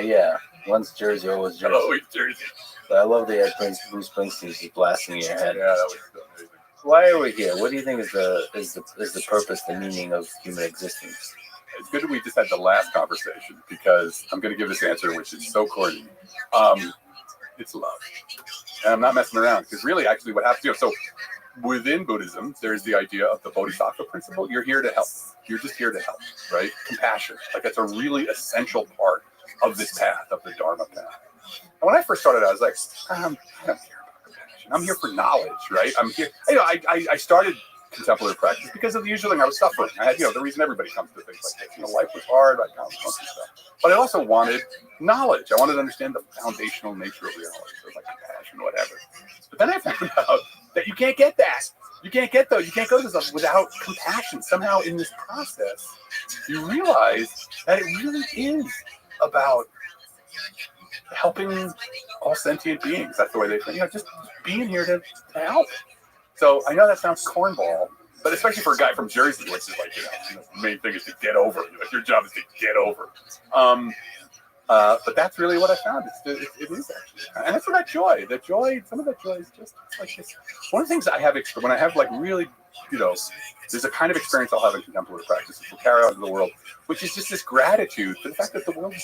Yeah. Once Jersey, always Jersey. Always Jersey. But I love the Bruce Springsteen just blasting in your head. Yeah, that was amazing. Why are we here? What do you think is the purpose, the meaning of human existence? it's good that we just had the last conversation because I'm going to give this answer, which is so corny. It's love. And I'm not messing around because really, actually, what happens, so within Buddhism, there's the idea of the Bodhisattva principle. You're here to help. You're just here to help, right? Compassion. Like that's a really essential part of this path, of the Dharma path. And when I first started, I was like, I don't care about compassion. I'm here for knowledge, right? I'm here. I started contemplative practice because of the usual thing. I was suffering. I had, the reason everybody comes to things like this. Life was hard. I found stuff. But I also wanted knowledge. I wanted to understand the foundational nature of reality. So like compassion, whatever. But then I found out that you can't get that. You can't get those. You can't go to this without compassion. Somehow in this process, you realize that it really is about helping all sentient beings. That's the way they think. Just being here to help. So I know that sounds cornball, but especially for a guy from Jersey, which is like, the main thing is to get over. Like your job is to get over. But that's really what I found. It is actually, and that's what that joy. The joy. Some of that joy is just like this. One of the things I have when I have like really, there's a kind of experience I'll have in contemplative practice, which will carry out into the world, which is just this gratitude for the fact that the world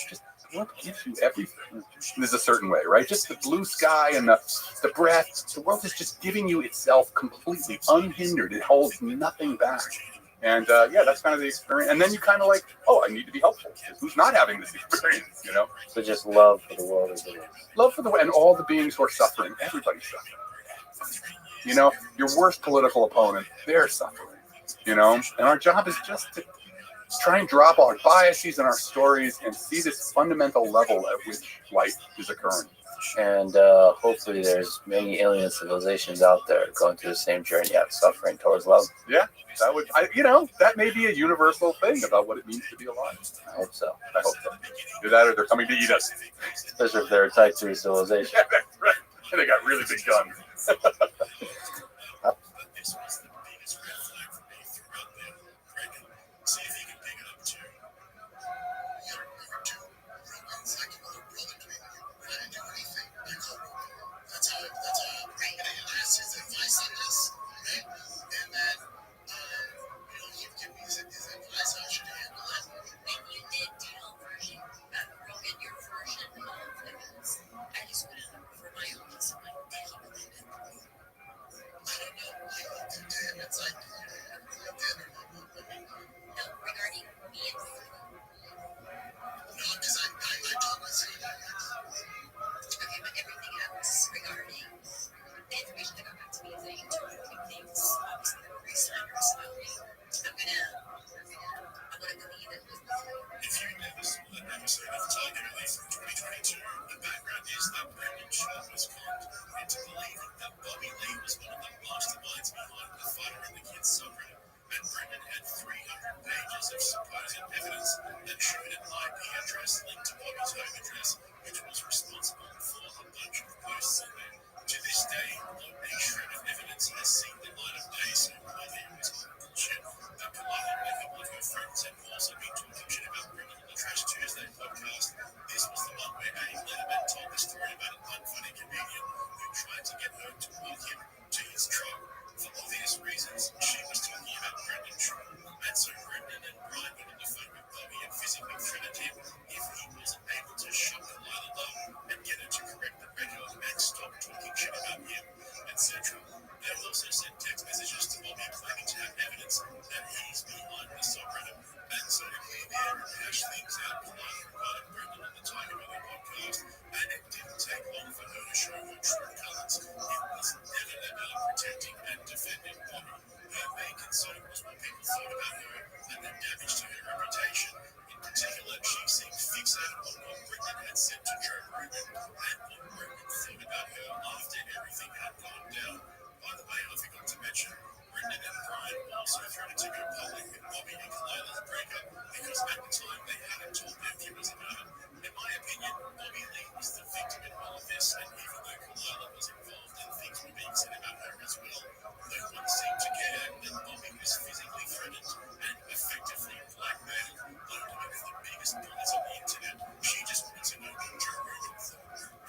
gives you everything. There's a certain way, right? Just the blue sky and the breath. The world is just giving you itself completely unhindered. It holds nothing back. And that's kind of the experience. And then you kind of like, I need to be helpful. Who's not having this experience, So just love for the world as it is. Love for the world and all the beings who are suffering. Everybody's suffering. Your worst political opponent, they're suffering. And our job is just to try and drop our biases and our stories and see this fundamental level at which life is occurring. And hopefully there's many alien civilizations out there going through the same journey of suffering towards love. Yeah, that may be a universal thing about what it means to be alive. I hope so. Either that or they're coming to eat us. Especially if they're a type 3 civilization. Yeah, that's right. And they got really big guns.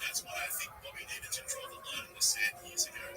That's why I think Bobby needed to draw the line in the sand years ago.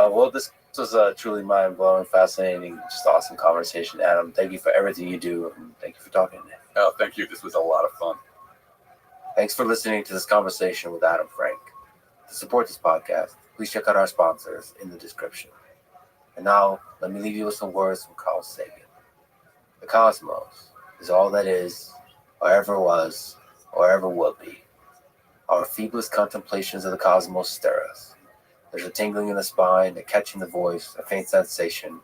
Well, this was a truly mind-blowing, fascinating, just awesome conversation, Adam. Thank you for everything you do, and thank you for talking. Oh, thank you. This was a lot of fun. Thanks for listening to this conversation with Adam Frank. To support this podcast, please check out our sponsors in the description. And now, let me leave you with some words from Carl Sagan. The cosmos is all that is, or ever was, or ever will be. Our feeblest contemplations of the cosmos stir us. There's a tingling in the spine, a catch in the voice, a faint sensation,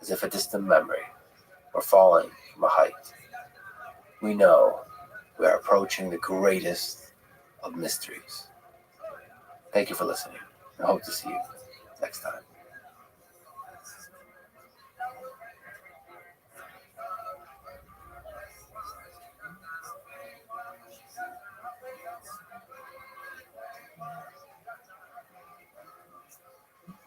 as if a distant memory, or falling from a height. We know we are approaching the greatest of mysteries. Thank you for listening. I hope to see you next time.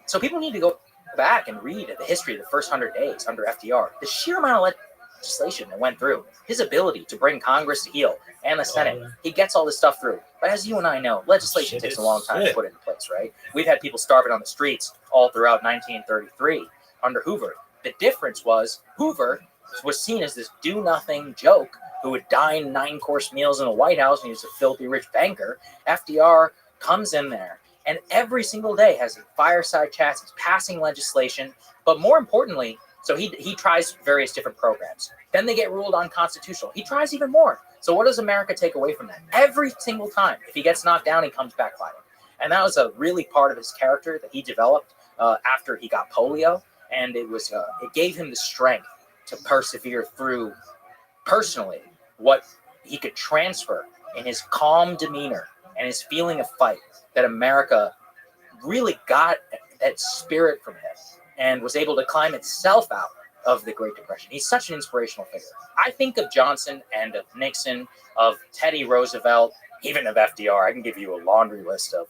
So people need to go back and read the history of the first 100 days under FDR. The sheer amount of legislation that went through, his ability to bring Congress to heel and the Senate, he gets all this stuff through. But as you and I know, legislation takes a long time to put into place, right? We've had people starving on the streets all throughout 1933 under Hoover. The difference was Hoover was seen as this do-nothing joke who would dine 9-course meals in the White House, and he was a filthy rich banker. FDR comes in there and every single day has fireside chats, he's passing legislation, but more importantly, so he tries various different programs. Then they get ruled unconstitutional. He tries even more. So what does America take away from that? Every single time, if he gets knocked down, he comes back fighting. And that was a really part of his character that he developed after he got polio, and it gave him the strength to persevere through personally what he could transfer in his calm demeanor and his feeling of fight, that America really got that spirit from him and was able to climb itself out of the Great Depression. He's such an inspirational figure. I think of Johnson and of Nixon, of Teddy Roosevelt, even of FDR. I can give you a laundry list of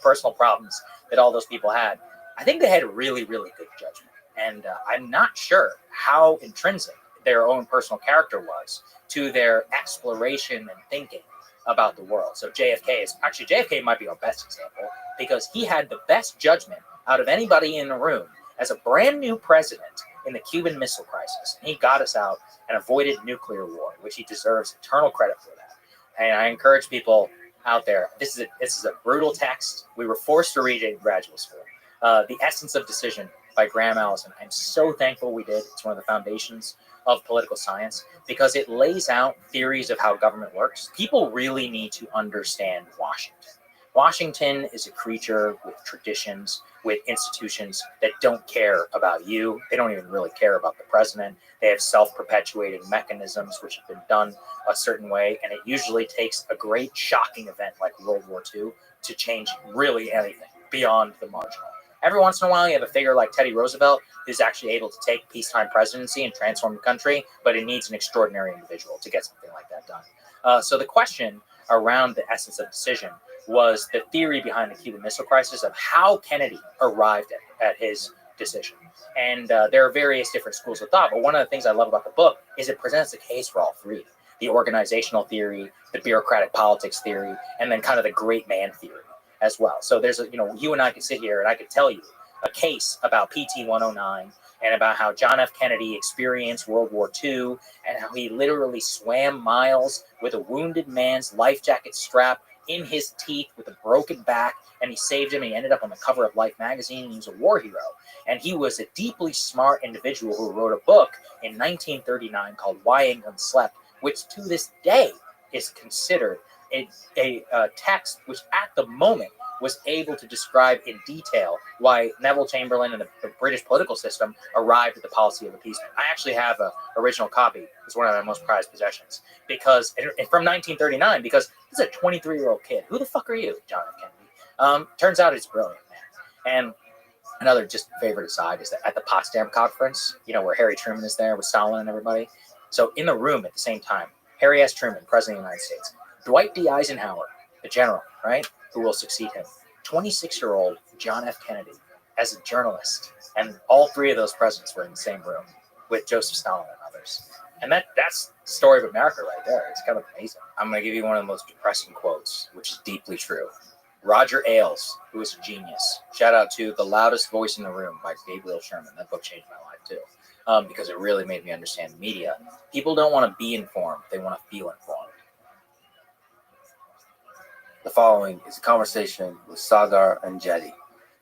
personal problems that all those people had. I think they had really, really good judgment. And I'm not sure how intrinsic their own personal character was to their exploration and thinking about the world. So JFK might be our best example, because he had the best judgment out of anybody in the room as a brand new president in the Cuban Missile Crisis. And he got us out and avoided nuclear war, which he deserves eternal credit for that. And I encourage people out there, this is a brutal text. We were forced to read it in graduate school. The Essence of Decision by Graham Allison. I'm so thankful we did. It's one of the foundations of political science, because it lays out theories of how government works. People really need to understand Washington. Washington is a creature with traditions, with institutions that don't care about you. They don't even really care about the president. They have self-perpetuating mechanisms which have been done a certain way, and it usually takes a great shocking event like World War II to change really anything beyond the marginal. Every once in a while, you have a figure like Teddy Roosevelt who's actually able to take peacetime presidency and transform the country, but it needs an extraordinary individual to get something like that done. So the question around the Essence of Decision was the theory behind the Cuban Missile Crisis of how Kennedy arrived at his decision. And there are various different schools of thought, but one of the things I love about the book is it presents a case for all three: the organizational theory, the bureaucratic politics theory, and then kind of the great man theory as well. So there's you and I could sit here and I could tell you a case about PT 109 and about how John F. Kennedy experienced World War II and how he literally swam miles with a wounded man's life jacket strap in his teeth with a broken back, and he saved him, and he ended up on the cover of Life magazine, and he was a war hero. And he was a deeply smart individual who wrote a book in 1939 called Why England Slept, which to this day is considered a text which at the moment was able to describe in detail why Neville Chamberlain and the British political system arrived at the policy of appeasement. I actually have an original copy. It's one of my most prized possessions, because from 1939, because this is a 23-year-old kid. Who the fuck are you, John F. Kennedy? Turns out he's brilliant, man. And another just favorite aside is that at the Potsdam Conference, where Harry Truman is there with Stalin and everybody. So in the room at the same time, Harry S. Truman, President of the United States, Dwight D. Eisenhower, the general, right, who will succeed him, 26-year-old John F. Kennedy as a journalist, and all three of those presidents were in the same room with Joseph Stalin and others. And that's the story of America right there. It's kind of amazing. I'm going to give you one of the most depressing quotes, which is deeply true. Roger Ailes, who is a genius. Shout out to The Loudest Voice in the Room by Gabriel Sherman. That book changed my life too, because it really made me understand the media. People don't want to be informed; they want to feel informed. The following is a conversation with Sagar Anjeti,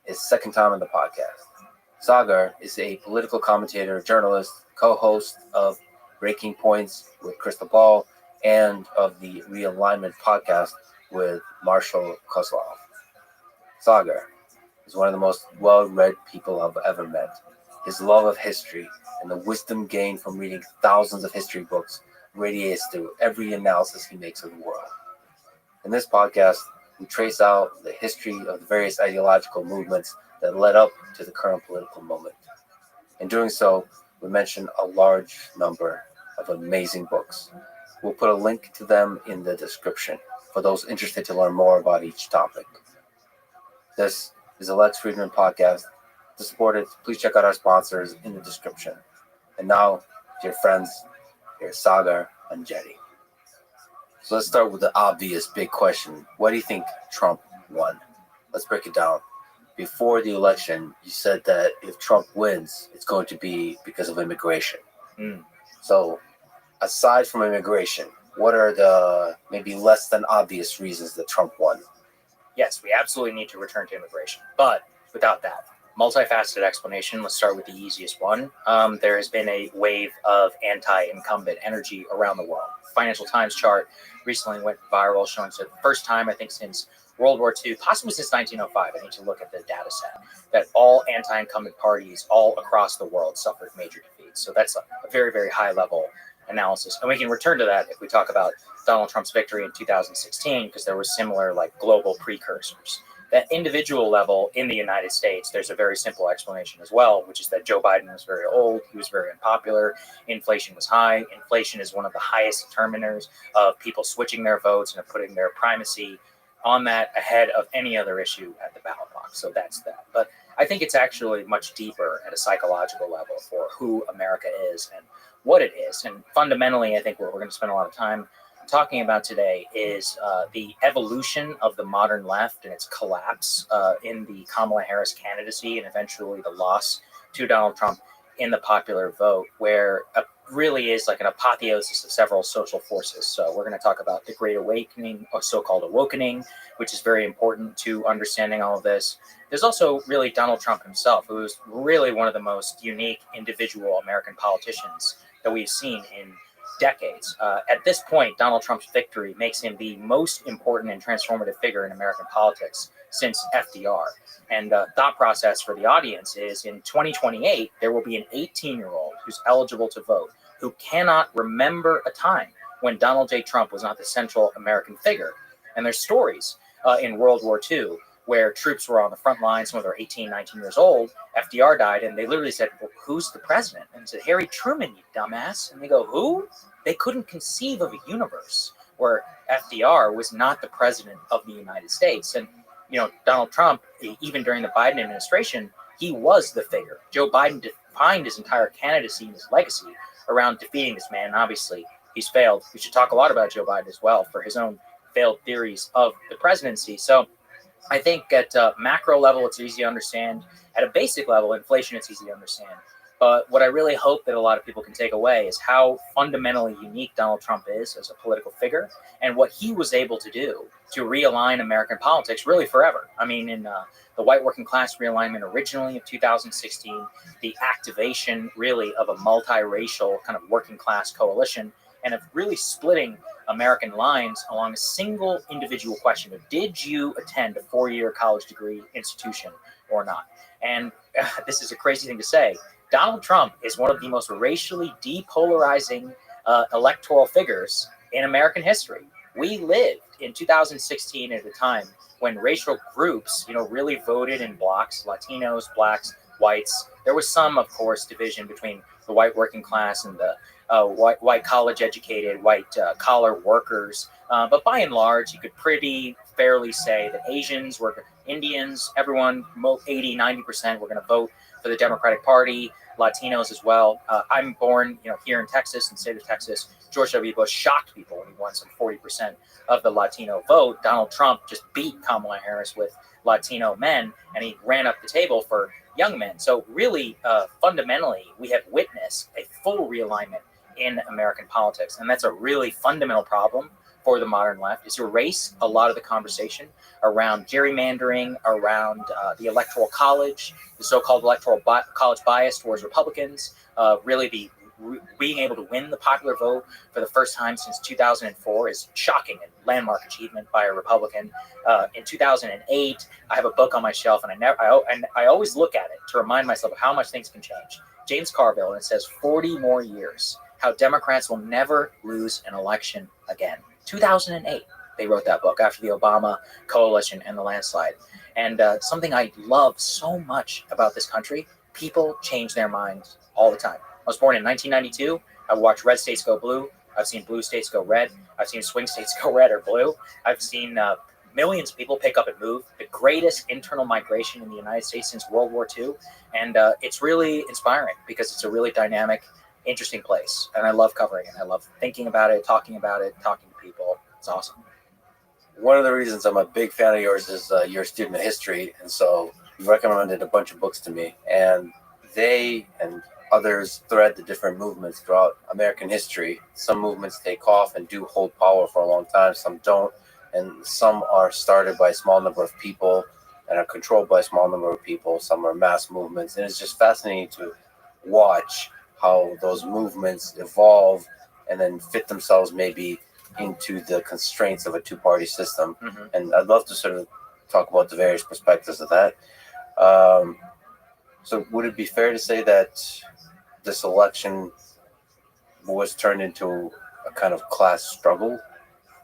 his second time on the podcast. Sagar is a political commentator, journalist, co-host of Breaking Points with Crystal Ball and of the Realignment podcast with Marshall Kozlov. Sagar is one of the most well-read people I've ever met. His love of history and the wisdom gained from reading thousands of history books radiates through every analysis he makes of the world. In this podcast, we trace out the history of the various ideological movements that led up to the current political moment. In doing so, we mention a large number of amazing books. We'll put a link to them in the description for those interested to learn more about each topic. This is a Lex Friedman podcast. To support it, please check out our sponsors in the description. And now, dear friends, here's Sagar Anjeti. So let's start with the obvious big question. Why do you think Trump won? Let's break it down. Before the election, you said that if Trump wins, it's going to be because of immigration. So aside from immigration, what are the maybe less than obvious reasons that Trump won? Yes, we absolutely need to return to immigration. But without that, multifaceted explanation. Let's start with the easiest one. There has been a wave of anti-incumbent energy around the world. Financial Times chart recently went viral, showing for the first time, I think, since World War II, possibly since 1905. I need to look at the data set, that all anti-incumbent parties all across the world suffered major defeats. So that's a very, very high level analysis. And we can return to that if we talk about Donald Trump's victory in 2016, because there were similar like global precursors. That individual level in the United States, there's a very simple explanation as well, which is that Joe Biden was very old, he was very unpopular, inflation was high. Inflation is one of the highest determiners of people switching their votes and of putting their primacy on that ahead of any other issue at the ballot box. So that's that. But I think it's actually much deeper at a psychological level for who America is and what it is. And fundamentally, I think what we're going to spend a lot of time talking about today is the evolution of the modern left and its collapse in the Kamala Harris candidacy and eventually the loss to Donald Trump in the popular vote, where really is like an apotheosis of several social forces. So we're going to talk about the Great Awakening, or so-called awakening, which is very important to understanding all of this. There's also really Donald Trump himself, who is really one of the most unique individual American politicians that we've seen in decades. At this point, Donald Trump's victory makes him the most important and transformative figure in American politics since FDR. And thought process for the audience is in 2028, there will be an 18-year-old who's eligible to vote, who cannot remember a time when Donald J. Trump was not the central American figure. And there's stories in World War II where troops were on the front line, some of them are 18, 19 years old. FDR died, and they literally said, well, who's the president? And he said, Harry Truman, you dumbass. And they go, who? They couldn't conceive of a universe where FDR was not the president of the United States. And, you know, Donald Trump, even during the Biden administration, he was the figure. Joe Biden defined his entire candidacy and his legacy around defeating this man. And obviously, he's failed. We should talk a lot about Joe Biden as well for his own failed theories of the presidency. So I think at a macro level, it's easy to understand. At a basic level, inflation, it's easy to understand. But what I really hope that a lot of people can take away is how fundamentally unique Donald Trump is as a political figure and what he was able to do to realign American politics really forever. I mean, in the white working class realignment originally of 2016, the activation really of a multiracial kind of working class coalition and of really splitting American lines along a single individual question of did you attend a 4-year college degree institution or not? And this is a crazy thing to say. Donald Trump is one of the most racially depolarizing electoral figures in American history. We lived in 2016 at a time when racial groups, really voted in blocks, Latinos, blacks, whites. There was some, of course, division between the white working class and the white college-educated, white-collar workers. But by and large, you could pretty fairly say that Asians, Indians, everyone, 80, 90% were going to vote for the Democratic Party. Latinos as well. I'm born, here in Texas, in the state of Texas. George W. Bush shocked people when he won some 40% of the Latino vote. Donald Trump just beat Kamala Harris with Latino men, and he ran up the table for young men. So really, fundamentally, we have witnessed a full realignment in American politics, and that's a really fundamental problem for the modern left, is to erase a lot of the conversation around gerrymandering, around the electoral college, the so-called electoral college bias towards Republicans, really being able to win the popular vote for the first time since 2004 is shocking and landmark achievement by a Republican. In 2008, I have a book on my shelf, and I always look at it to remind myself of how much things can change. James Carville, and it says 40 more years, how Democrats will never lose an election again. 2008, they wrote that book after the Obama coalition and the landslide. And something I love so much about this country, people change their minds all the time. I was born in 1992. I watched red states go blue. I've seen blue states go red. I've seen swing states go red or blue. I've seen millions of people pick up and move. The greatest internal migration in the United States since World War II. And it's really inspiring because it's a really dynamic, interesting place. And I love covering it. I love thinking about it, talking to people. It's awesome. One of the reasons I'm a big fan of yours is you're a student of history. And so you recommended a bunch of books to me. And they and others thread the different movements throughout American history. Some movements take off and do hold power for a long time. Some don't. And some are started by a small number of people and are controlled by a small number of people. Some are mass movements. And it's just fascinating to watch how those movements evolve and then fit themselves maybe into the constraints of a two-party system. Mm-hmm. And I'd love to sort of talk about the various perspectives of that. So would it be fair to say that this election was turned into a kind of class struggle?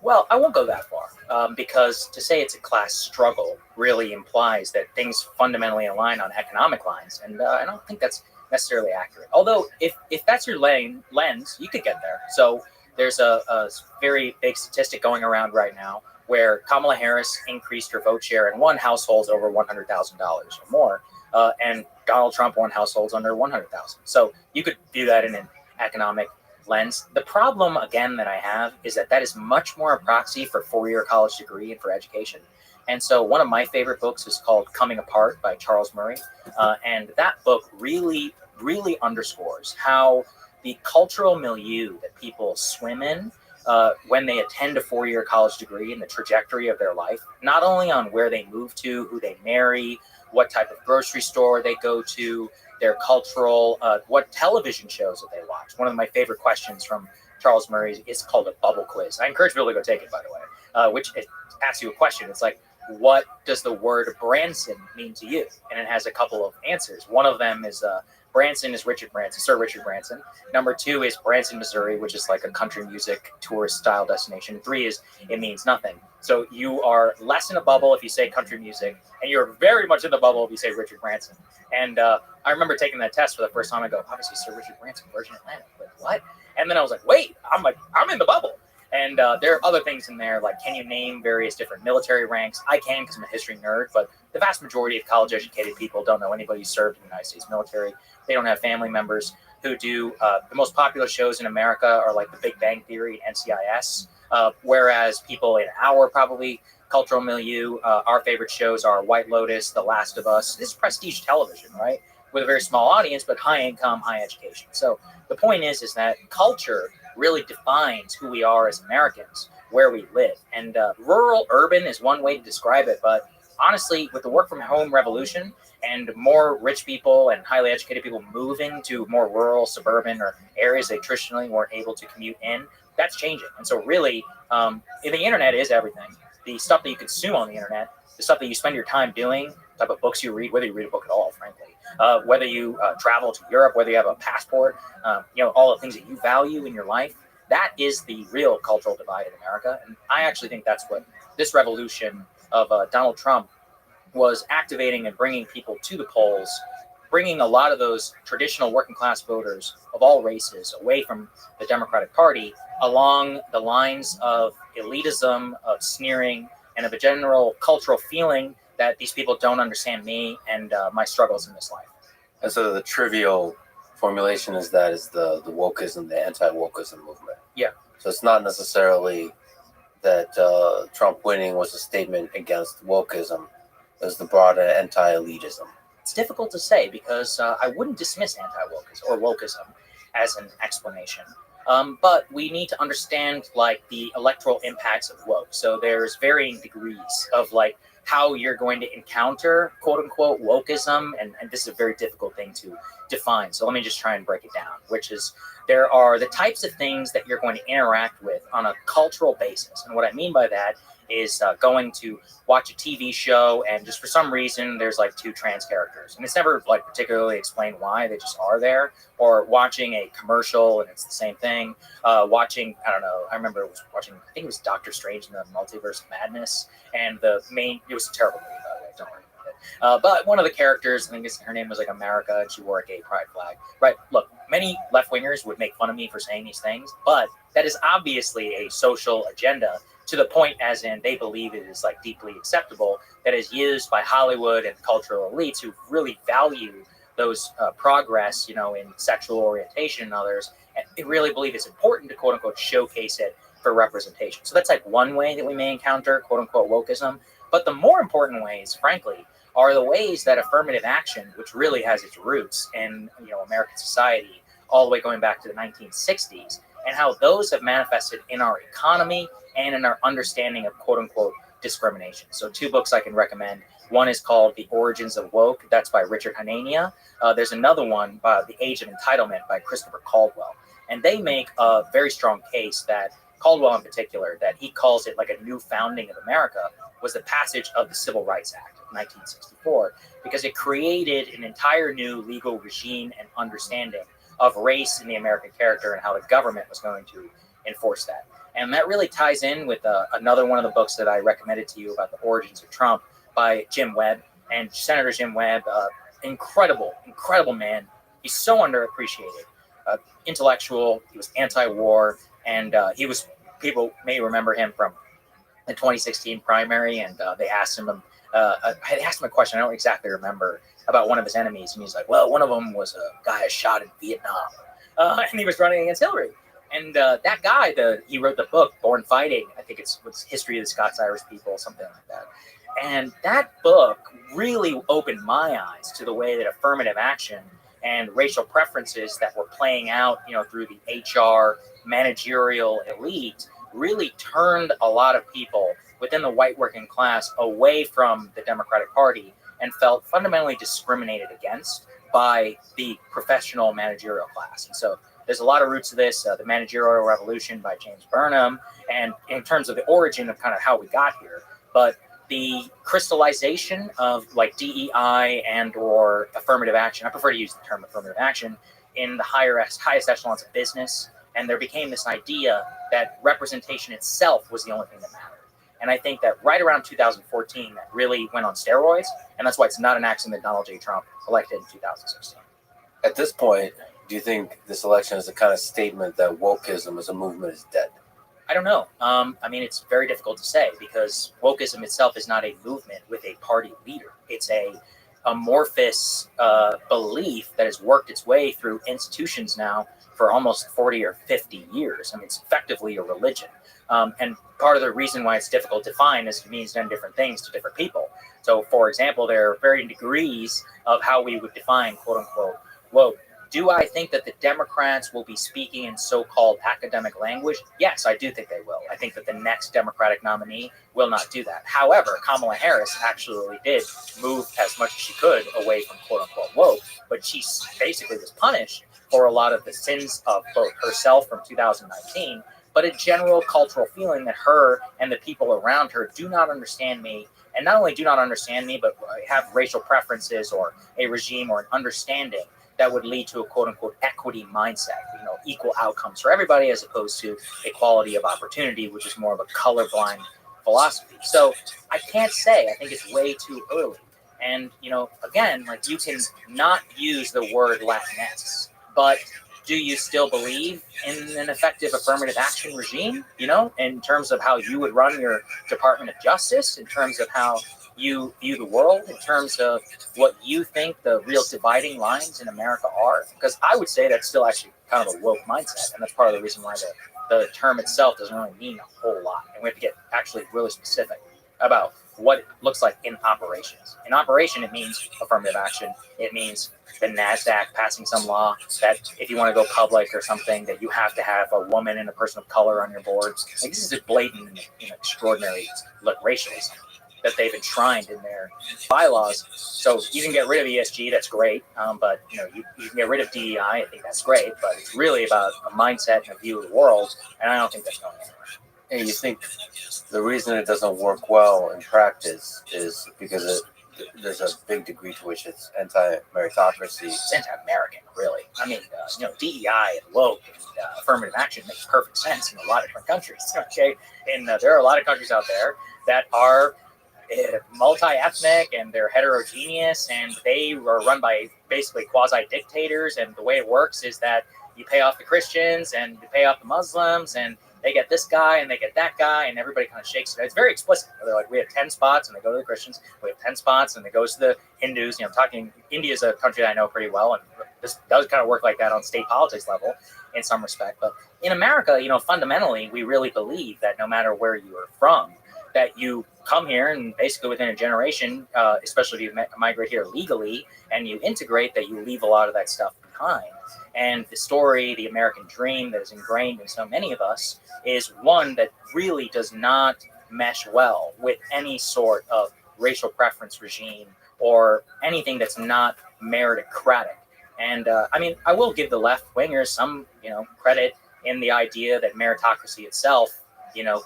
Well, I won't go that far, because to say it's a class struggle really implies that things fundamentally align on economic lines, and I don't think that's necessarily accurate. Although, if that's your lens, you could get there. So there's a very big statistic going around right now where Kamala Harris increased her vote share in one households over $100,000 or more, and Donald Trump won households under $100,000. So you could view that in an economic lens. The problem, again, that I have is that is much more a proxy for four-year college degree and for education. And so one of my favorite books is called Coming Apart by Charles Murray. And that book really, really underscores how the cultural milieu that people swim in when they attend a four-year college degree and the trajectory of their life, not only on where they move to, who they marry, what type of grocery store they go to, their cultural, what television shows that they watch. One of my favorite questions from Charles Murray is called a bubble quiz. I encourage people to go take it, by the way, which it asks you a question. It's like, what does the word Branson mean to you? And it has a couple of answers. One of them is Branson is Richard Branson, Sir Richard Branson. Number 2 is Branson, Missouri, which is like a country music tourist style destination. 3 is it means nothing. So you are less in a bubble if you say country music, and you're very much in the bubble if you say Richard Branson. And I remember taking that test for the first time. I go, obviously Sir Richard Branson, Virgin Atlantic. Like, what? And then I was like, wait, I'm in the bubble. And there are other things in there, like, can you name various different military ranks? I can, because I'm a history nerd, but the vast majority of college-educated people don't know anybody who served in the United States military. They don't have family members who do. The most popular shows in America are like The Big Bang Theory and NCIS, whereas people in our probably cultural milieu, our favorite shows are White Lotus, The Last of Us. This is prestige television, right? With a very small audience, but high income, high education. So the point is that culture really defines who we are as Americans, where we live. And rural, urban is one way to describe it. But honestly, with the work from home revolution and more rich people and highly educated people moving to more rural, suburban, or areas they traditionally weren't able to commute in, that's changing. And so really, the internet is everything. The stuff that you consume on the internet, the stuff that you spend your time doing, the type of books you read, whether you read a book at all, frankly, whether you travel to Europe, whether you have a passport, all the things that you value in your life, that is the real cultural divide in America. And I actually think that's what this revolution of Donald Trump was activating and bringing people to the polls, bringing a lot of those traditional working class voters of all races away from the Democratic Party along the lines of elitism, of sneering, and of a general cultural feeling that these people don't understand me and my struggles in this life. And so the trivial formulation is the wokeism, the anti-wokeism movement. Yeah. So it's not necessarily that Trump winning was a statement against wokeism. It was the broader anti-elitism. It's difficult to say because I wouldn't dismiss anti-wokeism or wokeism as an explanation. But we need to understand like the electoral impacts of woke. So there's varying degrees of like how you're going to encounter quote unquote wokeism. And this is a very difficult thing to define. So let me just try and break it down, which is there are the types of things that you're going to interact with on a cultural basis. And what I mean by that is going to watch a TV show and just for some reason there's like two trans characters and it's never like particularly explained why, they just are there. Or watching a commercial and it's the same thing. Watching, I don't know, I remember watching, I think it was Doctor Strange in the Multiverse of Madness, and it was a terrible movie by the way, don't worry about it. But one of the characters, I think her name was like America, and she wore a gay pride flag. Right, look, many left-wingers would make fun of me for saying these things, but that is obviously a social agenda to the point as in they believe it is like deeply acceptable, that is used by Hollywood and cultural elites who really value those progress, in sexual orientation and others, and they really believe it's important to quote unquote showcase it for representation. So that's like one way that we may encounter quote unquote wokeism. But the more important ways, frankly, are the ways that affirmative action, which really has its roots in American society all the way going back to the 1960s, and how those have manifested in our economy and in our understanding of quote unquote discrimination. So two books I can recommend. One is called The Origins of Woke. That's by Richard Hanania. There's another one by The Age of Entitlement by Christopher Caldwell. And they make a very strong case that Caldwell in particular, that he calls it like a new founding of America, was the passage of the Civil Rights Act of 1964, because it created an entire new legal regime and understanding of race in the American character and how the government was going to enforce that. And that really ties in with another one of the books that I recommended to you about the origins of Trump by Jim Webb. And Senator Jim Webb, incredible man. He's so underappreciated. Intellectual, he was anti-war, and people may remember him from the 2016 primary, and they asked him a question I don't exactly remember about one of his enemies, and he's like, well, one of them was a guy I shot in Vietnam, and he was running against Hillary. And that guy, he wrote the book Born Fighting. I think it's History of the Scots-Irish People, something like that. And that book really opened my eyes to the way that affirmative action and racial preferences that were playing out, through the HR managerial elite really turned a lot of people within the white working class away from the Democratic Party and felt fundamentally discriminated against by the professional managerial class. And so there's a lot of roots to this, the Managerial Revolution by James Burnham, and in terms of the origin of kind of how we got here. But the crystallization of like DEI and or affirmative action, I prefer to use the term affirmative action, in the highest echelons of business. And there became this idea that representation itself was the only thing that mattered. And I think that right around 2014, that really went on steroids. And that's why it's not an accident that Donald J. Trump elected in 2016. At this point, do you think this election is a kind of statement that wokeism as a movement is dead? I don't know. It's very difficult to say because wokeism itself is not a movement with a party leader. It's a amorphous belief that has worked its way through institutions now for almost 40 or 50 years. It's effectively a religion. And part of the reason why it's difficult to define is it means different things to different people. So, for example, there are varying degrees of how we would define, quote unquote, woke. Do I think that the Democrats will be speaking in so-called academic language? Yes, I do think they will. I think that the next Democratic nominee will not do that. However, Kamala Harris actually did move as much as she could away from quote-unquote woke, but she basically was punished for a lot of the sins of both herself from 2019, but a general cultural feeling that her and the people around her do not understand me, and not only do not understand me, but have racial preferences or a regime or an understanding that would lead to a quote-unquote equity mindset, equal outcomes for everybody as opposed to equality of opportunity, which is more of a colorblind philosophy. So I can't say. I think it's way too early. And, again, like you can not use the word Latinx, but do you still believe in an effective affirmative action regime, in terms of how you would run your Department of Justice, in terms of how you view the world, in terms of what you think the real dividing lines in America are? Because I would say that's still actually kind of a woke mindset, and that's part of the reason why the term itself doesn't really mean a whole lot. And we have to get actually really specific about what it looks like in operations. In operation, it means affirmative action. It means the NASDAQ passing some law that if you want to go public or something, that you have to have a woman and a person of color on your board. Like, this is just blatant and extraordinary racialism that they've enshrined in their bylaws. So you can get rid of ESG, that's great, but you can get rid of DEI, I think that's great, but it's really about a mindset and a view of the world, and I don't think that's going anywhere. And you think the reason it doesn't work well in practice is because there's a big degree to which it's anti-meritocracy. It's anti-American, really. I mean, DEI and woke and affirmative action makes perfect sense in a lot of different countries. Okay, and there are a lot of countries out there that are multi-ethnic and they're heterogeneous, and they are run by basically quasi-dictators. And the way it works is that you pay off the Christians and you pay off the Muslims, and they get this guy and they get that guy, and everybody kind of shakes it. It's very explicit. They're like, we have 10 spots, and they go to the Christians. We have 10 spots, and it goes to the Hindus. I'm talking, India is a country that I know pretty well, and this does kind of work like that on state politics level in some respect. But in America, fundamentally, we really believe that no matter where you are from, that you come here and basically within a generation, especially if you migrate here legally and you integrate, that you leave a lot of that stuff behind. And the story, the American dream that is ingrained in so many of us, is one that really does not mesh well with any sort of racial preference regime or anything that's not meritocratic. And I will give the left wingers some, credit in the idea that meritocracy itself,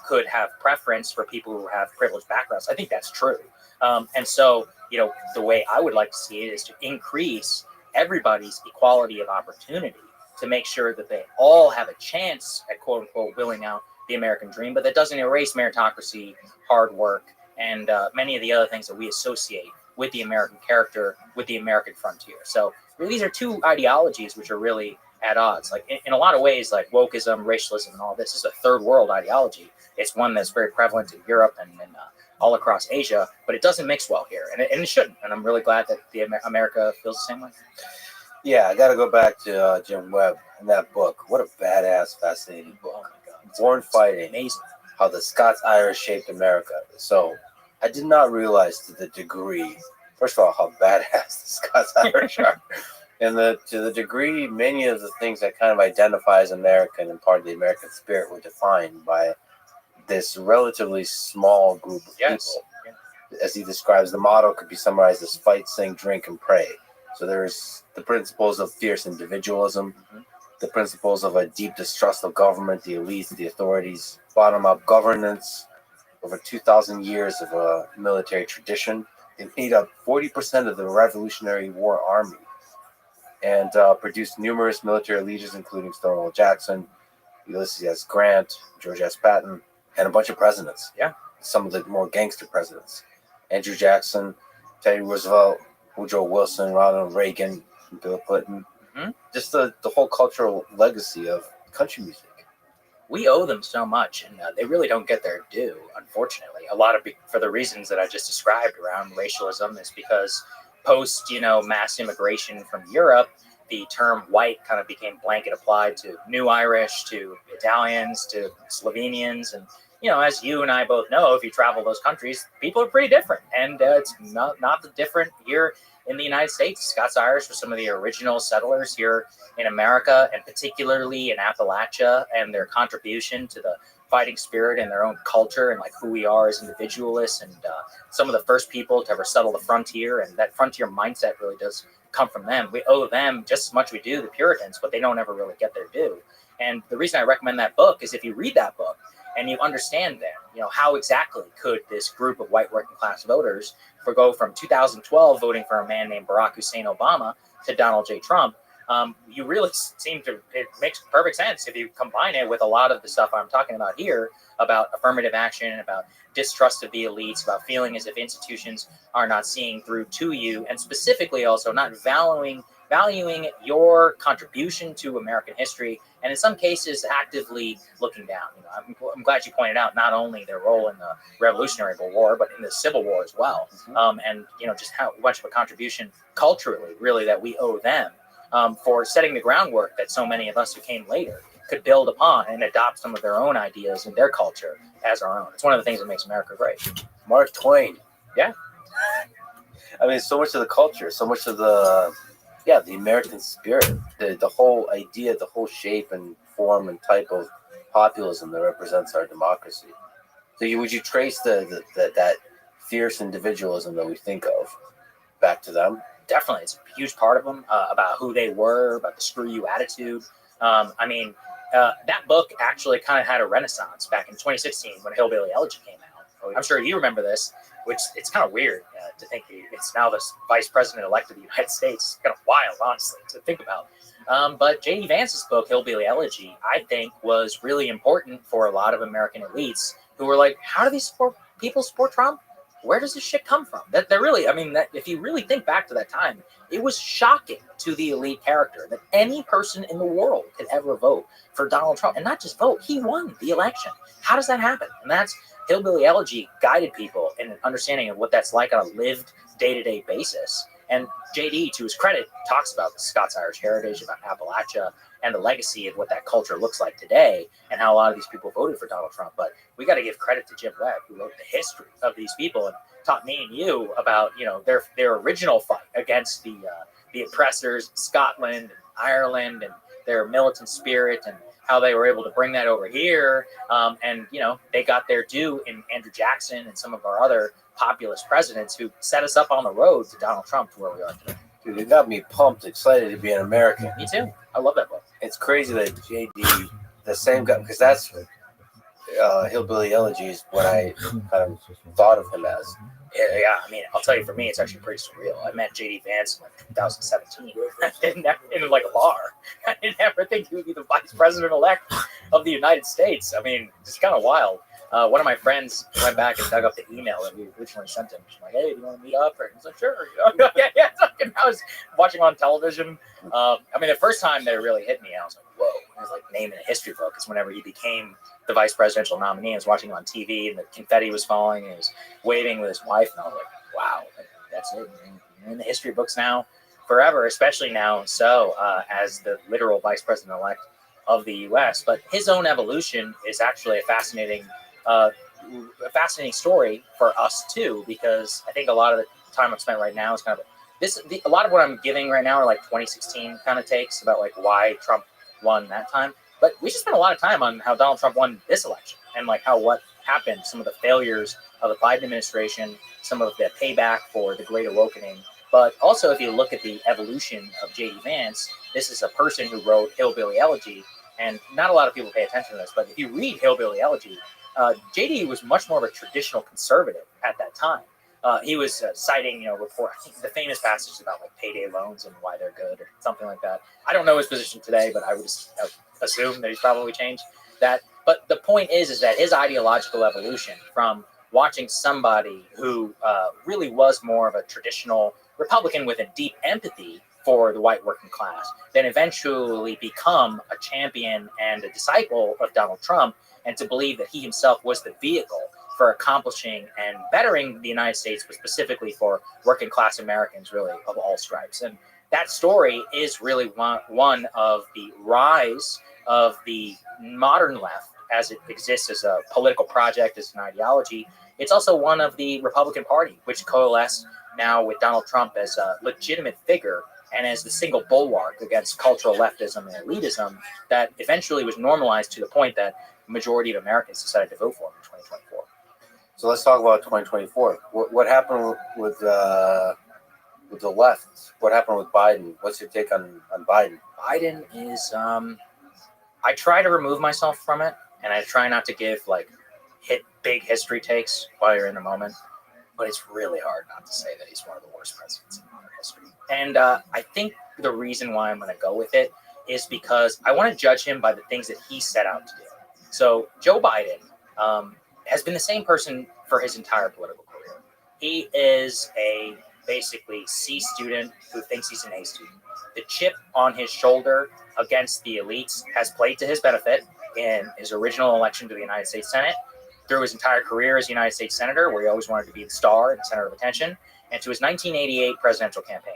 could have preference for people who have privileged backgrounds. I think that's true. And so, the way I would like to see it is to increase everybody's equality of opportunity, to make sure that they all have a chance at quote unquote willing out the American dream, but that doesn't erase meritocracy, hard work, and many of the other things that we associate with the American character, with the American frontier. So these are two ideologies which are really at odds. Like in a lot of ways, like wokeism, racialism, and all this is a third world ideology. It's one that's very prevalent in Europe and all across Asia, but it doesn't mix well here, and it shouldn't. And I'm really glad that America feels the same way. Yeah, I got to go back to Jim Webb and that book. What a badass, fascinating book. Oh my God. Born Fighting. Amazing. How the Scots-Irish shaped America. So I did not realize to the degree, first of all, how badass the Scots-Irish are. And to the degree, many of the things that kind of identify as American and part of the American spirit were defined by this relatively small group of people. Yeah. As he describes, the motto could be summarized as fight, sing, drink, and pray. So there's the principles of fierce individualism, the principles of a deep distrust of government, the elites, the authorities, bottom-up governance, over 2,000 years of a military tradition. It made up 40% of the Revolutionary War Army and produced numerous military leaders, including Stonewall Jackson, Ulysses S. Grant, George S. Patton, and a bunch of presidents. Yeah. Some of the more gangster presidents. Andrew Jackson, Teddy Roosevelt, Woodrow Wilson, Ronald Reagan, Bill Clinton. Mm-hmm. Just the whole cultural legacy of country music. We owe them so much, and they really don't get their due, unfortunately. A lot of for the reasons that I just described around racialism is because post, mass immigration from Europe, the term white kind of became blanket applied to New Irish, to Italians, to Slovenians. And, as you and I both know, if you travel those countries, people are pretty different. And it's not different here in the United States. Scots-Irish were some of the original settlers here in America, and particularly in Appalachia, and their contribution to the fighting spirit and their own culture and like who we are as individualists, and some of the first people to ever settle the frontier, and that frontier mindset really does come from them. We owe them just as much as we do the Puritans, but they don't ever really get their due. And the reason I recommend that book is if you read that book and you understand then, how exactly could this group of white working class voters go from 2012 voting for a man named Barack Hussein Obama to Donald J. Trump. You really seem to, it makes perfect sense if you combine it with a lot of the stuff I'm talking about here, about affirmative action, about distrust of the elites, about feeling as if institutions are not seeing through to you, and specifically also not valuing valuing your contribution to American history, and in some cases, actively looking down. I'm glad you pointed out not only their role in the Revolutionary War, but in the Civil War as well, and just how much of a contribution culturally, really, that we owe them for setting the groundwork that so many of us who came later could build upon and adopt some of their own ideas and their culture as our own. It's one of the things that makes America great. Mark Twain. Yeah. I mean, so much of the culture, so much of the American spirit, the whole idea, the whole shape and form and type of populism that represents our democracy. So would you trace that fierce individualism that we think of back to them? Definitely. It's a huge part of them, about who they were, about the screw you attitude. That book actually kind of had a renaissance back in 2016 when Hillbilly Elegy came out. I'm sure you remember this, which it's kind of weird to think it's now the vice president-elect of the United States. It's kind of wild, honestly, to think about. But J.D. Vance's book, Hillbilly Elegy, I think was really important for a lot of American elites who were like, how do these people support Trump? Where does this shit come from? That if you really think back to that time, it was shocking to the elite character that any person in the world could ever vote for Donald Trump. And not just vote, he won the election. How does that happen? And that's Hillbilly Elegy guided people in an understanding of what that's like on a lived day-to-day basis. And JD, to his credit, talks about the Scots-Irish heritage, about Appalachia, and the legacy of what that culture looks like today, and how a lot of these people voted for Donald Trump. But we got to give credit to Jim Webb, who wrote the history of these people and taught me and you about their original fight against the oppressors, Scotland and Ireland, and their militant spirit, and how they were able to bring that over here. And they got their due in Andrew Jackson and some of our other populist presidents who set us up on the road to Donald Trump to where we are today. Dude, it got me pumped, excited to be an American. Me too. I love that book. It's crazy that JD, the same guy, because that's Hillbilly Elegy is what I kind of thought of him as. Yeah, I mean, I'll tell you, for me, it's actually pretty surreal. I met J.D. Vance in 2017 in like a bar. I didn't ever think he would be the vice president-elect of the United States. I mean, it's kind of wild. One of my friends went back and dug up the email that we originally sent him. She's like, "Hey, do you want to meet up?" And he's like, "Sure." Yeah. And I was watching on television. The first time they really hit me, I was like, "Whoa!" It was like naming a history book. It's whenever he became the vice presidential nominee. I was watching on TV, and the confetti was falling, and he was waving with his wife, and I was like, "Wow, that's it. You're in the history books now, forever." Especially now, as the literal vice president-elect of the U.S. But his own evolution is actually a fascinating story for us too, because I think a lot of the time I've spent right now is kind of a lot of what I'm giving right now are like 2016 kind of takes about like why Trump won that time. But we should spend a lot of time on how Donald Trump won this election and like what happened, some of the failures of the Biden administration, some of the payback for the Great Awakening. But also, if you look at the evolution of J.D. Vance, this is a person who wrote Hillbilly Elegy, and not a lot of people pay attention to this, but if you read Hillbilly Elegy, JD was much more of a traditional conservative at that time. He was citing, I think the famous passages about like payday loans and why they're good or something like that. I don't know his position today, but I would assume that he's probably changed that. But the point is that his ideological evolution from watching somebody who really was more of a traditional Republican with a deep empathy for the white working class, then eventually become a champion and a disciple of Donald Trump, and to believe that he himself was the vehicle for accomplishing and bettering the United States, but specifically for working class Americans, really, of all stripes. And that story is really one of the rise of the modern left as it exists as a political project, as an ideology. It's also one of the Republican Party, which coalesced now with Donald Trump as a legitimate figure and as the single bulwark against cultural leftism and elitism that eventually was normalized to the point that the majority of Americans decided to vote for him in 2024. So let's talk about 2024. What happened with the left? What happened with Biden? What's your take on Biden? Biden is, I try to remove myself from it, and I try not to give big history takes while you're in the moment, but it's really hard not to say that he's one of the worst presidents in modern history. And I think the reason why I'm going to go with it is because I want to judge him by the things that he set out to do. So Joe Biden has been the same person for his entire political career. He is a basically C student who thinks he's an A student. the chip on his shoulder against the elites has played to his benefit in his original election to the United States Senate, through his entire career as a United States Senator, where he always wanted to be the star and the center of attention, and to his 1988 presidential campaign.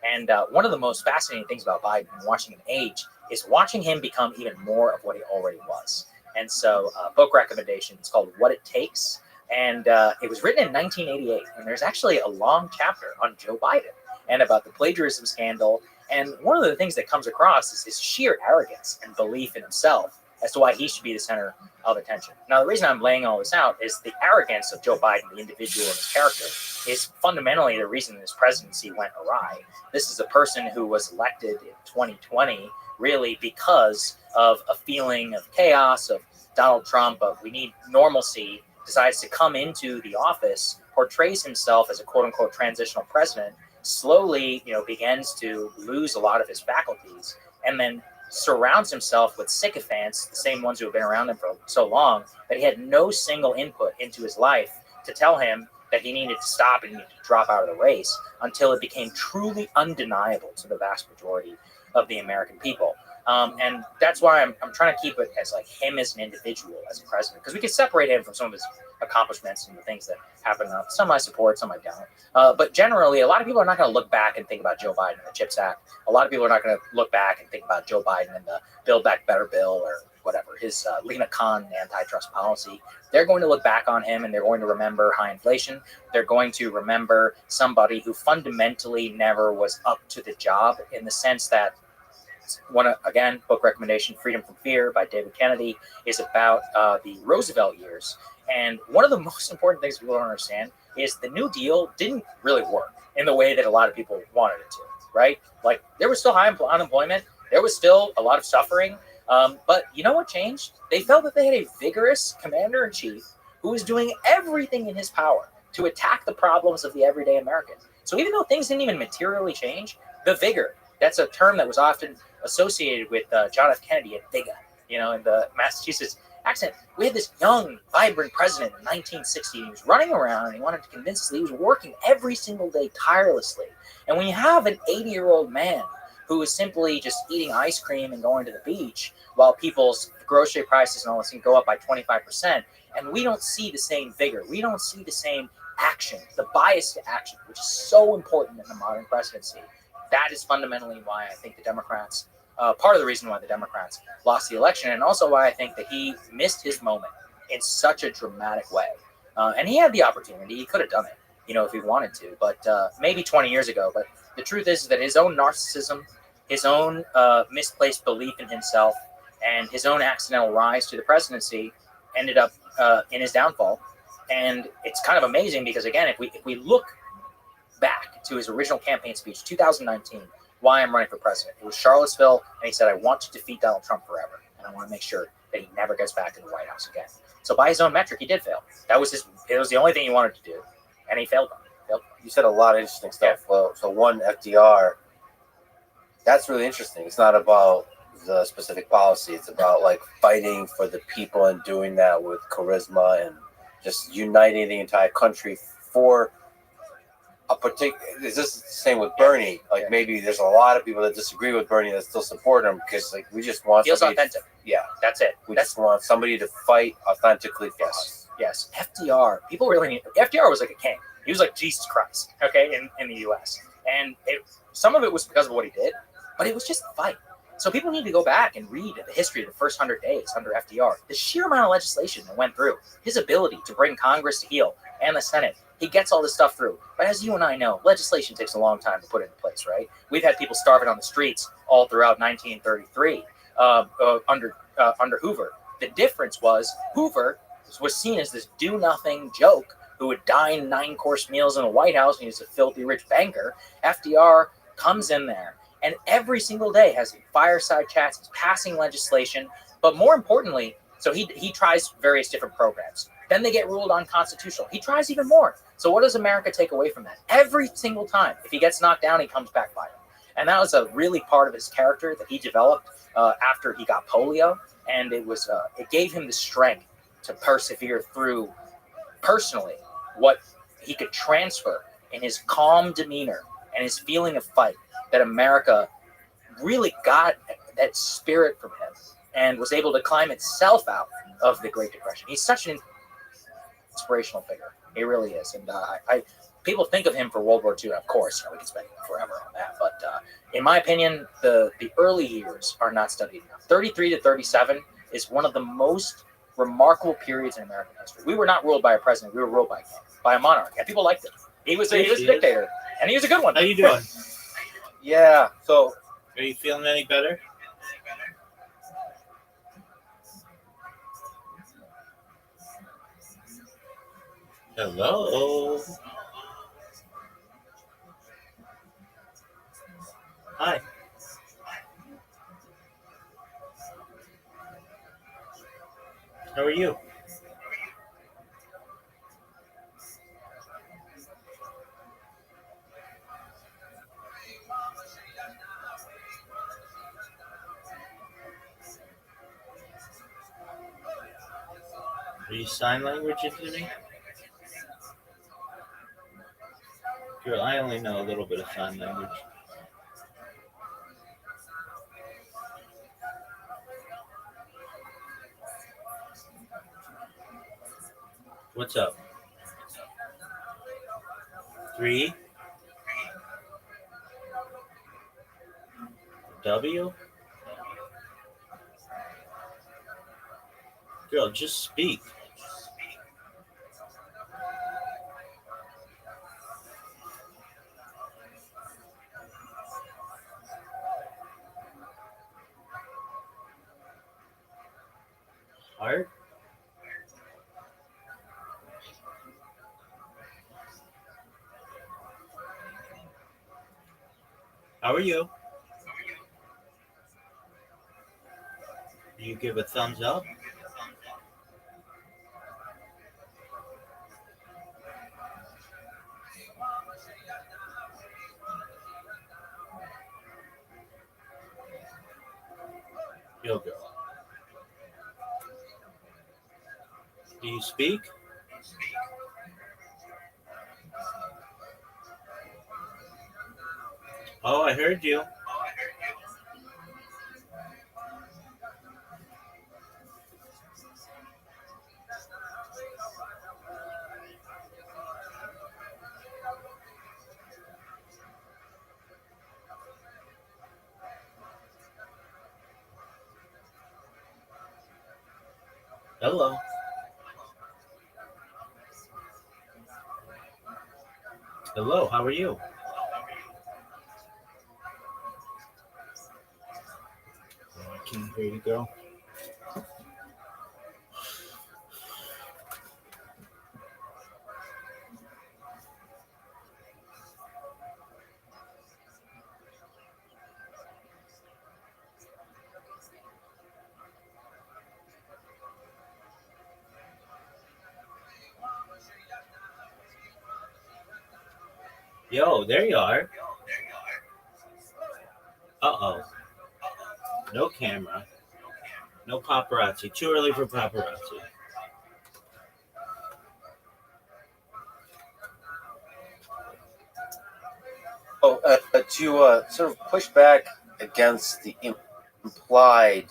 And one of the most fascinating things about Biden and watching him age is watching him become even more of what he already was. And so book recommendation, it's called What It Takes. And it was written in 1988. And there's actually a long chapter on Joe Biden and about the plagiarism scandal. And one of the things that comes across is his sheer arrogance and belief in himself as to why he should be the center of attention. Now, the reason I'm laying all this out is the arrogance of Joe Biden, the individual and his character, is fundamentally the reason his presidency went awry. This is a person who was elected in 2020 really because of a feeling of chaos, of Donald Trump, of we need normalcy, decides to come into the office, portrays himself as a quote-unquote transitional president, slowly, begins to lose a lot of his faculties, and then surrounds himself with sycophants, the same ones who have been around him for so long, that he had no single input into his life to tell him that he needed to stop and he needed to drop out of the race, until it became truly undeniable to the vast majority of the American people. And that's why I'm trying to keep it as like him as an individual, as a president, because we can separate him from some of his accomplishments and the things that happen. Some I support, some I don't. But generally, a lot of people are not going to look back and think about Joe Biden and the CHIPS Act. A lot of people are not going to look back and think about Joe Biden and the Build Back Better bill or whatever, his Lena Khan antitrust policy. They're going to look back on him and they're going to remember high inflation. They're going to remember somebody who fundamentally never was up to the job, in the sense that again, book recommendation, Freedom from Fear by David Kennedy, is about the Roosevelt years. And one of the most important things people don't understand is the New Deal didn't really work in the way that a lot of people wanted it to, right? Like, there was still high unemployment. There was still a lot of suffering. But you know what changed? They felt that they had a vigorous commander-in-chief who was doing everything in his power to attack the problems of the everyday American. So even though things didn't even materially change, the vigor, that's a term that was often associated with John F. Kennedy and vigor, in the Massachusetts accent. We had this young, vibrant president in 1960. He was running around and he wanted to convince us that he was working every single day tirelessly. And when you have an 80-year-old man who is simply just eating ice cream and going to the beach while people's grocery prices and all this can go up by 25%, and we don't see the same vigor, we don't see the same action, the bias to action, which is so important in the modern presidency. That is fundamentally why I think the Democrats, part of the reason why the Democrats lost the election, and also why I think that he missed his moment in such a dramatic way. And he had the opportunity, he could have done it, if he wanted to, but maybe 20 years ago. But the truth is that his own narcissism, his own misplaced belief in himself, and his own accidental rise to the presidency ended up in his downfall. And it's kind of amazing because, again, if we look back to his original campaign speech, 2019, why I'm running for president. It was Charlottesville, and he said, I want to defeat Donald Trump forever, and I want to make sure that he never gets back in the White House again. So by his own metric, he did fail. It was the only thing he wanted to do, and he failed on it. You said a lot of interesting stuff. Yeah. Well, so one, FDR, that's really interesting. It's not about the specific policy. It's about like fighting for the people and doing that with charisma and just uniting the entire country for a particular. Is this the same with Bernie? Like, maybe there's a lot of people that disagree with Bernie that still support him because like we just want feels authentic. That's it. We just want somebody to fight authentically for us. Yes, FDR. People really need. FDR was like a king. He was like Jesus Christ. Okay, in the U.S. And some of it was because of what he did, but it was just a fight. So people need to go back and read the history of the first 100 days under FDR. The sheer amount of legislation that went through, his ability to bring Congress to heel and the Senate. He gets all this stuff through. But as you and I know, legislation takes a long time to put into place, right? We've had people starving on the streets all throughout 1933 under Hoover. The difference was Hoover was seen as this do-nothing joke who would dine 9-course meals in the White House, and he was a filthy rich banker. FDR comes in there and every single day has fireside chats, he's passing legislation, but more importantly, so he tries various different programs. Then they get ruled unconstitutional. He tries even more. So what does America take away from that? Every single time, if he gets knocked down, he comes back fighting. And that was a really part of his character that he developed after he got polio. And it gave him the strength to persevere through personally what he could transfer in his calm demeanor and his feeling of fight that America really got that spirit from him and was able to climb itself out of the Great Depression. He's such an inspirational figure. He really is. And people think of him for World War II. Of course, we can spend forever on that. But in my opinion, the early years are not studied enough. 33 to 37 is one of the most remarkable periods in American history. We were not ruled by a president. We were ruled by a monarch. And people liked him. He was a dictator. And he was a good one. How you doing? Yeah. So, are you feeling any better? Hello. Hi. How are you? Are you sign languaging to me? Girl, I only know a little bit of sign language. What's up? 3 W? Girl, just speak. Heart? How are you? Do you give a thumbs up? Yo, girl. Do you speak? Oh, I heard you. Hello. Hello, how are you? I can't hear you, girl. Yo, there you are. Uh-oh. No camera. No paparazzi. Too early for paparazzi. Oh, to sort of push back against the implied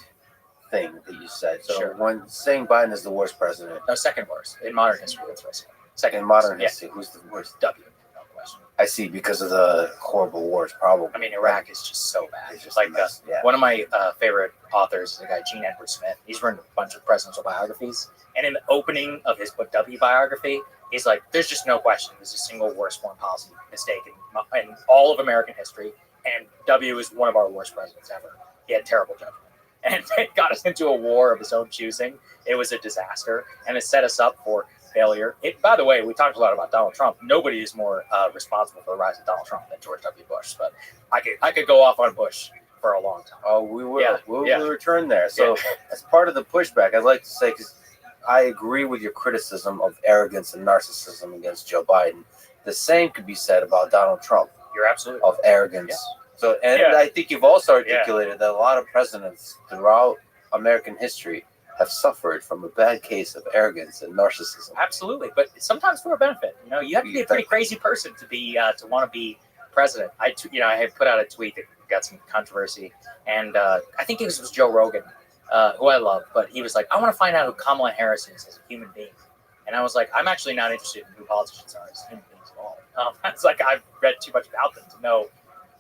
thing that you said. So Sure. when saying Biden is the worst president, No, second worst in modern history. That's what I said. Second in modern worst. history, who's the worst? W. No question. I see, because of the horrible wars, probably. I mean, Iraq is just so bad. It's just Like a mess, yeah. one of my favorite authors is a guy, Gene Edward Smith. He's written a bunch of presidential biographies, and in the opening of his book W biography, he's like, "There's just no question. There's a single worst foreign policy mistake in all of American history, and W is one of our worst presidents ever. He had terrible judgment, and it got us into a war of his own choosing. It was a disaster, and it set us up for failure." By the way, we talked a lot about Donald Trump. Nobody is more responsible for the rise of Donald Trump than George W. Bush. But I could go off on Bush for a long time. Oh, we will. Yeah, We'll yeah. return there. So, as part of the pushback, I'd like to say, because I agree with your criticism of arrogance and narcissism against Joe Biden, the same could be said about Donald Trump. You're absolutely of arrogance. Yeah. So, and Yeah. I think you've also articulated that a lot of presidents throughout American history have suffered from a bad case of arrogance and narcissism. Absolutely, but sometimes for a benefit. You have to be a pretty crazy person to be to want to be president. I had put out a tweet that got some controversy. And I think it was Joe Rogan, who I love, but he was like, I want to find out who Kamala Harris is as a human being. And I was like, I'm actually not interested in who politicians are as human beings at all. It's like I've read too much about them to know.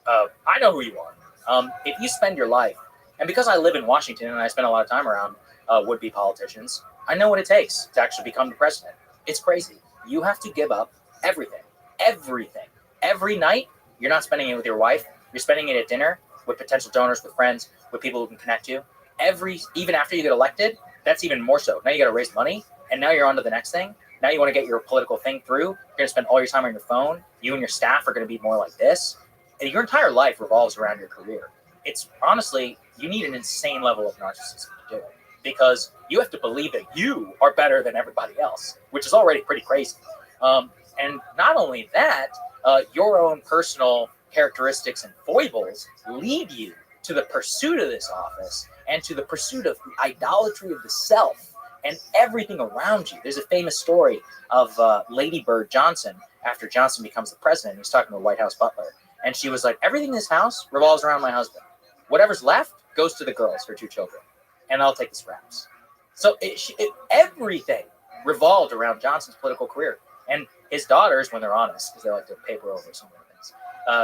I know who you are. If you spend your life, and because I live in Washington and I spend a lot of time around would-be politicians, I know what it takes to actually become the president. It's crazy. You have to give up everything. Every night, you're not spending it with your wife. You're spending it at dinner with potential donors, with friends, with people who can connect you. Even after you get elected, that's even more so. Now you got to raise money, and now you're on to the next thing. Now you want to get your political thing through. You're going to spend all your time on your phone. You and your staff are going to be more like this. And your entire life revolves around your career. It's honestly, you need an insane level of narcissism to do it, because you have to believe that you are better than everybody else, which is already pretty crazy. And not only that, your own personal characteristics and foibles lead you to the pursuit of this office and to the pursuit of the idolatry of the self and everything around you. There's a famous story of Lady Bird Johnson after Johnson becomes the president. He was talking to the White House butler, and she was like, everything in this house revolves around my husband. Whatever's left goes to the girls, her 2 children, and I'll take the scraps. So everything revolved around Johnson's political career. And his daughters, when they're honest, because they like to paper over some of the things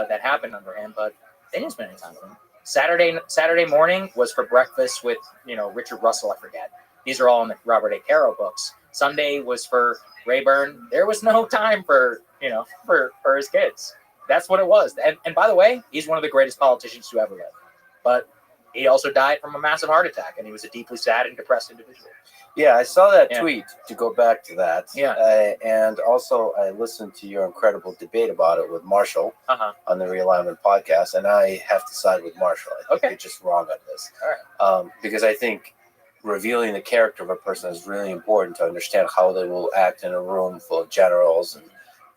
that happened under him, but they didn't spend any time with him. Saturday morning was for breakfast with, Richard Russell, I forget. These are all in the Robert A. Caro books. Sunday was for Rayburn. There was no time for his kids. That's what it was. And by the way, he's one of the greatest politicians to ever live. But he also died from a massive heart attack, and he was a deeply sad and depressed individual. Yeah, I saw that tweet, to go back to that. Yeah. And also, I listened to your incredible debate about it with Marshall on the Realignment podcast, and I have to side with Marshall. I think you're just wrong on this. All right. Because I think revealing the character of a person is really important to understand how they will act in a room full of generals and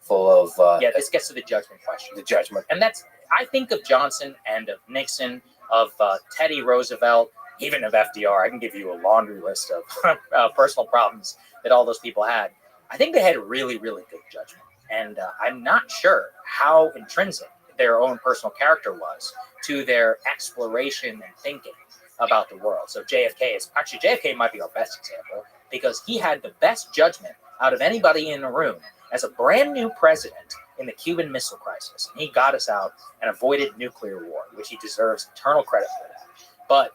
full of... this gets to the judgment question. The judgment. And I think of Johnson and of Nixon, of Teddy Roosevelt, even of FDR. I can give you a laundry list of personal problems that all those people had. I think they had really, really good judgment. And I'm not sure how intrinsic their own personal character was to their exploration and thinking about the world. So JFK might be our best example, because he had the best judgment out of anybody in the room as a brand new president in the Cuban Missile Crisis. And he got us out and avoided nuclear war, which he deserves eternal credit for that. But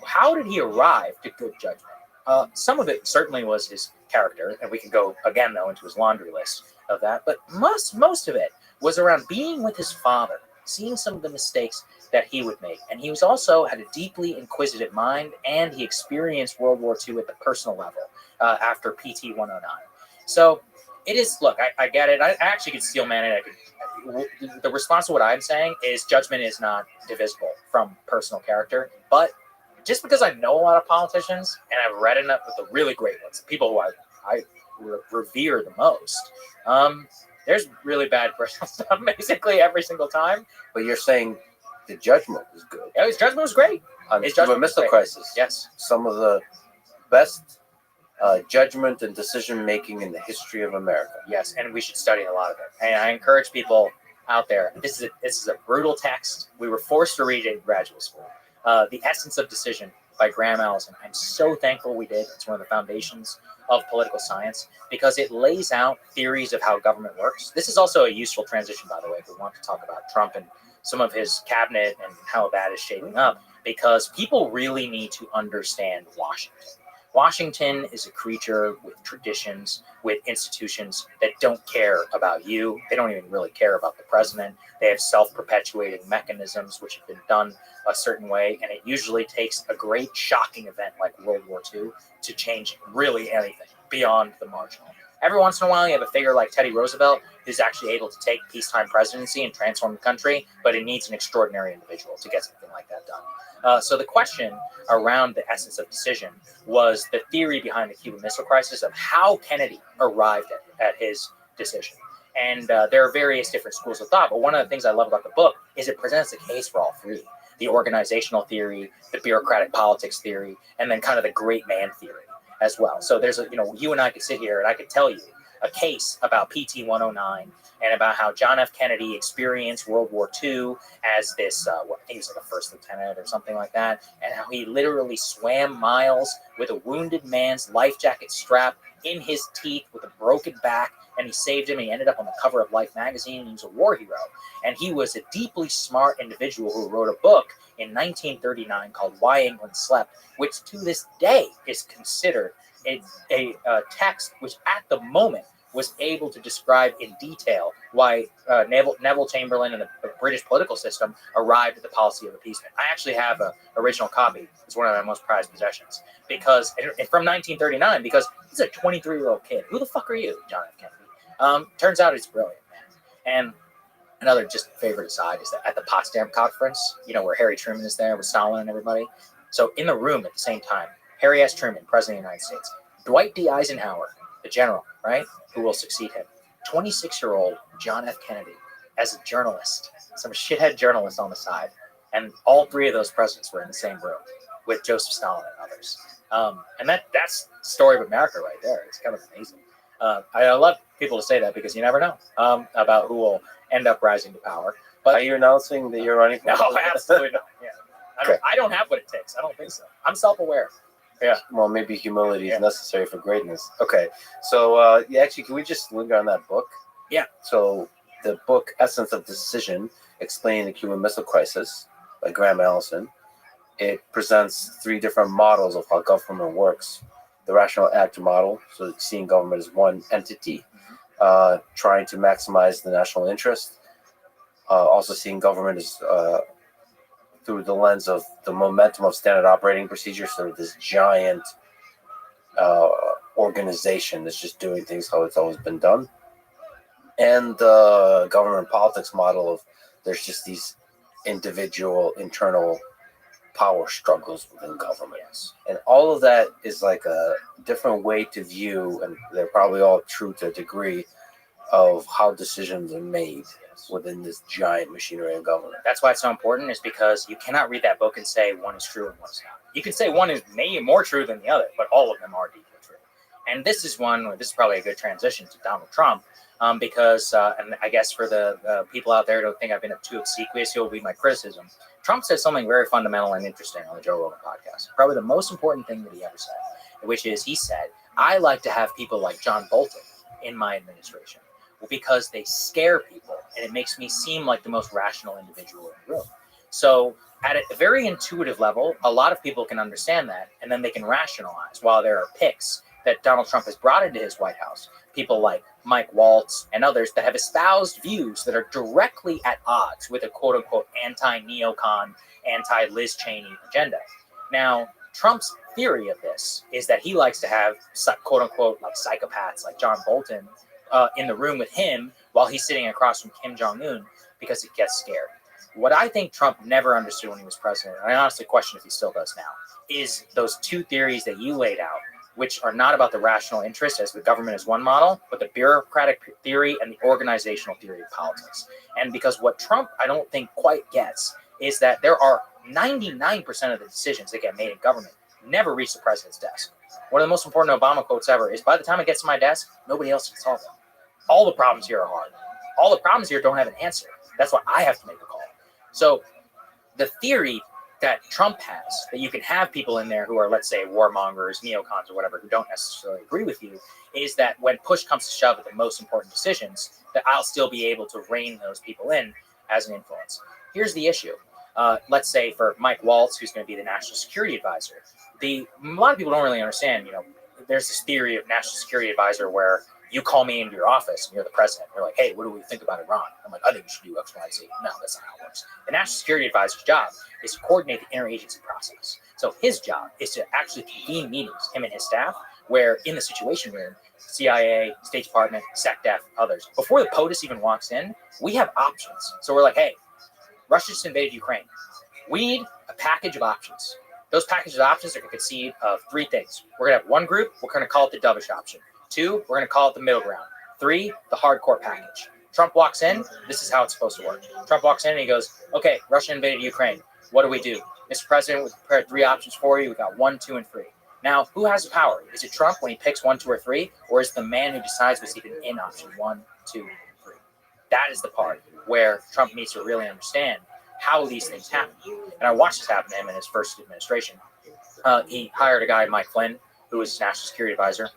how did he arrive to good judgment? Some of it certainly was his character, and we can go again, though, into his laundry list of that. But most of it was around being with his father, seeing some of the mistakes that he would make. And he was also had a deeply inquisitive mind, and he experienced World War II at the personal level after PT 109. So it is, look, I get it. I actually could steel man it. The response to what I'm saying is judgment is not divisible from personal character. But just because I know a lot of politicians and I've read enough with the really great ones, the people who I revere the most, there's really bad personal stuff basically every single time. But you're saying the judgment was good. Yeah, his judgment was great. On the Cuban Missile Crisis. Yes. Some of the best judgment and decision making in the history of America. Yes, and we should study a lot of it. And I encourage people out there. This is a brutal text. We were forced to read it in graduate school. The Essence of Decision by Graham Allison. I'm so thankful we did. It's one of the foundations of political science, because it lays out theories of how government works. This is also a useful transition, by the way, if we want to talk about Trump and some of his cabinet and how that is shaping up, because people really need to understand Washington. Washington is a creature with traditions, with institutions that don't care about you. They don't even really care about the president. They have self-perpetuating mechanisms which have been done a certain way, and it usually takes a great shocking event like World War II to change really anything beyond the marginal. Every once in a while, you have a figure like Teddy Roosevelt who's actually able to take peacetime presidency and transform the country, but it needs an extraordinary individual to get something like that done. So the question around the Essence of Decision was the theory behind the Cuban Missile Crisis of how Kennedy arrived at his decision. And there are various different schools of thought, but one of the things I love about the book is it presents a case for all three. The organizational theory, the bureaucratic politics theory, and then kind of the great man theory as well. So there's you and I could sit here and I could tell you a case about PT 109 and about how John F. Kennedy experienced World War II as this, I think he was like a first lieutenant or something like that, and how he literally swam miles with a wounded man's life jacket strap in his teeth with a broken back, and he saved him. He ended up on the cover of Life magazine, and he was a war hero. And he was a deeply smart individual who wrote a book in 1939 called Why England Slept, which to this day is considered a text which at the moment was able to describe in detail why Neville Chamberlain and the British political system arrived at the policy of appeasement. I actually have an original copy. It's one of my most prized possessions because from 1939, because he's a 23-year-old kid. Who the fuck are you, John F. Kennedy? Turns out it's brilliant, man. And another just favorite aside is that at the Potsdam Conference, where Harry Truman is there with Stalin and everybody. So in the room at the same time, Harry S. Truman, President of the United States, Dwight D. Eisenhower, the general, right, who will succeed him, 26-year-old John F. Kennedy as a journalist, some shithead journalist on the side, and all three of those presidents were in the same room with Joseph Stalin and others. And that's the story of America right there. It's kind of amazing. I love people to say that because you never know about who will end up rising to power. But are you announcing that you're running? No, absolutely not. Yeah, I don't have what it takes. I don't think so. I'm self-aware. Yeah. Well, maybe humility is necessary for greatness. Okay. So, actually, can we just linger on that book? Yeah. So, the book Essence of Decision, Explaining the Cuban Missile Crisis by Graham Allison, it presents three different models of how government works. The rational actor model, so seeing government as one entity, trying to maximize the national interest. Also seeing government as through the lens of the momentum of standard operating procedures, sort of this giant organization that's just doing things how it's always been done. And the government politics model of there's just these individual internal power struggles within government. And all of that is like a different way to view, and they're probably all true to a degree, of how decisions are made within this giant machinery of government. That's why it's so important, is because you cannot read that book and say one is true and one is not. You can say one is maybe more true than the other, but all of them are deeply true. And this is probably a good transition to Donald Trump, because, and I guess for the people out there who don't think I've been too obsequious, who will read my criticism, Trump said something very fundamental and interesting on the Joe Rogan podcast. Probably the most important thing that he ever said, which is he said, I like to have people like John Bolton in my administration because they scare people and it makes me seem like the most rational individual in the room. So at a very intuitive level, a lot of people can understand that, and then they can rationalize, while there are picks that Donald Trump has brought into his White House, people like Mike Waltz and others that have espoused views that are directly at odds with a quote-unquote anti-neocon, anti-Liz Cheney agenda. Now, Trump's theory of this is that he likes to have quote-unquote like psychopaths like John Bolton in the room with him while he's sitting across from Kim Jong-un because he gets scared. What I think Trump never understood when he was president, and I honestly question if he still does now, is those two theories that you laid out, which are not about the rational interest as the government is one model, but the bureaucratic theory and the organizational theory of politics. And because what Trump, I don't think, quite gets is that there are 99% of the decisions that get made in government never reach the president's desk. One of the most important Obama quotes ever is, by the time it gets to my desk, nobody else can solve them. All the problems here are hard. All the problems here don't have an answer. That's why I have to make a call. So the theory that Trump has, that you can have people in there who are, let's say, warmongers, neocons, or whatever, who don't necessarily agree with you, is that when push comes to shove at the most important decisions, that I'll still be able to rein those people in as an influence. Here's the issue. Let's say for Mike Waltz, who's going to be the national security advisor, a lot of people don't really understand, there's this theory of national security advisor where you call me into your office and you're the president. You're like, hey, what do we think about Iran? I'm like, I think we should do X, Y, Z. No, that's not how it works. The national security advisor's job is to coordinate the interagency process. So his job is to actually convene meetings, him and his staff, where in the Situation Room, CIA, State Department, SecDef, others, before the POTUS even walks in, we have options. So we're like, hey, Russia just invaded Ukraine. We need a package of options. Those packages of options are going to conceive of three things. We're going to have one group, we're going to call it the dovish option. 2, we're going to call it the middle ground. 3, the hardcore package. Trump walks in, this is how it's supposed to work. Trump walks in and he goes, okay, Russia invaded Ukraine. What do we do? Mr. President, we prepared 3 options for you. We got 1, 2, and 3. Now, who has the power? Is it Trump when he picks 1, 2, or 3, or is it the man who decides what's even in option 1, 2, 3? That is the part where Trump needs to really understand how these things happen. And I watched this happen to him in his first administration. He hired a guy, Mike Flynn, who was his national security advisor.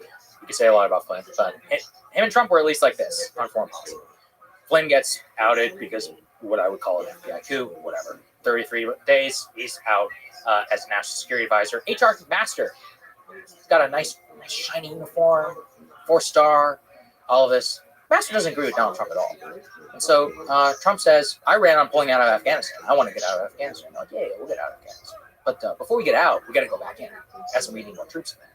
You could say a lot about Flynn, but him and Trump were at least like this on foreign policy. Flynn gets outed because of what I would call an FBI coup, whatever. 33 days, he's out as a national security advisor. HR master. He's got a nice shiny uniform, 4-star, all of this. Master doesn't agree with Donald Trump at all. And so Trump says, I ran on pulling out of Afghanistan. I want to get out of Afghanistan. I'm like, yeah, we'll get out of Afghanistan. But before we get out, we got to go back in. As we need more troops in there.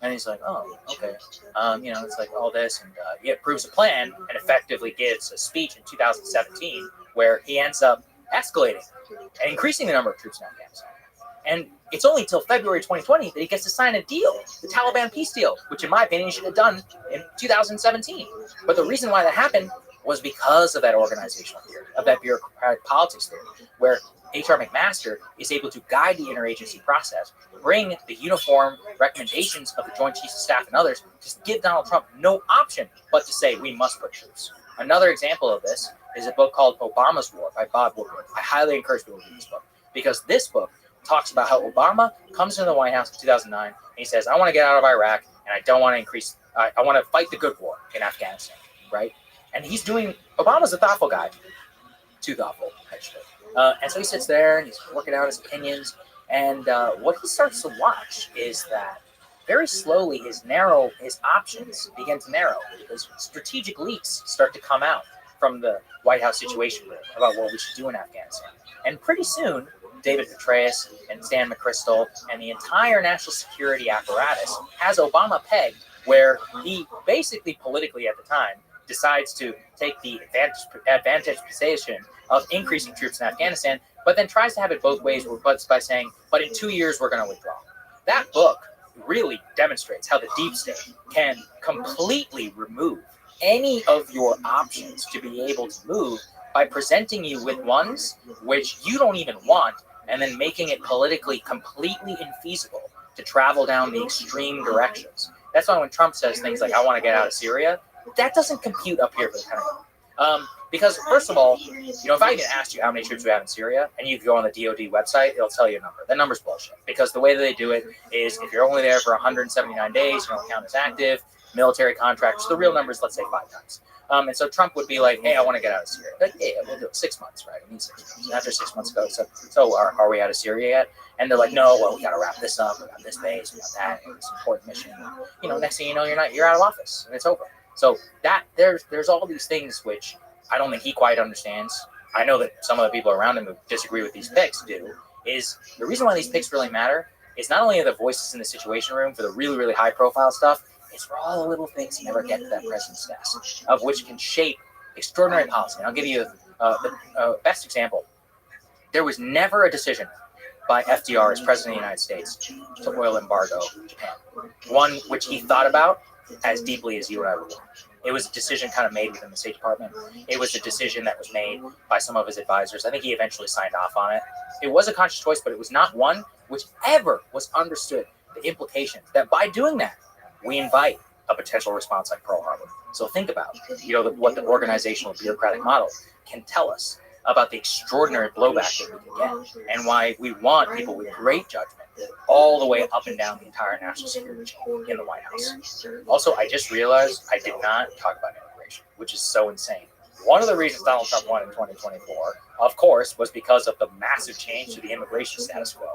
And he's like, oh, okay. It's like all this. And he approves a plan and effectively gives a speech in 2017 where he ends up escalating and increasing the number of troops in Afghanistan. And it's only until February 2020 that he gets to sign a deal, the Taliban peace deal, which in my opinion he should have done in 2017. But the reason why that happened was because of that organizational theory, of that bureaucratic politics theory, where H.R. McMaster is able to guide the interagency process, bring the uniform recommendations of the Joint Chiefs of Staff and others, to give Donald Trump no option but to say, we must put troops. Another example of this is a book called Obama's War by Bob Woodward. I highly encourage people to read this book, because this book talks about how Obama comes into the White House in 2009, and he says, I want to get out of Iraq, and I don't want to increase, I want to fight the good war in Afghanistan, right? And Obama's a thoughtful guy. Too thoughtful, actually. And so he sits there, and he's working out his opinions, and what he starts to watch is that very slowly his options begin to narrow, because strategic leaks start to come out from the White House Situation Room about what we should do in Afghanistan. And pretty soon, David Petraeus and Stan McChrystal and the entire national security apparatus has Obama pegged where he basically politically at the time decides to take the advantage position of increasing troops in Afghanistan, but then tries to have it both ways by saying, but in 2 years we're going to withdraw. That book really demonstrates how the deep state can completely remove any of your options to be able to move by presenting you with ones which you don't even want, and then making it politically completely infeasible to travel down the extreme directions. That's why when Trump says things like, I want to get out of Syria, that doesn't compute up here for the Pentagon. Because first of all, if I even asked you how many troops we have in Syria, and you go on the DoD website, it'll tell you a number. That number's bullshit. Because the way that they do it is if you're only there for 179 days, you don't count as active. Military contracts, the real number is, let's say, 5 times. And so Trump would be like, hey, I want to get out of Syria. Like, yeah, we'll do it. 6 months, right? I mean, 6 months. And after 6 months goes, so are we out of Syria yet? And they're like, no, well, we got to wrap this up. We got this base, we got that. It's an important mission. Next thing you know, you're out of office and it's over. So that there's all these things which I don't think he quite understands. I know that some of the people around him who disagree with these picks do. Is the reason why these picks really matter is not only are the voices in the Situation Room for the really, really high profile stuff, it's for all the little things that never get to that president's desk, of which can shape extraordinary policy. And I'll give you the best example. There was never a decision by FDR as president of the United States to oil embargo Japan. One which he thought about as deeply as you and I would want. It was a decision kind of made within the State Department. It was a decision that was made by some of his advisors. I think he eventually signed off on it. It was a conscious choice, but it was not one which ever was understood the implications that by doing that, we invite a potential response like Pearl Harbor. So think about, what the organizational bureaucratic model can tell us about the extraordinary blowback that we can get, and why we want people with great judgment all the way up and down the entire national security chain in the White House. Also, I just realized I did not talk about immigration, which is so insane. One of the reasons Donald Trump won in 2024, of course, was because of the massive change to the immigration status quo.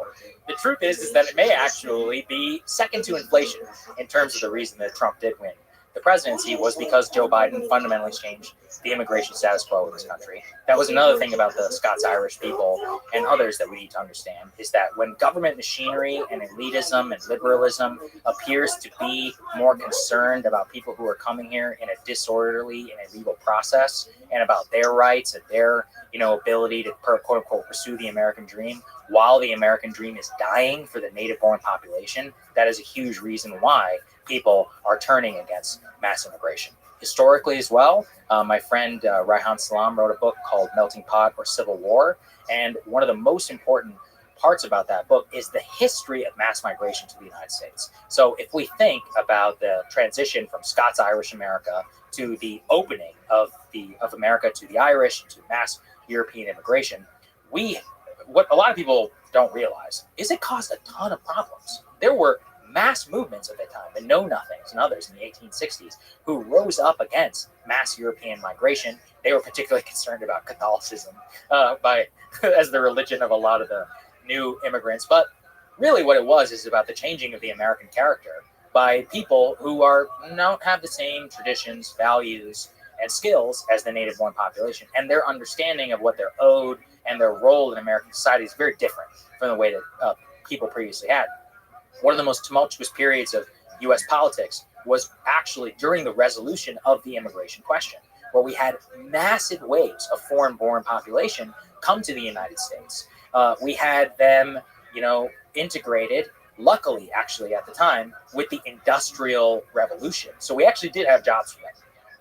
The truth is that it may actually be second to inflation in terms of the reason that Trump did win the presidency was because Joe Biden fundamentally changed the immigration status quo in this country. That was another thing about the Scots-Irish people and others that we need to understand, is that when government machinery and elitism and liberalism appears to be more concerned about people who are coming here in a disorderly and illegal process and about their rights and their ability to quote unquote pursue the American dream, while the American dream is dying for the native-born population, that is a huge reason why people are turning against mass immigration. Historically as well, my friend Raihan Salam wrote a book called Melting Pot or Civil War, and one of the most important parts about that book is the history of mass migration to the United States. So if we think about the transition from Scots-Irish America to the opening of America to the Irish, to mass European immigration, what a lot of people don't realize is it caused a ton of problems. There were mass movements at the time, the Know-Nothings and others in the 1860s, who rose up against mass European migration. They were particularly concerned about Catholicism as the religion of a lot of the new immigrants. But really what it was is about the changing of the American character by people who don't have the same traditions, values, and skills as the native-born population. And their understanding of what they're owed and their role in American society is very different from the way that people previously had. One of the most tumultuous periods of U.S. politics was actually during the resolution of the immigration question, where we had massive waves of foreign-born population come to the United States. We had them, integrated, luckily, actually, at the time, with the Industrial Revolution. So we actually did have jobs for them.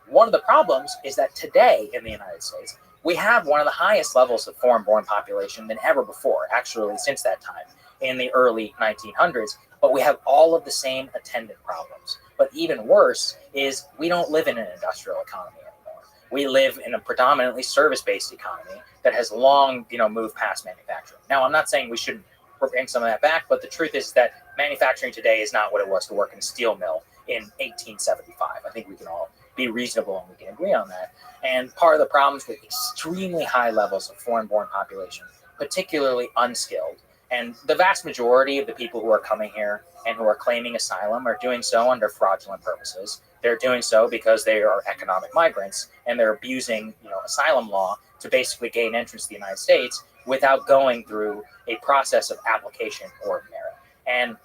One of the problems is that today in the United States, we have one of the highest levels of foreign-born population than ever before, actually, since that time, in the early 1900s, but we have all of the same attendant problems. But even worse is we don't live in an industrial economy anymore. We live in a predominantly service-based economy that has long, moved past manufacturing. Now, I'm not saying we shouldn't bring some of that back, but the truth is that manufacturing today is not what it was to work in a steel mill in 1875. I think we can all be reasonable and we can agree on that. And part of the problems with extremely high levels of foreign-born population, particularly unskilled, and the vast majority of the people who are coming here and who are claiming asylum are doing so under fraudulent purposes. They're doing so because they are economic migrants and they're abusing, asylum law to basically gain entrance to the United States without going through a process of application or merit. And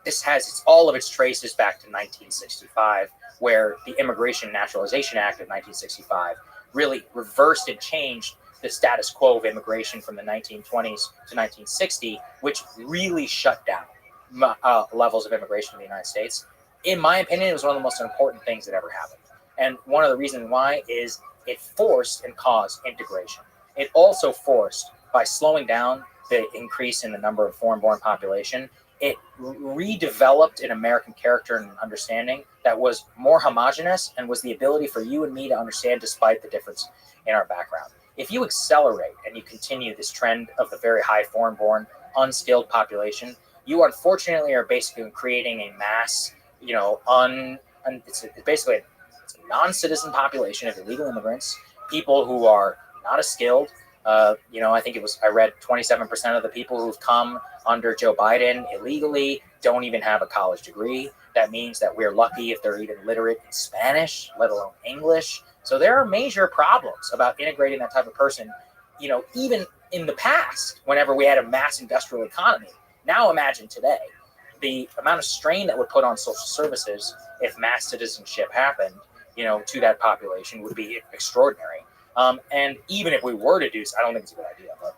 this has all of its traces back to 1965, where the Immigration and Naturalization Act of 1965 really reversed and changed the status quo of immigration from the 1920s to 1960, which really shut down levels of immigration in the United States. In my opinion, it was one of the most important things that ever happened. And one of the reasons why is it forced and caused integration. It also forced, by slowing down the increase in the number of foreign-born population, it redeveloped an American character and understanding that was more homogenous and was the ability for you and me to understand despite the difference in our background. If you accelerate and you continue this trend of the very high foreign-born, unskilled population, you unfortunately are basically creating a mass, it's basically a non-citizen population of illegal immigrants, people who are not as skilled. I think I read 27% of the people who've come under Joe Biden illegally don't even have a college degree. That means that we're lucky if they're even literate in Spanish, let alone English. So there are major problems about integrating that type of person, even in the past, whenever we had a mass industrial economy. Now imagine today, the amount of strain that would put on social services if mass citizenship happened, to that population would be extraordinary. And even if we were to do so, I don't think it's a good idea, but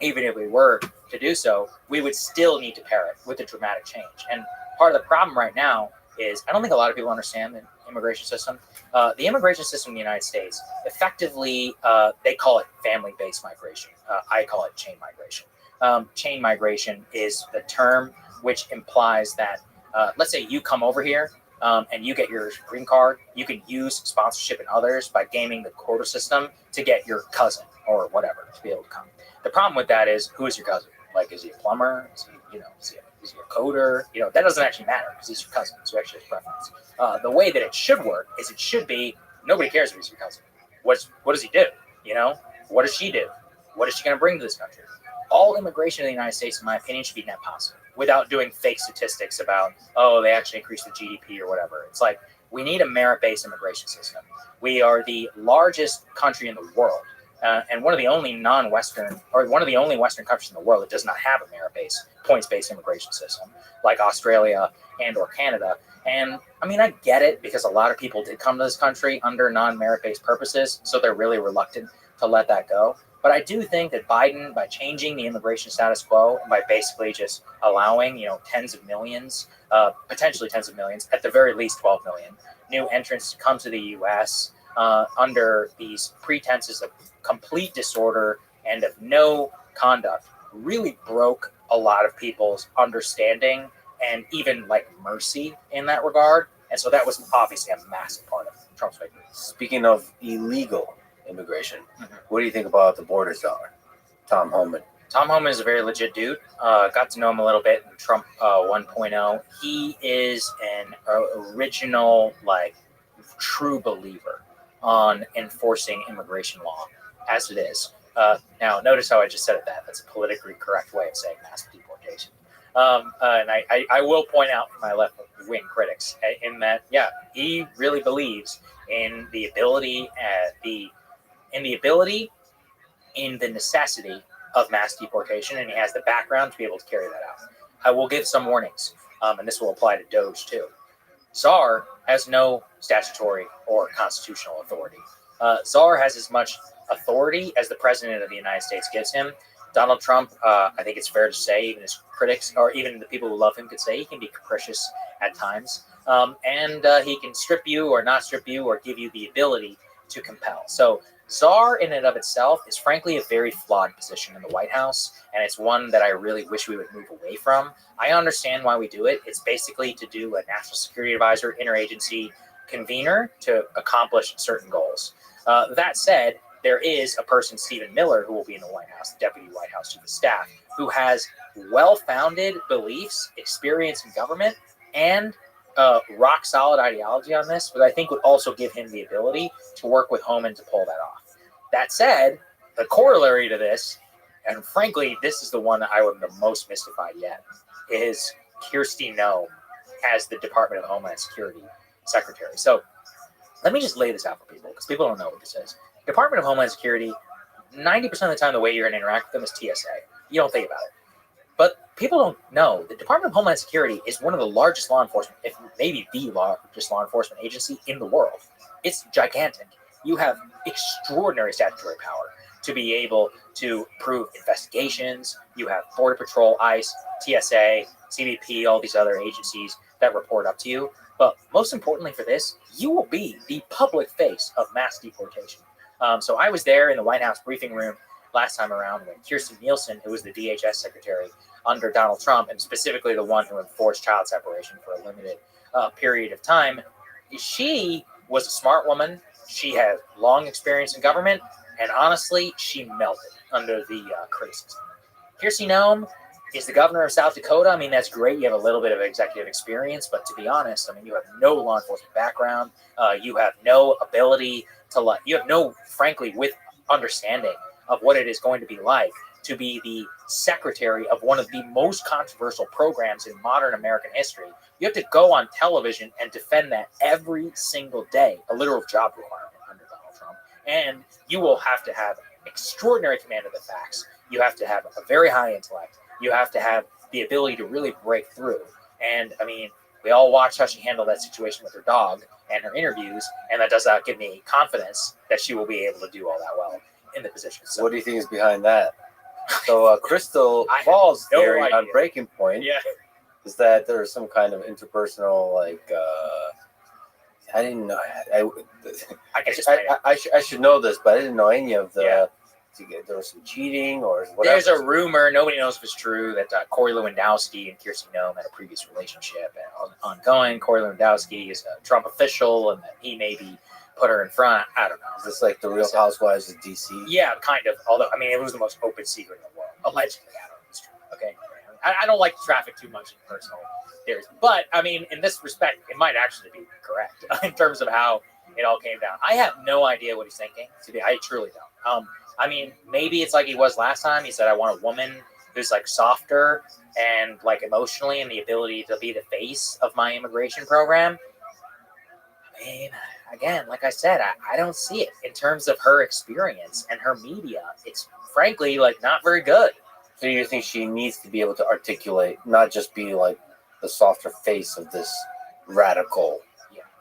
even if we were to do so, we would still need to pair it with a dramatic change. And part of the problem right now is I don't think a lot of people understand the immigration system. The immigration system in the United States, effectively, they call it family-based migration. I call it chain migration. Chain migration is the term which implies that, let's say you come over here and you get your green card, you can use sponsorship and others by gaming the quota system to get your cousin or whatever to be able to come. The problem with that is, who is your cousin? Like, is he a plumber? Is he, is he a coder? That doesn't actually matter because he's your cousin, so actually has preference. The way that it should work is it should be, nobody cares if he's your cousin. What does he do? What does she do? What is she going to bring to this country? All immigration in the United States, in my opinion, should be net positive without doing fake statistics about, they actually increased the GDP or whatever. It's like, we need a merit-based immigration system. We are the largest country in the world. And one of the only Western countries in the world that does not have a merit-based, points-based immigration system, like Australia and or Canada. And I get it because a lot of people did come to this country under non-merit-based purposes, so they're really reluctant to let that go. But I do think that Biden, by changing the immigration status quo, and by basically just allowing, tens of millions, potentially tens of millions, at the very least 12 million new entrants to come to the U.S. Under these pretenses of complete disorder and of no conduct really broke a lot of people's understanding and even like mercy in that regard. And so that was obviously a massive part of Trump's victory. Speaking of illegal immigration, Mhm. what do you think about the border czar, Tom Homan? Tom Homan is a very legit dude. Got to know him a little bit in Trump 1.0. He is an original, like, true believer on enforcing immigration law as it is. Now, notice how I just said it that. That's a politically correct way of saying mass deportation. And I will point out for my left-wing critics in that, yeah, he really believes in the ability, in the necessity of mass deportation, and he has the background to be able to carry that out. I will give some warnings, and this will apply to Doge too. Czar has no statutory or constitutional authority. Czar has as much authority as the president of the United States gives him. Donald Trump, I think it's fair to say, even his critics, or even the people who love him, could say he can be capricious at times. And he can strip you or not strip you or give you the ability to compel. So Czar in and of itself is frankly a very flawed position in the White House, and it's one that I really wish we would move away from. I understand why we do it. It's basically to do a national security advisor, interagency convener to accomplish certain goals. That said, there is a person, Stephen Miller, who will be in the White House, Deputy White House Chief of Staff, who has well-founded beliefs, experience in government, and rock-solid ideology on this, but I think would also give him the ability to work with Homan to pull that off. That said, the corollary to this, and frankly, this is the one that I am the most mystified yet, is Kristi Noem as the Department of Homeland Security Secretary. So let me just lay this out for people, because people don't know what this is. Department of Homeland Security, 90% of the time, the way you're going to interact with them is TSA. You don't think about it. But people don't know the Department of Homeland Security is one of the largest law enforcement, if maybe the largest law enforcement agency in the world. It's gigantic. You have extraordinary statutory power to be able to prove investigations. You have Border Patrol, ICE, TSA, CBP, all these other agencies that report up to you. But most importantly for this, you will be the public face of mass deportation. So I was there in the White House briefing room last time around when Kirstjen Nielsen, who was the DHS secretary under Donald Trump, and specifically the one who enforced child separation for a limited period of time, she was a smart woman. She had long experience in government, and honestly, she melted under the criticism. Kristi Noem is the governor of South Dakota. I mean, that's great. You have a little bit of executive experience, but to be honest, I mean, you have no law enforcement background. You have no ability to, you have no, frankly, with understanding of what it is going to be like to be the secretary of one of the most controversial programs in modern American history. You have to go on television and defend that every single day, a literal job requirement under Donald Trump. And you will have to have extraordinary command of the facts. You have to have a very high intellect. You have to have the ability to really break through. And I mean, we all watched how she handled that situation with her dog and her interviews, and that does not give me confidence that she will be able to do all that well in the position. So, what do you think is behind that? So Crystal Falls theory on Breaking Point is that there's some kind of interpersonal, like, I didn't know. I should know this, but I didn't know any of the. Yeah. There was some cheating or whatever. There's a rumor, nobody knows if it's true, that Corey Lewandowski and Kristi Noem had a previous relationship and ongoing. Corey Lewandowski is a Trump official and that he maybe put her in front. I don't know. Is this like the Real Housewives of DC? Yeah, kind of. Although, I mean, it was the most open secret in the world. Allegedly, I don't know if it's true. Okay. I don't like to traffic too much in personal theories. But, I mean, in this respect, it might actually be correct in terms of how it all came down. I have no idea what he's thinking. I truly don't. I mean, maybe it's like he was last time. He said, I want a woman who's like softer and like emotionally and the ability to be the face of my immigration program. I mean, again, like I said, I don't see it in terms of her experience and her media. It's frankly like not very good. So you think she needs to be able to articulate, not just be like the softer face of this radical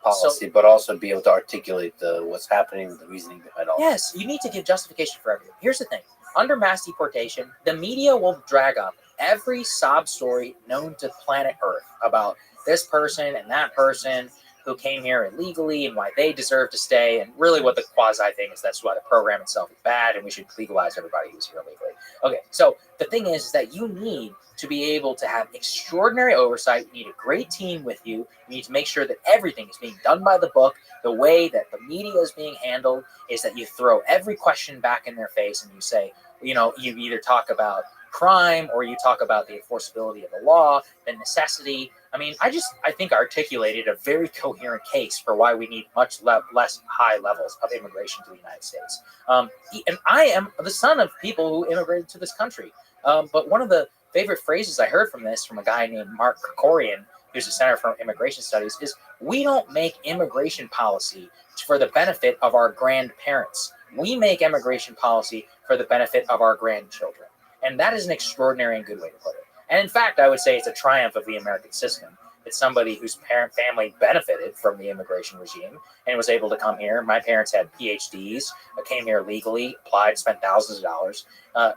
policy, but also be able to articulate what's happening, the reasoning behind all this. Yes, you need to give justification for everything. Here's the thing. Under mass deportation, the media will drag up every sob story known to planet Earth about this person and that person who came here illegally and why they deserve to stay. And really what the quasi thing is, that's why the program itself is bad and we should legalize everybody who's here illegally. Okay, so the thing is that you need to be able to have extraordinary oversight. You need a great team with you. You need to make sure that everything is being done by the book. The way that the media is being handled is that you throw every question back in their face and you say, you either talk about crime or you talk about the enforceability of the law, the necessity. I mean, I think articulated a very coherent case for why we need much less high levels of immigration to the United States. And I am the son of people who immigrated to this country. But one of the favorite phrases I heard from a guy named Mark Krikorian, who's a Center for Immigration Studies, is we don't make immigration policy for the benefit of our grandparents. We make immigration policy for the benefit of our grandchildren. And that is an extraordinary and good way to put it. And in fact, I would say it's a triumph of the American system. It's somebody whose family benefited from the immigration regime and was able to come here. My parents had PhDs, came here legally, applied, spent thousands of dollars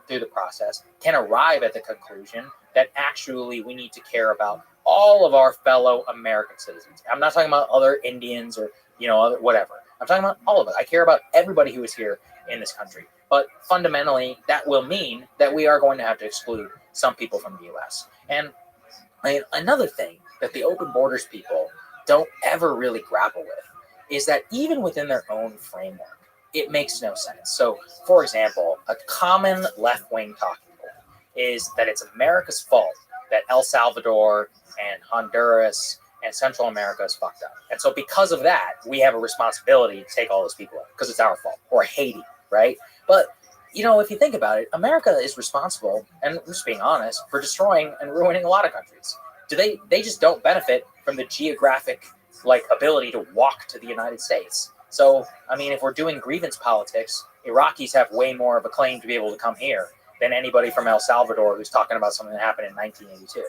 through the process, can arrive at the conclusion that actually we need to care about all of our fellow American citizens. I'm not talking about other Indians or, other whatever. I'm talking about all of it. I care about everybody who is here in this country. But fundamentally, that will mean that we are going to have to exclude some people from the U.S. And another thing that the open borders people don't ever really grapple with is that even within their own framework, it makes no sense. So, for example, a common left-wing talking point is that it's America's fault that El Salvador and Honduras and Central America is fucked up. And so because of that, we have a responsibility to take all those people out because it's our fault. Or Haiti, right? But, if you think about it, America is responsible, and just being honest, for destroying and ruining a lot of countries. They just don't benefit from the geographic ability to walk to the United States. So, if we're doing grievance politics, Iraqis have way more of a claim to be able to come here than anybody from El Salvador who's talking about something that happened in 1982.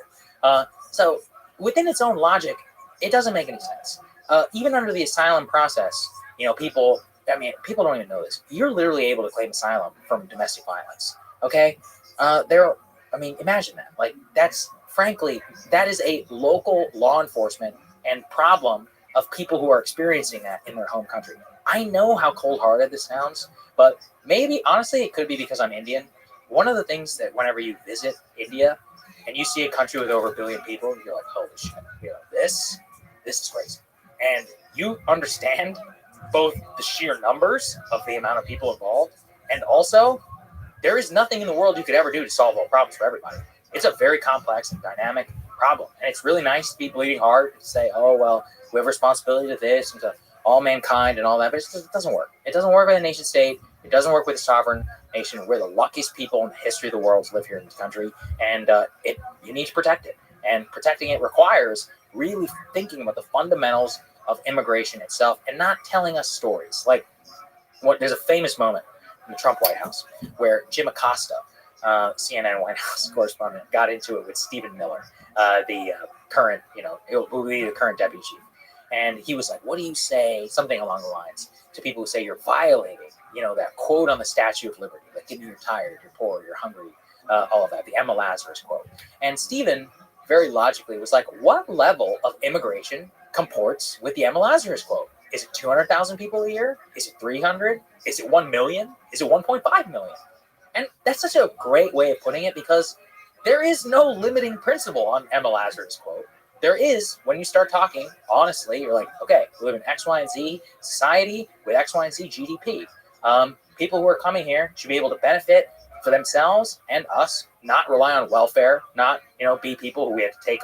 So within its own logic, it doesn't make any sense. Even under the asylum process, people don't even know this. You're literally able to claim asylum from domestic violence. Okay? Imagine that. That is a local law enforcement and problem of people who are experiencing that in their home country. I know how cold-hearted this sounds, but maybe, honestly, it could be because I'm Indian. One of the things that whenever you visit India and you see a country with over 1 billion people, you're like, holy shit, this is crazy. And you understand both the sheer numbers of the amount of people involved, and also there is nothing in the world you could ever do to solve all problems for everybody. It's a very complex and dynamic problem. And it's really nice to be bleeding heart and say, oh, well, we have responsibility to this and to all mankind and all that, but it doesn't work. It doesn't work with a nation state. It doesn't work with a sovereign nation. We're the luckiest people in the history of the world to live here in this country, and you need to protect it. And protecting it requires really thinking about the fundamentals of immigration itself and not telling us stories. There's a famous moment in the Trump White House where Jim Acosta, CNN White House correspondent, got into it with Stephen Miller, the current, who will be the current deputy chief. And he was like, what do you say, something along the lines, to people who say you're violating, that quote on the Statue of Liberty, you're tired, you're poor, you're hungry, all of that, the Emma Lazarus quote. And Stephen very logically was like, what level of immigration comports with the Emma Lazarus quote? Is it 200,000 people a year? Is it 300? Is it 1 million? Is it 1.5 million? And that's such a great way of putting it, because there is no limiting principle on Emma Lazarus quote. There is, when you start talking, honestly, you're like, okay, we live in X, Y, and Z society with X, Y, and Z GDP. People who are coming here should be able to benefit for themselves and us, not rely on welfare, not, be people who we have to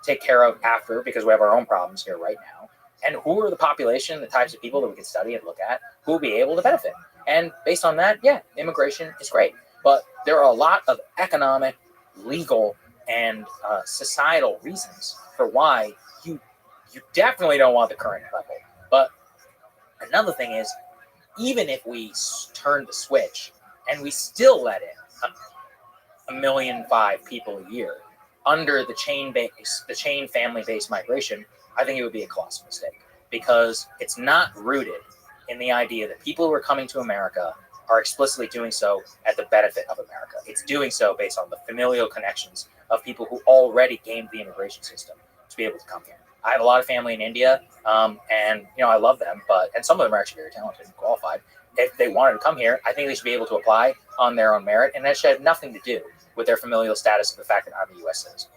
take care of after because we have our own problems here right now. And who are the population, the types of people that we can study and look at who will be able to benefit. And based on that, yeah, immigration is great. But there are a lot of economic, legal, and societal reasons for why you definitely don't want the current level. But another thing is, even if we turn the switch and we still let in 1.5 million people a year under the chain family-based migration, I think it would be a colossal mistake, because it's not rooted in the idea that people who are coming to America are explicitly doing so at the benefit of America. It's doing so based on the familial connections of people who already gamed the immigration system to be able to come here. I have a lot of family in India, and I love them, and some of them are actually very talented and qualified. If they wanted to come here, I think they should be able to apply on their own merit, and that should have nothing to do with their familial status of the fact that I'm a U.S. citizen.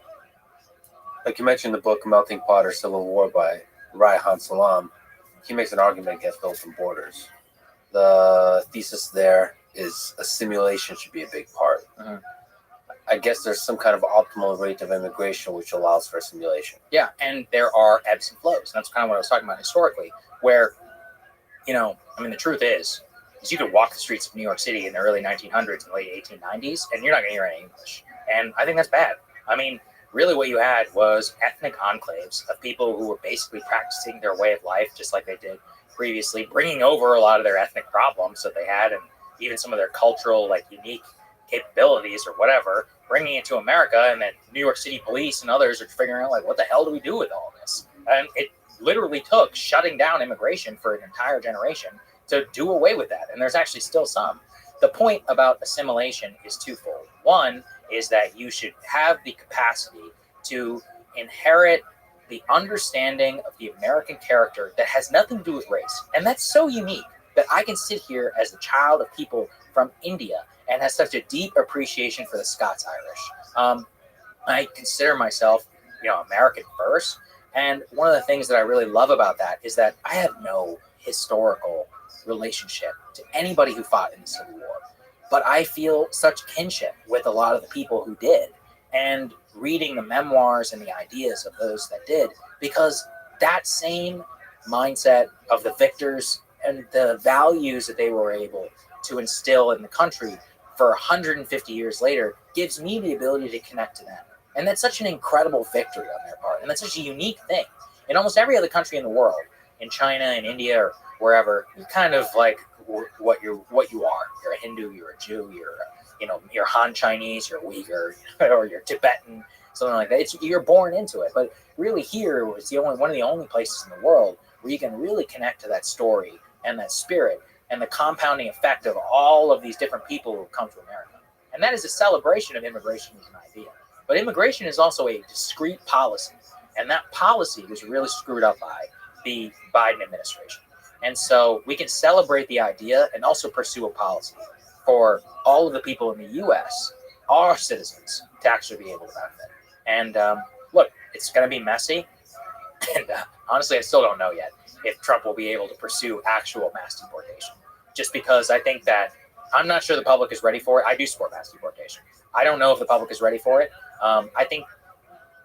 Like you mentioned, the book "Melting Pot or Civil War" by Raihan Salam, he makes an argument against open borders. The thesis there is a simulation should be a big part. Mhm. I guess there's some kind of optimal rate of immigration which allows for simulation. Yeah, and there are ebbs and flows. That's kind of what I was talking about historically, where, the truth is you could walk the streets of New York City in the early 1900s and late 1890s, and you're not going to hear any English. And I think that's bad. Really what you had was ethnic enclaves of people who were basically practicing their way of life just like they did previously, bringing over a lot of their ethnic problems that they had and even some of their cultural, unique capabilities or whatever, bringing it to America, and then New York City police and others are figuring out, what the hell do we do with all this? And it literally took shutting down immigration for an entire generation to do away with that. And there's actually still some. The point about assimilation is twofold. One is that you should have the capacity to inherit the understanding of the American character that has nothing to do with race. And that's so unique that I can sit here as a child of people from India and have such a deep appreciation for the Scots-Irish. I consider myself, American first. And one of the things that I really love about that is that I have no historical relationship to anybody who fought in the Civil War. But I feel such kinship with a lot of the people who did, and reading the memoirs and the ideas of those that did, because that same mindset of the victors and the values that they were able to instill in the country for 150 years later gives me the ability to connect to them. And that's such an incredible victory on their part. And that's such a unique thing. In almost every other country in the world, in China, in India, or wherever, you're kind of like what you are. You're a Hindu, you're a Jew, you're Han Chinese, you're Uyghur, or you're Tibetan, something like that. You're born into it. But really here, it's one of the only places in the world where you can really connect to that story and that spirit and the compounding effect of all of these different people who have come to America. And that is a celebration of immigration as an idea. But immigration is also a discrete policy. And that policy was really screwed up by the Biden administration. And so we can celebrate the idea and also pursue a policy for all of the people in the U.S., our citizens, to actually be able to benefit. And look, it's going to be messy. And honestly, I still don't know yet if Trump will be able to pursue actual mass deportation. Just because I think that I'm not sure the public is ready for it. I do support mass deportation. I don't know if the public is ready for it.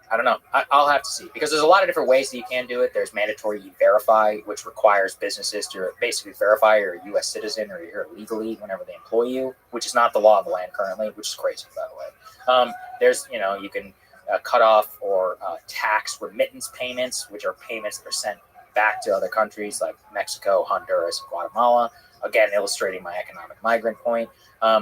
I don't know. I'll have to see, because there's a lot of different ways that you can do it. There's mandatory E-Verify, which requires businesses to basically verify you're a U.S. citizen or you're here legally whenever they employ you, which is not the law of the land currently, which is crazy, by the way. There's, you can cut off or tax remittance payments, which are payments that are sent back to other countries like Mexico, Honduras, Guatemala. Again, illustrating my economic migrant point.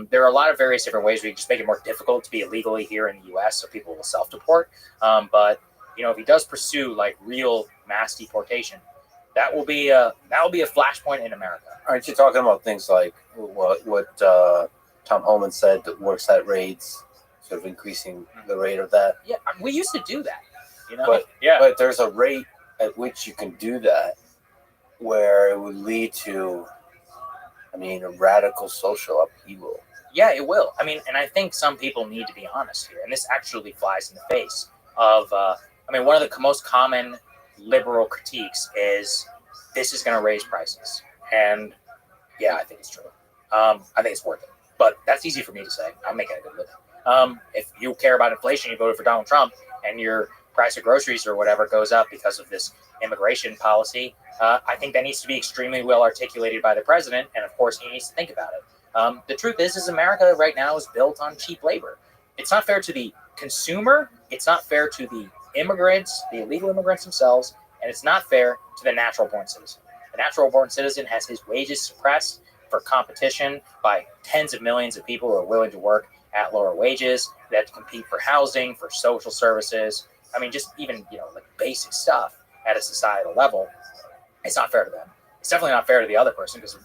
There are a lot of various different ways we just make it more difficult to be illegally here in the U.S. so people will self-deport. But if he does pursue real mass deportation, that will be a flashpoint in America. Aren't you talking about things like what Tom Homan said, that worksite raids, sort of increasing the rate of that? Yeah, we used to do that. But there's a rate at which you can do that where it would lead to a radical social upheaval. Yeah, it will. And I think some people need to be honest here. And this actually flies in the face of, one of the most common liberal critiques is this is going to raise prices. And yeah, I think it's true. I think it's worth it. But that's easy for me to say. I'm making a good living. If you care about inflation, you voted for Donald Trump, and your price of groceries or whatever goes up because of this immigration policy, I think that needs to be extremely well articulated by the president, and of course he needs to think about it. The truth is America right now is built on cheap labor. It's not fair to the consumer, it's not fair to the immigrants, the illegal immigrants themselves, and it's not fair to the natural-born citizen. The natural-born citizen has his wages suppressed for competition by tens of millions of people who are willing to work at lower wages, that compete for housing, for social services. Just even, basic stuff at a societal level. It's not fair to them. It's definitely not fair to the other person, because,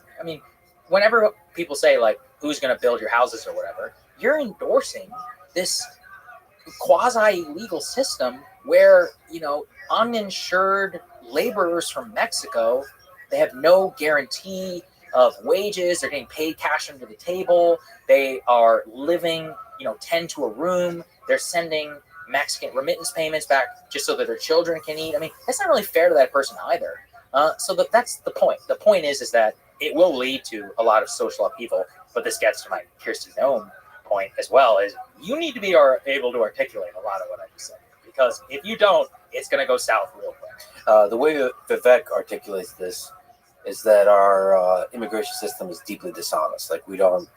whenever people say, who's going to build your houses or whatever, you're endorsing this quasi-legal system where, uninsured laborers from Mexico, they have no guarantee of wages. They're getting paid cash under the table. They are living, 10 to a room. They're sending Mexican remittance payments back just so that their children can eat. I mean, that's not really fair to that person either. So that's the point. The point is that it will lead to a lot of social upheaval. But this gets to my Kirsty Nome point as well, is you need to be able to articulate a lot of what I just said. Because if you don't, it's going to go south real quick. The way that Vivek articulates this is that our immigration system is deeply dishonest. Like, we don't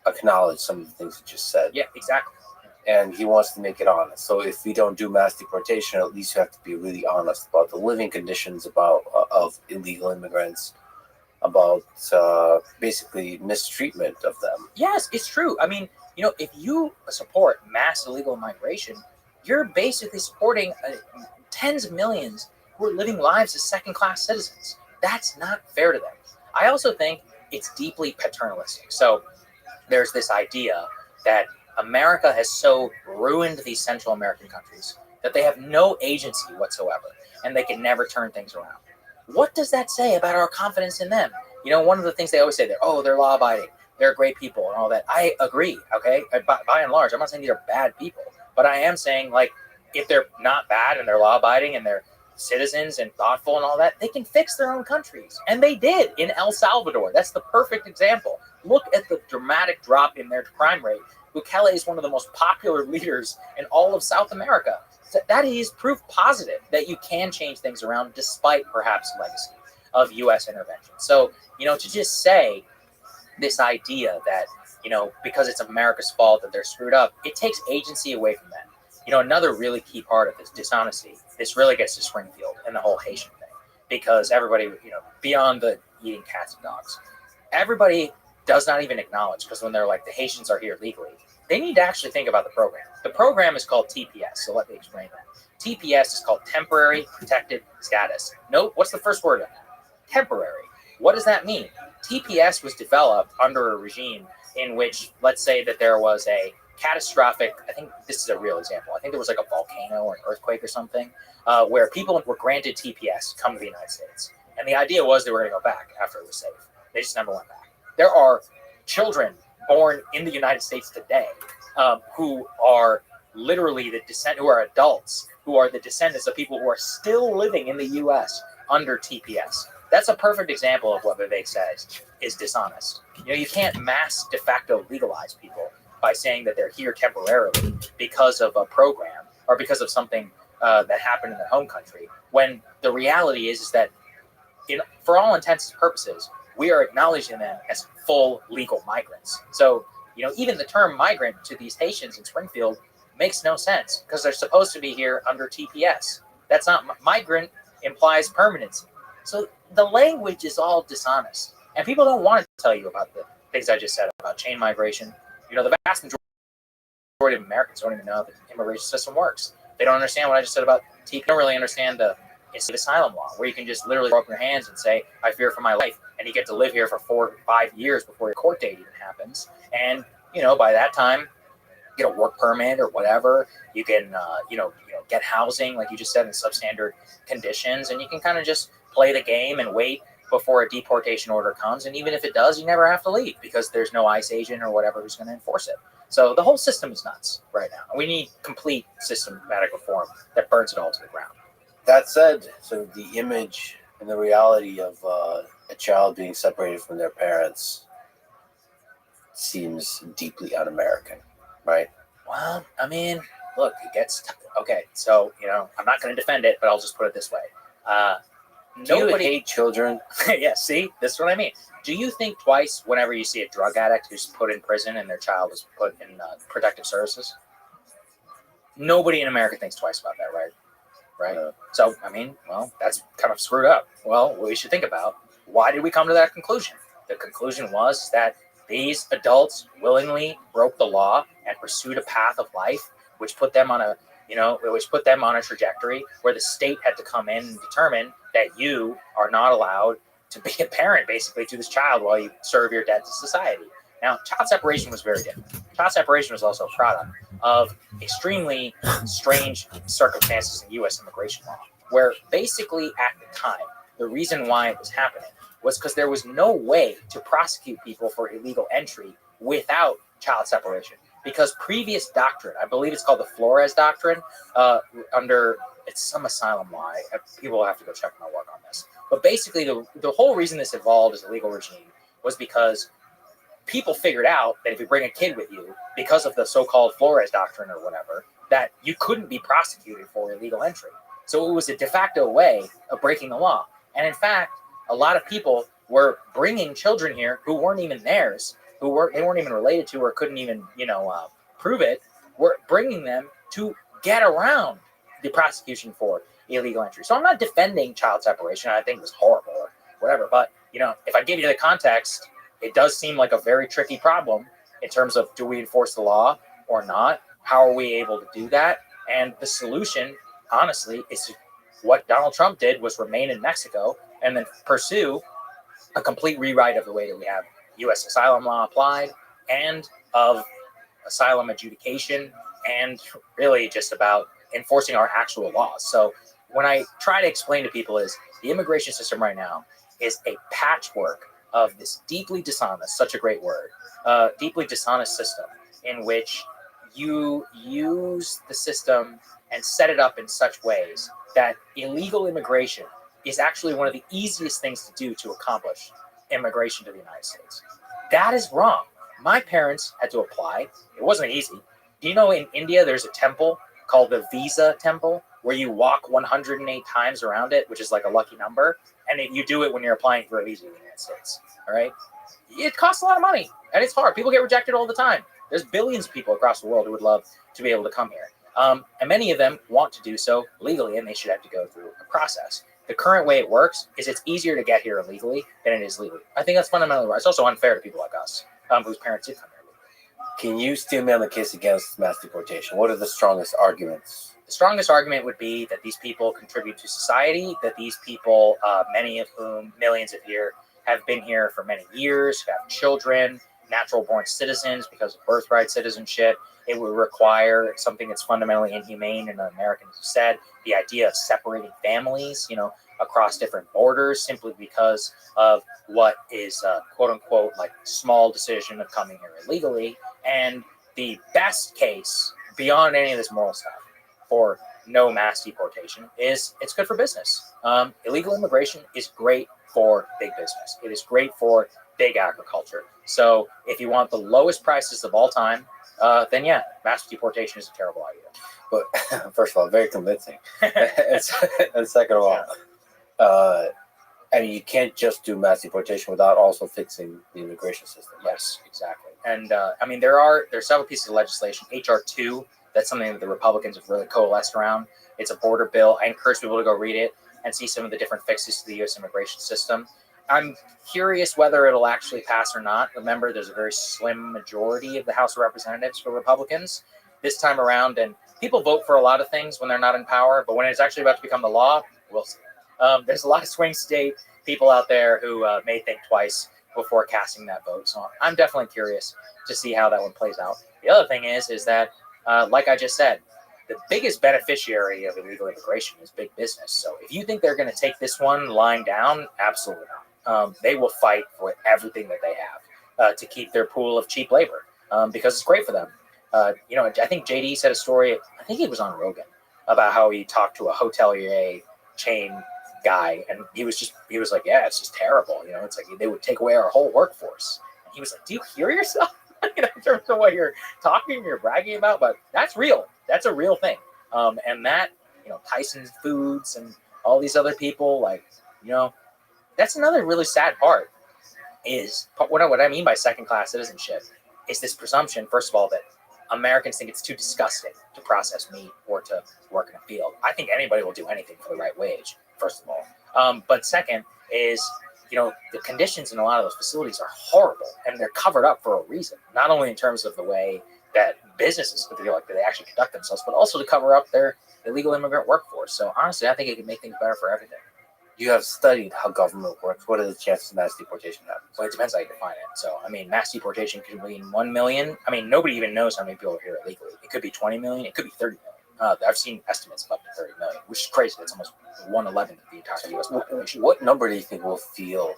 acknowledge some of the things you just said. Yeah, exactly. And he wants to make it honest. So if we don't do mass deportation, at least you have to be really honest about the living conditions of illegal immigrants, about basically mistreatment of them. Yes, it's true. I mean, if you support mass illegal migration, you're basically supporting tens of millions who are living lives as second-class citizens. That's not fair to them. I also think it's deeply paternalistic. So there's this idea that America has so ruined these Central American countries that they have no agency whatsoever, and they can never turn things around. What does that say about our confidence in them? One of the things they always say, they're law-abiding, they're great people and all that. I agree, okay? By and large, I'm not saying these are bad people, but I am saying, like, if they're not bad and they're law-abiding and they're citizens and thoughtful and all that, they can fix their own countries. And they did in El Salvador. That's the perfect example. Look at the dramatic drop in their crime rate. Bukele is one of the most popular leaders in all of South America. So that is proof positive that you can change things around despite perhaps legacy of U.S. intervention. So, to just say this idea that, because it's America's fault that they're screwed up, it takes agency away from them. Another really key part of this dishonesty, this really gets to Springfield and the whole Haitian thing, because everybody, beyond the eating cats and dogs, everybody does not even acknowledge, because when they're like, the Haitians are here legally, they need to actually think about the program. The program is called TPS, so let me explain that. TPS is called Temporary Protected Status. Note, what's the first word of that? Temporary. What does that mean? TPS was developed under a regime in which, let's say that there was a catastrophic, I think this is a real example, I think there was like a volcano or an earthquake or something, where people were granted TPS to come to the United States. And the idea was they were going to go back after it was safe. They just never went back. There are children born in the United States today who are literally who are adults, who are the descendants of people who are still living in the U.S. under TPS. That's a perfect example of what Vivek says is dishonest. You can't mass de facto legalize people by saying that they're here temporarily because of a program or because of something that happened in their home country, when the reality is that for all intents and purposes, we are acknowledging them as full legal migrants. So, even the term migrant to these Haitians in Springfield makes no sense, because they're supposed to be here under TPS. That's not, migrant implies permanency. So the language is all dishonest. And people don't want to tell you about the things I just said about chain migration. The vast majority of Americans don't even know that the immigration system works. They don't understand what I just said about TPS. They don't really understand the asylum law, where you can just literally throw up your hands and say, I fear for my life. And you get to live here for 4 or 5 years before your court date even happens. And, by that time, get a work permit or whatever. You can, get housing, like you just said, in substandard conditions. And you can kind of just play the game and wait before a deportation order comes. And even if it does, you never have to leave, because there's no ICE agent or whatever who's going to enforce it. So the whole system is nuts right now. We need complete systematic reform that burns it all to the ground. That said, so the image and the reality of a child being separated from their parents seems deeply un-American, right? Well, I mean, look, it gets okay. So, I'm not going to defend it, but I'll just put it this way. Do you hate children? Yeah, see, this is what I mean. Do you think twice whenever you see a drug addict who's put in prison and their child is put in protective services? Nobody in America thinks twice about that, right? Right. So, I mean, well, that's kind of screwed up. Well, we should think about, why did we come to that conclusion? The conclusion was that these adults willingly broke the law and pursued a path of life, which put them on a trajectory where the state had to come in and determine that you are not allowed to be a parent, basically, to this child while you serve your debt to society. Now, child separation was very different. Child separation was also a product of extremely strange circumstances in U.S. immigration law, where basically at the time, the reason why it was happening was because there was no way to prosecute people for illegal entry without child separation. Because previous doctrine, I believe it's called the Flores Doctrine, it's some asylum law. People will have to go check my work on this. But basically, the whole reason this evolved as a legal regime was because people figured out that if you bring a kid with you, because of the so-called Flores Doctrine or whatever, that you couldn't be prosecuted for illegal entry. So it was a de facto way of breaking the law. And in fact, a lot of people were bringing children here who weren't even theirs, they weren't even related to or couldn't even, prove it, were bringing them to get around the prosecution for illegal entry. So I'm not defending child separation. I think it was horrible or whatever. But, if I give you the context, it does seem like a very tricky problem in terms of, do we enforce the law or not? How are we able to do that? And the solution, honestly, is what Donald Trump did, was remain in Mexico and then pursue a complete rewrite of the way that we have U.S. asylum law applied and of asylum adjudication, and really just about enforcing our actual laws. So when I try to explain to people is the immigration system right now is a patchwork of this deeply dishonest, such a great word, deeply dishonest system in which you use the system and set it up in such ways that illegal immigration is actually one of the easiest things to do to accomplish immigration to the United States. That is wrong. My parents had to apply. It wasn't easy. Do you know in India there's a temple called the Visa Temple where you walk 108 times around it, which is like a lucky number, and you do it when you're applying for a visa in the United States. All right? It costs a lot of money, and it's hard. People get rejected all the time. There's billions of people across the world who would love to be able to come here. And many of them want to do so legally, and they should have to go through a process. The current way it works is it's easier to get here illegally than it is legally. I think that's fundamentally right. It's also unfair to people like us, whose parents did come here legally. Can you steel me on the case against mass deportation? What are the strongest arguments? The strongest argument would be that these people contribute to society, that these people, many of whom, millions of here, have been here for many years, have children, natural-born citizens because of birthright citizenship. It would require something that's fundamentally inhumane, and the Americans have said, the idea of separating families, across different borders simply because of what is quote-unquote like small decision of coming here illegally. And the best case, beyond any of this moral stuff, for no mass deportation is it's good for business. Illegal immigration is great for big business. It is great for big agriculture. So if you want the lowest prices of all time, then yeah, mass deportation is a terrible idea. But first of all, very convincing. And second of all, you can't just do mass deportation without also fixing the immigration system. Yes, exactly. And there's several pieces of legislation. HR 2, that's something that the Republicans have really coalesced around. It's a border bill. I encourage people to go read it and see some of the different fixes to the U.S. immigration system. I'm curious whether it'll actually pass or not. Remember, there's a very slim majority of the House of Representatives for Republicans this time around, and people vote for a lot of things when they're not in power, but when it's actually about to become the law, we'll see. There's a lot of swing state people out there who may think twice before casting that vote, so I'm definitely curious to see how that one plays out. The other thing is that, like I just said, the biggest beneficiary of illegal immigration is big business. So if you think they're going to take this one lying down, absolutely not. They will fight for everything that they have to keep their pool of cheap labor because it's great for them. I think JD said a story, I think he was on Rogan, about how he talked to a hotelier chain guy, and he was like, yeah, it's just terrible. It's like they would take away our whole workforce. And he was like, do you hear yourself? In terms of what you're bragging about, but that's real. That's a real thing. And that, Tyson Foods and all these other people, that's another really sad part is what I mean by second-class citizenship is this presumption, first of all, that Americans think it's too disgusting to process meat or to work in a field. I think anybody will do anything for the right wage, first of all. But second is, the conditions in a lot of those facilities are horrible, and they're covered up for a reason, not only in terms of the way that businesses feel like they actually conduct themselves, but also to cover up their illegal immigrant workforce. So honestly, I think it can make things better for everything. You have studied how government works. What are the chances of mass deportation happens? Well, it depends how you define it. So, I mean, mass deportation could mean 1 million. I mean, nobody even knows how many people are here illegally. It could be 20 million. It could be 30 million. I've seen estimates of up to 30 million, which is crazy. That's almost 1/11 of the entire U.S. population. What number do you think will feel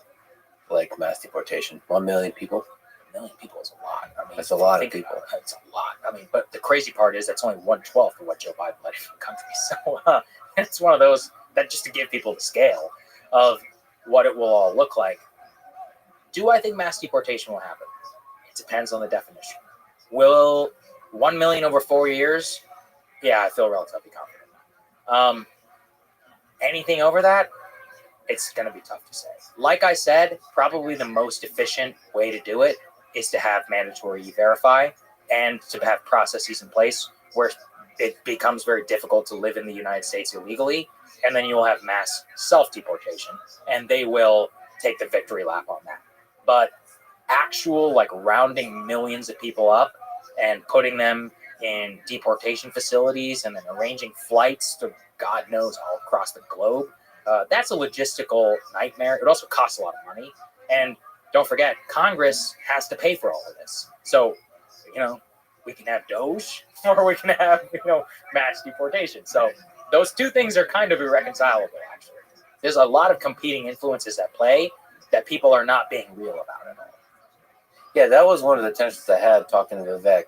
like mass deportation? 1 million people? 1 million people is a lot. I mean, That's a lot of think people. about it, it's a lot. I mean, but the crazy part is that's only 1/12 of what Joe Biden led for the country. So it's one of those that just to give people the scale of what it will all look like. Do I think mass deportation will happen? It depends on the definition. Will 1 million over 4 years? Yeah, I feel relatively confident. Anything over that, it's going to be tough to say. Like I said, probably the most efficient way to do it is to have mandatory e-verify and to have processes in place where it becomes very difficult to live in the United States illegally, and then you will have mass self-deportation, and they will take the victory lap on that. But actual, like, rounding millions of people up and putting them in deportation facilities and then arranging flights to God knows all across the globe, that's a logistical nightmare. It also costs a lot of money. And don't forget, Congress has to pay for all of this. So, we can have Doge or we can have, mass deportation. So those two things are kind of irreconcilable, actually. There's a lot of competing influences at play that people are not being real about at all. Yeah, that was one of the tensions I had talking to Vivek,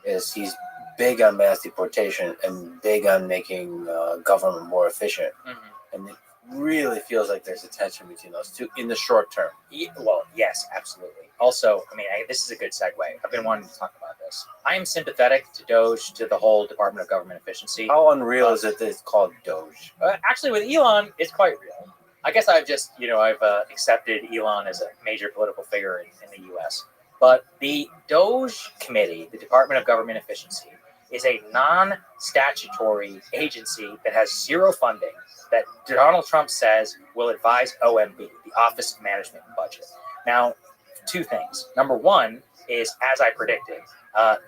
is he's big on mass deportation and big on making government more efficient. Mm-hmm. And it really feels like there's a tension between those two in the short term. Well, yes, absolutely. Also, this is a good segue. I've been wanting to talk about this. I am sympathetic to Doge, to the whole Department of Government Efficiency. How unreal is it that it's called Doge? Actually, with Elon, it's quite real. I guess I've just, I've accepted Elon as a major political figure in the U.S. But the Doge Committee, the Department of Government Efficiency, is a non-statutory agency that has zero funding that Donald Trump says will advise OMB, the Office of Management and Budget. Now, two things. Number one is, as I predicted,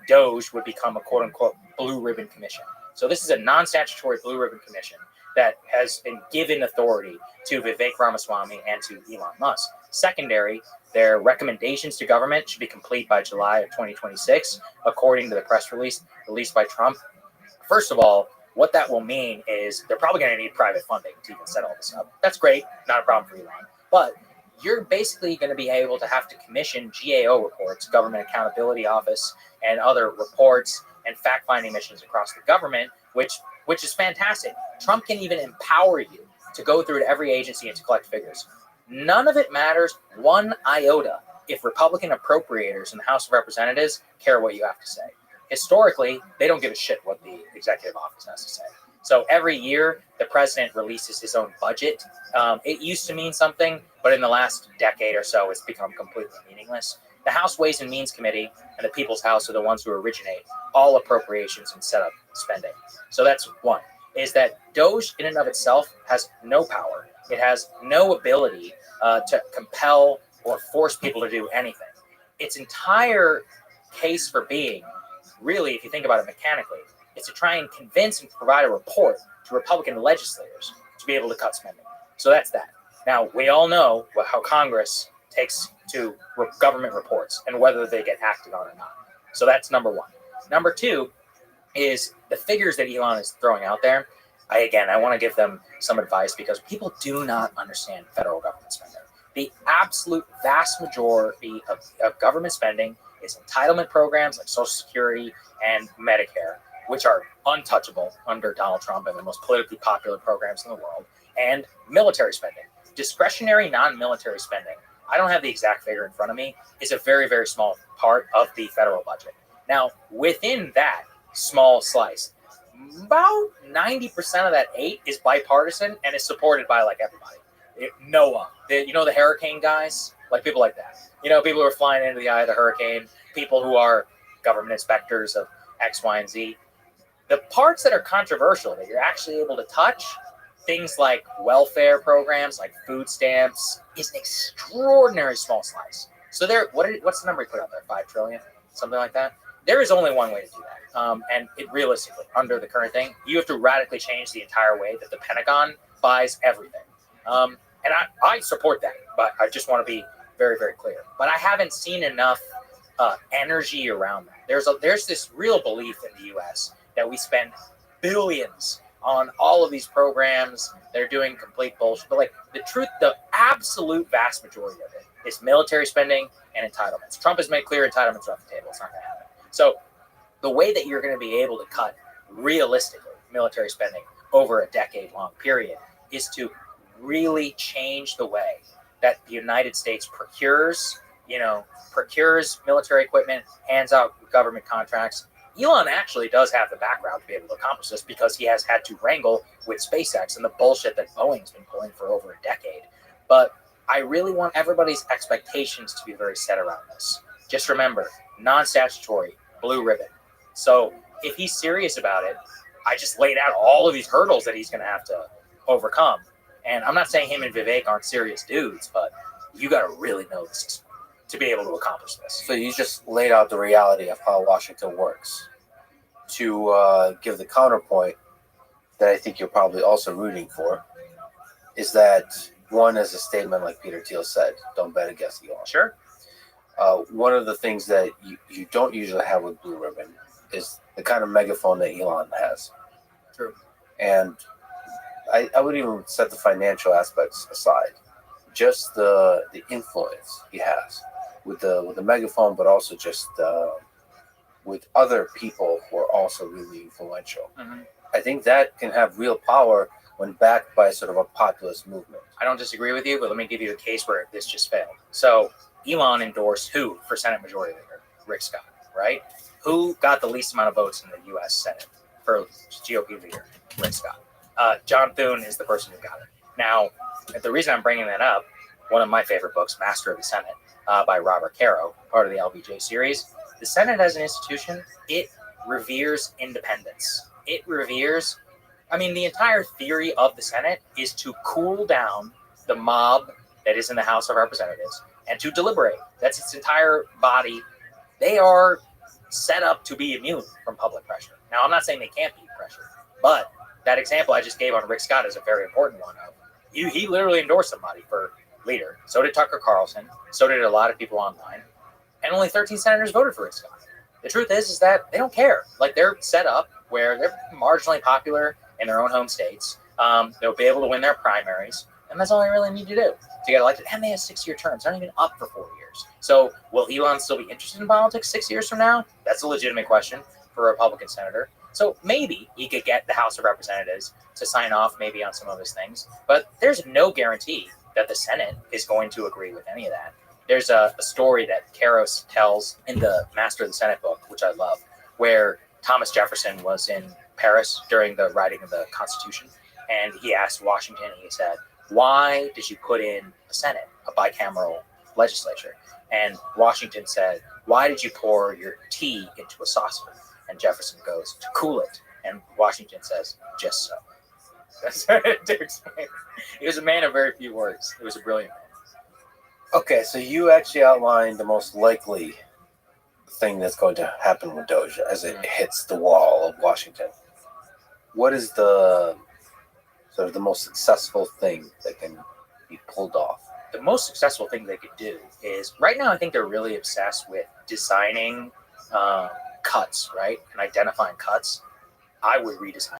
Doge would become a quote-unquote blue ribbon commission. So this is a non-statutory blue ribbon commission that has been given authority to Vivek Ramaswamy and to Elon Musk. Secondary, their recommendations to government should be complete by July of 2026, according to the press release released by Trump. First of all, what that will mean is they're probably going to need private funding to even set all this up. That's great, not a problem for Elon. But you're basically going to be able to have to commission GAO reports, Government Accountability Office, and other reports and fact-finding missions across the government, which is fantastic. Trump can even empower you to go through to every agency and to collect figures. None of it matters one iota if Republican appropriators in the House of Representatives care what you have to say. Historically, they don't give a shit what the executive office has to say. So every year, the president releases his own budget. It used to mean something, but in the last decade or so, it's become completely meaningless. The House Ways and Means Committee and the People's House are the ones who originate all appropriations and set up spending. So that's one, is that Doge in and of itself has no power. It has no ability to compel or force people to do anything. Its entire case for being, really, if you think about it mechanically, is to try and convince and provide a report to Republican legislators to be able to cut spending. So that's that. Now, we all know how Congress takes to government reports and whether they get acted on or not. So that's number one. Number two is the figures that Elon is throwing out there. I want to give them some advice because people do not understand federal government spending. The absolute vast majority of government spending is entitlement programs like Social Security and Medicare, which are untouchable under Donald Trump and the most politically popular programs in the world, and military spending. Discretionary non-military spending, I don't have the exact figure in front of me, is a very, very small part of the federal budget. Now, within that small slice, about 90% of that 8 is bipartisan and is supported by like everybody. NOAA, the hurricane guys, like people like that. People who are flying into the eye of the hurricane, people who are government inspectors of X, Y, and Z. The parts that are controversial that you're actually able to touch, things like welfare programs, like food stamps, is an extraordinary small slice. So what's the number you put out there? 5 trillion, something like that. There is only one way to do that. And realistically, under the current thing, you have to radically change the entire way that the Pentagon buys everything. And I support that, but I just want to be very, very clear. But I haven't seen enough energy around that. There's this real belief in the U.S. that we spend billions on all of these programs. They're doing complete bullshit. But like the truth, the absolute vast majority of it is military spending and entitlements. Trump has made clear entitlements are off the table. It's not going to happen. So the way that you're going to be able to cut realistically military spending over a decade-long period is to really change the way that the United States procures military equipment, hands out government contracts. Elon actually does have the background to be able to accomplish this because he has had to wrangle with SpaceX and the bullshit that Boeing's been pulling for over a decade. But I really want everybody's expectations to be very set around this. Just remember, non-statutory, blue ribbon. So if he's serious about it, I just laid out all of these hurdles that he's going to have to overcome. And I'm not saying him and Vivek aren't serious dudes, but you got to really know this to be able to accomplish this. So you just laid out the reality of how Washington works. To give the counterpoint that I think you're probably also rooting for is that one is a statement like Peter Thiel said, don't bet against Elon. Sure. One of the things that you don't usually have with Blue Ribbon is the kind of megaphone that Elon has. True. And I would even set the financial aspects aside. Just the influence he has with the megaphone, but also just with other people who are also really influential. Mm-hmm. I think that can have real power when backed by sort of a populist movement. I don't disagree with you, but let me give you a case where this just failed. So Elon endorsed who for Senate Majority Leader? Rick Scott, right? Who got the least amount of votes in the U.S. Senate for GOP leader? Rick Scott. John Thune is the person who got it. Now, the reason I'm bringing that up, one of my favorite books, Master of the Senate, by Robert Caro, part of the LBJ series. The Senate as an institution, it reveres independence. It reveres, the entire theory of the Senate is to cool down the mob that is in the House of Representatives and to deliberate. That's its entire body. They are set up to be immune from public pressure. Now, I'm not saying they can't be pressured, but that example I just gave on Rick Scott is a very important one. He literally endorsed somebody for leader. So did Tucker Carlson. So did a lot of people online. And only 13 senators voted for Rick Scott. The truth is that they don't care. Like, they're set up where they're marginally popular in their own home states. They'll be able to win their primaries. And that's all they really need to do to get elected. And they have 6-year terms. They're not even up for 4 years. So will Elon still be interested in politics 6 years from now? That's a legitimate question for a Republican senator. So maybe he could get the House of Representatives to sign off maybe on some of his things. But there's no guarantee that the Senate is going to agree with any of that. There's a story that Karos tells in the Master of the Senate book, which I love, where Thomas Jefferson was in Paris during the writing of the Constitution. And he asked Washington, he said, why did you put in a Senate, a bicameral legislature? And Washington said, why did you pour your tea into a saucer? And Jefferson goes, to cool it. And Washington says, just so. That's to explain. He was a man of very few words. He was a brilliant man. Okay, so you actually outlined the most likely thing that's going to happen with Doge as it hits the wall of Washington. What is the sort of the most successful thing that can be pulled off? The most successful thing they could do is, right now I think they're really obsessed with designing cuts, right? And identifying cuts. I would redesign